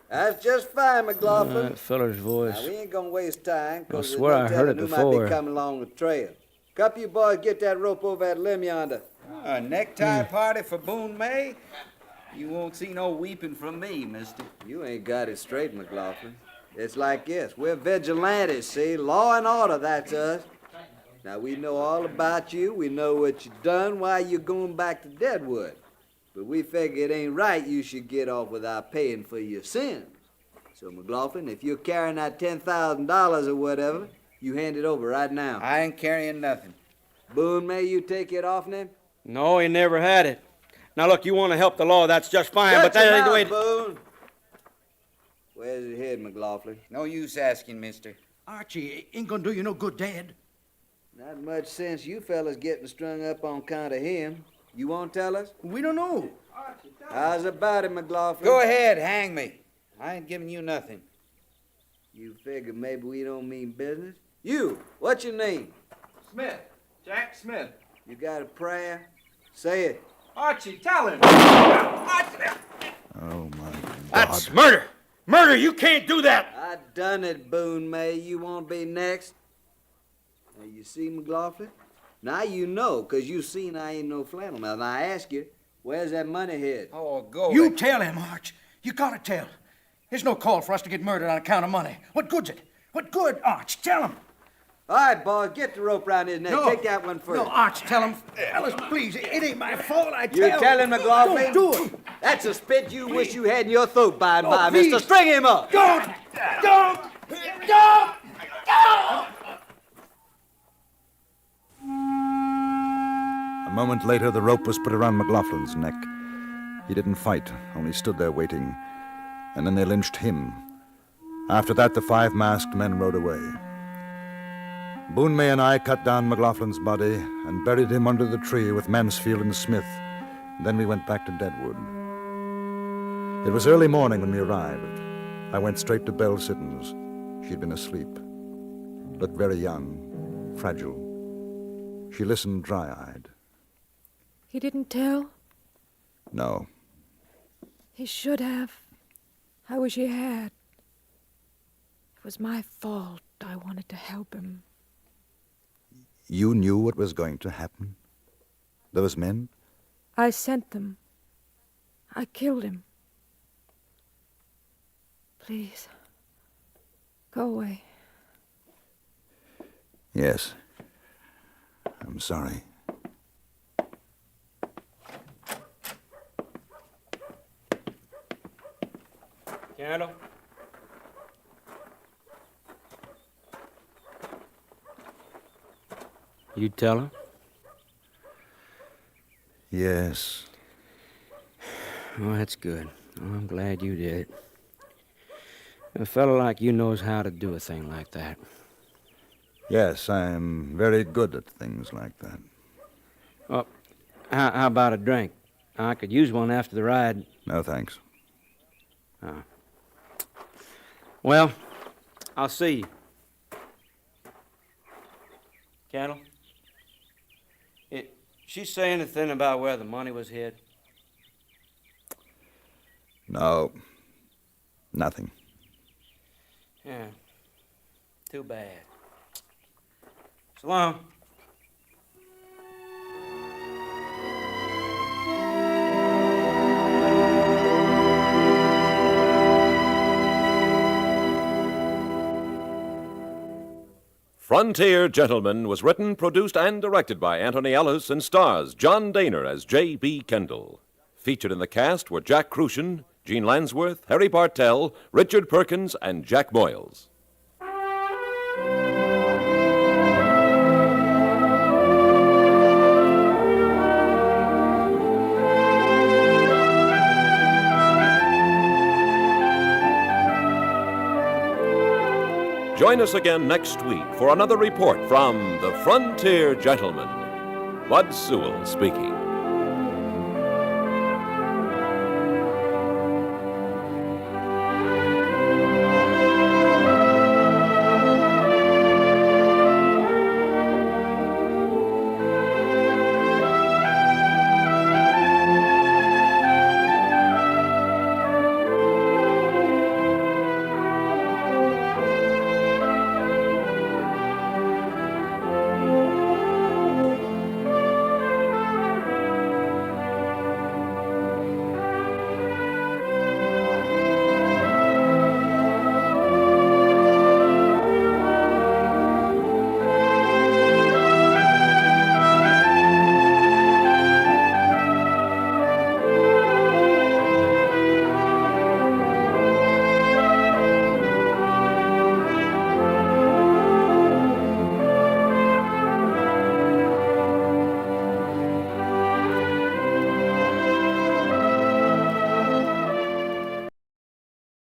That's just fine, McLaughlin. That feller's voice. Now, we ain't gonna waste time. I swear I heard it who before. might be coming along the trail. Couple you boys get that rope over that limb yonder. A necktie party for Boone May? You won't see no weeping from me, mister. You ain't got it straight, McLaughlin. It's like this. We're vigilantes, see? Law and order, that's us. Now, we know all about you. We know what you done, why you're going back to Deadwood. But we figure it ain't right you should get off without paying for your sins. So, McLaughlin, if you're carrying that $10,000 or whatever, you hand it over right now. I ain't carrying nothing. Boone, may you take it off him? No, he never had it. Now, look, you want to help the law, that's just fine, Shut but that your ain't the way... mouth, Boone. Where's it head, McLaughlin? No use asking, mister. Archie, ain't gonna do you no good, Dad. Not much sense you fellas getting strung up on account of him. You won't tell us? We don't know. How's about it, McLaughlin? Go ahead, hang me. I ain't giving you nothing. You figure maybe we don't mean business? You, what's your name? Smith. Jack Smith. You got a prayer? Say it. Archie, tell him. Oh, my God. That's murder! Murder! You can't do that! I done it, Boone May. You won't be next. Now, you see, McLaughlin? Now you know, 'cause you seen I ain't no flannel mouth. Now, I ask you, where's that money head? Oh, go. You tell him, Arch. You gotta tell. There's no call for us to get murdered on account of money. What good's it? What good, Arch? Tell him. All right, boys, get the rope round his neck. No. Take that one first. No, Arch, tell him. Fellas, please, it ain't my fault. I You tell telling McLaughlin? Don't do it. That's a spit you wish you had in your throat by and by, please. mister. String him up. Don't! A moment later, the rope was put around McLaughlin's neck. He didn't fight, only stood there waiting. And then they lynched him. After that, the 5 masked men rode away. Boone May and I cut down McLaughlin's body and buried him under the tree with Mansfield and Smith. Then we went back to Deadwood. It was early morning when we arrived. I went straight to Belle Siddon's. She'd been asleep. Looked very young, fragile. She listened dry-eyed. He didn't tell? No. He should have. I wish he had. It was my fault. I wanted to help him. You knew what was going to happen? Those men? I sent them. I killed him. Please, go away. Yes. I'm sorry. Kendall? You tell him? Yes. Oh, that's good. Oh, I'm glad you did. A fellow like you knows how to do a thing like that. Yes, I'm very good at things like that. Well, how about a drink? I could use one after the ride. No, thanks. Oh. Well, I'll see you. Kendall? She say anything about where the money was hid? No. Nothing. Yeah. Too bad. So long. Frontier Gentleman was written, produced, and directed by Anthony Ellis and stars John Dehner as J.B. Kendall. Featured in the cast were Jack Crucian, Gene Lansworth, Harry Bartell, Richard Perkins, and Jack Moyles. Join us again next week for another report from the Frontier Gentleman. Bud Sewell speaking.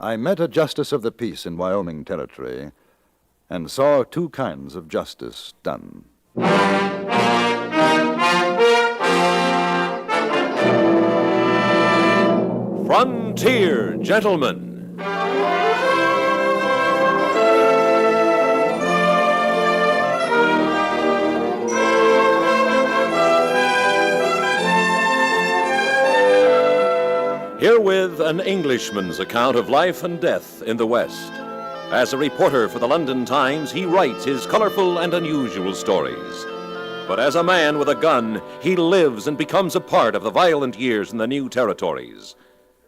I met a justice of the peace in Wyoming Territory and saw two kinds of justice done. Frontier Gentlemen. Herewith an Englishman's account of life and death in the West. As a reporter for the London Times, he writes his colorful and unusual stories. But as a man with a gun, he lives and becomes a part of the violent years in the new territories.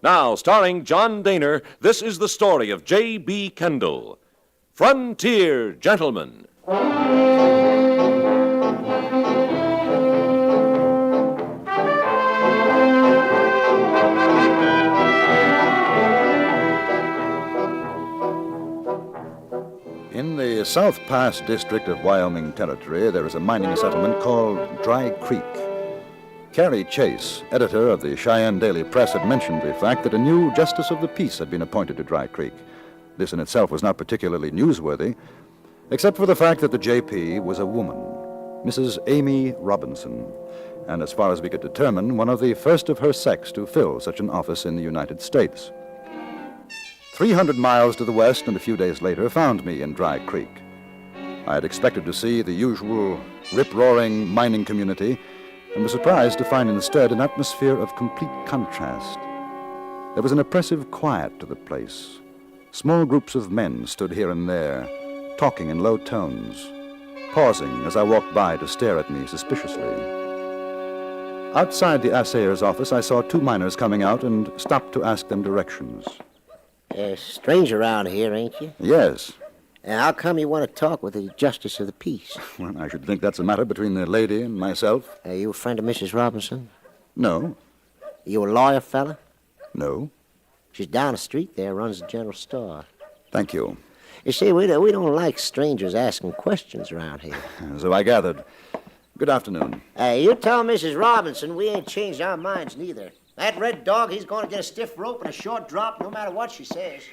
Now, starring John Dehner, this is the story of J.B. Kendall. Frontier Gentlemen. In the South Pass district of Wyoming Territory, there is a mining settlement called Dry Creek. Carrie Chase, editor of the Cheyenne Daily Press, had mentioned the fact that a new justice of the peace had been appointed to Dry Creek. This in itself was not particularly newsworthy, except for the fact that the JP was a woman, Mrs. Amy Robinson, and as far as we could determine, one of the first of her sex to fill such an office in the United States. 300 miles to the west and a few days later found me in Dry Creek. I had expected to see the usual rip-roaring mining community and was surprised to find instead an atmosphere of complete contrast. There was an oppressive quiet to the place. Small groups of men stood here and there, talking in low tones, pausing as I walked by to stare at me suspiciously. Outside the assayer's office, I saw two miners coming out and stopped to ask them directions. Stranger around here, ain't you? Yes. And how come you want to talk with the Justice of the Peace? Well, I should think that's a matter between the lady and myself. Are you a friend of Mrs. Robinson? No. You a lawyer fella? No. She's down the street there, runs the general store. Thank you. You see, we don't like strangers asking questions around here. So I gathered. Good afternoon. Hey, you tell Mrs. Robinson we ain't changed our minds neither. That red dog, he's going to get a stiff rope and a short drop no matter what she says.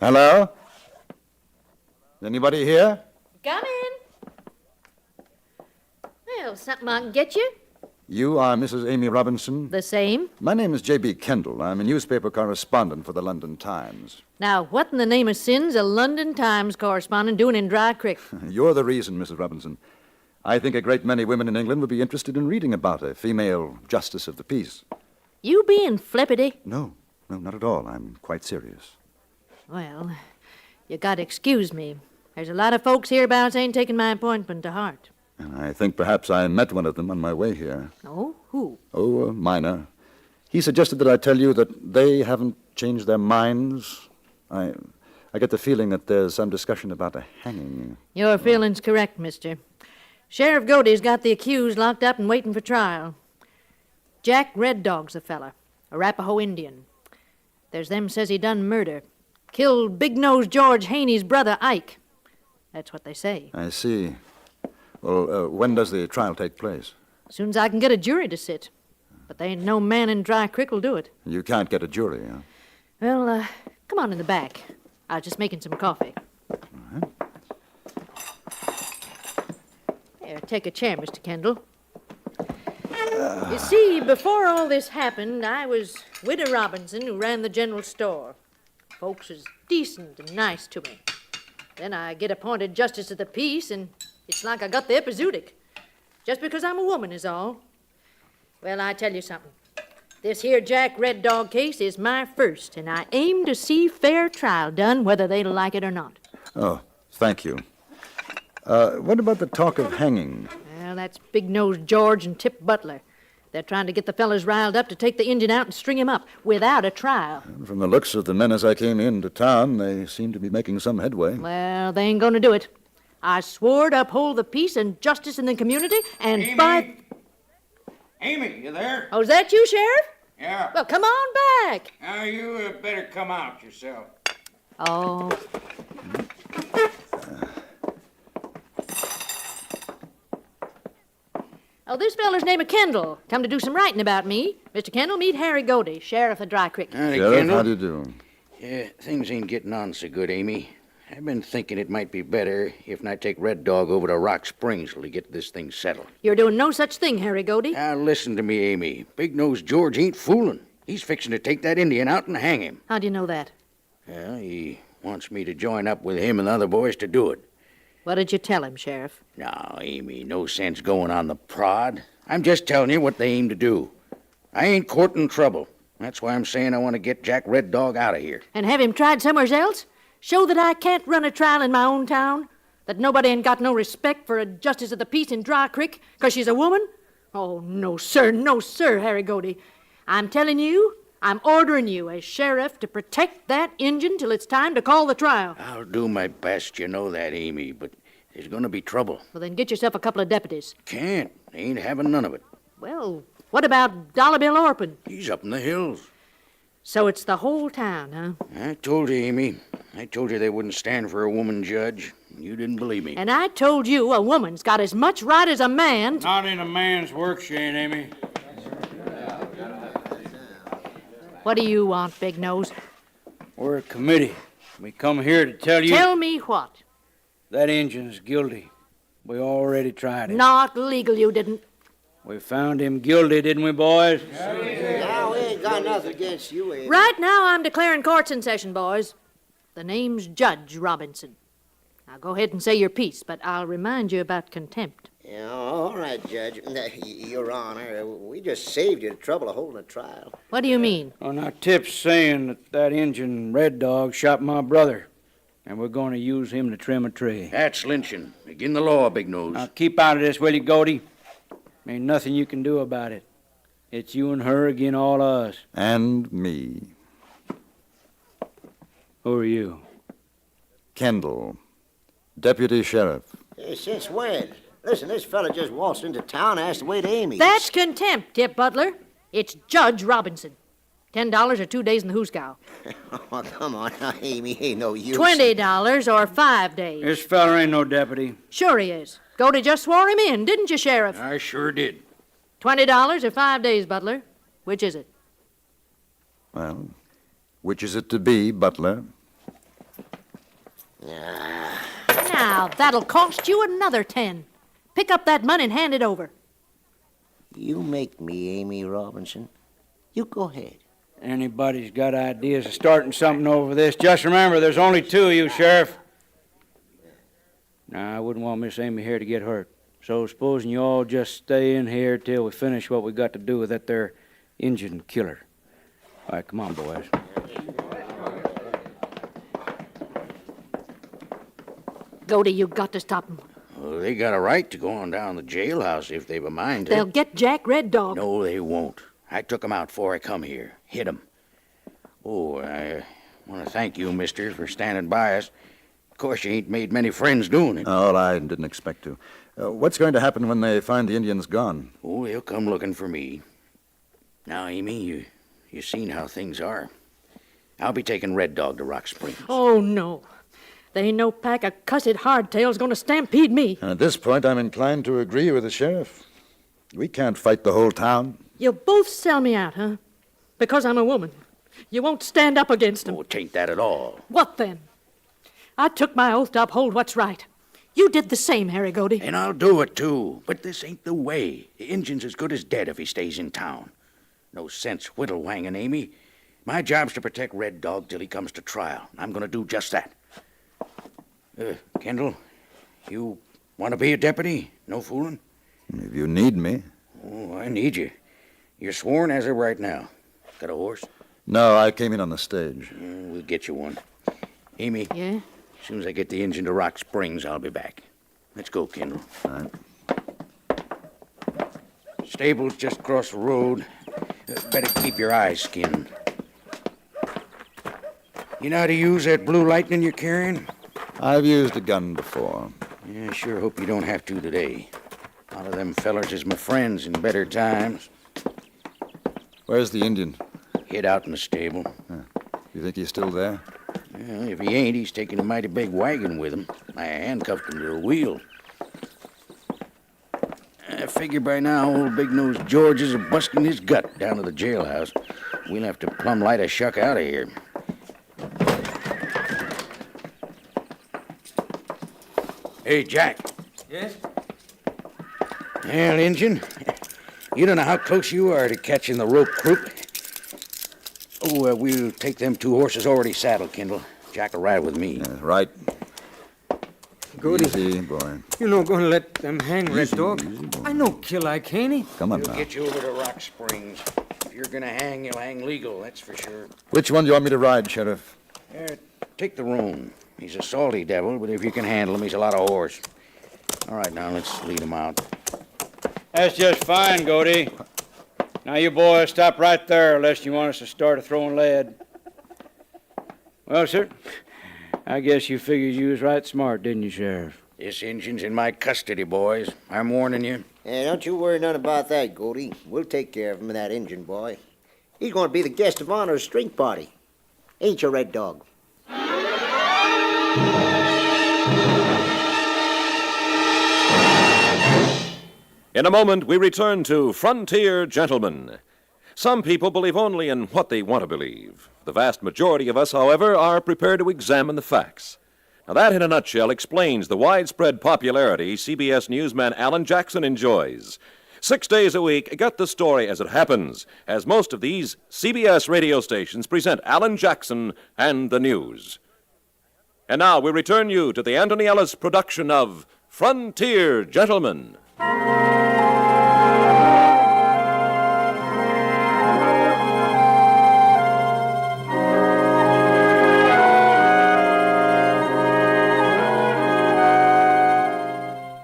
Hello? Anybody here? Come in. Well, something I can get you? You are Mrs. Amy Robinson? The same. My name is J.B. Kendall. I'm a newspaper correspondent for the London Times. Now, what in the name of sin's a London Times correspondent doing in Dry Creek? You're the reason, Mrs. Robinson. I think a great many women in England would be interested in reading about a female justice of the peace. You being flippity? No, not at all. I'm quite serious. Well, you gotta excuse me. There's a lot of folks hereabouts ain't taking my appointment to heart. I think perhaps I met one of them on my way here. Oh, who? Oh, a miner. He suggested that I tell you that they haven't changed their minds. I get the feeling that there's some discussion about a hanging. Your feeling's correct, mister. Sheriff Godey's got the accused locked up and waiting for trial. Jack Red Dog's the fella, a Arapaho Indian. There's them says he done murder. Killed Big-Nosed George Haney's brother, Ike. That's what they say. I see. Well, when does the trial take place? As soon as I can get a jury to sit. But there ain't no man in Dry Creek will do it. You can't get a jury, huh? Well, come on in the back. I was just making some coffee. Here, take a chair, Mr. Kendall. You see, before all this happened, I was Widow Robinson, who ran the general store. Folks was decent and nice to me. Then I get appointed Justice of the Peace, and it's like I got the epizootic. Just because I'm a woman is all. Well, I tell you something. This here Jack Red Dog case is my first, and I aim to see fair trial done, whether they like it or not. Oh, thank you. What about the talk of hanging? Well, that's Big-Nosed George and Tip Butler. They're trying to get the fellas riled up to take the Indian out and string him up without a trial. From the looks of the men as I came into town, they seem to be making some headway. Well, they ain't going to do it. I swore to uphold the peace and justice in the community, and Amy? by... Amy, you there? Oh, is that you, Sheriff? Yeah. Well, come on back. Now, you better come out yourself. Oh. Oh, this feller's name is Kendall. Come to do some writing about me. Mr. Kendall, meet Harry Godey, sheriff of Dry Creek. Sheriff, how do you do? Yeah, things ain't getting on so good, Amy. I've been thinking it might be better if I take Red Dog over to Rock Springs till we get this thing settled. You're doing no such thing, Harry Godey. Now, listen to me, Amy. Big-nosed George ain't fooling. He's fixing to take that Indian out and hang him. How do you know that? Well, he wants me to join up with him and the other boys to do it. What did you tell him, Sheriff? Now, Amy, no sense going on the prod. I'm just telling you what they aim to do. I ain't courting trouble. That's why I'm saying I want to get Jack Red Dog out of here. And have him tried somewhere else? Show that I can't run a trial in my own town? That nobody ain't got no respect for a justice of the peace in Dry Creek 'cause she's a woman? Oh, no, sir, Harry Godey. I'm telling you, I'm ordering you as sheriff to protect that Injun till it's time to call the trial. I'll do my best, you know that, Amy, but there's going to be trouble. Well, then get yourself a couple of deputies. Can't. They ain't having none of it. Well, what about Dollar Bill Orpin? He's up in the hills. So it's the whole town, huh? I told you, Amy. I told you they wouldn't stand for a woman judge. You didn't believe me. And I told you a woman's got as much right as a man. Not in a man's work, she ain't, Amy. What do you want, Big Nose? We're a committee. We come here to tell you... Tell me what? That Injun's guilty. We already tried it. Not legal, you didn't. We found him guilty, didn't we, boys? Now, we ain't got nothing against you, Amy. Right now, I'm declaring court's in session, boys. The name's Judge Robinson. Now, go ahead and say your piece, but I'll remind you about contempt. Yeah, all right, Judge. Your Honor, we just saved you the trouble of holding a trial. What do you mean? Well, now, Tip's saying that Injun Red Dog shot my brother, and we're going to use him to trim a tree. That's lynching. Again the law, Big Nose. Now, keep out of this, will you, Godey? Ain't nothing you can do about it. It's you and her again all of us. And me. Who are you? Kendall, Deputy Sheriff. Hey, since when? Listen, this fella just waltzed into town and asked to wait Amy. That's contempt, Tip Butler. It's Judge Robinson. $10 or 2 days in the hoosgow. Oh, come on now, Amy. Ain't no use. $20 or 5 days. This fella ain't no deputy. Sure he is. Godey just swore him in, didn't you, Sheriff? I sure did. $20 or 5 days, Butler. Which is it? Well, which is it to be, Butler? Now, that'll cost you another 10. Pick up that money and hand it over. You make me, Amy Robinson. You go ahead. Anybody's got ideas of starting something over this, just remember there's only two of you, Sheriff. Now, I wouldn't want Miss Amy here to get hurt. So supposing you all just stay in here till we finish what we got to do with that there Injun killer. All right, come on, boys. Godey, you got to stop them. Well, they got a right to go on down to the jailhouse if they've a mind to. They'll get Jack Red Dog. No, they won't. I took 'em out before I come here. Hit 'em. Oh, I want to thank you, mister, for standing by us. Of course, you ain't made many friends doing it. Oh, I didn't expect to. What's going to happen when they find the Indians gone? Oh, they'll come looking for me. Now, Amy, you seen how things are. I'll be taking Red Dog to Rock Springs. Oh, no. There ain't no pack of cussed hardtails going to stampede me. And at this point, I'm inclined to agree with the sheriff. We can't fight the whole town. You'll both sell me out, huh? Because I'm a woman. You won't stand up against them. Oh, tain't that at all. What then? I took my oath to uphold what's right. You did the same, Harry Godey. And I'll do it, too. But this ain't the way. The Injun's as good as dead if he stays in town. No sense whittle-wanging, Amy. My job's to protect Red Dog till he comes to trial. I'm going to do just that. Kendall, you want to be a deputy? No fooling? If you need me. Oh, I need you. You're sworn as of right now. Got a horse? No, I came in on the stage. We'll get you one. Amy. Yeah? As soon as I get the engine to Rock Springs, I'll be back. Let's go, Kendall. All right. Stable's just across the road. Better keep your eyes skinned. You know how to use that blue lightning you're carrying? I've used a gun before. Yeah, I sure hope you don't have to today. A lot of them fellers is my friends in better times. Where's the Indian? Hid out in the stable. You think he's still there? Well, if he ain't, he's taking a mighty big wagon with him. I handcuffed him to a wheel. I figure by now old Big-Nosed George is busting his gut down to the jailhouse. We'll have to plumb light a shuck out of here. Hey, Jack. Yes? Well, Injun, you don't know how close you are to catching the rope crook. Oh, we'll take them 2 horses already saddled, Kendall. Jack will ride with me. Right. Goody. Easy, boy. You no gonna let them hang, Red Dog? I no kill like Haney. Come on We'll now. get you over to Rock Springs. If you're gonna hang, you'll hang legal, that's for sure. Which one do you want me to ride, Sheriff? Take the roan. He's a salty devil, but if you can handle him, he's a lot of horse. All right, now let's lead him out. That's just fine, Goody. Now, you boys stop right there unless you want us to start throwing lead. Well, sir, I guess you figured you was right smart, didn't you, Sheriff? This Injun's in my custody, boys. I'm warning you. Yeah, don't you worry none about that, Goldie. We'll take care of him, that Injun boy. He's going to be the guest of honor of the string party. Ain't you, Red Dog? In a moment, we return to Frontier Gentlemen. Some people believe only in what they want to believe. The vast majority of us, however, are prepared to examine the facts. Now, that, in a nutshell, explains the widespread popularity CBS newsman Alan Jackson enjoys. 6 days a week, get the story as it happens, as most of these CBS radio stations present Alan Jackson and the news. And now we return you to the Anthony Ellis production of Frontier Gentlemen.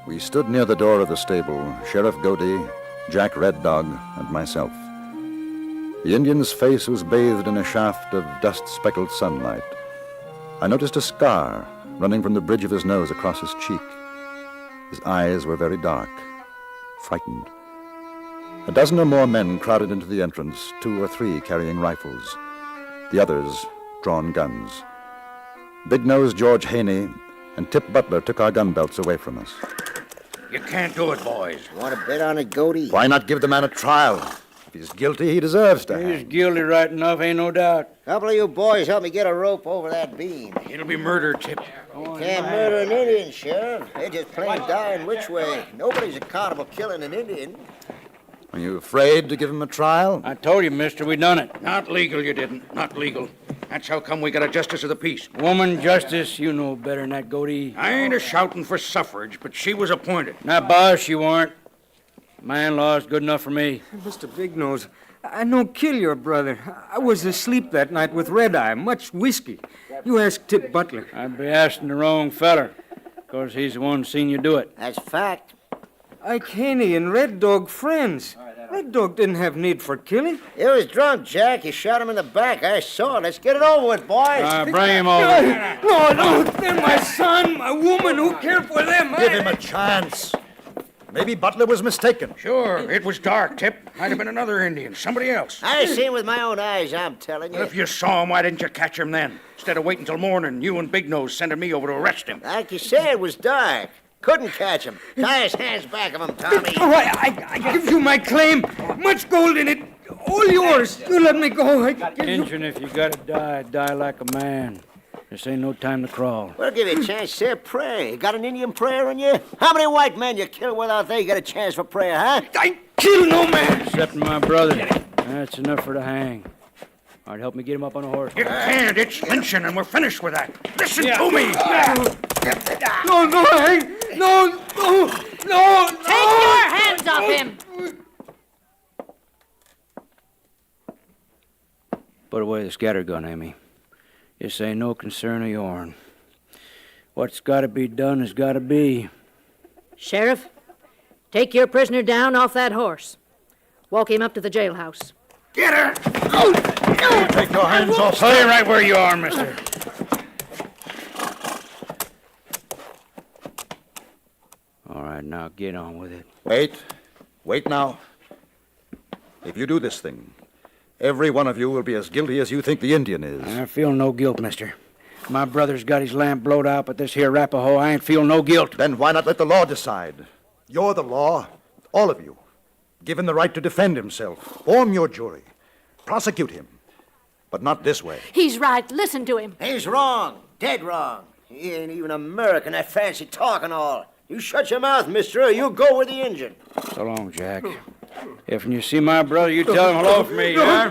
We stood near the door of the stable, Sheriff Godey, Jack Red Dog, and myself. The Indian's face was bathed in a shaft of dust-speckled sunlight. I noticed a scar running from the bridge of his nose across his cheek. His eyes were very dark, frightened. A dozen or more men crowded into the entrance, 2 or 3 carrying rifles, the others drawn guns. Big-Nosed George Haney and Tip Butler took our gun belts away from us. You can't do it, boys. Want to bet on it, Goldie? Why not give the man a trial? If he's guilty, he deserves to hang. He's guilty right enough, ain't no doubt. Couple of you boys help me get a rope over that beam. It'll be murder, Tip. Can't murder an Indian, Sheriff. They're just plain dying which way. Nobody's accountable killing an Indian. Are you afraid to give him a trial? I told you, mister, we done it. Not legal, you didn't. Not legal. That's how come we got a justice of the peace. Woman justice, you know better than that, Goody. I ain't a-shouting for suffrage, but she was appointed. Now, boss, you weren't. Man-law's good enough for me. Mr. Big Nose, I no kill your brother. I was asleep that night with Red Eye, much whiskey. You ask Tip Butler. I'd be asking the wrong feller, because he's the one seen you do it. That's fact. Ike Haney and Red Dog friends. Red Dog didn't have need for killing. He was drunk, Jack. You shot him in the back. I saw it. Let's get it over with, boys. Bring him over. No, they're my son, my woman. Who care for them? Give him a chance. Maybe Butler was mistaken. Sure, it was dark, Tip. Might have been another Indian, somebody else. I seen with my own eyes, I'm telling you. Well, if you saw him, why didn't you catch him then? Instead of waiting till morning, you and Big Nose sending me over to arrest him. Like you said, it was dark. Couldn't catch him. Tie his hands back of him, Tommy. All right, I give you my claim. Much gold in it. All yours. You let me go. I give you... Injun, if you gotta die, die like a man. This ain't no time to crawl. We'll give you a chance to say a prayer. You got an Indian prayer in you? How many white men you kill without they got a chance for prayer, huh? I kill no man. Except my brother. That's enough for the hang. All right, help me get him up on a horse. You can't. It's lynching, and we're finished with that. Listen to me. No, hang. No. Take your hands off him. Put away the scattergun, Amy. This ain't no concern of yourn. What's got to be done has got to be. Sheriff, take your prisoner down off that horse. Walk him up to the jailhouse. Get her! Take your hands off. Stay right where you are, mister. All right, now get on with it. Wait now. If you do this thing, Every one of you will be as guilty as you think the Indian is. I feel no guilt, mister. My brother's got his lamp blowed out, but this here Arapaho, I ain't feel no guilt. Then why not let the law decide? You're the law, all of you. Give him the right to defend himself. Form your jury. Prosecute him. But not this way. He's right. Listen to him. He's wrong. Dead wrong. He ain't even American, that fancy talk and all. You shut your mouth, mister, or you go with the Injun. So long, Jack. If you see my brother, you tell him hello for me, huh?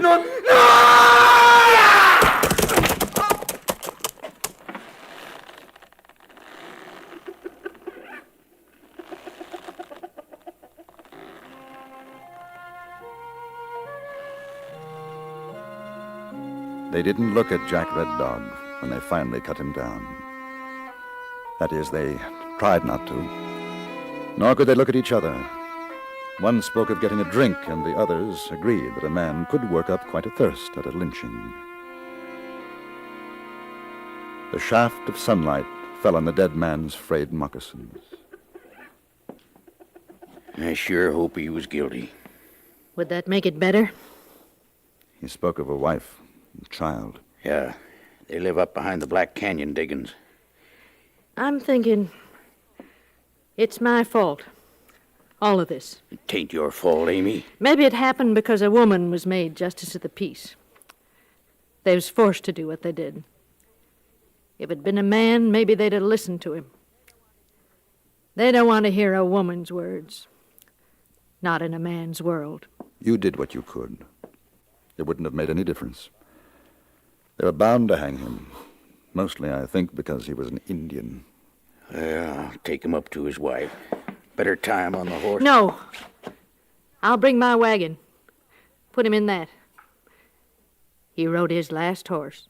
They didn't look at Jack Red Dog when they finally cut him down. That is, they tried not to. Nor could they look at each other. One spoke of getting a drink, and the others agreed that a man could work up quite a thirst at a lynching. The shaft of sunlight fell on the dead man's frayed moccasins. I sure hope he was guilty. Would that make it better? He spoke of a wife and child. Yeah, they live up behind the Black Canyon diggings. I'm thinking it's my fault. All of this. It ain't your fault, Amy. Maybe it happened because a woman was made justice of the peace. They was forced to do what they did. If it'd been a man, maybe they'd have listened to him. They don't want to hear a woman's words. Not in a man's world. You did what you could. It wouldn't have made any difference. They were bound to hang him. Mostly, I think, because he was an Indian. Well, I'll take him up to his wife. Better tie him on the horse. No. I'll bring my wagon. Put him in that. He rode his last horse.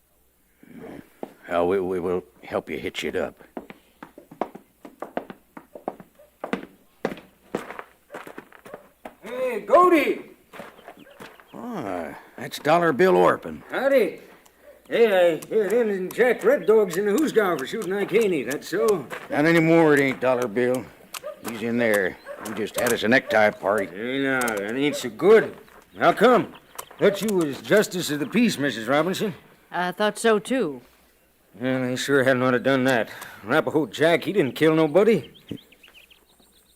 Well, we will help you hitch it up. Hey, Goldie! Oh, that's Dollar Bill Orpin. Howdy. Hey, I hear Indian Jack Red Dog's in the Hoosgow for shooting Ike Haney, that's so? Not anymore, it ain't Dollar Bill. He's in there. He just had us a necktie party. Hey, now, that ain't so good. How come? Thought you was Justice of the Peace, Mrs. Robinson. I thought so, too. Well, they sure hadn't ought to done that. Arapaho Jack, he didn't kill nobody.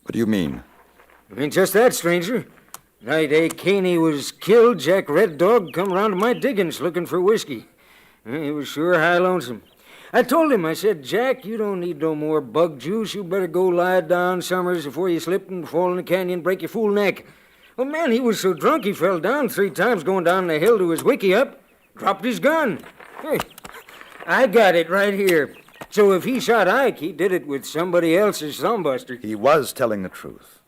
What do you mean? I mean, just that, stranger. Night Ike Haney was killed, Jack Red Dog come round to my diggings looking for whiskey. He was sure high lonesome. I told him, I said, Jack, you don't need no more bug juice. You better go lie down summers before you slip and fall in the canyon and break your fool neck. Well, man, he was so drunk he fell down 3 times going down the hill to his wiki up. Dropped his gun. Hey, I got it right here. So if he shot Ike, he did it with somebody else's thumbbuster. He was telling the truth.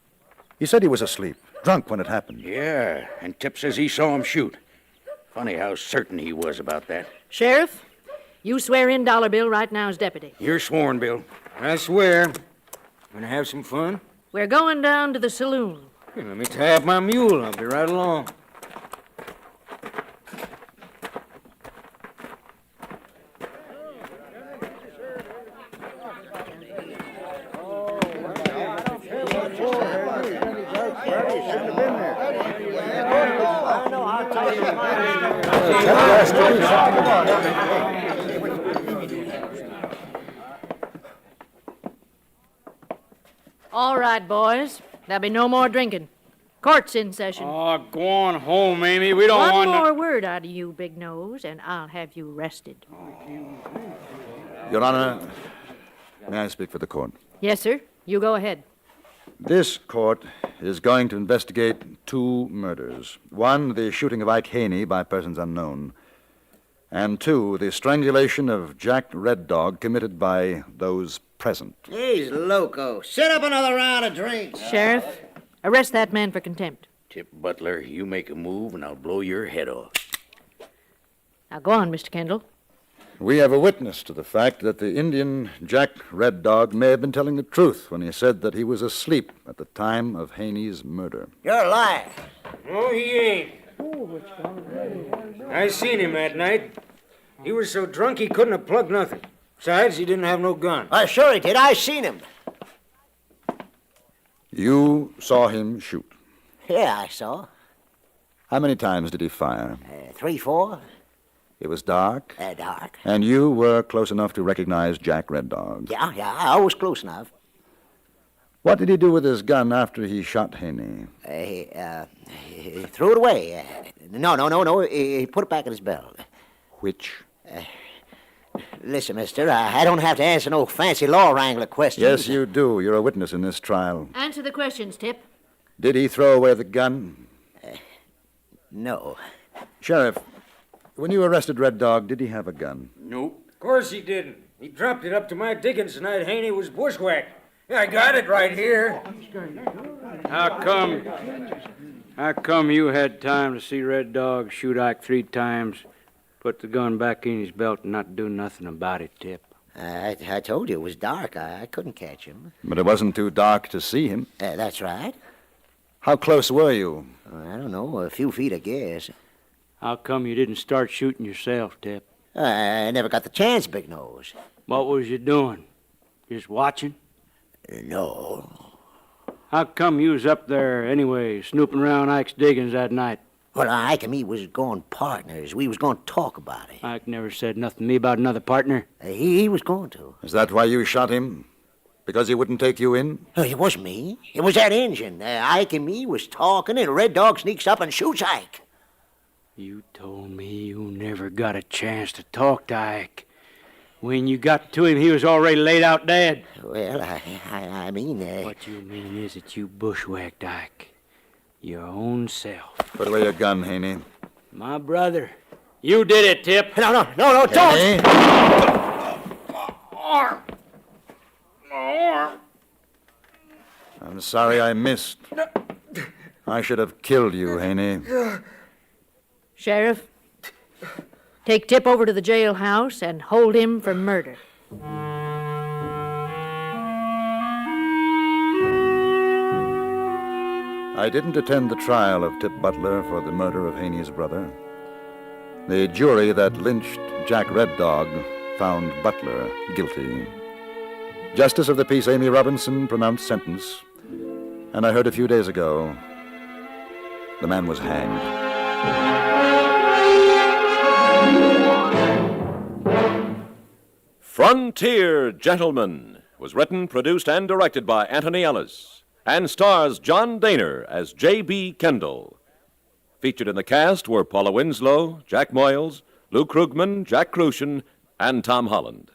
He said he was asleep, drunk when it happened. Yeah, and Tip says he saw him shoot. Funny how certain he was about that. Sheriff, you swear in Dollar Bill right now as deputy. You're sworn, Bill. I swear. Gonna have some fun? We're going down to the saloon. Here, let me tie up my mule. I'll be right along. All right, boys. There'll be no more drinking. Court's in session. Oh, go on home, Amy. We don't One want more word out of you, Big Nose, and I'll have you arrested. Your Honor, may I speak for the court? Yes, sir. You go ahead. This court is going to investigate 2 murders. 1, the shooting of Ike Haney by persons unknown. And 2, the strangulation of Jack Red Dog committed by those present. He's loco. Set up another round of drinks. Sheriff, arrest that man for contempt. Tip Butler, you make a move and I'll blow your head off. Now go on, Mr. Kendall. We have a witness to the fact that the Indian Jack Red Dog may have been telling the truth when he said that he was asleep at the time of Haney's murder. You're lying. No, he ain't. I seen him that night. He was so drunk he couldn't have plugged nothing. Besides, he didn't have no gun. I sure he did. I seen him. You saw him shoot. Yeah, I saw. How many times did he fire? 3, 4. It was dark? Dark. And you were close enough to recognize Jack Red Dog? Yeah, I was close enough. What did he do with his gun after he shot Haney? He threw it away. No. He put it back in his belt. Which? Listen, mister, I don't have to answer no fancy law wrangler questions. Yes, you do. You're a witness in this trial. Answer the questions, Tip. Did he throw away the gun? No. Sheriff, when you arrested Red Dog, did he have a gun? Nope. Of course he didn't. He dropped it up to my diggings the night Haney was bushwhacked. Yeah, I got it right here. How come you had time to see Red Dog shoot Ike 3 times, put the gun back in his belt, and not do nothing about it, Tip? I told you it was dark. I couldn't catch him. But it wasn't too dark to see him. That's right. How close were you? I don't know, a few feet, I guess. How come you didn't start shooting yourself, Tip? I never got the chance, Big Nose. What was you doing? Just watching? No. How come you was up there anyway, snooping around Ike's diggings that night? Well, Ike and me was going partners. We was going to talk about it. Ike never said nothing to me about another partner. He was going to. Is that why you shot him? Because he wouldn't take you in? No, it wasn't me. It was that engine. Ike and me was talking, and Red Dog sneaks up and shoots Ike. You told me you never got a chance to talk to Ike. When you got to him, he was already laid out dead. Well, I mean... What you mean is that you bushwhacked Ike. Your own self. Put away your gun, Haney. My brother. You did it, Tip. No, don't! Arm. I'm sorry I missed. I should have killed you, Haney. Sheriff, take Tip over to the jailhouse and hold him for murder. I didn't attend the trial of Tip Butler for the murder of Haney's brother. The jury that lynched Jack Red Dog found Butler guilty. Justice of the Peace Amy Robinson pronounced sentence, and I heard a few days ago the man was hanged. Frontier Gentleman was written, produced, and directed by Anthony Ellis and stars John Dehner as J.B. Kendall. Featured in the cast were Paula Winslow, Jack Moyles, Lou Krugman, Jack Crucian, and Tom Holland.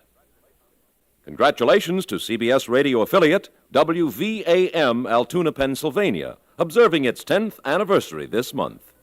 Congratulations to CBS radio affiliate WVAM Altoona, Pennsylvania, observing its 10th anniversary this month.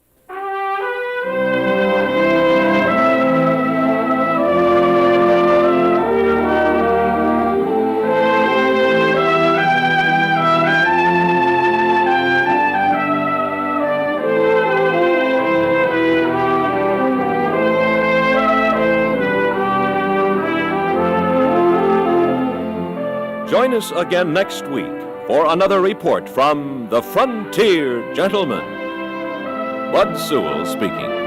Join us again next week for another report from the Frontier Gentleman. Bud Sewell speaking.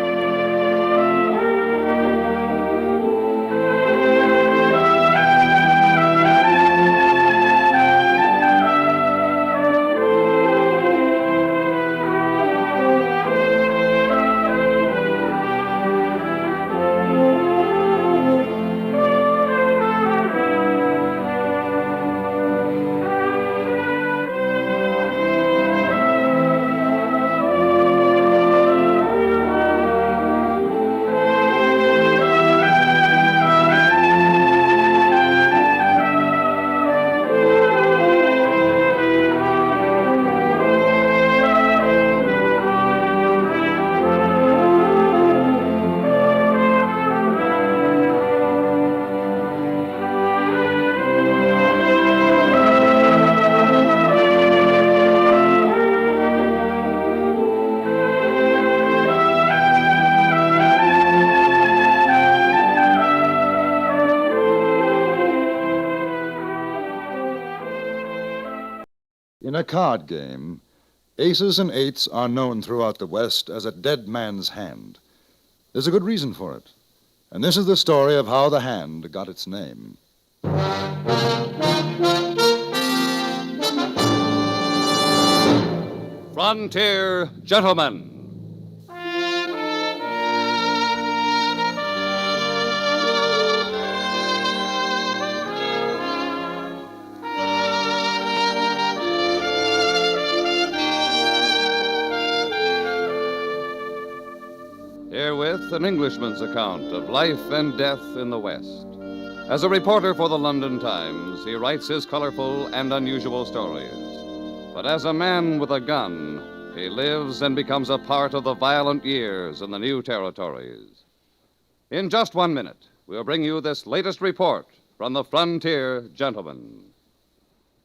In a card game, aces and eights are known throughout the West as a dead man's hand. There's a good reason for it. And this is the story of how the hand got its name. Frontier Gentleman. an Englishman's account of life and death in the West. As a reporter for the London Times, he writes his colorful and unusual stories. But as a man with a gun, he lives and becomes a part of the violent years in the new territories. In just 1 minute, we'll bring you this latest report from the Frontier Gentleman.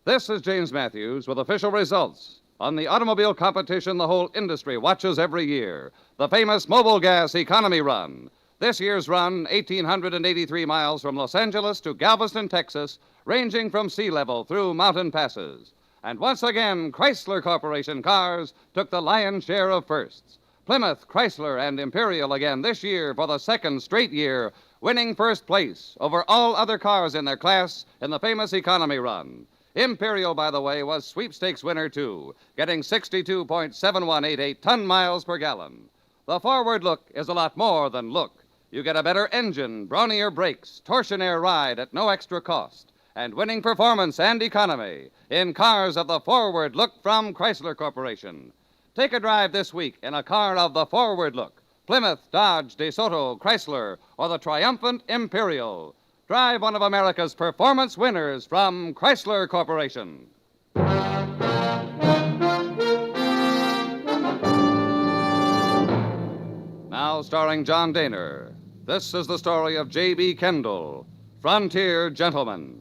This is James Matthews with official results on the automobile competition the whole industry watches every year, the famous Mobile Gas Economy Run. This year's run, 1,883 miles from Los Angeles to Galveston, Texas, ranging from sea level through mountain passes. And once again, Chrysler Corporation cars took the lion's share of firsts. Plymouth, Chrysler, and Imperial again this year for the second straight year, winning first place over all other cars in their class in the famous economy run. Imperial, by the way, was sweepstakes winner, too, getting 62.7188 ton-miles per gallon. The forward look is a lot more than look. You get a better engine, brawnier brakes, torsionaire ride at no extra cost, and winning performance and economy in cars of the forward look from Chrysler Corporation. Take a drive this week in a car of the forward look. Plymouth, Dodge, DeSoto, Chrysler, or the triumphant Imperial. Drive one of America's performance winners from Chrysler Corporation. Now starring John Dehner, this is the story of J.B. Kendall, Frontier Gentleman.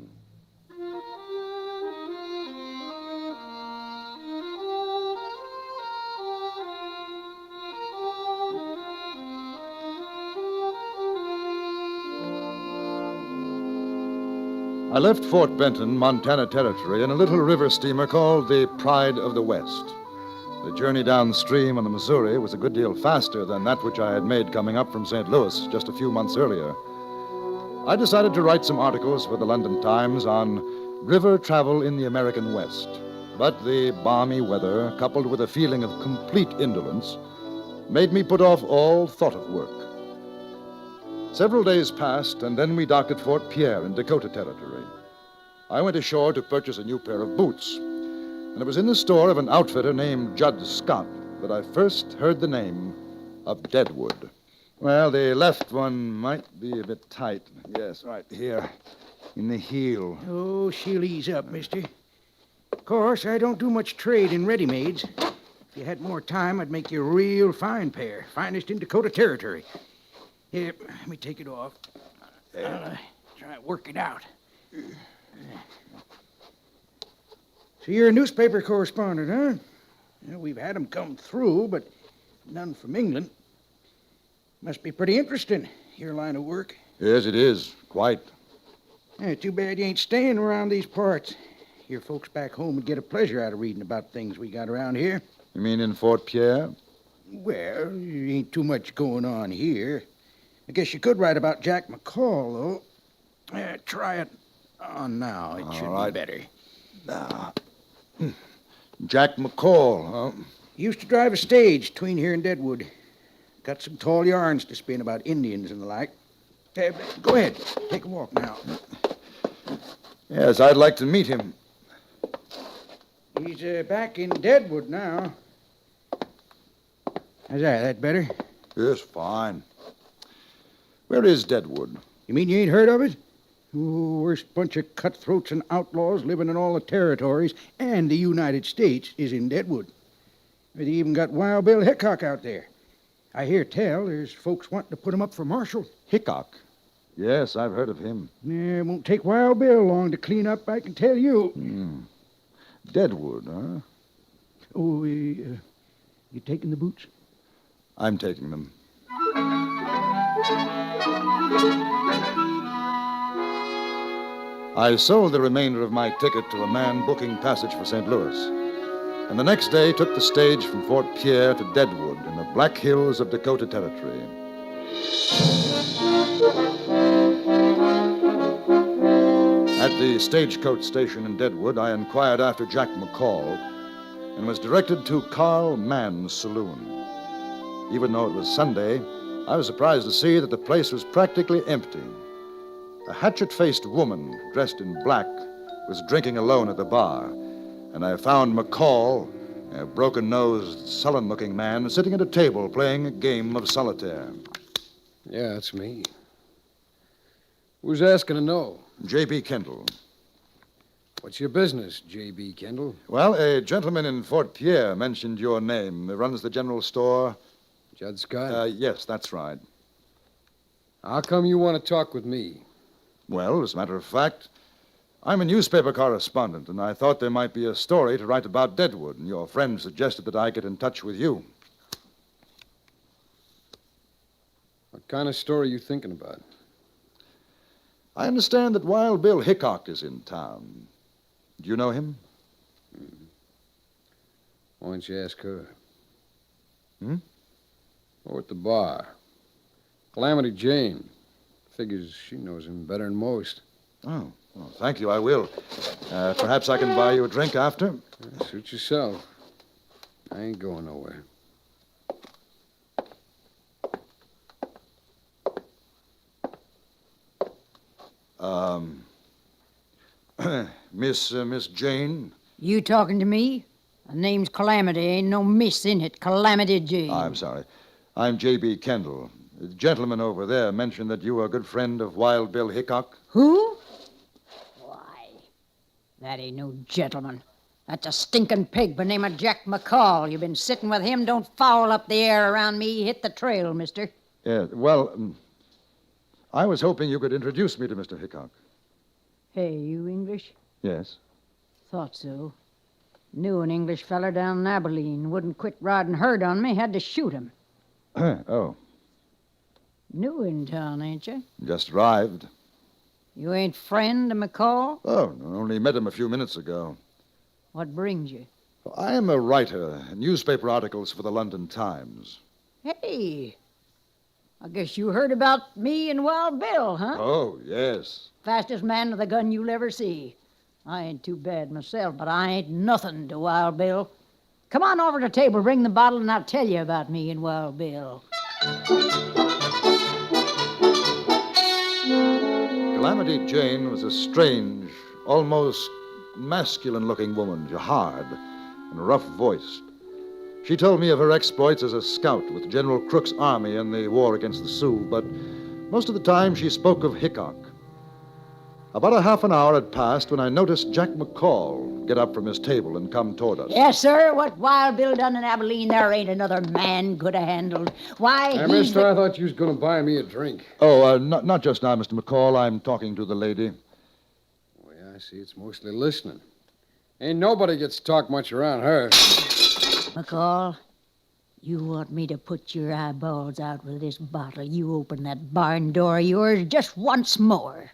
I left Fort Benton, Montana Territory, in a little river steamer called the Pride of the West. The journey downstream on the Missouri was a good deal faster than that which I had made coming up from St. Louis just a few months earlier. I decided to write some articles for the London Times on river travel in the American West. But the balmy weather, coupled with a feeling of complete indolence, made me put off all thought of work. Several days passed, and then we docked at Fort Pierre in Dakota Territory. I went ashore to purchase a new pair of boots, and it was in the store of an outfitter named Judd Scott that I first heard the name of Deadwood. Well, the left one might be a bit tight. Yes, right here, in the heel. Oh, she'll ease up, mister. Of course, I don't do much trade in ready-mades. If you had more time, I'd make you a real fine pair. Finest in Dakota Territory. Here, let me take it off. I'll try to work it out. So you're a newspaper correspondent, huh? Well, we've had 'em come through, but none from England. Must be pretty interesting, your line of work. Yes, it is. Quite. Yeah, too bad you ain't staying around these parts. Your folks back home would get a pleasure out of reading about things we got around here. You mean in Fort Pierre? Well, there ain't too much going on here. I guess you could write about Jack McCall, though. Try it on now. It should be better. Jack McCall, huh? He used to drive a stage between here and Deadwood. Got some tall yarns to spin about Indians and the like. Go ahead. Take a walk now. Yes, I'd like to meet him. He's back in Deadwood now. How's that? That better? Yes, fine. Where is Deadwood? You mean you ain't heard of it? Oh, worst bunch of cutthroats and outlaws living in all the territories and the United States is in Deadwood. They even got Wild Bill Hickok out there. I hear tell there's folks wanting to put him up for marshal. Hickok? Yes, I've heard of him. Yeah, it won't take Wild Bill long to clean up, I can tell you. Deadwood, huh? Oh, you taking the boots? I'm taking them. I sold the remainder of my ticket to a man booking passage for St. Louis, and the next day took the stage from Fort Pierre to Deadwood in the Black Hills of Dakota Territory. At the stagecoach station in Deadwood, I inquired after Jack McCall and was directed to Carl Mann's saloon. Even though it was Sunday, I was surprised to see that the place was practically empty. A hatchet-faced woman dressed in black was drinking alone at the bar, and I found McCall, a broken-nosed, sullen-looking man, sitting at a table playing a game of solitaire. Yeah, it's me. Who's asking to know? J.B. Kendall. What's your business, J.B. Kendall? Well, a gentleman in Fort Pierre mentioned your name. He runs the general store. Judd Scott? Yes, that's right. How come you want to talk with me? Well, as a matter of fact, I'm a newspaper correspondent, and I thought there might be a story to write about Deadwood, and your friend suggested that I get in touch with you. What kind of story are you thinking about? I understand that Wild Bill Hickok is in town. Do you know him? Why don't you ask her? Hmm? Or at the bar. Calamity Jane. Figures she knows him better than most. Oh, well, thank you, I will. Perhaps I can buy you a drink after? Suit yourself. I ain't going nowhere. Miss Jane? You talking to me? The name's Calamity. Ain't no miss in it. Calamity Jane. I'm sorry. I'm J.B. Kendall. The gentleman over there mentioned that you were a good friend of Wild Bill Hickok. Who? Why, that ain't no gentleman. That's a stinking pig by the name of Jack McCall. You been sitting with him. Don't foul up the air around me. Hit the trail, mister. Yeah, well, I was hoping you could introduce me to Mr. Hickok. Hey, you English? Yes. Thought so. Knew an English feller down in Abilene. Wouldn't quit riding herd on me. Had to shoot him. Oh, New in town, ain't you? just arrived. You ain't friend of McCall? Oh, only met him a few minutes ago. What brings you? I am a writer, newspaper articles for the London Times. Hey, I guess you heard about me and Wild Bill, huh? Oh, yes. Fastest man with a gun you'll ever see. I ain't too bad myself, but I ain't nothing to Wild Bill. Come on over to the table, bring the bottle, and I'll tell you about me and Wild Bill. Calamity Jane was a strange, almost masculine-looking woman, hard and rough-voiced. She told me of her exploits as a scout with General Crook's army in the war against the Sioux, but most of the time she spoke of Hickok. About a half an hour had passed when I noticed Jack McCall get up from his table and come toward us. Yes, sir. What Wild Bill done in Abilene, there ain't another man could have handled. Why, Hey, he's mister, I thought you was going to buy me a drink. Oh, not just now, Mr. McCall. I'm talking to the lady. Oh, yeah, I see. It's mostly listening. Ain't nobody gets to talk much around her. McCall, you want me to put your eyeballs out with this bottle. You open that barn door of yours just once more.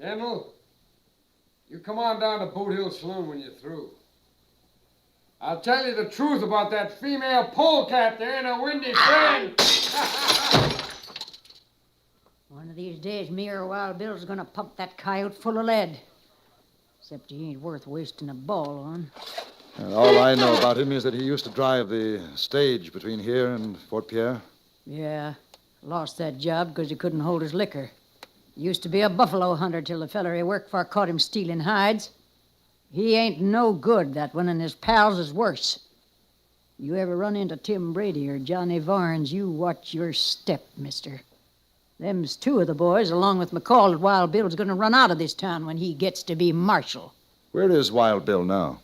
Kendall, you come on down to Boot Hill Saloon when you're through. I'll tell you the truth about that female polecat there and her windy friend. One of these days, me or Wild Bill's gonna pump that coyote full of lead. Except he ain't worth wasting a ball on. All I know about him is that he used to drive the stage between here and Fort Pierre. Yeah, lost that job because he couldn't hold his liquor. Used to be a buffalo hunter till the feller he worked for caught him stealing hides. He ain't no good, that one, and his pals is worse. You ever run into Tim Brady or Johnny Varnes, you watch your step, mister. Them's two of the boys, along with McCall, that Wild Bill's gonna run out of this town when he gets to be marshal. Where is Wild Bill now?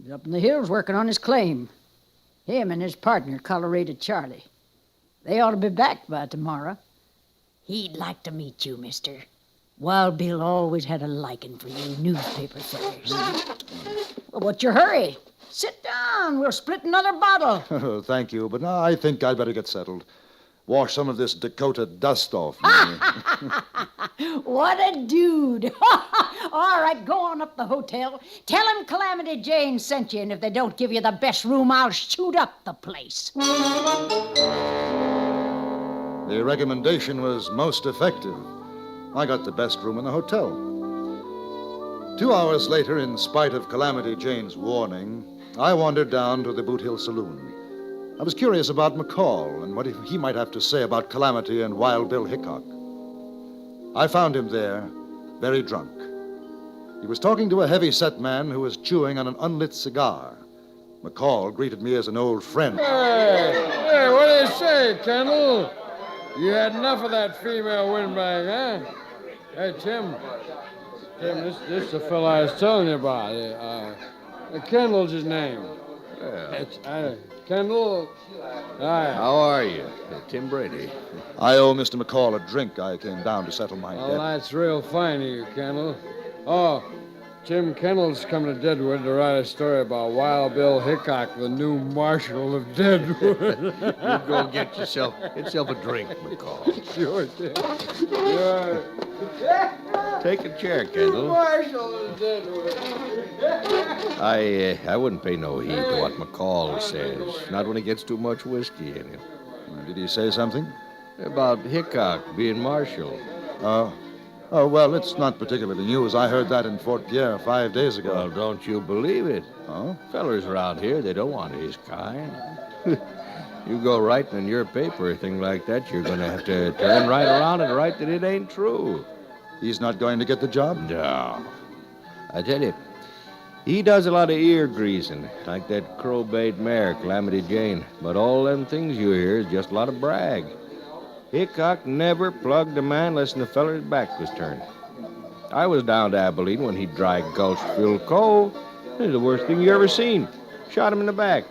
He's up in the hills working on his claim. Him and his partner, Colorado Charlie. They ought to be back by tomorrow. He'd like to meet you, mister. Wild Bill always had a liking for you newspaper fellers. Well, what's your hurry? Sit down. We'll split another bottle. Oh, thank you, but I think I'd better get settled. Wash some of this Dakota dust off me. What a dude. All right, go on up the hotel. Tell him Calamity Jane sent you, and if they don't give you the best room, I'll shoot up the place. The recommendation was most effective. I got the best room in the hotel. 2 hours later, in spite of Calamity Jane's warning, I wandered down to the Boot Hill Saloon. I was curious about McCall and what he might have to say about Calamity and Wild Bill Hickok. I found him there, very drunk, He was talking to a heavy-set man who was chewing on an unlit cigar. McCall greeted me as an old friend. Hey, what do you say, Kendall? You had enough of that female windbag, huh? Hey, Tim, this is the fellow I was telling you about. Kendall's his name. Kendall. Hi. How are you? Tim Brady. I owe Mr. McCall a drink. I came down to settle my Well, debt. that's real fine of you, Kendall. Oh, Tim Kendall's coming to Deadwood to write a story about Wild Bill Hickok, the new marshal of Deadwood. You go get yourself a drink, McCall. Sure, Tim. Sure. Take a chair, Kendall. Marshal of Deadwood. I wouldn't pay no heed to what McCall says. Not when he gets too much whiskey in him. Did he say something? About Hickok being marshal. Oh, well, it's not particularly news. I heard that in Fort Pierre 5 days ago. Well, don't you believe it? Oh? Fellers around here, they don't want his kind. You go writing in your paper a thing like that, you're going to have to turn right around and write that it ain't true. He's not going to get the job? No. I tell you, he does a lot of ear greasing, like that crow-bayed mare, Calamity Jane. But all them things you hear is just a lot of brag. Hickok never plugged a man unless the feller's back was turned. I was down to Abilene when he dry gulched Phil Cole. It's the worst thing you ever seen. Shot him in the back.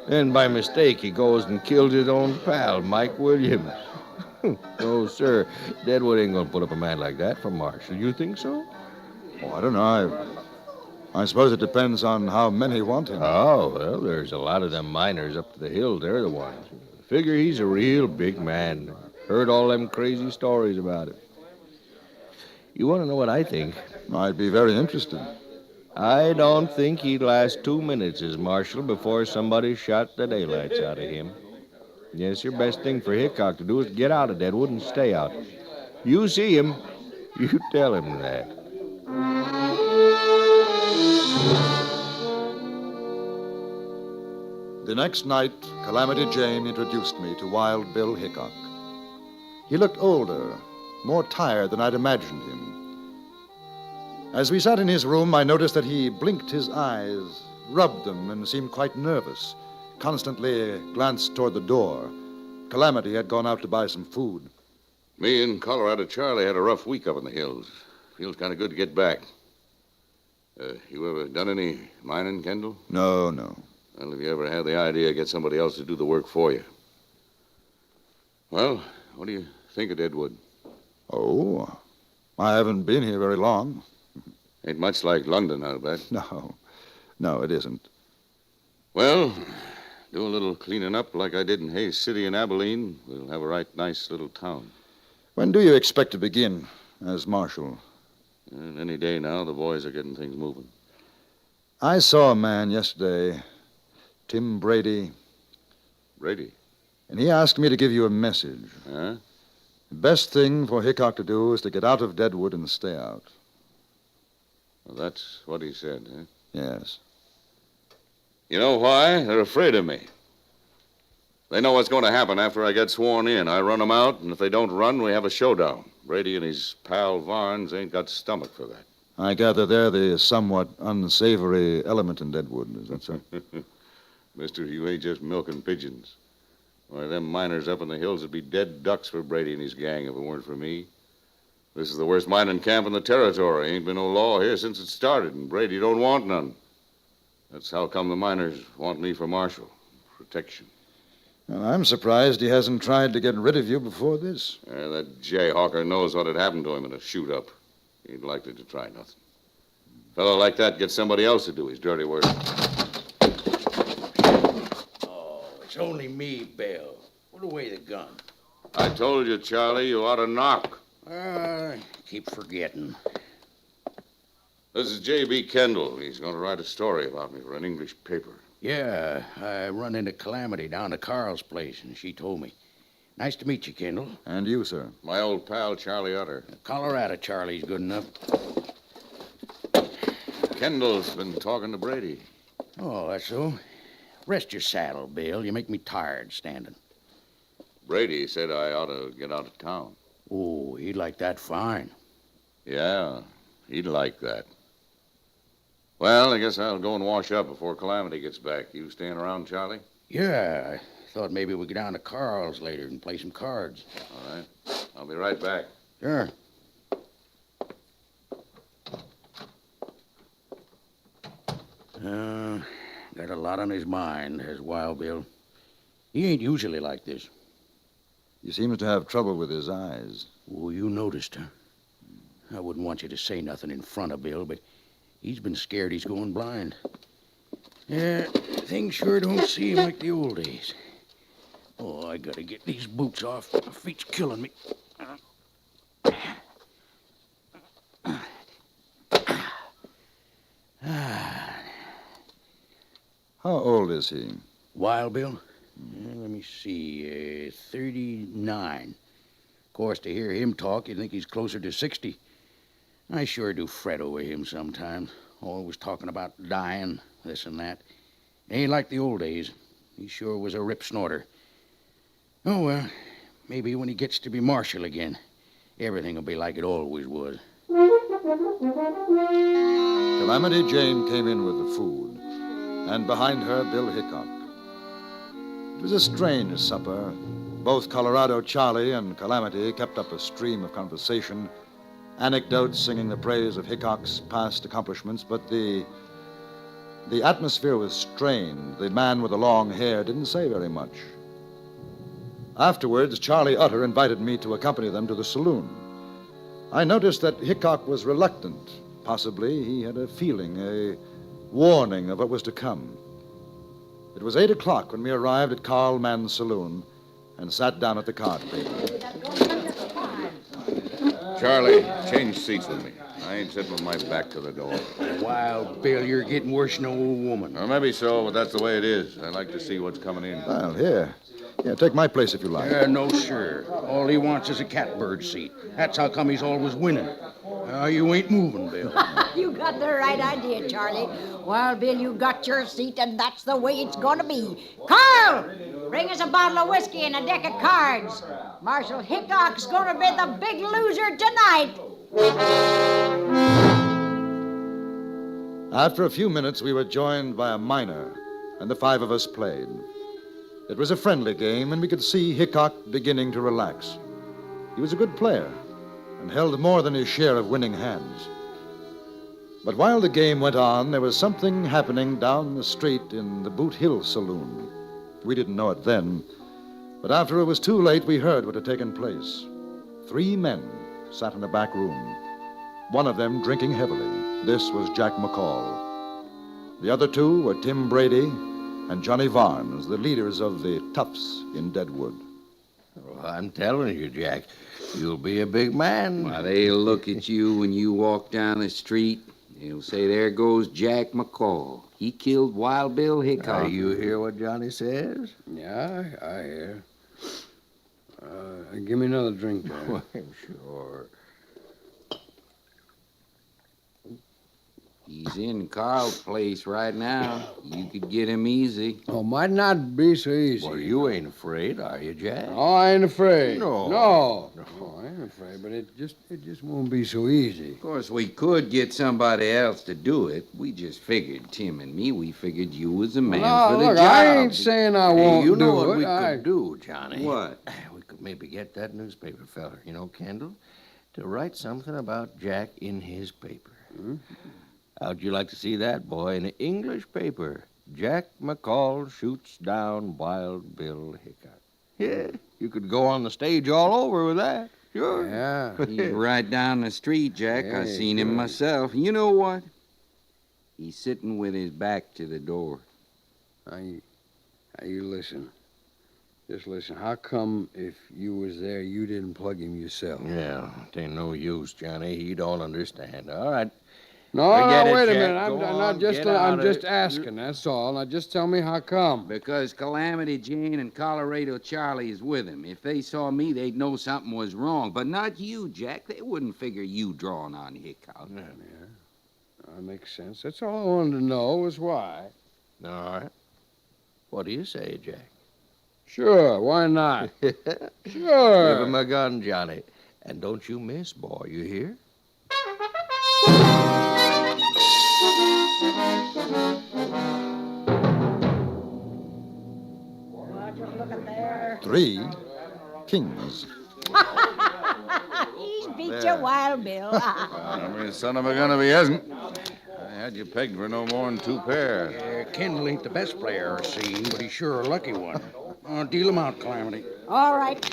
Then by mistake he goes and kills his own pal, Mike Williams. No, sir. Deadwood ain't gonna put up a man like that for marshal. You think so? Oh, I don't know. I suppose it depends on how many want him. Oh, well, there's a lot of them miners up to the hill. They're the ones. Figure he's a real big man. Heard all them crazy stories about it. You want to know what I think? I'd be very interested. I don't think he'd last 2 minutes as marshal before somebody shot the daylights out of him. Yes, your best thing for Hickok to do is get out of Deadwood and stay out. You see him, you tell him that. The next night, Calamity Jane introduced me to Wild Bill Hickok. He looked older, more tired than I'd imagined him. As we sat in his room, I noticed that he blinked his eyes, rubbed them, and seemed quite nervous, constantly glanced toward the door. Calamity had gone out to buy some food. Me and Colorado Charlie had a rough week up in the hills. Feels kind of good to get back. You ever done any mining, Kendall? No. Well, have you ever had the idea to get somebody else to do the work for you? Well, what do you think of Deadwood? Oh, I haven't been here very long. Ain't much like London, I'll bet. No, it isn't. Well, do a little cleaning up like I did in Hayes City and Abilene. We'll have a right nice little town. When do you expect to begin as marshal? Any day now, the boys are getting things moving. I saw a man yesterday, Tim Brady. Brady? And he asked me to give you a message. Huh? The best thing for Hickok to do is to get out of Deadwood and stay out. Well, that's what he said, huh? Yes. You know why? They're afraid of me. They know what's going to happen after I get sworn in. I run them out, and if they don't run, we have a showdown. Brady and his pal Varnes ain't got stomach for that. I gather they're the somewhat unsavory element in Deadwood. Is that so? Mister, you ain't just milking pigeons. Why, them miners up in the hills would be dead ducks for Brady and his gang if it weren't for me. This is the worst mining camp in the territory. Ain't been no law here since it started, and Brady don't want none. That's how come the miners want me for marshal. Protection. Well, I'm surprised he hasn't tried to get rid of you before this. That jayhawker knows what had happened to him in a shoot-up. He ain't likely to try nothing. A fellow like that gets somebody else to do his dirty work. Oh, it's only me, Belle. Put away the gun. I told you, Charlie, you ought to knock. Keep forgetting. This is J.B. Kendall. He's going to write a story about me for an English paper. Yeah, I run into Calamity down to Carl's place, and she told me. Nice to meet you, Kendall. And you, sir. My old pal, Charlie Utter. Colorado Charlie's good enough. Kendall's been talking to Brady. Oh, that's so. Rest your saddle, Bill. You make me tired standing. Brady said I ought to get out of town. Oh, he'd like that fine. Yeah. He'd like that. Well, I guess I'll go and wash up before Calamity gets back. You staying around, Charlie? Yeah, I thought maybe we'd go down to Carl's later and play some cards. All right. I'll be right back. Sure. Got a lot on his mind, has Wild Bill. He ain't usually like this. He seems to have trouble with his eyes. Oh, you noticed, huh? I wouldn't want you to say nothing in front of Bill, but he's been scared he's going blind. Yeah, things sure don't seem like the old days. Oh, I gotta get these boots off. My feet's killing me. How old is he? Wild Bill? Let me see. 39. Of course, to hear him talk, you'd think he's closer to 60. I sure do fret over him sometimes. Always talking about dying, this and that. Ain't like the old days. He sure was a rip snorter. Oh, well, maybe when he gets to be marshal again, everything will be like it always was. Calamity Jane came in with the food, and behind her, Bill Hickok. It was a strange supper. Both Colorado Charlie and Calamity kept up a stream of conversation, anecdotes singing the praise of Hickok's past accomplishments, but the atmosphere was strained. The man with the long hair didn't say very much. Afterwards, Charlie Utter invited me to accompany them to the saloon. I noticed that Hickok was reluctant. Possibly he had a feeling, a warning of what was to come. It was 8 o'clock when we arrived at Carl Mann's saloon and sat down at the card table. Charlie, change seats with me. I ain't sitting with my back to the door. Wild Bill, you're getting worse than an old woman. Well, maybe so, but that's the way it is. I like to see what's coming in. Well, here. Yeah, take my place if you like. No, sir. All he wants is a catbird seat. That's how come he's always winning. You ain't moving, Bill. You got the right idea, Charlie. Wild Bill, you got your seat, and that's the way it's gonna be. Carl! Bring us a bottle of whiskey and a deck of cards. Marshal Hickok's gonna be the big loser tonight. After a few minutes, we were joined by a miner, and the 5 of us played. It was a friendly game, and we could see Hickok beginning to relax. He was a good player and held more than his share of winning hands. But while the game went on, there was something happening down the street in the Boot Hill Saloon. We didn't know it then, but after it was too late, we heard what had taken place. 3 men sat in a back room, one of them drinking heavily. This was Jack McCall. The other 2 were Tim Brady and Johnny Varnes, the leaders of the Toughs in Deadwood. Well, I'm telling you, Jack, you'll be a big man. Why, they'll look at you when you walk down the street. They'll say, there goes Jack McCall. He killed Wild Bill Hickok. You hear what Johnny says? Yeah, I hear. Give me another drink, Jack. Well, sure. He's in Carl's place right now. You could get him easy. Oh, might not be so easy. Well, you ain't afraid, are you, Jack? Oh, I ain't afraid. No. No, I ain't afraid, but it just won't be so easy. Of course, we could get somebody else to do it. We just figured, Tim and me, we figured you was the man No, for the look, job. I ain't saying I won't you know do what it. we could do, Johnny? What? We could maybe get that newspaper feller, Kendall, to write something about Jack in his paper. Hmm? How'd you like to see that, boy, in an English paper? Jack McCall shoots down Wild Bill Hickok. Yeah, you could go on the stage all over with that. Sure. Yeah. He's right down the street, Jack. I Hey, seen him good. myself. You know what? He's sitting with his back to the door. Now, you listen. Just listen. How come if you was there, you didn't plug him yourself? Yeah, it ain't no use, Johnny. He don't understand. All right. No, Forget it, wait a Jack. minute. Go I'm on, not just. get out I'm of just it. asking. That's all. Now, just tell me how come. Because Calamity Jane and Colorado Charlie is with him. If they saw me, they'd know something was wrong. But not you, Jack. They wouldn't figure you drawing on Hickok. Yeah. That makes sense. That's all I wanted to know was why. All right. What do you say, Jack? Sure. Why not? Give Sure. him a gun, Johnny. And don't you miss, boy. You hear? Three kings. He's beat you, Wild Bill. I mean, son of a gun if he hasn't. I had you pegged for no more than 2 pair. Yeah, Kendall ain't the best player I've seen, but he's sure a lucky one. Deal him out, Calamity. All right.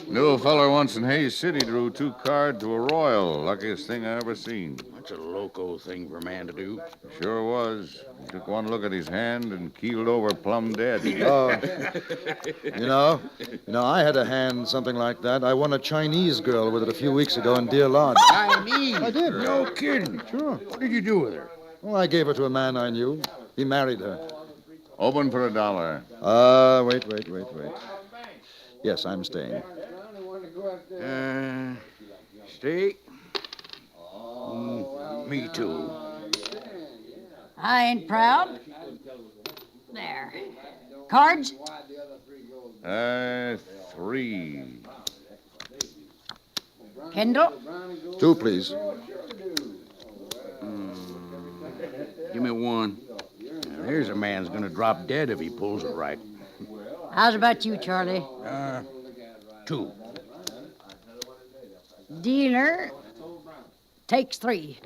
Knew a feller once in Hayes City drew 2 cards to a royal. Luckiest thing I ever seen. That's a loco thing for a man to do. Sure was. He took one look at his hand and keeled over plumb dead. Oh, you know, I had a hand something like that. I won a Chinese girl with it a few weeks ago in Deer Lodge. Chinese? I did. No kidding. Sure. What did you do with her? Well, I gave her to a man I knew. He married her. Open for $1. Wait. Yes, I'm staying. Stay? Me too. I ain't proud. There. Cards? 3. Kendall? 2, please. Give me 1. Now, there's a man's gonna drop dead if he pulls it right. How's about you, Charlie? 2. Dealer takes 3.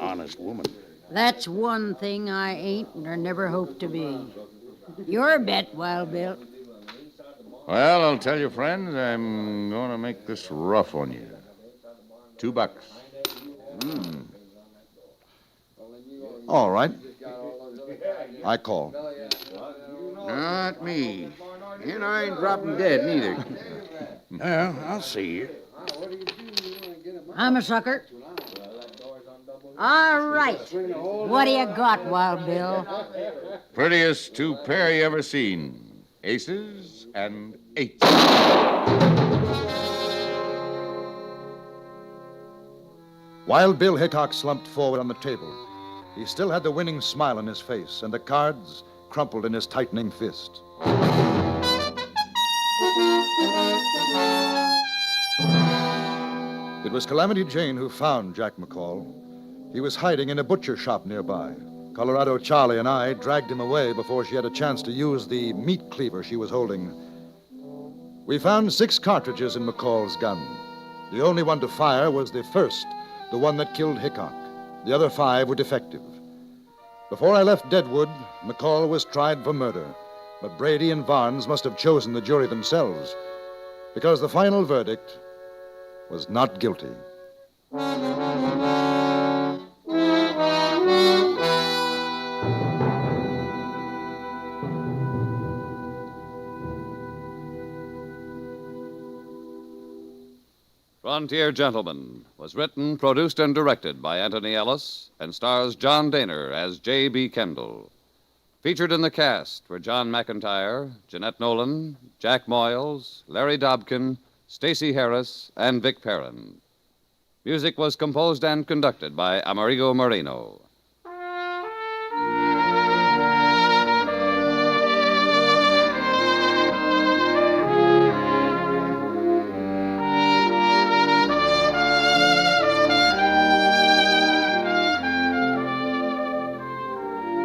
Honest woman. That's one thing I ain't nor never hope to be. Your bet, Wild Bill. Well, I'll tell you, friends, I'm going to make this rough on you. $2. All right. I call. Not me. And I ain't dropping dead, neither. Well, I'll see you. I'm a sucker. All right. What do you got, Wild Bill? Prettiest 2 pair you ever seen. Aces and 8s. Wild Bill Hickok slumped forward on the table. He still had the winning smile on his face, and the cards crumpled in his tightening fist. It was Calamity Jane who found Jack McCall. He was hiding in a butcher shop nearby. Colorado Charlie and I dragged him away before she had a chance to use the meat cleaver she was holding. We found 6 cartridges in McCall's gun. The only one to fire was the first, the one that killed Hickok. The other 5 were defective. Before I left Deadwood, McCall was tried for murder, but Brady and Varnes must have chosen the jury themselves, because the final verdict was not guilty. Frontier Gentleman was written, produced, and directed by Anthony Ellis and stars John Dehner as J.B. Kendall. Featured in the cast were John McIntyre, Jeanette Nolan, Jack Moyles, Larry Dobkin, Stacey Harris, and Vic Perrin. Music was composed and conducted by Amerigo Marino.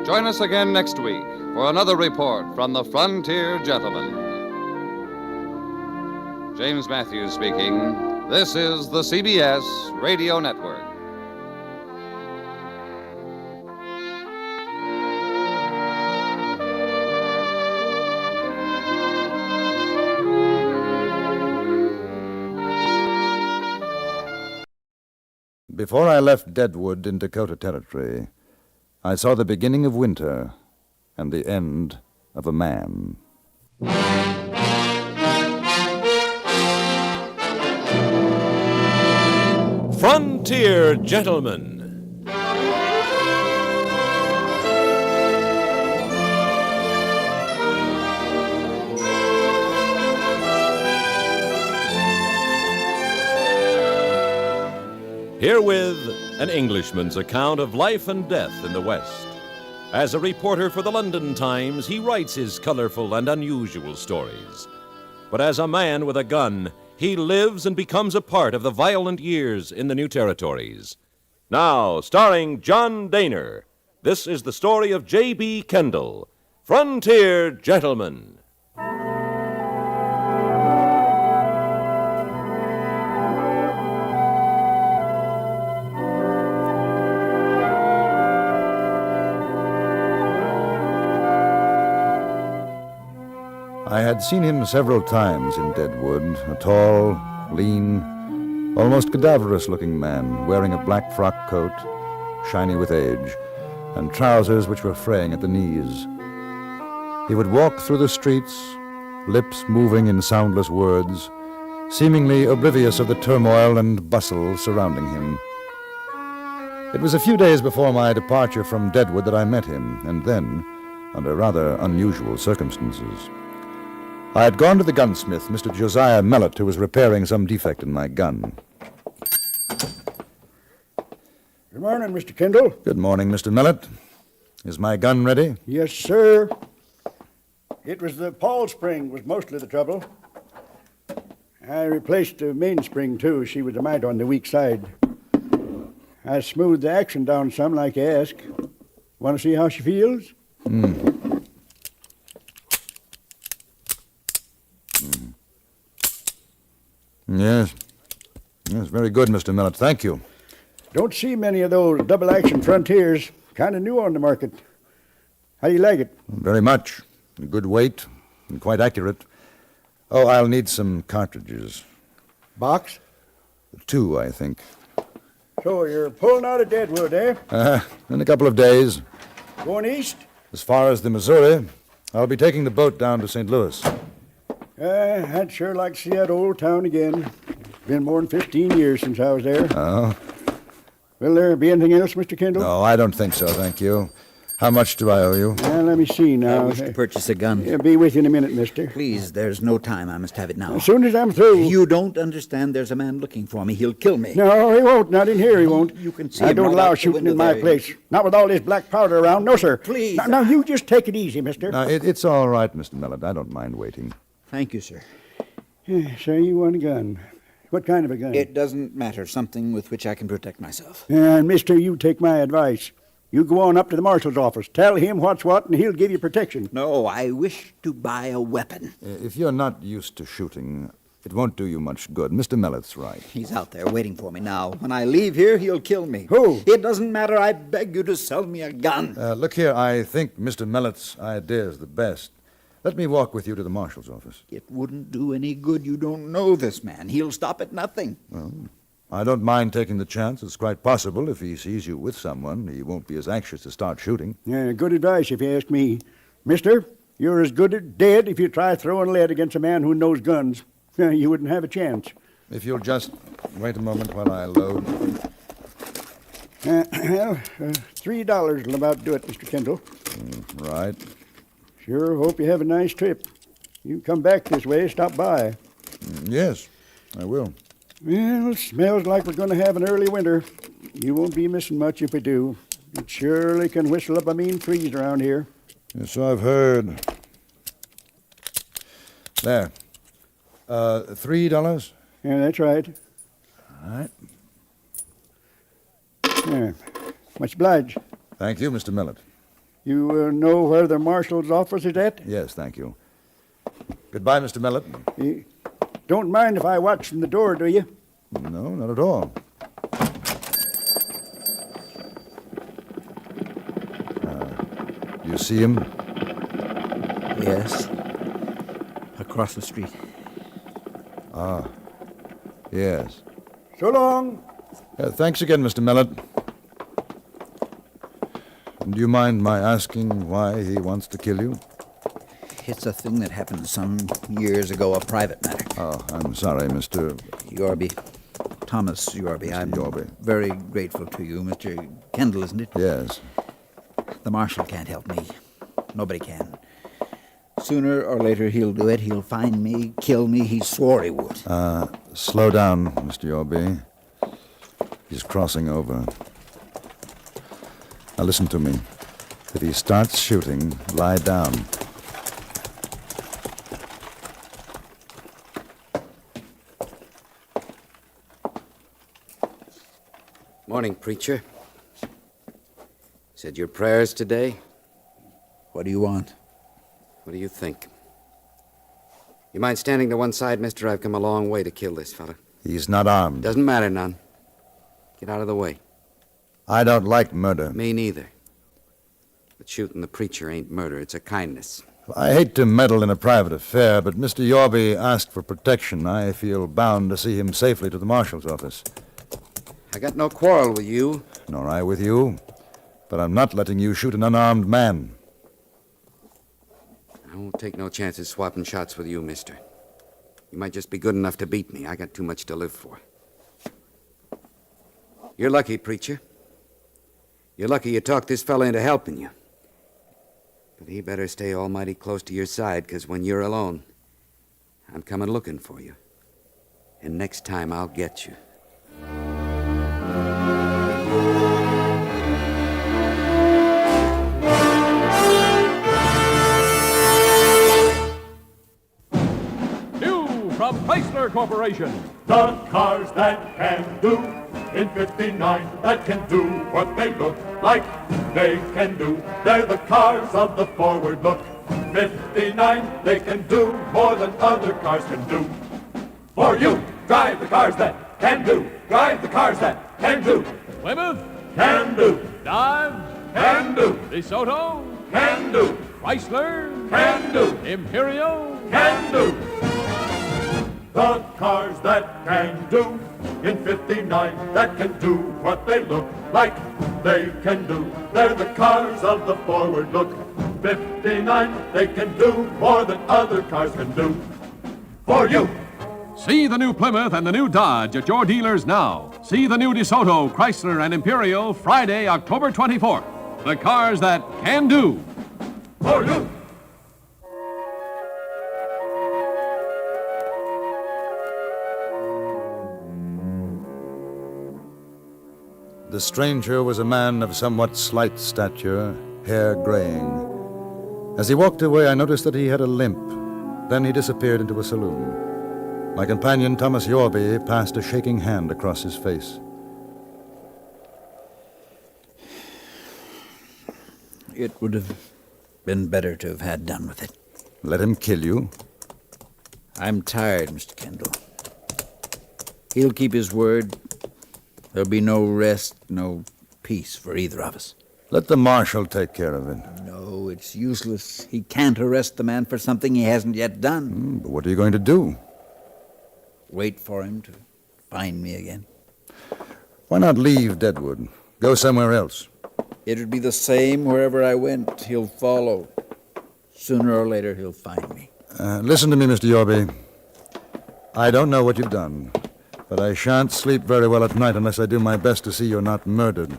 Join us again next week for another report from the Frontier Gentleman. James Matthews speaking. This is the CBS Radio Network. Before I left Deadwood in Dakota Territory, I saw the beginning of winter and the end of a man. Frontier Gentleman. Herewith, an Englishman's account of life and death in the West. As a reporter for the London Times, he writes his colorful and unusual stories. But as a man with a gun, he lives and becomes a part of the violent years in the new territories. Now, starring John Dehner, this is the story of J.B. Kendall, Frontier Gentleman. I had seen him several times in Deadwood, a tall, lean, almost cadaverous-looking man, wearing a black frock coat, shiny with age, and trousers which were fraying at the knees. He would walk through the streets, lips moving in soundless words, seemingly oblivious of the turmoil and bustle surrounding him. It was a few days before my departure from Deadwood that I met him, and then, under rather unusual circumstances. I had gone to the gunsmith, Mr. Josiah Mellett, who was repairing some defect in my gun. Good morning, Mr. Kendall. Good morning, Mr. Mellett. Is my gun ready? Yes, sir. It was the pawl spring was mostly the trouble. I replaced the mainspring, too. She was a mite on the weak side. I smoothed the action down some like you asked. Want to see how she feels? Yes. Yes, very good, Mr. Mellett. Thank you. Don't see many of those double-action Frontiers. Kind of new on the market. How do you like it? Very much. Good weight and quite accurate. Oh, I'll need some cartridges. Box? 2, I think. So you're pulling out of Deadwood, eh? In a couple of days. Going east? As far as the Missouri. I'll be taking the boat down to St. Louis. I'd sure like to see that old town again. Been more than 15 years since I was there. Oh? Will there be anything else, Mr. Kendall? No, I don't think so, thank you. How much do I owe you? Let me see now. I wish to purchase a gun. Yeah, be with you in a minute, mister. Please, there's no time. I must have it now. As soon as I'm through. You don't understand. There's a man looking for me. He'll kill me. No, he won't. Not in here, he won't. You can see I him don't right allow out the shooting in window my there. place. Not with all this black powder around. No, sir. Please. Now, you just take it easy, mister. No, it's all right, Mr. Mellett. I don't mind waiting. Thank you, sir. So you want a gun. What kind of a gun? It doesn't matter. Something with which I can protect myself. And, mister, you take my advice. You go on up to the marshal's office. Tell him what's what, and he'll give you protection. No, I wish to buy a weapon. If you're not used to shooting, it won't do you much good. Mr. Mellett's right. He's out there waiting for me now. When I leave here, he'll kill me. Who? It doesn't matter. I beg you to sell me a gun. Look here, I think Mr. Mellett's idea is the best. Let me walk with you to the marshal's office. It wouldn't do any good. You don't know this man. He'll stop at nothing. Well, I don't mind taking the chance. It's quite possible if he sees you with someone, he won't be as anxious to start shooting. Yeah, good advice if you ask me. Mister, you're as good as dead if you try throwing lead against a man who knows guns. You wouldn't have a chance. If you'll just wait a moment while I load. $3 will about do it, Mr. Kendall. Right. Sure hope you have a nice trip. You come back this way, stop by. Yes, I will. Well, it smells like we're going to have an early winter. You won't be missing much if we do. It surely can whistle up a mean freeze around here. Yes, so I've heard. There. $3? Yeah, that's right. All right. Yeah. Much obliged. Thank you, Mr. Mellett. You know where the marshal's office is at? Yes, thank you. Goodbye, Mr. Mellett. You don't mind if I watch from the door, do you? No, not at all. Do you see him? Yes. Across the street. Ah, yes. So long. Thanks again, Mr. Mellett. Do you mind my asking why he wants to kill you? It's a thing that happened some years ago, a private matter. Oh, I'm sorry, Mr. Yorby. Thomas Yorby. I'm Yorby. Very grateful to you, Mr. Kendall, isn't it? Yes. The marshal can't help me. Nobody can. Sooner or later he'll do it. He'll find me, kill me. He swore he would. Slow down, Mr. Yorby. He's crossing over. Now listen to me. If he starts shooting, lie down. Morning, preacher. Said your prayers today? What do you want? What do you think? You mind standing to one side, mister? I've come a long way to kill this fella. He's not armed. Doesn't matter none. Get out of the way. I don't like murder. Me neither. But shooting the preacher ain't murder. It's a kindness. I hate to meddle in a private affair, but Mr. Yorby asked for protection. I feel bound to see him safely to the marshal's office. I got no quarrel with you. Nor I with you. But I'm not letting you shoot an unarmed man. I won't take no chances swapping shots with you, mister. You might just be good enough to beat me. I got too much to live for. You're lucky, preacher. You're lucky you talked this fella into helping you. But he better stay almighty close to your side, because when you're alone, I'm coming looking for you. And next time I'll get you. From Chrysler Corporation. The cars that can do in 59, that can do what they look like they can do. They're the cars of the forward look. 59, they can do more than other cars can do. For you, drive the cars that can do. Drive the cars that can do. Plymouth. Can do. Dodge. Can do. DeSoto. Can do. Chrysler. Can do. Imperial. Can do. The cars that can do in 59, that can do what they look like they can do. They're the cars of the forward look. 59, they can do more than other cars can do. For you. See the new Plymouth and the new Dodge at your dealers now. See the new DeSoto, Chrysler, and Imperial Friday, October 24th. The cars that can do. For you. The stranger was a man of somewhat slight stature, hair graying. As he walked away, I noticed that he had a limp. Then he disappeared into a saloon. My companion, Thomas Yorby, passed a shaking hand across his face. It would have been better to have had done with it. Let him kill you? I'm tired, Mr. Kendall. He'll keep his word. There'll be no rest, no peace for either of us. Let the marshal take care of it. No, it's useless. He can't arrest the man for something he hasn't yet done. But what are you going to do? Wait for him to find me again. Why not leave Deadwood? Go somewhere else. It would be the same wherever I went. He'll follow. Sooner or later, he'll find me. Listen to me, Mr. Yorby. I don't know what you've done, but I shan't sleep very well at night unless I do my best to see you're not murdered.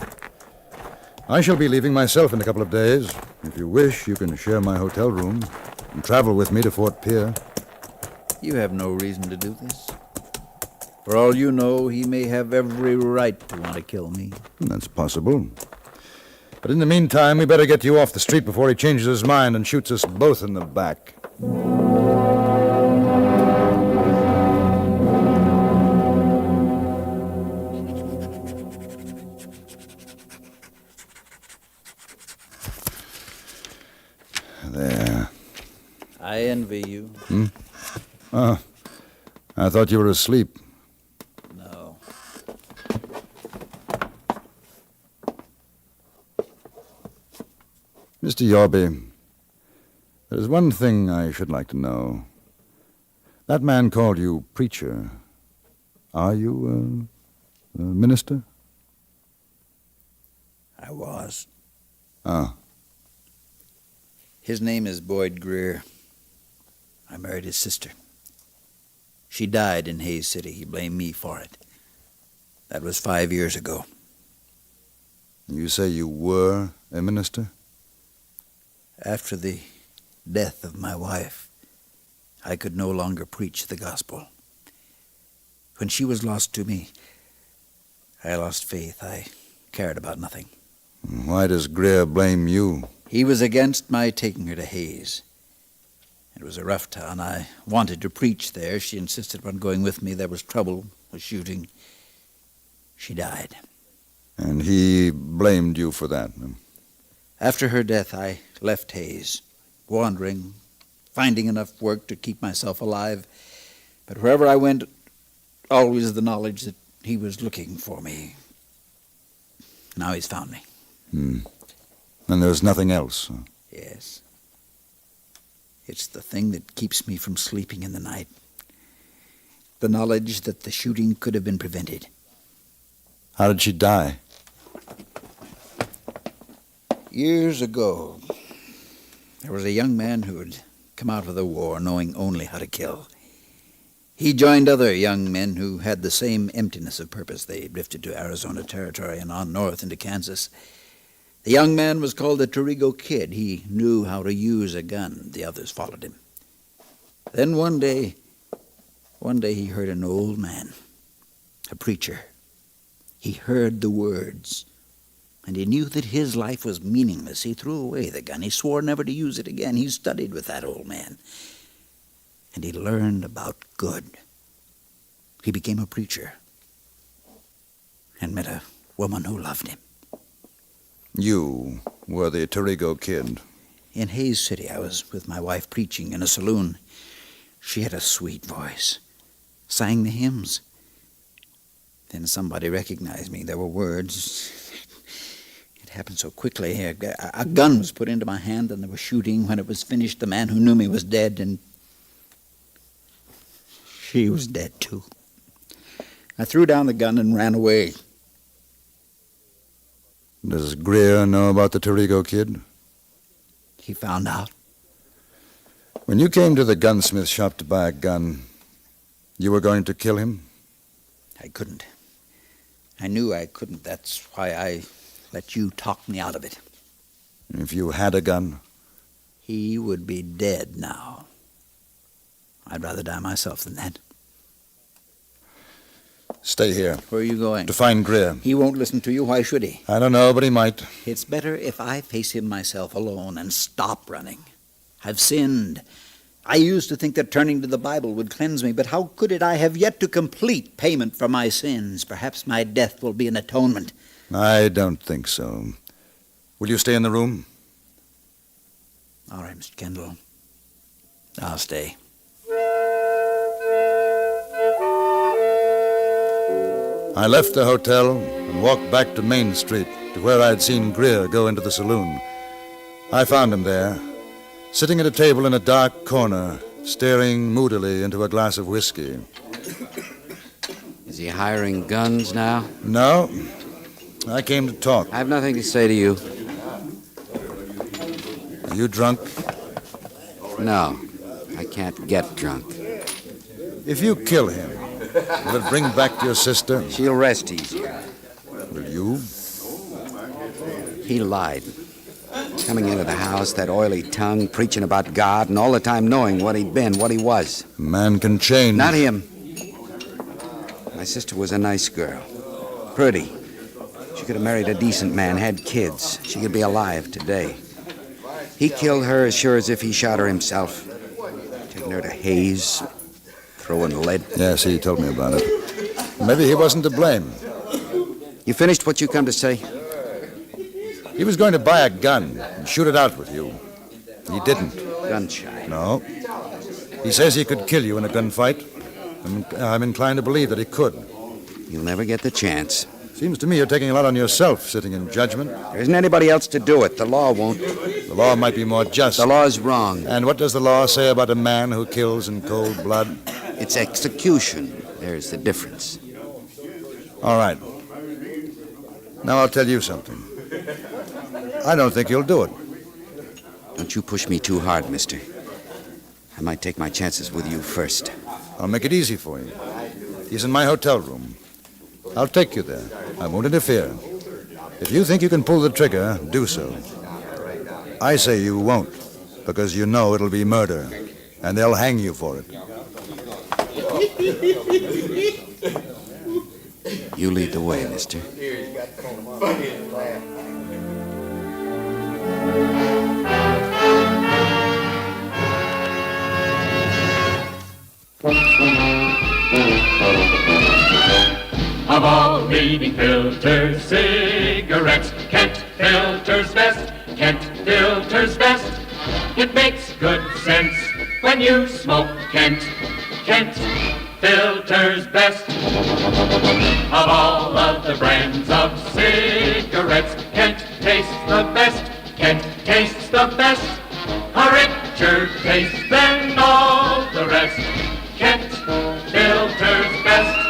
I shall be leaving myself in a couple of days. If you wish, you can share my hotel room and travel with me to Fort Pierre. You have no reason to do this. For all you know, he may have every right to want to kill me. That's possible. But in the meantime, we better get you off the street before he changes his mind and shoots us both in the back. There. I envy you. Oh, I thought you were asleep. No. Mr. Yorby, there's one thing I should like to know. That man called you preacher. Are you a minister? I was. Ah. His name is Boyd Greer. I married his sister. She died in Hayes City. He blamed me for it. That was 5 years ago. You say you were a minister? After the death of my wife, I could no longer preach the gospel. When she was lost to me, I lost faith. I cared about nothing. Why does Greer blame you? He was against my taking her to Hayes. It was a rough town. I wanted to preach there. She insisted upon going with me. There was trouble, a shooting. She died. And he blamed you for that? After her death, I left Hayes, wandering, finding enough work to keep myself alive. But wherever I went, always the knowledge that he was looking for me. Now he's found me. And there's nothing else? Yes. It's the thing that keeps me from sleeping in the night. The knowledge that the shooting could have been prevented. How did she die? Years ago, there was a young man who had come out of the war knowing only how to kill. He joined other young men who had the same emptiness of purpose. They drifted to Arizona Territory and on north into Kansas. The young man was called the Torigo Kid. He knew how to use a gun. The others followed him. Then one day he heard an old man, a preacher. He heard the words, and he knew that his life was meaningless. He threw away the gun. He swore never to use it again. He studied with that old man, and he learned about good. He became a preacher and met a woman who loved him. You were the Torigo Kid. In Hayes City, I was with my wife preaching in a saloon. She had a sweet voice, sang the hymns. Then somebody recognized me. There were words. It happened so quickly. A gun was put into my hand, and there was shooting. When it was finished, the man who knew me was dead, and she was dead, too. I threw down the gun and ran away. Does Greer know about the Torigo Kid? He found out. When you came to the gunsmith shop to buy a gun, you were going to kill him? I couldn't. I knew I couldn't. That's why I let you talk me out of it. If you had a gun? He would be dead now. I'd rather die myself than that. Stay here. Where are you going? To find Greer. He won't listen to you. Why should he? I don't know, but he might. It's better if I face him myself alone and stop running. I've sinned. I used to think that turning to the Bible would cleanse me, but how could it? I have yet to complete payment for my sins. Perhaps my death will be an atonement. I don't think so. Will you stay in the room? All right, Mr. Kendall. I'll stay. I left the hotel and walked back to Main Street, to where I'd seen Greer go into the saloon. I found him there, sitting at a table in a dark corner, staring moodily into a glass of whiskey. Is he hiring guns now? No. I came to talk. I have nothing to say to you. Are you drunk? No. I can't get drunk. If you kill him, will it bring back your sister? She'll rest easier. Will you? He lied. Coming into the house, that oily tongue, preaching about God, and all the time knowing what he'd been, what he was. A man can change. Not him. My sister was a nice girl. Pretty. She could have married a decent man, had kids. She could be alive today. He killed her as sure as if he shot her himself. Taking her to Hayes, throwing lead. Yes, he told me about it. Maybe he wasn't to blame. You finished what you come to say? He was going to buy a gun and shoot it out with you. He didn't. Gun shy. No. He says he could kill you in a gunfight. I'm inclined to believe that he could. You'll never get the chance. Seems to me you're taking a lot on yourself, sitting in judgment. There isn't anybody else to do it. The law won't. The law might be more just. The law's wrong. And what does the law say about a man who kills in cold blood? It's execution. There's the difference. All right. Now I'll tell you something. I don't think you'll do it. Don't you push me too hard, mister. I might take my chances with you first. I'll make it easy for you. He's in my hotel room. I'll take you there. I won't interfere. If you think you can pull the trigger, do so. I say you won't, because you know it'll be murder, and they'll hang you for it. You lead the way, mister. Of all leading filter cigarettes, Kent filters best, Kent filters best. It makes good sense when you smoke Kent, Kent filters best. Of all of the brands of cigarettes, Kent tastes the best, Kent tastes the best. A richer taste than all the rest, Kent filters best.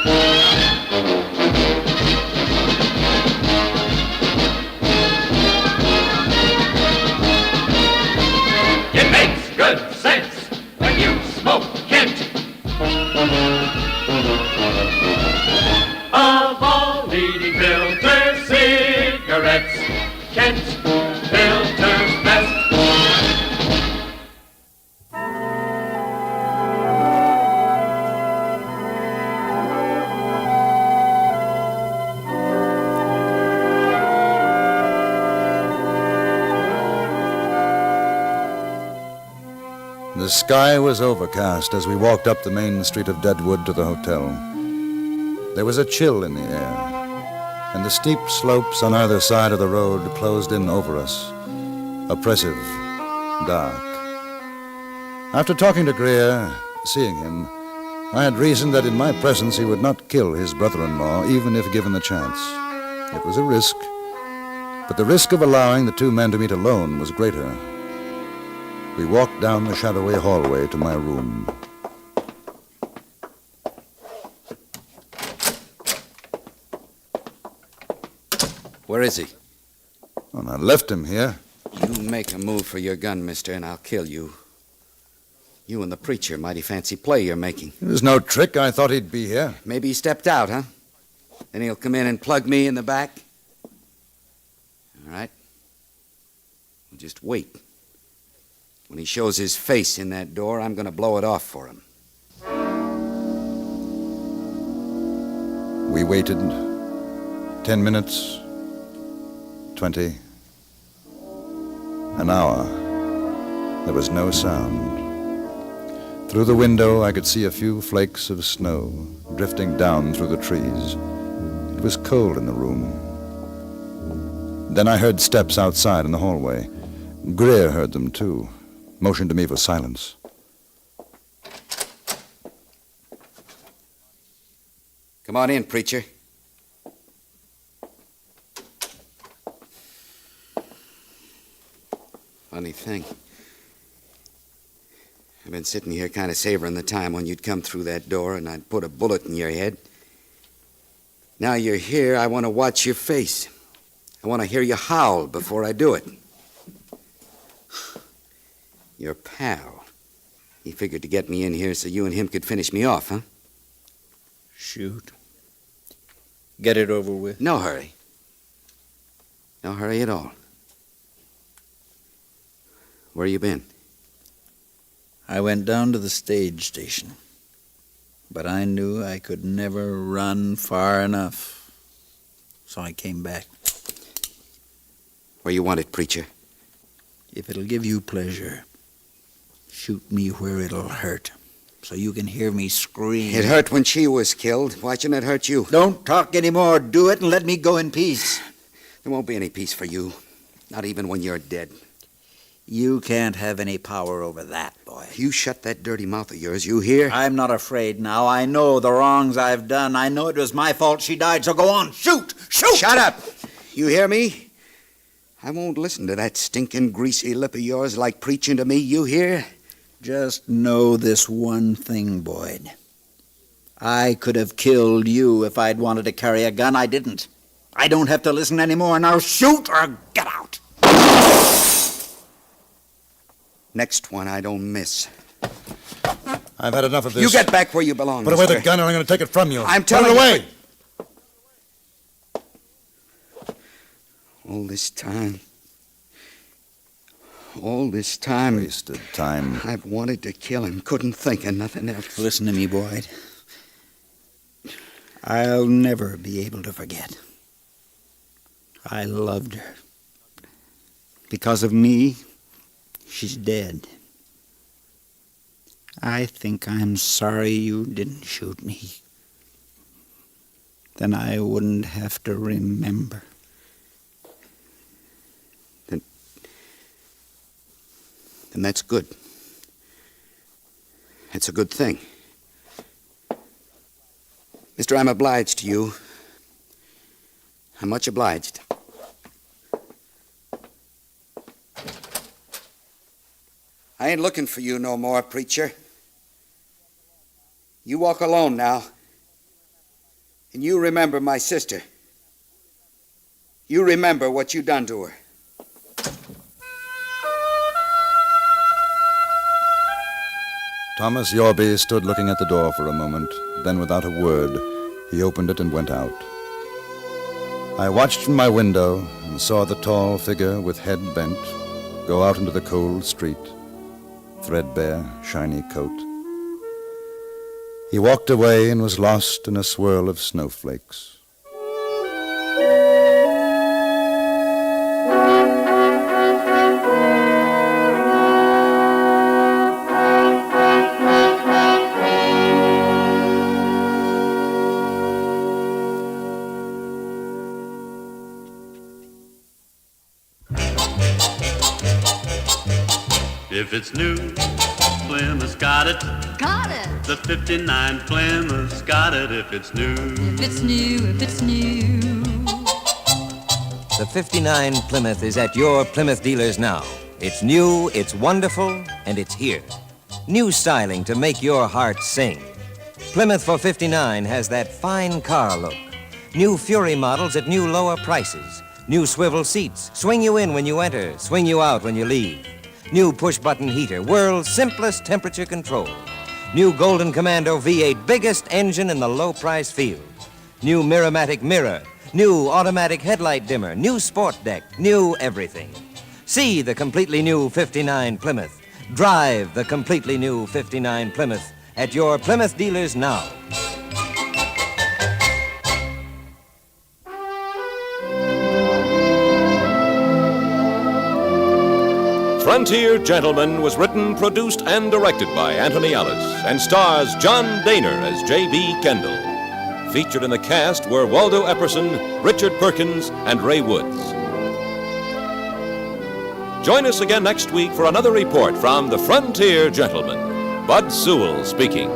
It makes good sense when you smoke Kent. Of all leading filter cigarettes, Kent filters best. The sky was overcast as we walked up the main street of Deadwood to the hotel. There was a chill in the air, and the steep slopes on either side of the road closed in over us, oppressive, dark. After talking to Greer, seeing him, I had reasoned that in my presence he would not kill his brother-in-law, even if given the chance. It was a risk, but the risk of allowing the two men to meet alone was greater. We walked down the shadowy hallway to my room. Where is he? Well, I left him here. You make a move for your gun, mister, and I'll kill you. You and the preacher, mighty fancy play you're making. It was no trick. I thought he'd be here. Maybe he stepped out, huh? Then he'll come in and plug me in the back? All right. We'll just wait. When he shows his face in that door, I'm going to blow it off for him. We waited 10 minutes, 20, an hour. There was no sound. Through the window, I could see a few flakes of snow drifting down through the trees. It was cold in the room. Then I heard steps outside in the hallway. Greer heard them, too. Motioned to me for silence. Come on in, preacher. Funny thing. I've been sitting here kind of savoring the time when you'd come through that door and I'd put a bullet in your head. Now you're here, I want to watch your face. I want to hear you howl before I do it. Your pal. He figured to get me in here so you and him could finish me off, huh? Shoot. Get it over with. No hurry. No hurry at all. Where you been? I went down to the stage station. But I knew I could never run far enough. So I came back. Where you want it, preacher? If it'll give you pleasure, shoot me where it'll hurt, so you can hear me scream. It hurt when she was killed. Why shouldn't it hurt you? Don't talk anymore. Do it and let me go in peace. There won't be any peace for you. Not even when you're dead. You can't have any power over that, boy. You shut that dirty mouth of yours, you hear? I'm not afraid now. I know the wrongs I've done. I know it was my fault she died, so go on. Shoot! Shoot! Shut up! You hear me? I won't listen to that stinking greasy lip of yours like preaching to me, you hear? Just know this one thing, Boyd. I could have killed you if I'd wanted to carry a gun. I didn't. I don't have to listen anymore. Now shoot or get out. Next one I don't miss. I've had enough of this. You get back where you belong, Put away mister. the gun or I'm going to take it from you. I'm telling Put it away. All this time. Wasted time. I've wanted to kill him. Couldn't think of nothing else. Listen to me, Boyd. I'll never be able to forget. I loved her. Because of me, she's dead. I think I'm sorry you didn't shoot me. then I wouldn't have to remember. Then that's good. It's a good thing. Mister, I'm obliged to you. I'm much obliged. I ain't looking for you no more, preacher. You walk alone now. And you remember my sister. You remember what you done to her. Thomas Yorby stood looking at the door for a moment. Then, without a word, he opened it and went out. I watched from my window and saw the tall figure with head bent go out into the cold street, threadbare, shiny coat. He walked away and was lost in a swirl of snowflakes. If it's new, Plymouth's got it. Got it. The 59 Plymouth's got it if it's new. If it's new, if it's new. The 59 Plymouth is at your Plymouth dealers now. It's new, it's wonderful, and it's here. New styling to make your heart sing. Plymouth for 59 has that fine car look. New Fury models at new lower prices. New swivel seats, swing you in when you enter, swing you out when you leave. New push-button heater, world's simplest temperature control. New Golden Commando V8, biggest engine in the low-price field. New Miramatic mirror, new automatic headlight dimmer, new sport deck, new everything. See the completely new 59 Plymouth. Drive the completely new 59 Plymouth at your Plymouth dealers now. Frontier Gentleman was written, produced, and directed by Anthony Ellis and stars John Dehner as J.B. Kendall. Featured in the cast were Waldo Epperson, Richard Perkins, and Ray Woods. Join us again next week for another report from the Frontier Gentleman. Bud Sewell speaking.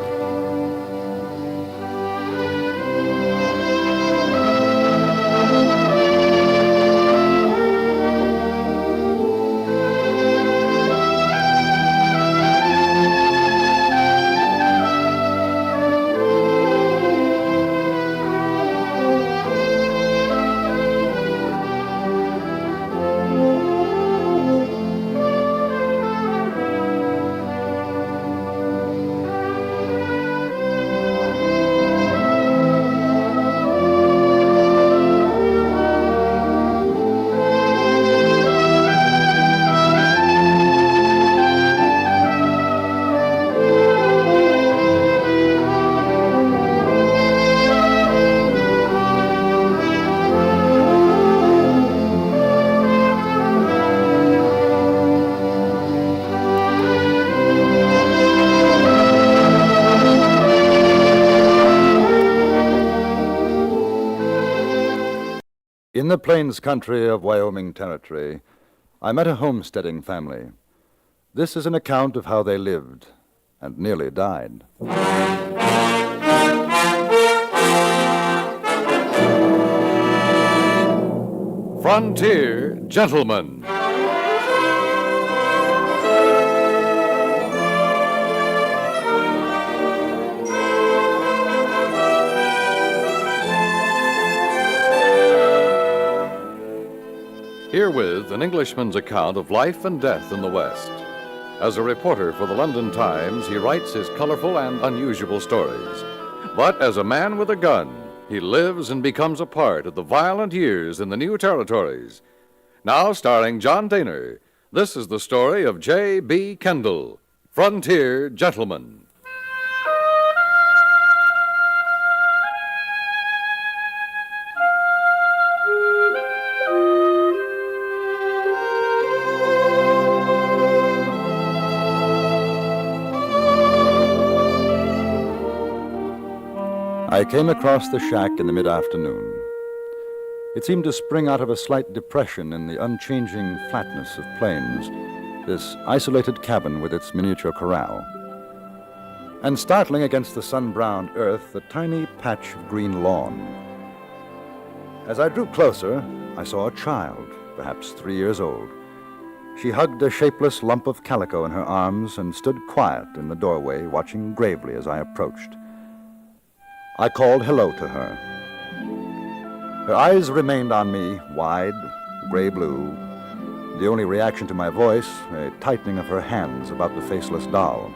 In the plains country of Wyoming Territory, I met a homesteading family. This is an account of how they lived and nearly died. Frontier Gentleman. Herewith an Englishman's account of life and death in the West. As a reporter for the London Times, he writes his colorful and unusual stories. But as a man with a gun, he lives and becomes a part of the violent years in the new territories. Now starring John Dehner, this is the story of J.B. Kendall, Frontier Gentleman. I came across the shack in the mid-afternoon. It seemed to spring out of a slight depression in the unchanging flatness of plains, this isolated cabin with its miniature corral. And startling against the sun-browned earth, a tiny patch of green lawn. As I drew closer, I saw a child, perhaps 3 years old. She hugged a shapeless lump of calico in her arms and stood quiet in the doorway, watching gravely as I approached. I called hello to her. Her eyes remained on me, wide, gray-blue. The only reaction to my voice, a tightening of her hands about the faceless doll.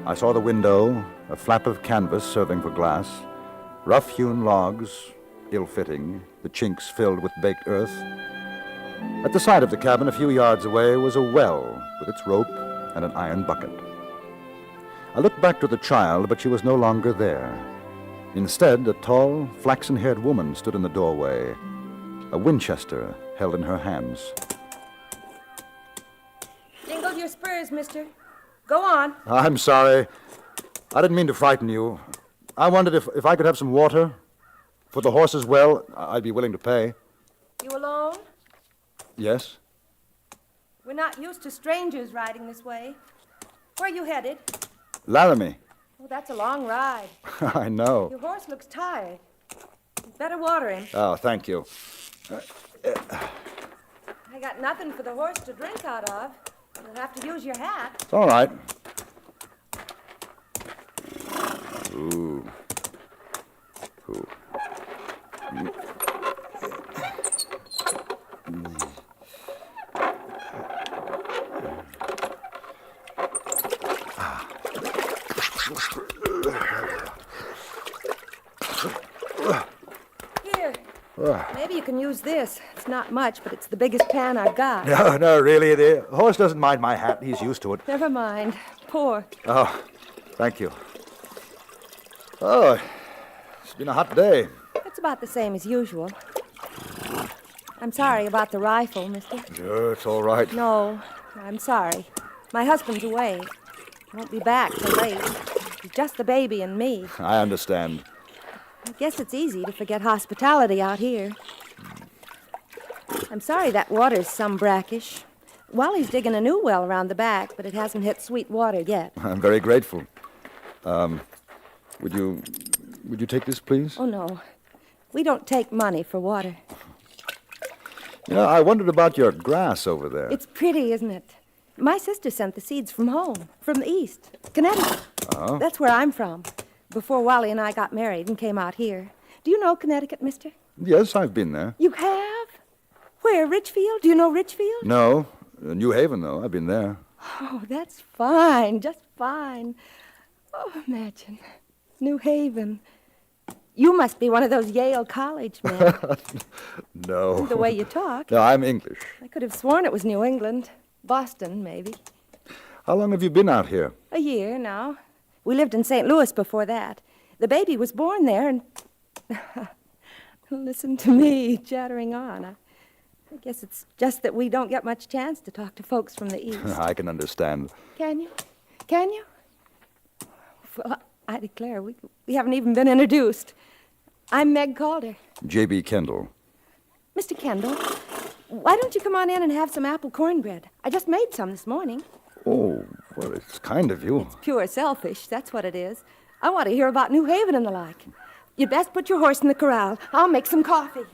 I saw the window, a flap of canvas serving for glass, rough-hewn logs, ill-fitting, the chinks filled with baked earth. At the side of the cabin, a few yards away, was a well with its rope and an iron bucket. I looked back to the child, but she was no longer there. Instead, a tall, flaxen-haired woman stood in the doorway, a Winchester held in her hands. Jingle your spurs, mister. Go on. I'm sorry. I didn't mean to frighten you. I wondered if I could have some water. For the horses' well, I'd be willing to pay. You alone? Yes? We're not used to strangers riding this way. Where are you headed? Laramie. Oh, that's a long ride. I know. Your horse looks tired. You'd better water him. Oh, thank you. I got nothing for the horse to drink out of. You'll have to use your hat. It's all right. Ooh. Ooh. Here. Maybe you can use this. It's not much, but it's the biggest pan I've got. No, really. The horse doesn't mind my hat. He's used to it. Never mind. Pour. Oh, thank you. Oh, it's been a hot day. It's about the same as usual. I'm sorry about the rifle, mister. Sure, it's all right. No, I'm sorry. My husband's away. He won't be back till late. It's just the baby and me. I understand. I guess it's easy to forget hospitality out here. I'm sorry that water's some brackish. Wally's digging a new well around the back, but it hasn't hit sweet water yet. I'm very grateful. Would you take this, please? Oh, no. We don't take money for water. You know, I wondered about your grass over there. It's pretty, isn't it? My sister sent the seeds from home, from the east, Connecticut. Oh? That's where I'm from, before Wally and I got married and came out here. Do you know Connecticut, mister? Yes, I've been there. You have? Where, Richfield? Do you know Richfield? No. New Haven, though. I've been there. Oh, that's fine, just fine. Oh, imagine. New Haven. You must be one of those Yale College men. No. The way you talk. No, I'm English. I could have sworn it was New England. Boston, maybe. How long have you been out here? A year now. We lived in St. Louis before that. The baby was born there, and... Listen to me chattering on. I guess it's just that we don't get much chance to talk to folks from the east. I can understand. Can you? Can you? Well, I declare, we haven't even been introduced. I'm Meg Calder. J.B. Kendall. Mr. Kendall, why don't you come on in and have some apple cornbread? I just made some this morning. Oh, well, it's kind of you. Pure selfish, that's what it is. I want to hear about New Haven and the like. You'd best put your horse in the corral. I'll make some coffee.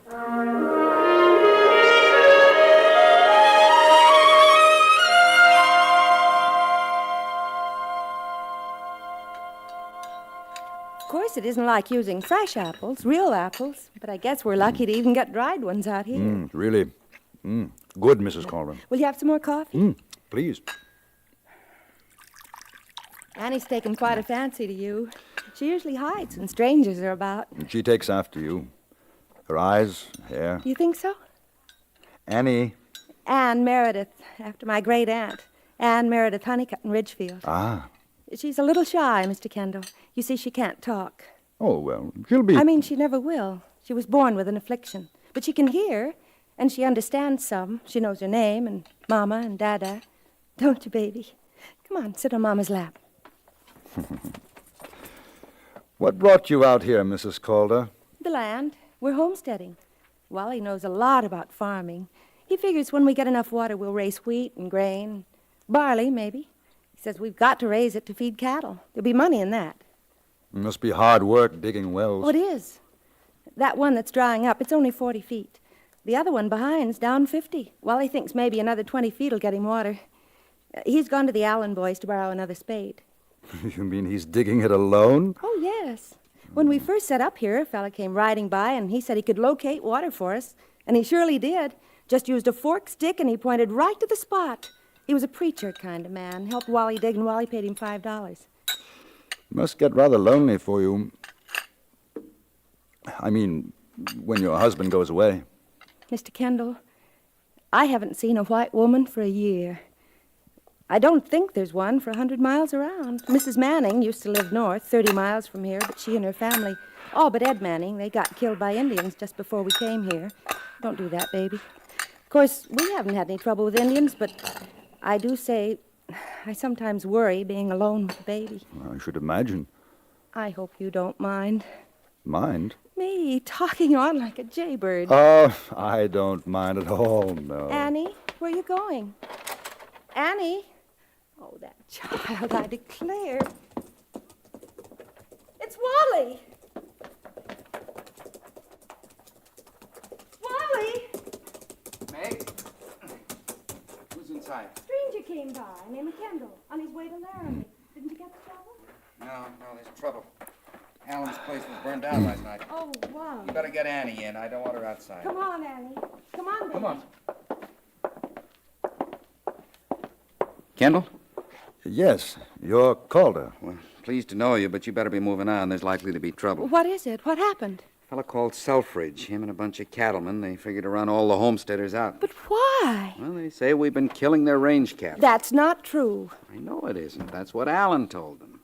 Of course, it isn't like using fresh apples, real apples, but I guess we're lucky to even get dried ones out here. Really. Good, Mrs. Calder. Will you have some more coffee? Please. Annie's taken quite a fancy to you. She usually hides when strangers are about. She takes after you. Her eyes, hair. Do you think so? Annie. Anne Meredith, after my great aunt. Anne Meredith Honeycutt in Ridgefield. Ah. She's a little shy, Mr. Kendall. You see, she can't talk. Oh, well, she'll be... I mean, she never will. She was born with an affliction. But she can hear, and she understands some. She knows her name, and Mama and Dada. Don't you, baby? Come on, sit on Mama's lap. What brought you out here, Mrs. Calder? The land. We're homesteading. Wally knows a lot about farming. He figures when we get enough water, we'll raise wheat and grain. Barley, maybe. He says we've got to raise it to feed cattle. There'll be money in that. It must be hard work digging wells. Oh, it is. That one that's drying up, it's only 40 feet. The other one behind's down 50. Wally thinks maybe another 20 feet will get him water. He's gone to the Allen boys to borrow another spade. You mean he's digging it alone? Oh, yes. When we first set up here, a fella came riding by, and he said he could locate water for us. And he surely did. Just used a forked stick, and he pointed right to the spot. He was a preacher kind of man. Helped Wally dig, and Wally paid him $5. Must get rather lonely for you. I mean, when your husband goes away. Mr. Kendall, I haven't seen a white woman for a year. I don't think there's one for 100 miles around. Mrs. Manning used to live north, 30 miles from here, but she and her family, all but Ed Manning, they got killed by Indians just before we came here. Don't do that, baby. Of course, we haven't had any trouble with Indians, but I do say I sometimes worry being alone with the baby. I should imagine. I hope you don't mind. Mind? Me talking on like a jaybird. Oh, I don't mind at all, no. Annie, where are you going? Annie? Oh, that child, I declare. It's Wally! Wally! Meg? Who's inside? Stranger came by, named Kendall, on his way to Laramie. Didn't you get the trouble? No, there's trouble. Alan's place was burned down last night. Oh, wow. You better get Annie in. I don't want her outside. Come on, Annie. Come on, baby. Come on. Kendall? Yes, you're Calder. Well, pleased to know you, but you better be moving on. There's likely to be trouble. What is it? What happened? A fellow called Selfridge, him and a bunch of cattlemen, they figured to run all the homesteaders out. But why? Well, they say we've been killing their range cattle. That's not true. I know it isn't. That's what Alan told them.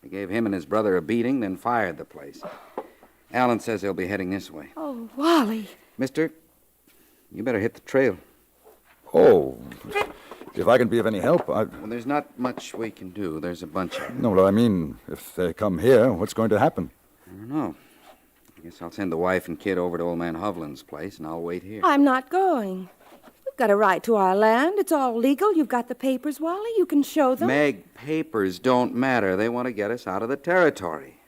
They gave him and his brother a beating, then fired the place. Alan says they'll be heading this way. Oh, Wally. Mister, you better hit the trail. Oh, if I can be of any help, Well, there's not much we can do. There's a bunch of them. No, but I mean, if they come here, what's going to happen? I don't know. I guess I'll send the wife and kid over to old man Hovland's place, and I'll wait here. I'm not going. We've got a right to our land. It's all legal. You've got the papers, Wally. You can show them. Meg, papers don't matter. They want to get us out of the territory.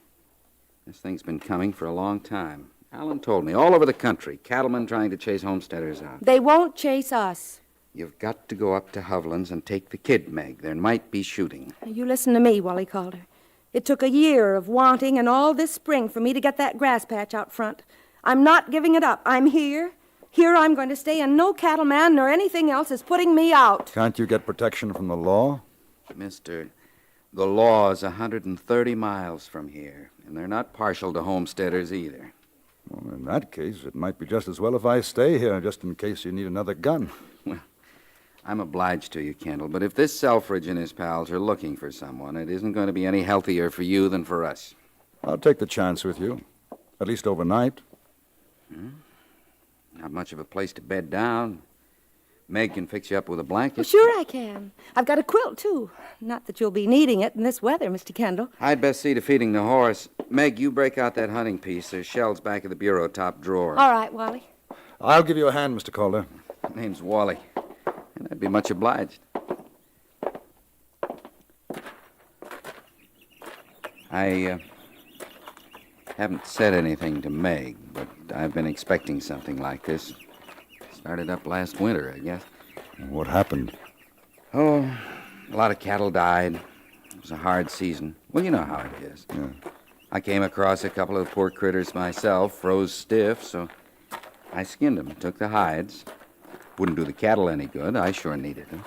This thing's been coming for a long time. Alan told me, all over the country, cattlemen trying to chase homesteaders out. They won't chase us. You've got to go up to Hovland's and take the kid, Meg. There might be shooting. You listen to me, Wally Calder. It took a year of wanting and all this spring for me to get that grass patch out front. I'm not giving it up. I'm here. Here I'm going to stay, and no cattleman nor anything else is putting me out. Can't you get protection from the law? Mister, the law is 130 miles from here, and they're not partial to homesteaders either. Well, in that case, it might be just as well if I stay here, just in case you need another gun. Well, I'm obliged to you, Kendall, but if this Selfridge and his pals are looking for someone, it isn't going to be any healthier for you than for us. I'll take the chance with you, at least overnight. Not much of a place to bed down. Meg can fix you up with a blanket. Well, sure I can. I've got a quilt, too. Not that you'll be needing it in this weather, Mr. Kendall. I'd best see to feeding the horse. Meg, you break out that hunting piece. There's shells back of the bureau top drawer. All right, Wally. I'll give you a hand, Mr. Calder. Name's Wally. And I'd be much obliged. I haven't said anything to Meg, but I've been expecting something like this. Started up last winter, I guess. What happened? Oh, a lot of cattle died. It was a hard season. Well, you know how it is. Yeah. I came across a couple of poor critters myself, froze stiff, so I skinned them, took the hides. Wouldn't do the cattle any good. I sure needed them.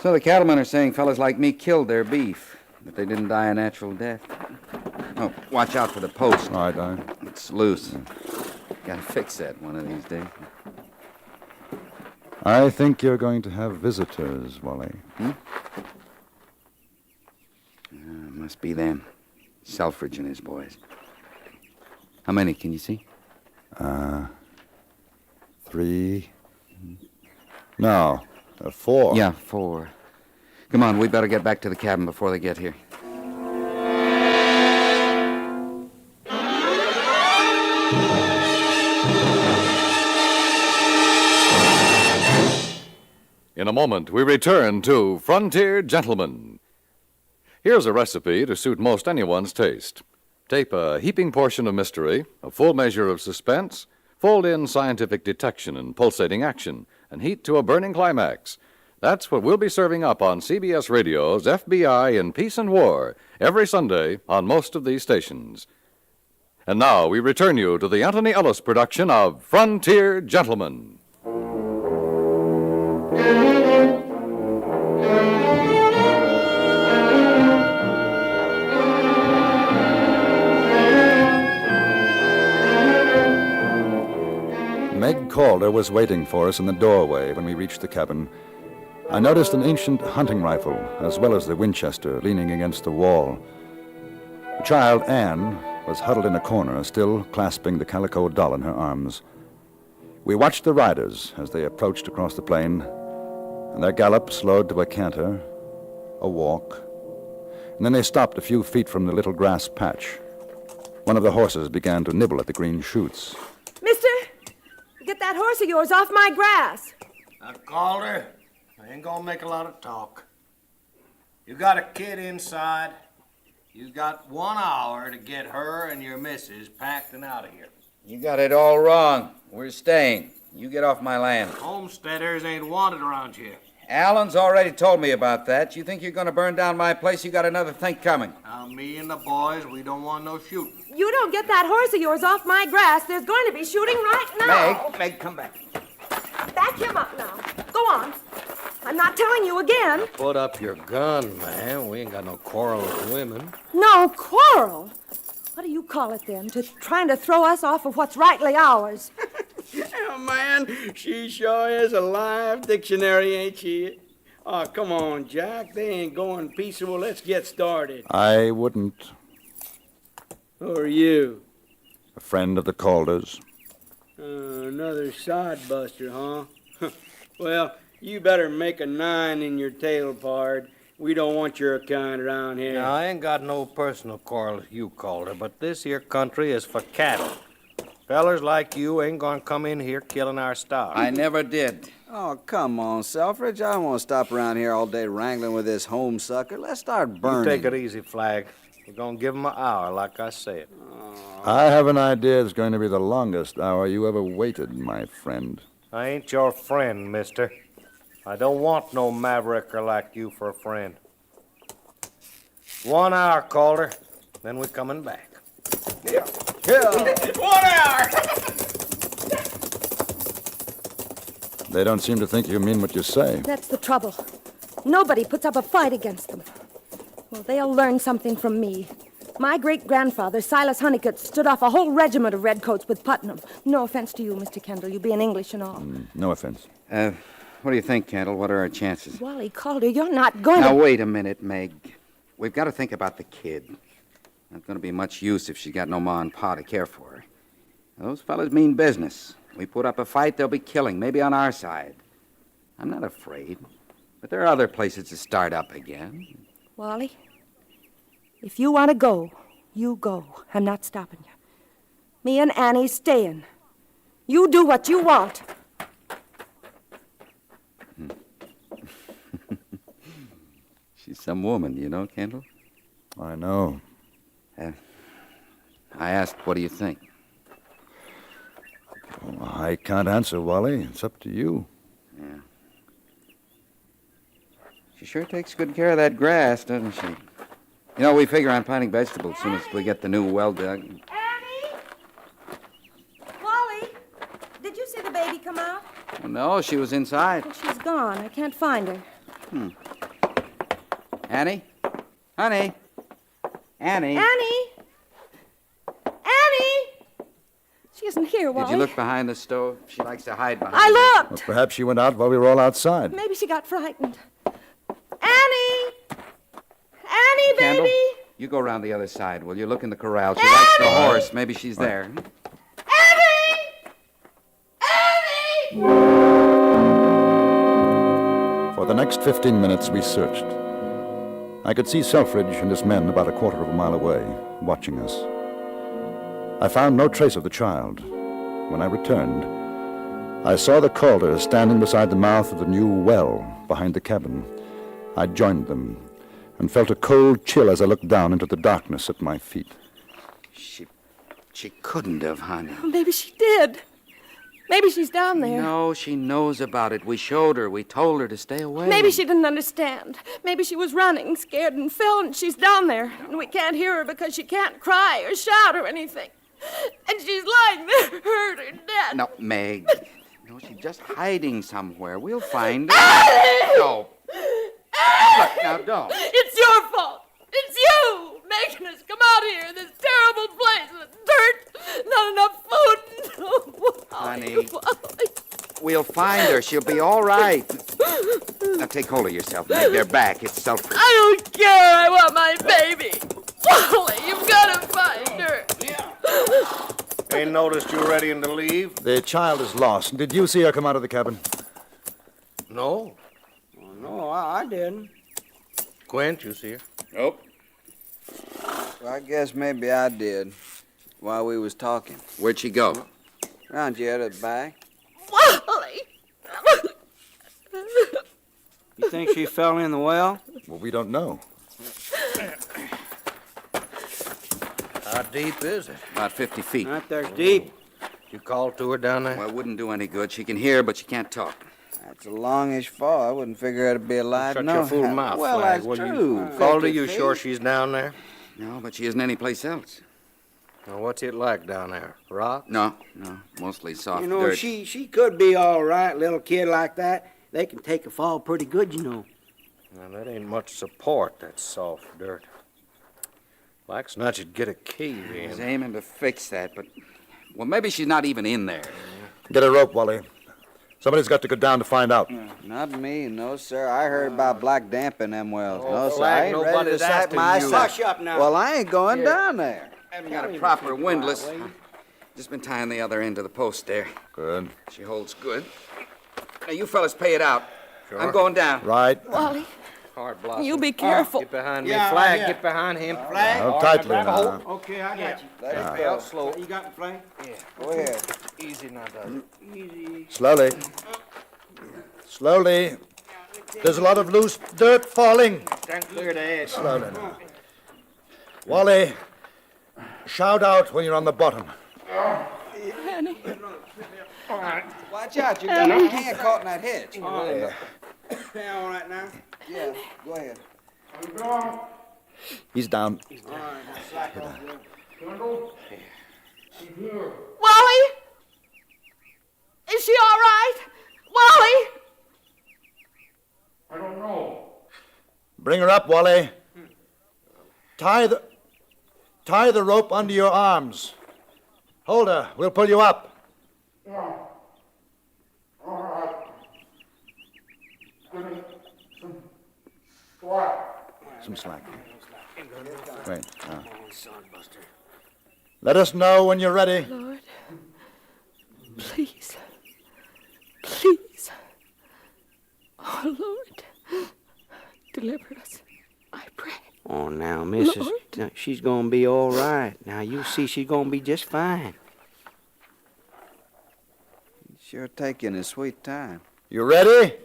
So the cattlemen are saying fellas like me killed their beef, but they didn't die a natural death. Oh, watch out for the post. All right, It's loose. Gotta fix that one of these days. I think you're going to have visitors, Wally. Must be them. Selfridge and his boys. How many can you see? 3. No, 4. Yeah, 4. Come on, we better get back to the cabin before they get here. In a moment, we return to Frontier Gentlemen. Here's a recipe to suit most anyone's taste. Tape a heaping portion of mystery, a full measure of suspense, fold in scientific detection and pulsating action, and heat to a burning climax. That's what we'll be serving up on CBS Radio's FBI in Peace and War every Sunday on most of these stations. And now we return you to the Anthony Ellis production of Frontier Gentlemen. Meg Calder was waiting for us in the doorway when we reached the cabin. I noticed an ancient hunting rifle, as well as the Winchester, leaning against the wall. The child, Anne, was huddled in a corner, still clasping the calico doll in her arms. We watched the riders as they approached across the plain, and their gallop slowed to a canter, a walk, and then they stopped a few feet from the little grass patch. One of the horses began to nibble at the green shoots. Mister, get that horse of yours off my grass. I called her. I ain't gonna make a lot of talk. You got a kid inside. You got 1 hour to get her and your missus packed and out of here. You got it all wrong. We're staying. You get off my land. Homesteaders ain't wanted around here. Alan's already told me about that. You think you're going to burn down my place? You got another think coming. Now, me and the boys, we don't want no shooting. You don't get that horse of yours off my grass, there's going to be shooting right now. Meg, come back. Back him up now. Go on. I'm not telling you again. Put up your gun, man. We ain't got no quarrel with women. No quarrel. What do you call it then? To trying to throw us off of what's rightly ours? Oh, man, she sure is a live dictionary, ain't she? Oh, come on, Jack. They ain't going peaceable. Let's get started. I wouldn't. Who are you? A friend of the Calders. Another sodbuster, huh? Well, you better make a 9 in your tail, pard. We don't want your kind around here. Now, I ain't got no personal quarrel with you, Calder, but this here country is for cattle. Fellers like you ain't gonna come in here killing our stock. I never did. Oh, come on, Selfridge. I don't want to stop around here all day wrangling with this home sucker. Let's start burning. You take it easy, Flag. We're gonna give him an hour, like I said. I have an idea it's going to be the longest hour you ever waited, my friend. I ain't your friend, mister. I don't want no mavericker like you for a friend. 1 hour, Calder, then we're coming back. Yeah. 1 hour! They don't seem to think you mean what you say. That's the trouble. Nobody puts up a fight against them. Well, they'll learn something from me. My great-grandfather, Silas Honeycutt, stood off a whole regiment of redcoats with Putnam. No offense to you, Mr. Kendall. You being English and all. No offense. What do you think, Kendall? What are our chances? Wally Calder, you're not going Now, to... wait a minute, Meg. We've got to think about the kid. Not going to be much use if she's got no ma and pa to care for her. Those fellas mean business. We put up a fight, they'll be killing, maybe on our side. I'm not afraid, but there are other places to start up again. Wally, if you want to go, you go. I'm not stopping you. Me and Annie's staying. You do what you want. She's some woman, you know, Kendall? I know. I asked, what do you think? Well, I can't answer, Wally. It's up to you. Yeah. She sure takes good care of that grass, doesn't she? You know, we figure on planting vegetables as soon as we get the new well dug. Annie? Wally, did you see the baby come out? Oh, no, she was inside. Well, she's gone. I can't find her. Annie? Honey? Annie? Annie? Annie? She isn't here, Wally. Did you look behind the stove? She likes to hide behind I it. looked. Well, perhaps she went out while we were all outside. Maybe she got frightened. Annie! Annie, baby! Kendall, you go around the other side, will you? Look in the corral. She likes the horse. Maybe she's there. Annie! Annie! For the next 15 minutes, we searched. I could see Selfridge and his men about a quarter of a mile away, watching us. I found no trace of the child. When I returned, I saw the Calders standing beside the mouth of the new well behind the cabin. I joined them and felt a cold chill as I looked down into the darkness at my feet. She couldn't have, honey. Maybe she did. Maybe she's down there. No, she knows about it. We showed her. We told her to stay away. Maybe she didn't understand. Maybe she was running, scared, and fell, and she's down there. And we can't hear her because she can't cry or shout or anything. And she's lying there, hurt or dead. No, Meg. No, she's just hiding somewhere. We'll find her. Allie! No. Look, now don't. It's your fault. It's you making us come out here in this terrible place with dirt, not enough food. Honey, we'll find her. She'll be all right. Now take hold of yourself, Meg. They're back. It's self. I don't care. I want my baby. Wally, you've got to find her. Ain't noticed you ready to leave? The child is lost. Did you see her come out of the cabin? No. No, I didn't. Quint, you see her? Nope. Well, I guess maybe I did while we was talking. Where'd she go? Round here at the back. Wally! You think she fell in the well? Well, we don't know. How deep is it? About 50 feet. Not there's deep. You called to her down there? Well, it wouldn't do any good. She can hear, but she can't talk. That's a longish fall. I wouldn't figure her to be alive. Shut no. your fool mouth, Well, Flag, that's will true. you? Called her, 50 you feet. sure she's down there? No, but she isn't anyplace else. Now, what's it like down there? Rock? No, mostly soft You know, dirt. she could be all right, little kid like that. They can take a fall pretty good, you know. Now, that ain't much support, that soft dirt. Like snatch would get a cave I was in. aiming to fix that, but... Well, maybe she's not even in there. Get a rope, Wally. Somebody's got to go down to find out. Not me, no, sir. I heard about black damp in them wells. Oh, no, sir. Flag, I ain't ready to nobody's sack asking my you. sack. Hush up now. Well, I ain't going down there. Haven't got a proper windlass. Just been tying the other end of the post there. Good. She holds good. Now, you fellas pay it out. Sure. I'm going down. Right. Wally, Hard blossom. you be careful. Get behind me, Yeah, Flag. yeah. Get behind him. Flag? How tightly now. Okay, I got you. Let it Stay go. out slow. You got the flag? Yeah. Go ahead. Easy now, Doug. Easy. Slowly. Slowly. There's a lot of loose dirt falling. Stand clear the edge. Slowly now. Wally, shout out when you're on the bottom. Annie. Watch out. You got your hand caught in that hedge. Yeah. Yeah, all right now. Yeah, go ahead. He's down. All right, now slack off, Will. Wally? Is she all right? Wally? I don't know. Bring her up, Wally. Tie the rope under your arms. Hold her. We'll pull you up. Yeah. All right. Give me some slack. Some slack. Wait. Now. Let us know when you're ready. Lord, please, please. Oh, Lord, deliver us, I pray. Oh, now, Mrs. Lord. Now, she's gonna be all right. Now, you see she's gonna be just fine. Sure taking his sweet time. You ready?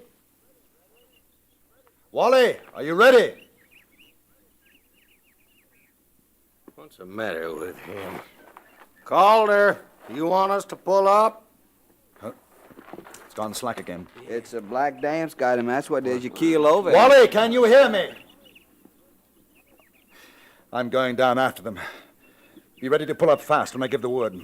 Wally, are you ready? What's the matter with him? Calder, you want us to pull up? It's gone slack again. It's a black damp's got him. That's what it is. You keel over. Wally, can you hear me? I'm going down after them. Be ready to pull up fast when I give the word.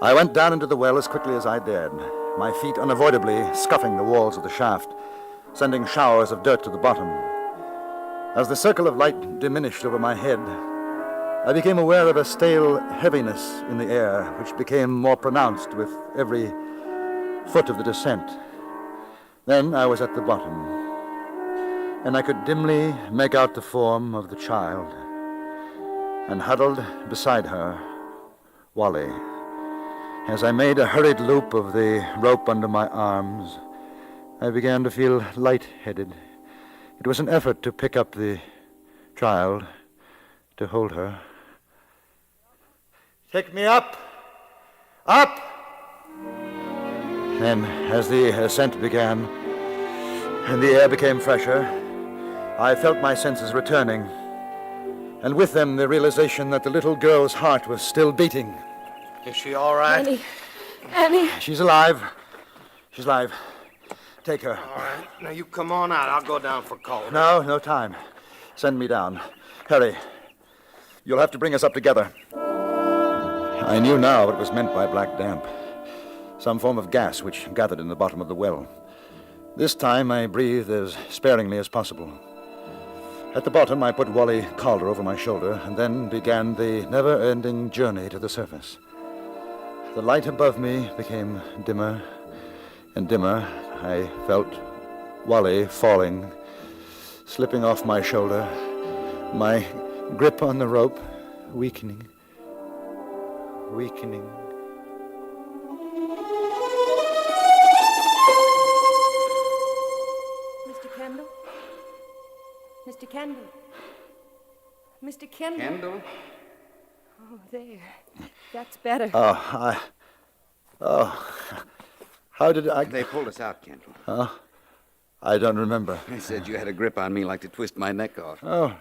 I went down into the well as quickly as I dared, my feet unavoidably scuffing the walls of the shaft, sending showers of dirt to the bottom. As the circle of light diminished over my head, I became aware of a stale heaviness in the air, which became more pronounced with every foot of the descent. Then I was at the bottom, and I could dimly make out the form of the child, and huddled beside her, Wally. As I made a hurried loop of the rope under my arms, I began to feel light-headed. It was an effort to pick up the child, to hold her. Take me up! Up! Then, as the ascent began and the air became fresher, I felt my senses returning, and with them the realization that the little girl's heart was still beating. Is she all right? Annie. She's alive. She's alive. Take her. All right. Now you come on out. I'll go down for Calder. No time. Send me down. Hurry. You'll have to bring us up together. I knew now what was meant by black damp. Some form of gas which gathered in the bottom of the well. This time I breathed as sparingly as possible. At the bottom, I put Wally Calder over my shoulder and then began the never-ending journey to the surface. The light above me became dimmer and dimmer. I felt Wally falling, slipping off my shoulder, my grip on the rope weakening. Mr. Kendall? Mr. Kendall? Mr. Kendall? Kendall? Oh, there. That's better. How did I... They pulled us out, Kendall. Huh? I don't remember. They said you had a grip on me like to twist my neck off. Oh,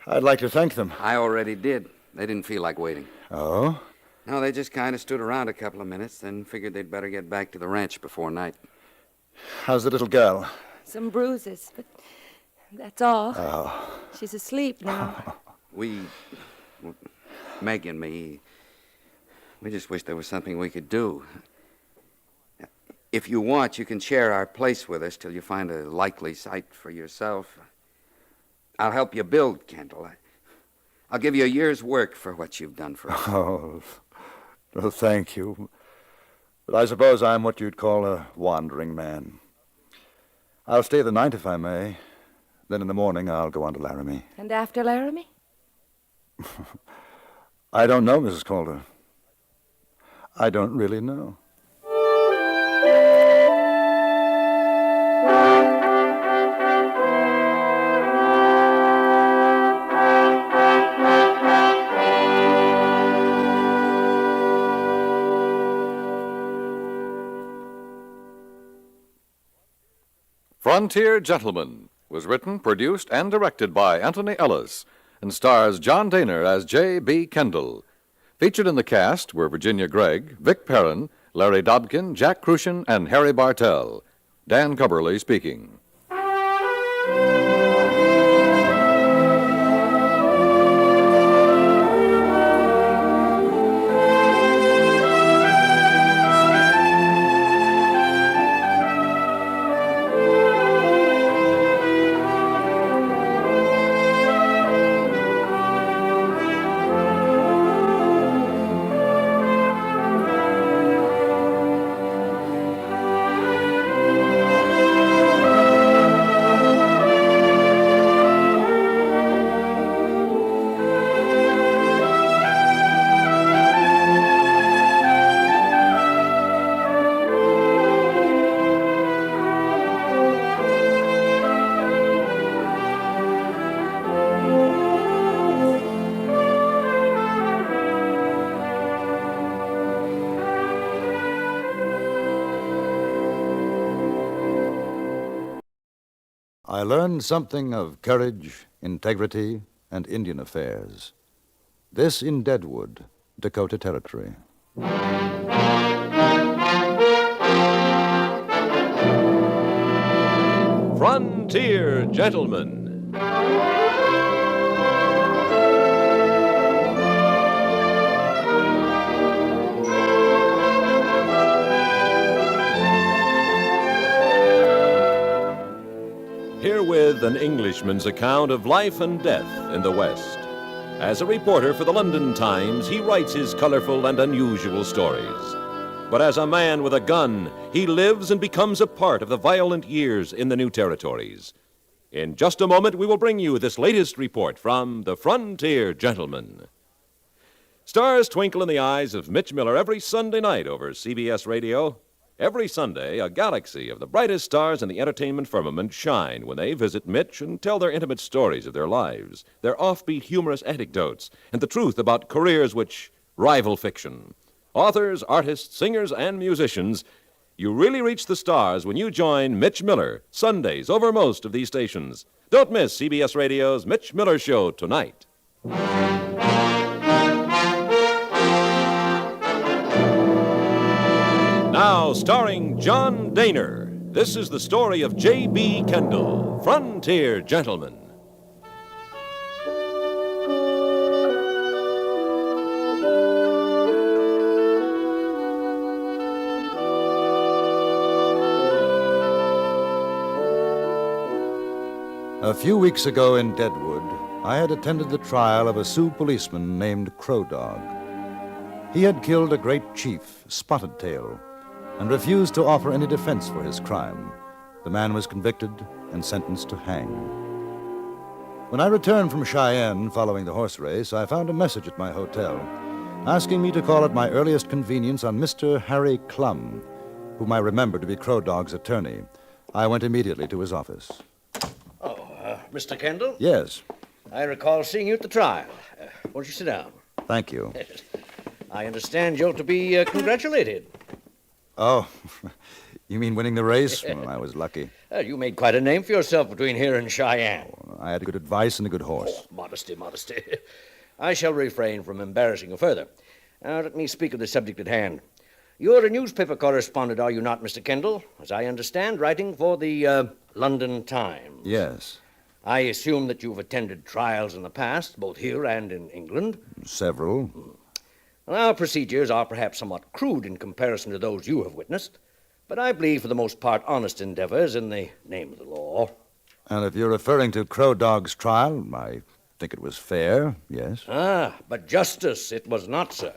I'd like to thank them. I already did. They didn't feel like waiting. Oh? No, they just kind of stood around a couple of minutes, then figured they'd better get back to the ranch before night. How's the little girl? Some bruises, but that's all. Oh. She's asleep now. Meg and me, we just wish there was something we could do. If you want, you can share our place with us till you find a likely site for yourself. I'll help you build, Kendall. I'll give you a year's work for what you've done for us. Oh, well, thank you. But I suppose I'm what you'd call a wandering man. I'll stay the night if I may. Then in the morning I'll go on to Laramie. And after Laramie? I don't know, Mrs. Calder. I don't really know. Frontier Gentleman was written, produced, and directed by Anthony Ellis and stars John Dehner as J.B. Kendall. Featured in the cast were Virginia Gregg, Vic Perrin, Larry Dobkin, Jack Crucian, and Harry Bartell. Dan Cubberly speaking. I learned something of courage, integrity, and Indian affairs. This in Deadwood, Dakota Territory. Frontier Gentleman. Herewith an Englishman's account of life and death in the West. As a reporter for the London Times, he writes his colorful and unusual stories. But as a man with a gun, he lives and becomes a part of the violent years in the new territories. In just a moment, we will bring you this latest report from the Frontier Gentleman. Stars twinkle in the eyes of Mitch Miller every Sunday night over CBS Radio. Every Sunday, a galaxy of the brightest stars in the entertainment firmament shine when they visit Mitch and tell their intimate stories of their lives, their offbeat humorous anecdotes, and the truth about careers which rival fiction. Authors, artists, singers, and musicians You really reach the stars when you join Mitch Miller, Sundays, over most of these stations. Don't miss CBS Radio's Mitch Miller Show tonight. Now, starring John Dehner, this is the story of J.B. Kendall, Frontier Gentleman. A few weeks ago in Deadwood, I had attended the trial of a Sioux policeman named Crow Dog. He had killed a great chief, Spotted Tail, and refused to offer any defense for his crime. The man was convicted and sentenced to hang. When I returned from Cheyenne following the horse race, I found a message at my hotel asking me to call at my earliest convenience on Mr. Harry Clum, whom I remembered to be Crow Dog's attorney. I went immediately to his office. Mr. Kendall? Yes. I recall seeing you at the trial. Won't you sit down? Thank you. I understand you're to be congratulated. Oh, you mean winning the race? Well, I was lucky. You made quite a name for yourself between here and Cheyenne. I had good advice and a good horse. Oh, modesty. I shall refrain from embarrassing you further. Now, let me speak of the subject at hand. You're a newspaper correspondent, are you not, Mr. Kendall? As I understand, writing for the London Times. Yes. I assume that you've attended trials in the past, both here and in England. Several. Well, our procedures are perhaps somewhat crude in comparison to those you have witnessed, but I believe for the most part honest endeavors in the name of the law. And if you're referring to Crow Dog's trial, I think it was fair, yes. But justice it was not, sir.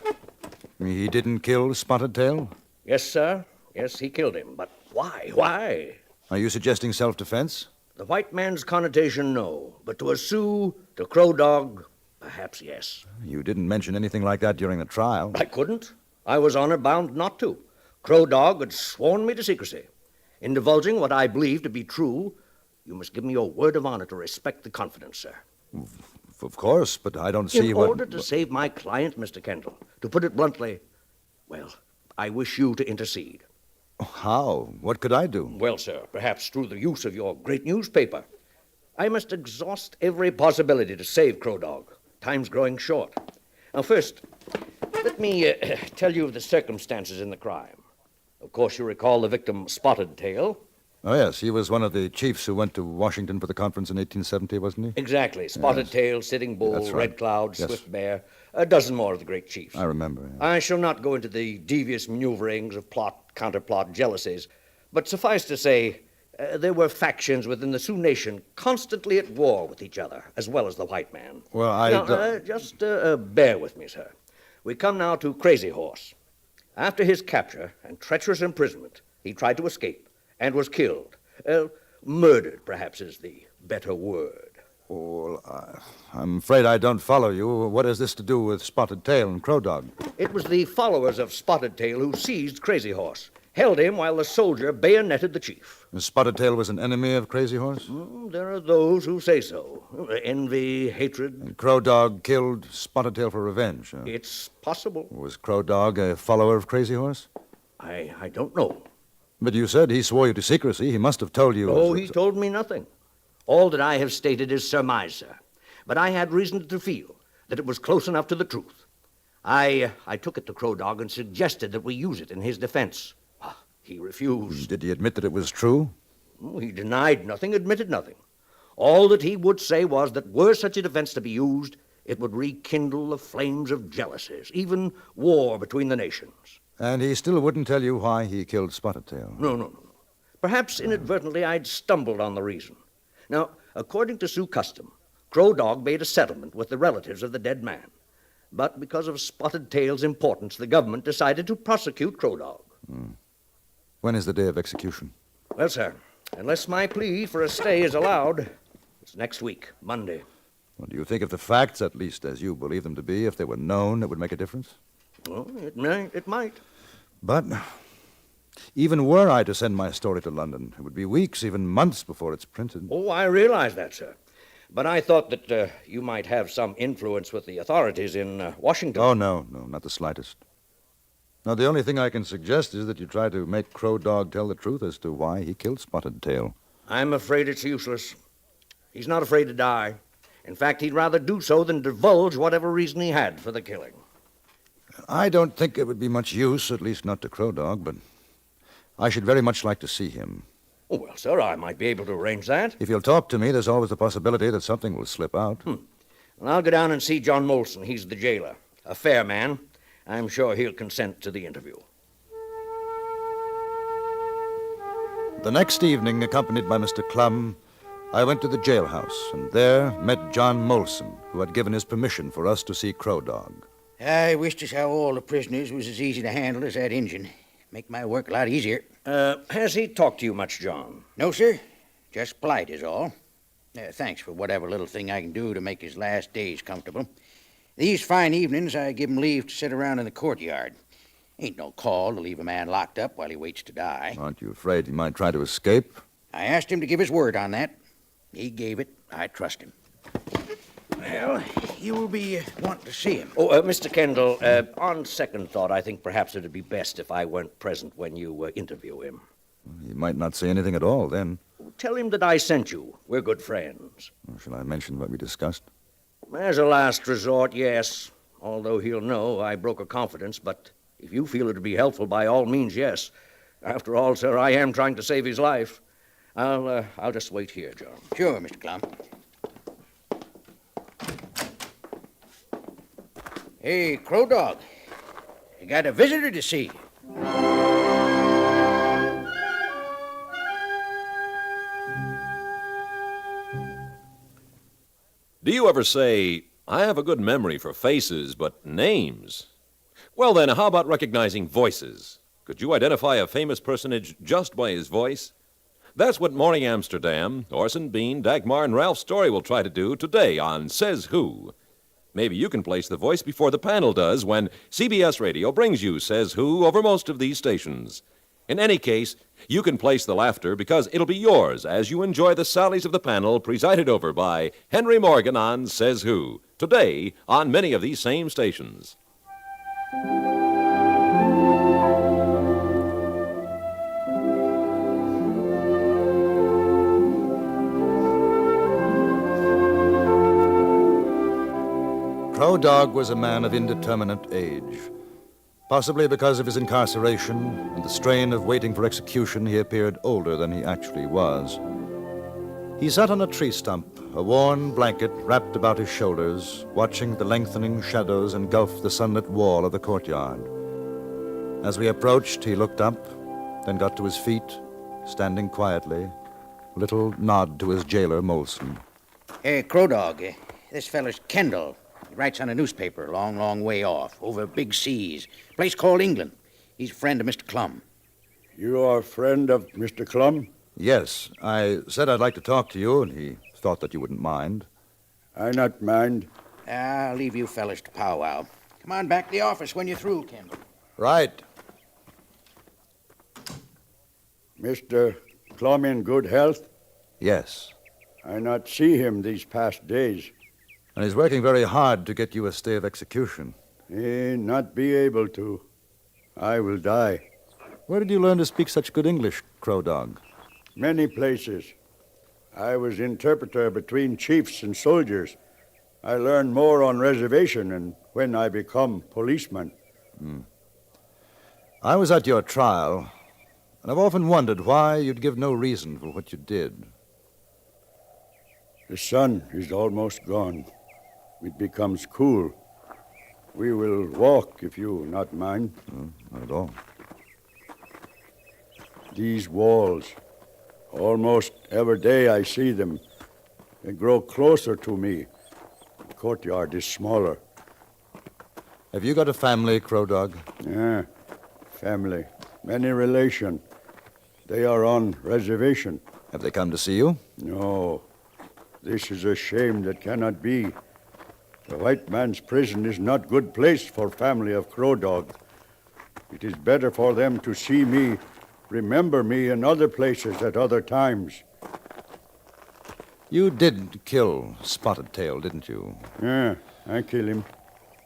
He didn't kill Spotted Tail? Yes, sir. Yes, he killed him. But why? Why? Are you suggesting self-defense? The white man's connotation, no. But to a Sioux, to Crow Dog, perhaps yes. You didn't mention anything like that during the trial. I couldn't. I was honor bound not to. Crow Dog had sworn me to secrecy. In divulging what I believe to be true, you must give me your word of honor to respect the confidence, sir. Of course, but I don't see In order to save my client, Mr. Kendall, to put it bluntly, well, I wish you to intercede. How? What could I do? Well, sir, perhaps through the use of your great newspaper. I must exhaust every possibility to save Crow Dog. Time's growing short. Now, first, let me tell you of the circumstances in the crime. Of course, you recall the victim, Spotted Tail. Oh, yes, he was one of the chiefs who went to Washington for the conference in 1870, wasn't he? Exactly. Spotted Tail, Sitting Bull, That's right. Red Cloud, Yes. Swift Bear, a dozen more of the great chiefs. I remember. Yeah. I shall not go into the devious maneuverings of plot, counterplot, jealousies, but suffice to say, there were factions within the Sioux Nation constantly at war with each other, as well as the white man. Well, Just bear with me, sir. We come now to Crazy Horse. After his capture and treacherous imprisonment, he tried to escape and was killed. Murdered, perhaps, is the better word. Well, I'm afraid I don't follow you. What has this to do with Spotted Tail and Crow Dog? It was the followers of Spotted Tail who seized Crazy Horse, held him while the soldier bayoneted the chief. Spotted Tail was an enemy of Crazy Horse? There are those who say so. Envy, hatred. And Crow Dog killed Spotted Tail for revenge. Huh? It's possible. Was Crow Dog a follower of Crazy Horse? I don't know. But you said he swore you to secrecy. He must have told you... Oh, he told me nothing. All that I have stated is surmise, sir. But I had reason to feel that it was close enough to the truth. I took it to Crow Dog and suggested that we use it in his defense. He refused. Did he admit that it was true? He denied nothing, admitted nothing. All that he would say was that were such a defense to be used, it would rekindle the flames of jealousies, even war between the nations. And he still wouldn't tell you why he killed Spotted Tail? No. Perhaps inadvertently I'd stumbled on the reason. Now, according to Sioux custom, Crow Dog made a settlement with the relatives of the dead man. But because of Spotted Tail's importance, the government decided to prosecute Crow Dog. When is the day of execution? Well, sir, unless my plea for a stay is allowed, it's next week, Monday. Well, do you think if the facts, at least as you believe them to be, if they were known, it would make a difference? Well, it might. But even were I to send my story to London, it would be weeks, even months before it's printed. Oh, I realize that, sir. But I thought that you might have some influence with the authorities in Washington. Oh, no, not the slightest. Now, the only thing I can suggest is that you try to make Crow Dog tell the truth as to why he killed Spotted Tail. I'm afraid it's useless. He's not afraid to die. In fact, he'd rather do so than divulge whatever reason he had for the killing. I don't think it would be much use, at least not to Crow Dog, but I should very much like to see him. Oh, well, sir, I might be able to arrange that. If you'll talk to me, there's always the possibility that something will slip out. Well, I'll go down and see John Molson. He's the jailer. A fair man. I'm sure he'll consent to the interview. The next evening, accompanied by Mr. Clum, I went to the jailhouse, and there met John Molson, who had given his permission for us to see Crow Dog. I wished as how all the prisoners was as easy to handle as that Injun. Make my work a lot easier. Has he talked to you much, John? No, sir. Just polite is all. Thanks for whatever little thing I can do to make his last days comfortable. These fine evenings, I give him leave to sit around in the courtyard. Ain't no call to leave a man locked up while he waits to die. Aren't you afraid he might try to escape? I asked him to give his word on that. He gave it. I trust him. Well, you will be wanting to see him. Oh, Mr. Kendall, on second thought, I think perhaps it'd be best if I weren't present when you interview him. He might not say anything at all then. Tell him that I sent you. We're good friends. Shall I mention what we discussed? As a last resort, yes. Although he'll know I broke a confidence, but if you feel it'd be helpful, by all means, yes. After all, sir, I am trying to save his life. I'll just wait here, John. Sure, Mr. Clum. Hey, Crow Dog. You got a visitor to see. Do you ever say, I have a good memory for faces, but names? Well, then, how about recognizing voices? Could you identify a famous personage just by his voice? That's what Morning Amsterdam, Orson Bean, Dagmar, and Ralph Story will try to do today on Says Who. Maybe you can place the voice before the panel does when CBS Radio brings you Says Who over most of these stations. In any case, you can place the laughter because it'll be yours as you enjoy the sallies of the panel presided over by Henry Morgan on Says Who, today on many of these same stations. Crow Dog was a man of indeterminate age. Possibly because of his incarceration and the strain of waiting for execution, he appeared older than he actually was. He sat on a tree stump, a worn blanket wrapped about his shoulders, watching the lengthening shadows engulf the sunlit wall of the courtyard. As we approached, he looked up, then got to his feet, standing quietly, a little nod to his jailer, Molson. Hey, Crow Dog, this feller's Kendall. He writes on a newspaper a long, long way off, over big seas. Place called England. He's a friend of Mr. Clum. You are a friend of Mr. Clum? Yes. I said I'd like to talk to you, and he thought that you wouldn't mind. I not mind. I'll leave you fellas to powwow. Come on back to the office when you're through, Kendall. Right. Mr. Clum in good health? Yes. I not see him these past days. And he's working very hard to get you a stay of execution. He not be able to. I will die. Where did you learn to speak such good English, Crow Dog? Many places. I was interpreter between chiefs and soldiers. I learned more on reservation and when I become policeman. I was at your trial, and I've often wondered why you'd give no reason for what you did. The sun is almost gone. It becomes cool. We will walk, if you not mind. Not at all. These walls, almost every day I see them. They grow closer to me. The courtyard is smaller. Have you got a family, Crow Dog? Yeah, family. Many relation. They are on reservation. Have they come to see you? No. This is a shame that cannot be. The white man's prison is not good place for family of Crow Dog. It is better for them to see me, remember me in other places at other times. You did kill Spotted Tail, didn't you? Yeah, I kill him.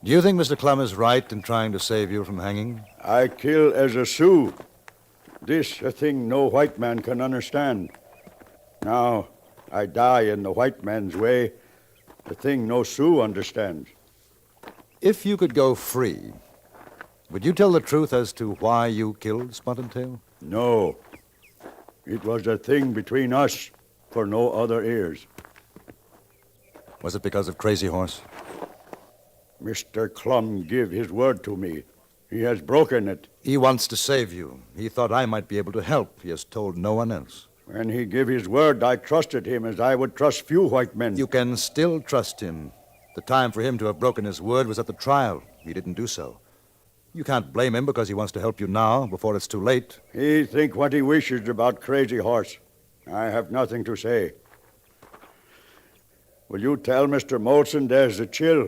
Do you think Mr. Clum is right in trying to save you from hanging? I kill as a Sioux. This a thing no white man can understand. Now, I die in the white man's way, the thing no Sioux understands. If you could go free, would you tell the truth as to why you killed Spotted Tail? No. It was a thing between us for no other ears. Was it because of Crazy Horse? Mr. Clum give his word to me. He has broken it. He wants to save you. He thought I might be able to help. He has told no one else. When he gave his word, I trusted him as I would trust few white men. You can still trust him. The time for him to have broken his word was at the trial. He didn't do so. You can't blame him because he wants to help you now, before it's too late. He think what he wishes about Crazy Horse. I have nothing to say. Will you tell Mr. Molson there's a chill?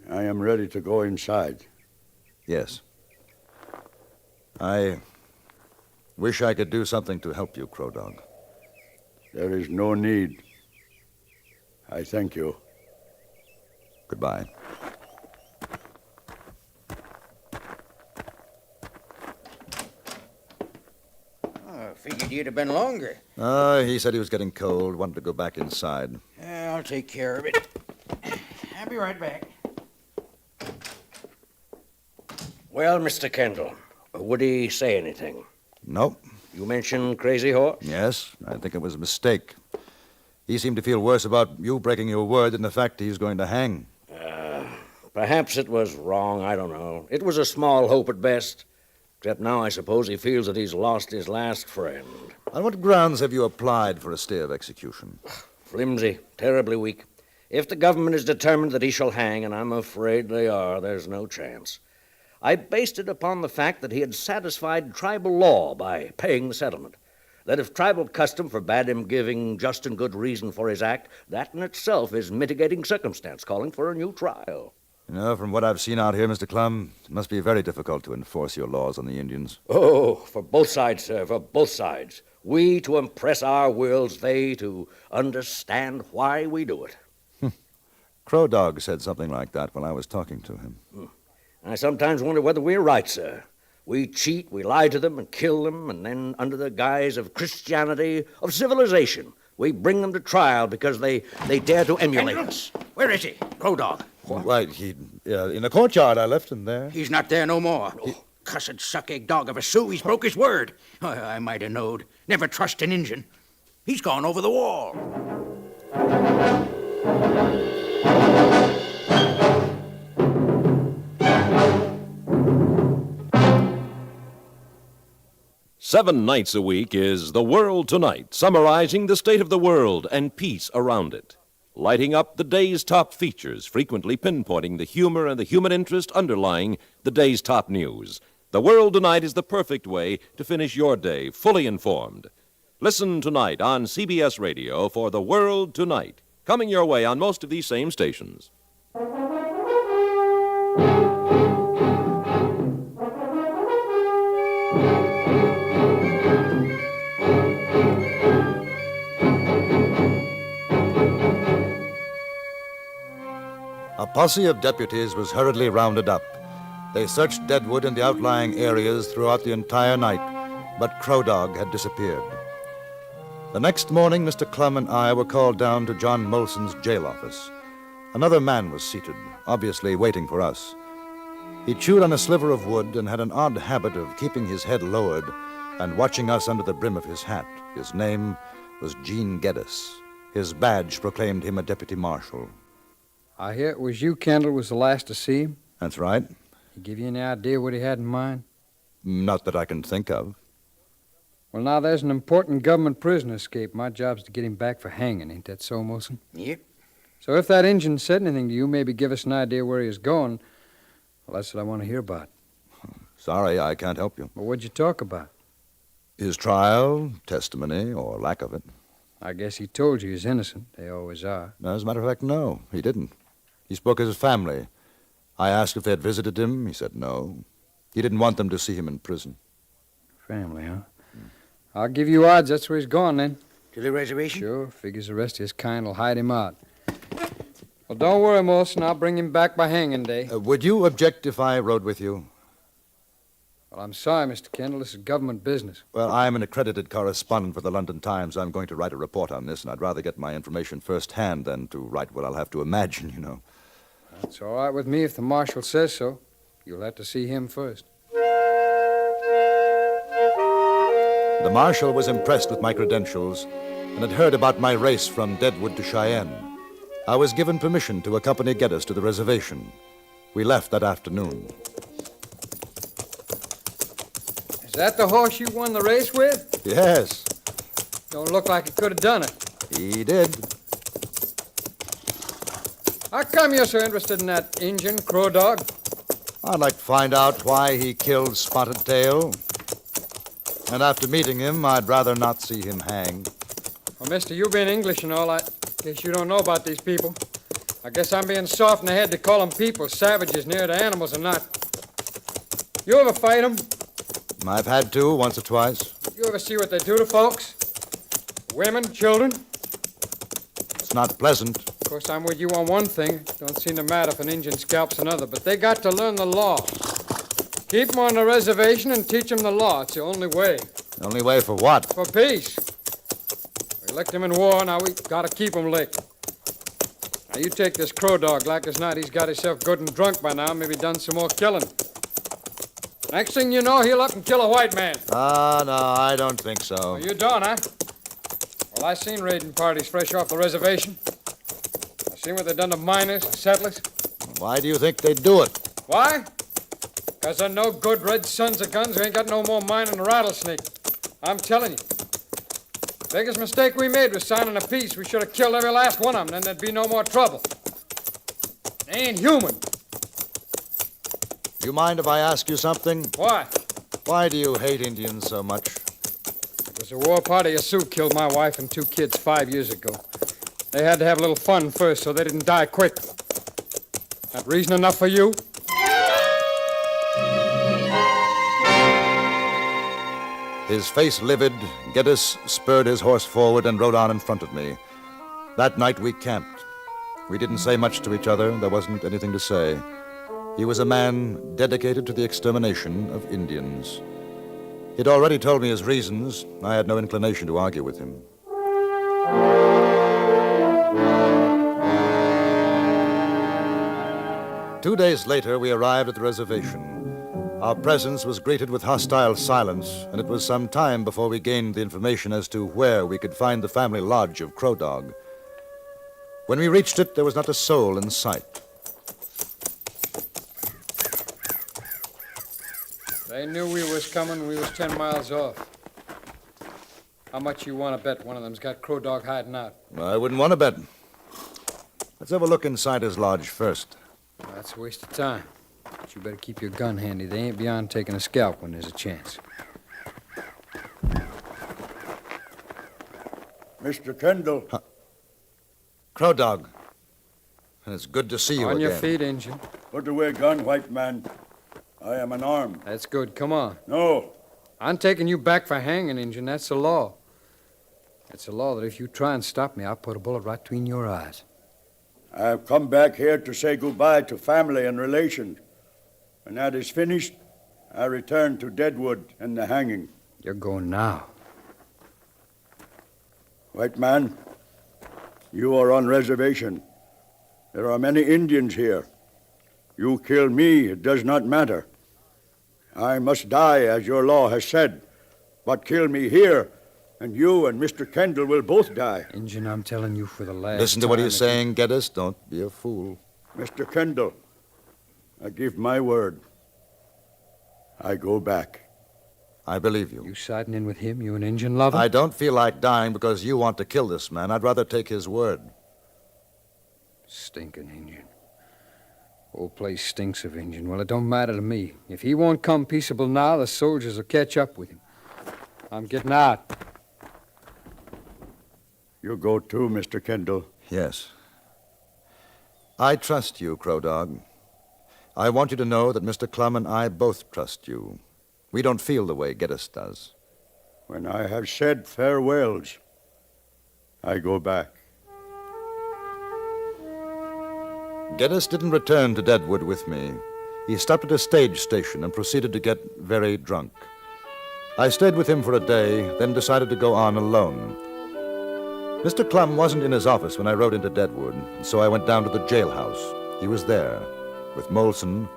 I am ready to go inside. Yes. I wish I could do something to help you, Crow Dog. There is no need. I thank you. Goodbye. Figured you'd have been longer. He said he was getting cold, wanted to go back inside. I'll take care of it. I'll be right back. Well, Mr. Kendall, would he say anything? Nope. You mentioned Crazy Horse? Yes, I think it was a mistake. He seemed to feel worse about you breaking your word than the fact he's going to hang. Perhaps it was wrong, I don't know. It was a small hope at best. Except now I suppose he feels that he's lost his last friend. On what grounds have you applied for a stay of execution? Flimsy, terribly weak. If the government is determined that he shall hang, and I'm afraid they are, there's no chance. I based it upon the fact that he had satisfied tribal law by paying the settlement. That if tribal custom forbade him giving just and good reason for his act, that in itself is mitigating circumstance calling for a new trial. You know, from what I've seen out here, Mr. Clum, it must be very difficult to enforce your laws on the Indians. Oh, for both sides, sir, for both sides. We to impress our wills, they to understand why we do it. Crow Dog said something like that when I was talking to him. I sometimes wonder whether we're right, sir. We cheat, we lie to them and kill them, and then under the guise of Christianity, of civilization, we bring them to trial because they dare to emulate us. Where is he? Crow Dog. Why, he in the courtyard. I left him there. He's not there no more. Cussed suck-egg dog of a Sioux. He's broke his word. I might have knowed. Never trust an Injun. He's gone over the wall. 7 nights a week is The World Tonight, summarizing the state of the world and peace around it. Lighting up the day's top features, frequently pinpointing the humor and the human interest underlying the day's top news. The World Tonight is the perfect way to finish your day fully informed. Listen tonight on CBS Radio for The World Tonight, coming your way on most of these same stations. A posse of deputies was hurriedly rounded up. They searched deadwood and the outlying areas throughout the entire night, but Crow Dog had disappeared. The next morning, Mr. Clum and I were called down to John Molson's jail office. Another man was seated, obviously waiting for us. He chewed on a sliver of wood and had an odd habit of keeping his head lowered and watching us under the brim of his hat. His name was Gene Geddes. His badge proclaimed him a deputy marshal. I hear it was you, Kendall, was the last to see him? That's right. He give you any idea what he had in mind? Not that I can think of. Well, now, there's an important government prisoner escaped. My job's to get him back for hanging, ain't that so, Molson? Yep. So if that Injun said anything to you, maybe give us an idea where he is going. Well, that's what I want to hear about. Sorry, I can't help you. Well, what'd you talk about? His trial, testimony, or lack of it. I guess he told you he's innocent. They always are. No, as a matter of fact, no, he didn't. He spoke of his family. I asked if they had visited him. He said no. He didn't want them to see him in prison. Family, huh? I'll give you odds that's where he's gone, then. To the reservation? Sure. Figures the rest of his kind will hide him out. Well, don't worry, Molson. I'll bring him back by hanging day. Would you object if I rode with you? Well, I'm sorry, Mr. Kendall. This is government business. Well, I'm an accredited correspondent for the London Times. I'm going to write a report on this, and I'd rather get my information firsthand than to write what I'll have to imagine, you know. That's all right with me if the marshal says so. You'll have to see him first. The marshal was impressed with my credentials and had heard about my race from Deadwood to Cheyenne. I was given permission to accompany Geddes to the reservation. We left that afternoon. Is that the horse you won the race with? Yes, Don't look like he could have done it. he did. How come you're so interested in that Injun, Crow Dog? I'd like to find out why he killed Spotted Tail. And after meeting him, I'd rather not see him hanged. Well, mister, you being English and all, I guess you don't know about these people. I guess I'm being soft in the head to call them people, savages near to animals or not. You ever fight them? I've had to, once or twice. You ever see what they do to folks? Women, children? It's not pleasant. Of course, I'm with you on one thing. It don't seem to matter if an Injun scalps another, but they got to learn the law. Keep them on the reservation and teach them the law. It's the only way. The only way for what? For peace. We licked them in war, now we gotta keep them licked. Now, you take this Crow Dog. Like as not, he's got himself good and drunk by now, maybe done some more killing. Next thing you know, he'll up and kill a white man. Ah, no, I don't think so. Oh, you don't, huh? Well, I seen raiding parties fresh off the reservation. I seen what they done to miners and settlers. Why do you think they'd do it? Why? Because they're no good red sons of guns who ain't got no more mind than a rattlesnake. I'm telling you. Biggest mistake we made was signing a peace. We should have killed every last one of them, then there'd be no more trouble. They ain't human. Do you mind if I ask you something? Why? Why do you hate Indians so much? Because a war party of Sioux killed my wife and 2 kids 5 years ago. They had to have a little fun first so they didn't die quick. That reason enough for you? His face livid, Geddes spurred his horse forward and rode on in front of me. That night we camped. We didn't say much to each other. There wasn't anything to say. He was a man dedicated to the extermination of Indians. He'd already told me his reasons. I had no inclination to argue with him. Two days later, we arrived at the reservation. Our presence was greeted with hostile silence, and it was some time before we gained the information as to where we could find the family lodge of Crow Dog. When we reached it, there was not a soul in sight. They knew we was coming. We was 10 miles off. How much you want to bet one of them's got Crow Dog hiding out? I wouldn't want to bet. Let's have a look inside his lodge first. That's a waste of time. But you better keep your gun handy. They ain't beyond taking a scalp when there's a chance. Mr. Kendall. Crow Dog. And it's good to see you On again. your feet, Injun. Put away gun, white man. I am unarmed. That's good. Come on. No. I'm taking you back for hanging, Injun. That's the law. It's a law that if you try and stop me, I'll put a bullet right between your eyes. I've come back here to say goodbye to family and relations. When that is finished, I return to Deadwood and the hanging. You're going now. White man, you are on reservation. There are many Indians here. You kill me, it does not matter. I must die, as your law has said. But kill me here, and you and Mr. Kendall will both die. Injun, I'm telling you for the last Listen to what time he's saying, Geddes. Don't be a fool. Mr. Kendall, I give my word. I go back. I believe you. You siding in with him, you an Injun lover? I don't feel like dying because you want to kill this man. I'd rather take his word. Stinking Injun. Whole place stinks of Injun. Well, it don't matter to me. If he won't come peaceable now, the soldiers will catch up with him. I'm getting out. You go too, Mr. Kendall. Yes. I trust you, Crow Dog. I want you to know that Mr. Clum and I both trust you. We don't feel the way Geddes does. When I have said farewells, I go back. Geddes didn't return to Deadwood with me. He stopped at a stage station and proceeded to get very drunk. I stayed with him for a day, then decided to go on alone. Mr. Clum wasn't in his office when I rode into Deadwood, so I went down to the jailhouse. He was there, with Molson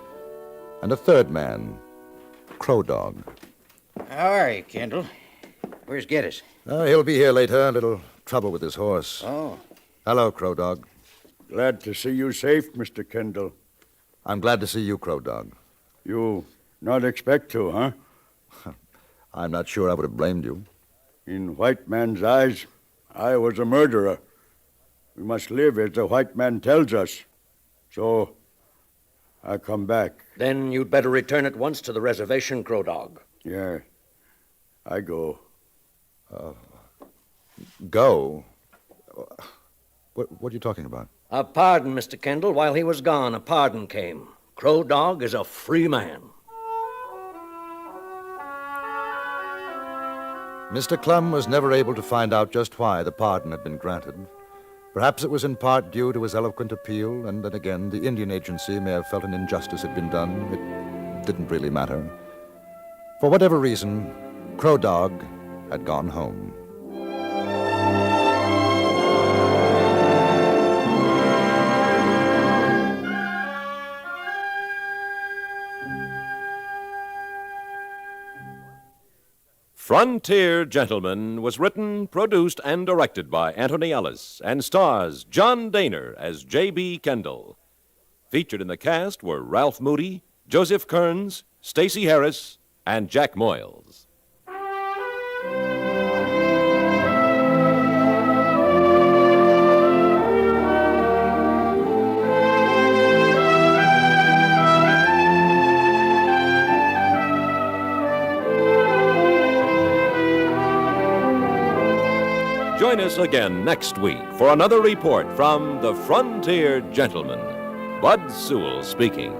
and a third man, Crow Dog. How are you, Kendall? Where's Geddes? He'll be here later. A little trouble with his horse. Oh. Hello, Crow Dog. Glad to see you safe, Mr. Kendall. I'm glad to see you, Crow Dog. You not expect to, huh? I'm not sure I would have blamed you. In white man's eyes, I was a murderer. We must live as the white man tells us. So, I come back. Then you'd better return at once to the reservation, Crow Dog. Yeah, I go. Go? What are you talking about? A pardon, Mr. Kendall. While he was gone, a pardon came. Crow Dog is a free man. Mr. Clum was never able to find out just why the pardon had been granted. Perhaps it was in part due to his eloquent appeal, and then again, the Indian Agency may have felt an injustice had been done. It didn't really matter. For whatever reason, Crow Dog had gone home. Frontier Gentleman was written, produced, and directed by Anthony Ellis and stars John Dehner as J.B. Kendall. Featured in the cast were Ralph Moody, Joseph Kearns, Stacey Harris, and Jack Moyles. Join us again next week for another report from the Frontier Gentleman. Bud Sewell speaking.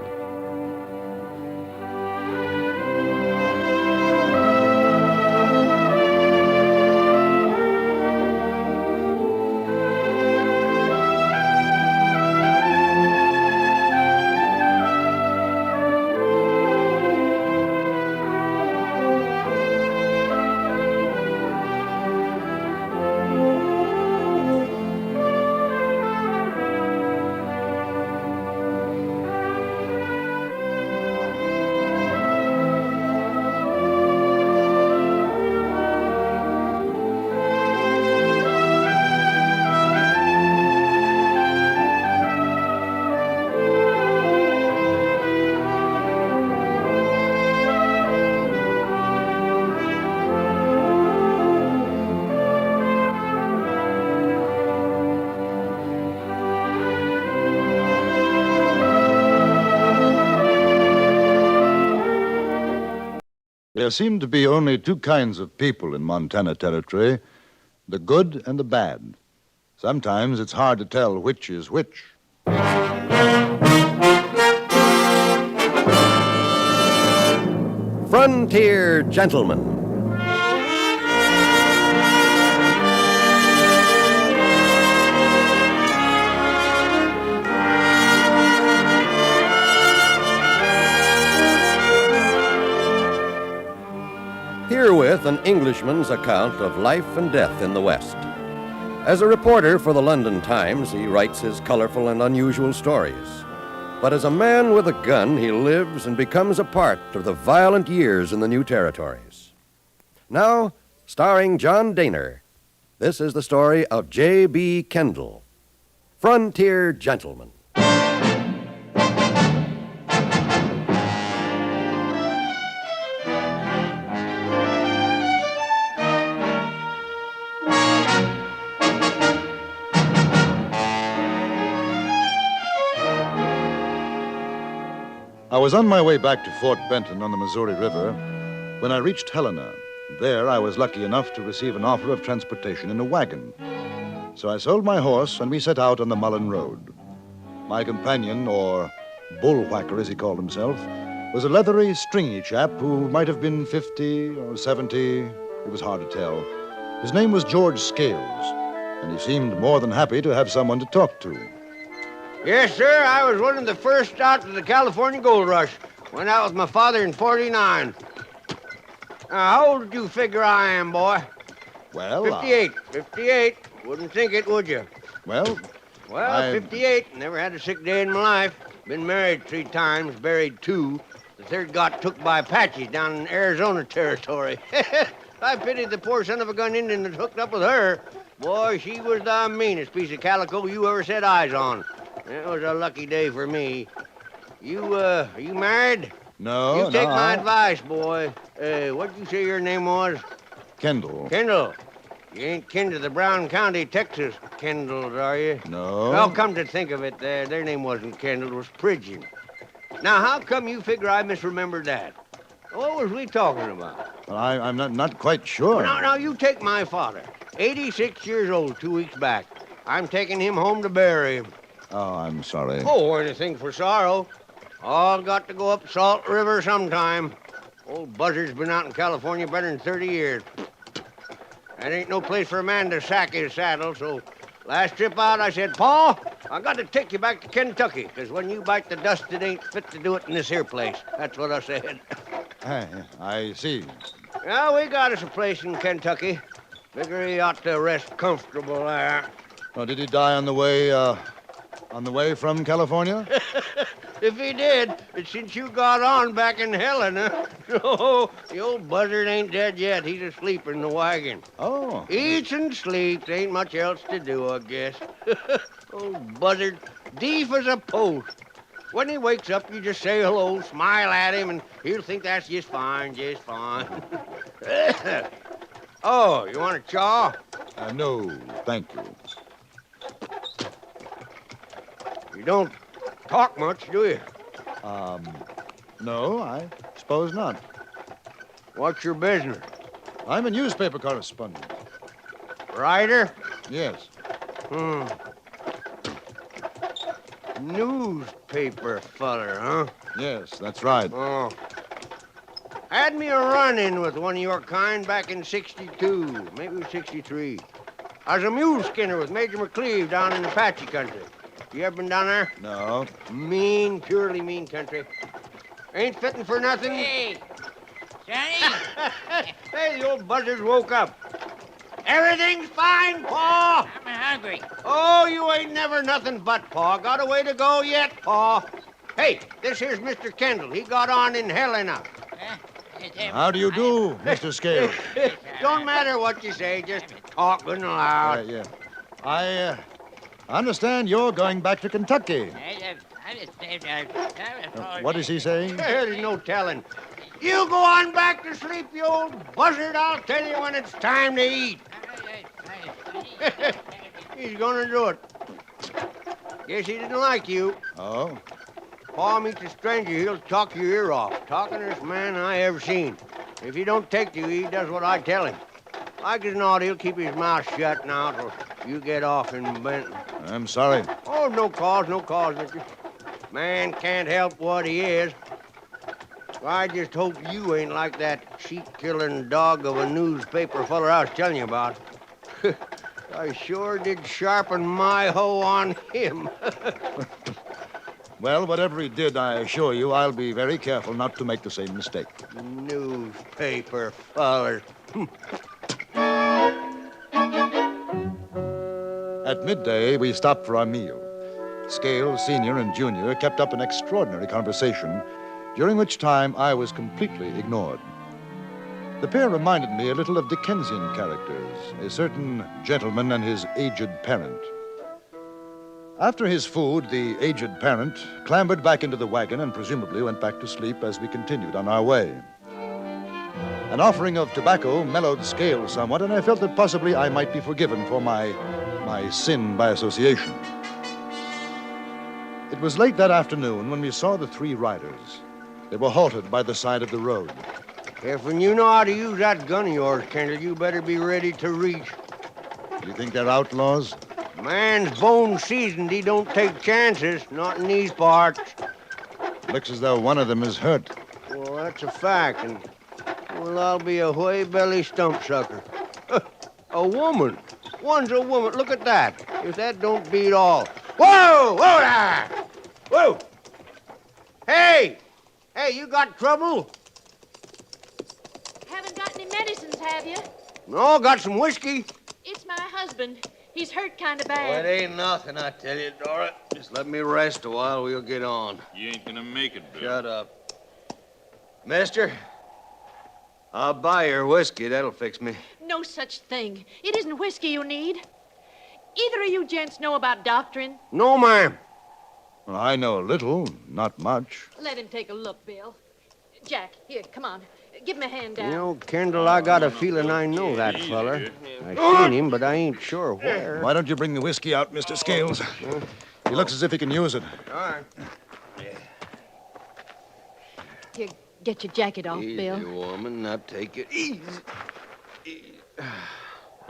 There seem to be only two kinds of people in Montana Territory, the good and the bad. Sometimes it's hard to tell which is which. Frontier Gentleman. Herewith an Englishman's account of life and death in the West. As a reporter for the London Times, he writes his colorful and unusual stories. But as a man with a gun, he lives and becomes a part of the violent years in the new territories. Now, starring John Dehner, this is the story of J.B. Kendall, Frontier Gentleman. I was on my way back to Fort Benton on the Missouri River when I reached Helena. There, I was lucky enough to receive an offer of transportation in a wagon. So I sold my horse, and we set out on the Mullen Road. My companion, or bullwhacker as he called himself, was a leathery, stringy chap who might have been 50 or 70. It was hard to tell. His name was George Scales, and he seemed more than happy to have someone to talk to. Yes, sir. I was one of the first out to the California gold rush. Went out with my father in 49. How old did you figure I am, boy? Well, 58. 58. Wouldn't think it, would you? Well, Well, 58. Never had a sick day in my life. Been married 3 times, buried 2. The third got took by Apaches down in Arizona territory. I pitied the poor son of a gun Indian that hooked up with her. Boy, she was the meanest piece of calico you ever set eyes on. It was a lucky day for me. Are you married? No, You take my advice, boy. What'd you say your name was? Kendall. Kendall. You ain't kin to the Brown County, Texas Kendalls, are you? No. Well, come to think of it, their name wasn't Kendall, it was Pridgeon. Now, how come you figure I misremembered that? What was we talking about? Well, I'm not quite sure. Now, you take my father. 86 years old 2 weeks back. I'm taking him home to bury him. Oh, I'm sorry. Oh, anything for sorrow. All got to go up Salt River sometime. Old Buzzard's been out in California better than 30 years. That ain't no place for a man to sack his saddle, so last trip out I said, Pa, I got to take you back to Kentucky, because when you bite the dust, it ain't fit to do it in this here place. That's what I said. I see. Well, we got us a place in Kentucky. Figure he ought to rest comfortable there. Oh, did he die on the way from California? If he did, it's since you got on back in Helena. No, the old buzzard ain't dead yet. He's asleep in the wagon. Oh. Eats and sleeps. Ain't much else to do, I guess. Old buzzard, deaf as a post. When he wakes up, you just say hello, smile at him, and he'll think that's just fine, just fine. Oh, you want a chaw? No, thank you. You don't talk much, do you? No, I suppose not. What's your business? I'm a newspaper correspondent. Writer? Yes. Newspaper feller, huh? Yes, that's right. Oh. Had me a run-in with one of your kind back in 62, maybe 63. I was a mule skinner with Major McCleve down in Apache country. You ever been down there? No. Mean, purely mean country. Ain't fitting for nothing. Hey, Johnny. Hey, the old buzzard woke up. Everything's fine, Pa. I'm hungry. Oh, you ain't never nothing but, Pa. Got a way to go yet, Pa. Hey, this here's Mr. Kendall. He got on in Helena. How do you do, Mr. Scales? Don't matter what you say, just talk good and loud. Yeah. I understand you're going back to Kentucky. What is he saying? There's no telling. You go on back to sleep, you old buzzard. I'll tell you when it's time to eat. He's gonna do it. Guess he didn't like you. Oh? Pa meets a stranger, he'll talk your ear off. Talkingest man I ever seen. If he don't take to you, he does what I tell him. Like as not, he'll keep his mouth shut now till you get off in Benton. I'm sorry. Oh, no cause, mister. Man can't help what he is. I just hope you ain't like that sheep-killing dog of a newspaper feller I was telling you about. I sure did sharpen my hoe on him. Well, whatever he did, I assure you, I'll be very careful not to make the same mistake. Newspaper fellers. At midday, we stopped for our meal. Scales, Senior, and Junior kept up an extraordinary conversation, during which time I was completely ignored. The pair reminded me a little of Dickensian characters, a certain gentleman and his aged parent. After his food, the aged parent clambered back into the wagon and presumably went back to sleep as we continued on our way. An offering of tobacco mellowed Scales somewhat, and I felt that possibly I might be forgiven for my sin by association. It was late that afternoon when we saw the 3 riders. They were halted by the side of the road. If when you know how to use that gun of yours, Kendall, you better be ready to reach. You think they're outlaws? Man's bone seasoned. He don't take chances, not in these parts. Looks as though one of them is hurt. Well, that's a fact, and, well, I'll be a whey-belly stump sucker. A woman. One's a woman. Look at that. If that don't beat all. Whoa! Whoa there! Whoa! Hey! Hey, you got trouble? Haven't got any medicines, have you? No, got some whiskey. It's my husband. He's hurt kind of Oh, bad. it ain't nothing, I tell you, Dora. Just let me rest a while, we'll get on. You ain't gonna make it, Bill. Shut up. Mister, I'll buy your whiskey. That'll fix me. No such thing. It isn't whiskey you need. Either of you gents know about doctrine? No, ma'am. Well, I know a little, not much. Let him take a look, Bill. Jack, here, come on. Give him a hand down. You know, Kendall, I got a feeling I know that feller. I seen him, but I ain't sure where. Why don't you bring the whiskey out, Mr. Scales? He looks as if he can use it. All right. Here, get your jacket off, Easy, Bill. woman. Now take it easy.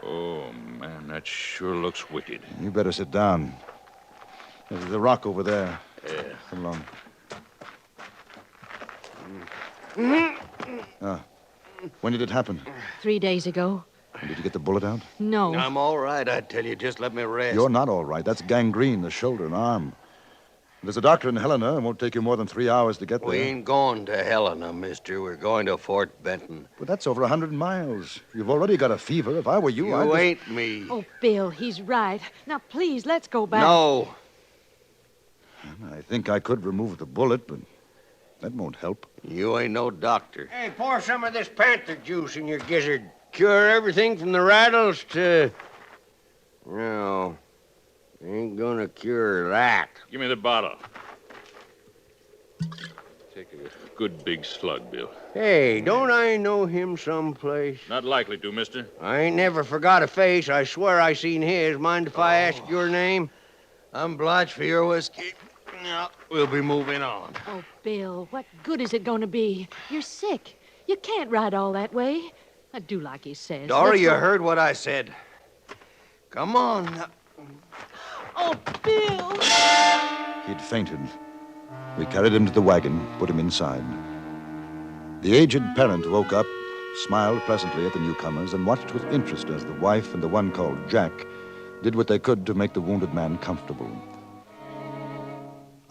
Oh, man, that sure looks wicked. You better sit down. There's a rock over there. Yeah. Come along. When did it happen? 3 days ago. Did you get the bullet out? No. I'm all right, I tell you. Just let me rest. You're not all right. That's gangrene, the shoulder and arm. There's a doctor in Helena. It won't take you more than 3 hours to get there. We ain't going to Helena, mister. We're going to Fort Benton. But that's over 100 miles. You've already got a fever. If I were you, I'd... You ain't me. Oh, Bill, he's right. Now, please, let's go back. No. I think I could remove the bullet, but that won't help. You ain't no doctor. Hey, pour some of this panther juice in your gizzard. Cure everything from the rattles to... No, ain't gonna cure that. Give me the bottle. Take a good big slug, Bill. Hey, don't I know him someplace? Not likely to, mister. I ain't never forgot a face. I swear I seen his. Mind if I ask your name? I'm obliged for your whiskey. Now, we'll be moving on. Oh, Bill, what good is it going to be? You're sick. You can't ride all that way. I do like he says. Dora, Let's you go. heard what I said. Come on. Now. Oh, Bill! He'd fainted. We carried him to the wagon, put him inside. The aged parent woke up, smiled pleasantly at the newcomers, and watched with interest as the wife and the one called Jack did what they could to make the wounded man comfortable.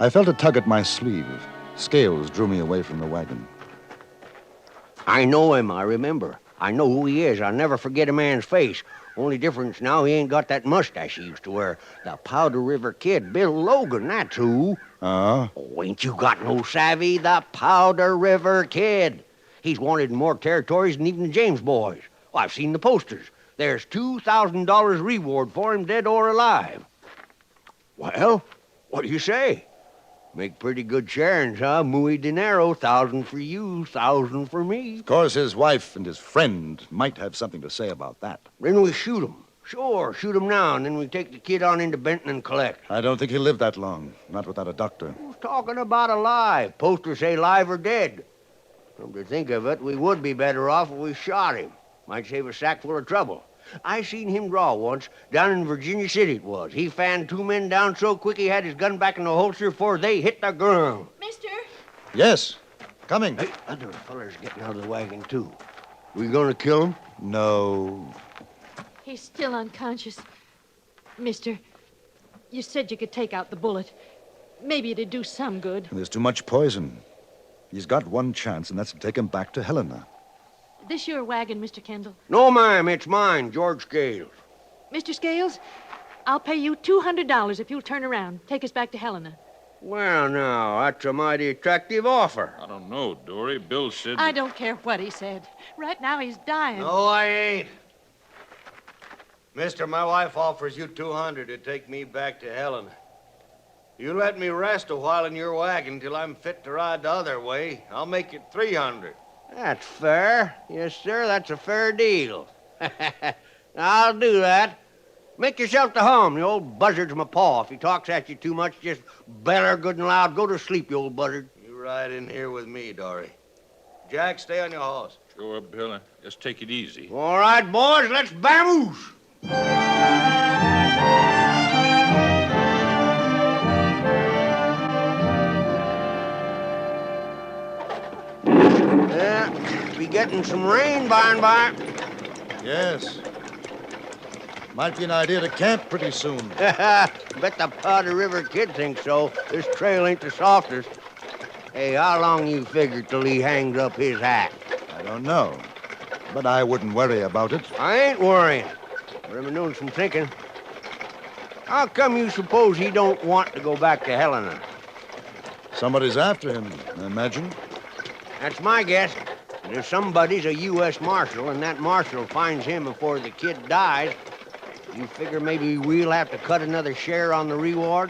I felt a tug at my sleeve. Scales drew me away from the wagon. I know him, I remember. I know who he is. I'll never forget a man's face. Only difference now, he ain't got that mustache he used to wear. The Powder River Kid, Bill Logan, that's who. Oh, ain't you got no savvy? The Powder River Kid. He's wanted in more territories than even the James boys. Well, I've seen the posters. There's $2,000 reward for him, dead or alive. Well, what do you say? Make pretty good sharings, huh? Muy dinero, 1,000 for you, 1,000 for me. Of course, his wife and his friend might have something to say about that. Then we shoot him. Sure, shoot him now, and then we take the kid on into Benton and collect. I don't think he'll live that long, not without a doctor. Who's talking about alive? Posters say live or dead. Come to think of it, we would be better off if we shot him. Might save a sack full of trouble. I seen him draw once, down in Virginia City it was. He fanned 2 men down so quick he had his gun back in the holster before they hit the ground. Mister? Yes, coming. Hey, other feller's getting out of the wagon, too. We gonna kill him? No. He's still unconscious. Mister, you said you could take out the bullet. Maybe it'd do some good. There's too much poison. He's got one chance, and that's to take him back to Helena. This your wagon, Mr. Kendall? No, ma'am, it's mine, George Scales. Mr. Scales, I'll pay you $200 if you'll turn around. Take us back to Helena. Well, now, that's a mighty attractive offer. I don't know, Dory. Bill said... I don't care what he said. Right now he's dying. No, I ain't. Mister, my wife offers you $200 to take me back to Helena. You let me rest a while in your wagon till I'm fit to ride the other way. I'll make it $300. That's fair. Yes, sir, that's a fair deal. I'll do that. Make yourself to home. The old buzzard's my paw. If he talks at you too much, just beller good and loud. Go to sleep, you old buzzard. You ride in here with me, Dory. Jack, stay on your horse. Sure, Bill. Just take it easy. All right, boys, let's vamoose. Be getting some rain by and by. Yes. Might be an idea to camp pretty soon. Bet the Powder River Kid thinks so. This trail ain't the softest. Hey, how long you figure till he hangs up his hat? I don't know, but I wouldn't worry about it. I ain't worrying. But I've been doing some thinking. How come you suppose he don't want to go back to Helena? Somebody's after him, I imagine. That's my guess. And if somebody's a U.S. Marshal and that Marshal finds him before the kid dies, you figure maybe we'll have to cut another share on the reward?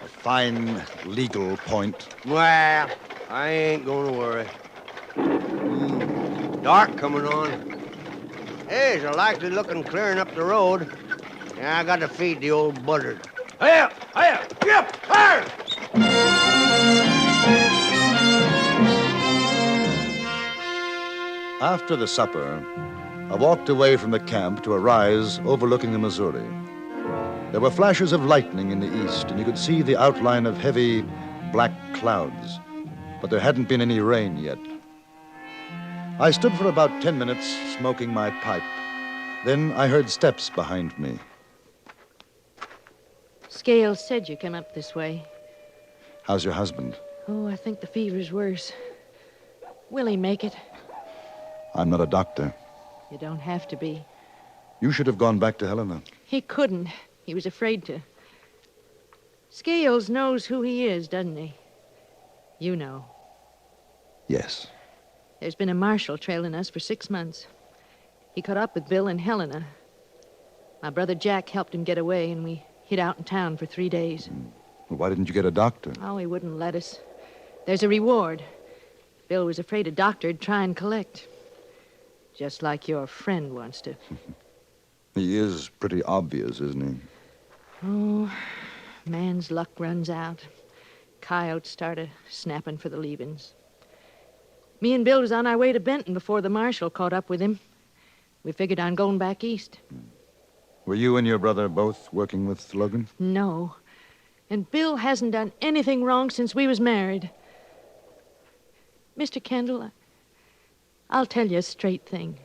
A fine legal point. Well, I ain't gonna worry. Dark coming on. There's a likely looking clearing up the road. Yeah, I got to feed the old buzzard. Hiya! Hiya! Yep! Fire! After the supper, I walked away from the camp to a rise overlooking the Missouri. There were flashes of lightning in the east, and you could see the outline of heavy, black clouds, but there hadn't been any rain yet. I stood for about 10 minutes smoking my pipe. Then I heard steps behind me. Scales said you come up this way. How's your husband? Oh, I think the fever's worse. Will he make it? I'm not a doctor. You don't have to be. You should have gone back to Helena. He couldn't. He was afraid to. Scales knows who he is, doesn't he? You know. Yes. There's been a marshal trailing us for 6 months. He caught up with Bill in Helena. My brother Jack helped him get away, and we hid out in town for 3 days. Well, why didn't you get a doctor? Oh, he wouldn't let us. There's a reward. Bill was afraid a doctor'd try and collect. Just like your friend wants to. He is pretty obvious, isn't he? Oh, man's luck runs out. Coyotes started snapping for the leavings. Me and Bill was on our way to Benton before the marshal caught up with him. We figured on going back east. Were you and your brother both working with Logan? No. And Bill hasn't done anything wrong since we was married. Mr. Kendall, I'll tell you a straight thing.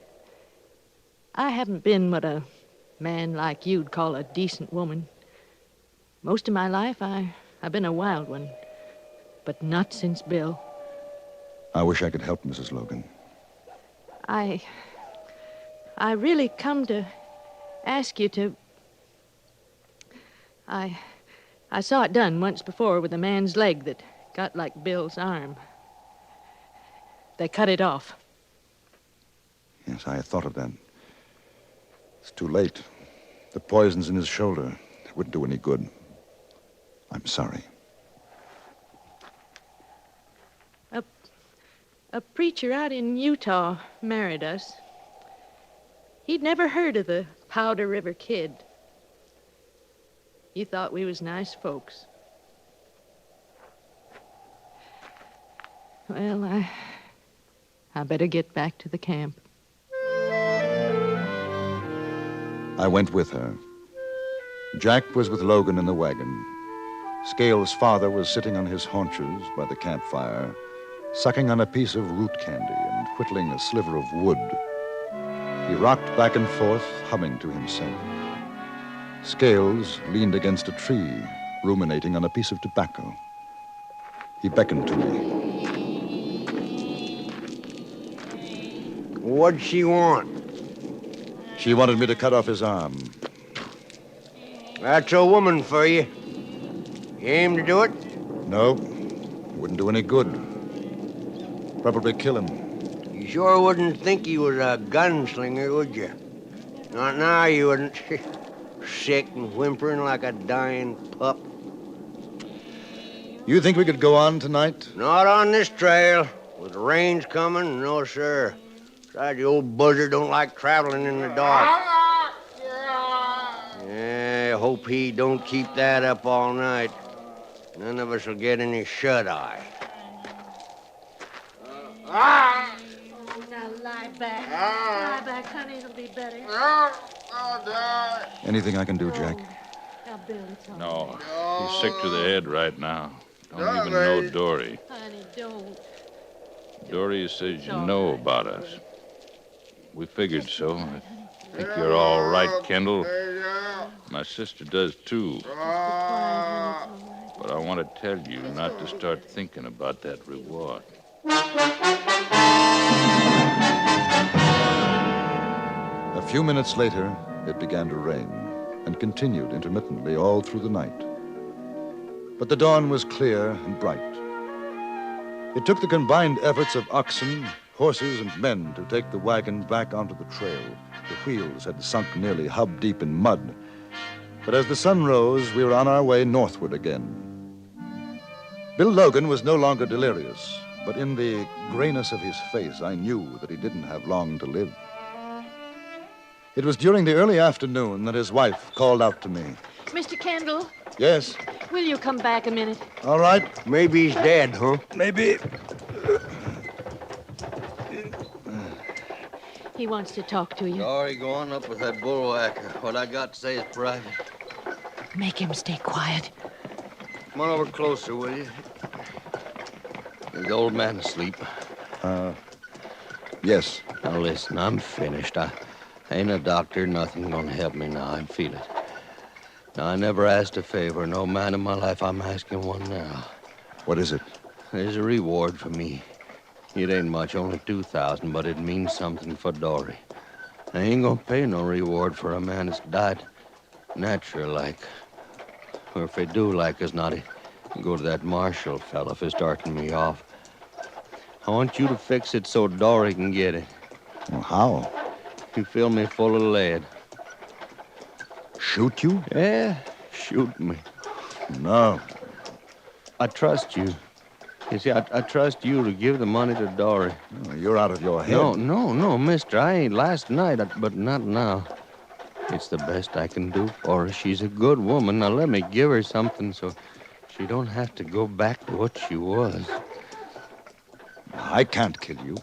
I haven't been what a man like you'd call a decent woman. Most of my life, I've been a wild one. But not since Bill. I wish I could help Mrs. Logan. I really come to ask you to... I saw it done once before with a man's leg that got like Bill's arm. They cut it off. Yes, I had thought of that. It's too late. The poison's in his shoulder. It wouldn't do any good. I'm sorry. A preacher out in Utah married us. He'd never heard of the Powder River Kid. He thought we was nice folks. Well, I better get back to the camp. I went with her. Jack was with Logan in the wagon. Scales' father was sitting on his haunches by the campfire, sucking on a piece of root candy and whittling a sliver of wood. He rocked back and forth, humming to himself. Scales leaned against a tree, ruminating on a piece of tobacco. He beckoned to me. What'd she want? She wanted me to cut off his arm. That's a woman for you. You aim to do it? No, wouldn't do any good. Probably kill him. You sure wouldn't think he was a gunslinger, would you? Not now, you wouldn't. Sick and whimpering like a dying pup. You think we could go on tonight? Not on this trail. With the rains coming, no, sir. Besides, the old buzzard don't like traveling in the dark. Yeah, I hope he don't keep that up all night. None of us will get any shut-eye. Now lie back. Lie back, honey. It'll be better. Anything I can do, Jack? Now, Bill, it's all No, he's sick to the head right now. Don't even know Dory. Honey, don't. Dory says you know about us. We figured so. Think you're all right, Kendall. My sister does too. But I want to tell you not to start thinking about that reward. A few minutes later, it began to rain and continued intermittently all through the night. But the dawn was clear and bright. It took the combined efforts of oxen, horses, and men to take the wagon back onto the trail. The wheels had sunk nearly hub-deep in mud. But as the sun rose, we were on our way northward again. Bill Logan was no longer delirious, but in the grayness of his face, I knew that he didn't have long to live. It was during the early afternoon that his wife called out to me. Mr. Kendall, Yes? will you come back a minute? All right. Maybe he's dead, huh? Maybe. He wants to talk to you. Sorry, go on up with that bullwhacker. What I got to say is private. Make him stay quiet. Come on over closer, will you? Is the old man asleep? Yes. Now listen, I'm finished. I ain't a doctor, nothing gonna help me now. I feel it. Now, I never asked a favor. No man in my life. I'm asking one now. What is it? There's a reward for me. It ain't much, only $2,000, but it means something for Dory. I ain't gonna pay no reward for a man that's died natural like. Or if they do like us not, go to that Marshall fella for starting me off. I want you to fix it so Dory can get it. Well, how? You fill me full of lead. Shoot you? Yeah, shoot me. No. I trust you. You see, I trust you to give the money to Dory. Oh, you're out of your head. No, mister. I ain't last night, but not now. It's the best I can do for her. She's a good woman. Now let me give her something so she don't have to go back to what she was. I can't kill you.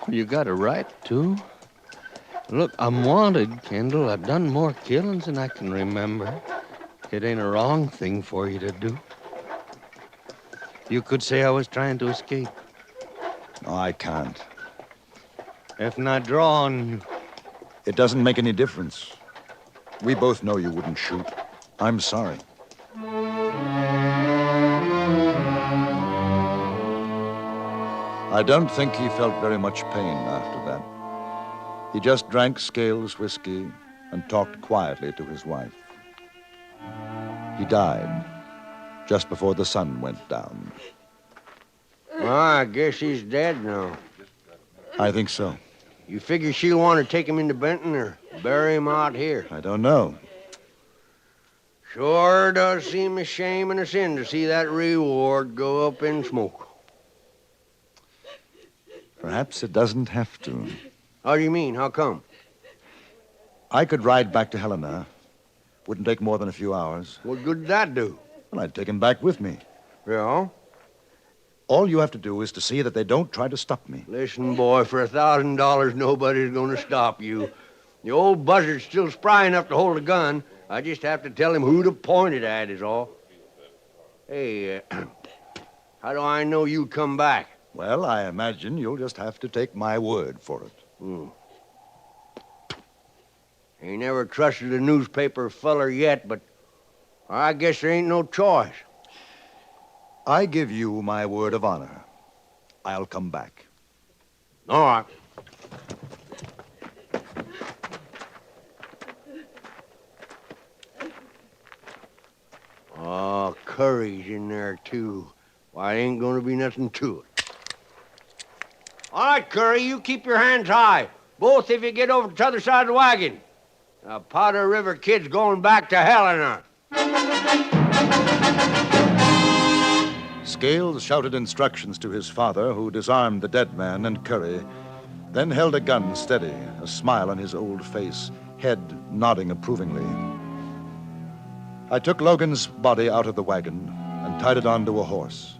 You got a right to. Look, I'm wanted, Kendall. I've done more killings than I can remember. It ain't a wrong thing for you to do. You could say I was trying to escape. No, I can't. If not draw on you. It doesn't make any difference. We both know you wouldn't shoot. I'm sorry. I don't think he felt very much pain after that. He just drank Scales' whiskey and talked quietly to his wife. He died just before the sun went down. Well, I guess he's dead now. I think so. You figure she'll want to take him into Benton or bury him out here? I don't know. Sure does seem a shame and a sin to see that reward go up in smoke. Perhaps it doesn't have to. How do you mean? How come? I could ride back to Helena. Wouldn't take more than a few hours. What good did that do? Well, I'd take him back with me. Yeah? All you have to do is to see that they don't try to stop me. Listen, boy, for $1,000, nobody's going to stop you. The old buzzard's still spry enough to hold a gun. I just have to tell him who to point it at is all. Hey, how do I know you'll come back? Well, I imagine you'll just have to take my word for it. Ain't never trusted a newspaper feller yet, but I guess there ain't no choice. I give you my word of honor. I'll come back. All right. Oh, curry's in there, too. Why, ain't gonna be nothing to it. All right, Curry, you keep your hands high. Both if you get over to the other side of the wagon. Now, Powder River Kid's going back to Helena. Scales shouted instructions to his father, who disarmed the dead man and Curry, then held a gun steady, a smile on his old face, head nodding approvingly. I took Logan's body out of the wagon and tied it onto a horse.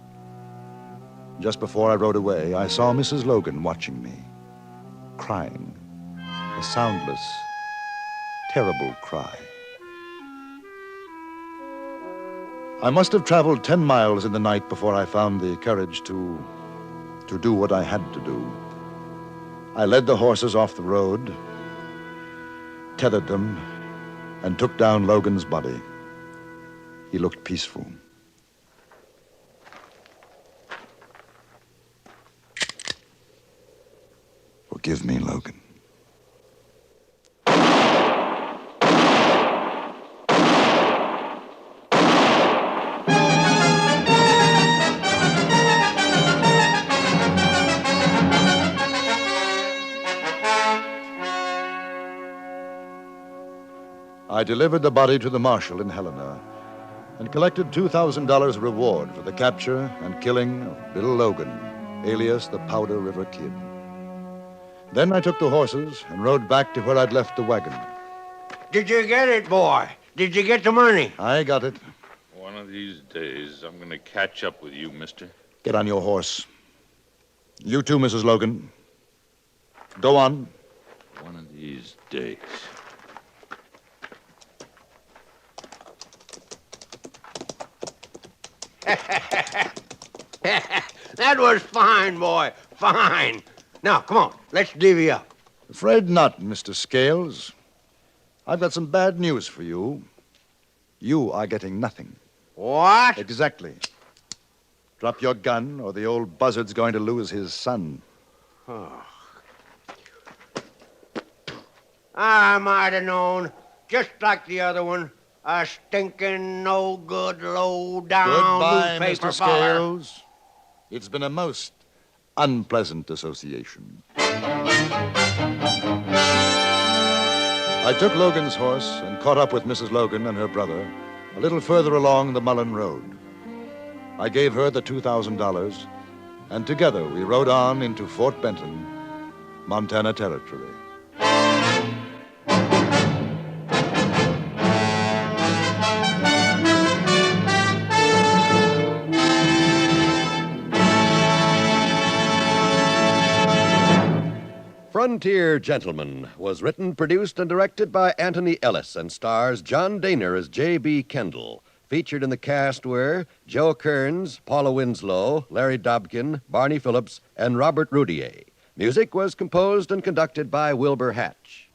Just before I rode away, I saw Mrs. Logan watching me, crying, a soundless, terrible cry. I must have traveled 10 miles in the night before I found the courage to do what I had to do. I led the horses off the road, tethered them and took down Logan's body. He looked peaceful. Forgive me, Logan. I delivered the body to the marshal in Helena and collected $2,000 reward for the capture and killing of Bill Logan, alias the Powder River Kid. Then I took the horses and rode back to where I'd left the wagon. Did you get it, boy? Did you get the money? I got it. One of these days, I'm going to catch up with you, mister. Get on your horse. You too, Mrs. Logan. Go on. One of these days. That was fine, boy. Fine. Now, come on. Let's divvy up. Afraid not, Mr. Scales. I've got some bad news for you. You are getting nothing. What? Exactly. Drop your gun, or the old buzzard's going to lose his son. Oh. I might have known. Just like the other one. A stinking, no good, low down Goodbye, newspaper Mr. feller. Scales. It's been a most unpleasant association. I took Logan's horse and caught up with Mrs. Logan and her brother a little further along the Mullen Road. I gave her the $2,000, and together we rode on into Fort Benton, Montana Territory. Frontier Gentleman was written, produced, and directed by Anthony Ellis and stars John Dehner as J.B. Kendall. Featured in the cast were Joe Kearns, Paula Winslow, Larry Dobkin, Barney Phillips, and Robert Roudier. Music was composed and conducted by Wilbur Hatch.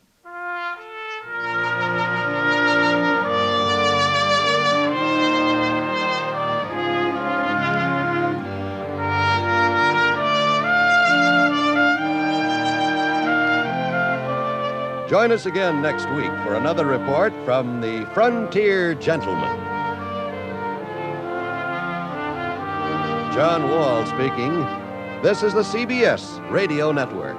Join us again next week for another report from the Frontier Gentleman. John Wall speaking. This is the CBS Radio Network.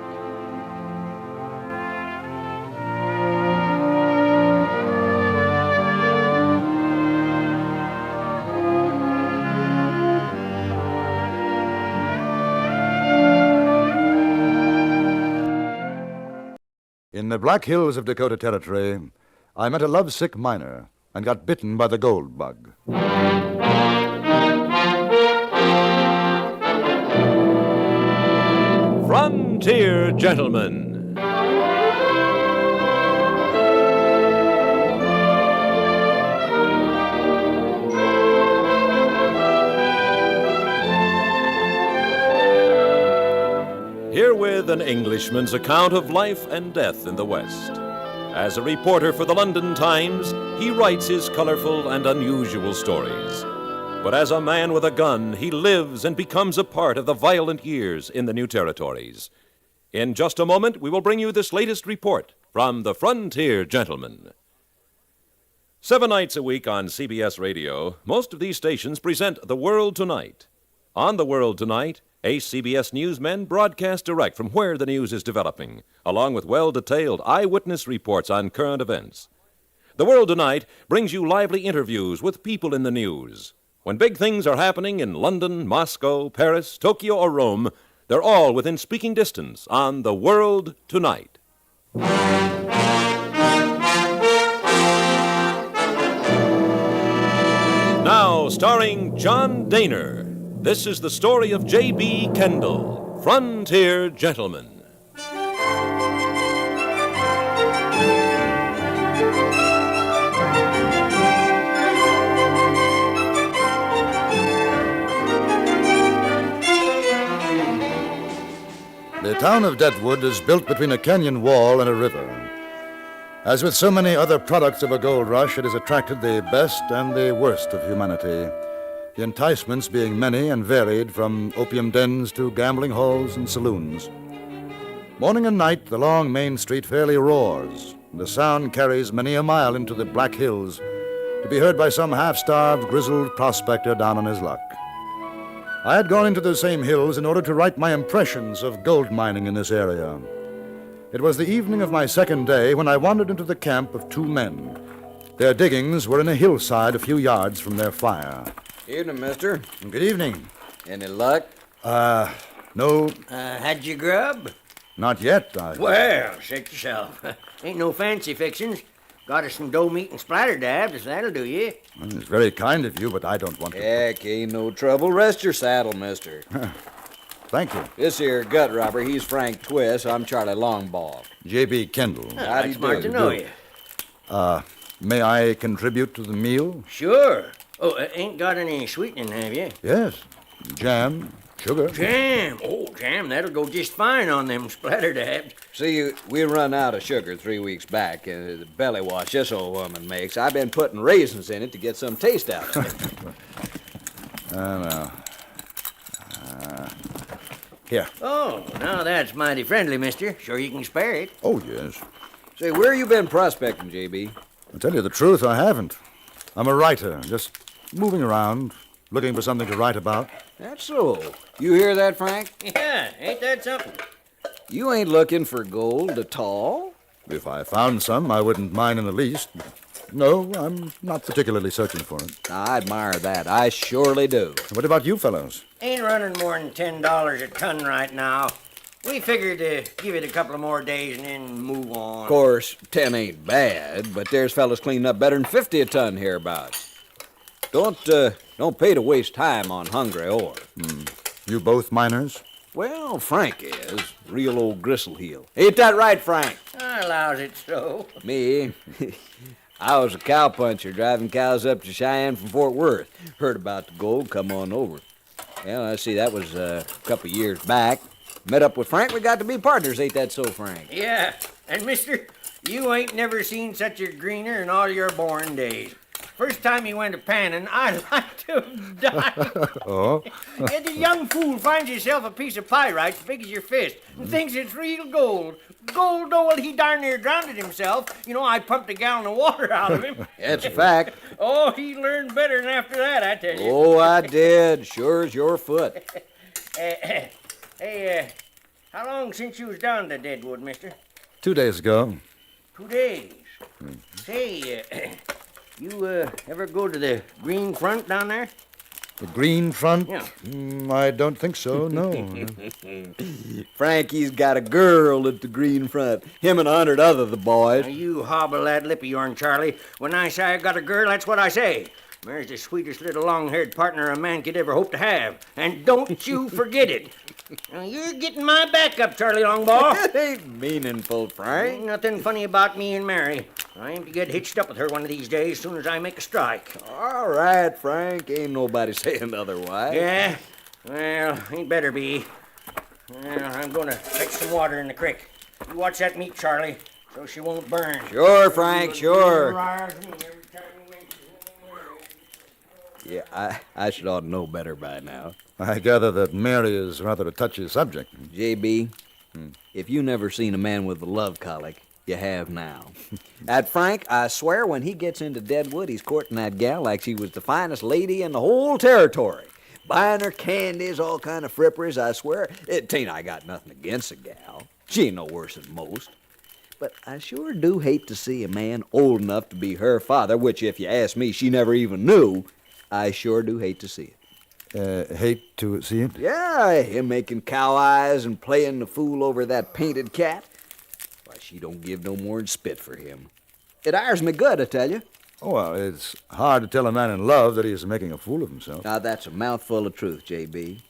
In the Black Hills of Dakota Territory, I met a lovesick miner and got bitten by the gold bug. Frontier Gentleman. Herewith an Englishman's account of life and death in the West. As a reporter for the London Times, he writes his colorful and unusual stories. But as a man with a gun, he lives and becomes a part of the violent years in the new territories. In just a moment, we will bring you this latest report from the Frontier Gentleman. 7 nights a week on CBS Radio, most of these stations present The World Tonight. On The World Tonight, ace CBS newsmen broadcast direct from where the news is developing, along with well-detailed eyewitness reports on current events. The World Tonight brings you lively interviews with people in the news. When big things are happening in London, Moscow, Paris, Tokyo, or Rome, they're all within speaking distance on The World Tonight. Now, starring John Dehner, this is the story of J.B. Kendall, Frontier Gentleman. The town of Deadwood is built between a canyon wall and a river. As with so many other products of a gold rush, it has attracted the best and the worst of humanity. The enticements being many and varied, from opium dens to gambling halls and saloons. Morning and night, the long main street fairly roars. The sound carries many a mile into the Black Hills, to be heard by some half-starved, grizzled prospector down on his luck. I had gone into those same hills in order to write my impressions of gold mining in this area. It was the evening of my second day when I wandered into the camp of two men. Their diggings were in a hillside a few yards from their fire. Evening, mister. Good evening. Any luck? No. Had you grub? Not yet. Well, shake yourself. Ain't no fancy fixings. Got us some dough meat and splatter dabs, if that'll do you. Well, it's very kind of you, but I don't want to. Heck, ain't no trouble. Rest your saddle, mister. Thank you. This here gut robber, he's Frank Twist. I'm Charlie Longball. J.B. Kendall. How do you Smart do? to know you. May I contribute to the meal? Sure. Oh, ain't got any sweetening, have you? Yes. Jam, sugar. Jam. Oh, jam. That'll go just fine on them splatter dabs. See, we run out of sugar 3 weeks back. The belly wash this old woman makes. I've been putting raisins in it to get some taste out of it. Now. Here. Oh, now that's mighty friendly, mister. Sure you can spare it. Oh, yes. Say, where you been prospecting, J.B.? I'll tell you the truth, I haven't. I'm a writer, just moving around, looking for something to write about. That's so. You hear that, Frank? Yeah, ain't that something? You ain't looking for gold at all? If I found some, I wouldn't mind in the least. No, I'm not particularly searching for it. I admire that. I surely do. What about you fellows? Ain't running more than $10 a ton right now. We figured to give it a couple of more days and then move on. Of course, 10 ain't bad, but there's fellas cleaning up better than 50 a ton hereabouts. Don't pay to waste time on hungry ore. You both miners? Well, Frank is. Real old gristleheel. Ain't that right, Frank? I allows it so. Me? I was a cowpuncher driving cows up to Cheyenne from Fort Worth. Heard about the gold, come on over. Well, I see that was a couple years back. Met up with Frank, we got to be partners, ain't that so, Frank? Yeah, and mister, you ain't never seen such a greener in all your born days. First time he went to panning, I'd like to have died. Oh? And the young fool finds himself a piece of pyrite as big as your fist and thinks it's real gold. Gold, though, well, he darn near drowned himself. You know, I pumped a gallon of water out of him. That's a fact. Oh, he learned better than after that, I tell you. Oh, I did. Sure as your foot. Hey, how long since you was down to Deadwood, mister? 2 days ago. 2 days. Say, you ever go to the Green Front down there? The Green Front? Yeah. I don't think so, no. Frankie's got a girl at the Green Front. Him and 100 other the boys. Now, you hobble that lip of yourn, Charlie. When I say I got a girl, that's what I say. Mary's the sweetest little long-haired partner a man could ever hope to have. And don't you forget it. Now, you're getting my back up, Charlie Longball. That ain't meaningful, Frank. Ain't nothing funny about me and Mary. I aim to get hitched up with her one of these days, as soon as I make a strike. All right, Frank. Ain't nobody saying otherwise. Yeah? Well, ain't better be. Well, I'm gonna fetch some water in the creek. You watch that meat, Charlie, so she won't burn. Sure, Frank, sure. Yeah, I should ought to know better by now. I gather that Mary is rather a touchy subject. J.B., if you never seen a man with a love colic, you have now. That Frank, I swear when he gets into Deadwood, he's courting that gal like she was the finest lady in the whole territory. Buying her candies, all kind of fripperies, I swear. Tain't I got nothing against the gal. She ain't no worse than most. But I sure do hate to see a man old enough to be her father, which, if you ask me, she never even knew. I sure do hate to see it. Hate to see it? Yeah, him making cow eyes and playing the fool over that painted cat. Why, she don't give no more'n spit for him. It ires me good, I tell you. Oh, well, it's hard to tell a man in love that he's making a fool of himself. Now, that's a mouthful of truth, J.B.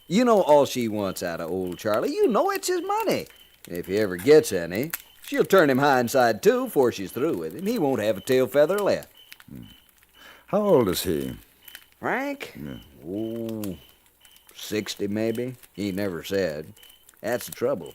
You know all she wants out of old Charlie. You know it's his money. If he ever gets any, she'll turn him hindside, too, before she's through with him. He won't have a tail feather left. How old is he? Frank? Yeah. Oh, 60 maybe. He never said. That's the trouble.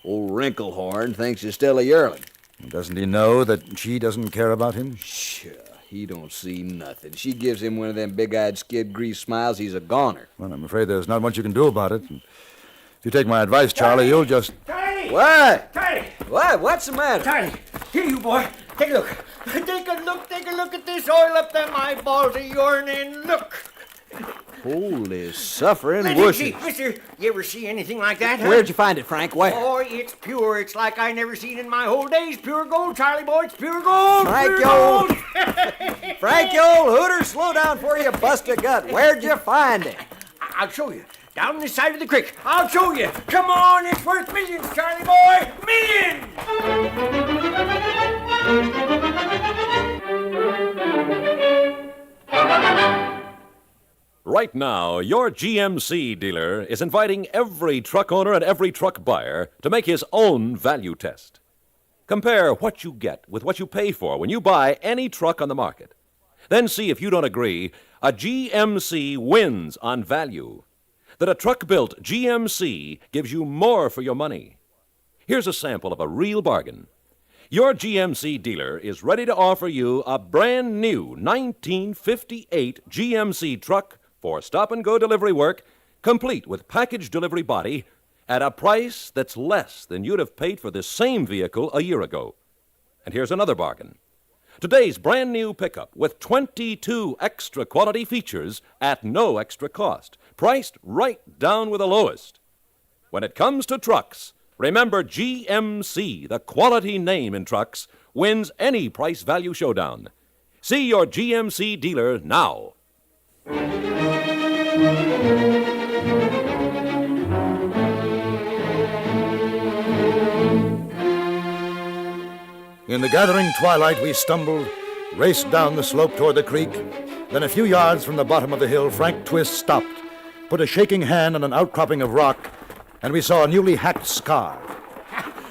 Old Wrinklehorn thinks he's still a yearling. Doesn't he know that she doesn't care about him? Sure, he don't see nothing. She gives him one of them big-eyed skid grease smiles, he's a goner. Well, I'm afraid there's not much you can do about it. If you take my advice, Charlie, you'll just... Charlie! What? Charlie! What? What's the matter? Charlie, here you boy. Take a look. Take a look at this oil up them eyeballs of yourn and look. Holy suffering Let me whooshes. see, mister, you ever see anything like that? Huh? Where'd you find it, Frank? Where? Oh, it's pure. It's like I never seen in my whole days. Pure gold, Charlie boy. It's pure gold. Frank, pure you old... gold. Frank, you old hooter, slow down before you bust a gut. Where'd you find it? I'll show you. Down this side of the creek. I'll show you. Come on, it's worth millions, Charlie boy. Millions! Right now, your GMC dealer is inviting every truck owner and every truck buyer to make his own value test. Compare what you get with what you pay for when you buy any truck on the market. Then see if you don't agree, a GMC wins on value. That a truck-built GMC gives you more for your money. Here's a sample of a real bargain. Your GMC dealer is ready to offer you a brand new 1958 GMC truck for stop-and-go delivery work, complete with package delivery body, at a price that's less than you'd have paid for this same vehicle a year ago. And here's another bargain. Today's brand new pickup with 22 extra quality features at no extra cost, priced right down with the lowest. When it comes to trucks, remember GMC, the quality name in trucks, wins any price value showdown. See your GMC dealer now. In the gathering twilight, we stumbled, raced down the slope toward the creek. Then a few yards from the bottom of the hill, Frank Twist stopped, put a shaking hand on an outcropping of rock, and we saw a newly hacked scar.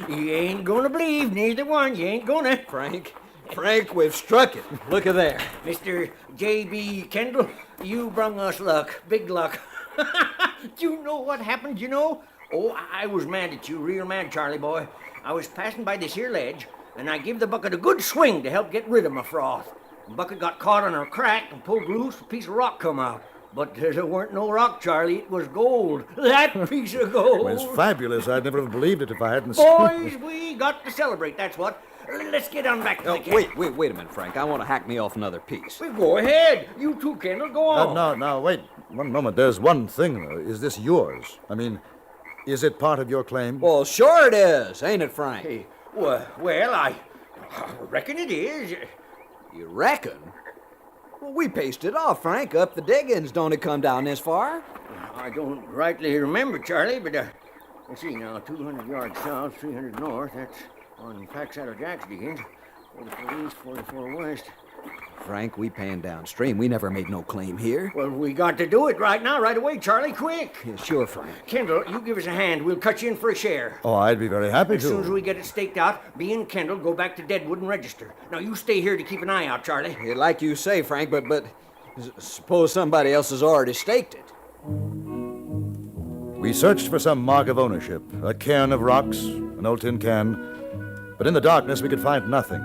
You ain't gonna believe, neither one. You ain't gonna. Frank, we've struck it. Look at there. Mr. J.B. Kendall, you brung us luck. Big luck. Do you know what happened, you know? Oh, I was mad at you, real mad, Charlie boy. I was passing by this here ledge, and I give the bucket a good swing to help get rid of my froth. The bucket got caught on a crack and pulled loose, a piece of rock come out. But there weren't no rock, Charlie. It was gold. That piece of gold. It was fabulous. I'd never have believed it if I hadn't Boys, we got to celebrate, that's what. Let's get on back to the camp. Wait a minute, Frank. I want to hack me off another piece. Well, go ahead. You too, Kendall. Go on. No, wait. One moment. There's one thing, though. Is this yours? I mean, is it part of your claim? Well, sure it is, ain't it, Frank? Hey, well, I reckon it is. You reckon? Well, we paced it off, Frank. Up the diggings. Don't it come down this far? I don't rightly remember, Charlie, but let's see now. 200 yards south, 300 north. That's on Packsaddle Jack's diggings. 44 east, 44 west. Frank, we panned downstream. We never made no claim here. Well, we got to do it right now, right away, Charlie, quick. Yeah, sure, Frank. Kendall, you give us a hand. We'll cut you in for a share. Oh, I'd be very happy As to. soon as we get it staked out, me and Kendall go back to Deadwood and register. Now, you stay here to keep an eye out, Charlie. Yeah, like you say, Frank, but suppose somebody else has already staked it. We searched for some mark of ownership, a cairn of rocks, an old tin can, but in the darkness we could find nothing.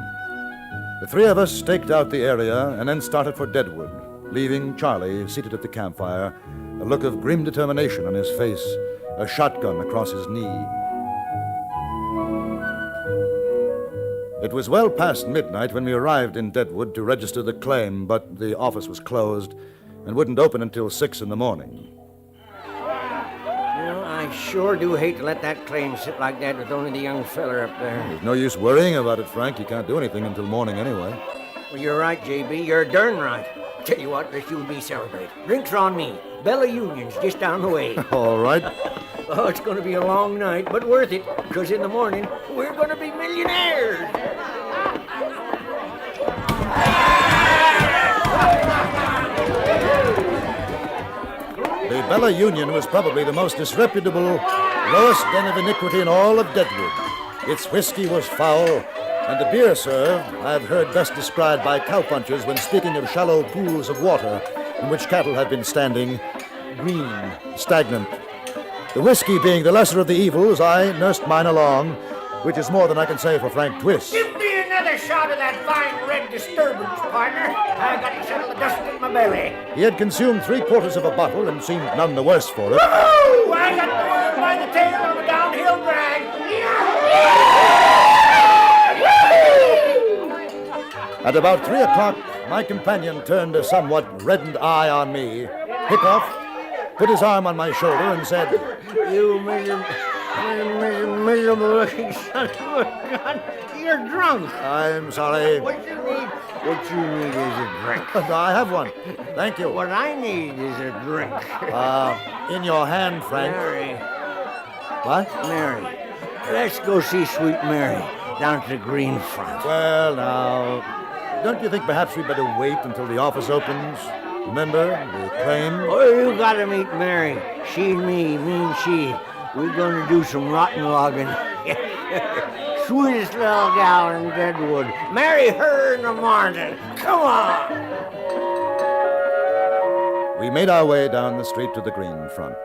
The three of us staked out the area and then started for Deadwood, leaving Charlie seated at the campfire, a look of grim determination on his face, a shotgun across his knee. It was well past midnight when we arrived in Deadwood to register the claim, but the office was closed and wouldn't open until 6 in the morning. I sure do hate to let that claim sit like that with only the young feller up there. There's no use worrying about it, Frank. You can't do anything until morning anyway. Well, you're right, J.B. You're darn right. Tell you what, let's you and me celebrate. Drinks are on me. Belle Union's just down the way. All right. Oh, it's going to be a long night, but worth it, because in the morning, we're going to be millionaires. The Bella Union was probably the most disreputable, lowest den of iniquity in all of Deadwood. Its whiskey was foul, and the beer served, I've heard best described by cowpunchers when speaking of shallow pools of water in which cattle had been standing, green, stagnant. The whiskey being the lesser of the evils, I nursed mine along, which is more than I can say for Frank Twist. shot of that fine red disturbance, partner. I got to settle the dust in my belly. He had consumed 3/4 of a bottle and seemed none the worse for it. Woo! I got the world by the tail on a downhill drag. At about 3 o'clock, my companion turned a somewhat reddened eye on me, hiccoughed, put his arm on my shoulder, and said, You miserable-looking son of a gun. You're drunk. I'm sorry. What you need is a drink. I have one. Thank you. What I need is a drink. In your hand, Frank. Mary. What? Mary. Let's go see Sweet Mary down at the green front. Well, now, don't you think perhaps we'd better wait until the office opens? Remember, the claim? Oh, you gotta meet Mary. She and me and she. We're gonna do some rotten logging. Sweetest little gal in Deadwood. Marry her in the morning. Come on. We made our way down the street to the green front.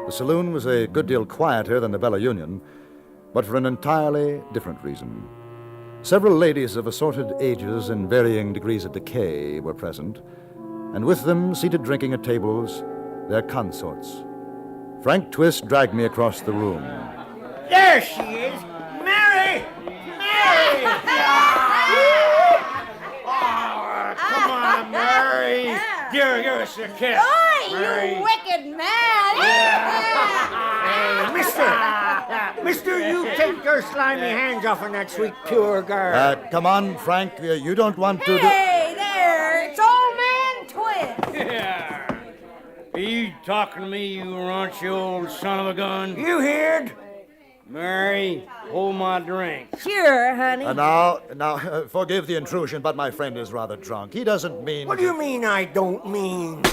The saloon was a good deal quieter than the Bella Union, but for an entirely different reason. Several ladies of assorted ages and varying degrees of decay were present, and with them, seated drinking at tables, their consorts. Frank Twist dragged me across the room. There she is. Mary! Mary! Oh, come on, Mary. Give us a kiss. Oi, Mary. you wicked man! Hey, mister, you take your slimy hands off on that sweet, pure girl. Come on, Frank. You don't want to Hey, there! It's Old Man Twist! Yeah. Are you talking to me, you raunchy old son of a gun? You heard? Mary, hold my drink. Sure, honey. Now, forgive the intrusion, but my friend is rather drunk. He doesn't mean... What do you mean I don't mean?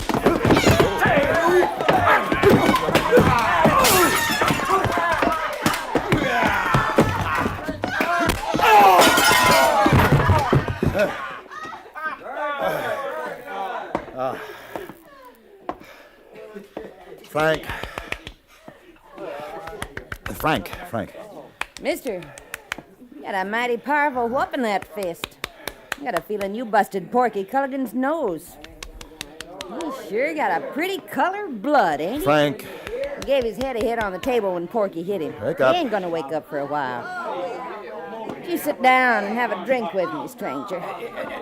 Frank. Mister, you got a mighty powerful whoop in that fist. I got a feeling you busted Porky Culligan's nose. He sure got a pretty colored blood, ain't he? Frank. He gave his head a hit on the table when Porky hit him. Wake up. He ain't gonna wake up for a while. You sit down and have a drink with me, stranger.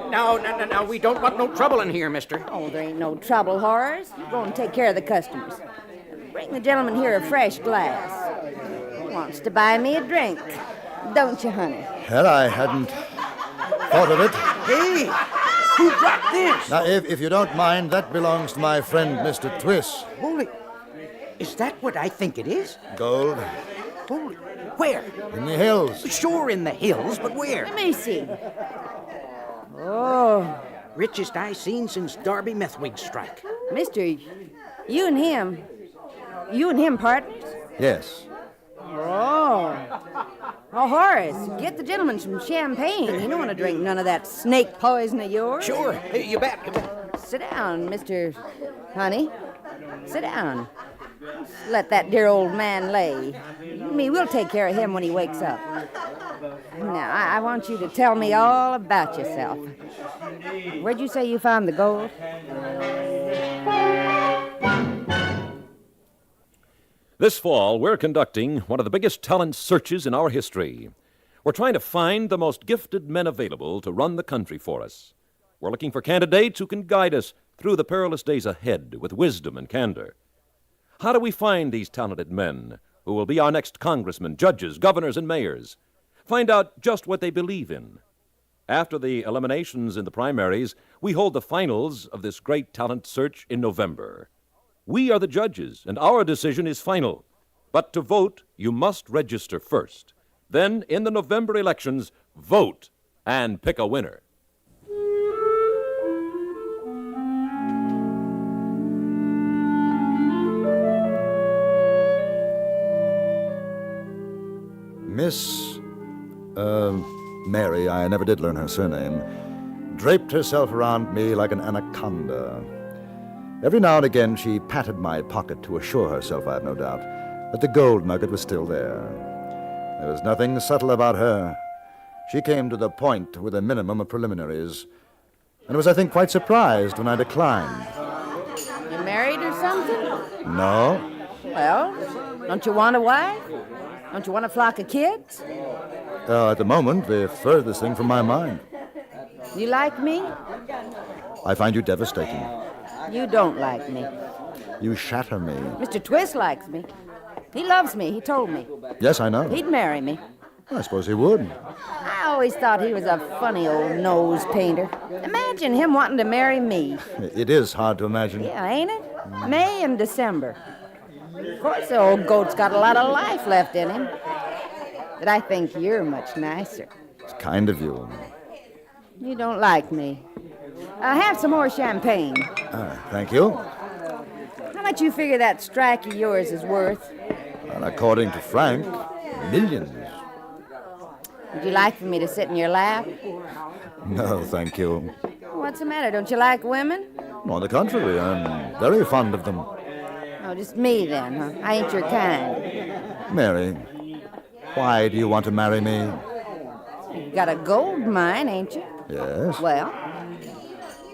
No, we don't want no trouble in here, mister. Oh, there ain't no trouble, Horace. You go and take care of the customers. Bring the gentleman here a fresh glass. He wants to buy me a drink. Don't you, honey? Well, I hadn't thought of it. Hey, who dropped this? Now, if you don't mind, that belongs to my friend, Mr. Twist. Holy, is that what I think it is? Gold. Holy, where? In the hills. Sure in the hills, but where? Let me see. Oh. Richest I seen since Darby Methwig's strike. Mister, you and him partners? Yes. Oh, Horace, get the gentleman some champagne. He don't want to drink none of that snake poison of yours. Sure, you bet. Sit down, Mr. Honey. Sit down. Let that dear old man lay. Me, we'll take care of him when he wakes up. Now, I want you to tell me all about yourself. Where'd you say you found the gold? This fall, we're conducting one of the biggest talent searches in our history. We're trying to find the most gifted men available to run the country for us. We're looking for candidates who can guide us through the perilous days ahead with wisdom and candor. How do we find these talented men who will be our next congressmen, judges, governors, and mayors? Find out just what they believe in. After the eliminations in the primaries, we hold the finals of this great talent search in November. We are the judges, and our decision is final. But to vote, you must register first. Then, in the November elections, vote and pick a winner. Miss, Mary, I never did learn her surname, draped herself around me like an anaconda. Every now and again, she patted my pocket to assure herself, I have no doubt, that the gold nugget was still there. There was nothing subtle about her. She came to the point with a minimum of preliminaries, and was, I think, quite surprised when I declined. You married or something? No? Well, don't you want a wife? Don't you want a flock of kids? At the moment, the furthest thing from my mind. You like me? I find you devastating. You don't like me. You shatter me. Mr. Twist likes me. He loves me, he told me. Yes, I know. He'd marry me. I suppose he would. I always thought he was a funny old nose painter. Imagine him wanting to marry me. It is hard to imagine. Yeah, ain't it? May and December. Of course, the old goat's got a lot of life left in him. But I think you're much nicer. It's kind of you. You don't like me. Have some more champagne. Thank you. How much you figure that strike of yours is worth? Well, according to Frank, millions. Would you like for me to sit in your lap? No, thank you. What's the matter? Don't you like women? On the contrary, I'm very fond of them. Oh, just me then, huh? I ain't your kind. Mary, why do you want to marry me? You got a gold mine, ain't you? Yes. Well?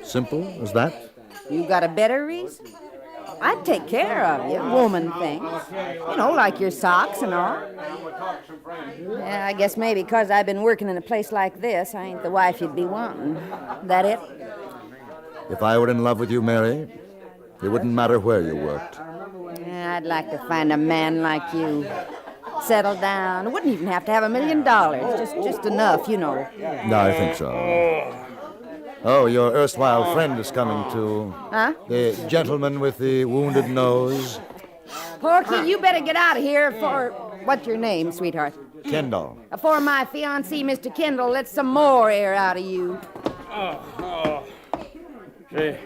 Simple as that? You got a better reason? I'd take care of you, woman things. You know, like your socks and all. Yeah, I guess maybe because I've been working in a place like this, I ain't the wife you'd be wanting. That it? If I were in love with you, Mary, it wouldn't matter where you worked. Yeah, I'd like to find a man like you. Settle down. Wouldn't even have to have $1 million. Just enough, you know. No, I think so. Oh, your erstwhile friend is coming too. Huh? The gentleman with the wounded nose. Porky, you better get out of here for... What's your name, sweetheart? Kendall. Before my fiancé, Mr. Kendall, lets some more air out of you. Say,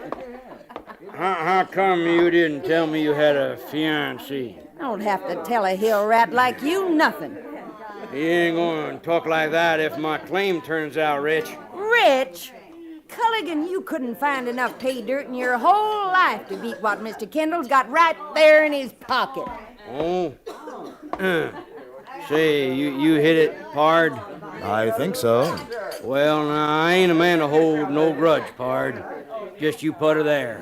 how come you didn't tell me you had a fiancé? I don't have to tell a hill rat like you nothing. He ain't going to talk like that if my claim turns out rich. Rich? Culligan, you couldn't find enough pay dirt in your whole life to beat what Mr. Kendall's got right there in his pocket. Oh? Say, you hit it hard? I think so. Well, now, I ain't a man to hold no grudge, pard. Just you put her there.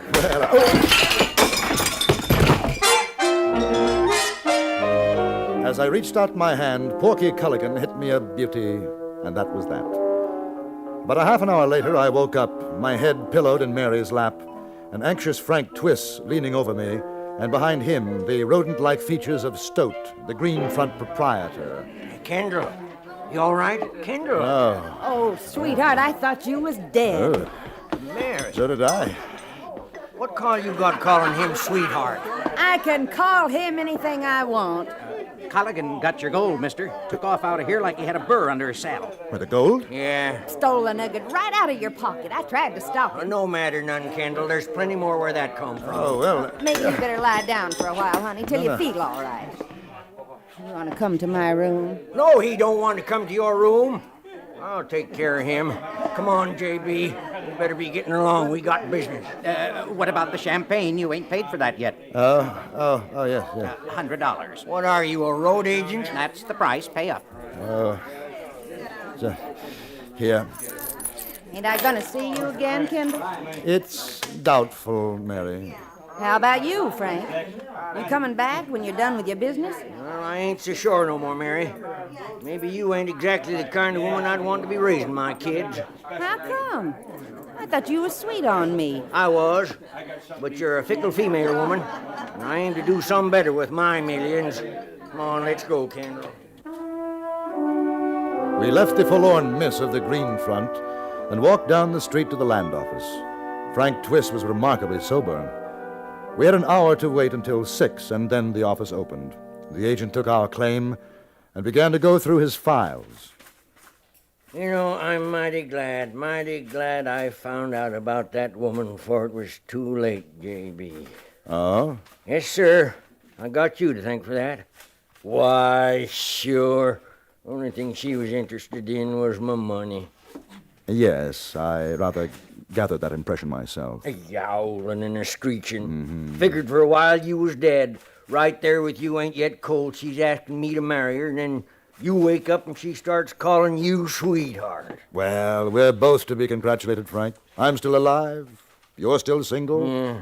As I reached out my hand, Porky Culligan hit me a beauty, and that was that. But a half an hour later, I woke up, my head pillowed in Mary's lap, an anxious Frank Twist leaning over me, and behind him, the rodent-like features of Stoat, the green front proprietor. Kendall, you all right? Kendall? Oh. Oh, sweetheart, I thought you was dead. Mary. So did I. What call you got calling him sweetheart? I can call him anything I want. Culligan got your gold, mister. Took off out of here like he had a burr under his saddle. With the gold? Yeah. Stole a nugget right out of your pocket. I tried to stop him. No matter none, Kendall. There's plenty more where that come from. Oh, well... Maybe you better lie down for a while, honey, till you feel all right. You want to come to my room? No, he don't want to come to your room. I'll take care of him. Come on, J.B. We better be getting along. We got business. What about the champagne? You ain't paid for that yet. Oh, yes. $100. What are you, a road agent? That's the price. Pay up. Here. Ain't I gonna see you again, Kendall? It's doubtful, Mary. How about you, Frank? You coming back when you're done with your business? Well, I ain't so sure no more, Mary. Maybe you ain't exactly the kind of woman I'd want to be raising my kids. How come? I thought you was sweet on me. I was, but you're a fickle female woman, and I aim to do some better with my millions. Come on, let's go, Kendall. We left the forlorn miss of the green front and walked down the street to the land office. Frank Twist was remarkably sober. We had an hour to wait until 6, and then the office opened. The agent took our claim and began to go through his files. You know, I'm mighty glad I found out about that woman before it was too late, J.B. Oh? Yes, sir. I got you to thank for that. Why, sure. Only thing she was interested in was my money. Yes, I rather gathered that impression myself. A yowling and a screeching. Figured for a while you was dead. Right there with you ain't yet cold. She's asking me to marry her, and then You wake up and she starts calling you sweetheart. Well, we're both to be congratulated, Frank. I'm still alive. You're still single. Yeah.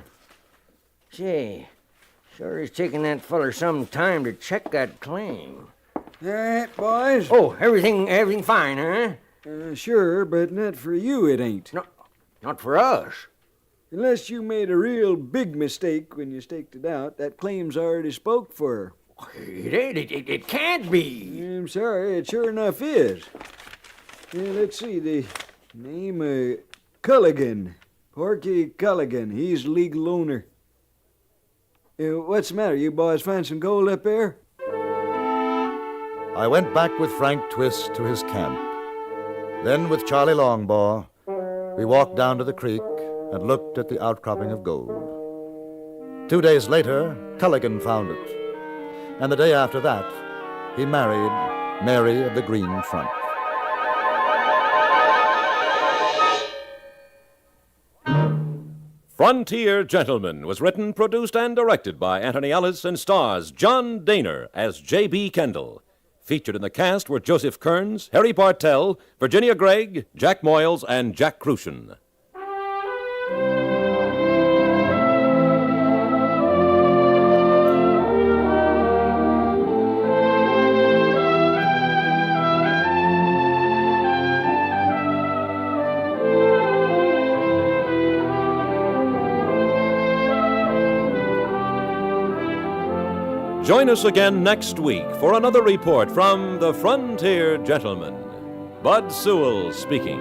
Say, sure is taking that feller some time to check that claim. All right, boys. Oh, everything fine, huh? Sure, but not for you, it ain't. No, not for us. Unless you made a real big mistake when you staked it out, that claim's already spoke for. It ain't. It can't be. I'm sorry, it sure enough is. Let's see, the name, Culligan. Porky Culligan. He's legal owner. What's the matter? You boys find some gold up there? I went back with Frank Twist to his camp. Then, with Charlie Longbaugh, we walked down to the creek and looked at the outcropping of gold. 2 days later, Culligan found it. And the day after that, he married Mary of the Green Front. Frontier Gentleman was written, produced, and directed by Anthony Ellis and stars John Dehner as J.B. Kendall. Featured in the cast were Joseph Kearns, Harry Bartell, Virginia Gregg, Jack Moyles, and Jack Crucian. Join us again next week for another report from the Frontier Gentleman. Bud Sewell speaking.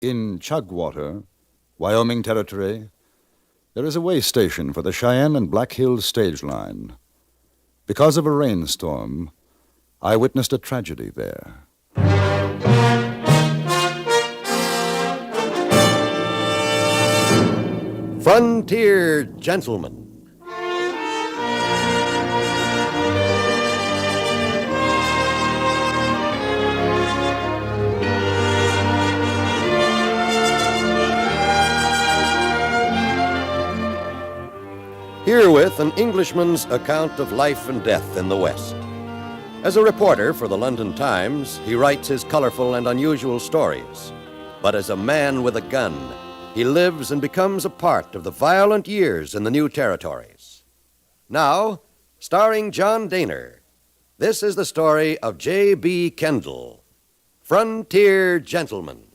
In Chugwater, Wyoming Territory, there is a way station for the Cheyenne and Black Hills stage line. Because of a rainstorm, I witnessed a tragedy there. Frontier Gentleman. Herewith an Englishman's account of life and death in the West. As a reporter for the London Times, he writes his colorful and unusual stories. But as a man with a gun, he lives and becomes a part of the violent years in the new territories. Now, starring John Dehner, this is the story of J.B. Kendall, Frontier Gentleman.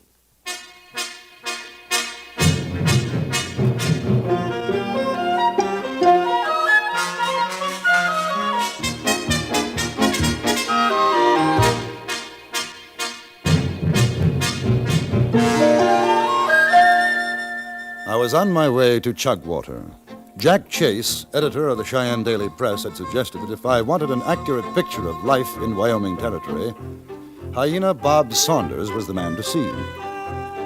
I was on my way to Chugwater. Jack Chase, editor of the Cheyenne Daily Press, had suggested that if I wanted an accurate picture of life in Wyoming Territory, Hyena Bob Saunders was the man to see.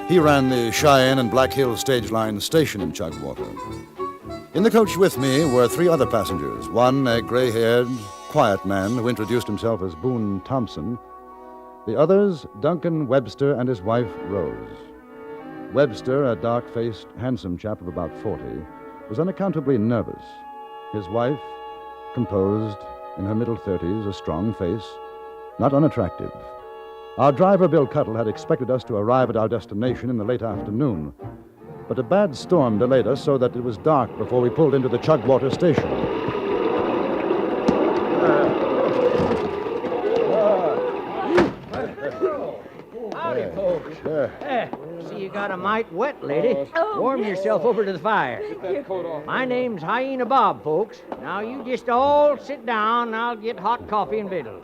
He ran the Cheyenne and Black Hills stage line station in Chugwater. In the coach with me were 3 other passengers. One, a gray-haired, quiet man who introduced himself as Boone Thompson. The others, Duncan Webster and his wife, Rose. Webster, a dark-faced, handsome chap of about 40, was unaccountably nervous. His wife, composed, in her middle 30s, a strong face, not unattractive. Our driver, Bill Cuttle, had expected us to arrive at our destination in the late afternoon, but a bad storm delayed us so that it was dark before we pulled into the Chugwater station. Howdy, folks. See, you got a mite wet, lady. Warm yourself over to the fire. My name's Hyena Bob, folks. Now, you just all sit down, and I'll get hot coffee and victuals.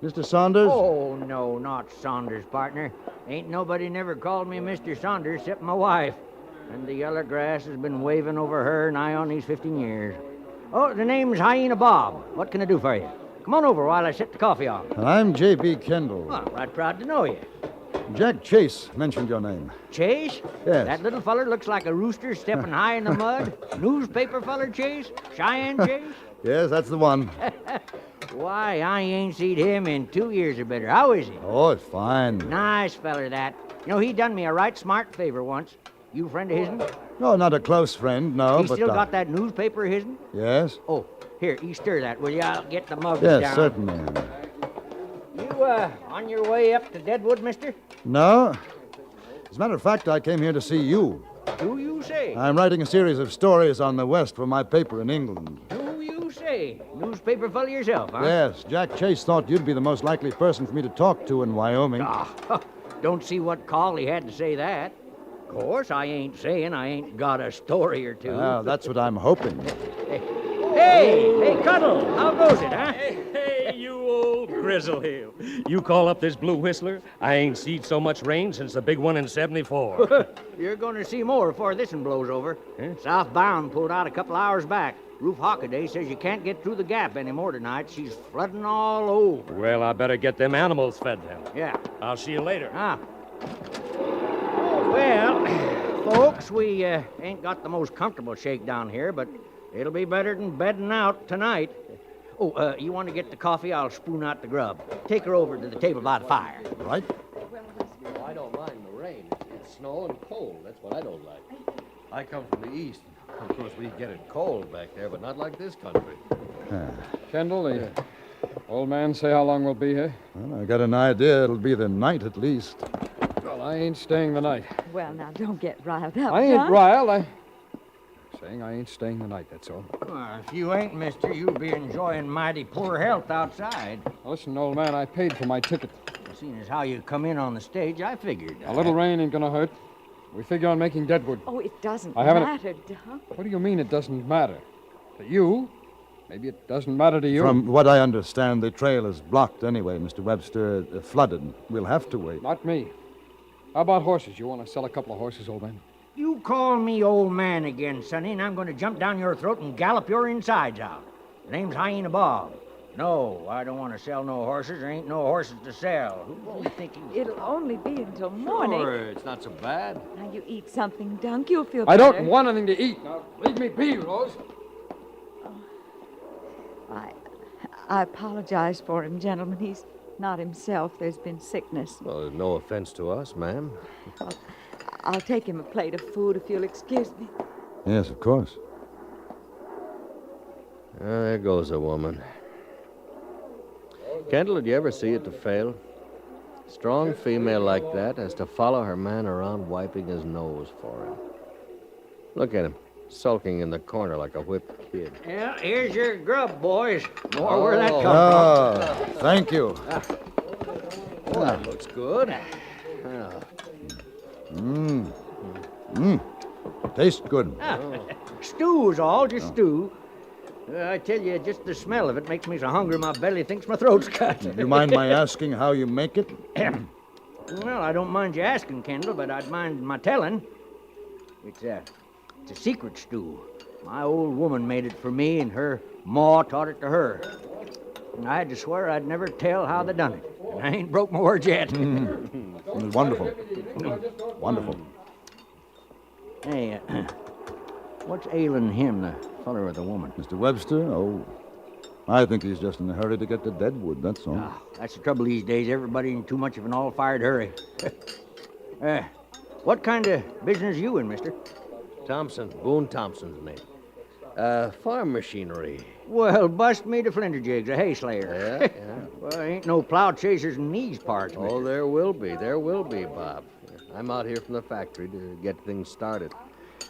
Mr. Saunders? Oh, no, not Saunders, partner. Ain't nobody never called me Mr. Saunders except my wife. And the yeller grass has been waving over her nigh on these 15 years. Oh, the name's Hyena Bob. What can I do for you? Come on over while I set the coffee on. And I'm J.B. Kendall. Well, right proud to know you. Jack Chase mentioned your name. Chase? Yes. That little feller looks like a rooster stepping high in the mud. Newspaper feller Chase? Cheyenne Chase? Yes, that's the one. Why, I ain't seen him in 2 years or better. How is he? Oh, it's fine. Nice feller, that. You know, he done me a right smart favor once. You a friend of his'n? No, not a close friend, no, He but... still got that newspaper of his'n? Yes? Oh, here, you stir that, will you? I'll get the mug Yes, down. certainly. You, on your way up to Deadwood, mister? No. As a matter of fact, I came here to see you. Do you say? I'm writing a series of stories on the West for my paper in England. Do you say? Newspaper fella yourself, huh? Yes, Jack Chase thought you'd be the most likely person for me to talk to in Wyoming. Don't see what call he had to say that. Of course, I ain't saying I ain't got a story or two. Well, that's what I'm hoping. Hey, Cuddle, how goes it, huh? Hey, you old grizzle hill. You call up this blue whistler? I ain't seen so much rain since the big one in '74. You're going to see more before this one blows over. Southbound pulled out a couple hours back. Ruth Hockaday says you can't get through the gap anymore tonight. She's flooding all over. Well, I better get them animals fed then. Yeah. I'll see you later. Well, folks, we ain't got the most comfortable shakedown here, but it'll be better than bedding out tonight. Oh, you want to get the coffee? I'll spoon out the grub. Take her over to the table by the fire. Right. Well, I don't mind the rain. It's snow and cold. That's what I don't like. I come from the east. Of course, we get it cold back there, but not like this country. Kendall, the old man say how long we'll be here? Well, I got an idea it'll be the night at least. Well, I ain't staying the night. Well, now, don't get riled up, I ain't John. riled. I'm saying I ain't staying the night, that's all. Well, if you ain't, mister, you'll be enjoying mighty poor health outside. Listen, old man, I paid for my ticket. Seeing as how you come in on the stage, I figured. A little rain ain't gonna hurt. We figure on making Deadwood. Oh, it doesn't I haven't- matter, Doc. What do you mean it doesn't matter? To you? Maybe it doesn't matter to you. From what I understand, the trail is blocked anyway, Mr. Webster. Flooded. We'll have to wait. Not me. How about horses? You want to sell a couple of horses, old man? You call me old man again, Sonny, and I'm going to jump down your throat and gallop your insides out. The name's Hyena Bob. No, I don't want to sell no horses. There ain't no horses to sell. Who you think you... It'll only be until morning. Sure, it's not so bad. Now, you eat something, Dunk. You'll feel I better. don't want anything to eat. Now, leave me be, Rose. I apologize for him, gentlemen. He's not himself. There's been sickness. Well, no offense to us, ma'am. I'll take him a plate of food if you'll excuse me. Yes, of course. There goes a woman. Kendall, did you ever see it to fail? Strong female like that has to follow her man around wiping his nose for him. Look at him, sulking in the corner like a whipped kid. Well, here's your grub, boys. More where that comes Oh, thank you. Well, that looks good. Tastes good. from. Stew's all, just stew. I tell you, just the smell of it makes me so hungry my belly thinks my throat's cut. Do you mind my asking how you make it? Well, I don't mind you asking, Kendall, but I'd mind my telling. It's a secret stew. My old woman made it for me, and her ma taught it to her. And I had to swear I'd never tell how they done it. And I ain't broke my word yet. It was wonderful. Wonderful. Hey, what's ailing him, the feller or the woman? Mr. Webster? Oh, I think he's just in a hurry to get to Deadwood, that's all. That's the trouble these days. Everybody in too much of an all-fired hurry. What kind of business you in, mister? Thompson, Boone Thompson's name. Farm machinery. Well, bust me to flinderjigs, a hay slayer. Yeah, yeah. Well, ain't no plow chasers in these parts, Oh, mister. there will be, Bob. I'm out here from the factory to get things started.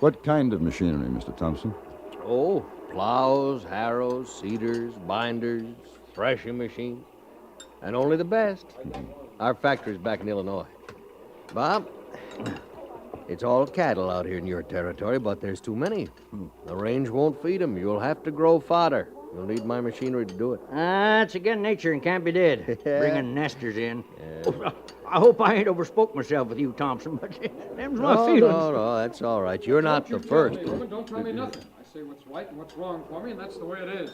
What kind of machinery, Mr. Thompson? Oh, plows, harrows, seeders, binders, threshing machines, and only the best. Our factory's back in Illinois. Bob, it's all cattle out here in your territory, but there's too many. The range won't feed them. You'll have to grow fodder. You'll need my machinery to do it. That's against nature and can't be did. Bringing nesters in. Oh, I hope I ain't overspoke myself with you, Thompson, but them's my feelings. No, that's all right. You're not the first. Don't tell me nothing. I say what's right and what's wrong for me, and that's the way it is.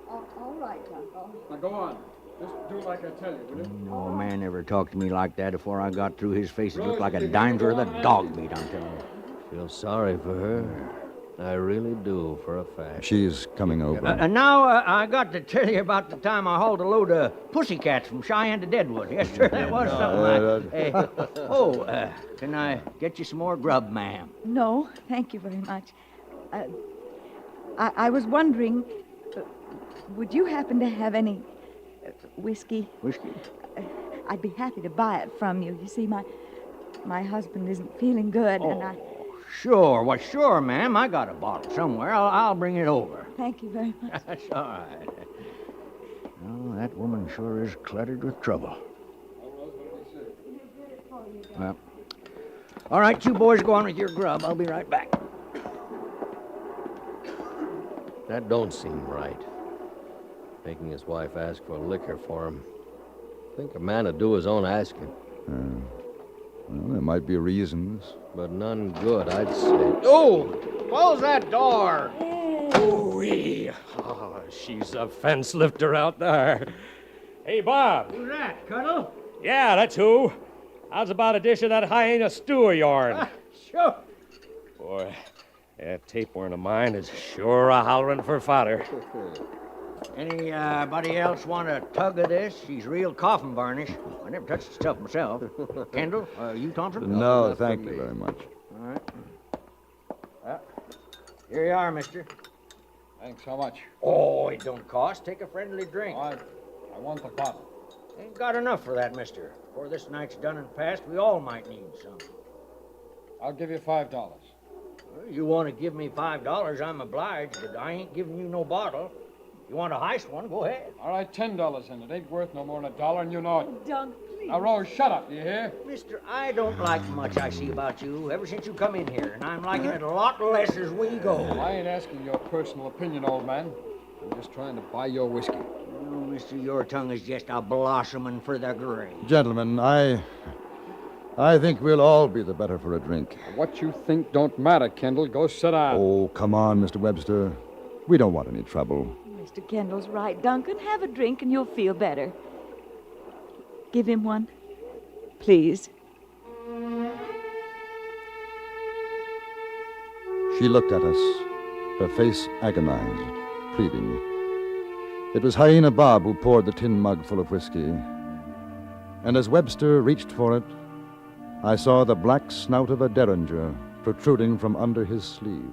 All right, Uncle. Now go on. Just do like I tell you, will you? No man ever talked to me like that before I got through. His face looked like a dime's worth of dog meat, I'm telling you. Feel sorry for her. I really do, for a fact. She's coming over. And now I got to tell you about the time I hauled a load of pussycats from Cheyenne to Deadwood. Yes, sir, that was something like... can I get you some more grub, ma'am? No, thank you very much. I was wondering, would you happen to have any whiskey? Whiskey? I'd be happy to buy it from you. You see, my husband isn't feeling good, and I... Sure, well, sure, ma'am. I got a bottle somewhere. I'll bring it over. Thank you very much. That's all right. Oh, that woman sure is cluttered with trouble. Well, all right, you boys go on with your grub. I'll be right back. That don't seem right. Making his wife ask for liquor for him. I think a man would do his own asking. Well, there might be reasons. But none good, I'd say. Oh! Close that door! Ooh-wee. Oh, she's a fence lifter out there. Hey, Bob. Who's that, Cuddle? Yeah, that's who. How's about a dish of that hyena stew of yourn? Sure. Boy, that tapeworm of mine is sure a hollering for fodder. Anybody else want a tug of this? She's real coffin varnish. I never touched the stuff myself. Kendall, you Thompson? No, thank you very much. All right. Well, here you are, mister. Thanks so much. Oh, it don't cost. Take a friendly drink. I want the bottle. Ain't got enough for that, mister. Before this night's done and past, we all might need some. I'll give you $5. Well, you want to give me $5, I'm obliged, but I ain't giving you no bottle. You want a heist one, go ahead. All right, $10 in it. Ain't worth no more than $1, and you know it. Dunk, please. Now, Rose, shut up, you hear? Mister, I don't like much I see about you ever since you come in here, and I'm liking it a lot less as we go. I ain't asking your personal opinion, old man. I'm just trying to buy your whiskey. Oh, mister, your tongue is just a blossoming for the grave. Gentlemen, I think we'll all be the better for a drink. What you think don't matter, Kendall. Go sit down. Oh, come on, Mr. Webster. We don't want any trouble. Mr. Kendall's right, Duncan. Have a drink and you'll feel better. Give him one, please. She looked at us, her face agonized, pleading. It was Hyena Bob who poured the tin mug full of whiskey. And as Webster reached for it, I saw the black snout of a derringer protruding from under his sleeve.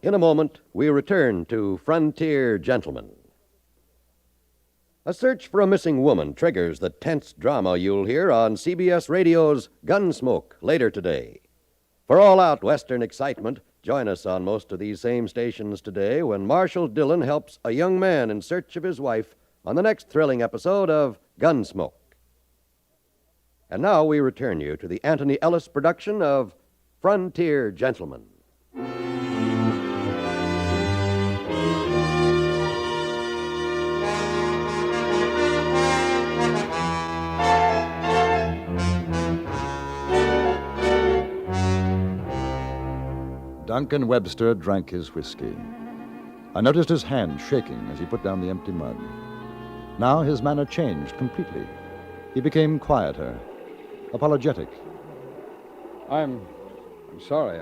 In a moment, we return to Frontier Gentlemen. A search for a missing woman triggers the tense drama you'll hear on CBS Radio's Gunsmoke later today. For all out Western excitement, join us on most of these same stations today when Marshal Dillon helps a young man in search of his wife on the next thrilling episode of Gunsmoke. And now we return you to the Anthony Ellis production of Frontier Gentlemen. Duncan Webster drank his whiskey. I noticed his hand shaking as he put down the empty mug. Now his manner changed completely. He became quieter, apologetic. I'm sorry.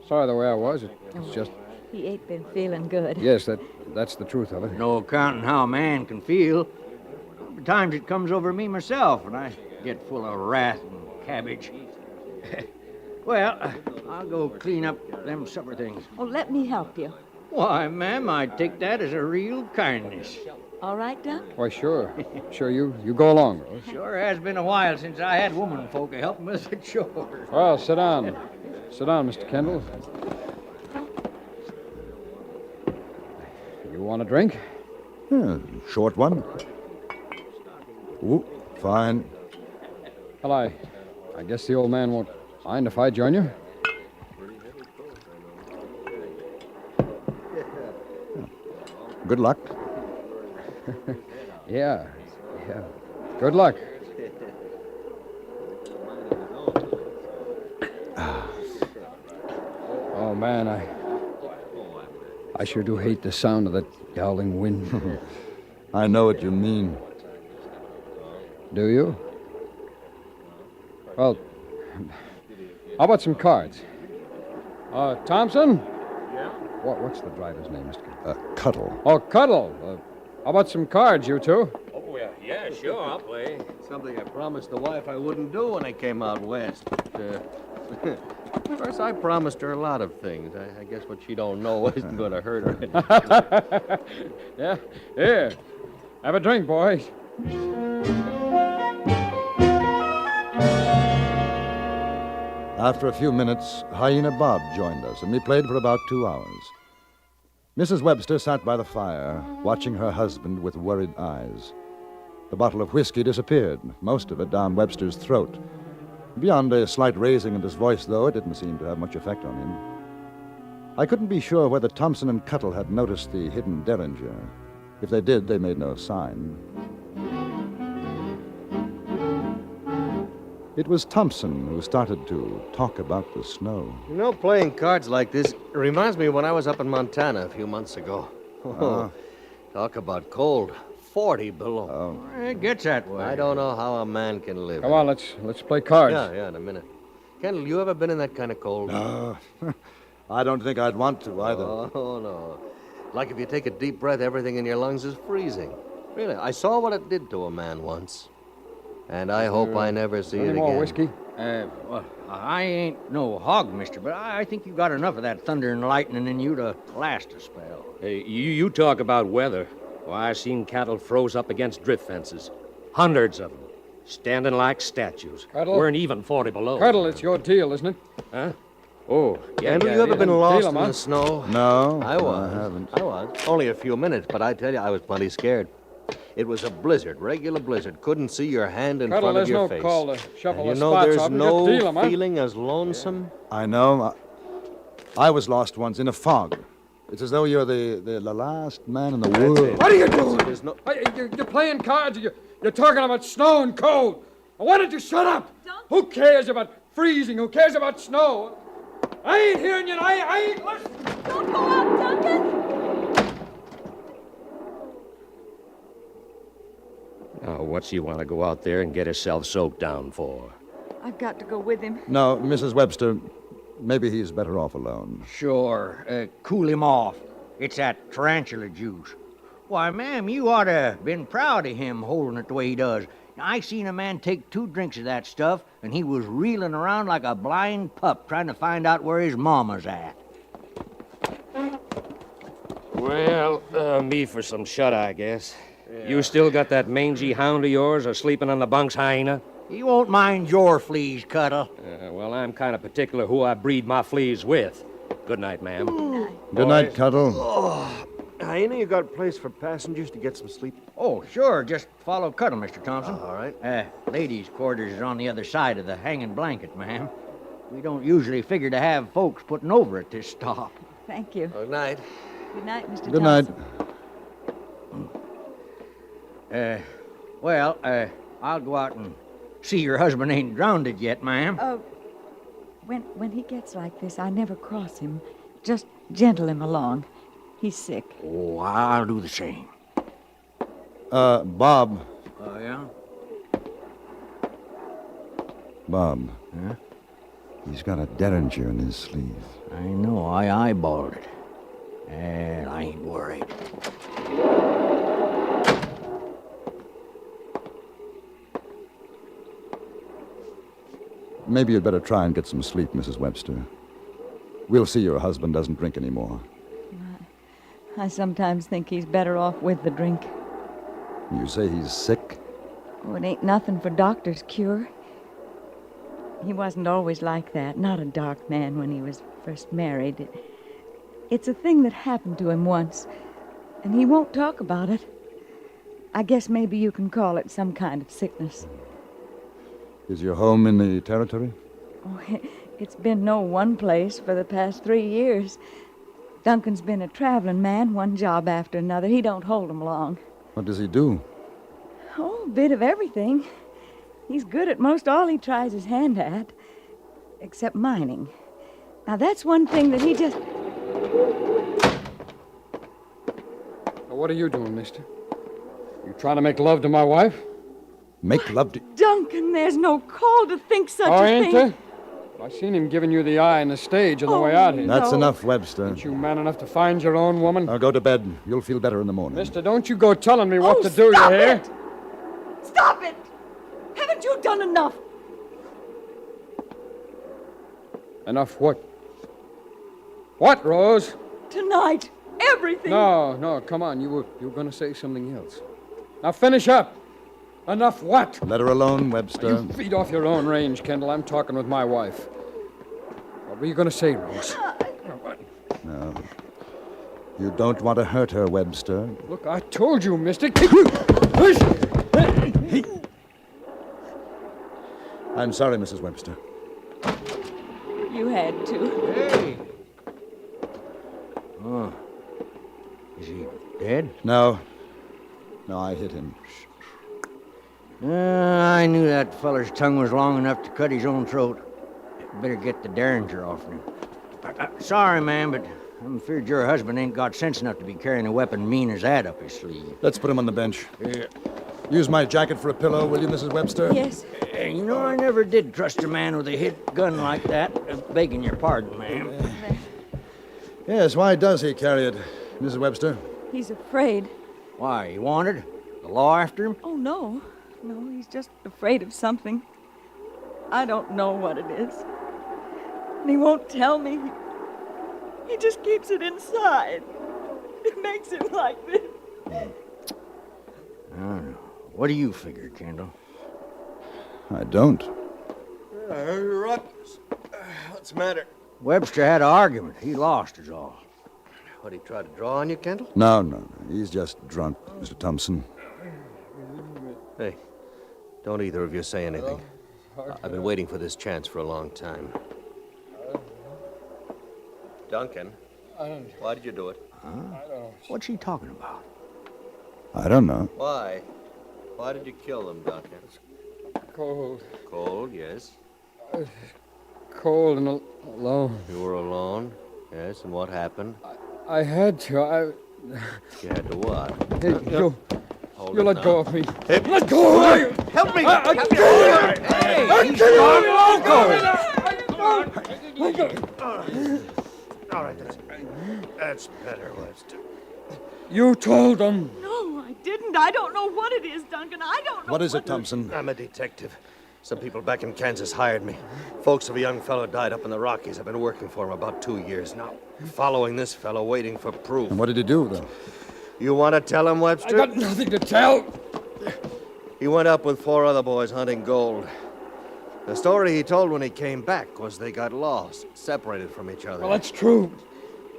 Sorry the way I was. It's just... He ain't been feeling good. Yes, that's the truth of it. No counting how a man can feel. Times it comes over me myself when I get full of wrath and cabbage. Well, I'll go clean up them supper things. Oh, let me help you. Why, ma'am, I take that as a real kindness. All right, Doc? Why, sure. Sure, you go along, Rose. Sure has been a while since I had woman folk helping with the chores. Well, sit down. Sit down, Mr. Kendall. You want a drink? Short one. Ooh, fine. Well, I guess the old man won't mind if I join you. Good luck. Yeah. Good luck. Oh, man, I sure do hate the sound of that howling wind. I know what you mean. Do you? Well, how about some cards? Thompson? Yeah? What's the driver's name, Mr. Cuddle. Oh, Cuddle. How about some cards, you two? Oh, yeah, sure, I'll play. Something I promised the wife I wouldn't do when I came out west. Of course, I promised her a lot of things. I guess what she don't know isn't going to hurt her. Yeah. Here. Have a drink, boys. After a few minutes, Hyena Bob joined us, and we played for about 2 hours. Mrs. Webster sat by the fire, watching her husband with worried eyes. The bottle of whiskey disappeared, most of it down Webster's throat. Beyond a slight raising of his voice, though, it didn't seem to have much effect on him. I couldn't be sure whether Thompson and Cuttle had noticed the hidden derringer. If they did, they made no sign. It was Thompson who started to talk about the snow. You know, playing cards like this reminds me of when I was up in Montana a few months ago. Talk about cold. 40 below. It gets that way. I don't know how a man can live. Come on, let's play cards. Yeah, in a minute. Kendall, you ever been in that kind of cold? No. I don't think I'd want to either. Oh, no. Like if you take a deep breath, everything in your lungs is freezing. Really, I saw what it did to a man once. And I hope I never see it again. Any more whiskey? Well, I ain't no hog, mister, but I think you got enough of that thunder and lightning in you to last a spell. Hey, you talk about weather. Why, I seen cattle froze up against drift fences. Hundreds of them. Standing like statues. Cuddle? Weren't even 40 below. Cuddle, it's your deal, isn't it? Huh? Oh, yeah. Kendall, you ever been lost in the snow? No, I was. I haven't. I was. Only a few minutes, but I tell you, I was plenty scared. It was a blizzard, regular blizzard. Couldn't see your hand in Cuddle, front of your there's face. no call to shuffle And the you know, spots there's off. You no just deal 'em, huh? feeling as lonesome. I know. I was lost once in a fog. It's as though you're the last man in the world. What are you doing? There's no... You're playing cards. You're talking about snow and cold. Why don't you shut up? Who cares about freezing? Who cares about snow? I ain't hearing you. I ain't listening. Don't go out, Duncan! Now, what's he want to go out there and get himself soaked down for? I've got to go with him. No, Mrs. Webster, maybe he's better off alone. Sure, cool him off. It's that tarantula juice. Why, ma'am, you ought to been proud of him holding it the way he does. I seen a man take 2 drinks of that stuff, and he was reeling around like a blind pup trying to find out where his mama's at. Well, me for some shut-eye, I guess. Yeah. You still got that mangy hound of yours sleeping on the bunks, Hyena? He won't mind your fleas, Cuddle. Well, I'm kind of particular who I breed my fleas with. Good night, ma'am. Good night, Cuddle. Oh, Hyena, you got a place for passengers to get some sleep? Oh, sure. Just follow Cuddle, Mr. Thompson. All right. Ladies' quarters is on the other side of the hanging blanket, ma'am. We don't usually figure to have folks putting over at this stop. Thank you. Good night. Good night, Mr. Good night. Thompson. I'll go out and see your husband ain't drowned yet, ma'am. When he gets like this, I never cross him. Just gentle him along. He's sick. Oh, I'll do the same. Bob. Oh, yeah? Bob. Huh? He's got a derringer in his sleeve. I know. I eyeballed it. And I ain't worried. Maybe you'd better try and get some sleep, Mrs. Webster. We'll see your husband doesn't drink anymore. I sometimes think he's better off with the drink. You say he's sick? Oh, it ain't nothing for doctor's cure. He wasn't always like that, not a dark man when he was first married. It's a thing that happened to him once, and he won't talk about it. I guess maybe you can call it some kind of sickness. Is your home in the territory? Oh, it's been no one place for the past 3 years. Duncan's been a traveling man, one job after another. He don't hold 'em long. What does he do? Oh, a bit of everything. He's good at most all he tries his hand at, except mining. Now, that's one thing that he just... Now, what are you doing, mister? You trying to make love to my wife? Make love to... Duncan, there's no call to think such Oh, a ain't thing. there? I seen him giving you the eye on the stage on the way out here. That's enough, Webster. Ain't you man enough to find your own woman? Now go to bed. You'll feel better in the morning. Mister, don't you go telling me what to do, you stop hear? it! Stop it! Haven't you done enough? Enough what? What, Rose? Tonight, everything. No, come on. You were going to say something else. Now finish up. Enough what? Let her alone, Webster. You feed off your own range, Kendall. I'm talking with my wife. What were you going to say, Rose? No. You don't want to hurt her, Webster. Look, I told you, mister. I'm sorry, Mrs. Webster. You had to. Hey! Oh. Is he dead? No, I hit him. I knew that feller's tongue was long enough to cut his own throat. Better get the derringer off him. Sorry, ma'am, but I'm afraid your husband ain't got sense enough to be carrying a weapon mean as that up his sleeve. Let's put him on the bench. Yeah. Use my jacket for a pillow, will you, Mrs. Webster? Yes. You know, I never did trust a man with a hit gun like that. Begging your pardon, ma'am. Yes, why does he carry it, Mrs. Webster? He's afraid. Why, he wanted? The law after him? Oh, no. No, he's just afraid of something. I don't know what it is. And he won't tell me. He just keeps it inside. It makes him like this. I don't know. What do you figure, Kendall? I don't. I heard a ruckus. What's the matter? Webster had an argument. He lost is all. What, he tried to draw on you, Kendall? No. He's just drunk, Mr. Thompson. Hey, don't either of you say anything. I've been waiting for this chance for a long time. Duncan, why did you do it? Huh? What's he talking about? I don't know. Why? Why did you kill them, Duncan? Cold. Cold, yes. Cold and alone. You were alone? Yes, and what happened? I had to. You had to what? Hey, you Hold let it go now. of me. Hey, Let go of me! Help me! I Help can't! Hey, I he's can't! gone. Let go! All right, that's better, Webster. You told them. No, I didn't. I don't know what it is, Duncan. I don't know. What is it, Thompson? I'm a detective. Some people back in Kansas hired me. Folks of a young fellow died up in the Rockies. I've been working for him about 2 years now. Following this fellow, waiting for proof. And what did he do, though? You want to tell him, Webster? I got nothing to tell. He went up with 4 other boys hunting gold. The story he told when he came back was they got lost, separated from each other. Well, that's true.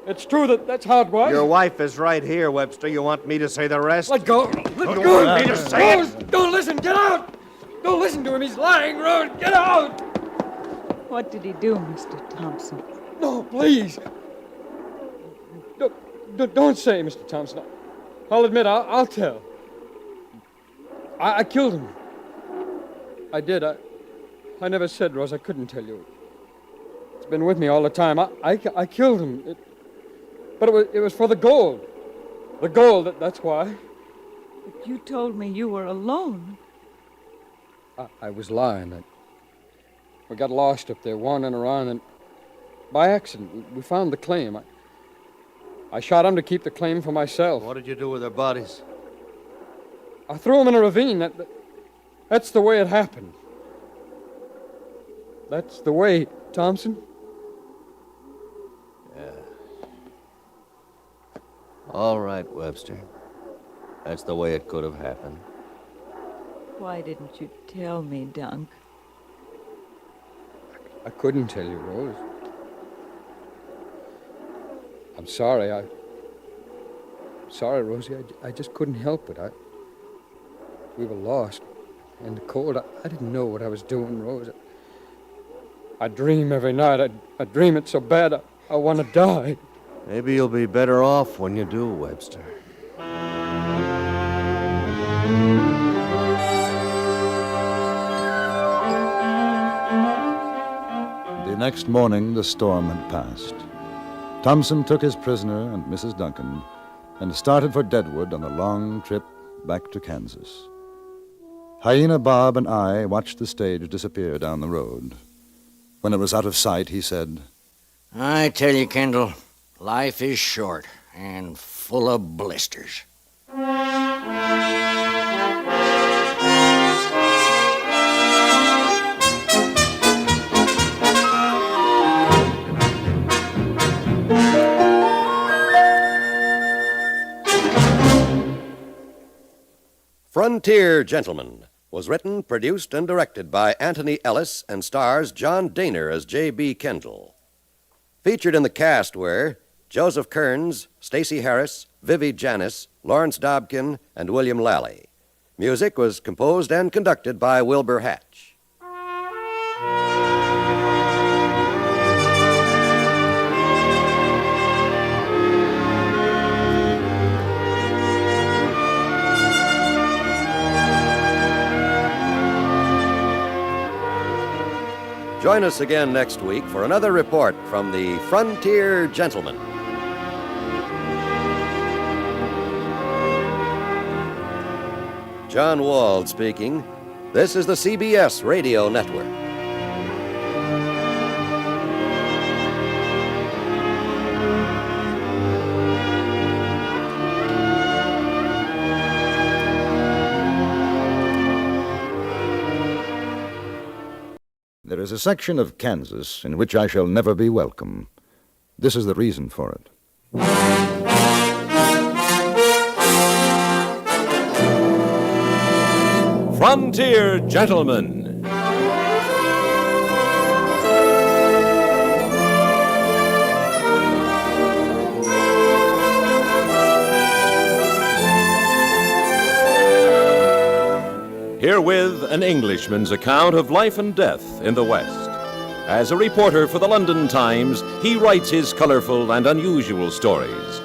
It's true that's how it was. Your wife is right here, Webster. You want me to say the rest? Let go. Let You go. want me to say Rose, it? don't listen. Get out. Don't listen to him. He's lying, Rose. Get out. What did he do, Mr. Thompson? No, please. Don't say, Mr. Thompson. I'll admit, I'll tell. I killed him. I did. I never said, Rose, I couldn't tell you. It's been with me all the time. I killed him. But it was for the gold. The gold, that's why. But you told me you were alone. I was lying. We got lost up there, wandering around, and by accident, we found the claim. I shot them to keep the claim for myself. What did you do with their bodies? I threw them in a ravine. That's the way it happened. That's the way, Thompson. Yeah. All right, Webster. That's the way it could have happened. Why didn't you tell me, Dunk? I couldn't tell you, Rose. I'm sorry. I'm sorry, Rosie. I just couldn't help it. We were lost. In the cold, I didn't know what I was doing, Rose. I dream every night. I dream it so bad I want to die. Maybe you'll be better off when you do, Webster. The next morning, the storm had passed. Thompson took his prisoner and Mrs. Duncan and started for Deadwood on a long trip back to Kansas. Hyena Bob and I watched the stage disappear down the road. When it was out of sight, he said, I tell you, Kendall, life is short and full of blisters. Frontier Gentleman was written, produced, and directed by Anthony Ellis and stars John Dehner as J.B. Kendall. Featured in the cast were Joseph Kearns, Stacey Harris, Vivi Janis, Lawrence Dobkin, and William Lally. Music was composed and conducted by Wilbur Hatch. Join us again next week for another report from the Frontier Gentleman. John Wald speaking. This is the CBS Radio Network. There is a section of Kansas in which I shall never be welcome. This is the reason for it. Frontier Gentleman. Herewith an Englishman's account of life and death in the West. As a reporter for the London Times, he writes his colorful and unusual stories.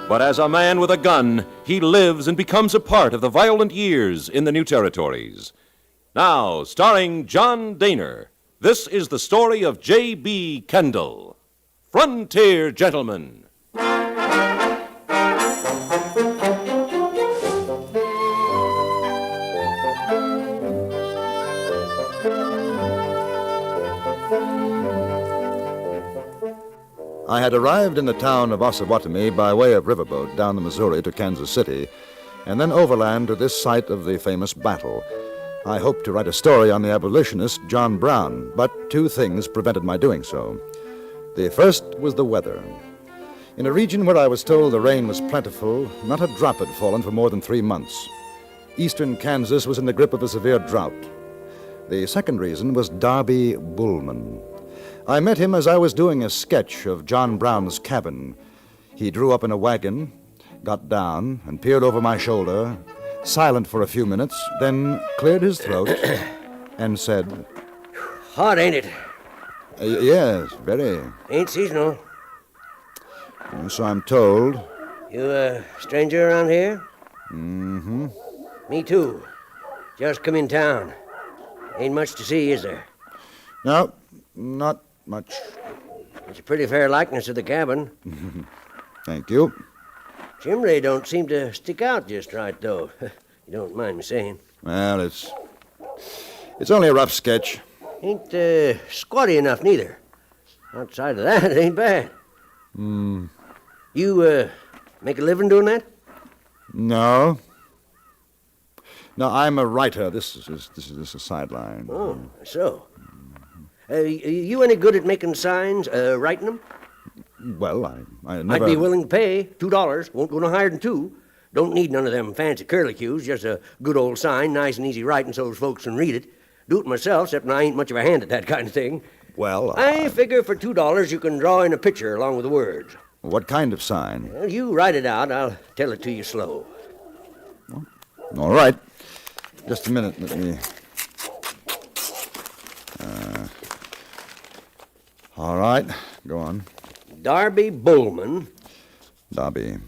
But as a man with a gun, he lives and becomes a part of the violent years in the New Territories. Now, starring John Dehner, this is the story of J.B. Kendall, Frontier Gentleman. I had arrived in the town of Osawatomie by way of riverboat down the Missouri to Kansas City, and then overland to this site of the famous battle. I hoped to write a story on the abolitionist John Brown, but two things prevented my doing so. The first was the weather. In a region where I was told the rain was plentiful, not a drop had fallen for more than 3 months. Eastern Kansas was in the grip of a severe drought. The second reason was Darby Bullman. I met him as I was doing a sketch of John Brown's cabin. He drew up in a wagon, got down, and peered over my shoulder, silent for a few minutes, then cleared his throat and said, Hot, ain't it? Yes, very. Ain't seasonal. So I'm told. You a stranger around here? Mm-hmm. Me too. Just come in town. Ain't much to see, is there? No, not much. It's a pretty fair likeness of the cabin. Thank you. Chimney don't seem to stick out just right, though. You don't mind me saying. Well, it's only a rough sketch. Ain't squatty enough, neither. Outside of that, it ain't bad. Hmm. You, make a living doing that? No. No, I'm a writer. This is a sideline. Oh, so. You any good at making signs, writing them? Well, I never... I'd be willing to pay $2. Won't go no higher than $2. Don't need none of them fancy curlicues. Just a good old sign, nice and easy writing so folks can read it. Do it myself, except I ain't much of a hand at that kind of thing. Well, I figure for $2 you can draw in a picture along with the words. What kind of sign? Well, you write it out. I'll tell it to you slow. All right. Just a minute. Let me... all right. Go on. Darby Bullman. Darby.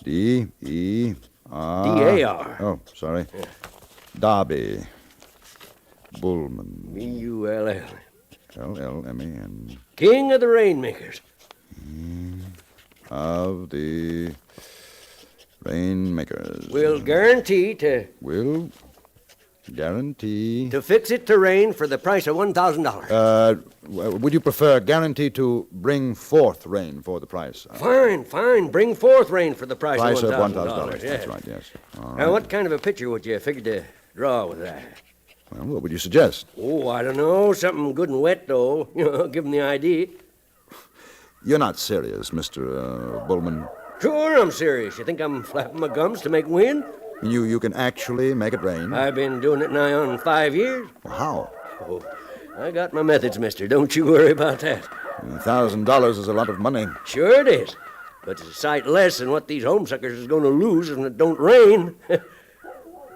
D-E-R... D-A-R. Oh, sorry. Yeah. Darby Bullman. B-U-L-L. L-L-M-A-N. King of the Rainmakers. Of the Rainmakers. Will guarantee to... Will guarantee... To fix it to rain for the price of $1,000. Would you prefer guarantee to bring forth rain for the price? Fine. Bring forth rain for the price of $1,000. $1,000. Yeah. That's right, yes. All right. Now, what kind of a picture would you figure to draw with that? Well, what would you suggest? Oh, I don't know. Something good and wet, though. You know, give 'em the ID. You're not serious, Mr. Bullman. Sure, I'm serious. You think I'm flapping my gums to make wind? You can actually make it rain? I've been doing it nigh on 5 years. Well, how? Oh, I got my methods, mister. Don't you worry about that. $1,000 is a lot of money. Sure it is. But it's a sight less than what these homesuckers is going to lose if it don't rain.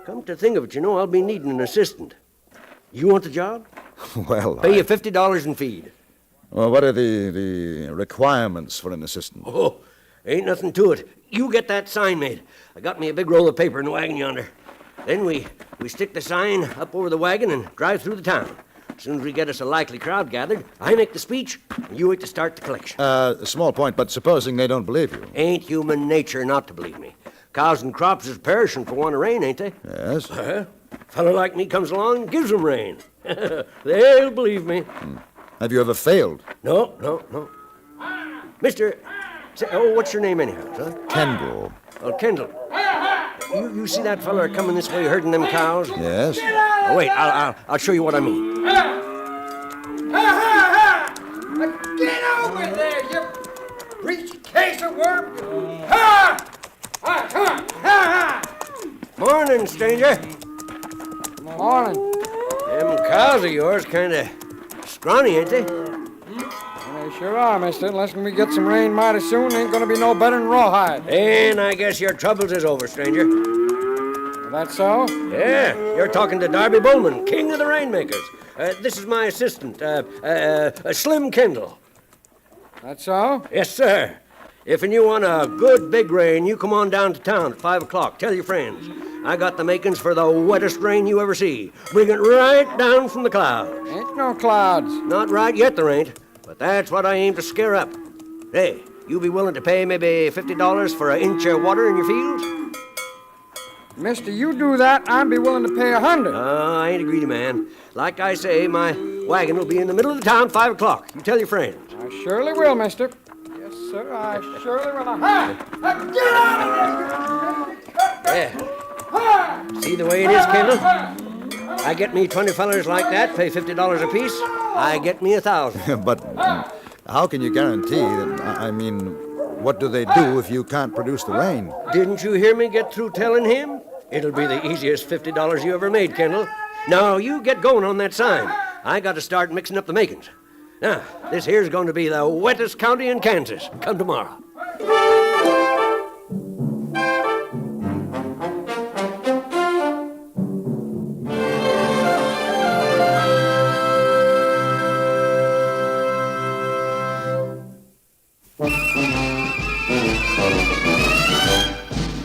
Come to think of it, you know, I'll be needing an assistant. You want the job? Well, Pay you $50 in feed. Well, what are the requirements for an assistant? Oh, ain't nothing to it. You get that sign made. I got me a big roll of paper in the wagon yonder. Then we stick the sign up over the wagon and drive through the town. As soon as we get us a likely crowd gathered, I make the speech, and you wait to start the collection. A small point, but supposing they don't believe you. Ain't human nature not to believe me. Cows and crops is perishing for want of rain, ain't they? Yes. A fellow like me comes along and gives them rain. They'll believe me. Have you ever failed? No. Mister, what's your name anyhow, son? Kendall. Oh, Kendall. You see that fella coming this way herding them cows? Yes. Oh, wait, I'll show you what I mean. Get over there, you breech case of worm! Morning, stranger. Morning. Them cows of yours kind of scrawny, ain't they? They sure are, mister. Unless we get some rain mighty soon, ain't gonna be no better than rawhide. And I guess your troubles is over, stranger. That so? Yeah, you're talking to Darby Bullman, king of the Rainmakers. This is my assistant, Slim Kendall. That so? Yes, sir. If you want a good big rain, you come on down to town at 5 o'clock. Tell your friends. I got the makings for the wettest rain you ever see. Bring it right down from the clouds. Ain't no clouds. Not right yet, there ain't. But that's what I aim to scare up. Hey, you be willing to pay maybe $50 for an inch of water in your fields? Mister, you do that, I'd be willing to pay $100. I ain't a greedy man. Like I say, my wagon will be in the middle of the town 5 o'clock. You tell your friends. I surely will, mister. Yes, sir, I surely will. Get out of here! Yeah. See the way it is, Kendall? I get me 20 fellers like that, pay $50 apiece. I get me 1,000. But how can you guarantee that, I mean, what do they do if you can't produce the rain? Didn't you hear me get through telling him? It'll be the easiest $50 you ever made, Kendall. Now, you get going on that sign. I got to start mixing up the makings. Now, this here's going to be the wettest county in Kansas. Come tomorrow.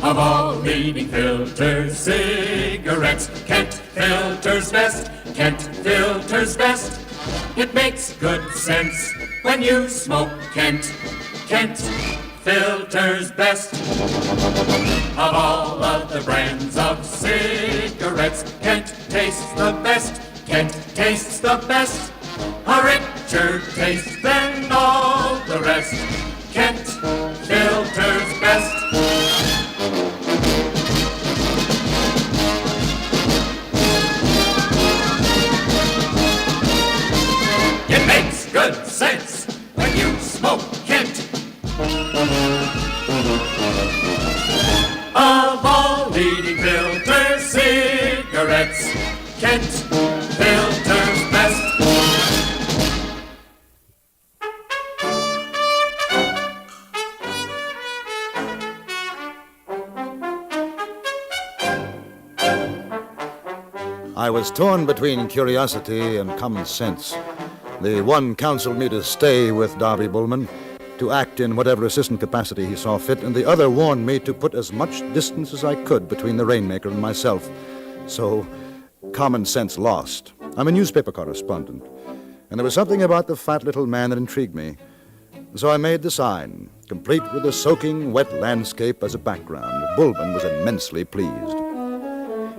Of all leading filters, cigarettes, Kent filters best, Kent filters best. It makes good sense when you smoke Kent, Kent filters best. Of all of the brands of cigarettes, Kent tastes the best, Kent tastes the best. A richer taste than all the rest, Kent filters cigarettes. Kent filters best. I was torn between curiosity and common sense. The one counseled me to stay with Darby Bullman, to act in whatever assistant capacity he saw fit, and the other warned me to put as much distance as I could between the Rainmaker and myself. So, common sense lost. I'm a newspaper correspondent, and there was something about the fat little man that intrigued me. So I made the sign, complete with the soaking wet landscape as a background. Bullman was immensely pleased.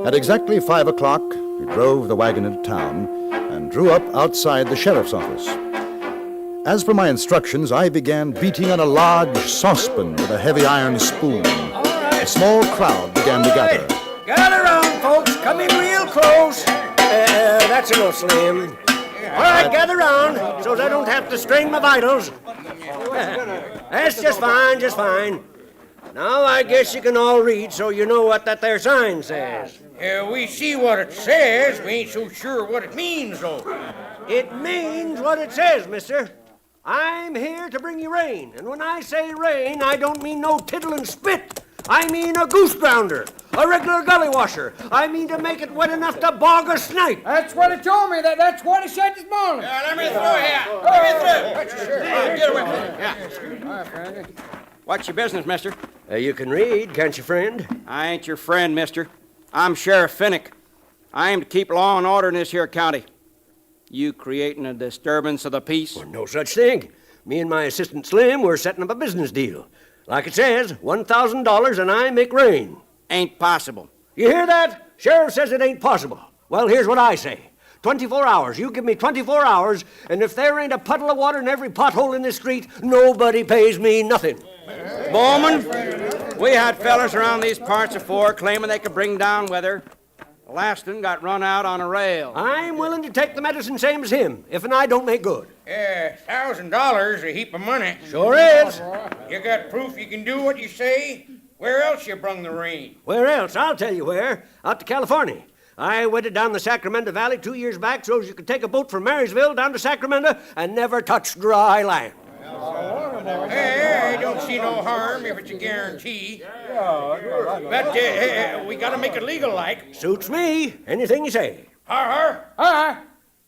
At exactly 5 o'clock, we drove the wagon into town and drew up outside the sheriff's office. As per my instructions, I began beating on a large saucepan with a heavy iron spoon. A small crowd began to gather. Gather round, folks. Come in real close. That's enough, Slim. All right, gather round, so I don't have to strain my vitals. That's just fine, just fine. Now I guess you can all read so you know what that there sign says. We see what it says. We ain't so sure what it means, though. It means what it says, mister. I'm here to bring you rain. And when I say rain, I don't mean no tittle and spit. I mean a goose grounder, a regular gully washer. I mean to make it wet enough to bog a snipe. That's what he told me. That's what he said this morning. Let me through here. Let me through. Sure. Get away from me. All right, Franny. What's your business, mister? You can read, can't you, friend? I ain't your friend, mister. I'm Sheriff Finnick. I aim to keep law and order in this here county. You creating a disturbance of the peace? Well, no such thing. Me and my assistant Slim, we're setting up a business deal. Like it says, $1,000 and I make rain. Ain't possible. You hear that? Sheriff says it ain't possible. Well, here's what I say. 24 hours. You give me 24 hours, and if there ain't a puddle of water in every pothole in this street, nobody pays me nothing. Bowman, we had fellas around these parts afore claiming they could bring down weather. The last one got run out on a rail. I'm willing to take the medicine same as him, if and I don't make good. $1,000 a heap of money. Sure is. You got proof you can do what you say? Where else you brung the rain? Where else? I'll tell you where. Out to California. I wetted down the Sacramento Valley 2 years back so as you could take a boat from Marysville down to Sacramento and never touch dry land. Hey, I don't see no harm if it's a guarantee. But we gotta make it legal like. Suits me. Anything you say. Har, har.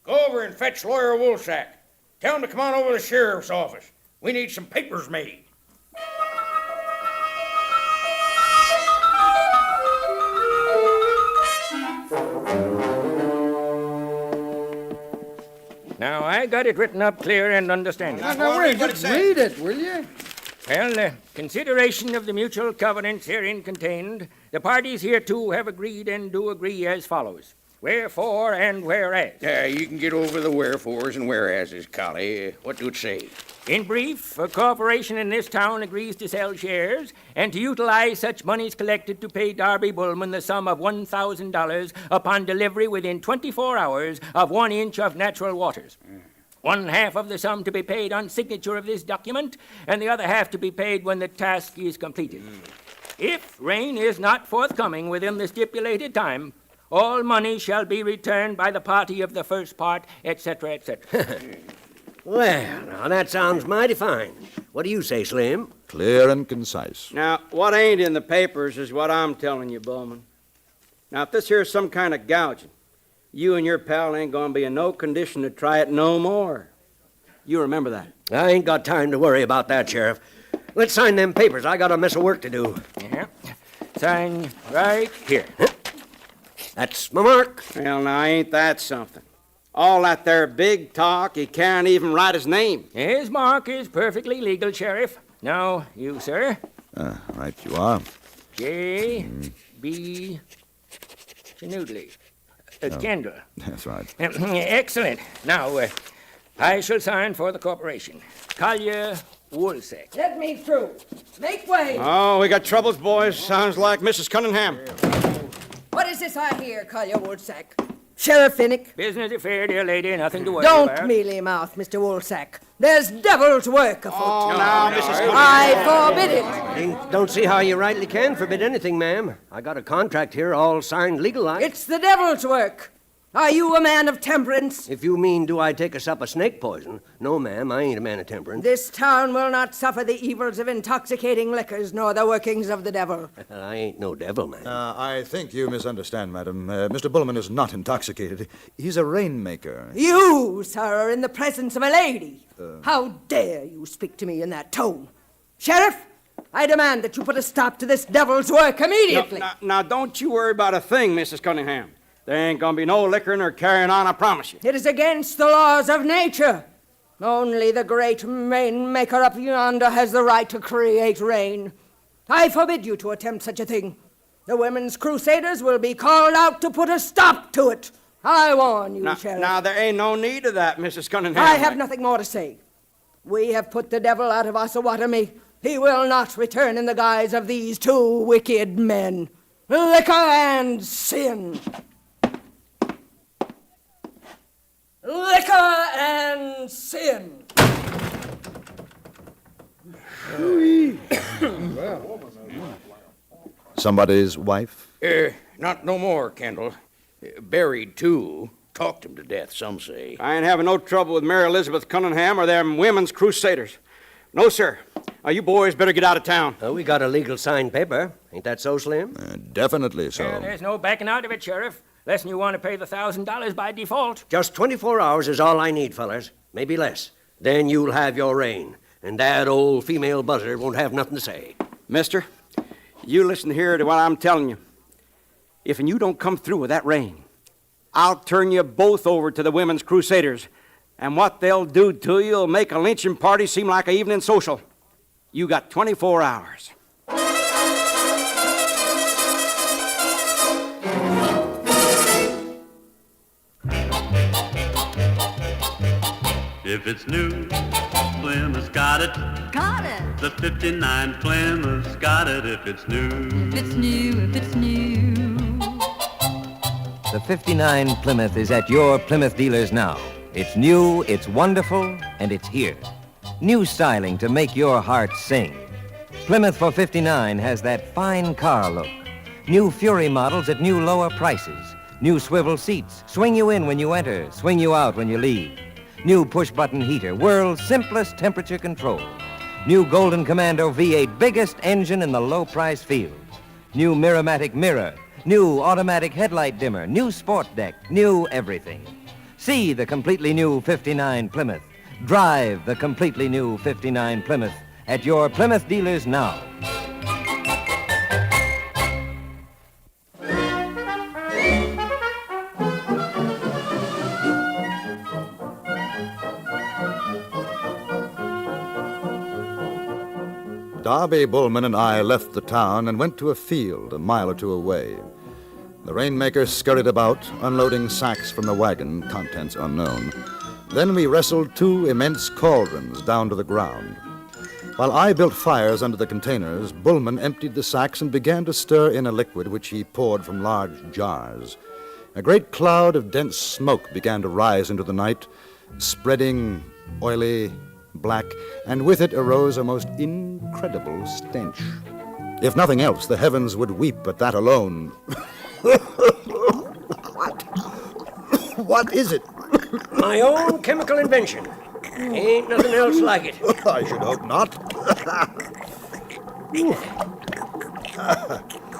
Go over and fetch Lawyer Woolsack. Tell him to come on over to the sheriff's office. We need some papers made. Now, I got it written up clear and understanding. Now, wait, just read it, will you? Well, consideration of the mutual covenants herein contained, the parties hereto have agreed and do agree as follows. Wherefore and whereas. You can get over the wherefores and whereases, Collie. What do it say? In brief, a corporation in this town agrees to sell shares and to utilize such monies collected to pay Darby Bullman the sum of $1,000 upon delivery within 24 hours of 1 inch of natural waters. One half of the sum to be paid on signature of this document, and the other half to be paid when the task is completed. If rain is not forthcoming within the stipulated time, all money shall be returned by the party of the first part, etc., etc. Well, now that sounds mighty fine. What do you say, Slim? Clear and concise. Now, what ain't in the papers is what I'm telling you, Bowman. Now, if this here's some kind of gouging, you and your pal ain't gonna be in no condition to try it no more. You remember that. I ain't got time to worry about that, Sheriff. Let's sign them papers. I got a mess of work to do. Yeah. Sign right here. That's my mark. Well, now, ain't that something? All that there big talk, he can't even write his name. His mark is perfectly legal, Sheriff. Now, you, sir. Right you are. J.B. Chinoodley. Kendall. That's right. Excellent. Now, I shall sign for the corporation. Collier Woolsack. Let me through. Make way. Oh, we got troubles, boys. Sounds like Mrs. Cunningham. What is this I hear, Collier Woodsack? Sheriff Finnick. Business affair, dear lady, nothing to worry about. Don't mealy-mouth, Mr. Woolsack. There's devil's work afoot. Oh, now, Mrs. I forbid it. Don't see how you rightly can forbid anything, ma'am. I got a contract here all signed legal-like. It's the devil's work. Are you a man of temperance? If you mean, do I take a sup of snake poison? No, ma'am, I ain't a man of temperance. This town will not suffer the evils of intoxicating liquors nor the workings of the devil. I ain't no devil, ma'am. I think you misunderstand, madam. Mr. Bullman is not intoxicated. He's a rainmaker. You, sir, are in the presence of a lady. How dare you speak to me in that tone? Sheriff, I demand that you put a stop to this devil's work immediately. Now, don't you worry about a thing, Mrs. Cunningham. There ain't gonna be no liquoring or carrying on, I promise you. It is against the laws of nature. Only the great Rainmaker up yonder has the right to create rain. I forbid you to attempt such a thing. The women's crusaders will be called out to put a stop to it. I warn you, Sheriff. Now, there ain't no need of that, Mrs. Cunningham. I have nothing more to say. We have put the devil out of Osawatomie. He will not return in the guise of these two wicked men. Liquor and sin. Liquor and sin. Somebody's wife? Not no more, Kendall. Buried, too. Talked him to death, some say. I ain't having no trouble with Mary Elizabeth Cunningham or them women's crusaders. No, sir. You boys better get out of town. We got a legal signed paper. Ain't that so, Slim? Definitely so. There's no backing out of it, Sheriff. Less than you want to pay the $1,000 by default. Just 24 hours is all I need, fellers. Maybe less. Then you'll have your reign, and that old female buzzard won't have nothing to say. Mister, you listen here to what I'm telling you. If you don't come through with that reign, I'll turn you both over to the women's crusaders, and what they'll do to you will make a lynching party seem like an evening social. You got 24 hours. If it's new, Plymouth's got it. Got it. The 59 Plymouth's got it if it's new. If it's new, if it's new. The 59 Plymouth is at your Plymouth dealers now. It's new, it's wonderful, and it's here. New styling to make your heart sing. Plymouth for 59 has that fine car look. New Fury models at new lower prices. New swivel seats, swing you in when you enter, swing you out when you leave. New push-button heater, world's simplest temperature control. New Golden Commando V8, biggest engine in the low-price field. New Miramatic mirror, new automatic headlight dimmer, new sport deck, new everything. See the completely new 59 Plymouth. Drive the completely new 59 Plymouth at your Plymouth dealers now. Darby Bullman and I left the town and went to a field a mile or two away. The Rainmaker scurried about, unloading sacks from the wagon, contents unknown. Then we wrestled two immense cauldrons down to the ground. While I built fires under the containers, Bullman emptied the sacks and began to stir in a liquid which he poured from large jars. A great cloud of dense smoke began to rise into the night, spreading, oily, black, and with it arose a most incredible stench. If nothing else, the heavens would weep at that alone. What is it? My own chemical invention. Ain't nothing else like it. I should hope not.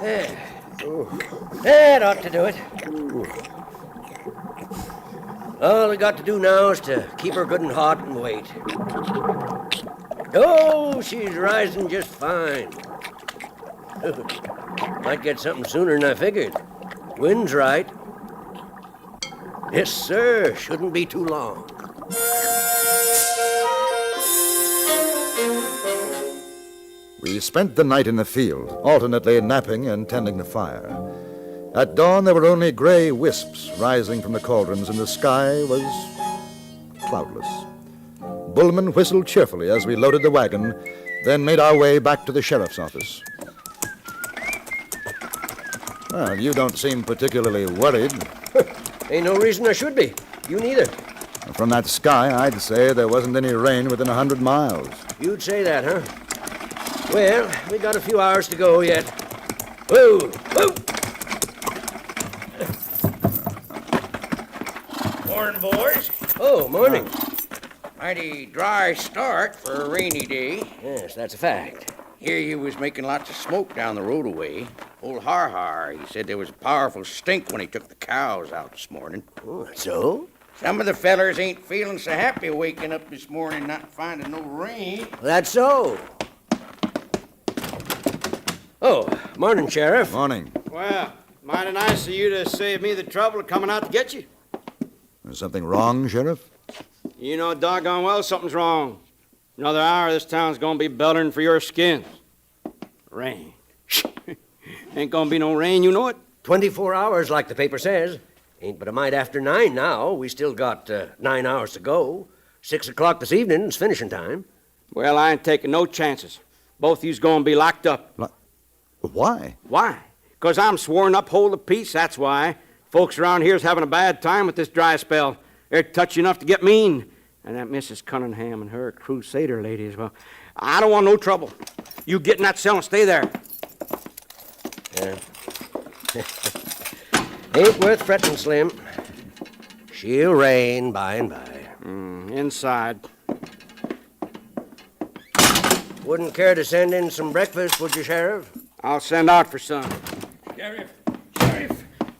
There. That ought to do it. All we got to do now is to keep her good and hot and wait. Oh, she's rising just fine. Might get something sooner than I figured. Wind's right. Yes, sir. Shouldn't be too long. We spent the night in the field, alternately napping and tending the fire. At dawn, there were only gray wisps rising from the cauldrons, and the sky was cloudless. Bullman whistled cheerfully as we loaded the wagon, then made our way back to the sheriff's office. Well, you don't seem particularly worried. Ain't no reason I should be. You neither. From that sky, I'd say there wasn't any rain within 100 miles. You'd say that, huh? Well, we got a few hours to go yet. Whoa! Whoa! Morning, boys. Oh, morning. Mighty dry start for a rainy day. Yes, that's a fact. Here you was making lots of smoke down the road away. Old Har, he said there was a powerful stink when he took the cows out this morning. Oh, so? Some of the fellers ain't feeling so happy waking up this morning not finding no rain. That's so. Oh, morning, Sheriff. Morning. Well, mighty nice of you to save me the trouble of coming out to get you. Is something wrong, Sheriff? You know doggone well something's wrong. Another hour, this town's gonna be beltering for your skins. Rain. Ain't gonna be no rain, you know it. 24 hours, like the paper says. Ain't but a mite after 9 now. We still got 9 hours to go. 6 o'clock this evening's finishing time. Well, I ain't taking no chances. Both of you's gonna be locked up. Why? Why? 'Cause I'm sworn to uphold the peace, that's why. Folks around here's having a bad time with this dry spell. They're touchy enough to get mean. And that Mrs. Cunningham and her crusader ladies, well, I don't want no trouble. You get in that cell and stay there. Yeah. Ain't worth fretting, Slim. She'll rain by and by. Inside. Wouldn't care to send in some breakfast, would you, Sheriff? I'll send out for some. Sheriff,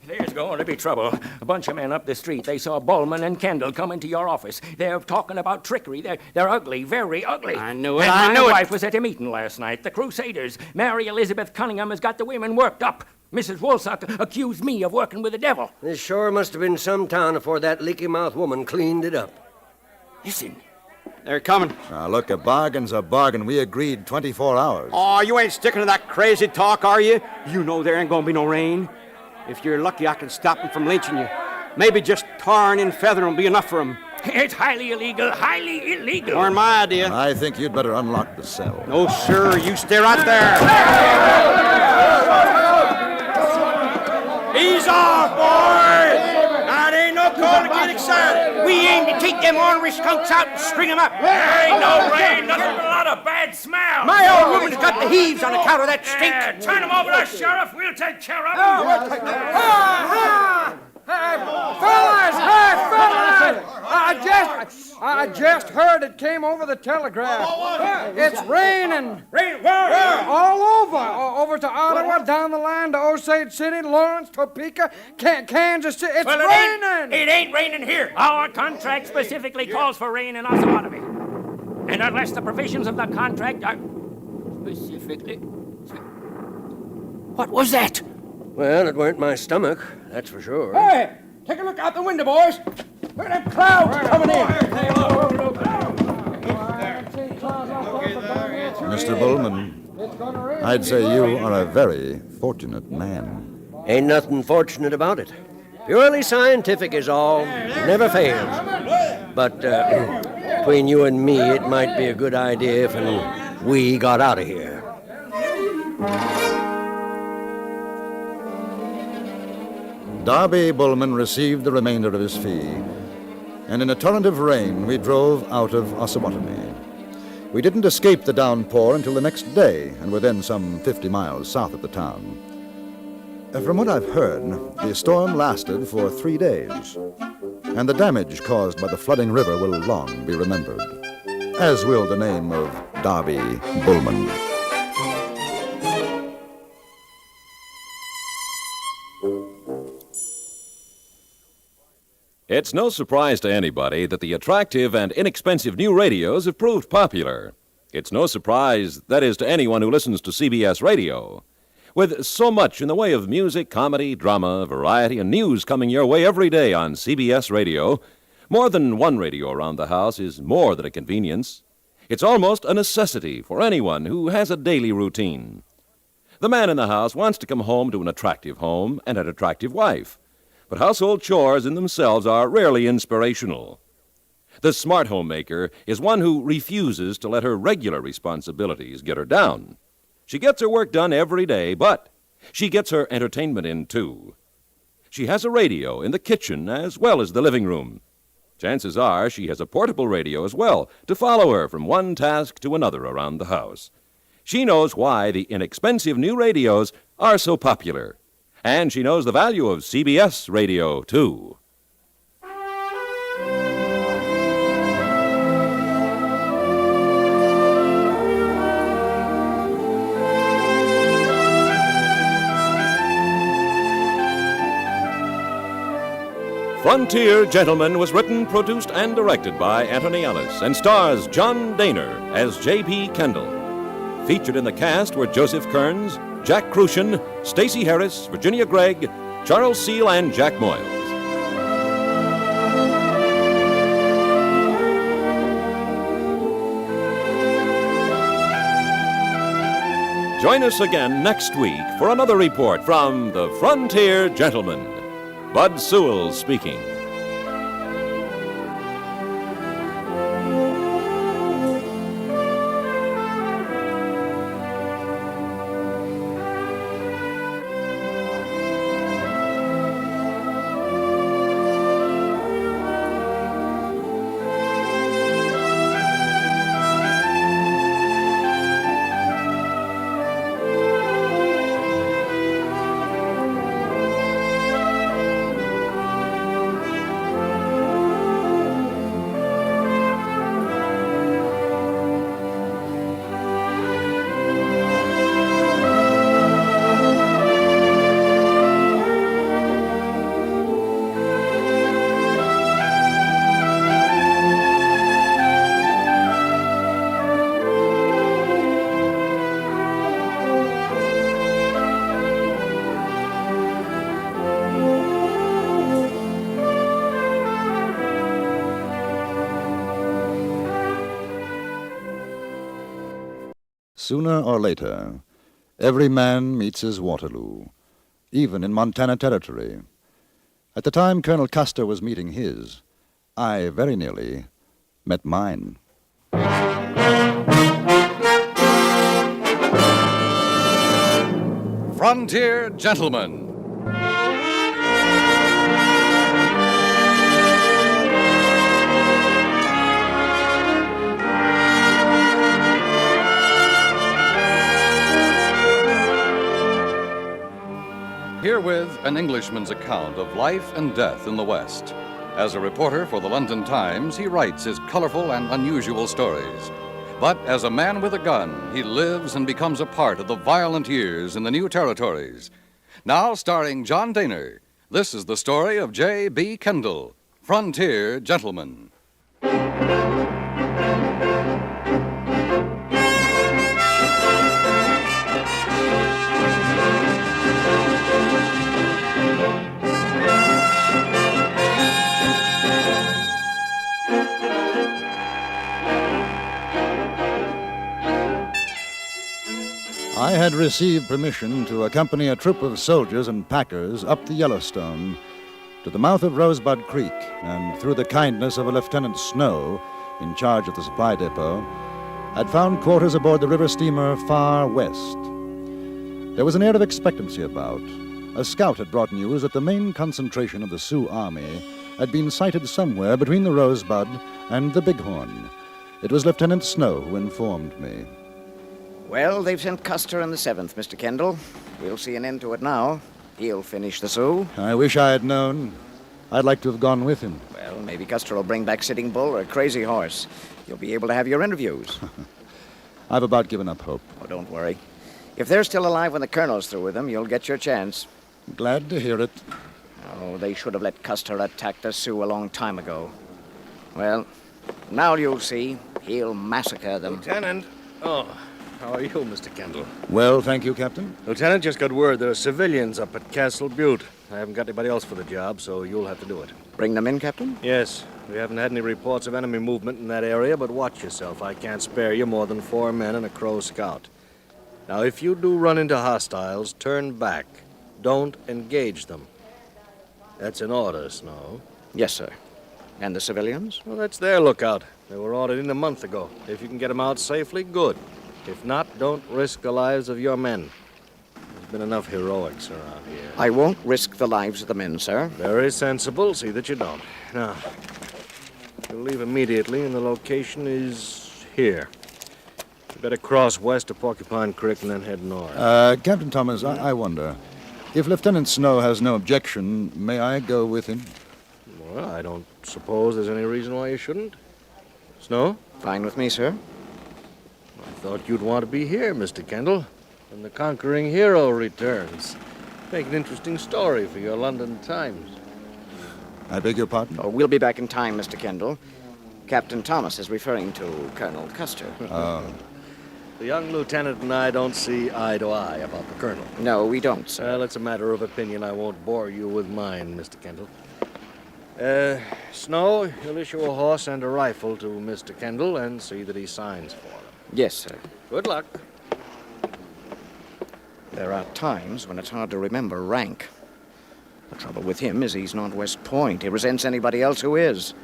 there's going to be trouble. A bunch of men up the street. They saw Bullman and Kendall come into your office. They're talking about trickery. They're ugly, very ugly. I knew it. And I knew my it. wife was at a meeting last night. The Crusaders. Mary Elizabeth Cunningham has got the women worked up. Mrs. Woolsock accused me of working with the devil. This sure must have been some town before that leaky-mouthed woman cleaned it up. Listen. They're coming. Now, look, a bargain's a bargain. We agreed 24 hours. Oh, you ain't sticking to that crazy talk, are you? You know there ain't gonna be no rain. If you're lucky, I can stop them from lynching you. Maybe just tarring and feathering will be enough for them. It's highly illegal, highly illegal. Or my idea. I think you'd better unlock the cell. No, sir. You stay right there. Ease off, boys! Now, it ain't no call to get excited. We aim to take them ornery skunks out and string them up. There ain't no rain, nothing but a lot of bad smell. My old woman's got the heaves on account of that stink. Turn them over to us, Sheriff. We'll take care of them. Fellas! I just heard it came over the telegraph. It's raining. Rain where? All over. Over to Ottawa, down the line to Osage City, Lawrence, Topeka, Kansas City. It's raining. It ain't raining here. Our contract specifically calls for rain in Osawatomie. And unless the provisions of the contract are specifically... What was that? Well, it weren't my stomach, that's for sure. Hey, take a look out the window, boys. Where them clouds coming in? Mr. Bullman, I'd say you are a very fortunate man. Ain't nothing fortunate about it. Purely scientific is all. It never fails. But between you and me, it might be a good idea if we got out of here. Darby Bullman received the remainder of his fee, and in a torrent of rain, we drove out of Osawatomie. We didn't escape the downpour until the next day, and were then some 50 miles south of the town. From what I've heard, the storm lasted for 3 days, and the damage caused by the flooding river will long be remembered, as will the name of Darby Bullman. It's no surprise to anybody that the attractive and inexpensive new radios have proved popular. It's no surprise, that is, to anyone who listens to CBS radio. With so much in the way of music, comedy, drama, variety, and news coming your way every day on CBS radio, more than one radio around the house is more than a convenience. It's almost a necessity for anyone who has a daily routine. The man in the house wants to come home to an attractive home and an attractive wife. But household chores in themselves are rarely inspirational. The smart homemaker is one who refuses to let her regular responsibilities get her down. She gets her work done every day, but she gets her entertainment in, too. she has a radio in the kitchen as well as the living room. Chances are she has a portable radio as well to follow her from one task to another around the house. She knows why the inexpensive new radios are so popular. And she knows the value of CBS radio, too. Frontier Gentleman was written, produced, and directed by Anthony Ellis and stars John Dehner as J.P. Kendall. Featured in the cast were Joseph Kearns, Jack Crucian, Stacey Harris, Virginia Gregg, Charles Seal, and Jack Moyles. Join us again next week for another report from the Frontier Gentleman. Bud Sewell speaking. Sooner or later, every man meets his Waterloo, even in Montana Territory. At the time Colonel Custer was meeting his, I very nearly met mine. Frontier Gentleman. Herewith an Englishman's account of life and death in the West. As a reporter for the London Times, he writes his colorful and unusual stories. But as a man with a gun, he lives and becomes a part of the violent years in the new territories. Now starring John Dehner, this is the story of J.B. Kendall, Frontier Gentleman. I had received permission to accompany a troop of soldiers and packers up the Yellowstone to the mouth of Rosebud Creek, and through the kindness of a Lieutenant Snow, in charge of the supply depot, I'd found quarters aboard the river steamer Far West. There was an air of expectancy about. A scout had brought news that the main concentration of the Sioux Army had been sighted somewhere between the Rosebud and the Bighorn. It was Lieutenant Snow who informed me. Well, they've sent Custer in the 7th, Mr. Kendall. We'll see an end to it now. He'll finish the Sioux. I wish I had known. I'd like to have gone with him. Well, maybe Custer will bring back Sitting Bull or Crazy Horse. You'll be able to have your interviews. I've about given up hope. Oh, don't worry. If they're still alive when the colonel's through with them, you'll get your chance. Glad to hear it. Oh, they should have let Custer attack the Sioux a long time ago. Well, now you'll see. He'll massacre them. Lieutenant. Oh, how are you, Mr. Kendall? Well, thank you, Captain. Lieutenant, just got word there are civilians up at Castle Butte. I haven't got anybody else for the job, so you'll have to do it. Bring them in, Captain? Yes. We haven't had any reports of enemy movement in that area, but watch yourself. I can't spare you more than 4 men and a Crow scout. Now, if you do run into hostiles, turn back. Don't engage them. That's an order, Snow. Yes, sir. And the civilians? Well, that's their lookout. They were ordered in a month ago. If you can get them out safely, good. If not, don't risk the lives of your men. There's been enough heroics around here. I won't risk the lives of the men, sir. Very sensible. See that you don't. Now, you'll leave immediately, and the location is here. You better cross west of Porcupine Creek and then head north. Captain Thomas, I wonder, if Lieutenant Snow has no objection, may I go with him? Well, I don't suppose there's any reason why you shouldn't. Snow? Fine with me, sir. I thought you'd want to be here, Mr. Kendall, when the conquering hero returns. Make an interesting story for your London Times. I beg your pardon? Oh, we'll be back in time, Mr. Kendall. Captain Thomas is referring to Colonel Custer. Oh. The young lieutenant and I don't see eye to eye about the colonel. No, we don't, sir. Well, it's a matter of opinion. I won't bore you with mine, Mr. Kendall. Snow, you'll issue a horse and a rifle to Mr. Kendall and see that he signs for them. Yes, sir. Good luck. There are times when it's hard to remember rank. The trouble with him is he's not West Point. He resents anybody else who is.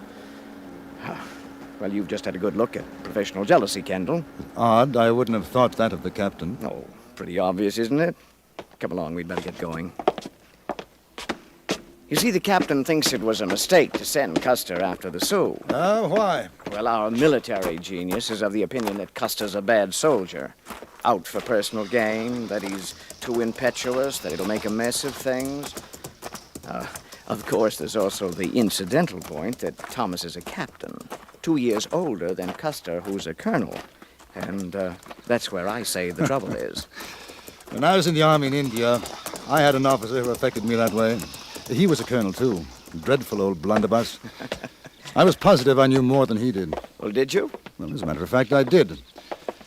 Well, you've just had a good look at professional jealousy, Kendall. Odd. I wouldn't have thought that of the captain. Oh, pretty obvious, isn't it? Come along, we'd better get going. You see, the captain thinks it was a mistake to send Custer after the Sioux. Oh, why? Well, our military genius is of the opinion that Custer's a bad soldier. Out for personal gain, that he's too impetuous, that it'll make a mess of things. Of course, there's also the incidental point that Thomas is a captain, 2 years older than Custer, who's a colonel. And that's where I say the trouble is. When I was in the army in India, I had an officer who affected me that way. He was a colonel, too. Dreadful old blunderbuss. I was positive I knew more than he did. Well, did you? Well, as a matter of fact, I did.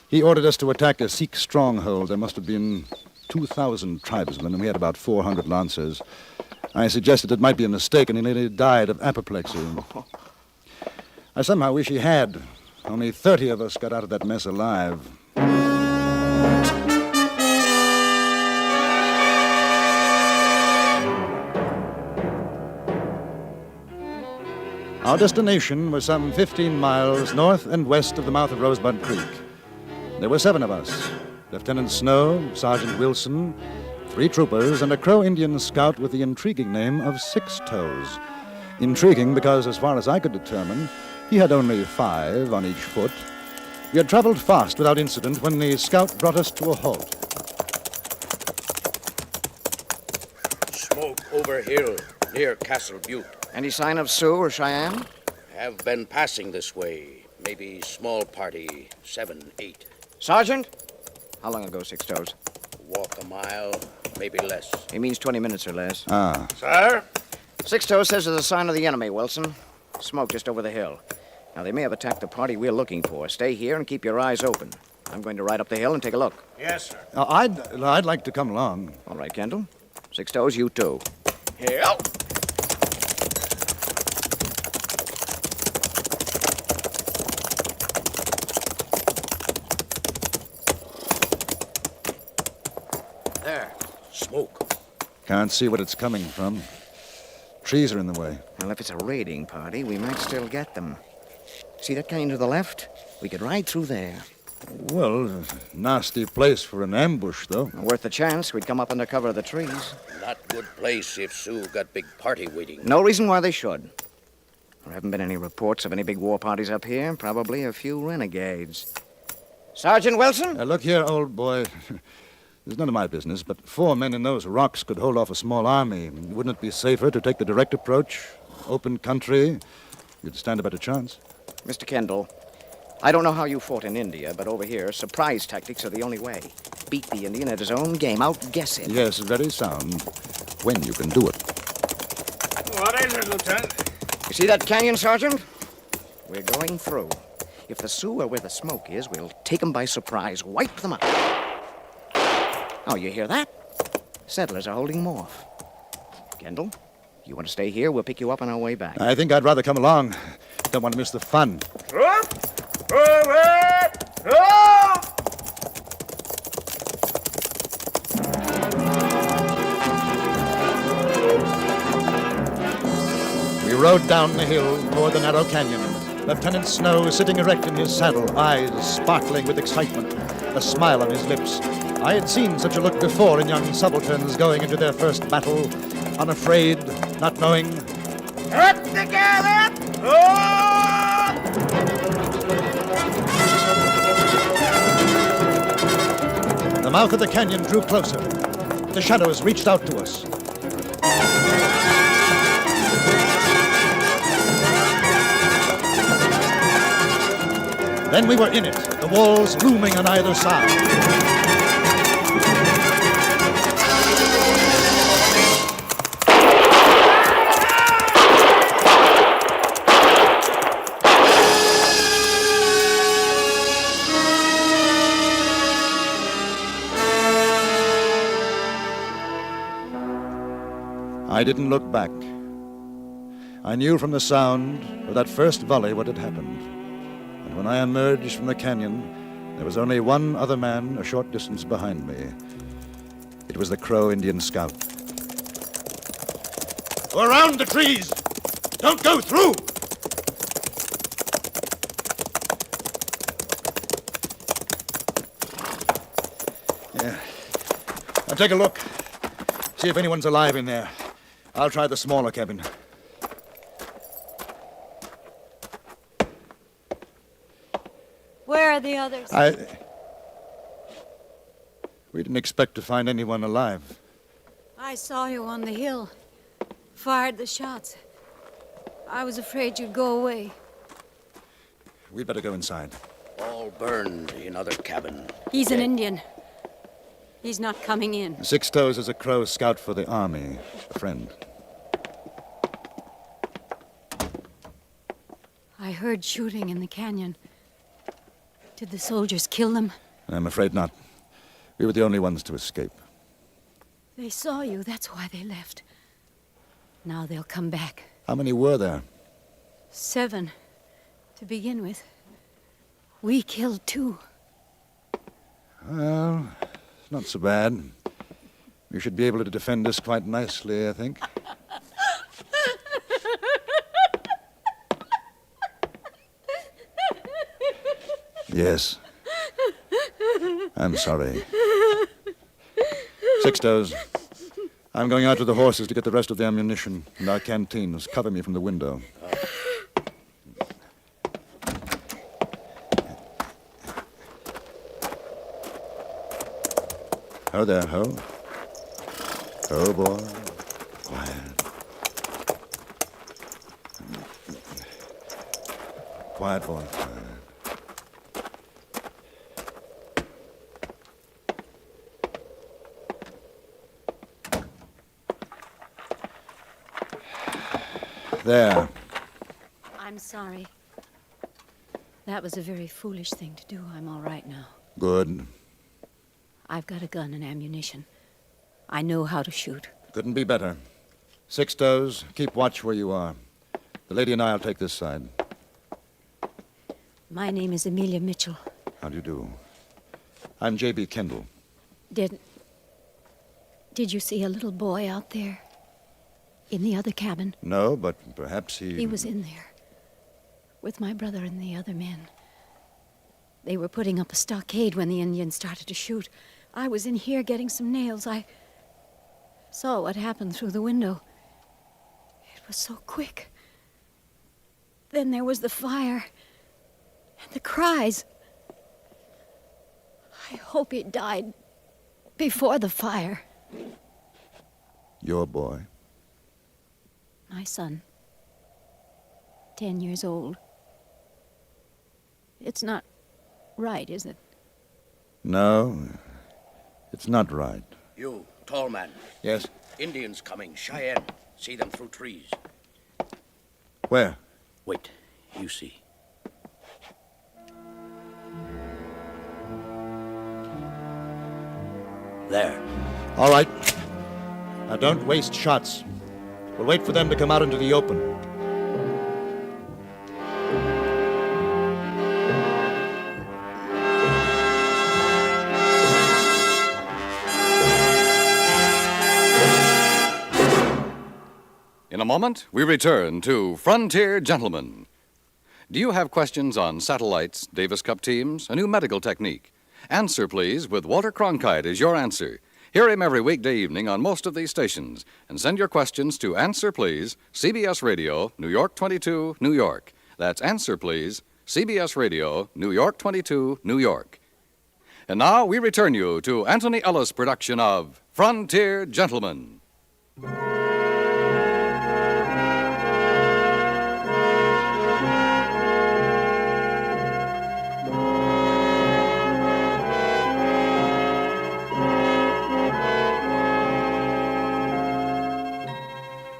He ordered us to attack a Sikh stronghold. There must have been 2,000 tribesmen, and we had about 400 lancers. I suggested it might be a mistake, and he nearly died of apoplexy. I somehow wish he had. Only 30 of us got out of that mess alive. Our destination was some 15 miles north and west of the mouth of Rosebud Creek. There were 7 of us. Lieutenant Snow, Sergeant Wilson, 3 troopers, and a Crow Indian scout with the intriguing name of Six Toes. Intriguing because, as far as I could determine, he had only 5 on each foot. We had traveled fast without incident when the scout brought us to a halt. Smoke over hill near Castle Butte. Any sign of Sioux or Cheyenne? Have been passing this way. Maybe small party, 7, 8. Sergeant? How long ago, Six Toes? Walk a mile, maybe less. He means 20 minutes or less. Ah. Sir? Six Toes says there's a sign of the enemy, Wilson. Smoke just over the hill. Now, they may have attacked the party we're looking for. Stay here and keep your eyes open. I'm going to ride up the hill and take a look. Yes, sir. I'd like to come along. All right, Kendall. Six Toes, you too. Here. There. Smoke. Can't see what it's coming from. Trees are in the way. Well, if it's a raiding party, we might still get them. See that canyon to the left? We could ride through there. Well, nasty place for an ambush, though. Worth the chance. We'd come up under cover of the trees. Not good place if Sioux got big party waiting. No reason why they should. There haven't been any reports of any big war parties up here. Probably a few renegades. Sergeant Wilson? Look here, old boy. It's none of my business, but 4 men in those rocks could hold off a small army. Wouldn't it be safer to take the direct approach? Open country? You'd stand a better chance. Mr. Kendall, I don't know how you fought in India, but over here, surprise tactics are the only way. Beat the Indian at his own game, outguess him. Yes, very sound. When you can do it. What is it, Lieutenant? You see that canyon, Sergeant? We're going through. If the Sioux are where the smoke is, we'll take them by surprise, wipe them out. Oh, you hear that? Settlers are holding them off. Kendall, you want to stay here? We'll pick you up on our way back. I think I'd rather come along. Don't want to miss the fun. We rode down the hill toward the narrow canyon. Lieutenant Snow sitting erect in his saddle, eyes sparkling with excitement. a smile on his lips. I had seen such a look before in young subalterns going into their first battle, unafraid, not knowing. Up together! The mouth of the canyon drew closer. The shadows reached out to us. Then we were in it, the walls looming on either side. I didn't look back. I knew from the sound of that first volley what had happened. And when I emerged from the canyon, there was only one other man a short distance behind me. It was the Crow Indian scout. Go around the trees! Don't go through! Yeah. Now take a look. See if anyone's alive in there. I'll try the smaller cabin. Where are the others? We didn't expect to find anyone alive. I saw you on the hill. Fired the shots. I was afraid you'd go away. We'd better go inside. All burned in other cabin. He's an Indian. He's not coming in. Six Toes is a Crow scout for the army, a friend. I heard shooting in the canyon. Did the soldiers kill them? I'm afraid not. We were the only ones to escape. They saw you. That's why they left. Now they'll come back. How many were there? 7, to begin with. We killed 2. Well, it's not so bad. We should be able to defend us quite nicely, I think. Yes. I'm sorry. Six Toes. I'm going out to the horses to get the rest of the ammunition and our canteens. Cover me from the window. Ho there, Ho. Ho, boy. Quiet. Quiet, boy. Quiet. There. I'm sorry. That was a very foolish thing to do. I'm all right now. Good. I've got a gun and ammunition. I know how to shoot. Couldn't be better. Six Toes, keep watch where you are. The lady and I'll take this side. My name is Amelia Mitchell. How do you do? I'm J.B. Kendall. Did you see a little boy out there? In the other cabin? No, but perhaps he... He was in there. With my brother and the other men. They were putting up a stockade when the Indians started to shoot. I was in here getting some nails. I saw what happened through the window. It was so quick. Then there was the fire. And the cries. I hope he died before the fire. Your boy? My son. 10 years old. It's not right, is it? No, it's not right. You, tall man. Yes? Indians coming, Cheyenne. See them through trees. Where? Wait, you see. There. All right. Now don't waste shots. We'll wait for them to come out into the open. In a moment, we return to Frontier Gentlemen. Do you have questions on satellites, Davis Cup teams, a new medical technique, Answer Please with Walter Cronkite is your answer. Hear him every weekday evening on most of these stations. And send your questions to Answer Please, CBS Radio, New York 22, New York. That's Answer Please, CBS Radio, New York 22, New York. And now we return you to Anthony Ellis' production of Frontier Gentlemen.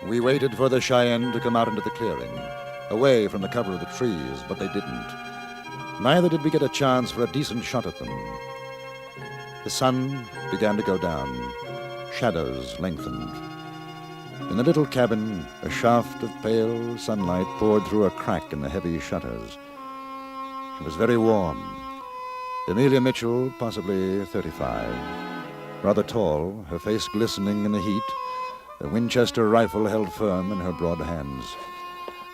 We waited for the Cheyenne to come out into the clearing, away from the cover of the trees, but they didn't. Neither did we get a chance for a decent shot at them. The sun began to go down. Shadows lengthened. In the little cabin, a shaft of pale sunlight poured through a crack in the heavy shutters. It was very warm. Amelia Mitchell, possibly 35. Rather tall, her face glistening in the heat, the Winchester rifle held firm in her broad hands.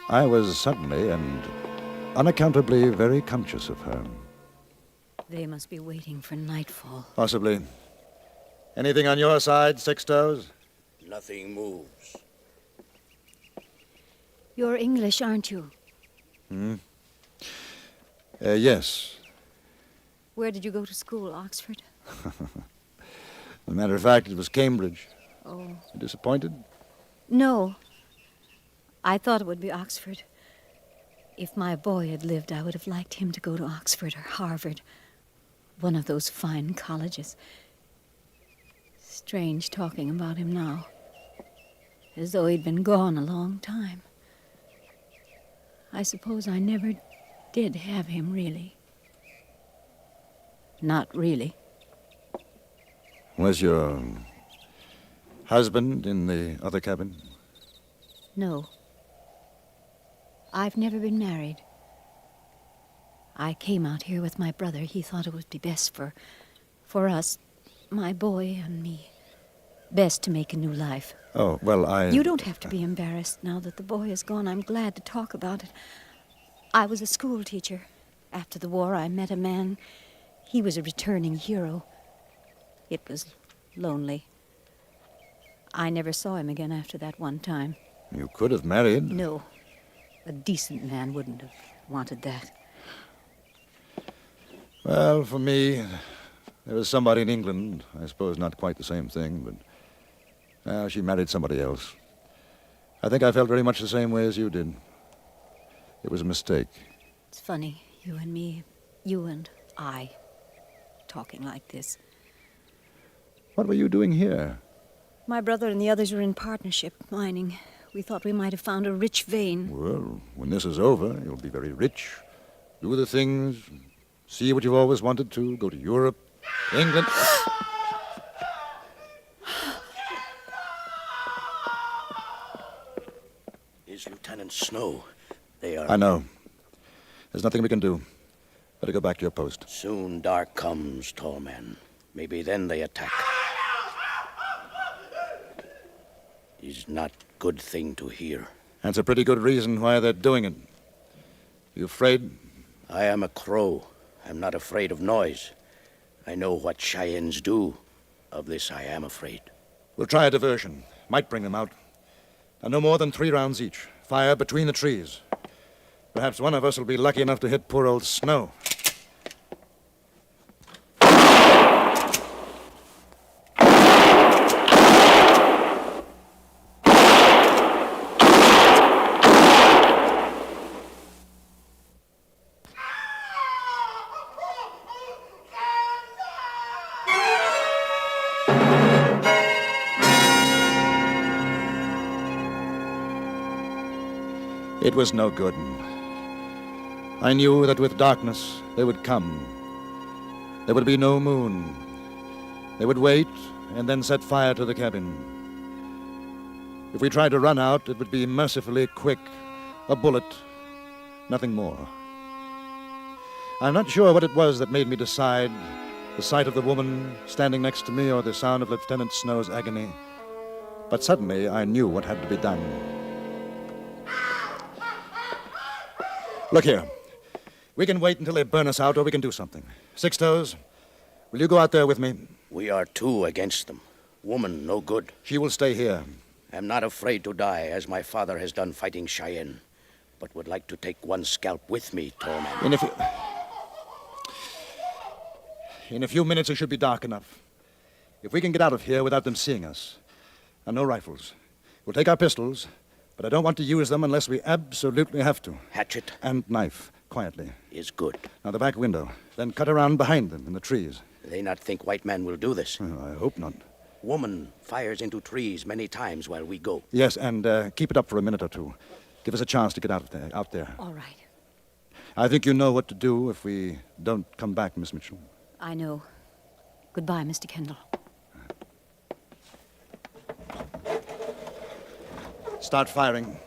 I was suddenly and unaccountably very conscious of her. They must be waiting for nightfall. Possibly. Anything on your side, Six Toes? Nothing moves. You're English, aren't you? Yes. Where did you go to school, Oxford? As a matter of fact, it was Cambridge. Oh. You disappointed? No. I thought it would be Oxford. If my boy had lived, I would have liked him to go to Oxford or Harvard. One of those fine colleges. Strange talking about him now. As though he'd been gone a long time. I suppose I never did have him, really. Not really. Was your husband in the other cabin? No. I've never been married. I came out here with my brother. He thought it would be best for us, my boy and me. Best to make a new life. Oh, well, You don't have to be embarrassed now that the boy is gone. I'm glad to talk about it. I was a school teacher. After the war, I met a man. He was a returning hero. It was lonely. I never saw him again after that one time. You could have married. No. A decent man wouldn't have wanted that. Well, for me, there was somebody in England. I suppose not quite the same thing, but she married somebody else. I think I felt very much the same way as you did. It was a mistake. It's funny, you and me, you and I, talking like this. What were you doing here? My brother and the others were in partnership, mining. We thought we might have found a rich vein. Well, when this is over, you'll be very rich. Do the things, see what you've always wanted to, go to Europe, England. Is Lieutenant Snow. They are... I know. There's nothing we can do. Better go back to your post. Soon dark comes, tall man. Maybe then they attack. Is not good thing to hear. That's a pretty good reason why they're doing it. You afraid? I am a crow. I'm not afraid of noise. I know what Cheyennes do. Of this I am afraid. We'll try a diversion. Might bring them out. And no more than 3 rounds each. Fire between the trees. Perhaps one of us will be lucky enough to hit poor old Snow. It was no good. I knew that with darkness they would come. There would be no moon. They would wait and then set fire to the cabin. If we tried to run out, it would be mercifully quick. A bullet, nothing more. I'm not sure what it was that made me decide, the sight of the woman standing next to me or the sound of Lieutenant Snow's agony. But suddenly I knew what had to be done. Look here. We can wait until they burn us out, or we can do something. Six Toes, Will you go out there with me? We are two against them. Woman, no good. She will stay here. I'm not afraid to die, as my father has done fighting Cheyenne, but would like to take one scalp with me, tall man. In a few minutes, it should be dark enough. If we can get out of here without them seeing us. And no rifles. We'll take our pistols, but I don't want to use them unless we absolutely have to. Hatchet. And knife, quietly. Is good. Now the back window. Then cut around behind them in the trees. They not think white man will do this. I hope not. Woman fires into trees many times while we go. Yes, and keep it up for a minute or two. Give us a chance to get out there. All right. I think you know what to do if we don't come back, Miss Mitchell. I know. Goodbye, Mr. Kendall. Start firing.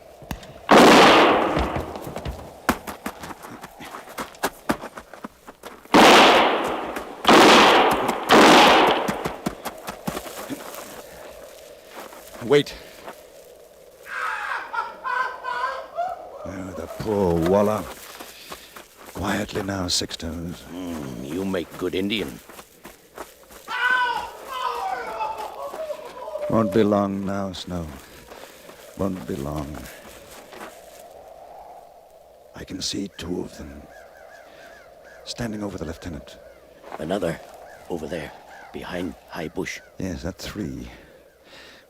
Wait. Oh, the poor Walla. Quietly now, Six Toes. You make good Indian. Won't be long now, Snow. Won't be long. I can see two of them. Standing over the lieutenant. Another over there, behind high bush. Yes, that's three.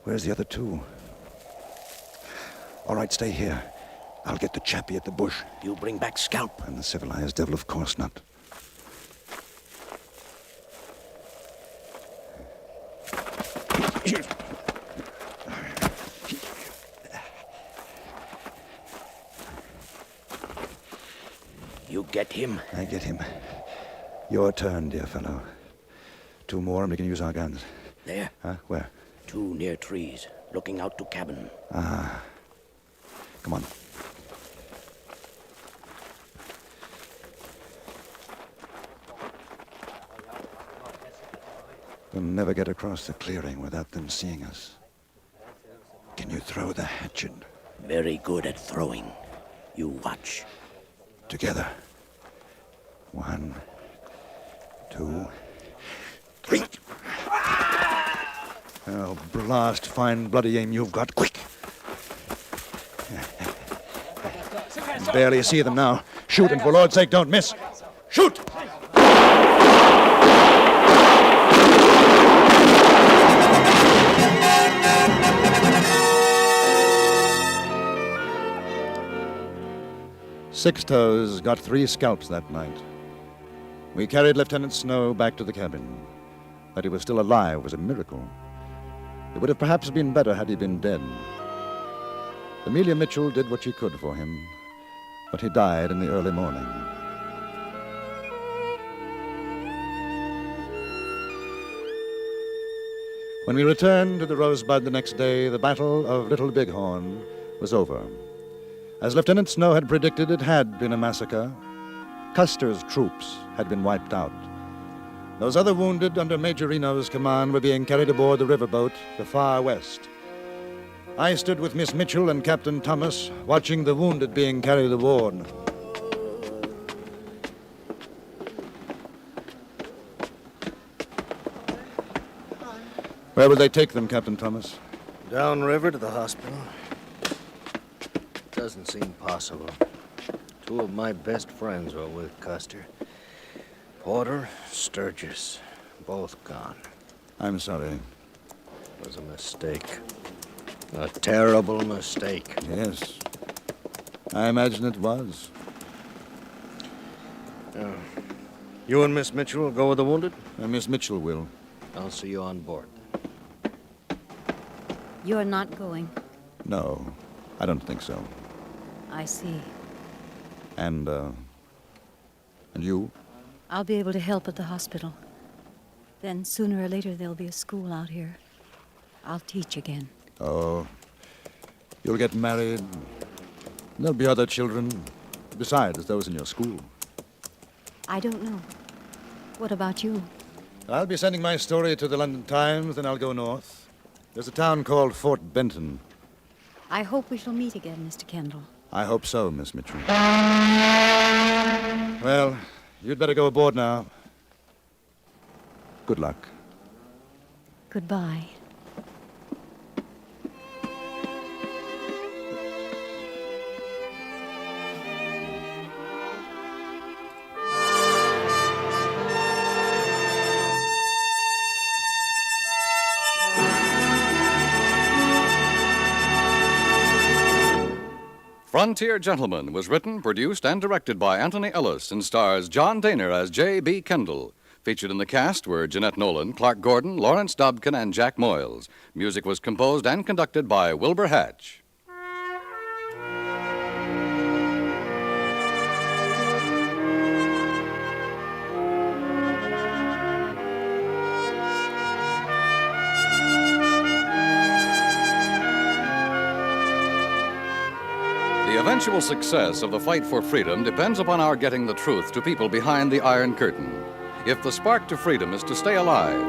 Where's the other two? All right, stay here. I'll get the chappie at the bush. You bring back scalp. And the civilized devil, of course not. You get him? I get him. Your turn, dear fellow. Two more and we can use our guns. There. Huh? Where? Two near trees, looking out to cabin. Ah. Come on. We'll never get across the clearing without them seeing us. Can you throw the hatchet? Very good at throwing. You watch. Together. 1, 2, 3. Oh, blast. Fine bloody aim you've got. Quick. Barely see them now. Shoot, and for Lord's sake, don't miss. Shoot! Six Toes got 3 scalps that night. We carried Lieutenant Snow back to the cabin. That he was still alive was a miracle. It would have perhaps been better had he been dead. Amelia Mitchell did what she could for him, but he died in the early morning. When we returned to the Rosebud the next day, the Battle of Little Bighorn was over. As Lieutenant Snow had predicted, it had been a massacre. Custer's troops had been wiped out. Those other wounded under Major Reno's command were being carried aboard the riverboat, the Far West. I stood with Miss Mitchell and Captain Thomas, watching the wounded being carried aboard. Where will they take them, Captain Thomas? Downriver to the hospital. Doesn't seem possible. 2 of my best friends were with Custer. Porter, Sturgis, both gone. I'm sorry. It was a mistake. A terrible mistake. Yes. I imagine it was. You and Miss Mitchell will go with the wounded? Miss Mitchell will. I'll see you on board. You're not going. No, I don't think so. I see. And you? I'll be able to help at the hospital. Then sooner or later there'll be a school out here. I'll teach again. Oh, you'll get married. There'll be other children, besides those in your school. I don't know. What about you? I'll be sending my story to the London Times, then I'll go north. There's a town called Fort Benton. I hope we shall meet again, Mr. Kendall. I hope so, Miss Mitchell. Well, you'd better go aboard now. Good luck. Goodbye. Frontier Gentleman was written, produced, and directed by Anthony Ellis and stars John Dehner as J.B. Kendall. Featured in the cast were Jeanette Nolan, Clark Gordon, Lawrence Dobkin, and Jack Moyles. Music was composed and conducted by Wilbur Hatch. The eventual success of the fight for freedom depends upon our getting the truth to people behind the Iron Curtain. If the spark to freedom is to stay alive,